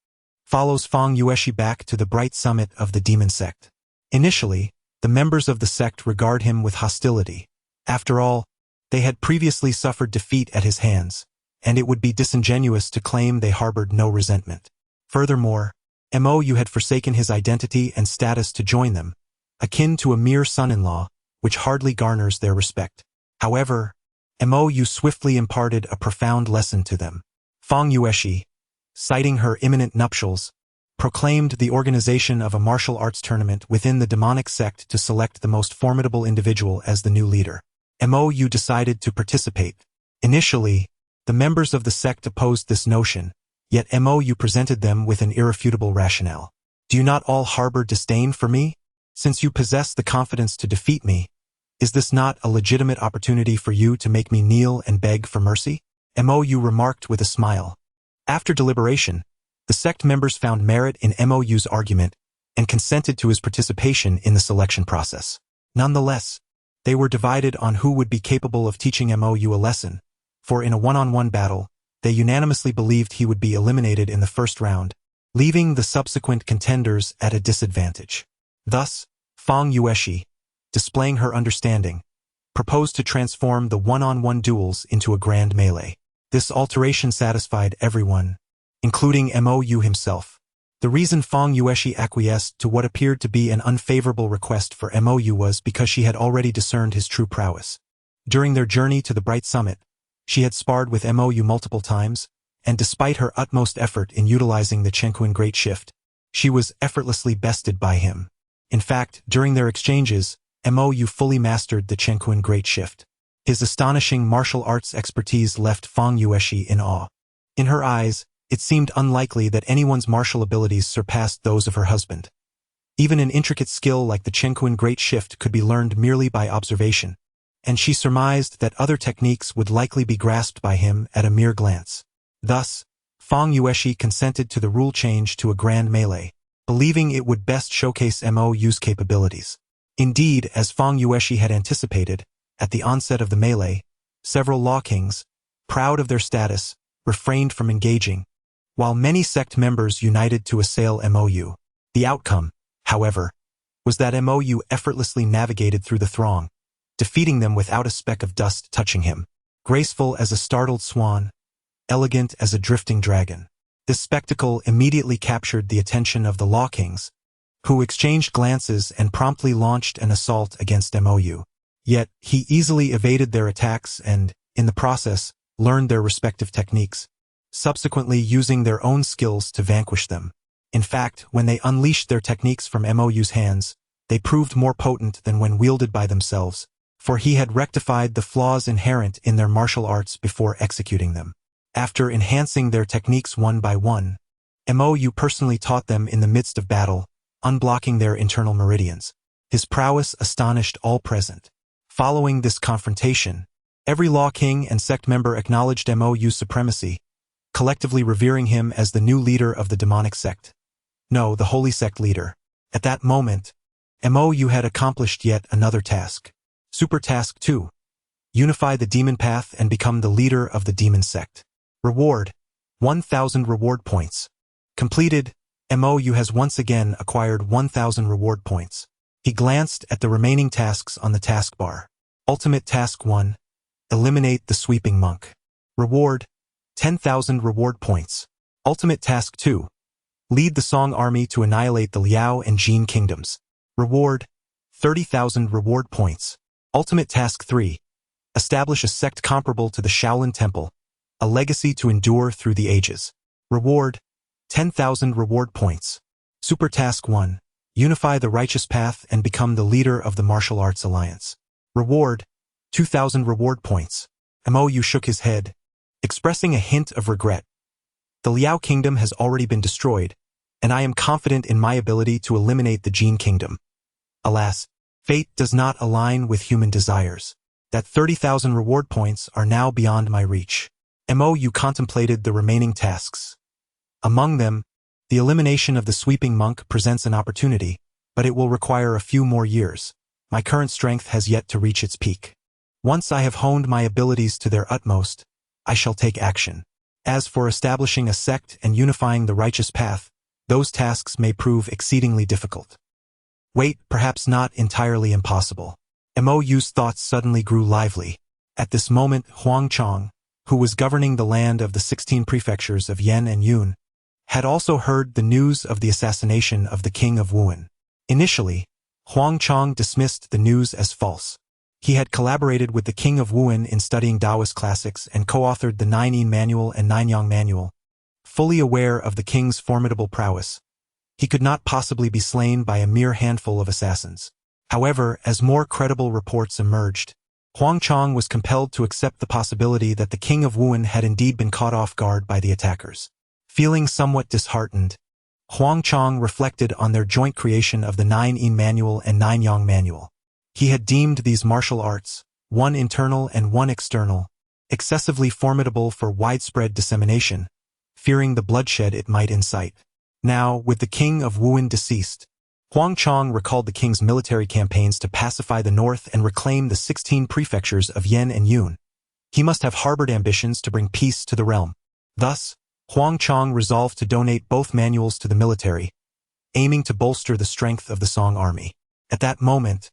follows Fang Yueshi back to the bright summit of the demon sect. Initially, the members of the sect regard him with hostility. After all, they had previously suffered defeat at his hands, and it would be disingenuous to claim they harbored no resentment. Furthermore, Mou had forsaken his identity and status to join them, akin to a mere son-in-law, which hardly garners their respect. However, Mou swiftly imparted a profound lesson to them. Fang Yueshi, citing her imminent nuptials, proclaimed the organization of a martial arts tournament within the demonic sect to select the most formidable individual as the new leader. Mou decided to participate. Initially, the members of the sect opposed this notion, yet Mou presented them with an irrefutable rationale. Do you not all harbor disdain for me? Since you possess the confidence to defeat me, is this not a legitimate opportunity for you to make me kneel and beg for mercy? Mou remarked with a smile. After deliberation, the sect members found merit in Mou's argument and consented to his participation in the selection process. Nonetheless, they were divided on who would be capable of teaching Mou a lesson, for in a one-on-one battle, they unanimously believed he would be eliminated in the first round, leaving the subsequent contenders at a disadvantage. Thus, Fang Yueshi, displaying her understanding, proposed to transform the one-on-one duels into a grand melee. This alteration satisfied everyone, including Mou himself. The reason Fang Yueshi acquiesced to what appeared to be an unfavorable request for Mou was because she had already discerned his true prowess. During their journey to the Bright Summit, she had sparred with Mou multiple times, and despite her utmost effort in utilizing the Chenkuan Great Shift, she was effortlessly bested by him. In fact, during their exchanges, Mou fully mastered the Chenkuan Great Shift. His astonishing martial arts expertise left Fang Yueshi in awe. In her eyes, it seemed unlikely that anyone's martial abilities surpassed those of her husband. Even an intricate skill like the Chenkuan Great Shift could be learned merely by observation, and she surmised that other techniques would likely be grasped by him at a mere glance. Thus, Fang Yueshi consented to the rule change to a grand melee, believing it would best showcase Mou's capabilities. Indeed, as Fang Yueshi had anticipated, at the onset of the melee, several Law Kings, proud of their status, refrained from engaging, while many sect members united to assail Mou. The outcome, however, was that Mou effortlessly navigated through the throng, defeating them without a speck of dust touching him. Graceful as a startled swan, elegant as a drifting dragon. This spectacle immediately captured the attention of the Law Kings, who exchanged glances and promptly launched an assault against Mou. Yet, he easily evaded their attacks and, in the process, learned their respective techniques, subsequently using their own skills to vanquish them. In fact, when they unleashed their techniques from Mou's hands, they proved more potent than when wielded by themselves, for he had rectified the flaws inherent in their martial arts before executing them. After enhancing their techniques one by one, Mou personally taught them in the midst of battle, unblocking their internal meridians. His prowess astonished all present. Following this confrontation, every Law King and sect member acknowledged Mou's supremacy, collectively revering him as the new leader of the demonic sect. No, the holy sect leader. At that moment, Mou had accomplished yet another task. Super Task 2. Unify the demon path and become the leader of the demon sect. Reward: 1,000 reward points. Completed, Mou has once again acquired 1,000 reward points. He glanced at the remaining tasks on the taskbar. Ultimate Task 1. Eliminate the Sweeping Monk. Reward: 10,000 reward points. Ultimate Task 2. Lead the Song Army to annihilate the Liao and Jin kingdoms. Reward: 30,000 reward points. Ultimate Task 3. Establish a sect comparable to the Shaolin Temple, a legacy to endure through the ages. Reward: 10,000 reward points. Super Task 1. Unify the righteous path and become the leader of the Martial Arts Alliance. Reward: 2,000 reward points. Mou shook his head, expressing a hint of regret. The Liao Kingdom has already been destroyed, and I am confident in my ability to eliminate the Jin Kingdom. Alas, fate does not align with human desires. That 30,000 reward points are now beyond my reach. Mou contemplated the remaining tasks. Among them, the elimination of the Sweeping Monk presents an opportunity, but it will require a few more years. My current strength has yet to reach its peak. Once I have honed my abilities to their utmost, I shall take action. As for establishing a sect and unifying the righteous path, those tasks may prove exceedingly difficult. Wait, perhaps not entirely impossible. Mou's thoughts suddenly grew lively. At this moment, Huang Chong, who was governing the land of the 16 prefectures of Yan and Yun, had also heard the news of the assassination of the king of Wuhan. Initially, Huang Chong dismissed the news as false. He had collaborated with the king of Wuhan in studying Taoist classics and co-authored the Nine Yin Manual and Nine Yang Manual. Fully aware of the king's formidable prowess, he could not possibly be slain by a mere handful of assassins. However, as more credible reports emerged, Huang Chong was compelled to accept the possibility that the king of Wuhan had indeed been caught off guard by the attackers. Feeling somewhat disheartened, Huang Chong reflected on their joint creation of the Nine Yin Manual and Nine Yang Manual. He had deemed these martial arts, one internal and one external, excessively formidable for widespread dissemination, fearing the bloodshed it might incite. Now, with the king of Wuhan deceased, Huang Chong recalled the king's military campaigns to pacify the north and reclaim the 16 prefectures of Yan and Yun. He must have harbored ambitions to bring peace to the realm. Thus, Huang Chong resolved to donate both manuals to the military, aiming to bolster the strength of the Song army. At that moment,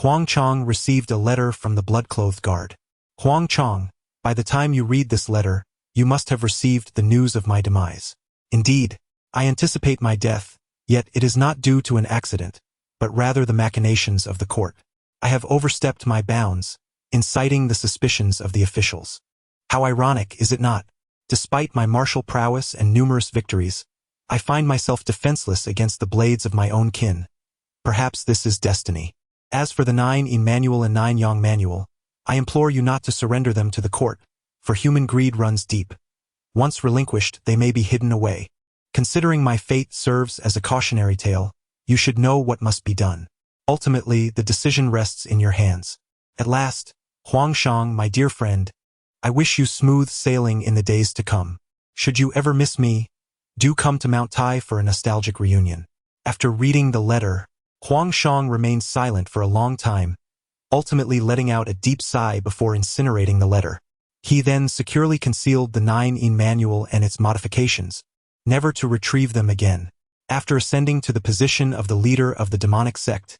Huang Chong received a letter from the blood-clothed guard. Huang Chong, by the time you read this letter, you must have received the news of my demise. Indeed, I anticipate my death, yet it is not due to an accident, but rather the machinations of the court. I have overstepped my bounds, inciting the suspicions of the officials. How ironic, is it not? Despite my martial prowess and numerous victories, I find myself defenseless against the blades of my own kin. Perhaps this is destiny. As for the Nine Yin Manual and Nine Yang Manual, I implore you not to surrender them to the court, for human greed runs deep. Once relinquished, they may be hidden away. Considering my fate serves as a cautionary tale, you should know what must be done. Ultimately, the decision rests in your hands. At last, Huang Chong, my dear friend, I wish you smooth sailing in the days to come. Should you ever miss me, do come to Mount Tai for a nostalgic reunion. After reading the letter, Huang Chong remained silent for a long time, ultimately letting out a deep sigh before incinerating the letter. He then securely concealed the Nine Yin Manual and its modifications, never to retrieve them again. After ascending to the position of the leader of the demonic sect,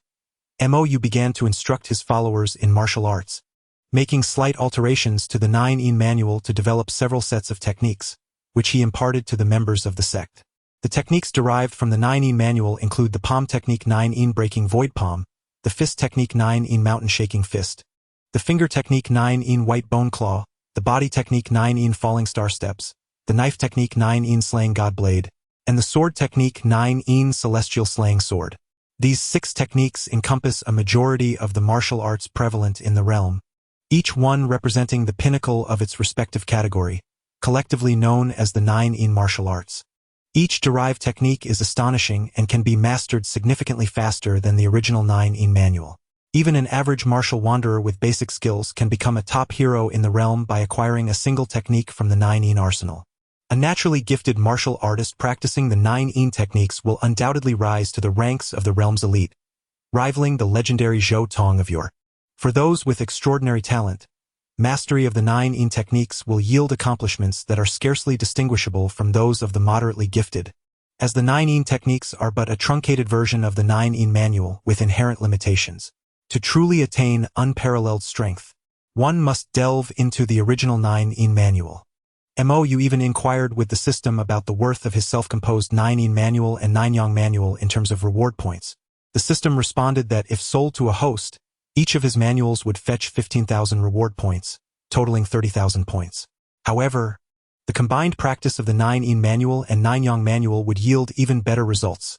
Mou began to instruct his followers in martial arts, making slight alterations to the Nine Yin Manual to develop several sets of techniques, which he imparted to the members of the sect. The techniques derived from the Nine Yin Manual include the palm technique Nine Yin Breaking Void Palm, the fist technique Nine Yin Mountain Shaking Fist, the finger technique Nine Yin White Bone Claw, the body technique Nine Yin Falling Star Steps, the knife technique Nine Yin Slaying God Blade, and the sword technique Nine Yin Celestial Slaying Sword. These 6 techniques encompass a majority of the martial arts prevalent in the realm, each one representing the pinnacle of its respective category, collectively known as the Nine Yin martial arts. Each derived technique is astonishing and can be mastered significantly faster than the original Nine Yin Manual. Even an average martial wanderer with basic skills can become a top hero in the realm by acquiring a single technique from the Nine Yin arsenal. A naturally gifted martial artist practicing the Nine Yin techniques will undoubtedly rise to the ranks of the realm's elite, rivaling the legendary Zhou Tong of yore. For those with extraordinary talent, mastery of the Nine Yin techniques will yield accomplishments that are scarcely distinguishable from those of the moderately gifted, as the Nine Yin techniques are but a truncated version of the Nine Yin Manual with inherent limitations. To truly attain unparalleled strength, one must delve into the original Nine Yin Manual. Mou even inquired with the system about the worth of his self-composed Nine Yin Manual and Nine Yang Manual in terms of reward points. The system responded that if sold to a host, each of his manuals would fetch 15,000 reward points, totaling 30,000 points. However, the combined practice of the Nine Yin Manual and Nine Yang Manual would yield even better results.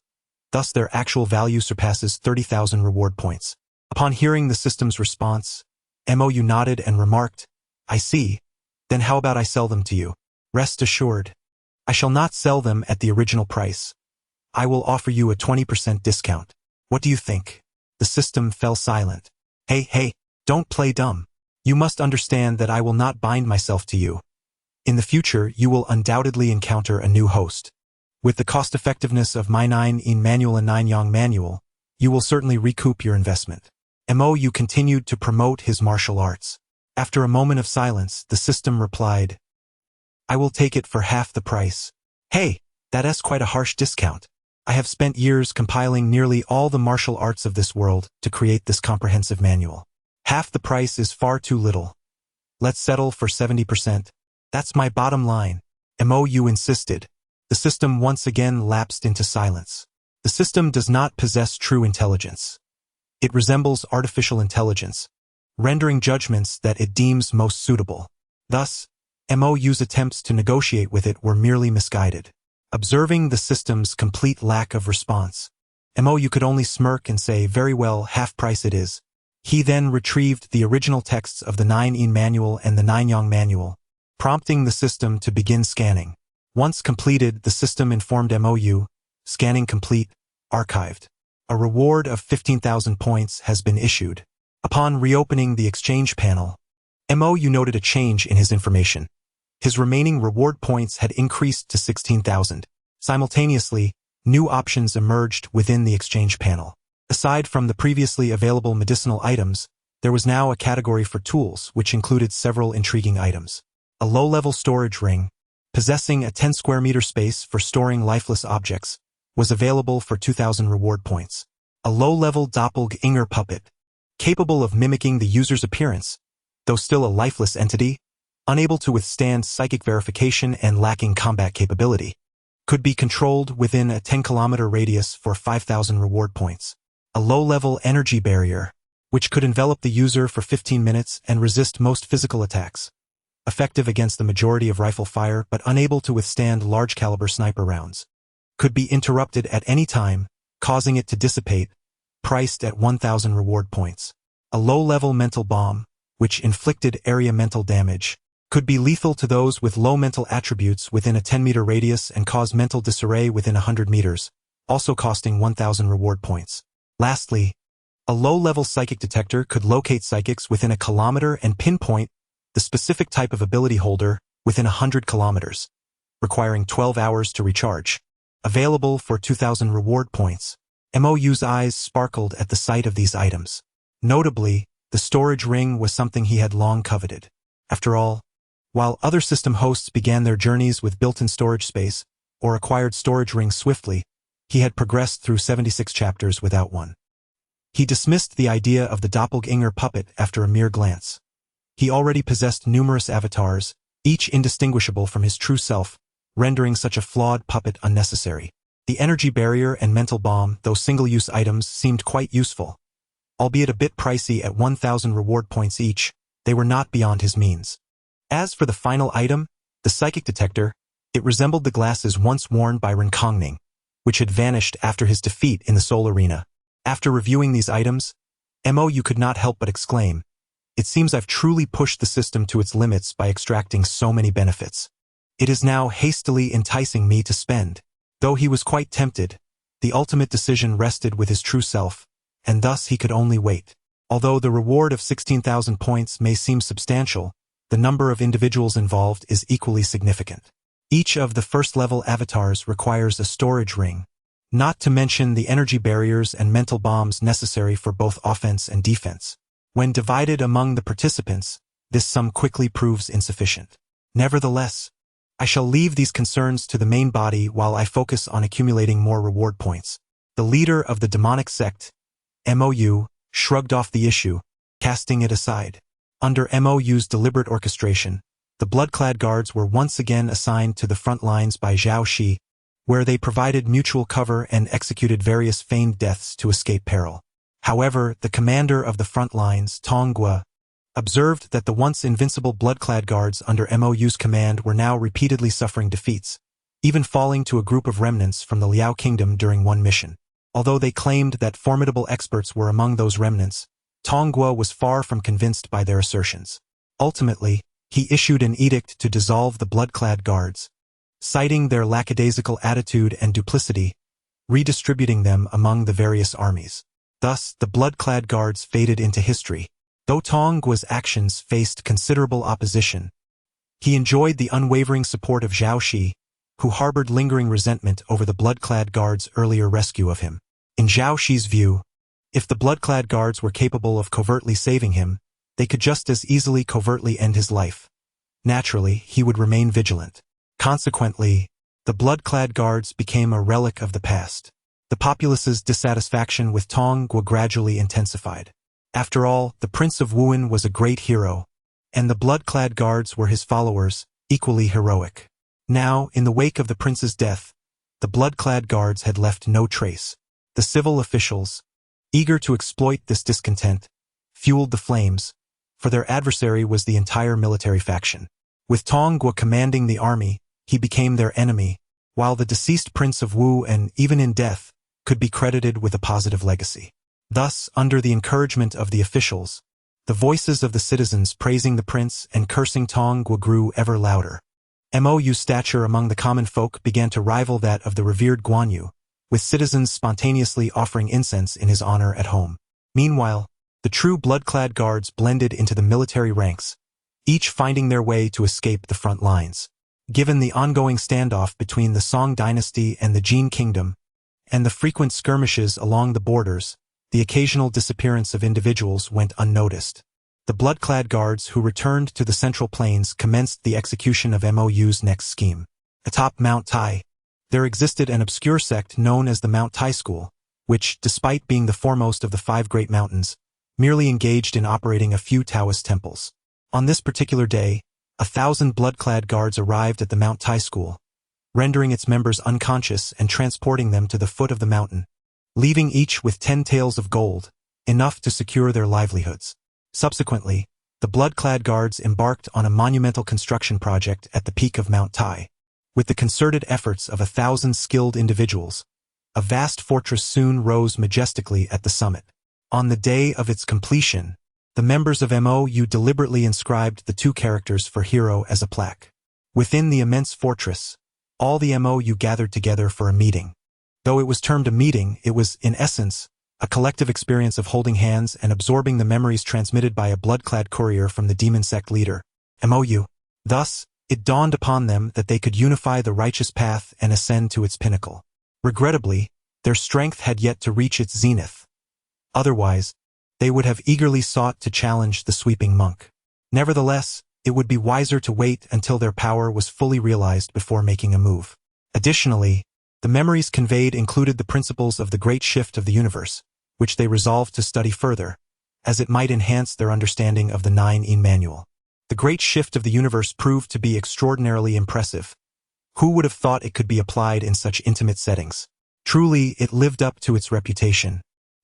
Thus their actual value surpasses 30,000 reward points. Upon hearing the system's response, Mou nodded and remarked, I see. Then how about I sell them to you? Rest assured, I shall not sell them at the original price. I will offer you a 20% discount. What do you think? The system fell silent. Hey, don't play dumb. You must understand that I will not bind myself to you. In the future, you will undoubtedly encounter a new host. With the cost-effectiveness of my Nine Yin Manual and Nine Yang Manual, you will certainly recoup your investment. Mou continued to promote his martial arts. After a moment of silence, the system replied, I will take it for half the price. Hey, that's quite a harsh discount. I have spent years compiling nearly all the martial arts of this world to create this comprehensive manual. Half the price is far too little. Let's settle for 70%. That's my bottom line. MOU insisted. The system once again lapsed into silence. The system does not possess true intelligence. It resembles artificial intelligence, rendering judgments that it deems most suitable. Thus, MOU's attempts to negotiate with it were merely misguided. Observing the system's complete lack of response, MOU could only smirk and say, "Very well, half price it is." He then retrieved the original texts of the 9-in manual and the 9-yang manual, prompting the system to begin scanning. Once completed, the system informed MOU, "Scanning complete, archived. A reward of 15,000 points has been issued." Upon reopening the exchange panel, MOU noted a change in his information. His remaining reward points had increased to 16,000. Simultaneously, new options emerged within the exchange panel. Aside from the previously available medicinal items, there was now a category for tools, which included several intriguing items. A low-level storage ring, possessing a 10 square meter space for storing lifeless objects, was available for 2,000 reward points. A low-level doppelganger puppet, capable of mimicking the user's appearance, though still a lifeless entity, unable to withstand psychic verification and lacking combat capability, could be controlled within a 10-kilometer radius for 5,000 reward points. A low-level energy barrier, which could envelop the user for 15 minutes and resist most physical attacks, effective against the majority of rifle fire but unable to withstand large-caliber sniper rounds, could be interrupted at any time, causing it to dissipate, priced at 1,000 reward points. A low-level mental bomb, which inflicted area mental damage, could be lethal to those with low mental attributes within a 10-meter radius and cause mental disarray within 100 meters, also costing 1,000 reward points. Lastly, a low-level psychic detector could locate psychics within a kilometer and pinpoint the specific type of ability holder within 100 kilometers, requiring 12 hours to recharge. Available for 2,000 reward points. MOU's eyes sparkled at the sight of these items. Notably, the storage ring was something he had long coveted. After all, while other system hosts began their journeys with built-in storage space, or acquired storage rings swiftly, he had progressed through 76 chapters without one. He dismissed the idea of the doppelganger puppet after a mere glance. He already possessed numerous avatars, each indistinguishable from his true self, rendering such a flawed puppet unnecessary. The energy barrier and mental bomb, though single-use items, seemed quite useful. Albeit a bit pricey at 1,000 reward points each, they were not beyond his means. As for the final item, the psychic detector, it resembled the glasses once worn by Renkongning, which had vanished after his defeat in the Soul Arena. After reviewing these items, MOU could not help but exclaim, "It seems I've truly pushed the system to its limits by extracting so many benefits. It is now hastily enticing me to spend." Though he was quite tempted, the ultimate decision rested with his true self, and thus he could only wait. Although the reward of 16,000 points may seem substantial, the number of individuals involved is equally significant. Each of the first-level avatars requires a storage ring, not to mention the energy barriers and mental bombs necessary for both offense and defense. When divided among the participants, this sum quickly proves insufficient. Nevertheless, I shall leave these concerns to the main body while I focus on accumulating more reward points. The leader of the demonic sect, MOU, shrugged off the issue, casting it aside. Under MOU's deliberate orchestration, the blood-clad guards were once again assigned to the front lines by Zhao Shi, where they provided mutual cover and executed various feigned deaths to escape peril. However, the commander of the front lines, Tong Gua, observed that the once invincible blood-clad guards under MOU's command were now repeatedly suffering defeats, even falling to a group of remnants from the Liao Kingdom during one mission. Although they claimed that formidable experts were among those remnants, Tong Gua was far from convinced by their assertions. Ultimately, he issued an edict to dissolve the blood-clad guards, citing their lackadaisical attitude and duplicity, redistributing them among the various armies. Thus, the blood-clad guards faded into history. Though Tong Gua's actions faced considerable opposition, he enjoyed the unwavering support of Zhao Shi, who harbored lingering resentment over the blood-clad guards' earlier rescue of him. In Zhao Shi's view, if the blood-clad guards were capable of covertly saving him, they could just as easily covertly end his life. Naturally, he would remain vigilant. Consequently, the blood-clad guards became a relic of the past. the populace's dissatisfaction with Tong Guo gradually intensified. After all, the Prince of Wuan was a great hero, and the blood-clad guards were his followers, equally heroic. Now, in the wake of the prince's death, the blood-clad guards had left no trace. The civil officials, eager to exploit this discontent, fueled the flames, for their adversary was the entire military faction. With Tong Guo commanding the army, he became their enemy, while the deceased Prince of Wu, and even in death, could be credited with a positive legacy. Thus, under the encouragement of the officials, the voices of the citizens praising the prince and cursing Tong Guo grew ever louder. Mou's stature among the common folk began to rival that of the revered Guan Yu, with citizens spontaneously offering incense in his honor at home. Meanwhile, the true blood-clad guards blended into the military ranks, each finding their way to escape the front lines. Given the ongoing standoff between the Song dynasty and the Jin kingdom, and the frequent skirmishes along the borders, the occasional disappearance of individuals went unnoticed. The blood-clad guards who returned to the Central Plains commenced the execution of Mou's next scheme. Atop Mount Tai, there existed an obscure sect known as the Mount Tai School, which, despite being the foremost of the 5 great mountains, merely engaged in operating a few Taoist temples. On this particular day, 1,000 blood-clad guards arrived at the Mount Tai School, rendering its members unconscious and transporting them to the foot of the mountain, leaving each with 10 taels of gold, enough to secure their livelihoods. Subsequently, the blood-clad guards embarked on a monumental construction project at the peak of Mount Tai. With the concerted efforts of 1,000 skilled individuals, a vast fortress soon rose majestically at the summit. On the day of its completion, the members of MOU deliberately inscribed the 2 characters for hero as a plaque. Within the immense fortress, all the MOU gathered together for a meeting. Though it was termed a meeting, it was, in essence, a collective experience of holding hands and absorbing the memories transmitted by a blood-clad courier from the demon sect leader, MOU. Thus, it dawned upon them that they could unify the righteous path and ascend to its pinnacle. Regrettably, their strength had yet to reach its zenith. Otherwise, they would have eagerly sought to challenge the sweeping monk. Nevertheless, it would be wiser to wait until their power was fully realized before making a move. Additionally, the memories conveyed included the principles of the Great Shift of the universe, which they resolved to study further, as it might enhance their understanding of the 9-in manual. The Great Shift of the universe proved to be extraordinarily impressive. Who would have thought it could be applied in such intimate settings? Truly, it lived up to its reputation,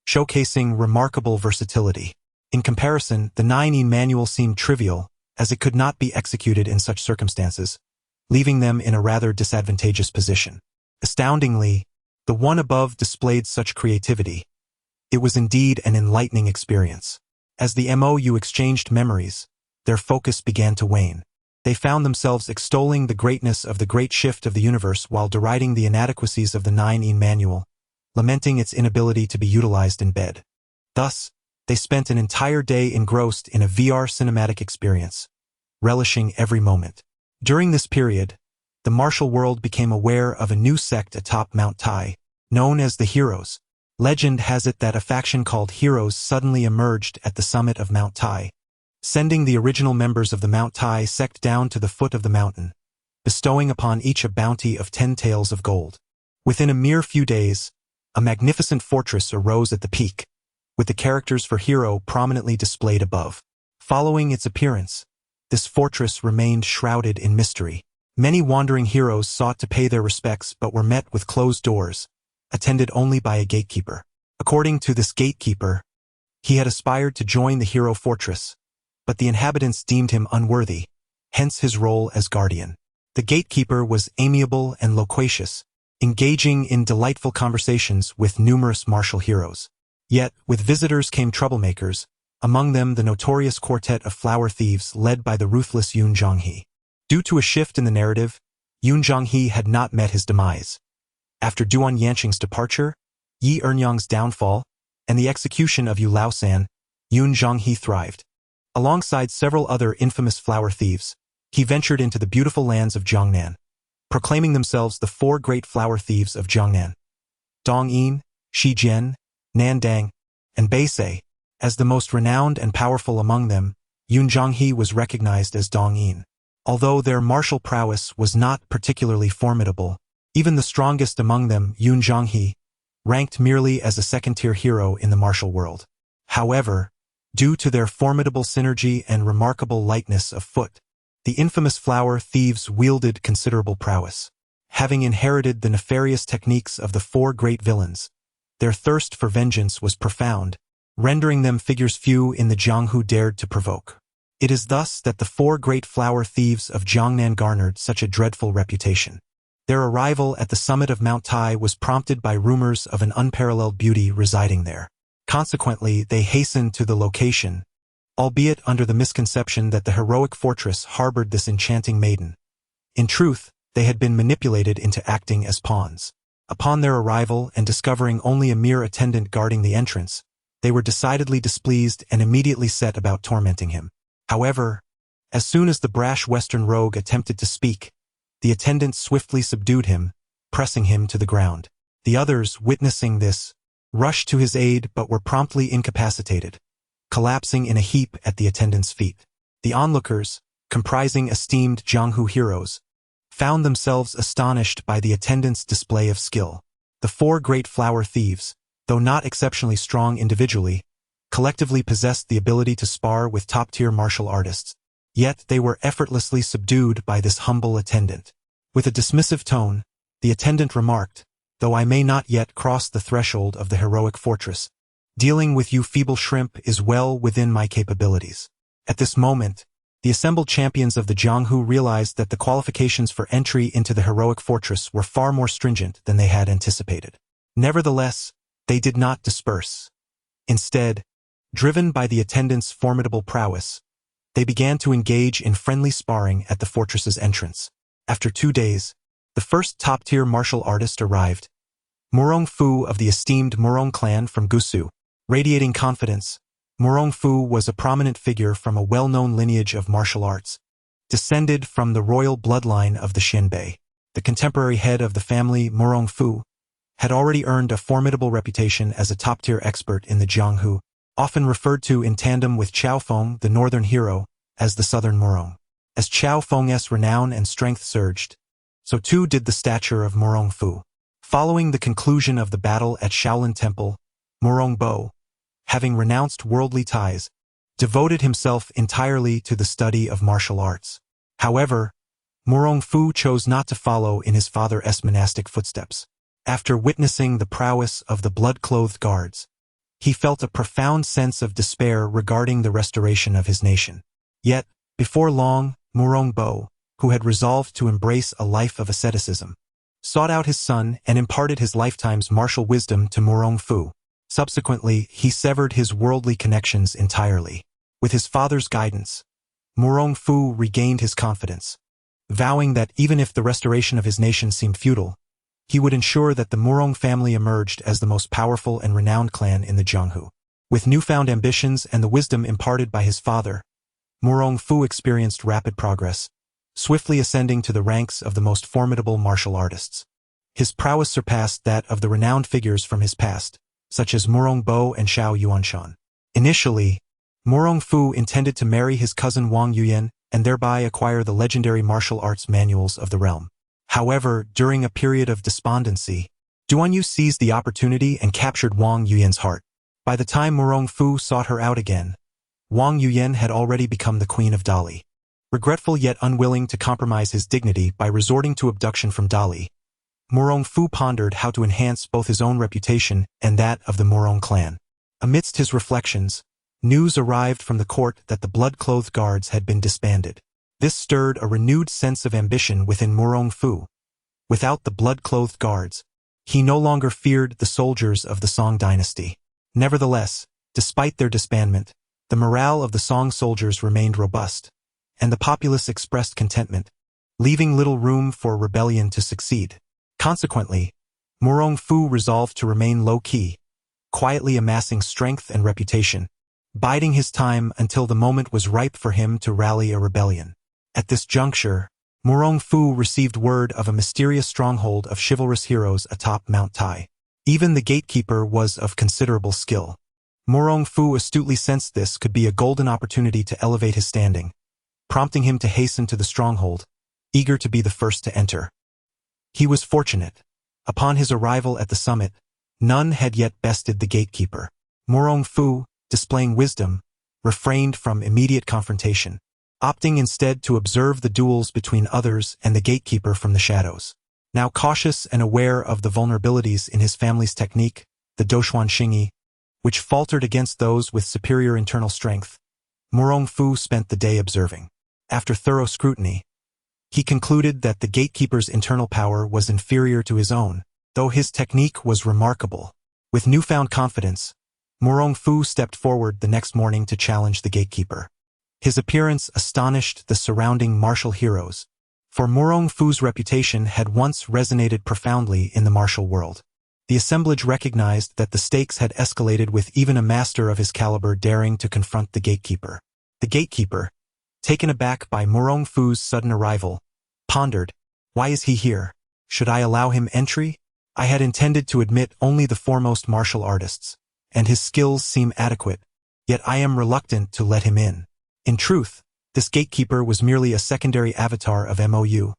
showcasing remarkable versatility. In comparison, the 9-in manual seemed trivial, as it could not be executed in such circumstances, leaving them in a rather disadvantageous position. Astoundingly, the one above displayed such creativity. It was indeed an enlightening experience. As the MOU exchanged memories, their focus began to wane. They found themselves extolling the greatness of the Great Shift of the universe while deriding the inadequacies of the 9-in manual, lamenting its inability to be utilized in bed. Thus, they spent an entire day engrossed in a VR cinematic experience, relishing every moment. During this period, the martial world became aware of a new sect atop Mount Tai, known as the Heroes. Legend has it that a faction called Heroes suddenly emerged at the summit of Mount Tai, sending the original members of the Mount Tai sect down to the foot of the mountain, bestowing upon each a bounty of 10 taels of gold. Within a mere few days, a magnificent fortress arose at the peak, with the characters for hero prominently displayed above. Following its appearance, this fortress remained shrouded in mystery. Many wandering heroes sought to pay their respects but were met with closed doors, attended only by a gatekeeper. According to this gatekeeper, he had aspired to join the hero fortress, but the inhabitants deemed him unworthy, hence his role as guardian. The gatekeeper was amiable and loquacious, engaging in delightful conversations with numerous martial heroes. Yet, with visitors came troublemakers, among them the notorious quartet of flower thieves led by the ruthless Yun Zhonghe. Due to a shift in the narrative, Yun Zhonghe had not met his demise. After Duan Yanqing's departure, Yi Ernyang's downfall, and the execution of Yu Laosan, Yun Zhonghe thrived. Alongside several other infamous flower thieves, he ventured into the beautiful lands of Jiangnan, proclaiming themselves the 4 great flower thieves of Jiangnan: Dongyin, Shijian, Nandang, and Beisei. As the most renowned and powerful among them, Yun Zhonghe was recognized as Dongyin. Although their martial prowess was not particularly formidable, even the strongest among them, Yun Zhonghe, ranked merely as a second-tier hero in the martial world. However, due to their formidable synergy and remarkable lightness of foot, the infamous flower thieves wielded considerable prowess. Having inherited the nefarious techniques of the four great villains, their thirst for vengeance was profound, rendering them figures few in the Jianghu dared to provoke. It is thus that the four great flower thieves of Jiangnan garnered such a dreadful reputation. Their arrival at the summit of Mount Tai was prompted by rumors of an unparalleled beauty residing there. Consequently, they hastened to the location, albeit under the misconception that the heroic fortress harbored this enchanting maiden. In truth, they had been manipulated into acting as pawns. Upon their arrival and discovering only a mere attendant guarding the entrance, they were decidedly displeased and immediately set about tormenting him. However, as soon as the brash Western rogue attempted to speak, the attendant swiftly subdued him, pressing him to the ground. The others, witnessing this, rushed to his aid but were promptly incapacitated, collapsing in a heap at the attendant's feet. The onlookers, comprising esteemed Jianghu heroes, found themselves astonished by the attendant's display of skill. The four great flower thieves, though not exceptionally strong individually, collectively possessed the ability to spar with top-tier martial artists. Yet they were effortlessly subdued by this humble attendant. With a dismissive tone, the attendant remarked, "Though I may not yet cross the threshold of the heroic fortress, dealing with you feeble shrimp is well within my capabilities." At this moment, the assembled champions of the Jianghu realized that the qualifications for entry into the heroic fortress were far more stringent than they had anticipated. Nevertheless, they did not disperse. Instead, driven by the attendant's formidable prowess, they began to engage in friendly sparring at the fortress's entrance. After 2 days, the first top-tier martial artist arrived, Murong Fu of the esteemed Murong clan from Gusu. Radiating confidence, Murong Fu was a prominent figure from a well-known lineage of martial arts, descended from the royal bloodline of the Xinbei. The contemporary head of the family, Murong Fu, had already earned a formidable reputation as a top-tier expert in the Jianghu, often referred to in tandem with Chao Feng, the northern hero, as the southern Murong. As Chao Feng's renown and strength surged, so too did the stature of Murong Fu. Following the conclusion of the battle at Shaolin Temple, Murong Bo, having renounced worldly ties, devoted himself entirely to the study of martial arts. However, Murong Fu chose not to follow in his father's monastic footsteps. After witnessing the prowess of the blood-clothed guards, he felt a profound sense of despair regarding the restoration of his nation. Yet, before long, Murong Bo, who had resolved to embrace a life of asceticism, sought out his son and imparted his lifetime's martial wisdom to Murong Fu. Subsequently, he severed his worldly connections entirely. With his father's guidance, Murong Fu regained his confidence, vowing that even if the restoration of his nation seemed futile, he would ensure that the Murong family emerged as the most powerful and renowned clan in the Jianghu. With newfound ambitions and the wisdom imparted by his father, Murong Fu experienced rapid progress, swiftly ascending to the ranks of the most formidable martial artists. His prowess surpassed that of the renowned figures from his past, such as Murong Bo and Xiao Yuanshan. Initially, Murong Fu intended to marry his cousin Wang Yuyan and thereby acquire the legendary martial arts manuals of the realm. However, during a period of despondency, Duan Yu seized the opportunity and captured Wang Yuyan's heart. By the time Murong Fu sought her out again, Wang Yuyan had already become the queen of Dali. Regretful yet unwilling to compromise his dignity by resorting to abduction from Dali, Murong Fu pondered how to enhance both his own reputation and that of the Murong clan. Amidst his reflections, news arrived from the court that the blood-clothed guards had been disbanded. This stirred a renewed sense of ambition within Murong Fu. Without the blood-clothed guards, he no longer feared the soldiers of the Song dynasty. Nevertheless, despite their disbandment, the morale of the Song soldiers remained robust, and the populace expressed contentment, leaving little room for rebellion to succeed. Consequently, Murong Fu resolved to remain low-key, quietly amassing strength and reputation, biding his time until the moment was ripe for him to rally a rebellion. At this juncture, Murong Fu received word of a mysterious stronghold of chivalrous heroes atop Mount Tai. Even the gatekeeper was of considerable skill. Murong Fu astutely sensed this could be a golden opportunity to elevate his standing, prompting him to hasten to the stronghold, eager to be the first to enter. He was fortunate. Upon his arrival at the summit, None had yet bested the gatekeeper. Murong Fu, displaying wisdom, refrained from immediate confrontation, opting instead to observe the duels between others and the gatekeeper from the shadows. Now cautious and aware of the vulnerabilities in his family's technique, the Doxuan Xingyi, which faltered against those with superior internal strength, Murong Fu spent the day observing. After thorough scrutiny, he concluded that the gatekeeper's internal power was inferior to his own, though his technique was remarkable. With newfound confidence, Murong Fu stepped forward the next morning to challenge the gatekeeper. His appearance astonished the surrounding martial heroes, for Murong Fu's reputation had once resonated profoundly in the martial world. The assemblage recognized that the stakes had escalated with even a master of his caliber daring to confront the gatekeeper. The gatekeeper, taken aback by Murong Fu's sudden arrival, pondered, "Why is he here? Should I allow him entry? I had intended to admit only the foremost martial artists, and his skills seem adequate, yet I am reluctant to let him in." In truth, this gatekeeper was merely a secondary avatar of MOU,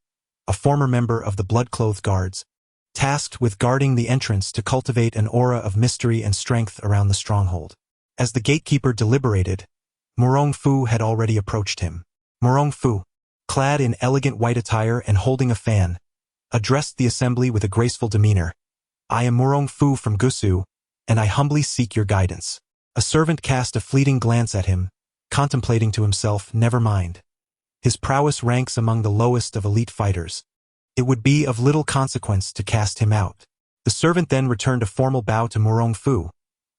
a former member of the Blood-Clothed Guards, tasked with guarding the entrance to cultivate an aura of mystery and strength around the stronghold. As the gatekeeper deliberated, Murong Fu had already approached him. Murong Fu, clad in elegant white attire and holding a fan, addressed the assembly with a graceful demeanor. "I am Murong Fu from Gusu, and I humbly seek your guidance." A servant cast a fleeting glance at him, contemplating to himself, "Never mind. His prowess ranks among the lowest of elite fighters. It would be of little consequence to cast him out." The servant then returned a formal bow to Murong Fu,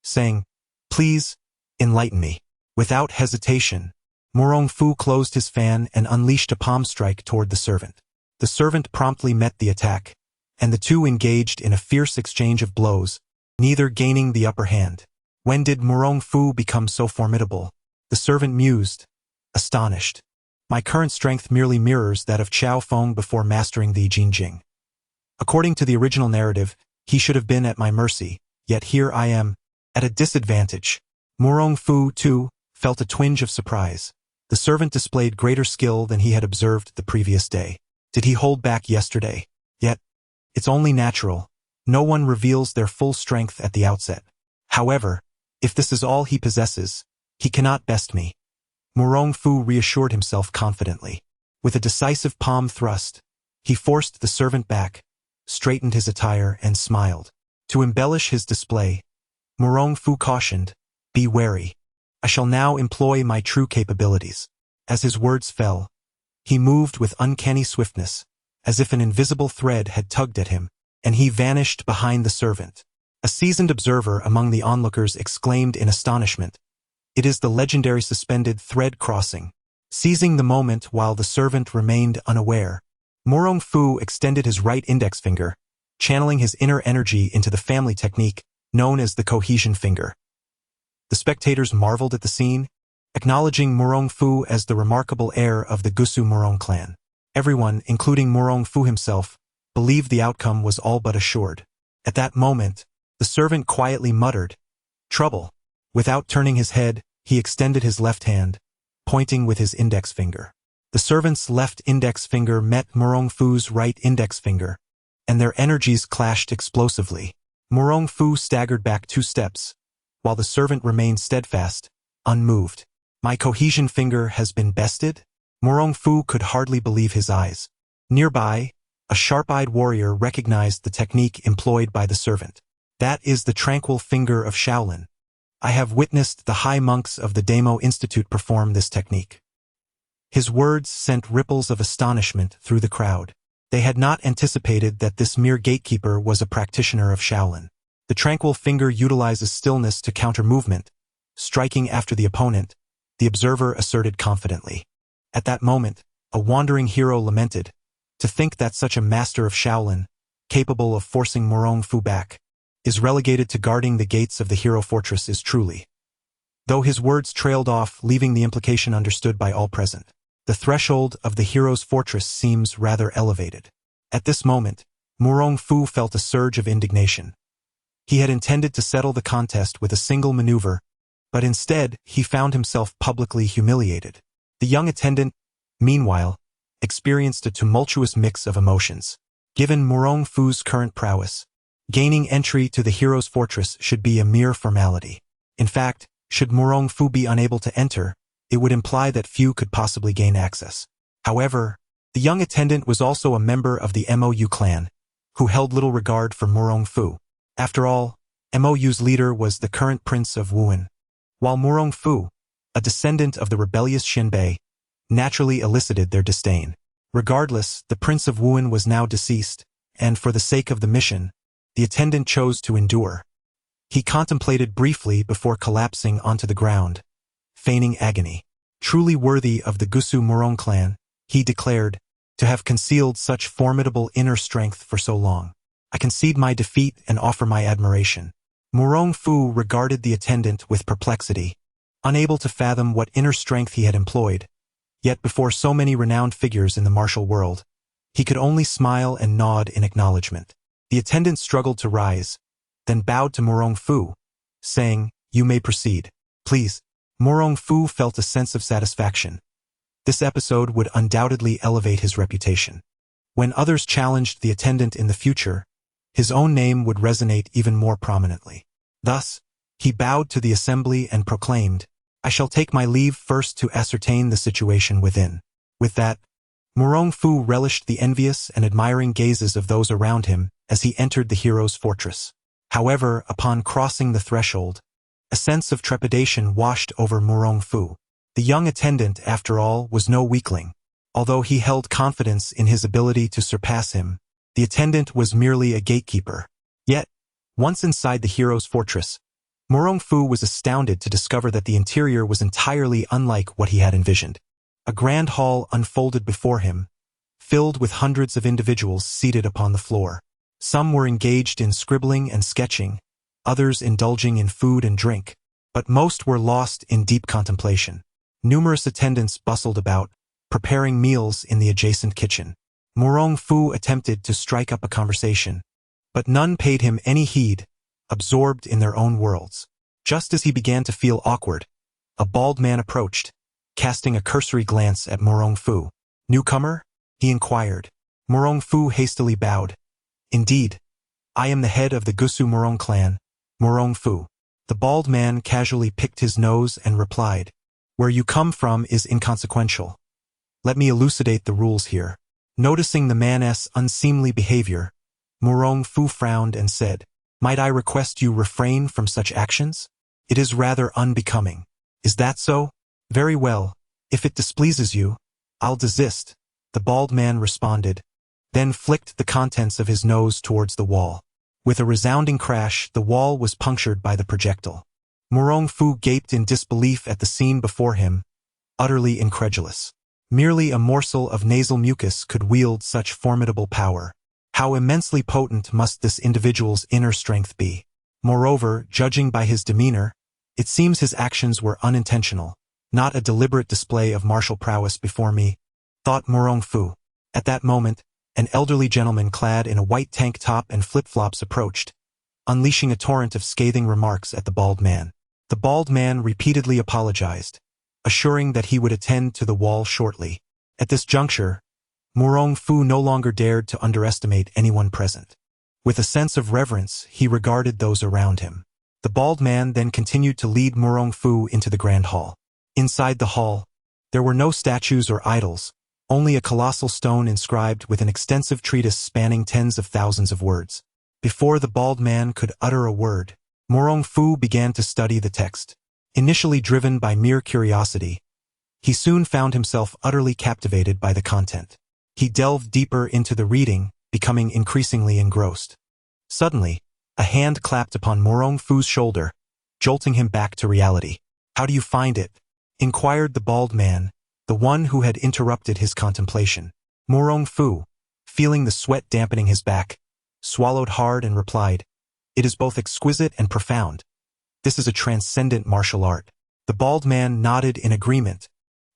saying, "Please, enlighten me." Without hesitation, Murong Fu closed his fan and unleashed a palm strike toward the servant. The servant promptly met the attack, and the two engaged in a fierce exchange of blows, neither gaining the upper hand. When did Murong Fu become so formidable? The servant mused, astonished. "My current strength merely mirrors that of Chao Feng before mastering the Jinjing. According to the original narrative, he should have been at my mercy, yet here I am, at a disadvantage." Murong Fu, too, felt a twinge of surprise. The servant displayed greater skill than he had observed the previous day. Did he hold back yesterday? Yet, it's only natural. No one reveals their full strength at the outset. However, if this is all he possesses, he cannot best me. Murong Fu reassured himself confidently. With a decisive palm thrust, he forced the servant back, straightened his attire, and smiled. To embellish his display, Murong Fu cautioned, "Be wary. I shall now employ my true capabilities." As his words fell, he moved with uncanny swiftness, as if an invisible thread had tugged at him, and he vanished behind the servant. A seasoned observer among the onlookers exclaimed in astonishment, "It is the legendary suspended thread crossing." Seizing the moment while the servant remained unaware, Murong Fu extended his right index finger, channeling his inner energy into the family technique known as the cohesion finger. The spectators marveled at the scene, acknowledging Murong Fu as the remarkable heir of the Gusu Murong clan. Everyone, including Murong Fu himself, believed the outcome was all but assured. At that moment, the servant quietly muttered, "Trouble." Without turning his head, he extended his left hand, pointing with his index finger. The servant's left index finger met Murong Fu's right index finger, and their energies clashed explosively. Murong Fu staggered back 2 steps, while the servant remained steadfast, unmoved. "My cohesion finger has been bested?" Murong Fu could hardly believe his eyes. Nearby, a sharp-eyed warrior recognized the technique employed by the servant. "That is the tranquil finger of Shaolin. I have witnessed the high monks of the Damo Institute perform this technique." His words sent ripples of astonishment through the crowd. They had not anticipated that this mere gatekeeper was a practitioner of Shaolin. The tranquil finger utilizes stillness to counter movement, striking after the opponent, the observer asserted confidently. At that moment, a wandering hero lamented, "To think that such a master of Shaolin, capable of forcing Murong Fu back, is relegated to guarding the gates of the hero fortress is truly." Though his words trailed off, leaving the implication understood by all present. The threshold of the hero's fortress seems rather elevated. At this moment, Murong Fu felt a surge of indignation. He had intended to settle the contest with a single maneuver, but instead he found himself publicly humiliated. The young attendant, meanwhile, experienced a tumultuous mix of emotions. Given Murong Fu's current prowess, Gaining entry to the hero's fortress should be a mere formality. In fact, should Murong Fu be unable to enter, it would imply that few could possibly gain access. However, the young attendant was also a member of the MOU clan, who held little regard for Murong Fu. After all, MOU's leader was the current prince of Wuhan, while Murong Fu, a descendant of the rebellious Xinbei, naturally elicited their disdain. Regardless, the prince of Wuhan was now deceased, and for the sake of the mission, the attendant chose to endure. He contemplated briefly before collapsing onto the ground, feigning agony. Truly worthy of the Gusu Murong clan, he declared, to have concealed such formidable inner strength for so long. I concede my defeat and offer my admiration. Murong Fu regarded the attendant with perplexity, unable to fathom what inner strength he had employed. Yet before so many renowned figures in the martial world, he could only smile and nod in acknowledgement. The attendant struggled to rise, then bowed to Murong Fu, saying, "You may proceed, please." Murong Fu felt a sense of satisfaction. This episode would undoubtedly elevate his reputation. When others challenged the attendant in the future, his own name would resonate even more prominently. Thus, he bowed to the assembly and proclaimed, "I shall take my leave first to ascertain the situation within." With that, Murong Fu relished the envious and admiring gazes of those around him as he entered the hero's fortress. However, upon crossing the threshold, a sense of trepidation washed over Murong Fu. The young attendant, after all, was no weakling. Although he held confidence in his ability to surpass him, the attendant was merely a gatekeeper. Yet, once inside the hero's fortress, Murong Fu was astounded to discover that the interior was entirely unlike what he had envisioned. A grand hall unfolded before him, filled with hundreds of individuals seated upon the floor. Some were engaged in scribbling and sketching, others indulging in food and drink, but most were lost in deep contemplation. Numerous attendants bustled about, preparing meals in the adjacent kitchen. Murong Fu attempted to strike up a conversation, but none paid him any heed, absorbed in their own worlds. Just as he began to feel awkward, a bald man approached, casting a cursory glance at Murong Fu. "Newcomer?" he inquired. Murong Fu hastily bowed. "Indeed, I am the head of the Gusu Murong clan, Murong Fu." The bald man casually picked his nose and replied, "Where you come from is inconsequential. Let me elucidate the rules here." Noticing the man's unseemly behavior, Murong Fu frowned and said, "Might I request you refrain from such actions? It is rather unbecoming." "Is that so? Very well. If it displeases you, I'll desist," the bald man responded, then flicked the contents of his nose towards the wall. With a resounding crash, the wall was punctured by the projectile. Murong Fu gaped in disbelief at the scene before him, utterly incredulous. Merely a morsel of nasal mucus could wield such formidable power. How immensely potent must this individual's inner strength be? Moreover, judging by his demeanor, it seems his actions were unintentional, not a deliberate display of martial prowess before me, thought Murong Fu. At that moment, an elderly gentleman clad in a white tank top and flip-flops approached, unleashing a torrent of scathing remarks at the bald man. The bald man repeatedly apologized, assuring that he would attend to the wall shortly. At this juncture, Murong Fu no longer dared to underestimate anyone present. With a sense of reverence, he regarded those around him. The bald man then continued to lead Murong Fu into the grand hall. Inside the hall, there were no statues or idols, only a colossal stone inscribed with an extensive treatise spanning tens of thousands of words. Before the bald man could utter a word, Murong Fu began to study the text. Initially driven by mere curiosity, he soon found himself utterly captivated by the content. He delved deeper into the reading, becoming increasingly engrossed. Suddenly, a hand clapped upon Murong Fu's shoulder, jolting him back to reality. "How do you find it?" inquired the bald man, the one who had interrupted his contemplation. Murong Fu, feeling the sweat dampening his back, swallowed hard and replied, "It is both exquisite and profound. This is a transcendent martial art." The bald man nodded in agreement,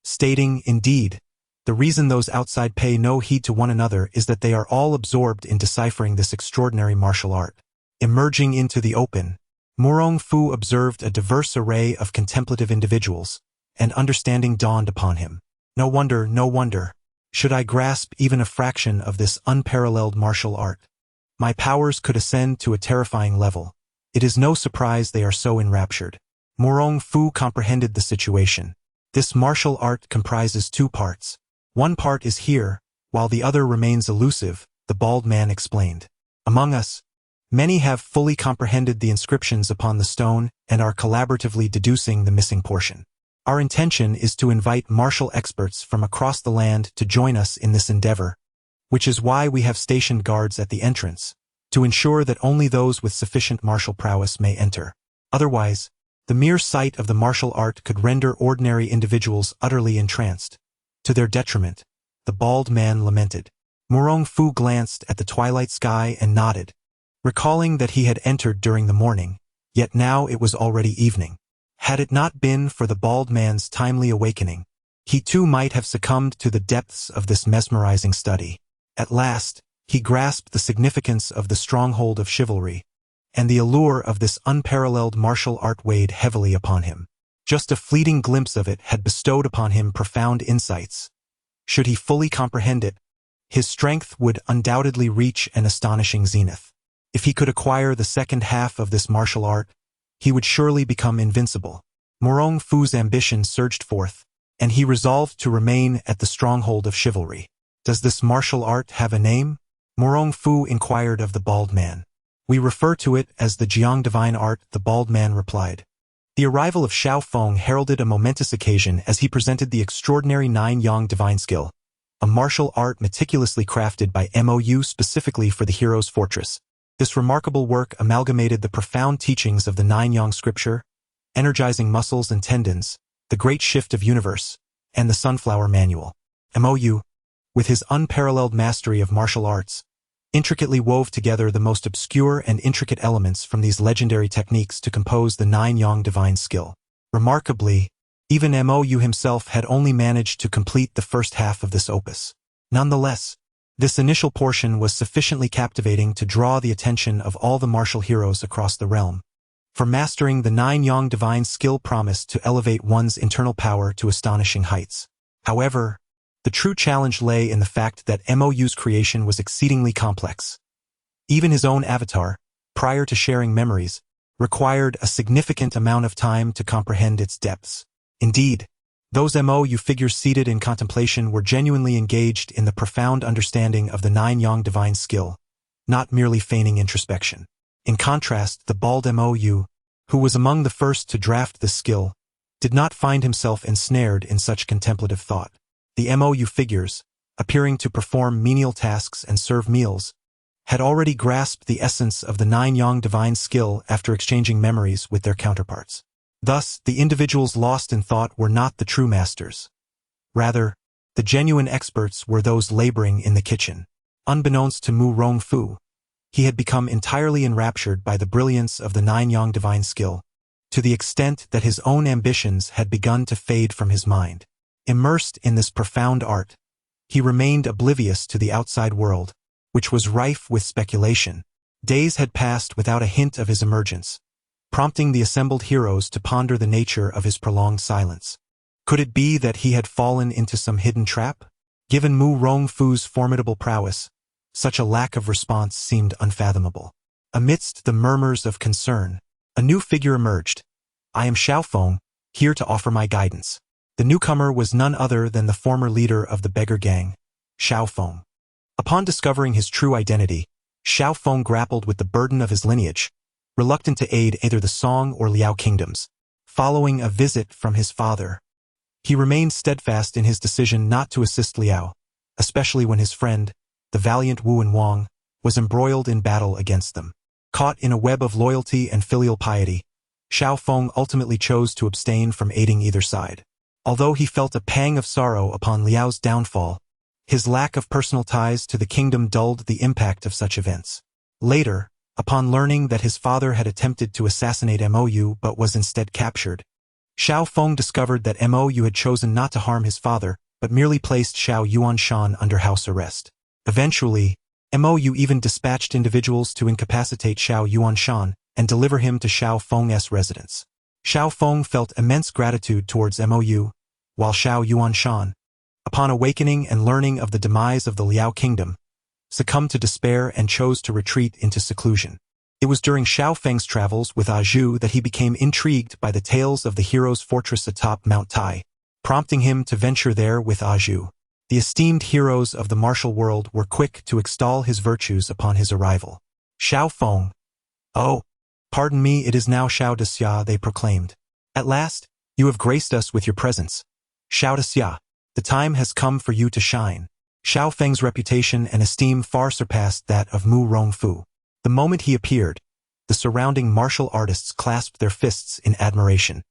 stating, "Indeed, the reason those outside pay no heed to one another is that they are all absorbed in deciphering this extraordinary martial art." Emerging into the open, Murong Fu observed a diverse array of contemplative individuals, and understanding dawned upon him. No wonder. Should I grasp even a fraction of this unparalleled martial art, My powers could ascend to a terrifying level. It is no surprise they are so enraptured. Morong Fu comprehended the situation. This martial art comprises two parts. One part is here, while the other remains elusive, the bald man explained. Among us, many have fully comprehended the inscriptions upon the stone and are collaboratively deducing the missing portion. Our intention is to invite martial experts from across the land to join us in this endeavor, which is why we have stationed guards at the entrance, to ensure that only those with sufficient martial prowess may enter. Otherwise, the mere sight of the martial art could render ordinary individuals utterly entranced. To their detriment, the bald man lamented. Morong Fu glanced at the twilight sky and nodded, recalling that he had entered during the morning, yet now it was already evening. Had it not been for the bald man's timely awakening, he too might have succumbed to the depths of this mesmerizing study. At last, he grasped the significance of the stronghold of chivalry, and the allure of this unparalleled martial art weighed heavily upon him. Just a fleeting glimpse of it had bestowed upon him profound insights. Should he fully comprehend it, his strength would undoubtedly reach an astonishing zenith. If he could acquire the second half of this martial art, he would surely become invincible. Morong Fu's ambition surged forth, and he resolved to remain at the stronghold of chivalry. Does this martial art have a name? Morong Fu inquired of the bald man. We refer to it as the Jiang divine art, the bald man replied. The arrival of Xiao Feng heralded a momentous occasion as he presented the extraordinary Nine Yang divine skill, a martial art meticulously crafted by MOU specifically for the hero's fortress. This remarkable work amalgamated the profound teachings of the Nine Yang scripture, energizing muscles and tendons, the great shift of universe, and the sunflower manual. MOU, with his unparalleled mastery of martial arts, intricately wove together the most obscure and intricate elements from these legendary techniques to compose the Nine Yang divine skill. Remarkably, even MOU himself had only managed to complete the first half of this opus. Nonetheless, this initial portion was sufficiently captivating to draw the attention of all the martial heroes across the realm. For mastering the Nine Yang divine skill promised to elevate one's internal power to astonishing heights. However, the true challenge lay in the fact that MOU's creation was exceedingly complex. Even his own avatar, prior to sharing memories, required a significant amount of time to comprehend its depths. Indeed, those MOU figures seated in contemplation were genuinely engaged in the profound understanding of the Nine Yang divine skill, not merely feigning introspection. In contrast, the bald MOU, who was among the first to draft this skill, did not find himself ensnared in such contemplative thought. The MOU figures, appearing to perform menial tasks and serve meals, had already grasped the essence of the Nine Yang divine skill after exchanging memories with their counterparts. Thus, the individuals lost in thought were not the true masters. Rather, the genuine experts were those laboring in the kitchen. Unbeknownst to Morong Fu, he had become entirely enraptured by the brilliance of the Nine Yang divine skill, to the extent that his own ambitions had begun to fade from his mind. Immersed in this profound art, he remained oblivious to the outside world, which was rife with speculation. Days had passed without a hint of his emergence, prompting the assembled heroes to ponder the nature of his prolonged silence. Could it be that he had fallen into some hidden trap? Given Morong Fu's formidable prowess, such a lack of response seemed unfathomable. Amidst the murmurs of concern, a new figure emerged. I am Xiao Feng, here to offer my guidance. The newcomer was none other than the former leader of the beggar gang, Xiao Feng. Upon discovering his true identity, Xiao Feng grappled with the burden of his lineage, reluctant to aid either the Song or Liao kingdoms. Following a visit from his father, he remained steadfast in his decision not to assist Liao, especially when his friend, the valiant Wu and Wang, was embroiled in battle against them. Caught in a web of loyalty and filial piety, Xiao Feng ultimately chose to abstain from aiding either side. Although he felt a pang of sorrow upon Liao's downfall, his lack of personal ties to the kingdom dulled the impact of such events. Later, upon learning that his father had attempted to assassinate MOU but was instead captured, Xiao Feng discovered that MOU had chosen not to harm his father, but merely placed Xiao Yuanshan under house arrest. Eventually, MOU even dispatched individuals to incapacitate Xiao Yuanshan and deliver him to Xiao Feng's residence. Xiao Feng felt immense gratitude towards MOU, while Xiao Yuanshan, upon awakening and learning of the demise of the Liao kingdom, succumbed to despair and chose to retreat into seclusion. It was during Xiao Feng's travels with Zhu that he became intrigued by the tales of the hero's fortress atop Mount Tai, prompting him to venture there with Zhu. The esteemed heroes of the martial world were quick to extol his virtues upon his arrival. Xiao Feng. Oh, pardon me, it is now Xiao Dixia, they proclaimed. At last, you have graced us with your presence. Xiao Dixia, the time has come for you to shine. Xiao Feng's reputation and esteem far surpassed that of Mu Rongfu. The moment he appeared, the surrounding martial artists clasped their fists in admiration.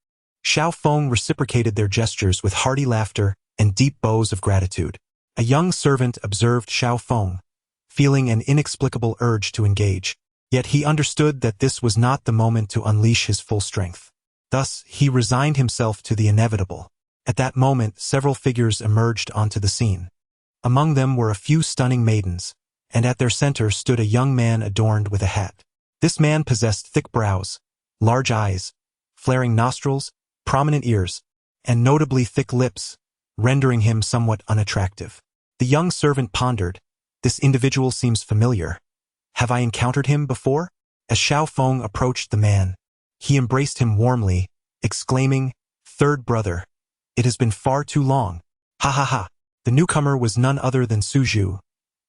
Xiao Feng reciprocated their gestures with hearty laughter and deep bows of gratitude. A young servant observed Xiao Feng, feeling an inexplicable urge to engage. Yet he understood that this was not the moment to unleash his full strength. Thus, he resigned himself to the inevitable. At that moment, several figures emerged onto the scene. Among them were a few stunning maidens, and at their center stood a young man adorned with a hat. This man possessed thick brows, large eyes, flaring nostrils, prominent ears, and notably thick lips, rendering him somewhat unattractive. The young servant pondered, this individual seems familiar. Have I encountered him before? As Xiao Feng approached the man, he embraced him warmly, exclaiming, "Third brother, it has been far too long." Ha ha ha. The newcomer was none other than Su Zhu,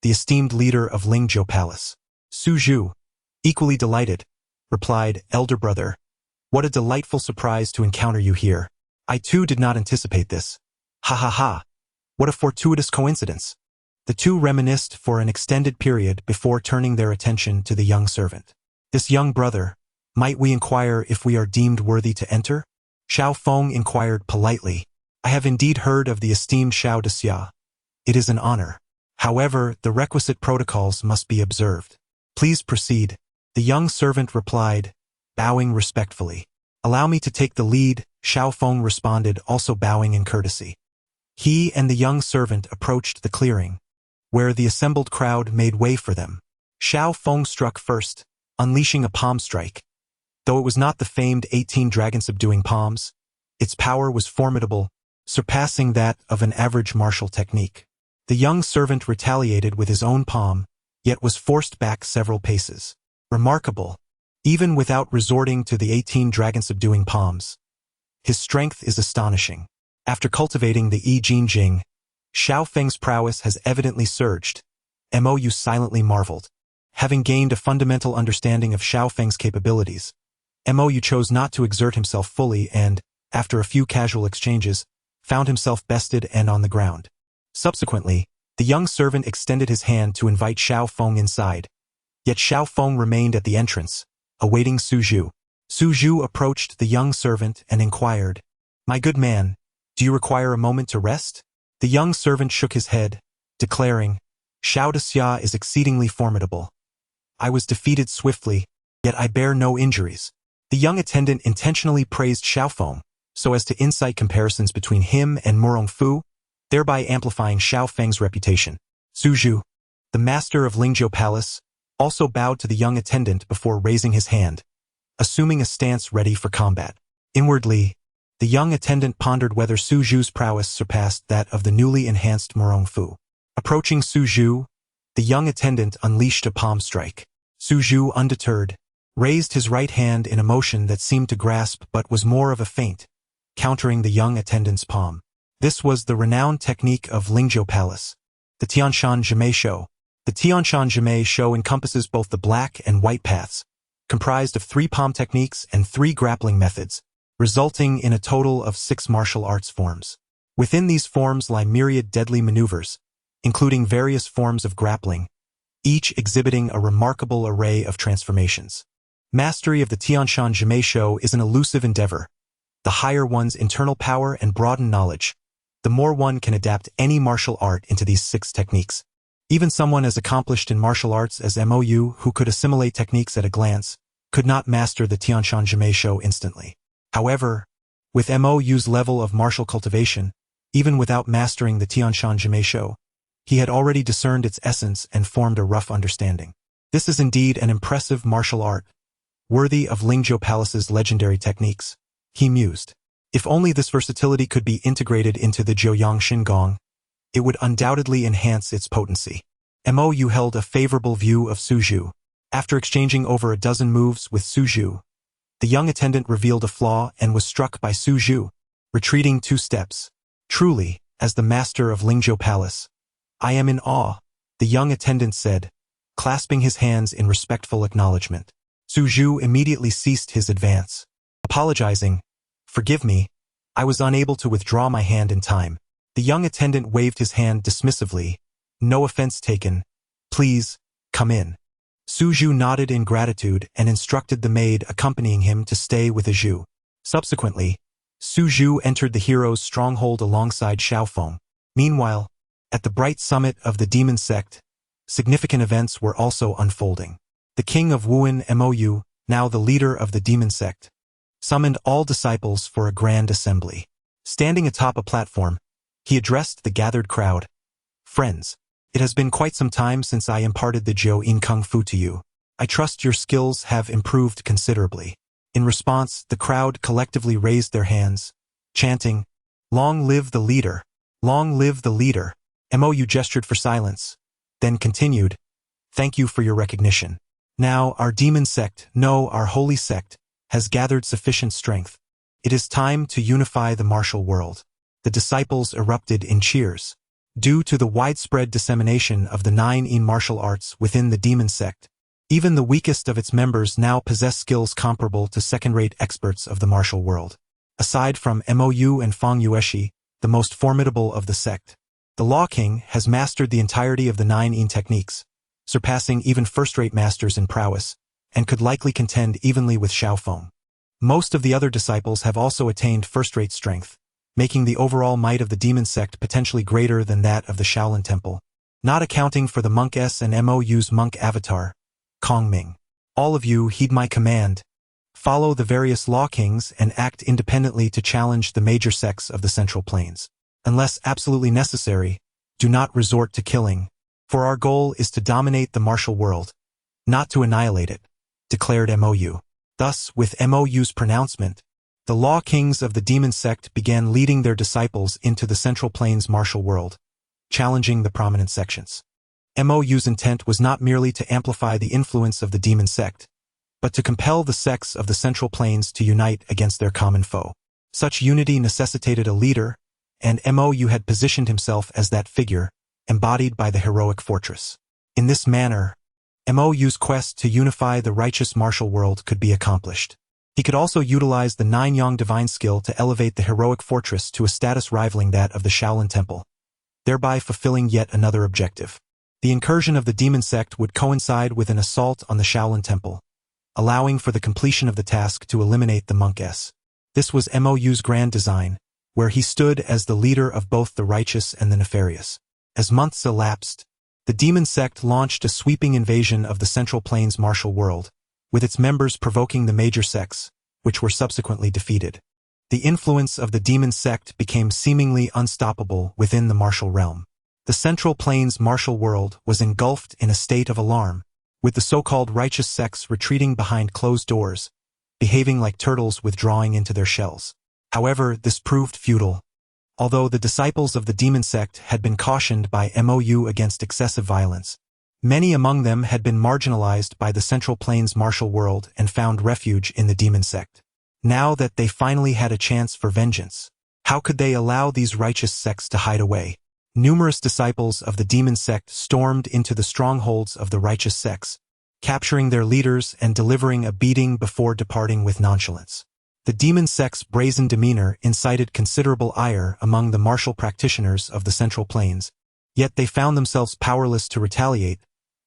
the esteemed leader of Lingzhou Palace. Su Zhu, equally delighted, replied, "Elder brother, what a delightful surprise to encounter you here. I too did not anticipate this. Ha ha ha. What a fortuitous coincidence." The two reminisced for an extended period before turning their attention to the young servant. "This young brother, might we inquire if we are deemed worthy to enter?" Xiao Feng inquired politely. "I have indeed heard of the esteemed Xiao Dixia. It is an honor. However, the requisite protocols must be observed. Please proceed." The young servant replied, bowing respectfully. "Allow me to take the lead," Xiao Feng responded, also bowing in courtesy. He and the young servant approached the clearing, where the assembled crowd made way for them. Xiao Feng struck first, unleashing a palm strike. Though it was not the famed 18 dragon-subduing palms, its power was formidable, surpassing that of an average martial technique. The young servant retaliated with his own palm, yet was forced back several paces. Remarkable, even without resorting to the 18 dragon-subduing palms. His strength is astonishing. After cultivating the I Jin Jing, Xiao Feng's prowess has evidently surged. Mou silently marveled. Having gained a fundamental understanding of Xiao Feng's capabilities, Mou chose not to exert himself fully and, after a few casual exchanges, found himself bested and on the ground. Subsequently, the young servant extended his hand to invite Xiao Feng inside, yet Xiao Feng remained at the entrance, awaiting Su Zhu. Su Zhu approached the young servant and inquired, "My good man, do you require a moment to rest?" The young servant shook his head, declaring, "Xiao Dixia is exceedingly formidable. I was defeated swiftly, yet I bear no injuries." The young attendant intentionally praised Xiao Feng, so as to incite comparisons between him and Murong Fu, thereby amplifying Xiao Feng's reputation. Su Zhu, the master of Lingzhou Palace, also bowed to the young attendant before raising his hand, assuming a stance ready for combat. Inwardly, the young attendant pondered whether Su Zhu's prowess surpassed that of the newly enhanced Murong Fu. Approaching Su Zhu, the young attendant unleashed a palm strike. Su Zhu, undeterred, raised his right hand in a motion that seemed to grasp but was more of a feint, countering the young attendant's palm. This was the renowned technique of Lingzhou Palace, the Tianshan Jimei Shou. The Tianshan Jimei Shou encompasses both the black and white paths, comprised of 3 palm techniques and 3 grappling methods, resulting in a total of 6 martial arts forms. Within these forms lie myriad deadly maneuvers, including various forms of grappling, each exhibiting a remarkable array of transformations. Mastery of the Tianshan Jimei Shou is an elusive endeavor. The higher one's internal power and broadened knowledge, the more one can adapt any martial art into these 6 techniques. Even someone as accomplished in martial arts as Mou, who could assimilate techniques at a glance, could not master the Tianshan Jimei Shou instantly. However, with Mou's level of martial cultivation, even without mastering the Tianshan Jimei Shou, he had already discerned its essence and formed a rough understanding. This is indeed an impressive martial art, worthy of Lingzhou Palace's legendary techniques, he mused. If only this versatility could be integrated into the Jiuyang Shingong, it would undoubtedly enhance its potency. MOU held a favorable view of Suju. After exchanging over a dozen moves with Suju, the young attendant revealed a flaw and was struck by Suju, retreating 2 steps. Truly, as the master of Lingzhou Palace, I am in awe, the young attendant said, clasping his hands in respectful acknowledgement. Suju immediately ceased his advance. Apologizing, "Forgive me, I was unable to withdraw my hand in time." The young attendant waved his hand dismissively. "No offense taken. Please, come in." Suju nodded in gratitude and instructed the maid accompanying him to stay with Aju. Subsequently, Suju entered the hero's stronghold alongside Xiaofeng. Meanwhile, at the bright summit of the demon sect, significant events were also unfolding. The king of Wuan Mou, now the leader of the demon sect, summoned all disciples for a grand assembly. Standing atop a platform, he addressed the gathered crowd. "Friends, it has been quite some time since I imparted the Jiu in Kung Fu to you. I trust your skills have improved considerably." In response, the crowd collectively raised their hands, chanting, "Long live the leader! Long live the leader!" Mou gestured for silence, then continued, "Thank you for your recognition. Now our demon sect, no, our holy sect, has gathered sufficient strength. It is time to unify the martial world." The disciples erupted in cheers. Due to the widespread dissemination of the 9 martial arts within the demon sect, even the weakest of its members now possess skills comparable to second-rate experts of the martial world. Aside from Mou and Fang Yueshi, the most formidable of the sect, the Law King has mastered the entirety of the 9 techniques, surpassing even first-rate masters in prowess, and could likely contend evenly with Xiaofeng. Most of the other disciples have also attained first-rate strength, making the overall might of the demon sect potentially greater than that of the Shaolin Temple, not accounting for the Monk S and Mou's monk avatar, Kongming. All of you heed my command. Follow the various Law Kings and act independently to challenge the major sects of the Central Plains. Unless absolutely necessary, do not resort to killing, for our goal is to dominate the martial world, not to annihilate it, declared Mou. Thus, with Mou's pronouncement, the Law Kings of the demon sect began leading their disciples into the Central Plains martial world, challenging the prominent sections. Mou's intent was not merely to amplify the influence of the demon sect, but to compel the sects of the Central Plains to unite against their common foe. Such unity necessitated a leader, and Mou had positioned himself as that figure, embodied by the heroic fortress. In this manner, Mou's quest to unify the righteous martial world could be accomplished. He could also utilize the 9-yang divine skill to elevate the heroic fortress to a status rivaling that of the Shaolin Temple, thereby fulfilling yet another objective. The incursion of the demon sect would coincide with an assault on the Shaolin Temple, allowing for the completion of the task to eliminate the Monk S. This was Mou's grand design, where he stood as the leader of both the righteous and the nefarious. As months elapsed, the demon sect launched a sweeping invasion of the Central Plains martial world, with its members provoking the major sects, which were subsequently defeated. The influence of the demon sect became seemingly unstoppable within the martial realm. The Central Plains martial world was engulfed in a state of alarm, with the so-called righteous sects retreating behind closed doors, behaving like turtles withdrawing into their shells. However, this proved futile. Although the disciples of the demon sect had been cautioned by Mou against excessive violence, many among them had been marginalized by the Central Plains martial world and found refuge in the demon sect. Now that they finally had a chance for vengeance, how could they allow these righteous sects to hide away? Numerous disciples of the demon sect stormed into the strongholds of the righteous sects, capturing their leaders and delivering a beating before departing with nonchalance. The demon sect's brazen demeanor incited considerable ire among the martial practitioners of the Central Plains, yet they found themselves powerless to retaliate,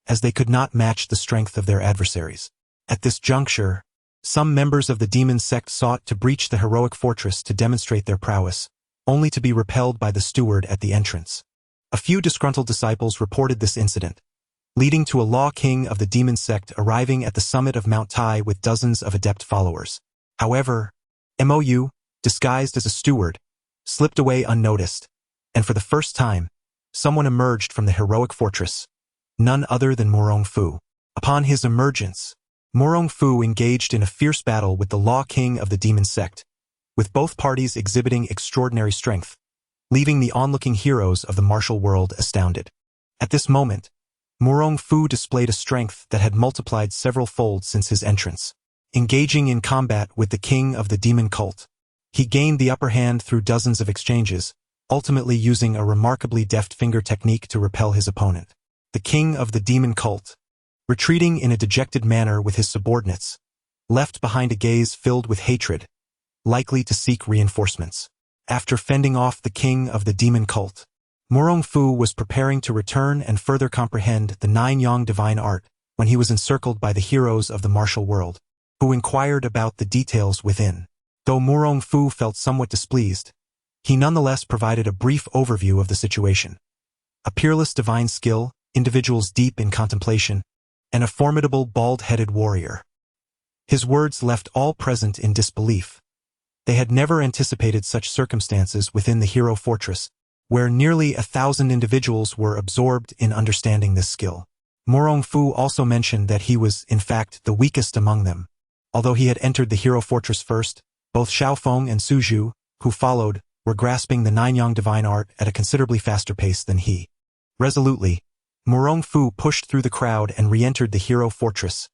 as they could not match the strength of their adversaries. At this juncture, some members of the demon sect sought to breach the heroic fortress to demonstrate their prowess, only to be repelled by the steward at the entrance. A few disgruntled disciples reported this incident, leading to a Law King of the demon sect arriving at the summit of Mount Tai with dozens of adept followers. However, Mou, disguised as a steward, slipped away unnoticed, and for the first time, someone emerged from the heroic fortress, none other than Morong Fu. Upon his emergence, Morong Fu engaged in a fierce battle with the Law King of the demon sect, with both parties exhibiting extraordinary strength, leaving the onlooking heroes of the martial world astounded. At this moment, Murong Fu displayed a strength that had multiplied several fold since his entrance. Engaging in combat with the king of the demon cult, he gained the upper hand through dozens of exchanges, ultimately using a remarkably deft finger technique to repel his opponent. The king of the demon cult, retreating in a dejected manner with his subordinates, left behind a gaze filled with hatred, likely to seek reinforcements. After fending off the king of the demon cult, Murong Fu was preparing to return and further comprehend the nine-yang divine art when he was encircled by the heroes of the martial world, who inquired about the details within. Though Murong Fu felt somewhat displeased, he nonetheless provided a brief overview of the situation. A peerless divine skill, individuals deep in contemplation, and a formidable bald-headed warrior. His words left all present in disbelief. They had never anticipated such circumstances within the hero fortress, where nearly 1,000 individuals were absorbed in understanding this skill. Murong Fu also mentioned that he was, in fact, the weakest among them. Although he had entered the hero fortress first, both Xiaofeng and Su Zhu, who followed, were grasping the nine-yang divine art at a considerably faster pace than he. Resolutely, Murong Fu pushed through the crowd and re-entered the hero fortress,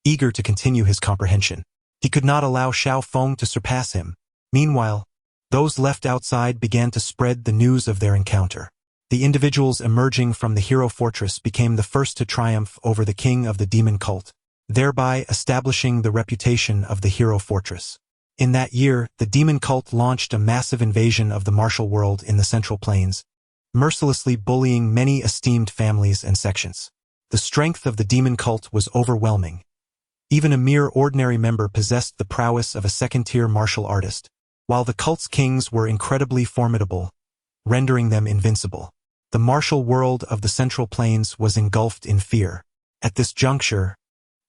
eager to continue his comprehension. He could not allow Xiaofeng to surpass him. Meanwhile, those left outside began to spread the news of their encounter. The individuals emerging from the hero fortress became the first to triumph over the king of the demon cult, thereby establishing the reputation of the hero fortress. In that year, the demon cult launched a massive invasion of the martial world in the Central Plains, mercilessly bullying many esteemed families and sections. The strength of the demon cult was overwhelming. Even a mere ordinary member possessed the prowess of a second-tier martial artist, while the cult's kings were incredibly formidable, rendering them invincible. The martial world of the Central Plains was engulfed in fear. At this juncture,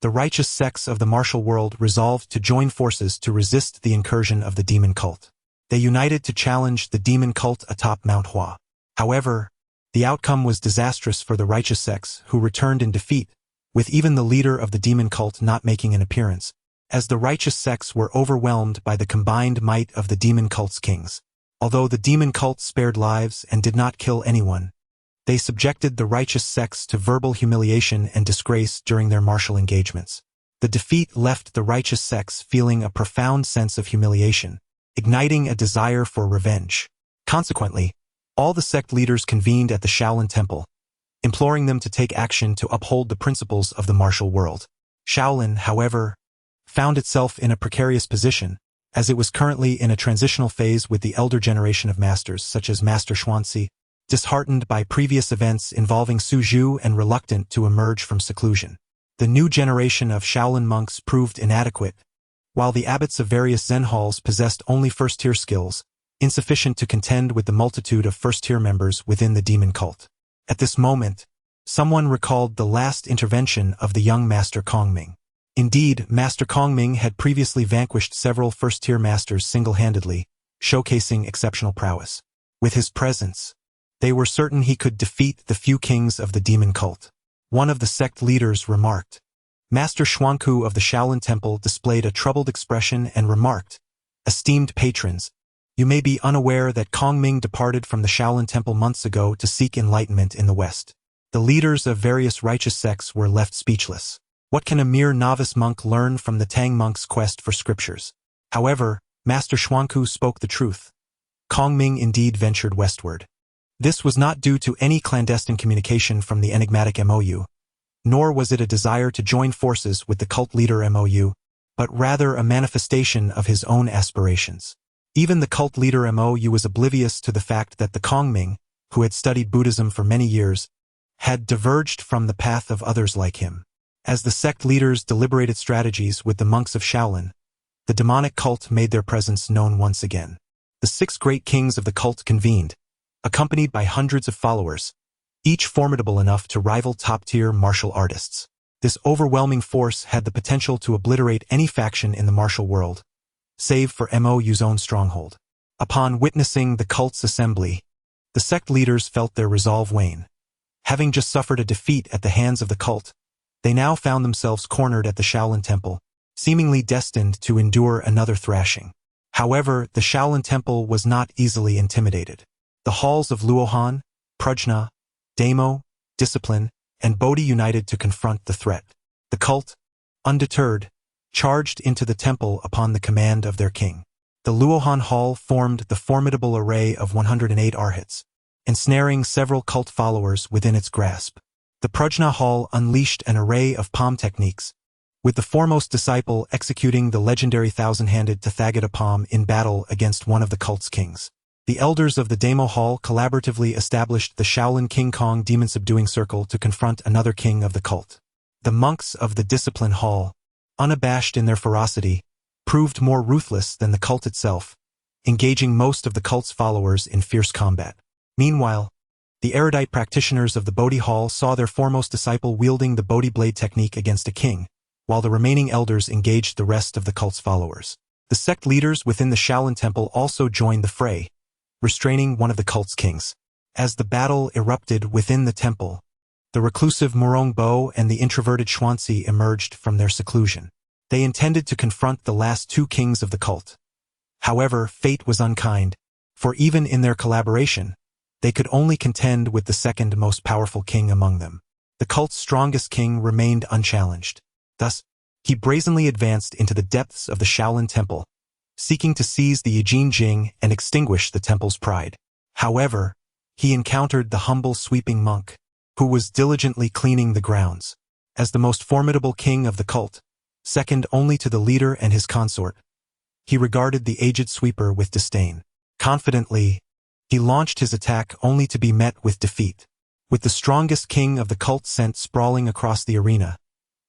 the righteous sects of the martial world resolved to join forces to resist the incursion of the demon cult. They united to challenge the demon cult atop Mount Hua. However, the outcome was disastrous for the righteous sects, who returned in defeat, with even the leader of the demon cult not making an appearance, as the righteous sects were overwhelmed by the combined might of the demon cult's kings. Although the demon cult spared lives and did not kill anyone, they subjected the righteous sects to verbal humiliation and disgrace during their martial engagements. The defeat left the righteous sects feeling a profound sense of humiliation, igniting a desire for revenge. Consequently, all the sect leaders convened at the Shaolin Temple, imploring them to take action to uphold the principles of the martial world. Shaolin, however, found itself in a precarious position, as it was currently in a transitional phase with the elder generation of masters such as Master Xuanzi, disheartened by previous events involving Su Zhu and reluctant to emerge from seclusion. The new generation of Shaolin monks proved inadequate, while the abbots of various Zen halls possessed only first-tier skills, insufficient to contend with the multitude of first-tier members within the demon cult. At this moment, someone recalled the last intervention of the young Master Kongming. Indeed, Master Kongming had previously vanquished several first-tier masters single-handedly, showcasing exceptional prowess. With his presence, they were certain he could defeat the few kings of the demon cult. One of the sect leaders remarked. Master Xuanku of the Shaolin Temple displayed a troubled expression and remarked, "Esteemed patrons, you may be unaware that Kongming departed from the Shaolin Temple months ago to seek enlightenment in the West." The leaders of various righteous sects were left speechless. What can a mere novice monk learn from the Tang monk's quest for scriptures? However, Master Xuanku spoke the truth. Kongming indeed ventured westward. This was not due to any clandestine communication from the enigmatic MOU, nor was it a desire to join forces with the cult leader MOU, but rather a manifestation of his own aspirations. Even the cult leader MOU was oblivious to the fact that the Kongming, who had studied Buddhism for many years, had diverged from the path of others like him. As the sect leaders deliberated strategies with the monks of Shaolin, the demonic cult made their presence known once again. The 6 great kings of the cult convened, accompanied by hundreds of followers, each formidable enough to rival top-tier martial artists. This overwhelming force had the potential to obliterate any faction in the martial world, save for MOU's own stronghold. Upon witnessing the cult's assembly, the sect leaders felt their resolve wane. Having just suffered a defeat at the hands of the cult, they now found themselves cornered at the Shaolin Temple, seemingly destined to endure another thrashing. However, the Shaolin Temple was not easily intimidated. The halls of Luohan, Prajna, Damo, Discipline, and Bodhi united to confront the threat. The cult, undeterred, charged into the temple upon the command of their king. The Luohan Hall formed the formidable array of 108 arhats, ensnaring several cult followers within its grasp. The Prajna Hall unleashed an array of palm techniques, with the foremost disciple executing the legendary thousand-handed Tathagata palm in battle against one of the cult's kings. The elders of the Demo Hall collaboratively established the Shaolin King Kong demon-subduing circle to confront another king of the cult. The monks of the Discipline Hall, unabashed in their ferocity, proved more ruthless than the cult itself, engaging most of the cult's followers in fierce combat. Meanwhile, the erudite practitioners of the Bodhi Hall saw their foremost disciple wielding the Bodhi blade technique against a king, while the remaining elders engaged the rest of the cult's followers. The sect leaders within the Shaolin Temple also joined the fray, restraining one of the cult's kings. As the battle erupted within the temple, the reclusive Murong Bo and the introverted Xuanzi emerged from their seclusion. They intended to confront the last two kings of the cult. However, fate was unkind, for even in their collaboration, they could only contend with the second most powerful king among them. The cult's strongest king remained unchallenged. Thus, he brazenly advanced into the depths of the Shaolin Temple, seeking to seize the Yijin Jing and extinguish the temple's pride. However, he encountered the humble sweeping monk, who was diligently cleaning the grounds. As the most formidable king of the cult, second only to the leader and his consort, he regarded the aged sweeper with disdain. Confidently, he launched his attack only to be met with defeat. With the strongest king of the cult sent sprawling across the arena,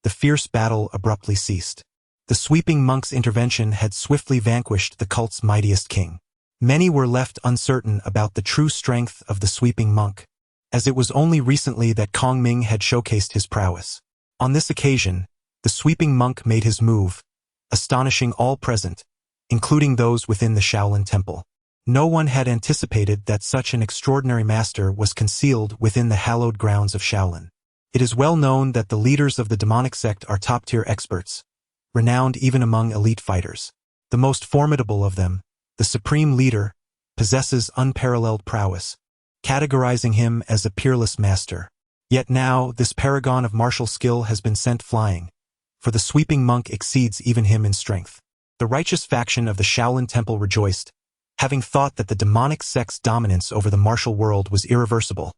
the fierce battle abruptly ceased. The sweeping monk's intervention had swiftly vanquished the cult's mightiest king. Many were left uncertain about the true strength of the sweeping monk, as it was only recently that Kong Ming had showcased his prowess. On this occasion, the sweeping monk made his move, astonishing all present, including those within the Shaolin Temple. No one had anticipated that such an extraordinary master was concealed within the hallowed grounds of Shaolin. It is well known that the leaders of the demonic sect are top-tier experts, renowned even among elite fighters. The most formidable of them, the supreme leader, possesses unparalleled prowess, categorizing him as a peerless master. Yet now, this paragon of martial skill has been sent flying, for the sweeping monk exceeds even him in strength. The righteous faction of the Shaolin Temple rejoiced, having thought that the demonic sect's dominance over the martial world was irreversible.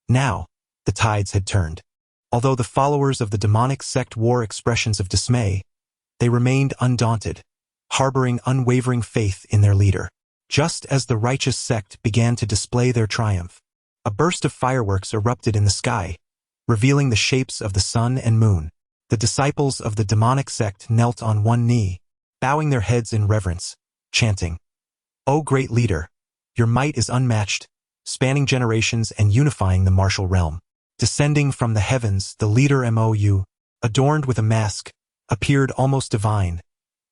Now, the tides had turned. Although the followers of the demonic sect wore expressions of dismay, they remained undaunted, harboring unwavering faith in their leader. Just as the righteous sect began to display their triumph, a burst of fireworks erupted in the sky, revealing the shapes of the sun and moon. The disciples of the demonic sect knelt on one knee, bowing their heads in reverence, chanting, "O great leader, your might is unmatched, spanning generations and unifying the martial realm." Descending from the heavens, the leader Mou, adorned with a mask, appeared almost divine,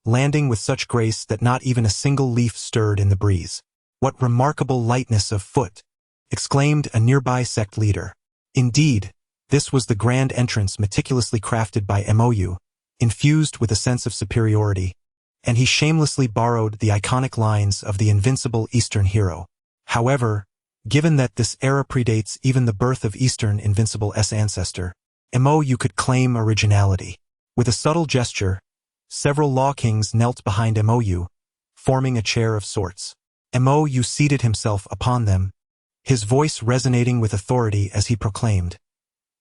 landing with such grace that not even a single leaf stirred in the breeze. "What remarkable lightness of foot!" exclaimed a nearby sect leader. Indeed, this was the grand entrance meticulously crafted by Mou, infused with a sense of superiority, and he shamelessly borrowed the iconic lines of the invincible Eastern hero. However, given that this era predates even the birth of Eastern Invincible's ancestor, Mou could claim originality. With a subtle gesture, several law kings knelt behind Mou, forming a chair of sorts. Mou seated himself upon them, his voice resonating with authority as he proclaimed,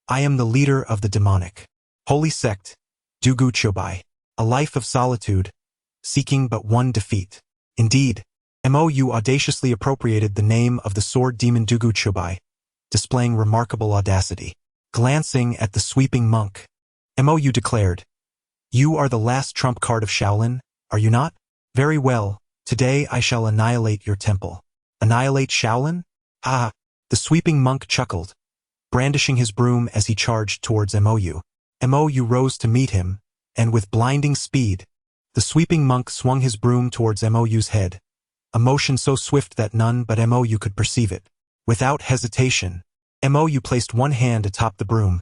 "I am the leader of the demonic holy sect, Dugu Chobai, a life of solitude, seeking but one defeat." Indeed, Mou audaciously appropriated the name of the sword demon Dugu Chobai, displaying remarkable audacity. Glancing at the sweeping monk, Mou declared, "You are the last trump card of Shaolin, are you not? Very well, today I shall annihilate your temple." "Annihilate Shaolin?" "Ah!" The sweeping monk chuckled, brandishing his broom as he charged towards Mou. Mou rose to meet him, and with blinding speed, the sweeping monk swung his broom towards Mou's head, a motion so swift that none but Mou could perceive it. Without hesitation, Mou placed one hand atop the broom,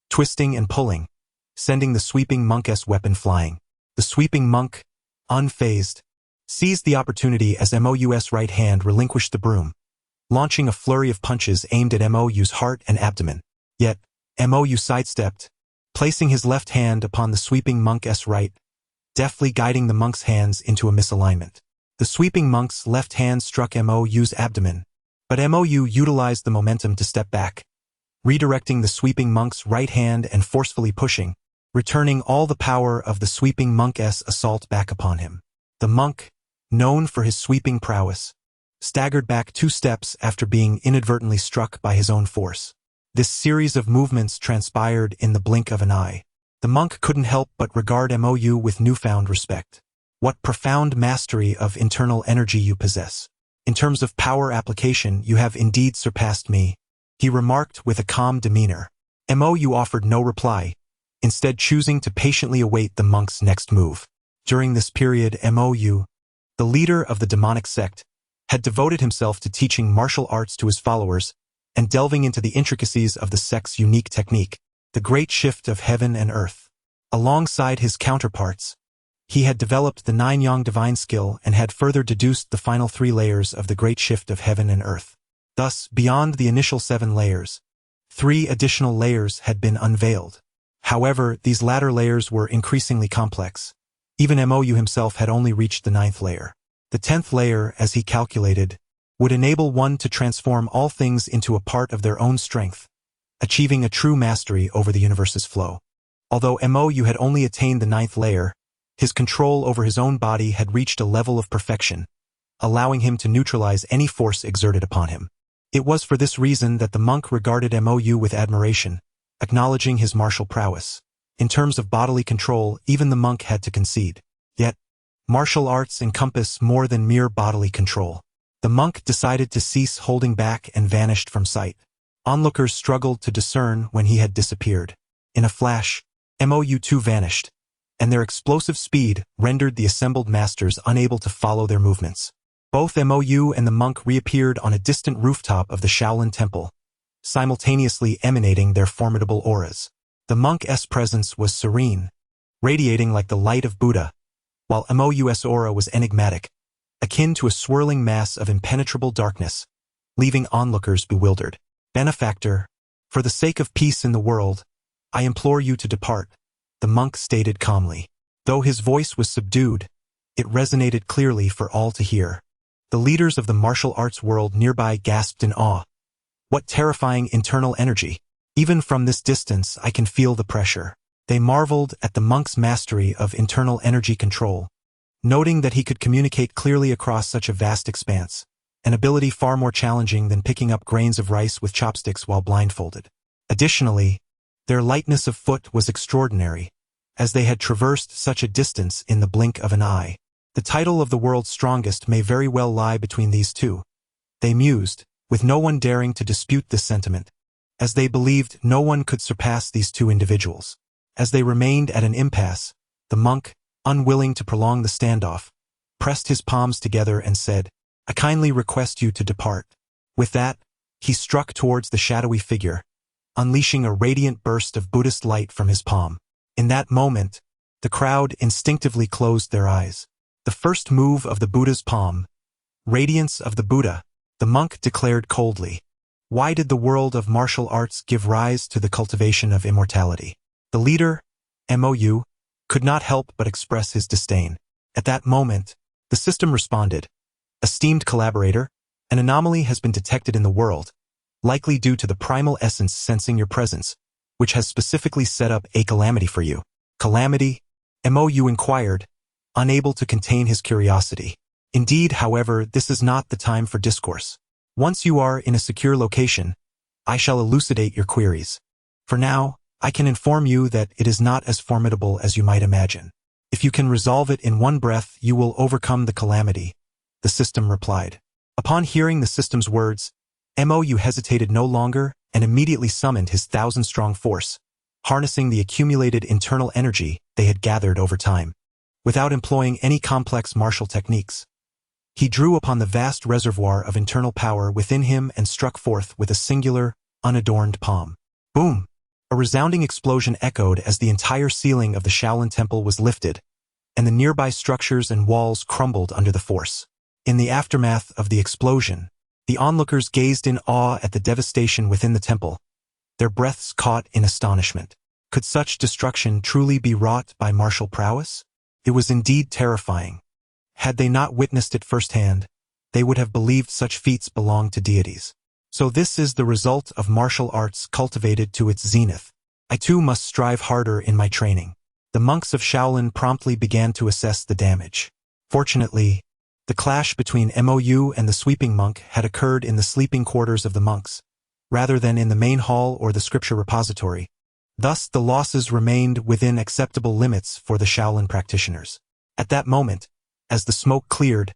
twisting and pulling, sending the sweeping monk's weapon flying. The sweeping monk, unfazed, seized the opportunity as Mou's right hand relinquished the broom, launching a flurry of punches aimed at Mou's heart and abdomen. Yet, MOU sidestepped, placing his left hand upon the sweeping monk's right, deftly guiding the monk's hands into a misalignment. The sweeping monk's left hand struck MOU's abdomen, but MOU utilized the momentum to step back, redirecting the sweeping monk's right hand and forcefully pushing, returning all the power of the sweeping monk's assault back upon him. The monk, known for his sweeping prowess, staggered back 2 steps after being inadvertently struck by his own force. This series of movements transpired in the blink of an eye. The monk couldn't help but regard MOU with newfound respect. What profound mastery of internal energy you possess. In terms of power application, you have indeed surpassed me, he remarked with a calm demeanor. MOU offered no reply, instead choosing to patiently await the monk's next move. During this period, MOU, the leader of the demonic sect, had devoted himself to teaching martial arts to his followers and delving into the intricacies of the sect's unique technique, the great shift of heaven and earth. Alongside his counterparts, he had developed the 9-yang divine skill and had further deduced the final 3 layers of the great shift of heaven and earth. Thus, beyond the initial 7 layers, 3 additional layers had been unveiled. However, these latter layers were increasingly complex. Even MOU himself had only reached the 9th layer. The 10th layer, as he calculated, would enable one to transform all things into a part of their own strength, achieving a true mastery over the universe's flow. Although MOU had only attained the 9th layer, his control over his own body had reached a level of perfection, allowing him to neutralize any force exerted upon him. It was for this reason that the monk regarded MOU with admiration, acknowledging his martial prowess. In terms of bodily control, even the monk had to concede. Yet, martial arts encompass more than mere bodily control. The monk decided to cease holding back and vanished from sight. Onlookers struggled to discern when he had disappeared. In a flash, MOU too vanished, and their explosive speed rendered the assembled masters unable to follow their movements. Both MOU and the monk reappeared on a distant rooftop of the Shaolin Temple, simultaneously emanating their formidable auras. The monk's presence was serene, radiating like the light of Buddha, while MOU's aura was enigmatic, akin to a swirling mass of impenetrable darkness, leaving onlookers bewildered. Benefactor, for the sake of peace in the world, I implore you to depart, the monk stated calmly. Though his voice was subdued, it resonated clearly for all to hear. The leaders of the martial arts world nearby gasped in awe. What terrifying internal energy! Even from this distance I can feel the pressure. They marveled at the monk's mastery of internal energy control, noting that he could communicate clearly across such a vast expanse, an ability far more challenging than picking up grains of rice with chopsticks while blindfolded. Additionally, their lightness of foot was extraordinary, as they had traversed such a distance in the blink of an eye. The title of the world's strongest may very well lie between these two, they mused, with no one daring to dispute this sentiment, as they believed no one could surpass these two individuals. As they remained at an impasse, the monk, unwilling to prolong the standoff, pressed his palms together and said, I kindly request you to depart. With that, he struck towards the shadowy figure, unleashing a radiant burst of Buddhist light from his palm. In that moment, the crowd instinctively closed their eyes. The first move of the Buddha's palm, radiance of the Buddha, the monk declared coldly. Why did the world of martial arts give rise to the cultivation of immortality? The leader, MOU, could not help but express his disdain. At that moment, the system responded. Esteemed collaborator, an anomaly has been detected in the world, likely due to the primal essence sensing your presence, which has specifically set up a calamity for you. Calamity? MOU inquired, unable to contain his curiosity. Indeed, however, this is not the time for discourse. Once you are in a secure location, I shall elucidate your queries. For now, I can inform you that it is not as formidable as you might imagine. If you can resolve it in one breath, you will overcome the calamity, the system replied. Upon hearing the system's words, MOU hesitated no longer and immediately summoned his 1,000-strong force, harnessing the accumulated internal energy they had gathered over time. Without employing any complex martial techniques, he drew upon the vast reservoir of internal power within him and struck forth with a singular, unadorned palm. Boom! A resounding explosion echoed as the entire ceiling of the Shaolin Temple was lifted, and the nearby structures and walls crumbled under the force. In the aftermath of the explosion, the onlookers gazed in awe at the devastation within the temple, their breaths caught in astonishment. Could such destruction truly be wrought by martial prowess? It was indeed terrifying. Had they not witnessed it firsthand, they would have believed such feats belonged to deities. So this is the result of martial arts cultivated to its zenith. I too must strive harder in my training. The monks of Shaolin promptly began to assess the damage. Fortunately, the clash between MOU and the sweeping monk had occurred in the sleeping quarters of the monks, rather than in the main hall or the scripture repository. Thus, the losses remained within acceptable limits for the Shaolin practitioners. At that moment, as the smoke cleared,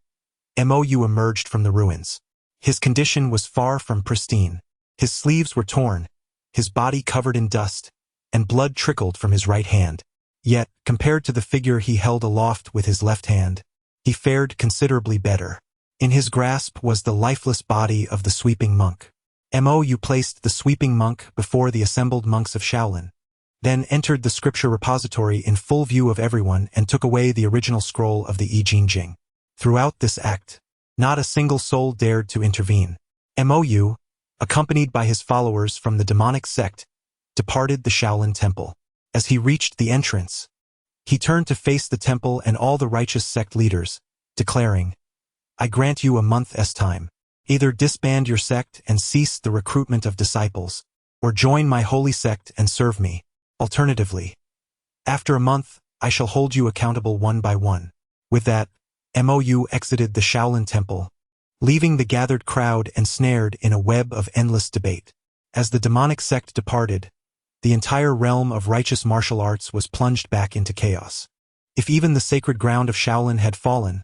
MOU emerged from the ruins. His condition was far from pristine. His sleeves were torn, his body covered in dust, and blood trickled from his right hand. Yet, compared to the figure he held aloft with his left hand, he fared considerably better. In his grasp was the lifeless body of the sweeping monk. MOU placed the sweeping monk before the assembled monks of Shaolin, then entered the scripture repository in full view of everyone and took away the original scroll of the I Ching Jing. Throughout this act, not a single soul dared to intervene. MOU, accompanied by his followers from the demonic sect, departed the Shaolin temple. As he reached the entrance, he turned to face the temple and all the righteous sect leaders, declaring, "I grant you a month's time. Either disband your sect and cease the recruitment of disciples, or join my holy sect and serve me. Alternatively, after a month, I shall hold you accountable one by one." With that, MOU exited the Shaolin temple, leaving the gathered crowd ensnared in a web of endless debate. As the demonic sect departed, the entire realm of righteous martial arts was plunged back into chaos. If even the sacred ground of Shaolin had fallen,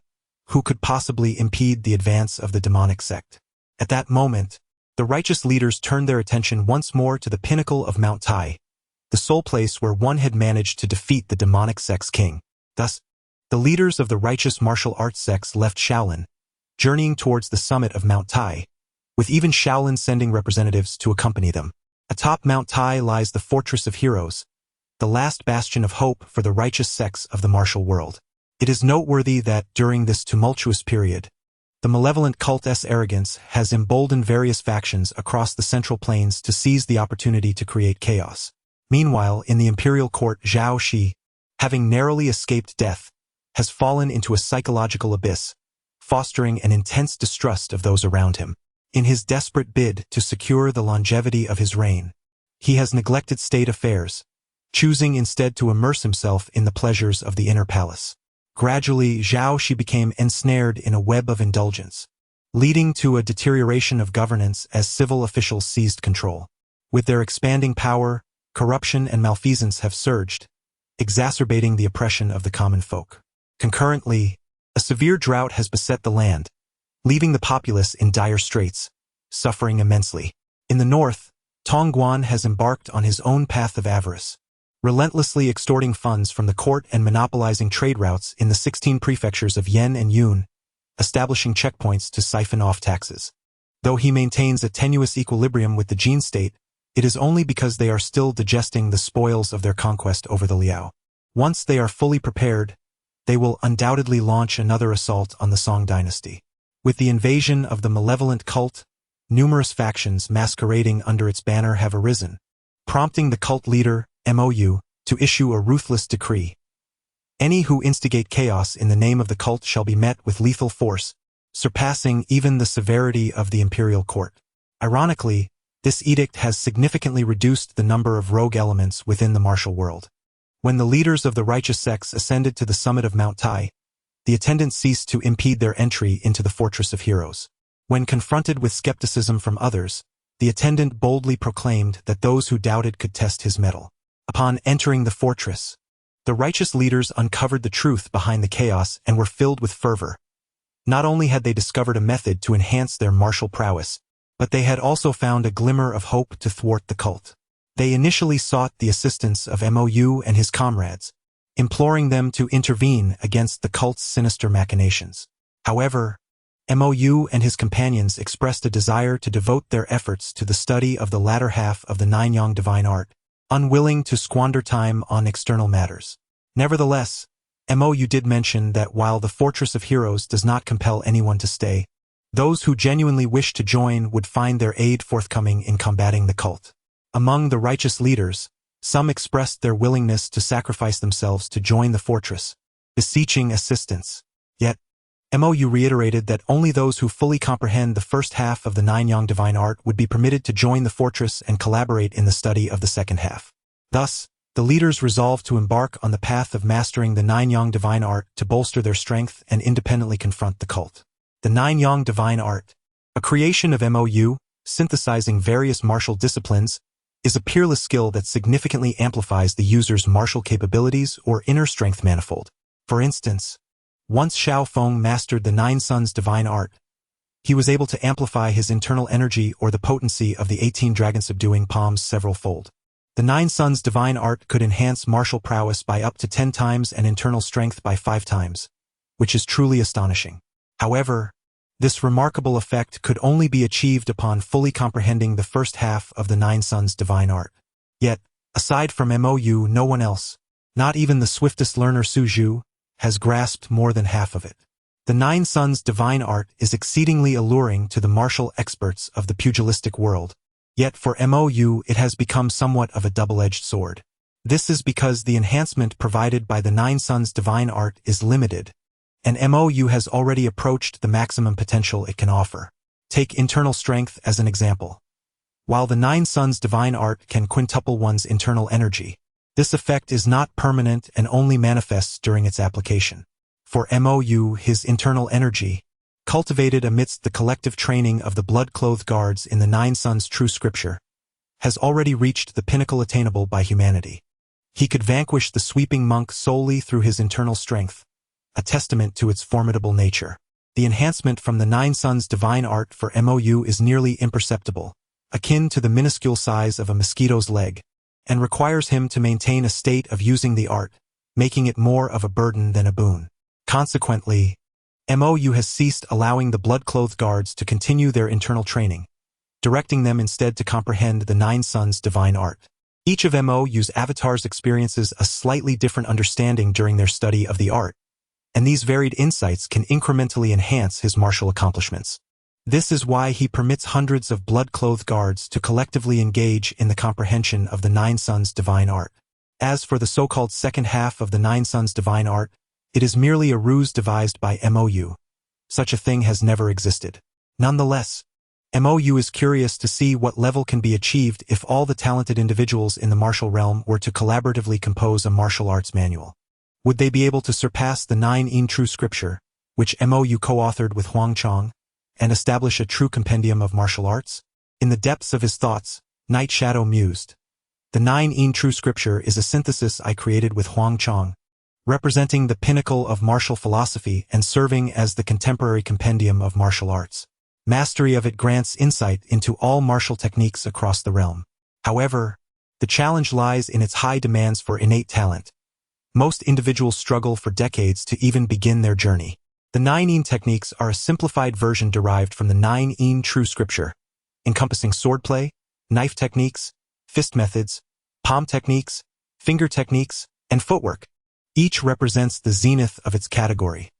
who could possibly impede the advance of the demonic sect? At that moment, the righteous leaders turned their attention once more to the pinnacle of Mount Tai, the sole place where one had managed to defeat the demonic sect's king. Thus, the leaders of the righteous martial arts sects left Shaolin, journeying towards the summit of Mount Tai, with even Shaolin sending representatives to accompany them. Atop Mount Tai lies the Fortress of Heroes, the last bastion of hope for the righteous sects of the martial world. It is noteworthy that, during this tumultuous period, the malevolent cult's arrogance has emboldened various factions across the Central Plains to seize the opportunity to create chaos. Meanwhile, in the imperial court, Zhao Shi, having narrowly escaped death, has fallen into a psychological abyss, fostering an intense distrust of those around him. In his desperate bid to secure the longevity of his reign, he has neglected state affairs, choosing instead to immerse himself in the pleasures of the inner palace. Gradually, Zhao Shi became ensnared in a web of indulgence, leading to a deterioration of governance as civil officials seized control. With their expanding power, corruption and malfeasance have surged, exacerbating the oppression of the common folk. Concurrently, a severe drought has beset the land, leaving the populace in dire straits, suffering immensely. In the north, Tongguan has embarked on his own path of avarice, relentlessly extorting funds from the court and monopolizing trade routes in the 16 prefectures of Yan and Yun, establishing checkpoints to siphon off taxes. Though he maintains a tenuous equilibrium with the Jin state, it is only because they are still digesting the spoils of their conquest over the Liao. Once they are fully prepared, they will undoubtedly launch another assault on the Song dynasty. With the invasion of the malevolent cult, numerous factions masquerading under its banner have arisen, prompting the cult leader, MOU, to issue a ruthless decree. Any who instigate chaos in the name of the cult shall be met with lethal force, surpassing even the severity of the imperial court. Ironically, this edict has significantly reduced the number of rogue elements within the martial world. When the leaders of the righteous sects ascended to the summit of Mount Tai, the attendants ceased to impede their entry into the Fortress of Heroes. When confronted with skepticism from others, the attendant boldly proclaimed that those who doubted could test his mettle. Upon entering the fortress, the righteous leaders uncovered the truth behind the chaos and were filled with fervor. Not only had they discovered a method to enhance their martial prowess, but they had also found a glimmer of hope to thwart the cult. They initially sought the assistance of MOU and his comrades, imploring them to intervene against the cult's sinister machinations. However, MOU and his companions expressed a desire to devote their efforts to the study of the latter half of the Nine-Yang divine art, unwilling to squander time on external matters. Nevertheless, MOU did mention that while the Fortress of Heroes does not compel anyone to stay, those who genuinely wish to join would find their aid forthcoming in combating the cult. Among the righteous leaders, some expressed their willingness to sacrifice themselves to join the fortress, beseeching assistance. Yet, MOU reiterated that only those who fully comprehend the first half of the nine-yang divine art would be permitted to join the fortress and collaborate in the study of the second half. Thus, the leaders resolved to embark on the path of mastering the nine-yang divine art to bolster their strength and independently confront the cult. The nine-yang divine art, a creation of MOU, synthesizing various martial disciplines, is a peerless skill that significantly amplifies the user's martial capabilities or inner strength manifold. For instance, once Xiao Feng mastered the Nine Suns divine art, he was able to amplify his internal energy or the potency of the 18 dragon subduing palms several-fold. The Nine Suns divine art could enhance martial prowess by up to 10 times and internal strength by 5 times, which is truly astonishing. However, this remarkable effect could only be achieved upon fully comprehending the first half of the Nine Suns divine art. Yet, aside from MOU, no one else, not even the swiftest learner Su Zhu, has grasped more than half of it. The Nine Suns divine art is exceedingly alluring to the martial experts of the pugilistic world. Yet for MOU it has become somewhat of a double-edged sword. This is because the enhancement provided by the Nine Suns divine art is limited, and MOU has already approached the maximum potential it can offer. Take internal strength as an example. While the Nine Suns divine art can quintuple one's internal energy, this effect is not permanent and only manifests during its application. For MOU, his internal energy, cultivated amidst the collective training of the blood-clothed guards in the Nine Suns true scripture, has already reached the pinnacle attainable by humanity. He could vanquish the sweeping monk solely through his internal strength, a testament to its formidable nature. The enhancement from the Nine Suns divine art for MOU is nearly imperceptible, akin to the minuscule size of a mosquito's leg, and requires him to maintain a state of using the art, making it more of a burden than a boon. Consequently, MOU has ceased allowing the blood-clothed guards to continue their internal training, directing them instead to comprehend the Nine Suns divine art. Each of MOU's avatars experiences a slightly different understanding during their study of the art, and these varied insights can incrementally enhance his martial accomplishments. This is why he permits hundreds of blood-clothed guards to collectively engage in the comprehension of the Nine Suns divine art. As for the so-called second half of the Nine Suns divine art, it is merely a ruse devised by MOU. Such a thing has never existed. Nonetheless, MOU is curious to see what level can be achieved if all the talented individuals in the martial realm were to collaboratively compose a martial arts manual. Would they be able to surpass the Nine True Scripture, which MOU co-authored with Huang Chang, and establish a true compendium of martial arts? In the depths of his thoughts, Night Shadow mused. The Nine True Scripture is a synthesis I created with Huang Chang, representing the pinnacle of martial philosophy and serving as the contemporary compendium of martial arts. Mastery of it grants insight into all martial techniques across the realm. However, the challenge lies in its high demands for innate talent. Most individuals struggle for decades to even begin their journey. The Nine techniques are a simplified version derived from the Nine True Scripture, encompassing swordplay, knife techniques, fist methods, palm techniques, finger techniques, and footwork. Each represents the zenith of its category,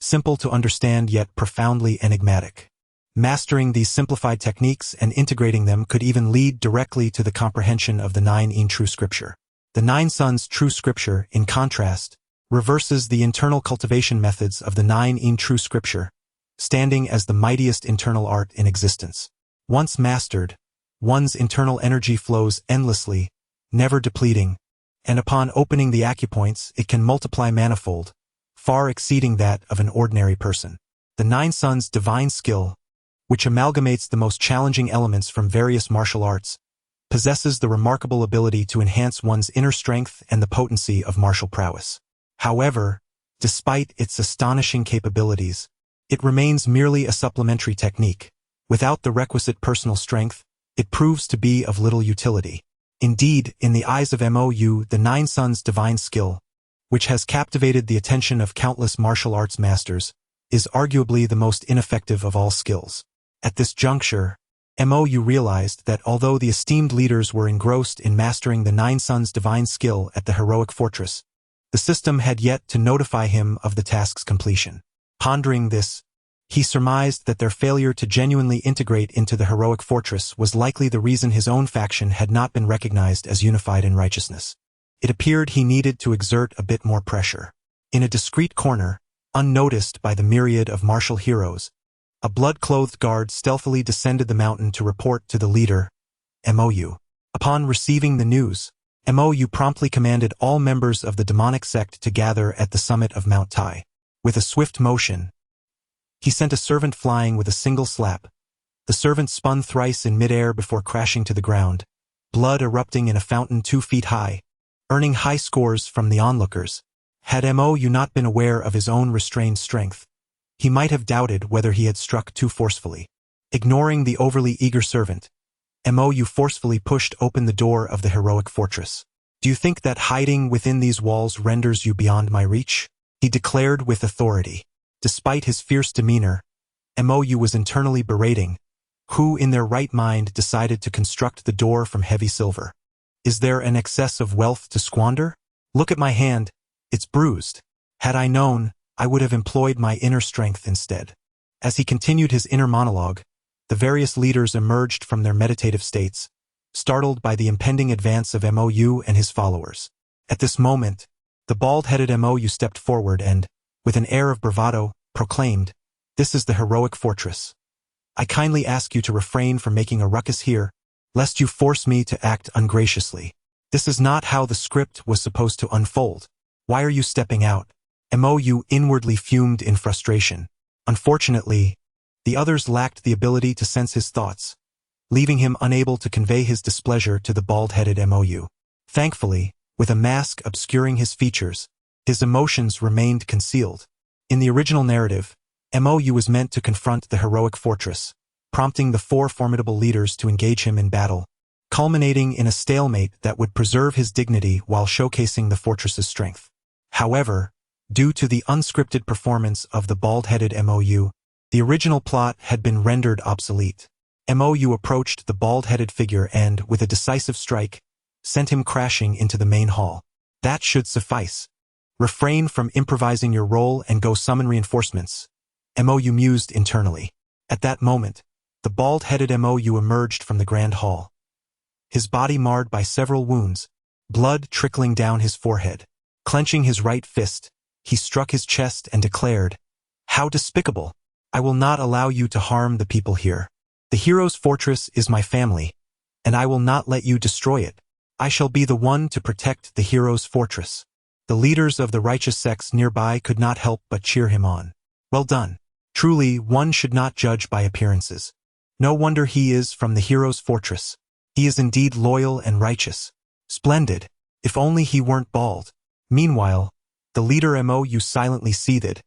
simple to understand yet profoundly enigmatic. Mastering these simplified techniques and integrating them could even lead directly to the comprehension of the Nine True Scripture. The Nine Suns True Scripture, in contrast, reverses the internal cultivation methods of the Nine True Scripture, standing as the mightiest internal art in existence. Once mastered, one's internal energy flows endlessly, never depleting, and upon opening the acupoints it can multiply manifold, far exceeding that of an ordinary person. The Nine Suns divine skill, which amalgamates the most challenging elements from various martial arts, possesses the remarkable ability to enhance one's inner strength and the potency of martial prowess. However, despite its astonishing capabilities, it remains merely a supplementary technique. Without the requisite personal strength, it proves to be of little utility. Indeed, in the eyes of MOU, the Nine Suns divine skill, which has captivated the attention of countless martial arts masters, is arguably the most ineffective of all skills. At this juncture, MOU realized that although the esteemed leaders were engrossed in mastering the Nine Suns divine skill at the heroic fortress, the system had yet to notify him of the task's completion. Pondering this, He surmised that their failure to genuinely integrate into the heroic fortress was likely the reason his own faction had not been recognized as unified in righteousness. It appeared he needed to exert a bit more pressure. In a discreet corner, unnoticed by the myriad of martial heroes, a blood-clothed guard stealthily descended the mountain to report to the leader, MOU. Upon receiving the news, MOU promptly commanded all members of the demonic sect to gather at the summit of Mount Tai. With a swift motion, he sent a servant flying with a single slap. The servant spun thrice in midair before crashing to the ground, blood erupting in a fountain 2 feet high, earning high scores from the onlookers. Had MOU not been aware of his own restrained strength, he might have doubted whether he had struck too forcefully. Ignoring the overly eager servant, MOU forcefully pushed open the door of the heroic fortress. "Do you think that hiding within these walls renders you beyond my reach?" he declared with authority. Despite his fierce demeanor, MOU was internally berating, who in their right mind decided to construct the door from heavy silver. Is there an excess of wealth to squander? Look at my hand, it's bruised. Had I known, I would have employed my inner strength instead. As he continued his inner monologue, the various leaders emerged from their meditative states, startled by the impending advance of MOU and his followers. At this moment, the bald-headed MOU stepped forward and, with an air of bravado, proclaimed, "This is the heroic fortress. I kindly ask you to refrain from making a ruckus here, lest you force me to act ungraciously. This is not how the script was supposed to unfold. Why are you stepping out?" MOU inwardly fumed in frustration. Unfortunately, the others lacked the ability to sense his thoughts, leaving him unable to convey his displeasure to the bald-headed MOU. Thankfully, with a mask obscuring his features, his emotions remained concealed. In the original narrative, MOU was meant to confront the heroic fortress, prompting the 4 formidable leaders to engage him in battle, culminating in a stalemate that would preserve his dignity while showcasing the fortress's strength. However, due to the unscripted performance of the bald-headed MOU, the original plot had been rendered obsolete. MOU approached the bald-headed figure and, with a decisive strike, sent him crashing into the main hall. That should suffice. Refrain from improvising your role and go summon reinforcements, MOU mused internally. At that moment, the bald-headed MOU emerged from the grand hall. His body marred by several wounds, blood trickling down his forehead. Clenching his right fist, he struck his chest and declared, "How despicable! I will not allow you to harm the people here. The hero's fortress is my family, and I will not let you destroy it. I shall be the one to protect the hero's fortress." The leaders of the righteous sects nearby could not help but cheer him on. Well done. Truly, one should not judge by appearances. No wonder he is from the hero's fortress. He is indeed loyal and righteous. Splendid. If only he weren't bald. Meanwhile, the leader MOU silently seethed.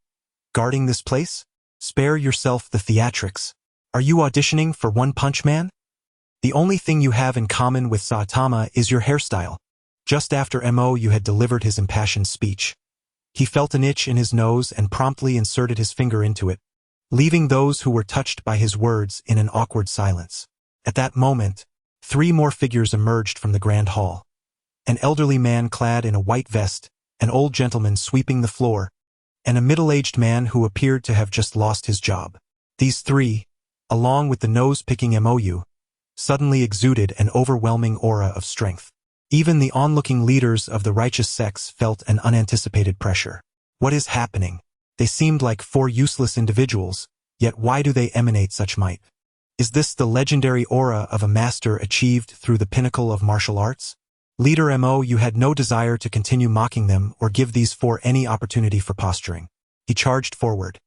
Guarding this place? Spare yourself the theatrics. Are you auditioning for One Punch Man? The only thing you have in common with Saitama is your hairstyle. Just after MOU had delivered his impassioned speech, he felt an itch in his nose and promptly inserted his finger into it, leaving those who were touched by his words in an awkward silence. At that moment, 3 more figures emerged from the grand hall. An elderly man clad in a white vest, an old gentleman sweeping the floor, and a middle-aged man who appeared to have just lost his job. These 3, along with the nose-picking MOU, suddenly exuded an overwhelming aura of strength. Even the onlooking leaders of the righteous sects felt an unanticipated pressure. What is happening? They seemed like 4 useless individuals, yet why do they emanate such might? Is this the legendary aura of a master achieved through the pinnacle of martial arts? Leader MOU had no desire to continue mocking them or give these 4 any opportunity for posturing. He charged forward.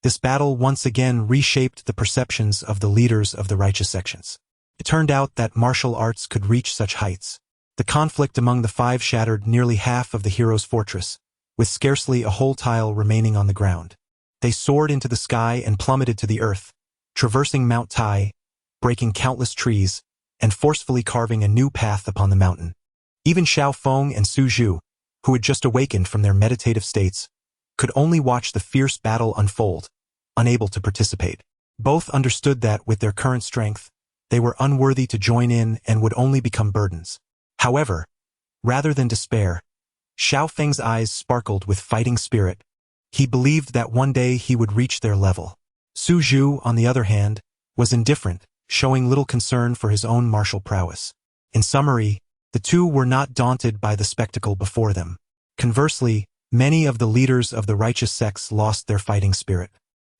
This battle once again reshaped the perceptions of the leaders of the righteous sections. It turned out that martial arts could reach such heights. The conflict among the 5 shattered nearly half of the hero's fortress, with scarcely a whole tile remaining on the ground. They soared into the sky and plummeted to the earth, traversing Mount Tai, breaking countless trees, and forcefully carving a new path upon the mountain. Even Xiao Feng and Su Zhu, who had just awakened from their meditative states, could only watch the fierce battle unfold, unable to participate. Both understood that, with their current strength, they were unworthy to join in and would only become burdens. However, rather than despair, Xiao Feng's eyes sparkled with fighting spirit. He believed that one day he would reach their level. Su Zhu, on the other hand, was indifferent, showing little concern for his own martial prowess. In summary, the two were not daunted by the spectacle before them. Conversely, many of the leaders of the righteous sects lost their fighting spirit.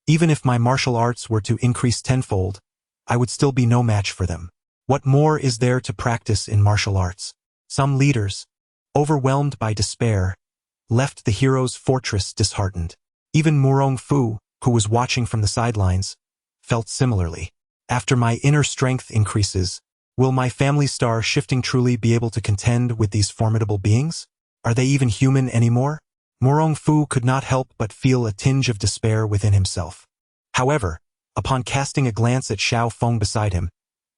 Even if my martial arts were to increase tenfold, I would still be no match for them. What more is there to practice in martial arts? Some leaders, overwhelmed by despair, left the hero's fortress disheartened. Even Murong Fu, who was watching from the sidelines, felt similarly. After my inner strength increases, will my family star shifting truly be able to contend with these formidable beings? Are they even human anymore? Murong Fu could not help but feel a tinge of despair within himself. However, upon casting a glance at Xiao Feng beside him,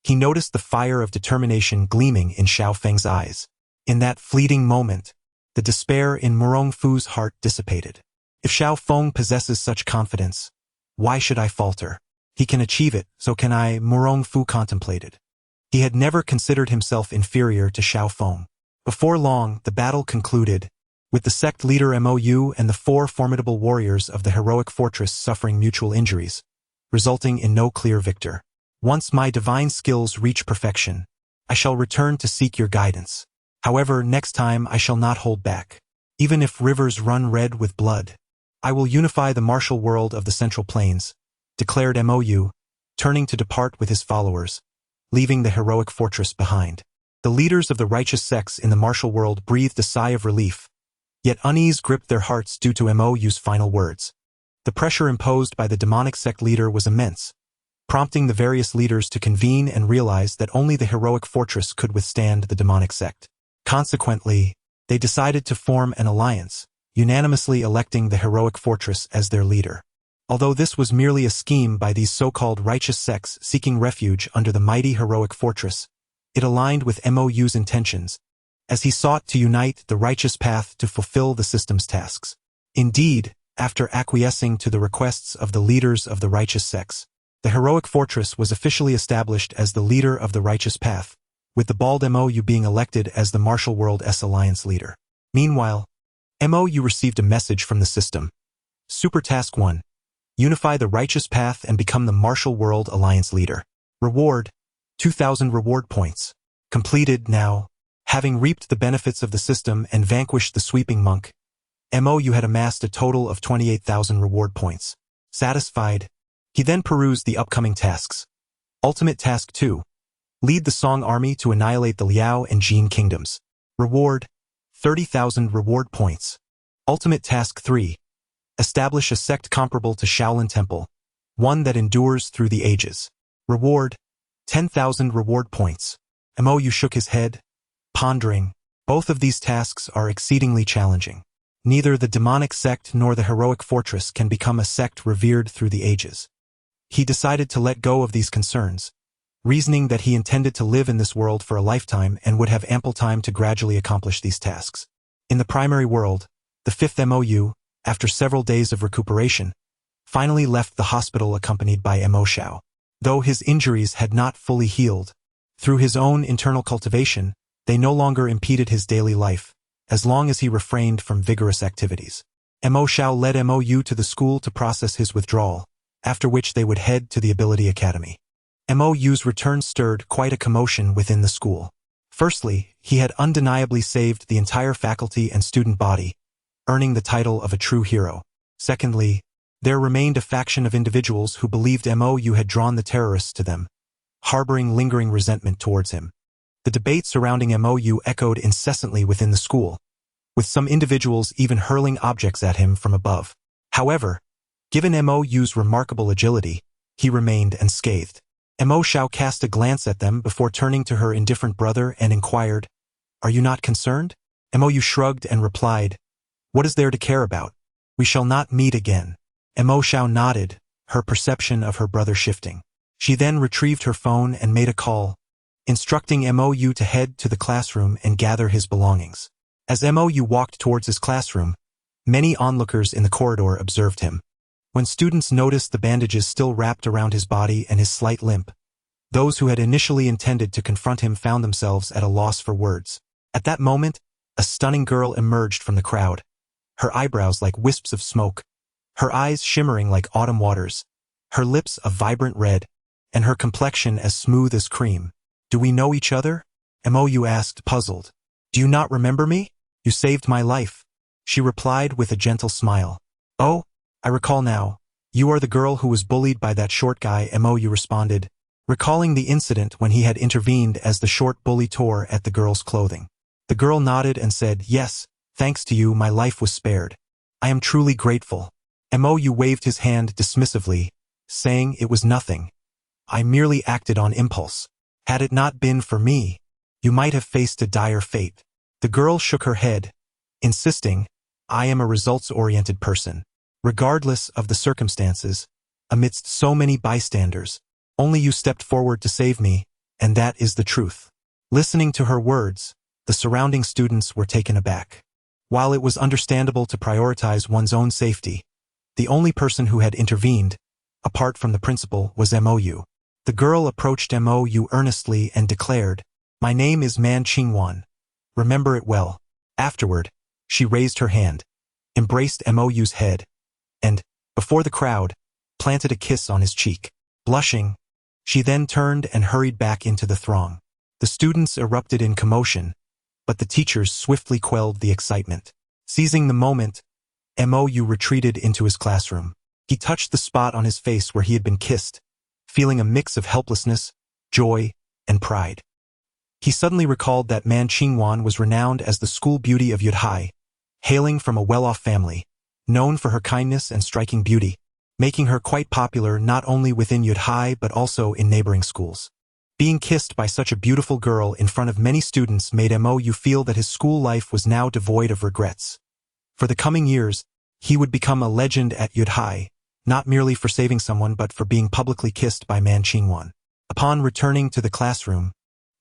he noticed the fire of determination gleaming in Xiao Feng's eyes. In that fleeting moment, the despair in Murong Fu's heart dissipated. If Xiao Feng possesses such confidence, why should I falter? He can achieve it, so can I, Murong Fu contemplated. He had never considered himself inferior to Xiao Feng. Before long, the battle concluded, with the sect leader Mou and the 4 formidable warriors of the heroic fortress suffering mutual injuries, resulting in no clear victor. Once my divine skills reach perfection, I shall return to seek your guidance. However, next time I shall not hold back. Even if rivers run red with blood, I will unify the martial world of the Central Plains, declared Mou, turning to depart with his followers, leaving the heroic fortress behind. The leaders of the righteous sects in the martial world breathed a sigh of relief, yet unease gripped their hearts due to Mou's final words. The pressure imposed by the demonic sect leader was immense, prompting the various leaders to convene and realize that only the heroic fortress could withstand the demonic sect. Consequently, they decided to form an alliance, unanimously electing the heroic fortress as their leader. Although this was merely a scheme by these so-called righteous sects seeking refuge under the mighty heroic fortress, it aligned with Mou's intentions, as he sought to unite the righteous path to fulfill the system's tasks. Indeed, after acquiescing to the requests of the leaders of the righteous sects, the heroic fortress was officially established as the leader of the righteous path, with the bald Mou being elected as the Martial World's alliance leader. Meanwhile, Mou received a message from the system. Super Task 1. Unify the righteous path and become the Martial World Alliance leader. Reward: 2,000 reward points. Completed now. Having reaped the benefits of the system and vanquished the sweeping monk, Mou had amassed a total of 28,000 reward points. Satisfied, he then perused the upcoming tasks. Ultimate Task 2. Lead the Song Army to annihilate the Liao and Jin kingdoms. Reward: 30,000 reward points. Ultimate Task 3. Establish a sect comparable to Shaolin Temple, one that endures through the ages. Reward: 10,000 reward points. Mou shook his head, pondering. Both of these tasks are exceedingly challenging. Neither the demonic sect nor the heroic fortress can become a sect revered through the ages. He decided to let go of these concerns, reasoning that he intended to live in this world for a lifetime and would have ample time to gradually accomplish these tasks. In the primary world, the 5th Mou, after several days of recuperation, finally left the hospital accompanied by Mo Xiao. Though his injuries had not fully healed, through his own internal cultivation, they no longer impeded his daily life, as long as he refrained from vigorous activities. Mo Xiao led Mou to the school to process his withdrawal, after which they would head to the Ability Academy. Mou's return stirred quite a commotion within the school. Firstly, he had undeniably saved the entire faculty and student body, earning the title of a true hero. Secondly, there remained a faction of individuals who believed Mou had drawn the terrorists to them, harboring lingering resentment towards him. The debate surrounding Mou echoed incessantly within the school, with some individuals even hurling objects at him from above. However, given Mou's remarkable agility, he remained unscathed. Mo Xiao cast a glance at them before turning to her indifferent brother and inquired, "Are you not concerned?" Mou shrugged and replied, "What is there to care about? We shall not meet again." Mo Xiao nodded, her perception of her brother shifting. She then retrieved her phone and made a call, instructing Mou to head to the classroom and gather his belongings. As Mou walked towards his classroom, many onlookers in the corridor observed him. When students noticed the bandages still wrapped around his body and his slight limp, those who had initially intended to confront him found themselves at a loss for words. At that moment, a stunning girl emerged from the crowd, her eyebrows like wisps of smoke, her eyes shimmering like autumn waters, her lips a vibrant red, and her complexion as smooth as cream. Do we know each other? Mou asked, puzzled. Do you not remember me? You saved my life. She replied with a gentle smile. Oh, I recall now. You are the girl who was bullied by that short guy, Mou responded, recalling the incident when he had intervened as the short bully tore at the girl's clothing. The girl nodded and said, yes, thanks to you my life was spared. I am truly grateful. Mou waved his hand dismissively, saying it was nothing. I merely acted on impulse. Had it not been for me, you might have faced a dire fate. The girl shook her head, insisting, I am a results-oriented person. Regardless of the circumstances, amidst so many bystanders, only you stepped forward to save me, and that is the truth. Listening to her words, the surrounding students were taken aback. While it was understandable to prioritize one's own safety, the only person who had intervened, apart from the principal, was Mou. The girl approached Mou earnestly and declared, My name is Man Qingwan. Remember it well. Afterward, she raised her hand, embraced Mou's head, and, before the crowd, planted a kiss on his cheek. Blushing, she then turned and hurried back into the throng. The students erupted in commotion, but the teachers swiftly quelled the excitement. Seizing the moment, Mou retreated into his classroom. He touched the spot on his face where he had been kissed, feeling a mix of helplessness, joy, and pride. He suddenly recalled that Man Qingwan was renowned as the school beauty of Yudhai, hailing from a well-off family, known for her kindness and striking beauty, making her quite popular not only within Yudhai but also in neighboring schools. Being kissed by such a beautiful girl in front of many students made Mou feel that his school life was now devoid of regrets. For the coming years, he would become a legend at Yudhai, not merely for saving someone but for being publicly kissed by Man Qingwan. Upon returning to the classroom,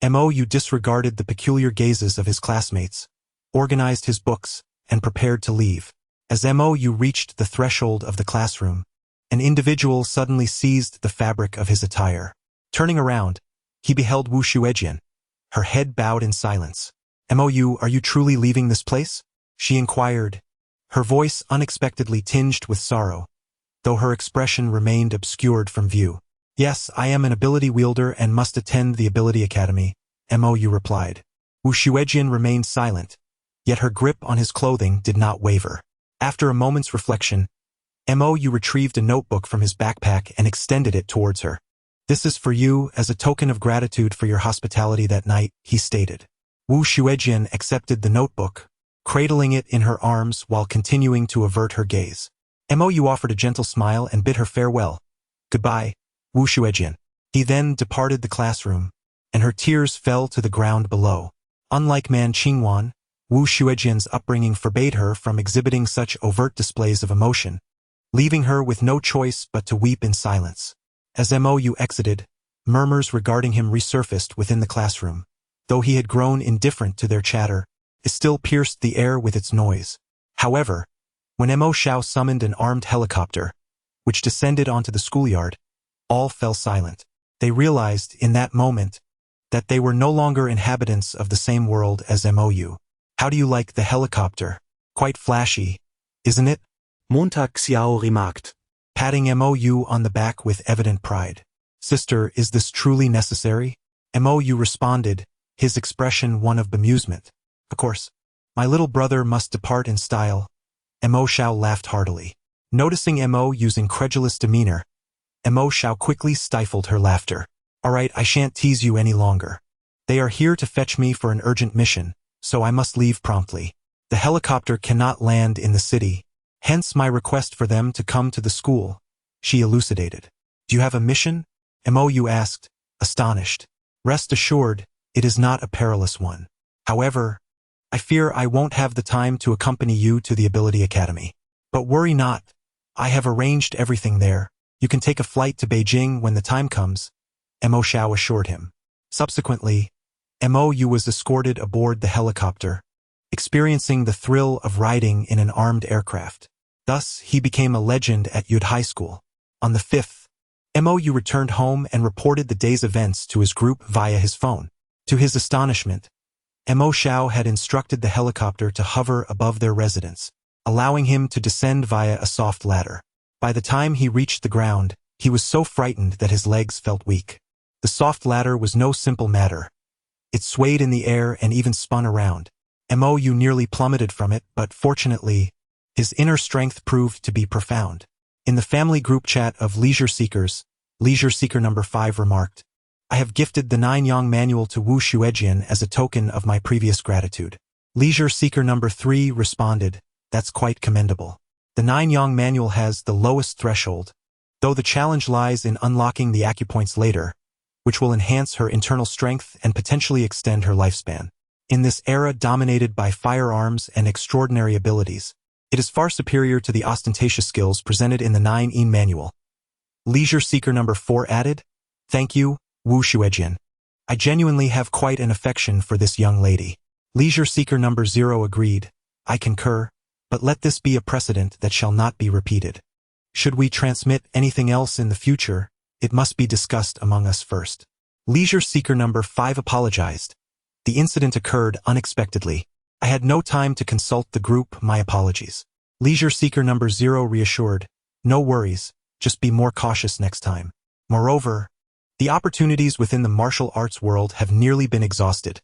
Mou disregarded the peculiar gazes of his classmates, organized his books, and prepared to leave. As Mou reached the threshold of the classroom, an individual suddenly seized the fabric of his attire. Turning around, he beheld Wu Xuejian, her head bowed in silence. Mou, are you truly leaving this place? She inquired, her voice unexpectedly tinged with sorrow, though her expression remained obscured from view. Yes, I am an ability wielder and must attend the Ability Academy, Mou replied. Wu Xuejian remained silent, yet her grip on his clothing did not waver. After a moment's reflection, Mou retrieved a notebook from his backpack and extended it towards her. This is for you as a token of gratitude for your hospitality that night, he stated. Wu Xuejian accepted the notebook, cradling it in her arms while continuing to avert her gaze. Mou offered a gentle smile and bid her farewell. Goodbye, Wu Xuejian. He then departed the classroom, and her tears fell to the ground below. Unlike Man Qingwan, Wu Xuejian's upbringing forbade her from exhibiting such overt displays of emotion, leaving her with no choice but to weep in silence. As Mou exited, murmurs regarding him resurfaced within the classroom. Though he had grown indifferent to their chatter, it still pierced the air with its noise. However, when Mo Xiao summoned an armed helicopter, which descended onto the schoolyard, all fell silent. They realized, in that moment, that they were no longer inhabitants of the same world as Mou. How do you like the helicopter? Quite flashy, isn't it? Montag Xiao remarked, Patting Mou on the back with evident pride. Sister, is this truly necessary? Mou responded, his expression one of bemusement. Of course, my little brother must depart in style. Mo Xiao laughed heartily. Noticing Mou's incredulous demeanor, Mo Xiao quickly stifled her laughter. All right, I shan't tease you any longer. They are here to fetch me for an urgent mission, so I must leave promptly. The helicopter cannot land in the city, hence my request for them to come to the school, she elucidated. Do you have a mission? Mou asked, astonished. Rest assured, it is not a perilous one. However, I fear I won't have the time to accompany you to the Ability Academy. But worry not, I have arranged everything there. You can take a flight to Beijing when the time comes, Mo Xiao assured him. Subsequently, Mou was escorted aboard the helicopter, experiencing the thrill of riding in an armed aircraft. Thus, he became a legend at Yud High School. On the 5th, Mou returned home and reported the day's events to his group via his phone. To his astonishment, Mo Xiao had instructed the helicopter to hover above their residence, allowing him to descend via a soft ladder. By the time he reached the ground, He was so frightened that his legs felt weak. The soft ladder was no simple matter. It swayed in the air and even spun around. Mou nearly plummeted from it, but fortunately, his inner strength proved to be profound. In the family group chat of Leisure Seekers, Leisure Seeker number 5 remarked, "I have gifted the 9-Yang manual to Wu Shuejian as a token of my previous gratitude." Leisure Seeker number 3 responded, "That's quite commendable. The 9-Yang manual has the lowest threshold, though the challenge lies in unlocking the acupoints later, which will enhance her internal strength and potentially extend her lifespan. In this era dominated by firearms and extraordinary abilities, it is far superior to the ostentatious skills presented in the 9-Yin manual." Leisure Seeker number 4 added, "Thank you, Wu Shuejian. I genuinely have quite an affection for this young lady." Leisure Seeker number 0 agreed, "I concur, but let this be a precedent that shall not be repeated. Should we transmit anything else in the future, it must be discussed among us first." Leisure Seeker number 5 apologized. "The incident occurred unexpectedly. I had no time to consult the group, my apologies." Leisure Seeker number 0 reassured, "No worries, just be more cautious next time. Moreover, the opportunities within the martial arts world have nearly been exhausted.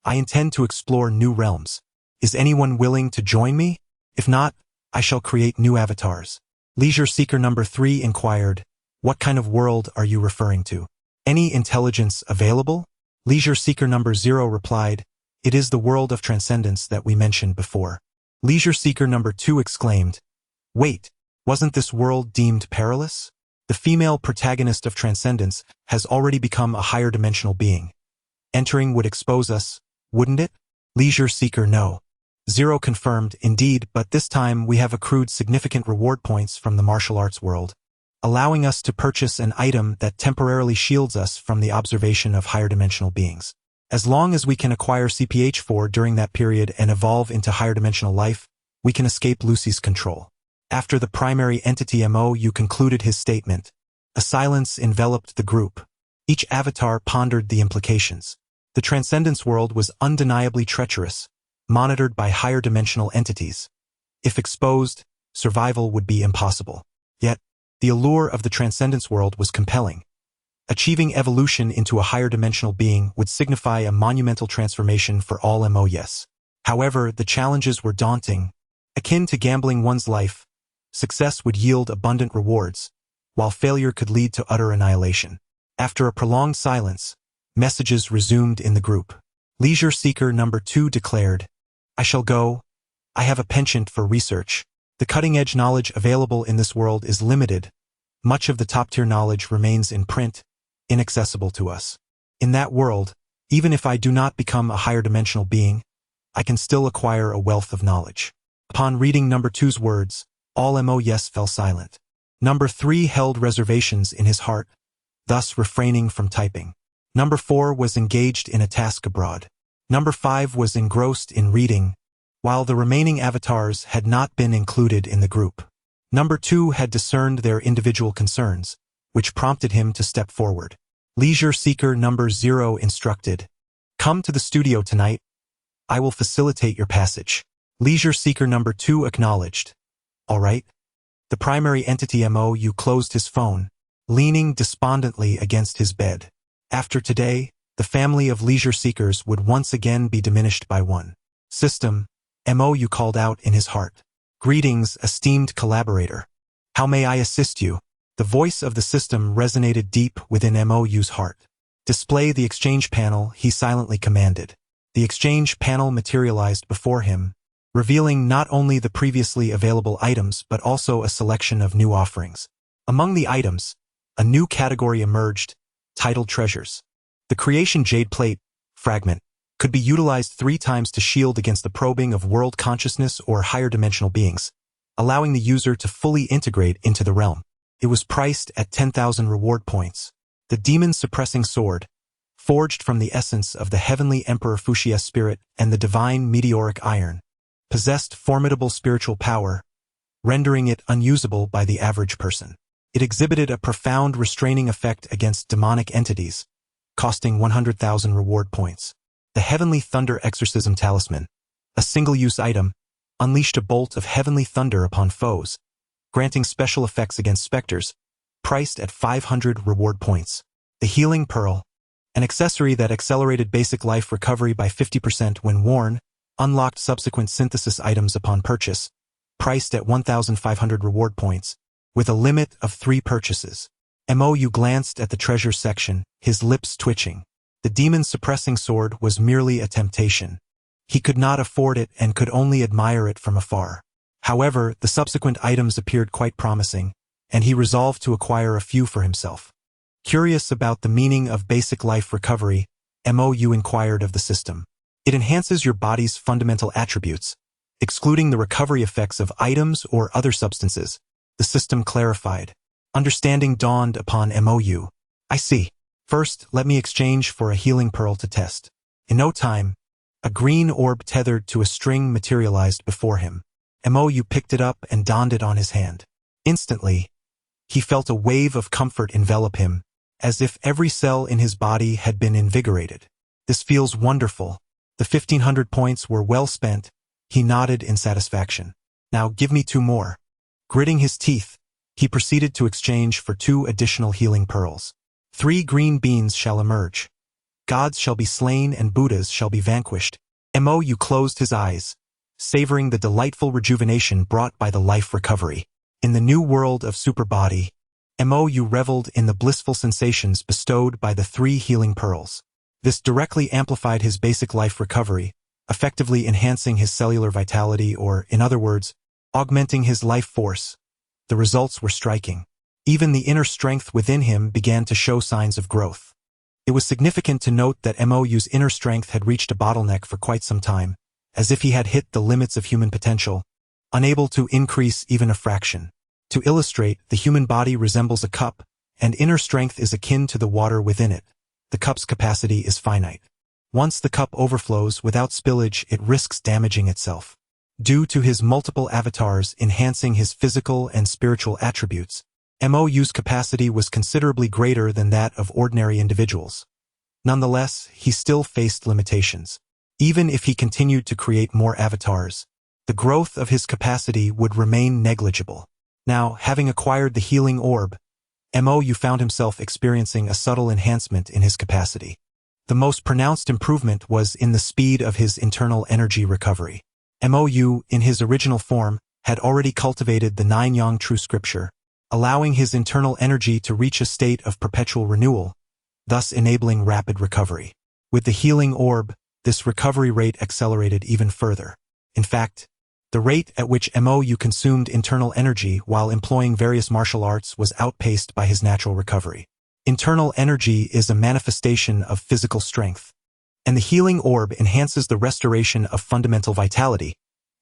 I intend to explore new realms. Is anyone willing to join me? If not, I shall create new avatars." Leisure Seeker number 3 inquired, "What kind of world are you referring to? Any intelligence available?" Leisure Seeker number 0 replied, "It is the world of transcendence that we mentioned before." Leisure Seeker number 2 exclaimed, "Wait, wasn't this world deemed perilous? The female protagonist of transcendence has already become a higher dimensional being. Entering would expose us, wouldn't it?" Leisure Seeker no. 0 confirmed, "Indeed, but this time we have accrued significant reward points from the martial arts world, allowing us to purchase an item that temporarily shields us from the observation of higher dimensional beings. As long as we can acquire CPH4 during that period and evolve into higher dimensional life, we can escape Lucy's control." After the primary entity Mou concluded his statement, a silence enveloped the group. Each avatar pondered the implications. The transcendence world was undeniably treacherous, monitored by higher dimensional entities. If exposed, survival would be impossible. Yet, the allure of the transcendence world was compelling. Achieving evolution into a higher dimensional being would signify a monumental transformation for all MOs. However, the challenges were daunting. Akin to gambling one's life, success would yield abundant rewards, while failure could lead to utter annihilation. After a prolonged silence, messages resumed in the group. Leisure Seeker number 2 declared, "I shall go. I have a penchant for research. The cutting-edge knowledge available in this world is limited. Much of the top-tier knowledge remains in print, inaccessible to us. In that world, even if I do not become a higher dimensional being, I can still acquire a wealth of knowledge." Upon reading number 2's words, all MOs fell silent. Number 3 held reservations in his heart, thus refraining from typing. Number 4 was engaged in a task abroad. Number 5 was engrossed in reading, while the remaining avatars had not been included in the group. Number 2 had discerned their individual concerns, which prompted him to step forward. Leisure Seeker number 0 instructed, "Come to the studio tonight. I will facilitate your passage." Leisure Seeker number 2 acknowledged, "All right." The primary entity Mou closed his phone, leaning despondently against his bed. After today, the family of Leisure Seekers would once again be diminished by one. "System," Mou called out in his heart. "Greetings, esteemed collaborator. How may I assist you?" The voice of the system resonated deep within Mou's heart. "Display the exchange panel," he silently commanded. The exchange panel materialized before him, revealing not only the previously available items but also a selection of new offerings. Among the items, a new category emerged, titled Treasures. The Creation Jade Plate fragment could be utilized 3 times to shield against the probing of world consciousness or higher dimensional beings, allowing the user to fully integrate into the realm. It was priced at 10,000 reward points. The demon-suppressing sword, forged from the essence of the heavenly Emperor Fuxia's spirit and the divine meteoric iron, possessed formidable spiritual power, rendering it unusable by the average person. It exhibited a profound restraining effect against demonic entities, costing 100,000 reward points. The Heavenly Thunder Exorcism Talisman, a single-use item, unleashed a bolt of heavenly thunder upon foes, granting special effects against specters, priced at 500 reward points. The Healing Pearl, an accessory that accelerated basic life recovery by 50% when worn, unlocked subsequent synthesis items upon purchase, priced at 1,500 reward points, with a limit of 3 purchases. Mou glanced at the treasure section, his lips twitching. The demon's suppressing sword was merely a temptation. He could not afford it and could only admire it from afar. However, the subsequent items appeared quite promising, and he resolved to acquire a few for himself. Curious about the meaning of basic life recovery, Mou inquired of the system. It enhances your body's fundamental attributes, excluding the recovery effects of items or other substances, the system clarified. Understanding dawned upon Mou. I see. First, let me exchange for a healing pearl to test. In no time, a green orb tethered to a string materialized before him. Mou picked it up and donned it on his hand. Instantly, he felt a wave of comfort envelop him, as if every cell in his body had been invigorated. This feels wonderful. The 1,500 points were well spent. He nodded in satisfaction. Now give me 2 more. Gritting his teeth, he proceeded to exchange for 2 additional healing pearls. 3 green beans shall emerge. Gods shall be slain and Buddhas shall be vanquished. Mou closed his eyes, savoring the delightful rejuvenation brought by the life recovery. In the new world of superbody, Mou reveled in the blissful sensations bestowed by the 3 healing pearls. This directly amplified his basic life recovery, effectively enhancing his cellular vitality or, in other words, augmenting his life force. The results were striking. Even the inner strength within him began to show signs of growth. It was significant to note that Mou's inner strength had reached a bottleneck for quite some time, as if he had hit the limits of human potential, unable to increase even a fraction. To illustrate, the human body resembles a cup, and inner strength is akin to the water within it. The cup's capacity is finite. Once the cup overflows without spillage, it risks damaging itself. Due to his multiple avatars enhancing his physical and spiritual attributes, Mou's capacity was considerably greater than that of ordinary individuals. Nonetheless, he still faced limitations. Even if he continued to create more avatars, the growth of his capacity would remain negligible. Now, having acquired the healing orb, Mou found himself experiencing a subtle enhancement in his capacity. The most pronounced improvement was in the speed of his internal energy recovery. Mou, in his original form, had already cultivated the 9 Yang true scripture, allowing his internal energy to reach a state of perpetual renewal, thus enabling rapid recovery. With the healing orb, this recovery rate accelerated even further. In fact, the rate at which Mou consumed internal energy while employing various martial arts was outpaced by his natural recovery. Internal energy is a manifestation of physical strength, and the healing orb enhances the restoration of fundamental vitality,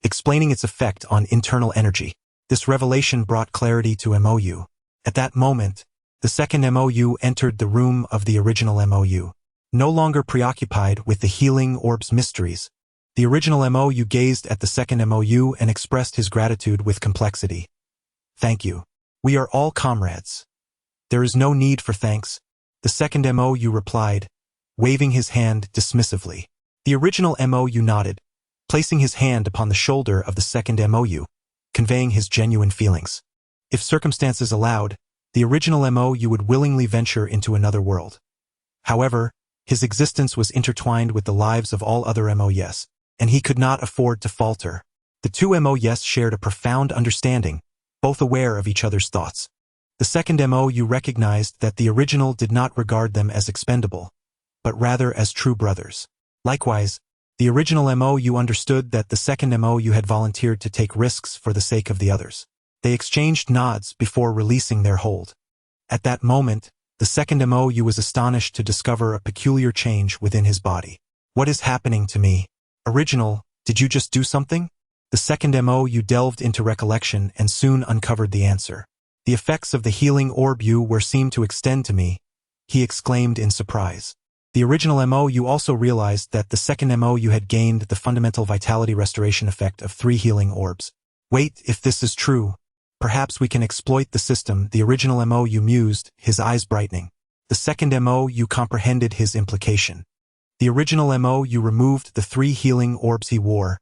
explaining its effect on internal energy. This revelation brought clarity to Mou. At that moment, the second Mou entered the room of the original Mou. No longer preoccupied with the healing orb's mysteries, the original Mou gazed at the second Mou and expressed his gratitude with complexity. Thank you. We are all comrades. There is no need for thanks, the second Mou replied, waving his hand dismissively. The original Mou nodded, placing his hand upon the shoulder of the second Mou, conveying his genuine feelings. If circumstances allowed, the original Mou would willingly venture into another world. However, his existence was intertwined with the lives of all other Mous, and he could not afford to falter. The 2 Mous shared a profound understanding, both aware of each other's thoughts. The second Mou recognized that the original did not regard them as expendable, but rather as true brothers. Likewise, the original Mou understood that the second Mou had volunteered to take risks for the sake of the others. They exchanged nods before releasing their hold. At that moment, the second Mou was astonished to discover a peculiar change within his body. What is happening to me? Original, did you just do something? The second Mou delved into recollection and soon uncovered the answer. The effects of the healing orb were seemed to extend to me, he exclaimed in surprise. The original Mou also realized that the second Mou had gained the fundamental vitality restoration effect of 3 healing orbs. Wait, if this is true, perhaps we can exploit the system, the original Mou mused, his eyes brightening. The second Mou comprehended his implication. The original Mou removed the 3 healing orbs he wore,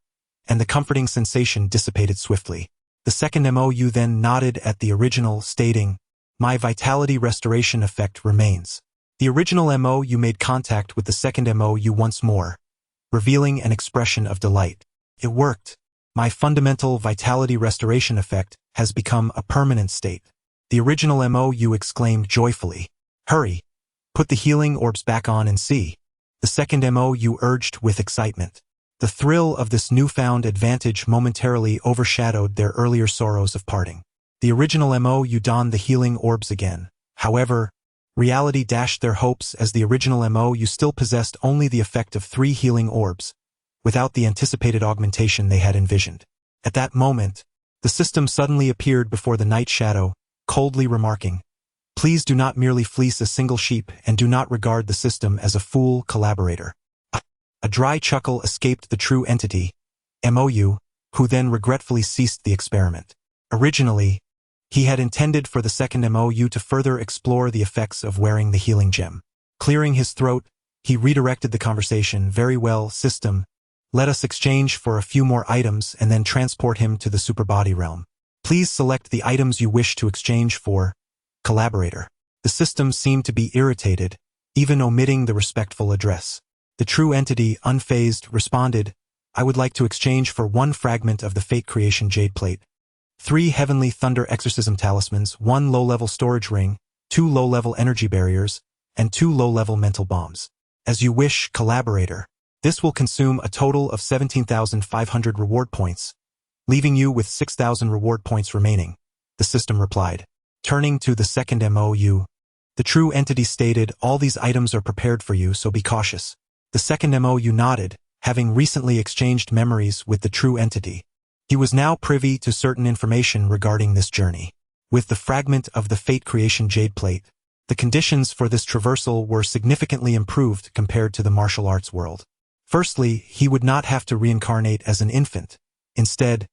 and the comforting sensation dissipated swiftly. The second Mou then nodded at the original, stating, My vitality restoration effect remains. The original MOU made contact with the second MOU once more, revealing an expression of delight. It worked. My fundamental vitality restoration effect has become a permanent state. The original MOU exclaimed joyfully. Hurry! Put the healing orbs back on and see. The second MOU urged with excitement. The thrill of this newfound advantage momentarily overshadowed their earlier sorrows of parting. The original MOU donned the healing orbs again. However, reality dashed their hopes as the original MOU still possessed only the effect of 3 healing orbs, without the anticipated augmentation they had envisioned. At that moment, the system suddenly appeared before the night shadow, coldly remarking, "Please do not merely fleece a single sheep and do not regard the system as a fool collaborator." A dry chuckle escaped the true entity, MOU, who then regretfully ceased the experiment. Originally, he had intended for the second MOU to further explore the effects of wearing the healing gem. Clearing his throat, he redirected the conversation. "Very well, system. Let us exchange for a few more items and then transport him to the superbody realm. Please select the items you wish to exchange for, collaborator." The system seemed to be irritated, even omitting the respectful address. The true entity, unfazed, responded, "I would like to exchange for 1 fragment of the Fate Creation Jade Plate, 3 Heavenly Thunder Exorcism Talismans, 1 low-level storage ring, 2 low-level energy barriers, and 2 low-level mental bombs. As you wish, collaborator. This will consume a total of 17,500 reward points, leaving you with 6,000 reward points remaining," the system replied. Turning to the second MOU, the true entity stated, "All these items are prepared for you, so be cautious." The second MOU nodded, having recently exchanged memories with the true entity. He was now privy to certain information regarding this journey. With the fragment of the Fate Creation Jade Plate, the conditions for this traversal were significantly improved compared to the martial arts world. Firstly, he would not have to reincarnate as an infant. Instead,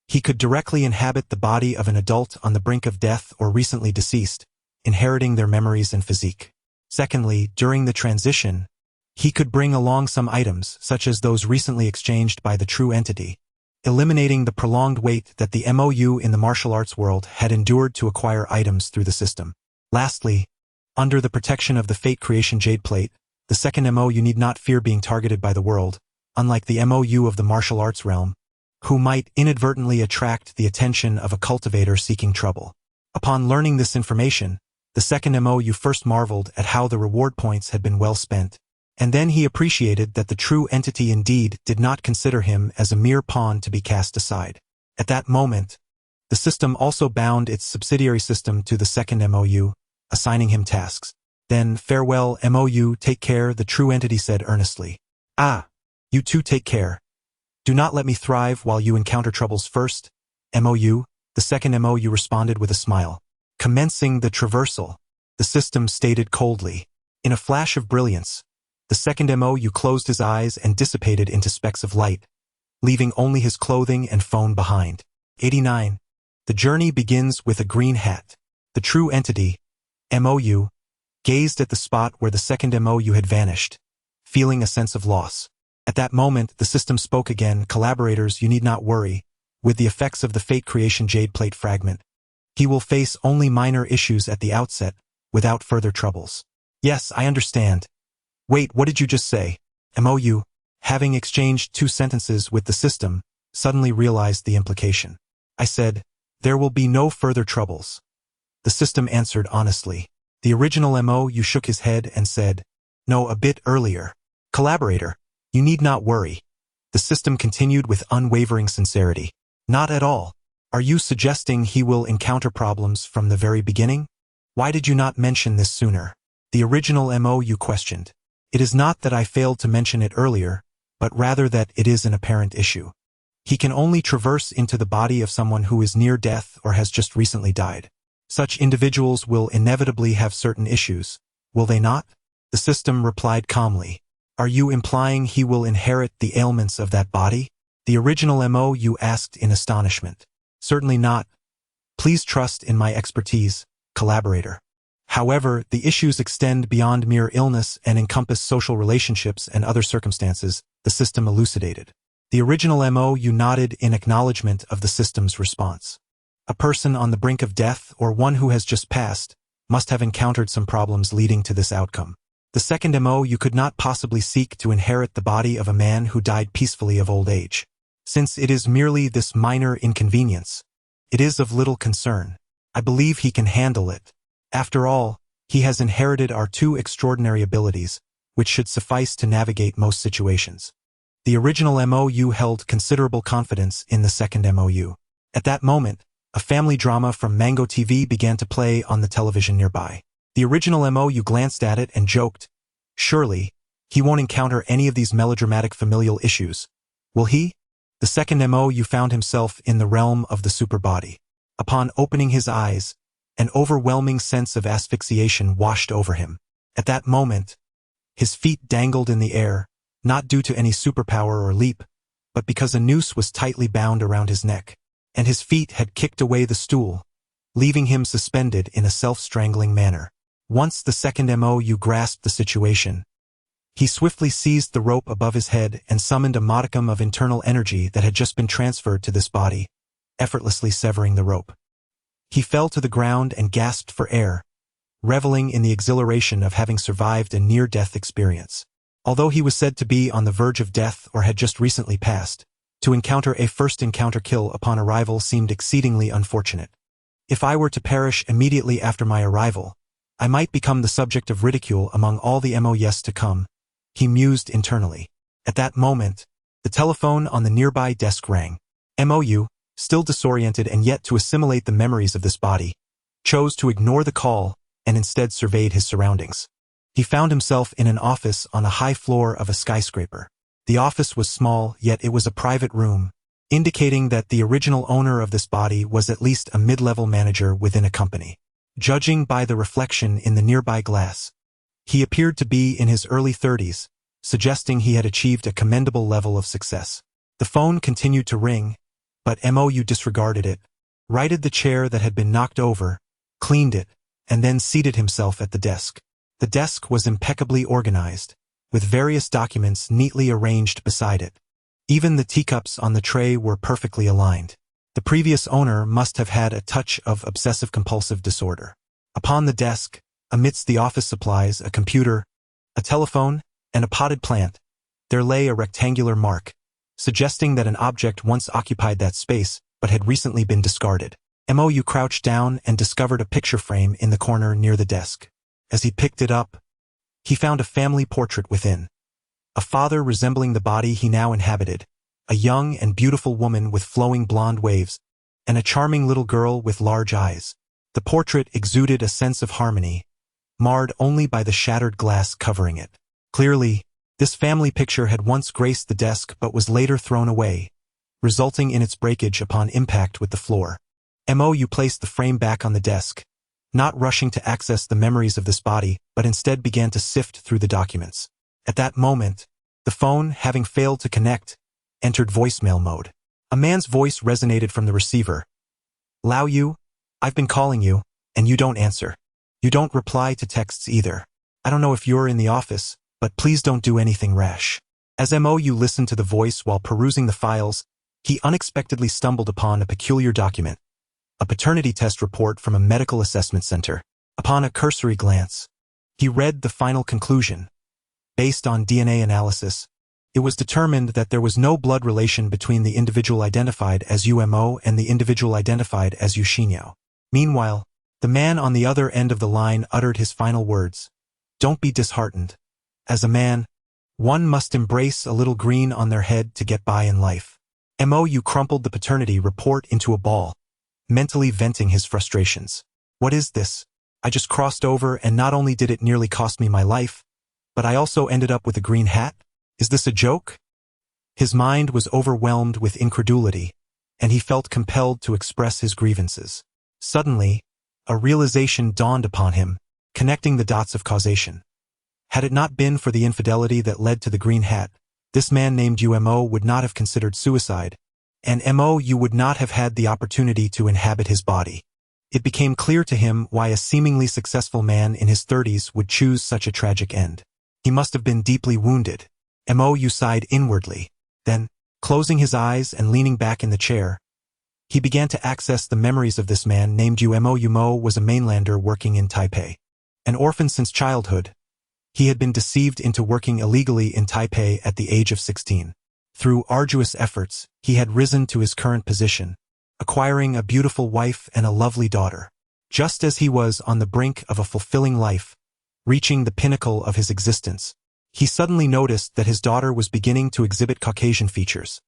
he could directly inhabit the body of an adult on the brink of death or recently deceased, inheriting their memories and physique. Secondly, during the transition, he could bring along some items, such as those recently exchanged by the true entity, eliminating the prolonged wait that the MOU in the martial arts world had endured to acquire items through the system. Lastly, under the protection of the Fate Creation Jade Plate, the second MOU need not fear being targeted by the world, unlike the MOU of the martial arts realm, who might inadvertently attract the attention of a cultivator seeking trouble. Upon learning this information, the second MOU first marveled at how the reward points had been well spent, and then he appreciated that the true entity indeed did not consider him as a mere pawn to be cast aside. At that moment, the system also bound its subsidiary system to the second MOU, assigning him tasks. Then, "Farewell, MOU, take care," the true entity said earnestly. "Ah, you too take care. Do not let me thrive while you encounter troubles first, MOU," the second MOU responded with a smile. "Commencing the traversal," the system stated coldly. In a flash of brilliance, the second MOU closed his eyes and dissipated into specks of light, leaving only his clothing and phone behind. 89. The journey begins with a green hat. The true entity, MOU, gazed at the spot where the second MOU had vanished, feeling a sense of loss. At that moment, the system spoke again, "Collaborators, you need not worry. With the effects of the Fate Creation Jade Plate fragment, he will face only minor issues at the outset, without further troubles." "Yes, I understand. Wait, what did you just say?" MOU, having exchanged 2 sentences with the system, suddenly realized the implication. "I said, there will be no further troubles." The system answered honestly. The original MOU shook his head and said, "No, a bit earlier. Collaborator, you need not worry." The system continued with unwavering sincerity. "Not at all. Are you suggesting he will encounter problems from the very beginning? Why did you not mention this sooner?" The original MOU questioned. "It is not that I failed to mention it earlier, but rather that it is an apparent issue. He can only traverse into the body of someone who is near death or has just recently died. Such individuals will inevitably have certain issues, will they not?" The system replied calmly. "Are you implying he will inherit the ailments of that body?" The original MOU asked in astonishment. "Certainly not. Please trust in my expertise, collaborator. However, the issues extend beyond mere illness and encompass social relationships and other circumstances," the system elucidated. The original MOU nodded in acknowledgement of the system's response. A person on the brink of death or one who has just passed must have encountered some problems leading to this outcome. The second MO, you could not possibly seek to inherit the body of a man who died peacefully of old age. Since it is merely this minor inconvenience, it is of little concern. I believe he can handle it. After all, he has inherited our two extraordinary abilities, which should suffice to navigate most situations. The original MOU held considerable confidence in the second MOU. At that moment, a family drama from Mango TV began to play on the television nearby. The original MOU glanced at it and joked, "Surely, he won't encounter any of these melodramatic familial issues, will he?" The second MOU found himself in the realm of the superbody. Upon opening his eyes, an overwhelming sense of asphyxiation washed over him. At that moment, his feet dangled in the air, not due to any superpower or leap, but because a noose was tightly bound around his neck, and his feet had kicked away the stool, leaving him suspended in a self-strangling manner. Once the second MOU grasped the situation, he swiftly seized the rope above his head and summoned a modicum of internal energy that had just been transferred to this body, effortlessly severing the rope. He fell to the ground and gasped for air, reveling in the exhilaration of having survived a near-death experience. Although he was said to be on the verge of death or had just recently passed, to encounter a first-encounter kill upon arrival seemed exceedingly unfortunate. If I were to perish immediately after my arrival, I might become the subject of ridicule among all the MOUs to come, he mused internally. At that moment, the telephone on the nearby desk rang. MOU, still disoriented and yet to assimilate the memories of this body, chose to ignore the call and instead surveyed his surroundings. He found himself in an office on a high floor of a skyscraper. The office was small, yet it was a private room, indicating that the original owner of this body was at least a mid-level manager within a company. Judging by the reflection in the nearby glass, he appeared to be in his early 30s, suggesting he had achieved a commendable level of success. The phone continued to ring, but MOU disregarded it, righted the chair that had been knocked over, cleaned it, and then seated himself at the desk. The desk was impeccably organized, with various documents neatly arranged beside it. Even the teacups on the tray were perfectly aligned. The previous owner must have had a touch of obsessive-compulsive disorder. Upon the desk, amidst the office supplies, a computer, a telephone, and a potted plant, there lay a rectangular mark, suggesting that an object once occupied that space but had recently been discarded. MOU crouched down and discovered a picture frame in the corner near the desk. As he picked it up, he found a family portrait within. A father resembling the body he now inhabited, a young and beautiful woman with flowing blonde waves, and a charming little girl with large eyes. The portrait exuded a sense of harmony, marred only by the shattered glass covering it. Clearly, this family picture had once graced the desk but was later thrown away, resulting in its breakage upon impact with the floor. MOU placed the frame back on the desk, not rushing to access the memories of this body, but instead began to sift through the documents. At that moment, the phone, having failed to connect, entered voicemail mode. A man's voice resonated from the receiver. "Lao Yu, I've been calling you, and you don't answer. You don't reply to texts either. I don't know if you're in the office, but please don't do anything rash." As MOU listened to the voice while perusing the files, he unexpectedly stumbled upon a peculiar document, a paternity test report from a medical assessment center. Upon a cursory glance, he read the final conclusion. Based on DNA analysis, it was determined that there was no blood relation between the individual identified as UMO and the individual identified as Yushinyo. Meanwhile, the man on the other end of the line uttered his final words. "Don't be disheartened. As a man, one must embrace a little green on their head to get by in life." MOU crumpled the paternity report into a ball, mentally venting his frustrations. "What is this? I just crossed over and not only did it nearly cost me my life, but I also ended up with a green hat? Is this a joke?" His mind was overwhelmed with incredulity, and he felt compelled to express his grievances. Suddenly, a realization dawned upon him, connecting the dots of causation. Had it not been for the infidelity that led to the green hat, this man named UMO would not have considered suicide, and MOU would not have had the opportunity to inhabit his body. It became clear to him why a seemingly successful man in his 30s would choose such a tragic end. He must have been deeply wounded. MOU sighed inwardly. Then, closing his eyes and leaning back in the chair, He began to access the memories of this man named Umo. Umo was a mainlander working in Taipei. An orphan since childhood, he had been deceived into working illegally in Taipei at the age of 16. Through arduous efforts, he had risen to his current position, acquiring a beautiful wife and a lovely daughter. Just as he was on the brink of a fulfilling life, reaching the pinnacle of his existence, he suddenly noticed that his daughter was beginning to exhibit Caucasian features,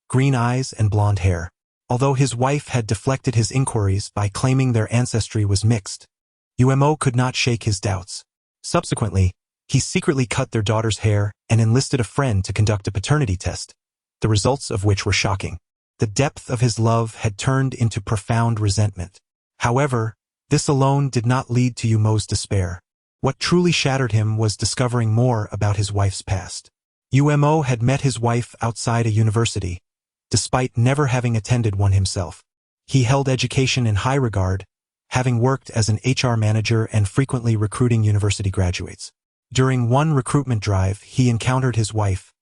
green eyes and blonde hair. Although his wife had deflected his inquiries by claiming their ancestry was mixed, Umo could not shake his doubts. Subsequently, he secretly cut their daughter's hair and enlisted a friend to conduct a paternity test, the results of which were shocking. The depth of his love had turned into profound resentment. However, this alone did not lead to Umo's despair. What truly shattered him was discovering more about his wife's past. Umo had met his wife outside a university, despite never having attended one himself. He held education in high regard, having worked as an HR manager and frequently recruiting university graduates. During one recruitment drive, he encountered his wife,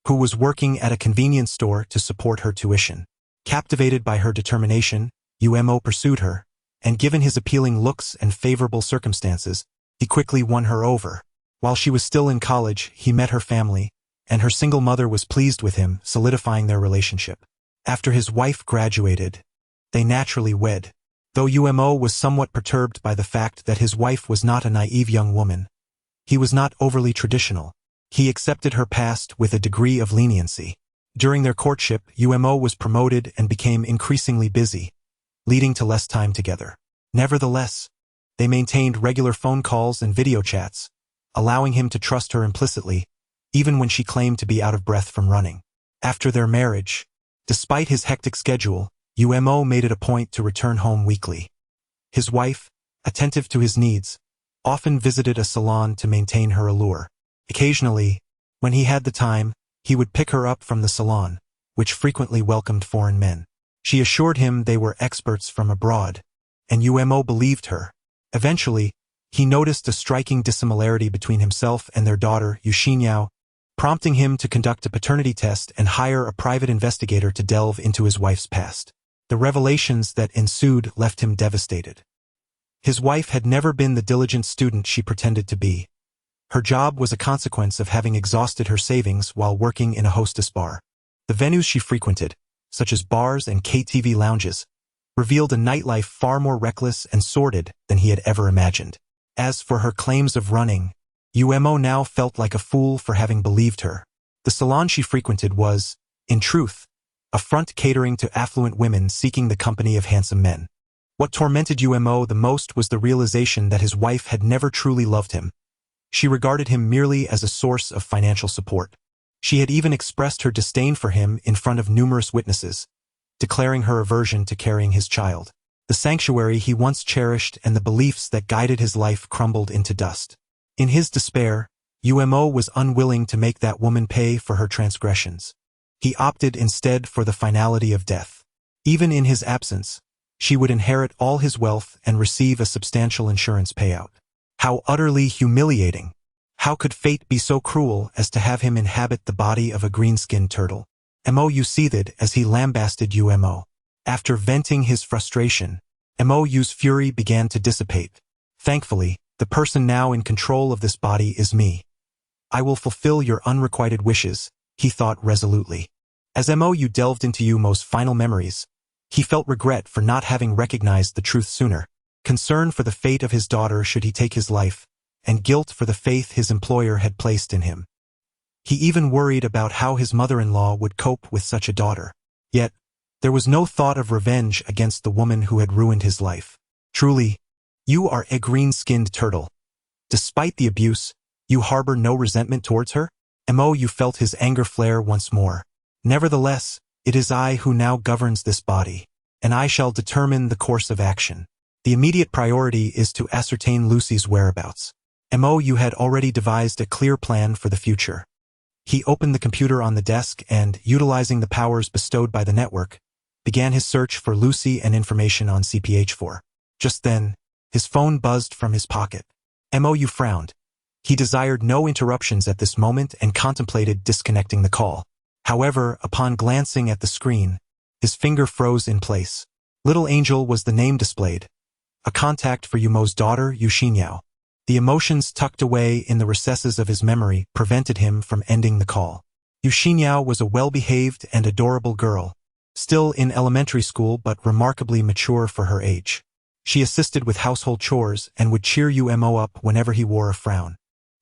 who was working at a convenience store to support her tuition. Captivated by her determination, Umo pursued her, and given his appealing looks and favorable circumstances, he quickly won her over. While she was still in college, he met her family, and her single mother was pleased with him, solidifying their relationship. After his wife graduated, they naturally wed. Though Umo was somewhat perturbed by the fact that his wife was not a naive young woman, he was not overly traditional. He accepted her past with a degree of leniency. During their courtship, Umo was promoted and became increasingly busy, leading to less time together. Nevertheless, they maintained regular phone calls and video chats, allowing him to trust her implicitly, even when she claimed to be out of breath from running. After their marriage, despite his hectic schedule, Umo made it a point to return home weekly. His wife, attentive to his needs, often visited a salon to maintain her allure. Occasionally, when he had the time, he would pick her up from the salon, which frequently welcomed foreign men. She assured him they were experts from abroad, and Umo believed her. Eventually, he noticed a striking dissimilarity between himself and their daughter, Yuxinyao, prompting him to conduct a paternity test and hire a private investigator to delve into his wife's past. The revelations that ensued left him devastated. His wife had never been the diligent student she pretended to be. Her job was a consequence of having exhausted her savings while working in a hostess bar. The venues she frequented, such as bars and KTV lounges, revealed a nightlife far more reckless and sordid than he had ever imagined. As for her claims of running, Umo now felt like a fool for having believed her. The salon she frequented was, in truth, a front catering to affluent women seeking the company of handsome men. What tormented Umo the most was the realization that his wife had never truly loved him. She regarded him merely as a source of financial support. She had even expressed her disdain for him in front of numerous witnesses, declaring her aversion to carrying his child. The sanctuary he once cherished and the beliefs that guided his life crumbled into dust. In his despair, Umo was unwilling to make that woman pay for her transgressions. He opted instead for the finality of death. Even in his absence, she would inherit all his wealth and receive a substantial insurance payout. How utterly humiliating! How could fate be so cruel as to have him inhabit the body of a green-skinned turtle? Mo seethed as he lambasted Umo. After venting his frustration, Mo's fury began to dissipate. Thankfully, the person now in control of this body is me. I will fulfill your unrequited wishes, he thought resolutely. As Mo delved into Umo's final memories, he felt regret for not having recognized the truth sooner, concern for the fate of his daughter should he take his life, and guilt for the faith his employer had placed in him. He even worried about how his mother-in-law would cope with such a daughter. Yet, there was no thought of revenge against the woman who had ruined his life. Truly, you are a green-skinned turtle. Despite the abuse, you harbor no resentment towards her? Mo felt his anger flare once more. Nevertheless, it is I who now governs this body, and I shall determine the course of action. The immediate priority is to ascertain Lucy's whereabouts. Mo had already devised a clear plan for the future. He opened the computer on the desk and, utilizing the powers bestowed by the network, began his search for Lucy and information on CPH4. Just then, his phone buzzed from his pocket. Mo frowned. He desired no interruptions at this moment and contemplated disconnecting the call. However, upon glancing at the screen, his finger froze in place. Little Angel was the name displayed. A contact for Yumo's daughter, Yu Xinyao. The emotions tucked away in the recesses of his memory prevented him from ending the call. Yu Xinyao was a well-behaved and adorable girl, still in elementary school but remarkably mature for her age. She assisted with household chores and would cheer Yumo up whenever he wore a frown.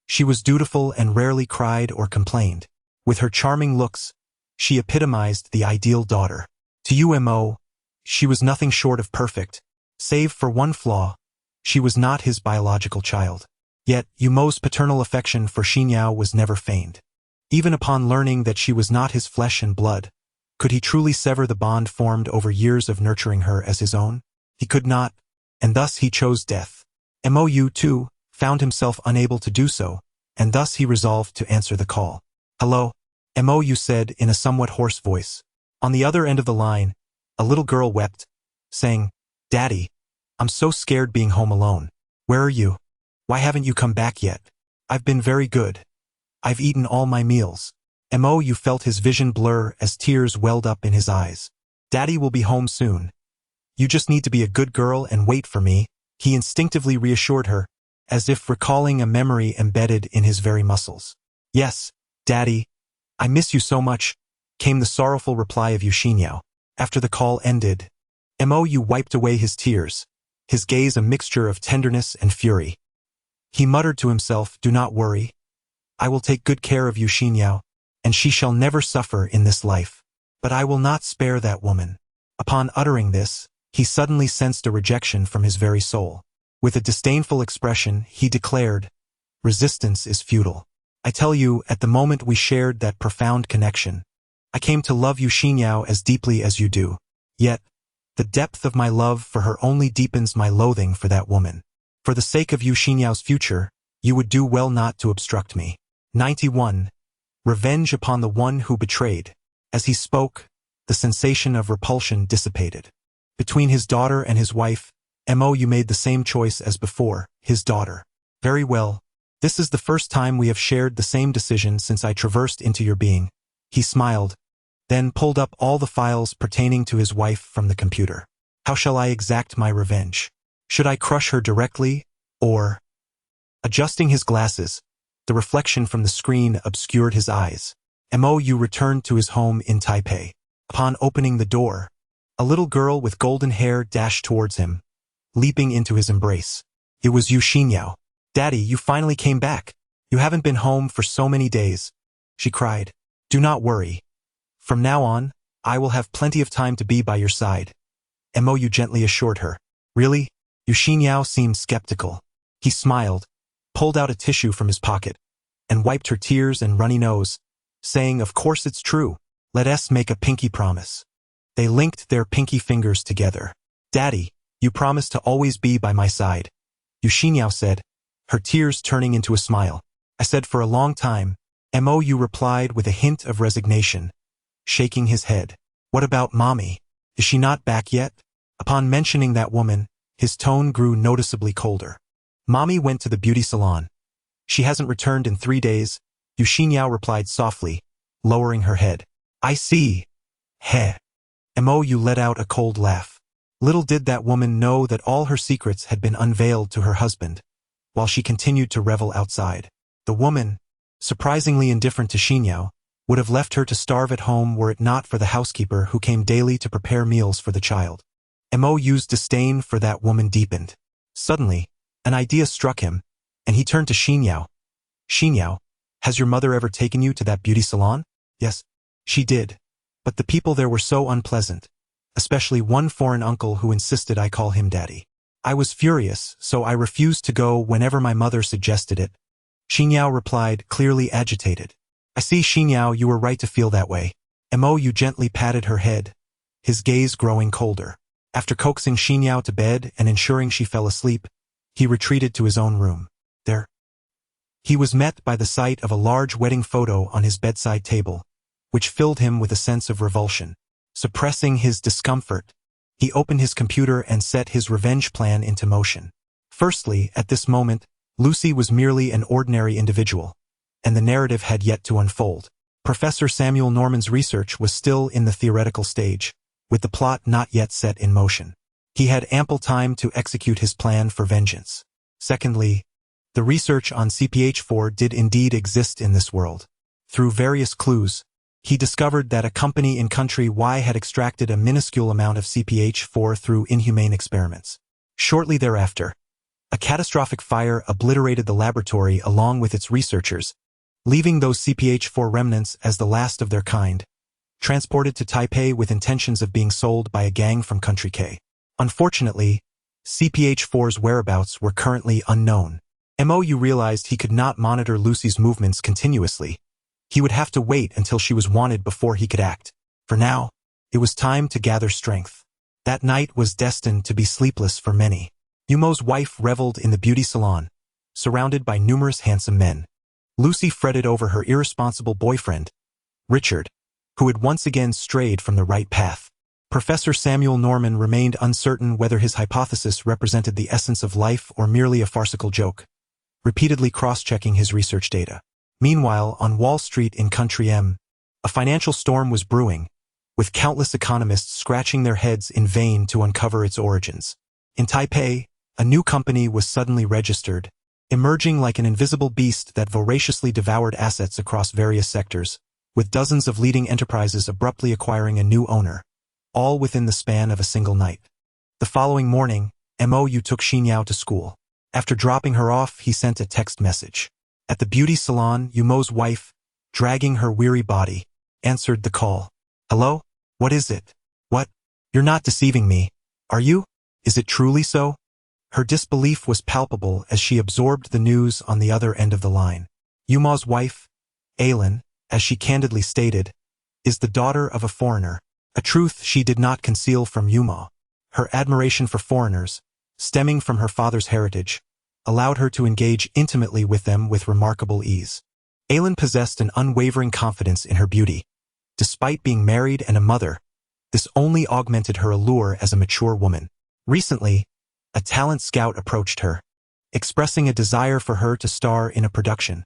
She was dutiful and rarely cried or complained. With her charming looks, she epitomized the ideal daughter. To Yumo, she was nothing short of perfect. Save for one flaw, she was not his biological child. Yet, Yumo's paternal affection for Xinyao was never feigned. Even upon learning that she was not his flesh and blood, could he truly sever the bond formed over years of nurturing her as his own? He could not, and thus he chose death. Mou, too, found himself unable to do so, and thus he resolved to answer the call. "Hello?" Mou said in a somewhat hoarse voice. On the other end of the line, a little girl wept, saying, "Daddy, I'm so scared being home alone. Where are you? Why haven't you come back yet? I've been very good. I've eaten all my meals." Mou felt his vision blur as tears welled up in his eyes. "Daddy will be home soon. You just need to be a good girl and wait for me," he instinctively reassured her, as if recalling a memory embedded in his very muscles. "Yes, Daddy, I miss you so much," came the sorrowful reply of Yu Xinyao. After the call ended, Mou wiped away his tears, his gaze a mixture of tenderness and fury. He muttered to himself, "Do not worry. I will take good care of Yu Xinyao, and she shall never suffer in this life. But I will not spare that woman." Upon uttering this, he suddenly sensed a rejection from his very soul. With a disdainful expression, he declared, "Resistance is futile. I tell you, at the moment we shared that profound connection, I came to love Yu Xinyao as deeply as you do. Yet, the depth of my love for her only deepens my loathing for that woman. For the sake of Yu Xinyao's future, you would do well not to obstruct me." 91. Revenge upon the one who betrayed. As he spoke, the sensation of repulsion dissipated. Between his daughter and his wife, Mou made the same choice as before, his daughter. "Very well. This is the first time we have shared the same decision since I traversed into your being." He smiled, then pulled up all the files pertaining to his wife from the computer. "How shall I exact my revenge? Should I crush her directly, or—" Adjusting his glasses, the reflection from the screen obscured his eyes. Mou returned to his home in Taipei. Upon opening the door, a little girl with golden hair dashed towards him, leaping into his embrace. It was Yu Xinyao. "Daddy, you finally came back. You haven't been home for so many days," she cried. "Do not worry. From now on, I will have plenty of time to be by your side," Mou gently assured her. "Really?" Yu Xinyao seemed skeptical. He smiled, pulled out a tissue from his pocket, and wiped her tears and runny nose, saying, "Of course it's true. Let us make a pinky promise." They linked their pinky fingers together. "Daddy, you promise to always be by my side," Yu Xinyao said, her tears turning into a smile. "I said for a long time," Mou replied with a hint of resignation, shaking his head. "What about Mommy? Is she not back yet?" Upon mentioning that woman, his tone grew noticeably colder. "Mommy went to the beauty salon. She hasn't returned in 3 days," Yu Xinyao replied softly, lowering her head. "I see. Heh." Mou let out a cold laugh. Little did that woman know that all her secrets had been unveiled to her husband, while she continued to revel outside. The woman, surprisingly indifferent to Xinyao, would have left her to starve at home were it not for the housekeeper who came daily to prepare meals for the child. Mou's disdain for that woman deepened. Suddenly, an idea struck him, and he turned to Xinyao. "Xinyao, has your mother ever taken you to that beauty salon?" "Yes, she did. But the people there were so unpleasant, especially one foreign uncle who insisted I call him Daddy. I was furious, so I refused to go whenever my mother suggested it," Xinyao replied, clearly agitated. "I see, Xinyao, you were right to feel that way." Mou gently patted her head, his gaze growing colder. After coaxing Xinyao to bed and ensuring she fell asleep, he retreated to his own room. There, he was met by the sight of a large wedding photo on his bedside table, which filled him with a sense of revulsion. Suppressing his discomfort, he opened his computer and set his revenge plan into motion. Firstly, at this moment, Lucy was merely an ordinary individual, and the narrative had yet to unfold. Professor Samuel Norman's research was still in the theoretical stage, with the plot not yet set in motion. He had ample time to execute his plan for vengeance. Secondly, the research on CPH4 did indeed exist in this world. Through various clues, he discovered that a company in country Y had extracted a minuscule amount of CPH4 through inhumane experiments. Shortly thereafter, a catastrophic fire obliterated the laboratory along with its researchers, leaving those CPH4 remnants as the last of their kind, transported to Taipei with intentions of being sold by a gang from Country K. Unfortunately, CPH4's whereabouts were currently unknown. MOU realized he could not monitor Lucy's movements continuously. He would have to wait until she was wanted before he could act. For now, it was time to gather strength. That night was destined to be sleepless for many. Yumo's wife reveled in the beauty salon, surrounded by numerous handsome men. Lucy fretted over her irresponsible boyfriend, Richard, who had once again strayed from the right path. Professor Samuel Norman remained uncertain whether his hypothesis represented the essence of life or merely a farcical joke, repeatedly cross-checking his research data. Meanwhile, on Wall Street in Country M, a financial storm was brewing, with countless economists scratching their heads in vain to uncover its origins. In Taipei, a new company was suddenly registered, emerging like an invisible beast that voraciously devoured assets across various sectors, with dozens of leading enterprises abruptly acquiring a new owner, all within the span of a single night. The following morning, MOU took Xinyao to school. After dropping her off, he sent a text message. At the beauty salon, Yumo's wife, dragging her weary body, answered the call. Hello? What is it? What? You're not deceiving me, are you? Is it truly so? Her disbelief was palpable as she absorbed the news on the other end of the line. Yumo's wife, Aylin, as she candidly stated, is the daughter of a foreigner, a truth she did not conceal from Yumo. Her admiration for foreigners, stemming from her father's heritage, allowed her to engage intimately with them with remarkable ease. Aylin possessed an unwavering confidence in her beauty. Despite being married and a mother, this only augmented her allure as a mature woman. Recently, a talent scout approached her, expressing a desire for her to star in a production,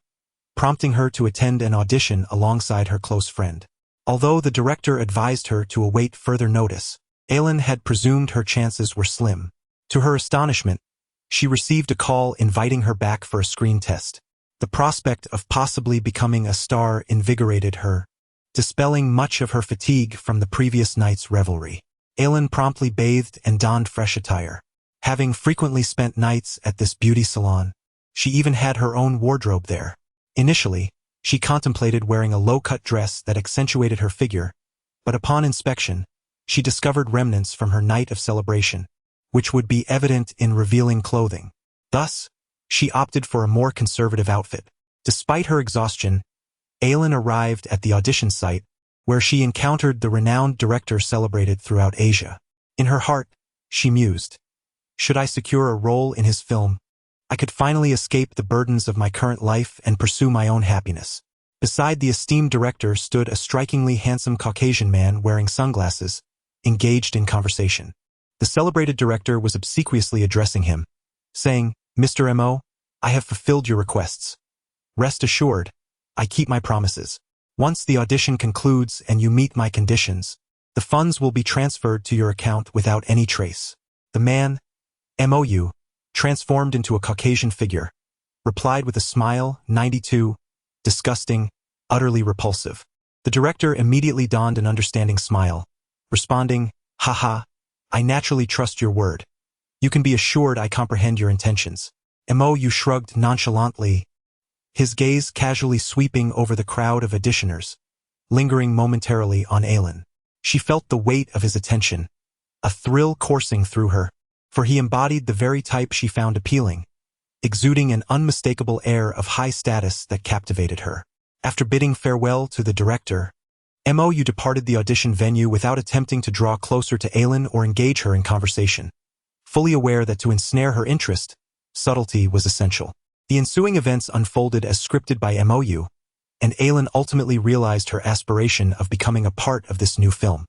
prompting her to attend an audition alongside her close friend. Although the director advised her to await further notice, Aylin had presumed her chances were slim. To her astonishment, she received a call inviting her back for a screen test. The prospect of possibly becoming a star invigorated her, dispelling much of her fatigue from the previous night's revelry. Aylin promptly bathed and donned fresh attire. Having frequently spent nights at this beauty salon, she even had her own wardrobe there. Initially, she contemplated wearing a low-cut dress that accentuated her figure, but upon inspection, she discovered remnants from her night of celebration, which would be evident in revealing clothing. Thus, she opted for a more conservative outfit. Despite her exhaustion, Aylin arrived at the audition site, where she encountered the renowned director celebrated throughout Asia. In her heart, she mused, should I secure a role in his film, I could finally escape the burdens of my current life and pursue my own happiness. Beside the esteemed director stood a strikingly handsome Caucasian man wearing sunglasses, engaged in conversation. The celebrated director was obsequiously addressing him, saying, Mr. M.O., I have fulfilled your requests. Rest assured, I keep my promises. Once the audition concludes and you meet my conditions, the funds will be transferred to your account without any trace. The man, MOU, transformed into a Caucasian figure, replied with a smile, 92, disgusting, utterly repulsive. The director immediately donned an understanding smile, responding, haha, I naturally trust your word. You can be assured I comprehend your intentions. MOU shrugged nonchalantly, his gaze casually sweeping over the crowd of auditioners, lingering momentarily on Aylin. She felt the weight of his attention, a thrill coursing through her, for he embodied the very type she found appealing, exuding an unmistakable air of high status that captivated her. After bidding farewell to the director, MOU departed the audition venue without attempting to draw closer to Aylin or engage her in conversation, fully aware that to ensnare her interest, subtlety was essential. The ensuing events unfolded as scripted by MOU, and Aylin ultimately realized her aspiration of becoming a part of this new film.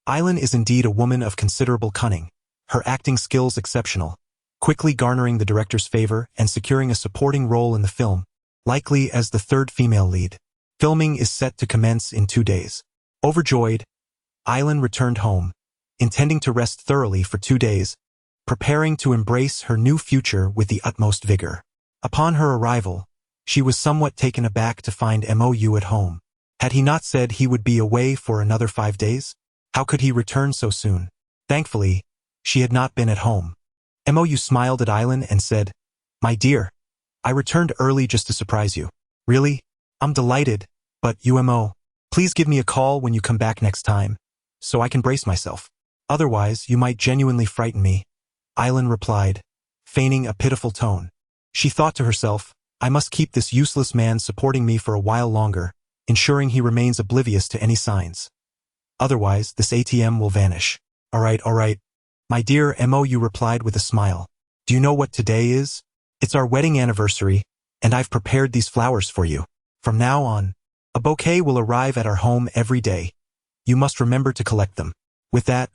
Aylin is indeed a woman of considerable cunning, her acting skills exceptional, quickly garnering the director's favor and securing a supporting role in the film, likely as the third female lead. Filming is set to commence in 2 days. Overjoyed, Aylin returned home, intending to rest thoroughly for 2 days, preparing to embrace her new future with the utmost vigor. Upon her arrival, she was somewhat taken aback to find Mou at home. Had he not said he would be away for another 5 days? How could he return so soon? Thankfully, she had not been at home. Mou smiled at Island and said, "My dear, I returned early just to surprise you." "Really? I'm delighted, but Umo, please give me a call when you come back next time, so I can brace myself. Otherwise, you might genuinely frighten me," Island replied, feigning a pitiful tone. She thought to herself, "I must keep this useless man supporting me for a while longer, ensuring he remains oblivious to any signs. Otherwise, this ATM will vanish." All right, my dear Mou replied with a smile. "Do you know what today is? It's our wedding anniversary, and I've prepared these flowers for you. From now on, a bouquet will arrive at our home every day. You must remember to collect them." With that,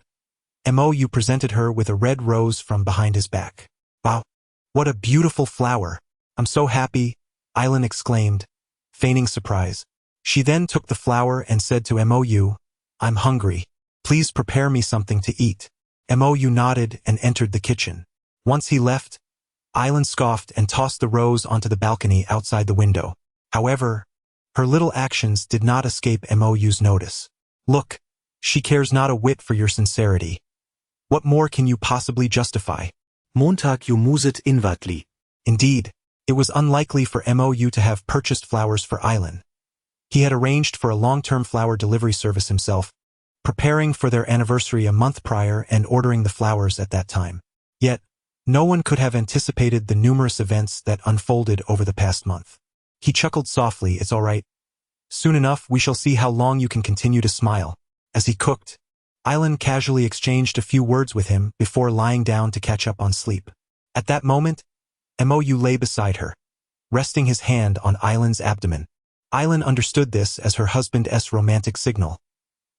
Mou presented her with a red rose from behind his back. "Wow, what a beautiful flower. I'm so happy," Island exclaimed, feigning surprise. She then took the flower and said to Mou, "I'm hungry. Please prepare me something to eat." Mou nodded and entered the kitchen. Once he left, Island scoffed and tossed the rose onto the balcony outside the window. However, her little actions did not escape Mou's notice. "Look, she cares not a whit for your sincerity. What more can you possibly justify?" Montag muset invatli. Indeed, it was unlikely for Mou to have purchased flowers for Island. He had arranged for a long-term flower delivery service himself, preparing for their anniversary a month prior and ordering the flowers at that time. Yet, no one could have anticipated the numerous events that unfolded over the past month. He chuckled softly. "It's all right. Soon enough we shall see how long you can continue to smile." As he cooked, Island casually exchanged a few words with him before lying down to catch up on sleep. At that moment, Mou lay beside her, resting his hand on Island's abdomen. Island understood this as her husband's romantic signal.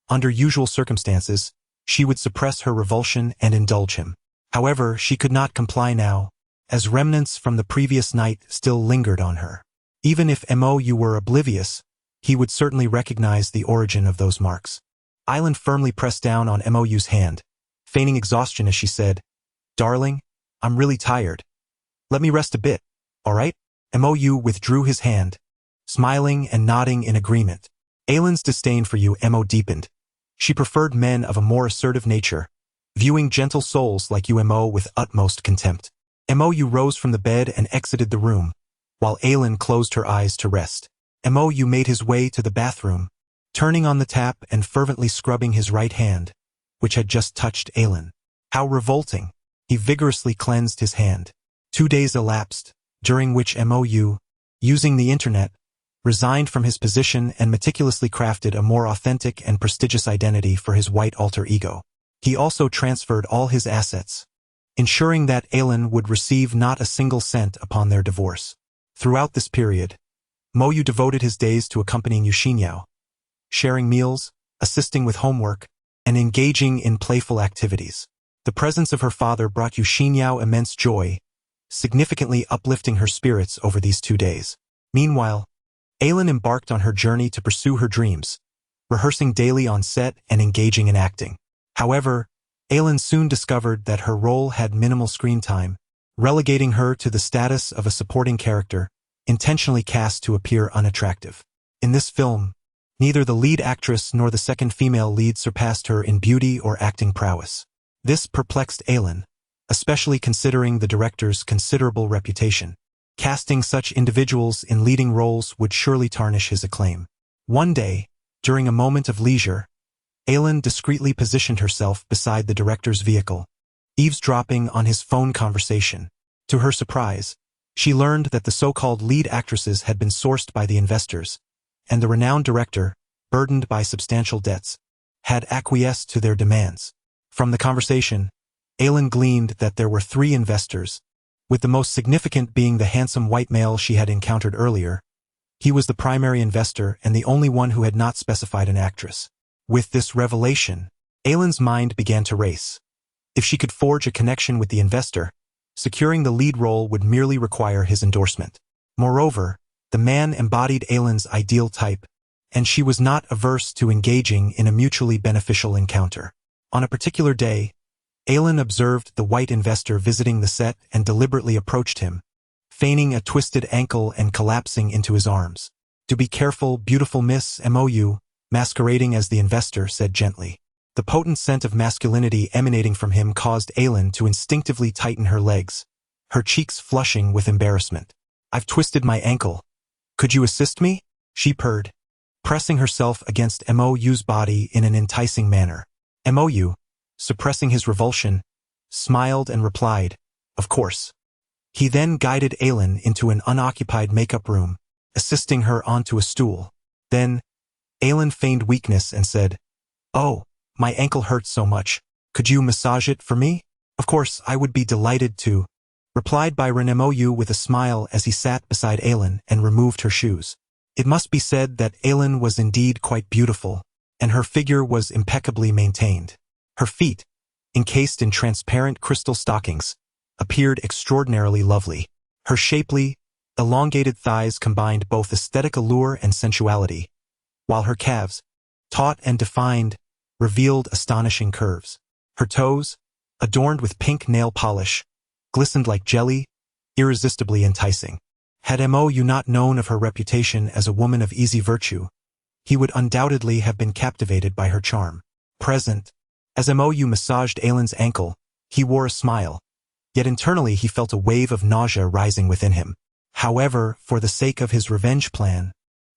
Under usual circumstances, she would suppress her revulsion and indulge him. However, she could not comply now, as remnants from the previous night still lingered on her. Even if Mou were oblivious, he would certainly recognize the origin of those marks. Island firmly pressed down on Mou's hand, feigning exhaustion as she said, "Darling, I'm really tired. Let me rest a bit, all right?" Mou withdrew his hand, smiling and nodding in agreement. Island's disdain for Mou deepened. She preferred men of a more assertive nature, viewing gentle souls like Mou with utmost contempt. Mou rose from the bed and exited the room, while Island closed her eyes to rest. Mou made his way to the bathroom, turning on the tap and fervently scrubbing his right hand, which had just touched Island. How revolting! He vigorously cleansed his hand. 2 days elapsed, during which Mou, using the internet, resigned from his position and meticulously crafted a more authentic and prestigious identity for his white alter ego. He also transferred all his assets, ensuring that Island would receive not a single cent upon their divorce. Throughout this period, Mou devoted his days to accompanying Yuxinyao, sharing meals, assisting with homework, and engaging in playful activities. The presence of her father brought Yuxinyao immense joy, significantly uplifting her spirits over these 2 days. Meanwhile, Island embarked on her journey to pursue her dreams, rehearsing daily on set and engaging in acting. However, Island soon discovered that her role had minimal screen time, relegating her to the status of a supporting character, intentionally cast to appear unattractive. In this film, neither the lead actress nor the second female lead surpassed her in beauty or acting prowess. This perplexed Island, especially considering the director's considerable reputation. Casting such individuals in leading roles would surely tarnish his acclaim. One day, during a moment of leisure, Island discreetly positioned herself beside the director's vehicle, eavesdropping on his phone conversation. To her surprise, she learned that the so-called lead actresses had been sourced by the investors, and the renowned director, burdened by substantial debts, had acquiesced to their demands. From the conversation, Island gleaned that there were 3 investors, with the most significant being the handsome white male she had encountered earlier. He was the primary investor and the only one who had not specified an actress. With this revelation, Island's mind began to race. If she could forge a connection with the investor, securing the lead role would merely require his endorsement. Moreover, the man embodied Island's ideal type, and she was not averse to engaging in a mutually beneficial encounter. On a particular day, Aylin observed the white investor visiting the set and deliberately approached him, feigning a twisted ankle and collapsing into his arms. "Do be careful, beautiful Miss Mou," masquerading as the investor said gently. The potent scent of masculinity emanating from him caused Aylin to instinctively tighten her legs, her cheeks flushing with embarrassment. "I've twisted my ankle. Could you assist me?" she purred, pressing herself against Mou's body in an enticing manner. Mou, suppressing his revulsion, smiled and replied, "Of course." He then guided Aylin into an unoccupied makeup room, assisting her onto a stool. Then, Aylin feigned weakness and said, "Oh, my ankle hurts so much. Could you massage it for me?" "Of course, I would be delighted to," replied Byron Mou with a smile as he sat beside Aylin and removed her shoes. It must be said that Aylin was indeed quite beautiful, and her figure was impeccably maintained. Her feet, encased in transparent crystal stockings, appeared extraordinarily lovely. Her shapely, elongated thighs combined both aesthetic allure and sensuality, while her calves, taut and defined, revealed astonishing curves. Her toes, adorned with pink nail polish, glistened like jelly, irresistibly enticing. Had Mou not known of her reputation as a woman of easy virtue, he would undoubtedly have been captivated by her charm. Present, as Mou massaged Aylin's ankle, he wore a smile, yet internally he felt a wave of nausea rising within him. However, for the sake of his revenge plan,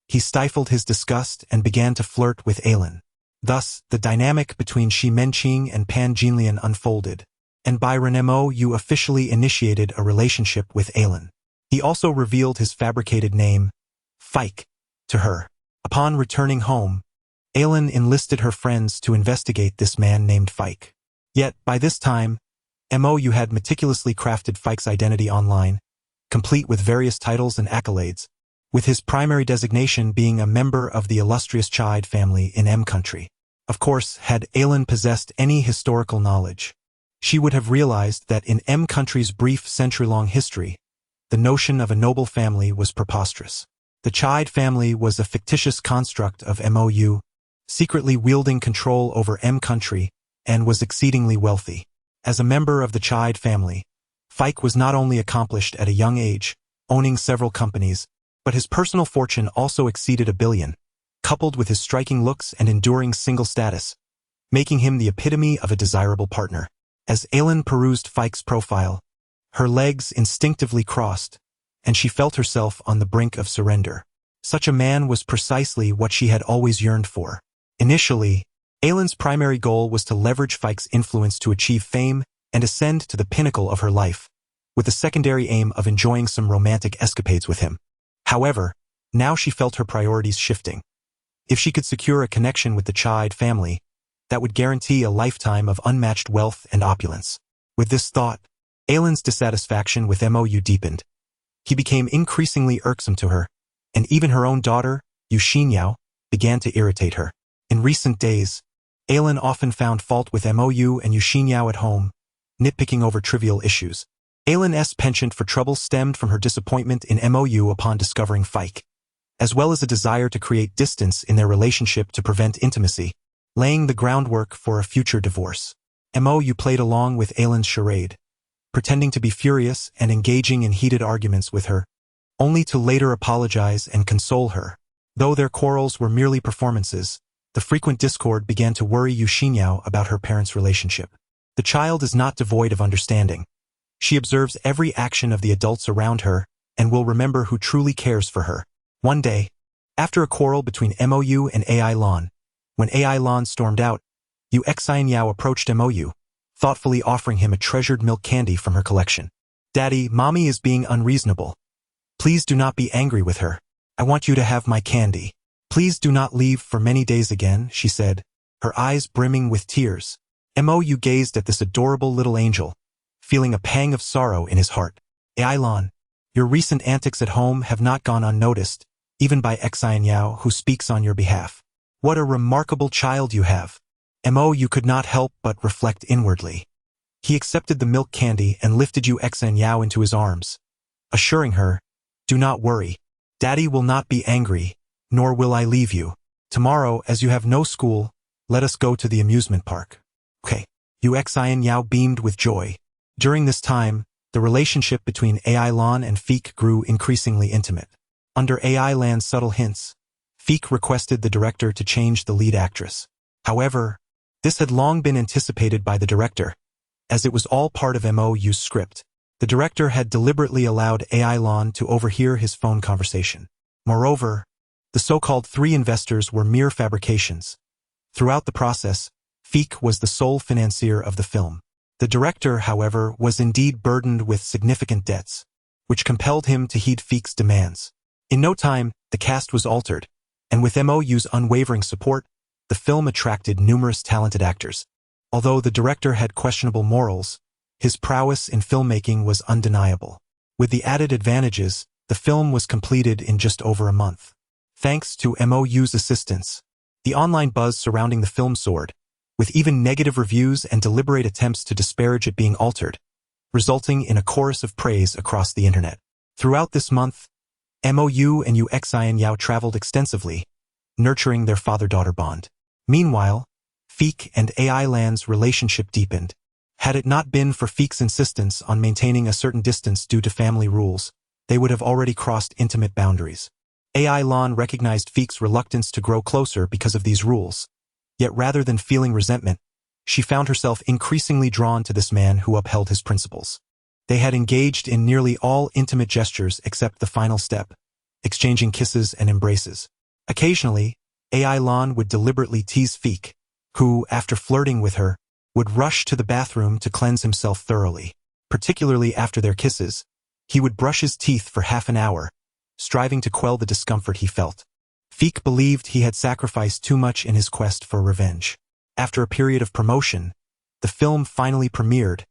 he stifled his disgust and began to flirt with Aylin. Thus, the dynamic between Shi Menqing and Pan Jinlian unfolded, and Byron Mou officially initiated a relationship with Aylin. He also revealed his fabricated name, Fike, to her. Upon returning home, Aylin enlisted her friends to investigate this man named Fike. Yet, by this time, Mou had meticulously crafted Fike's identity online, complete with various titles and accolades, with his primary designation being a member of the illustrious Chide family in M country. Of course, had Aylin possessed any historical knowledge, she would have realized that in M country's brief century-long history, the notion of a noble family was preposterous. The Chide family was a fictitious construct of Mou, secretly wielding control over M country, and was exceedingly wealthy. As a member of the Chide family, Fike was not only accomplished at a young age, owning several companies, but his personal fortune also exceeded $1 billion, coupled with his striking looks and enduring single status, making him the epitome of a desirable partner. As Aylin perused Fike's profile, her legs instinctively crossed, and she felt herself on the brink of surrender. Such a man was precisely what she had always yearned for. Initially, Aylin's primary goal was to leverage Fike's influence to achieve fame and ascend to the pinnacle of her life, with the secondary aim of enjoying some romantic escapades with him. However, now she felt her priorities shifting. If she could secure a connection with the Chide family, that would guarantee a lifetime of unmatched wealth and opulence. With this thought, Aylin's dissatisfaction with Mou deepened. He became increasingly irksome to her, and even her own daughter, Yu Xinyao, began to irritate her. In recent days, Aylin often found fault with Mou and Yu Xinyao at home, nitpicking over trivial issues. Aylin's penchant for trouble stemmed from her disappointment in Mou upon discovering Fike, as well as a desire to create distance in their relationship to prevent intimacy, laying the groundwork for a future divorce. Mou played along with Aylin's charade, pretending to be furious and engaging in heated arguments with her, only to later apologize and console her. Though their quarrels were merely performances, the frequent discord began to worry Yu Xinyao about her parents' relationship. The child is not devoid of understanding. She observes every action of the adults around her and will remember who truly cares for her. One day, after a quarrel between Mou and Ai Lan, when Ai Lan stormed out, Yu Xinyao approached Mou, thoughtfully offering him a treasured milk candy from her collection. "Daddy, Mommy is being unreasonable. Please do not be angry with her. I want you to have my candy. Please do not leave for many days again," she said, her eyes brimming with tears. Mou gazed at this adorable little angel, feeling a pang of sorrow in his heart. "Ai Lan, your recent antics at home have not gone unnoticed, even by Xinyao, who speaks on your behalf. What a remarkable child you have." Mou could not help but reflect inwardly. He accepted the milk candy and lifted Yu Xinyao into his arms, assuring her, "Do not worry. Daddy will not be angry, nor will I leave you. Tomorrow, as you have no school, let us go to the amusement park." Okay. Uxian Yao beamed with joy. During this time, the relationship between AI Lan and Feek grew increasingly intimate. Under AI Lan's subtle hints, Feek requested the director to change the lead actress. However, this had long been anticipated by the director, as it was all part of MOU's script. The director had deliberately allowed AI Lan to overhear his phone conversation. Moreover, the so-called three investors were mere fabrications. Throughout the process, Feek was the sole financier of the film. The director, however, was indeed burdened with significant debts, which compelled him to heed Feek's demands. In no time, the cast was altered, and with MOU's unwavering support, the film attracted numerous talented actors. Although the director had questionable morals, his prowess in filmmaking was undeniable. With the added advantages, the film was completed in just over a month. Thanks to MOU's assistance, the online buzz surrounding the film soared, with even negative reviews and deliberate attempts to disparage it being altered, resulting in a chorus of praise across the internet. Throughout this month, MOU and Uxian Yao traveled extensively, nurturing their father-daughter bond. Meanwhile, Feek and AI Lan's relationship deepened. Had it not been for Feek's insistence on maintaining a certain distance due to family rules, they would have already crossed intimate boundaries. AI Lan recognized Feek's reluctance to grow closer because of these rules. Yet rather than feeling resentment, she found herself increasingly drawn to this man who upheld his principles. They had engaged in nearly all intimate gestures except the final step, exchanging kisses and embraces. Occasionally, AI Lan would deliberately tease Feek, who, after flirting with her, would rush to the bathroom to cleanse himself thoroughly. Particularly after their kisses, he would brush his teeth for half an hour, striving to quell the discomfort he felt. Feek believed he had sacrificed too much in his quest for revenge. After a period of promotion, the film finally premiered,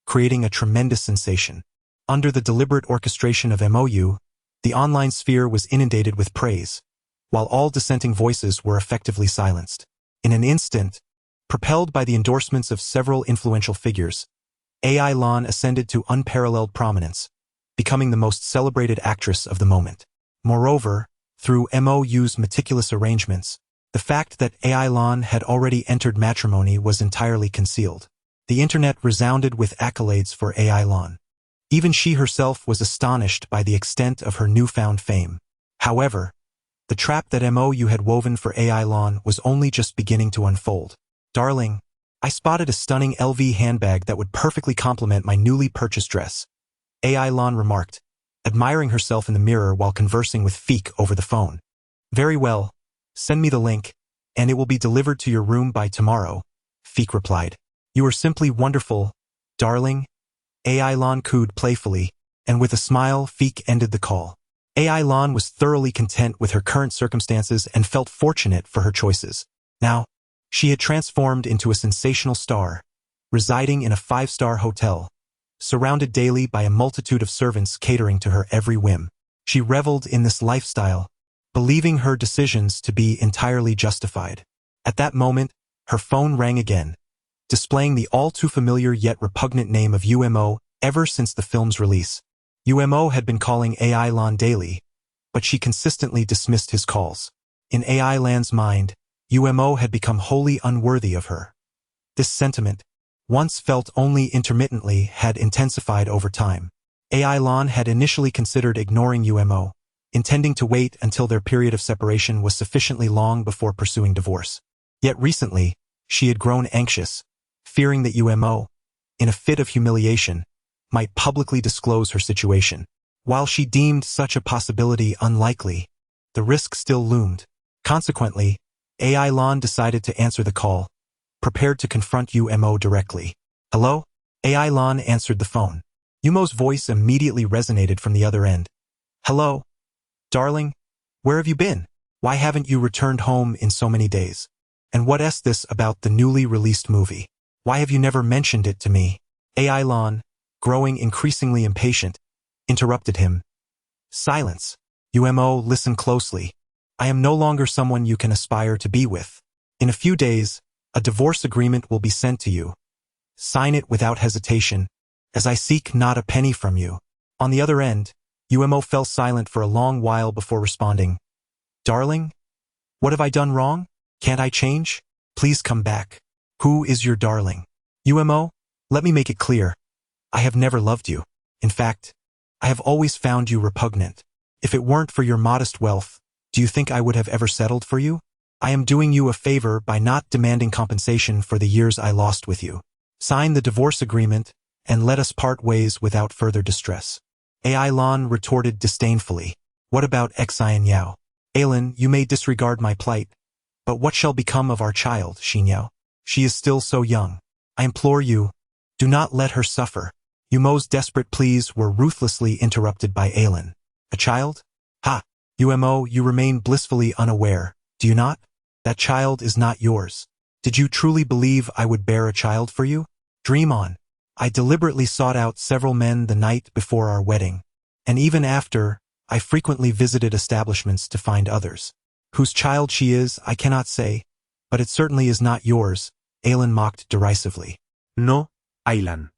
creating a tremendous sensation. Under the deliberate orchestration of MOU, the online sphere was inundated with praise, while all dissenting voices were effectively silenced. In an instant, propelled by the endorsements of several influential figures, AI Lan ascended to unparalleled prominence, becoming the most celebrated actress of the moment. Moreover, through MOU's meticulous arrangements, the fact that AI Lan had already entered matrimony was entirely concealed. The internet resounded with accolades for AI Lan. Even she herself was astonished by the extent of her newfound fame. However, the trap that MOU had woven for AI Lan was only just beginning to unfold. "Darling, I spotted a stunning LV handbag that would perfectly complement my newly purchased dress," AI Lan remarked, admiring herself in the mirror while conversing with Feek over the phone. "Very well, send me the link, and it will be delivered to your room by tomorrow," Feek replied. "You are simply wonderful, darling," AI Lan cooed playfully, and with a smile Feek ended the call. AI Lan was thoroughly content with her current circumstances and felt fortunate for her choices. Now, she had transformed into a sensational star, residing in a 5-star hotel, surrounded daily by a multitude of servants catering to her every whim. She reveled in this lifestyle, believing her decisions to be entirely justified. At that moment, her phone rang again, displaying the all-too-familiar yet repugnant name of UMO. Ever since the film's release, UMO had been calling AI Lan daily, but she consistently dismissed his calls. In AI Lan's mind, UMO had become wholly unworthy of her. This sentiment, once felt only intermittently, had intensified over time. AI Lan had initially considered ignoring UMO, intending to wait until their period of separation was sufficiently long before pursuing divorce. Yet recently, she had grown anxious, fearing that UMO, in a fit of humiliation, might publicly disclose her situation. While she deemed such a possibility unlikely, the risk still loomed. Consequently, AI Lan decided to answer the call, prepared to confront UMO directly. "Hello?" AI Lan answered the phone. UMO's voice immediately resonated from the other end. "Hello? Darling, where have you been? Why haven't you returned home in so many days? And what's this about the newly released movie? Why have you never mentioned it to me?" AI Lan, growing increasingly impatient, interrupted him. "Silence. UMO, listen closely. I am no longer someone you can aspire to be with. In a few days, a divorce agreement will be sent to you. Sign it without hesitation, as I seek not a penny from you." On the other end, UMO fell silent for a long while before responding. "Darling, what have I done wrong? Can't I change? Please come back." Who is your darling? UMO? Let me make it clear. I have never loved you. In fact, I have always found you repugnant. If it weren't for your modest wealth, do you think I would have ever settled for you? I am doing you a favor by not demanding compensation for the years I lost with you. Sign the divorce agreement, and let us part ways without further distress. Ai Lan retorted disdainfully. What about Xian Yao? Alan, you may disregard my plight, but what shall become of our child, Xin Yao? She is still so young. I implore you, do not let her suffer. Yumo's desperate pleas were ruthlessly interrupted by Alan. A child? Ha! Umo, you remain blissfully unaware, do you not? That child is not yours. Did you truly believe I would bear a child for you? Dream on. I deliberately sought out several men the night before our wedding, and even after, I frequently visited establishments to find others. Whose child she is, I cannot say, but it certainly is not yours, Alan mocked derisively. No, Ailan.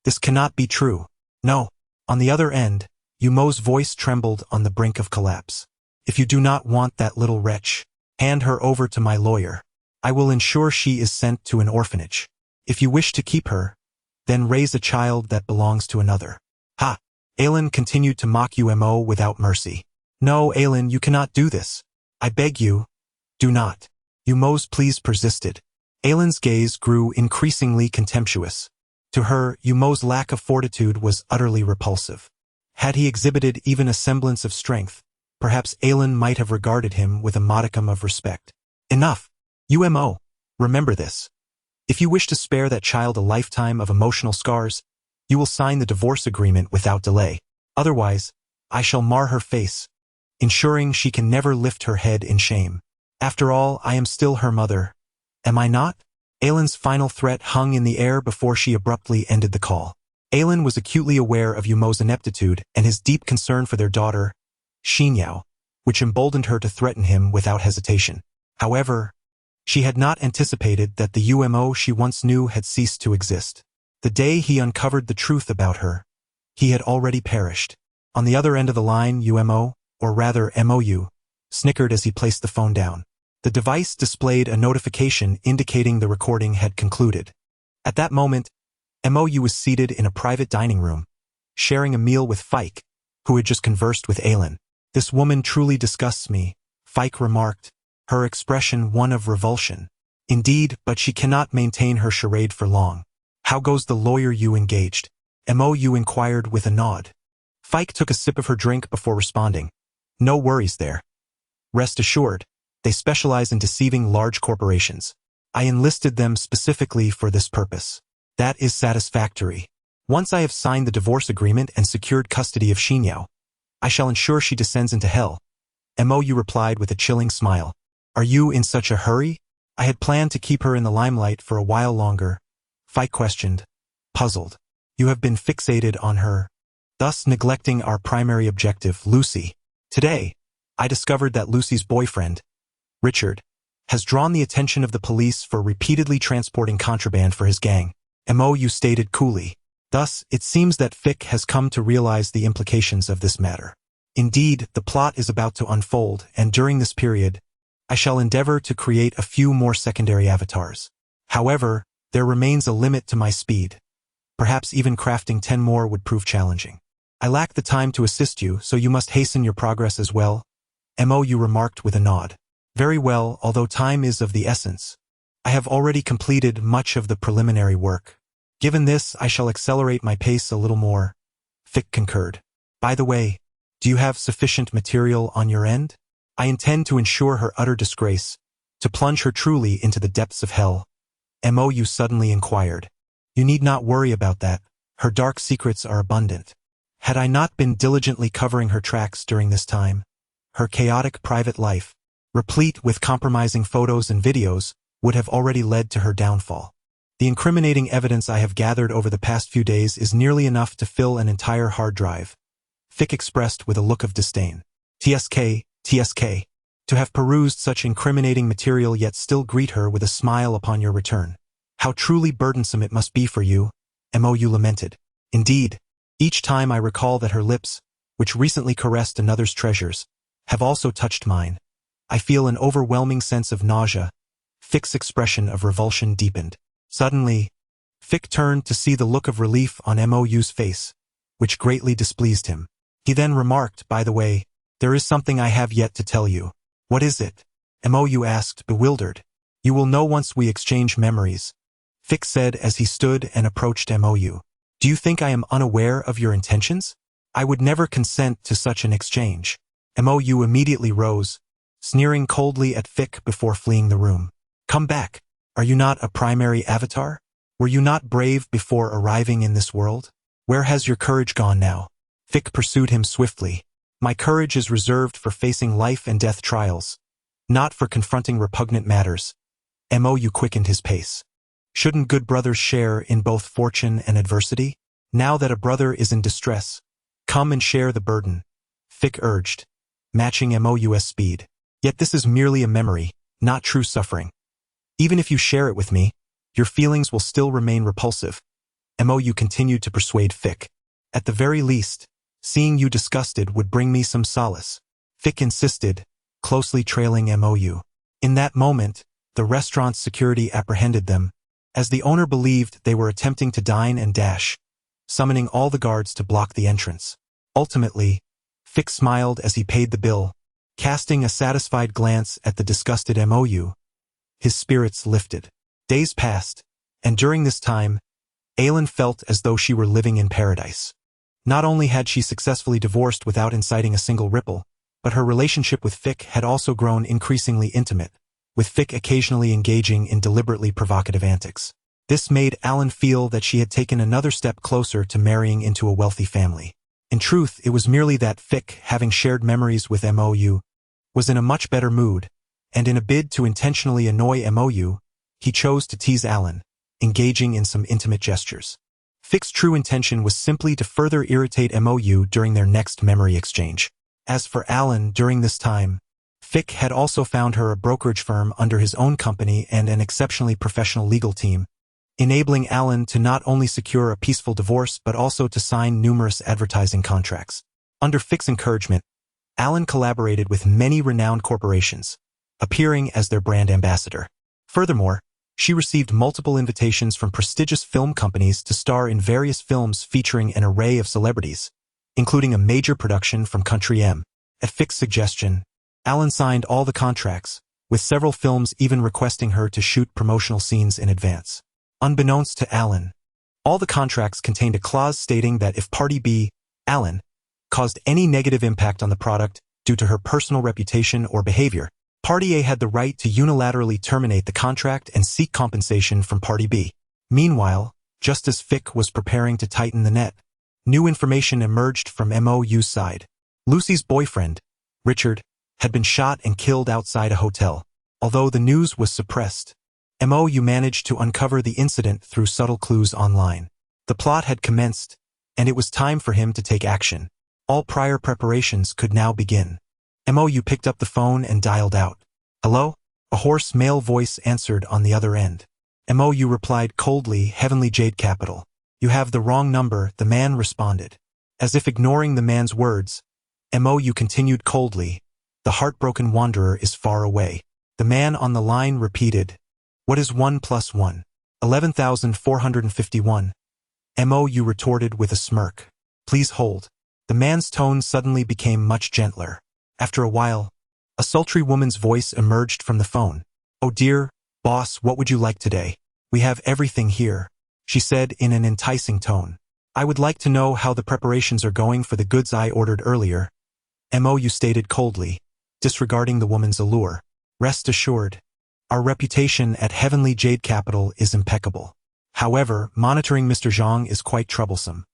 This cannot be true. No. On the other end, Yumo's voice trembled on the brink of collapse. If you do not want that little wretch, hand her over to my lawyer. I will ensure she is sent to an orphanage. If you wish to keep her, then raise a child that belongs to another. Ha! Alan continued to mock Umo without mercy. No, Alan, you cannot do this. I beg you, do not. Umo's pleas persisted. Alan's gaze grew increasingly contemptuous. To her, Umo's lack of fortitude was utterly repulsive. Had he exhibited even a semblance of strength, perhaps Alan might have regarded him with a modicum of respect. Enough! Umo, remember this. If you wish to spare that child a lifetime of emotional scars, you will sign the divorce agreement without delay. Otherwise, I shall mar her face, ensuring she can never lift her head in shame. After all, I am still her mother. Am I not? Alan's final threat hung in the air before she abruptly ended the call. Alan was acutely aware of Yumo's ineptitude and his deep concern for their daughter, Xin Yao, which emboldened her to threaten him without hesitation. However, she had not anticipated that the Umo she once knew had ceased to exist. The day he uncovered the truth about her, he had already perished. On the other end of the line, Umo, or rather MOU, snickered as he placed the phone down. The device displayed a notification indicating the recording had concluded. At that moment, MOU was seated in a private dining room, sharing a meal with Fike, who had just conversed with Alan. This woman truly disgusts me, Fike remarked, her expression one of revulsion. Indeed, but she cannot maintain her charade for long. How goes the lawyer you engaged? MOU inquired with a nod. Fike took a sip of her drink before responding. No worries there. Rest assured, they specialize in deceiving large corporations. I enlisted them specifically for this purpose. That is satisfactory. Once I have signed the divorce agreement and secured custody of Xin Yao, I shall ensure she descends into hell. MOU replied with a chilling smile. Are you in such a hurry? I had planned to keep her in the limelight for a while longer. Fike questioned, puzzled. You have been fixated on her, thus neglecting our primary objective, Lucy. Today, I discovered that Lucy's boyfriend, Richard, has drawn the attention of the police for repeatedly transporting contraband for his gang. MOU stated coolly. Thus, it seems that Fick has come to realize the implications of this matter. Indeed, the plot is about to unfold, and during this period, I shall endeavor to create a few more secondary avatars. However, there remains a limit to my speed. Perhaps even crafting 10 more would prove challenging. I lack the time to assist you, so you must hasten your progress as well, MOU remarked with a nod. Very well, although time is of the essence. I have already completed much of the preliminary work. Given this, I shall accelerate my pace a little more. Fick concurred. By the way, do you have sufficient material on your end? I intend to ensure her utter disgrace, to plunge her truly into the depths of hell. MOU suddenly inquired. You need not worry about that. Her dark secrets are abundant. Had I not been diligently covering her tracks during this time, her chaotic private life, replete with compromising photos and videos, would have already led to her downfall. The incriminating evidence I have gathered over the past few days is nearly enough to fill an entire hard drive. Fick expressed with a look of disdain. TSK. To have perused such incriminating material yet still greet her with a smile upon your return. How truly burdensome it must be for you, MOU lamented. Indeed, each time I recall that her lips, which recently caressed another's treasures, have also touched mine, I feel an overwhelming sense of nausea. Fick's expression of revulsion deepened. Suddenly, Fick turned to see the look of relief on MOU's face, which greatly displeased him. He then remarked, "By the way, there is something I have yet to tell you." "What is it?" MOU asked, bewildered. "You will know once we exchange memories," Fick said as he stood and approached MOU. "Do you think I am unaware of your intentions? I would never consent to such an exchange." MOU immediately rose, sneering coldly at Fick before fleeing the room. "Come back. Are you not a primary avatar? Were you not brave before arriving in this world? Where has your courage gone now?" Fick pursued him swiftly. "My courage is reserved for facing life and death trials, not for confronting repugnant matters." MOU quickened his pace. "Shouldn't good brothers share in both fortune and adversity? Now that a brother is in distress, come and share the burden," Fick urged, matching MOU's speed. "Yet this is merely a memory, not true suffering. Even if you share it with me, your feelings will still remain repulsive." MOU continued to persuade Fick. "At the very least, seeing you disgusted would bring me some solace." Fick insisted, closely trailing MOU. In that moment, the restaurant's security apprehended them, as the owner believed they were attempting to dine and dash, summoning all the guards to block the entrance. Ultimately, Fick smiled as he paid the bill, casting a satisfied glance at the disgusted MOU. His spirits lifted. Days passed, and during this time, Aylin felt as though she were living in paradise. Not only had she successfully divorced without inciting a single ripple, but her relationship with Fick had also grown increasingly intimate, with Fick occasionally engaging in deliberately provocative antics. This made Alan feel that she had taken another step closer to marrying into a wealthy family. In truth, it was merely that Fick, having shared memories with MOU, was in a much better mood, and in a bid to intentionally annoy MOU, he chose to tease Alan, engaging in some intimate gestures. Fick's true intention was simply to further irritate MOU during their next memory exchange. As for Alan, during this time, Fick had also found her a brokerage firm under his own company and an exceptionally professional legal team, enabling Alan to not only secure a peaceful divorce but also to sign numerous advertising contracts. Under Fick's encouragement, Alan collaborated with many renowned corporations, appearing as their brand ambassador. Furthermore, she received multiple invitations from prestigious film companies to star in various films featuring an array of celebrities, including a major production from Country M. At Fick's suggestion, Alan signed all the contracts, with several films even requesting her to shoot promotional scenes in advance. Unbeknownst to Alan, all the contracts contained a clause stating that if Party B, Alan, caused any negative impact on the product due to her personal reputation or behavior, Party A had the right to unilaterally terminate the contract and seek compensation from Party B. Meanwhile, just as Fick was preparing to tighten the net, new information emerged from MOU's side. Lucy's boyfriend, Richard, had been shot and killed outside a hotel. Although the news was suppressed, MOU managed to uncover the incident through subtle clues online. The plot had commenced, and it was time for him to take action. All prior preparations could now begin. MOU picked up the phone and dialed out. "Hello?" A hoarse male voice answered on the other end. MOU replied coldly, "Heavenly Jade Capital." "You have the wrong number," the man responded. As if ignoring the man's words, MOU continued coldly, "The heartbroken wanderer is far away." The man on the line repeated, "What is 1 plus 1? 11,451. MOU retorted with a smirk. "Please hold." The man's tone suddenly became much gentler. After a while, a sultry woman's voice emerged from the phone. "Oh dear, boss, what would you like today? We have everything here," she said in an enticing tone. "I would like to know how the preparations are going for the goods I ordered earlier," MOU stated coldly, disregarding the woman's allure. "Rest assured, our reputation at Heavenly Jade Capital is impeccable. However, monitoring Mr. Zhang is quite troublesome.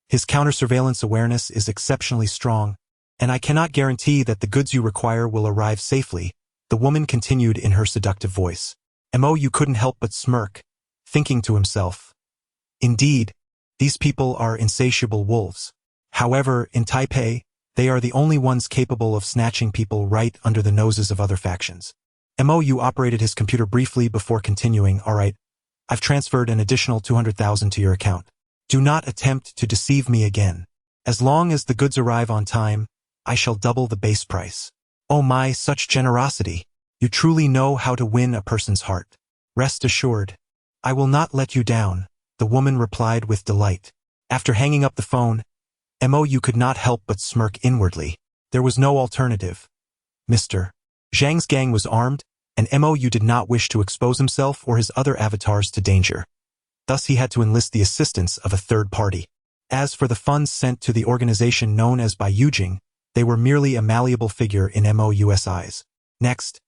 His counter-surveillance awareness is exceptionally strong, and I cannot guarantee that the goods you require will arrive safely," the woman continued in her seductive voice. MOU couldn't help but smirk, thinking to himself, "Indeed, these people are insatiable wolves. However, in Taipei, they are the only ones capable of snatching people right under the noses of other factions." MOU operated his computer briefly before continuing, "All right, I've transferred an additional 200,000 to your account. Do not attempt to deceive me again. As long as the goods arrive on time, I shall double the base price." "Oh my, such generosity. You truly know how to win a person's heart. Rest assured, I will not let you down, the woman replied with delight. After hanging up the phone, Mou could not help but smirk inwardly. There was no alternative. Mr. Zhang's gang was armed, and Mou did not wish to expose himself or his other avatars to danger. Thus he had to enlist the assistance of a third party. As for the funds sent to the organization known as by Yujing, they were merely a malleable figure in Mou's eyes. Next,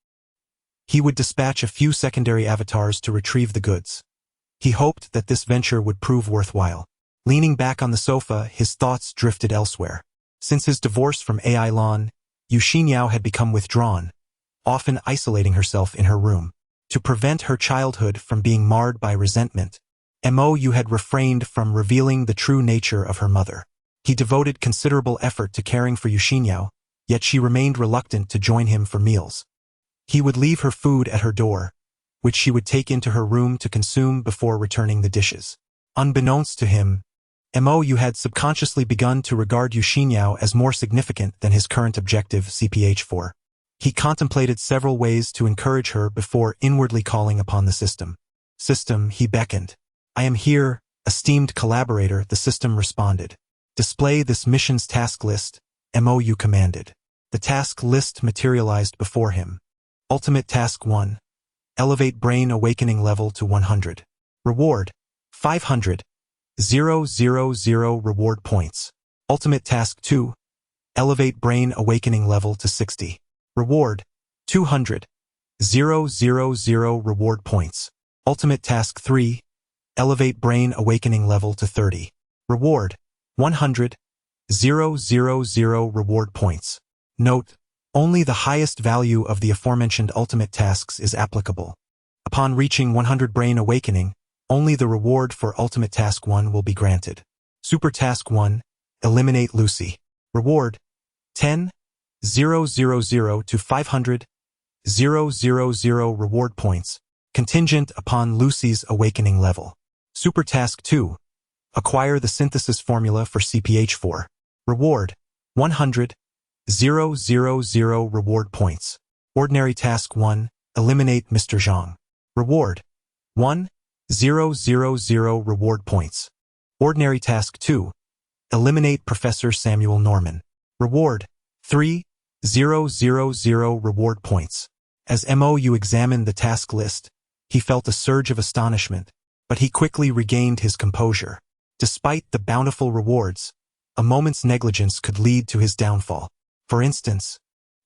he would dispatch a few secondary avatars to retrieve the goods. He hoped that this venture would prove worthwhile. Leaning back on the sofa, his thoughts drifted elsewhere. Since his divorce from Ai Lan, Yu Xinyao had become withdrawn, often isolating herself in her room. To prevent her childhood from being marred by resentment, Mou had refrained from revealing the true nature of her mother. He devoted considerable effort to caring for Yu Xinyao, yet she remained reluctant to join him for meals. He would leave her food at her door, which she would take into her room to consume before returning the dishes. Unbeknownst to him, Mou had subconsciously begun to regard Yu Xinyao as more significant than his current objective, CPH-4. He contemplated several ways to encourage her before inwardly calling upon the system. System, he beckoned. I am here, esteemed collaborator, the system responded. Display this mission's task list, Mou commanded. The task list materialized before him. Ultimate Task 1. Elevate Brain Awakening Level to 100. Reward, 500. 000 reward points. Ultimate Task 2. Elevate Brain Awakening Level to 60. Reward, 200. 000 reward points. Ultimate Task 3. Elevate Brain Awakening Level to 30. Reward, 100. 000 reward points. Note, only the highest value of the aforementioned ultimate tasks is applicable. Upon reaching 100 Brain Awakening, only the reward for Ultimate Task 1 will be granted. Super Task 1. Eliminate Lucy. Reward, 10. 000 to 500. 000 reward points, contingent upon Lucy's awakening level. Super Task 2. Acquire the synthesis formula for CPH-4. Reward, 100. 000 reward points. Ordinary Task 1. Eliminate Mr. Zhang. Reward, 1. 000 reward points. Ordinary Task 2. Eliminate Professor Samuel Norman. Reward, 3. 000 reward points. As Mou examined the task list, he felt a surge of astonishment, but he quickly regained his composure. Despite the bountiful rewards, a moment's negligence could lead to his downfall. For instance,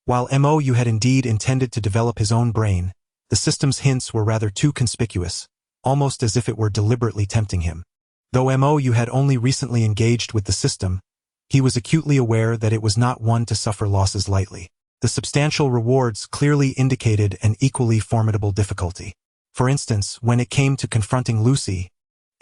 while Mou had indeed intended to develop his own brain, the system's hints were rather too conspicuous, almost as if it were deliberately tempting him. Though Mou had only recently engaged with the system, he was acutely aware that it was not one to suffer losses lightly. The substantial rewards clearly indicated an equally formidable difficulty. For instance, when it came to confronting Lucy,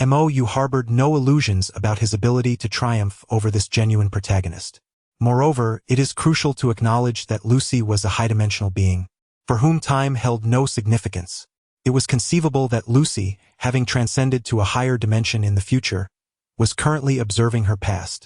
Mou harbored no illusions about his ability to triumph over this genuine protagonist. Moreover, it is crucial to acknowledge that Lucy was a high-dimensional being, for whom time held no significance. It was conceivable that Lucy, having transcended to a higher dimension in the future, was currently observing her past,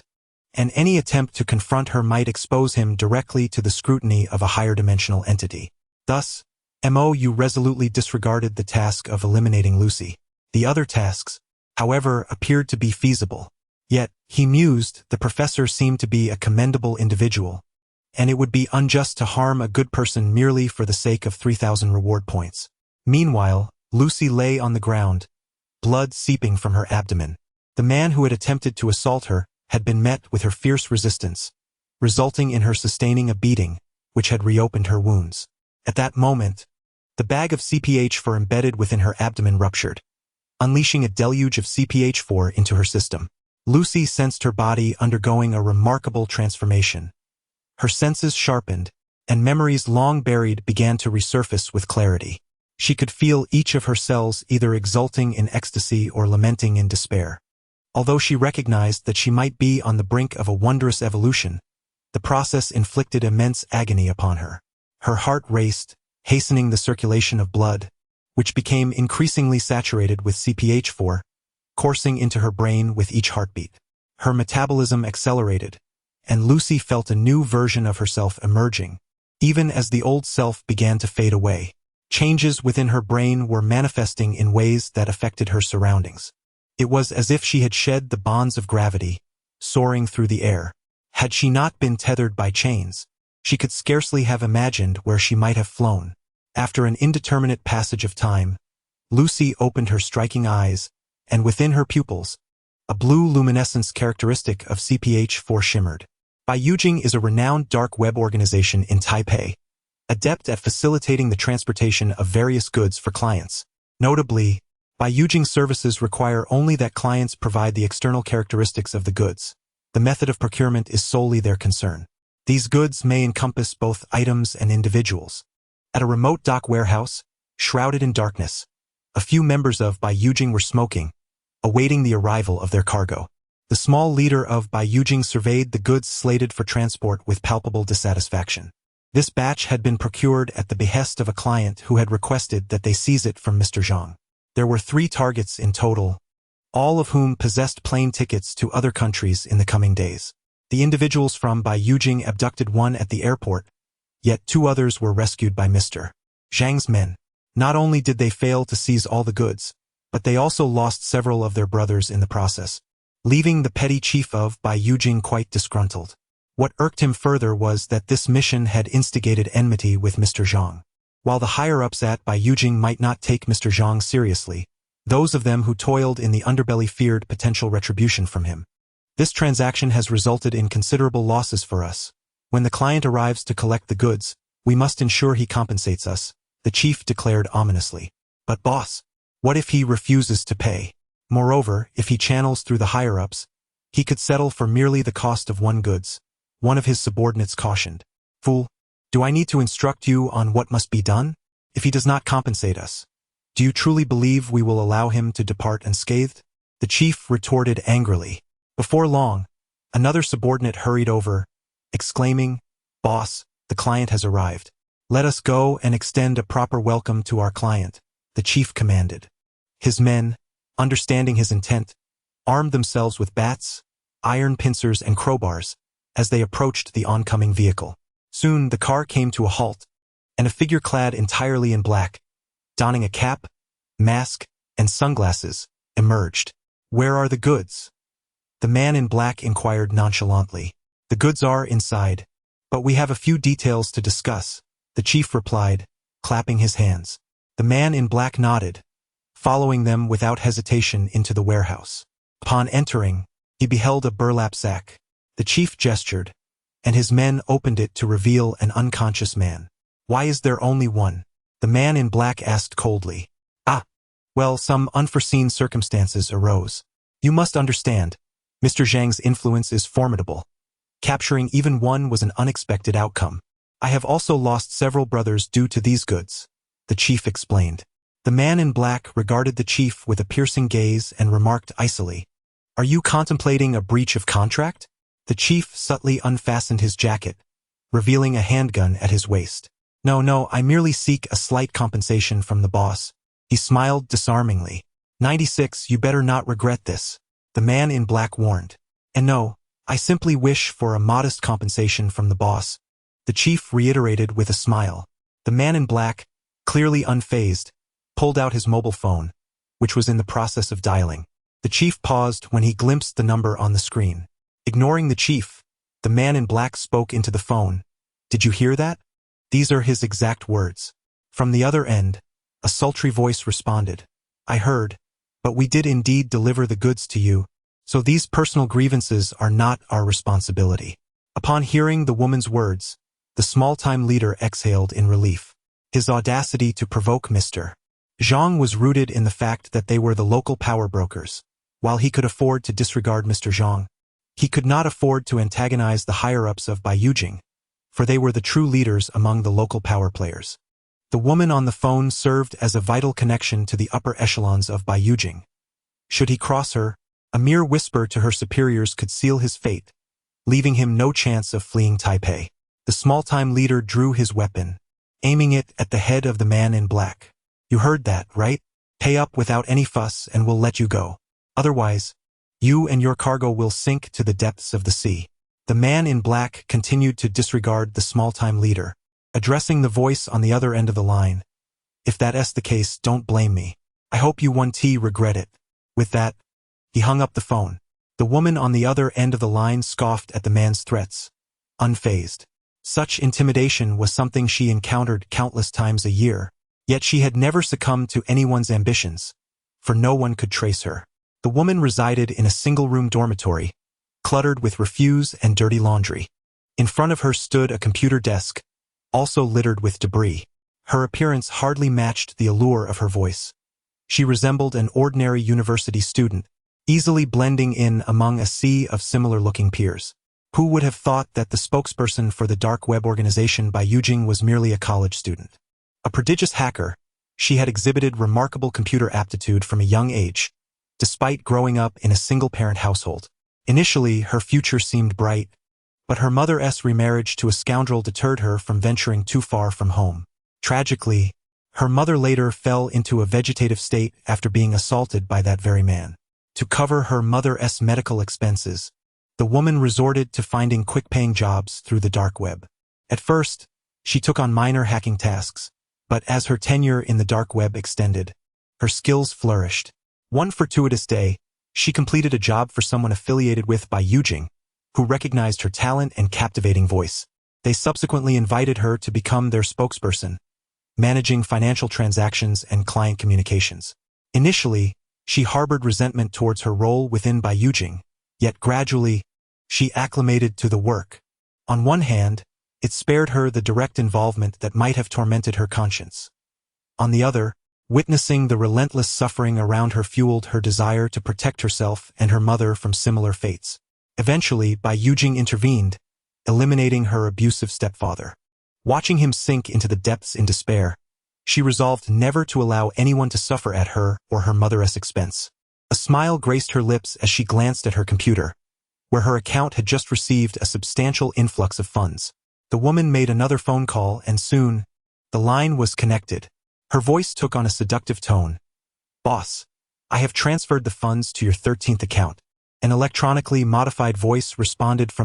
and any attempt to confront her might expose him directly to the scrutiny of a higher dimensional entity. Thus, Mou resolutely disregarded the task of eliminating Lucy. The other tasks, however, appeared to be feasible. Yet, he mused, the professor seemed to be a commendable individual, and it would be unjust to harm a good person merely for the sake of 3,000 reward points. Meanwhile, Lucy lay on the ground, blood seeping from her abdomen. The man who had attempted to assault her had been met with her fierce resistance, resulting in her sustaining a beating, which had reopened her wounds. At that moment, the bag of CPH-4 embedded within her abdomen ruptured, unleashing a deluge of CPH-4 into her system. Lucy sensed her body undergoing a remarkable transformation. Her senses sharpened, and memories long buried began to resurface with clarity. She could feel each of her cells either exulting in ecstasy or lamenting in despair. Although she recognized that she might be on the brink of a wondrous evolution, the process inflicted immense agony upon her. Her heart raced, hastening the circulation of blood, which became increasingly saturated with CPH-4, coursing into her brain with each heartbeat. Her metabolism accelerated, and Lucy felt a new version of herself emerging, even as the old self began to fade away. Changes within her brain were manifesting in ways that affected her surroundings. It was as if she had shed the bonds of gravity, soaring through the air. Had she not been tethered by chains, she could scarcely have imagined where she might have flown. After an indeterminate passage of time, Lucy opened her striking eyes, and within her pupils, a blue luminescence characteristic of CPH-4 shimmered. Baiyujing is a renowned dark web organization in Taipei, adept at facilitating the transportation of various goods for clients. Notably, Baiyujing services require only that clients provide the external characteristics of the goods. The method of procurement is solely their concern. These goods may encompass both items and individuals. At a remote dock warehouse, shrouded in darkness, a few members of Baiyujing were smoking, awaiting the arrival of their cargo. The small leader of Baiyujing surveyed the goods slated for transport with palpable dissatisfaction. This batch had been procured at the behest of a client who had requested that they seize it from Mr. Zhang. There were 3 targets in total, all of whom possessed plane tickets to other countries in the coming days. The individuals from Baiyujing abducted one at the airport, yet 2 others were rescued by Mr. Zhang's men. Not only did they fail to seize all the goods, but they also lost several of their brothers in the process, leaving the petty chief of Baiyujing quite disgruntled. What irked him further was that this mission had instigated enmity with Mr. Zhang. While the higher-ups at Baiyujing might not take Mr. Zhang seriously, those of them who toiled in the underbelly feared potential retribution from him. This transaction has resulted in considerable losses for us. When the client arrives to collect the goods, we must ensure he compensates us, the chief declared ominously. But boss, what if he refuses to pay? Moreover, if he channels through the higher-ups, he could settle for merely the cost of 1 goods. One of his subordinates cautioned. Fool, do I need to instruct you on what must be done? If he does not compensate us, do you truly believe we will allow him to depart unscathed? The chief retorted angrily. Before long, another subordinate hurried over, exclaiming, Boss, the client has arrived. Let us go and extend a proper welcome to our client, the chief commanded. His men, understanding his intent, armed themselves with bats, iron pincers and crowbars as they approached the oncoming vehicle. Soon the car came to a halt, and a figure clad entirely in black, donning a cap, mask, and sunglasses, emerged. Where are the goods? The man in black inquired nonchalantly. The goods are inside, but we have a few details to discuss, the chief replied, clapping his hands. The man in black nodded, following them without hesitation into the warehouse. Upon entering, he beheld a burlap sack. The chief gestured, and his men opened it to reveal an unconscious man. Why is there only one? The man in black asked coldly. Well, some unforeseen circumstances arose. You must understand, Mr. Zhang's influence is formidable. Capturing even one was an unexpected outcome. I have also lost several brothers due to these goods, the chief explained. The man in black regarded the chief with a piercing gaze and remarked icily, Are you contemplating a breach of contract? The chief subtly unfastened his jacket, revealing a handgun at his waist. No, I merely seek a slight compensation from the boss. He smiled disarmingly. 96, you better not regret this, the man in black warned. And no, I simply wish for a modest compensation from the boss, the chief reiterated with a smile. The man in black, clearly unfazed, pulled out his mobile phone, which was in the process of dialing. The chief paused when he glimpsed the number on the screen. Ignoring the chief, the man in black spoke into the phone. Did you hear that? These are his exact words. From the other end, a sultry voice responded. I heard, but we did indeed deliver the goods to you, so these personal grievances are not our responsibility. Upon hearing the woman's words, the small-time leader exhaled in relief. His audacity to provoke Mr. Zhang was rooted in the fact that they were the local power brokers. While he could afford to disregard Mr. Zhang, he could not afford to antagonize the higher-ups of Baiyujing, for they were the true leaders among the local power players. The woman on the phone served as a vital connection to the upper echelons of Baiyujing. Should he cross her, a mere whisper to her superiors could seal his fate, leaving him no chance of fleeing Taipei. The small-time leader drew his weapon, aiming it at the head of the man in black. You heard that, right? Pay up without any fuss and we'll let you go. Otherwise, you and your cargo will sink to the depths of the sea. The man in black continued to disregard the small-time leader, addressing the voice on the other end of the line. If that's the case, don't blame me. I hope you regret it. With that, he hung up the phone. The woman on the other end of the line scoffed at the man's threats, unfazed. Such intimidation was something she encountered countless times a year, yet she had never succumbed to anyone's ambitions, for no one could trace her. The woman resided in a single-room dormitory, cluttered with refuse and dirty laundry. In front of her stood a computer desk, also littered with debris. Her appearance hardly matched the allure of her voice. She resembled an ordinary university student, easily blending in among a sea of similar-looking peers. Who would have thought that the spokesperson for the dark web organization by Yujing was merely a college student? A prodigious hacker, she had exhibited remarkable computer aptitude from a young age, despite growing up in a single-parent household. Initially, her future seemed bright, but her mother's remarriage to a scoundrel deterred her from venturing too far from home. Tragically, her mother later fell into a vegetative state after being assaulted by that very man. To cover her mother's medical expenses, the woman resorted to finding quick-paying jobs through the dark web. At first, she took on minor hacking tasks, but as her tenure in the dark web extended, her skills flourished. One fortuitous day, she completed a job for someone affiliated with by Yujing, who recognized her talent and captivating voice. They subsequently invited her to become their spokesperson, managing financial transactions and client communications. Initially, she harbored resentment towards her role within by Yujing, yet gradually, she acclimated to the work. On one hand, it spared her the direct involvement that might have tormented her conscience. On the other, witnessing the relentless suffering around her fueled her desire to protect herself and her mother from similar fates. Eventually, Bai Yujing intervened, eliminating her abusive stepfather. Watching him sink into the depths in despair, she resolved never to allow anyone to suffer at her or her mother's expense. A smile graced her lips as she glanced at her computer, where her account had just received a substantial influx of funds. The woman made another phone call and soon, the line was connected. Her voice took on a seductive tone. "Boss, I have transferred the funds to your 13th account." An electronically modified voice responded from the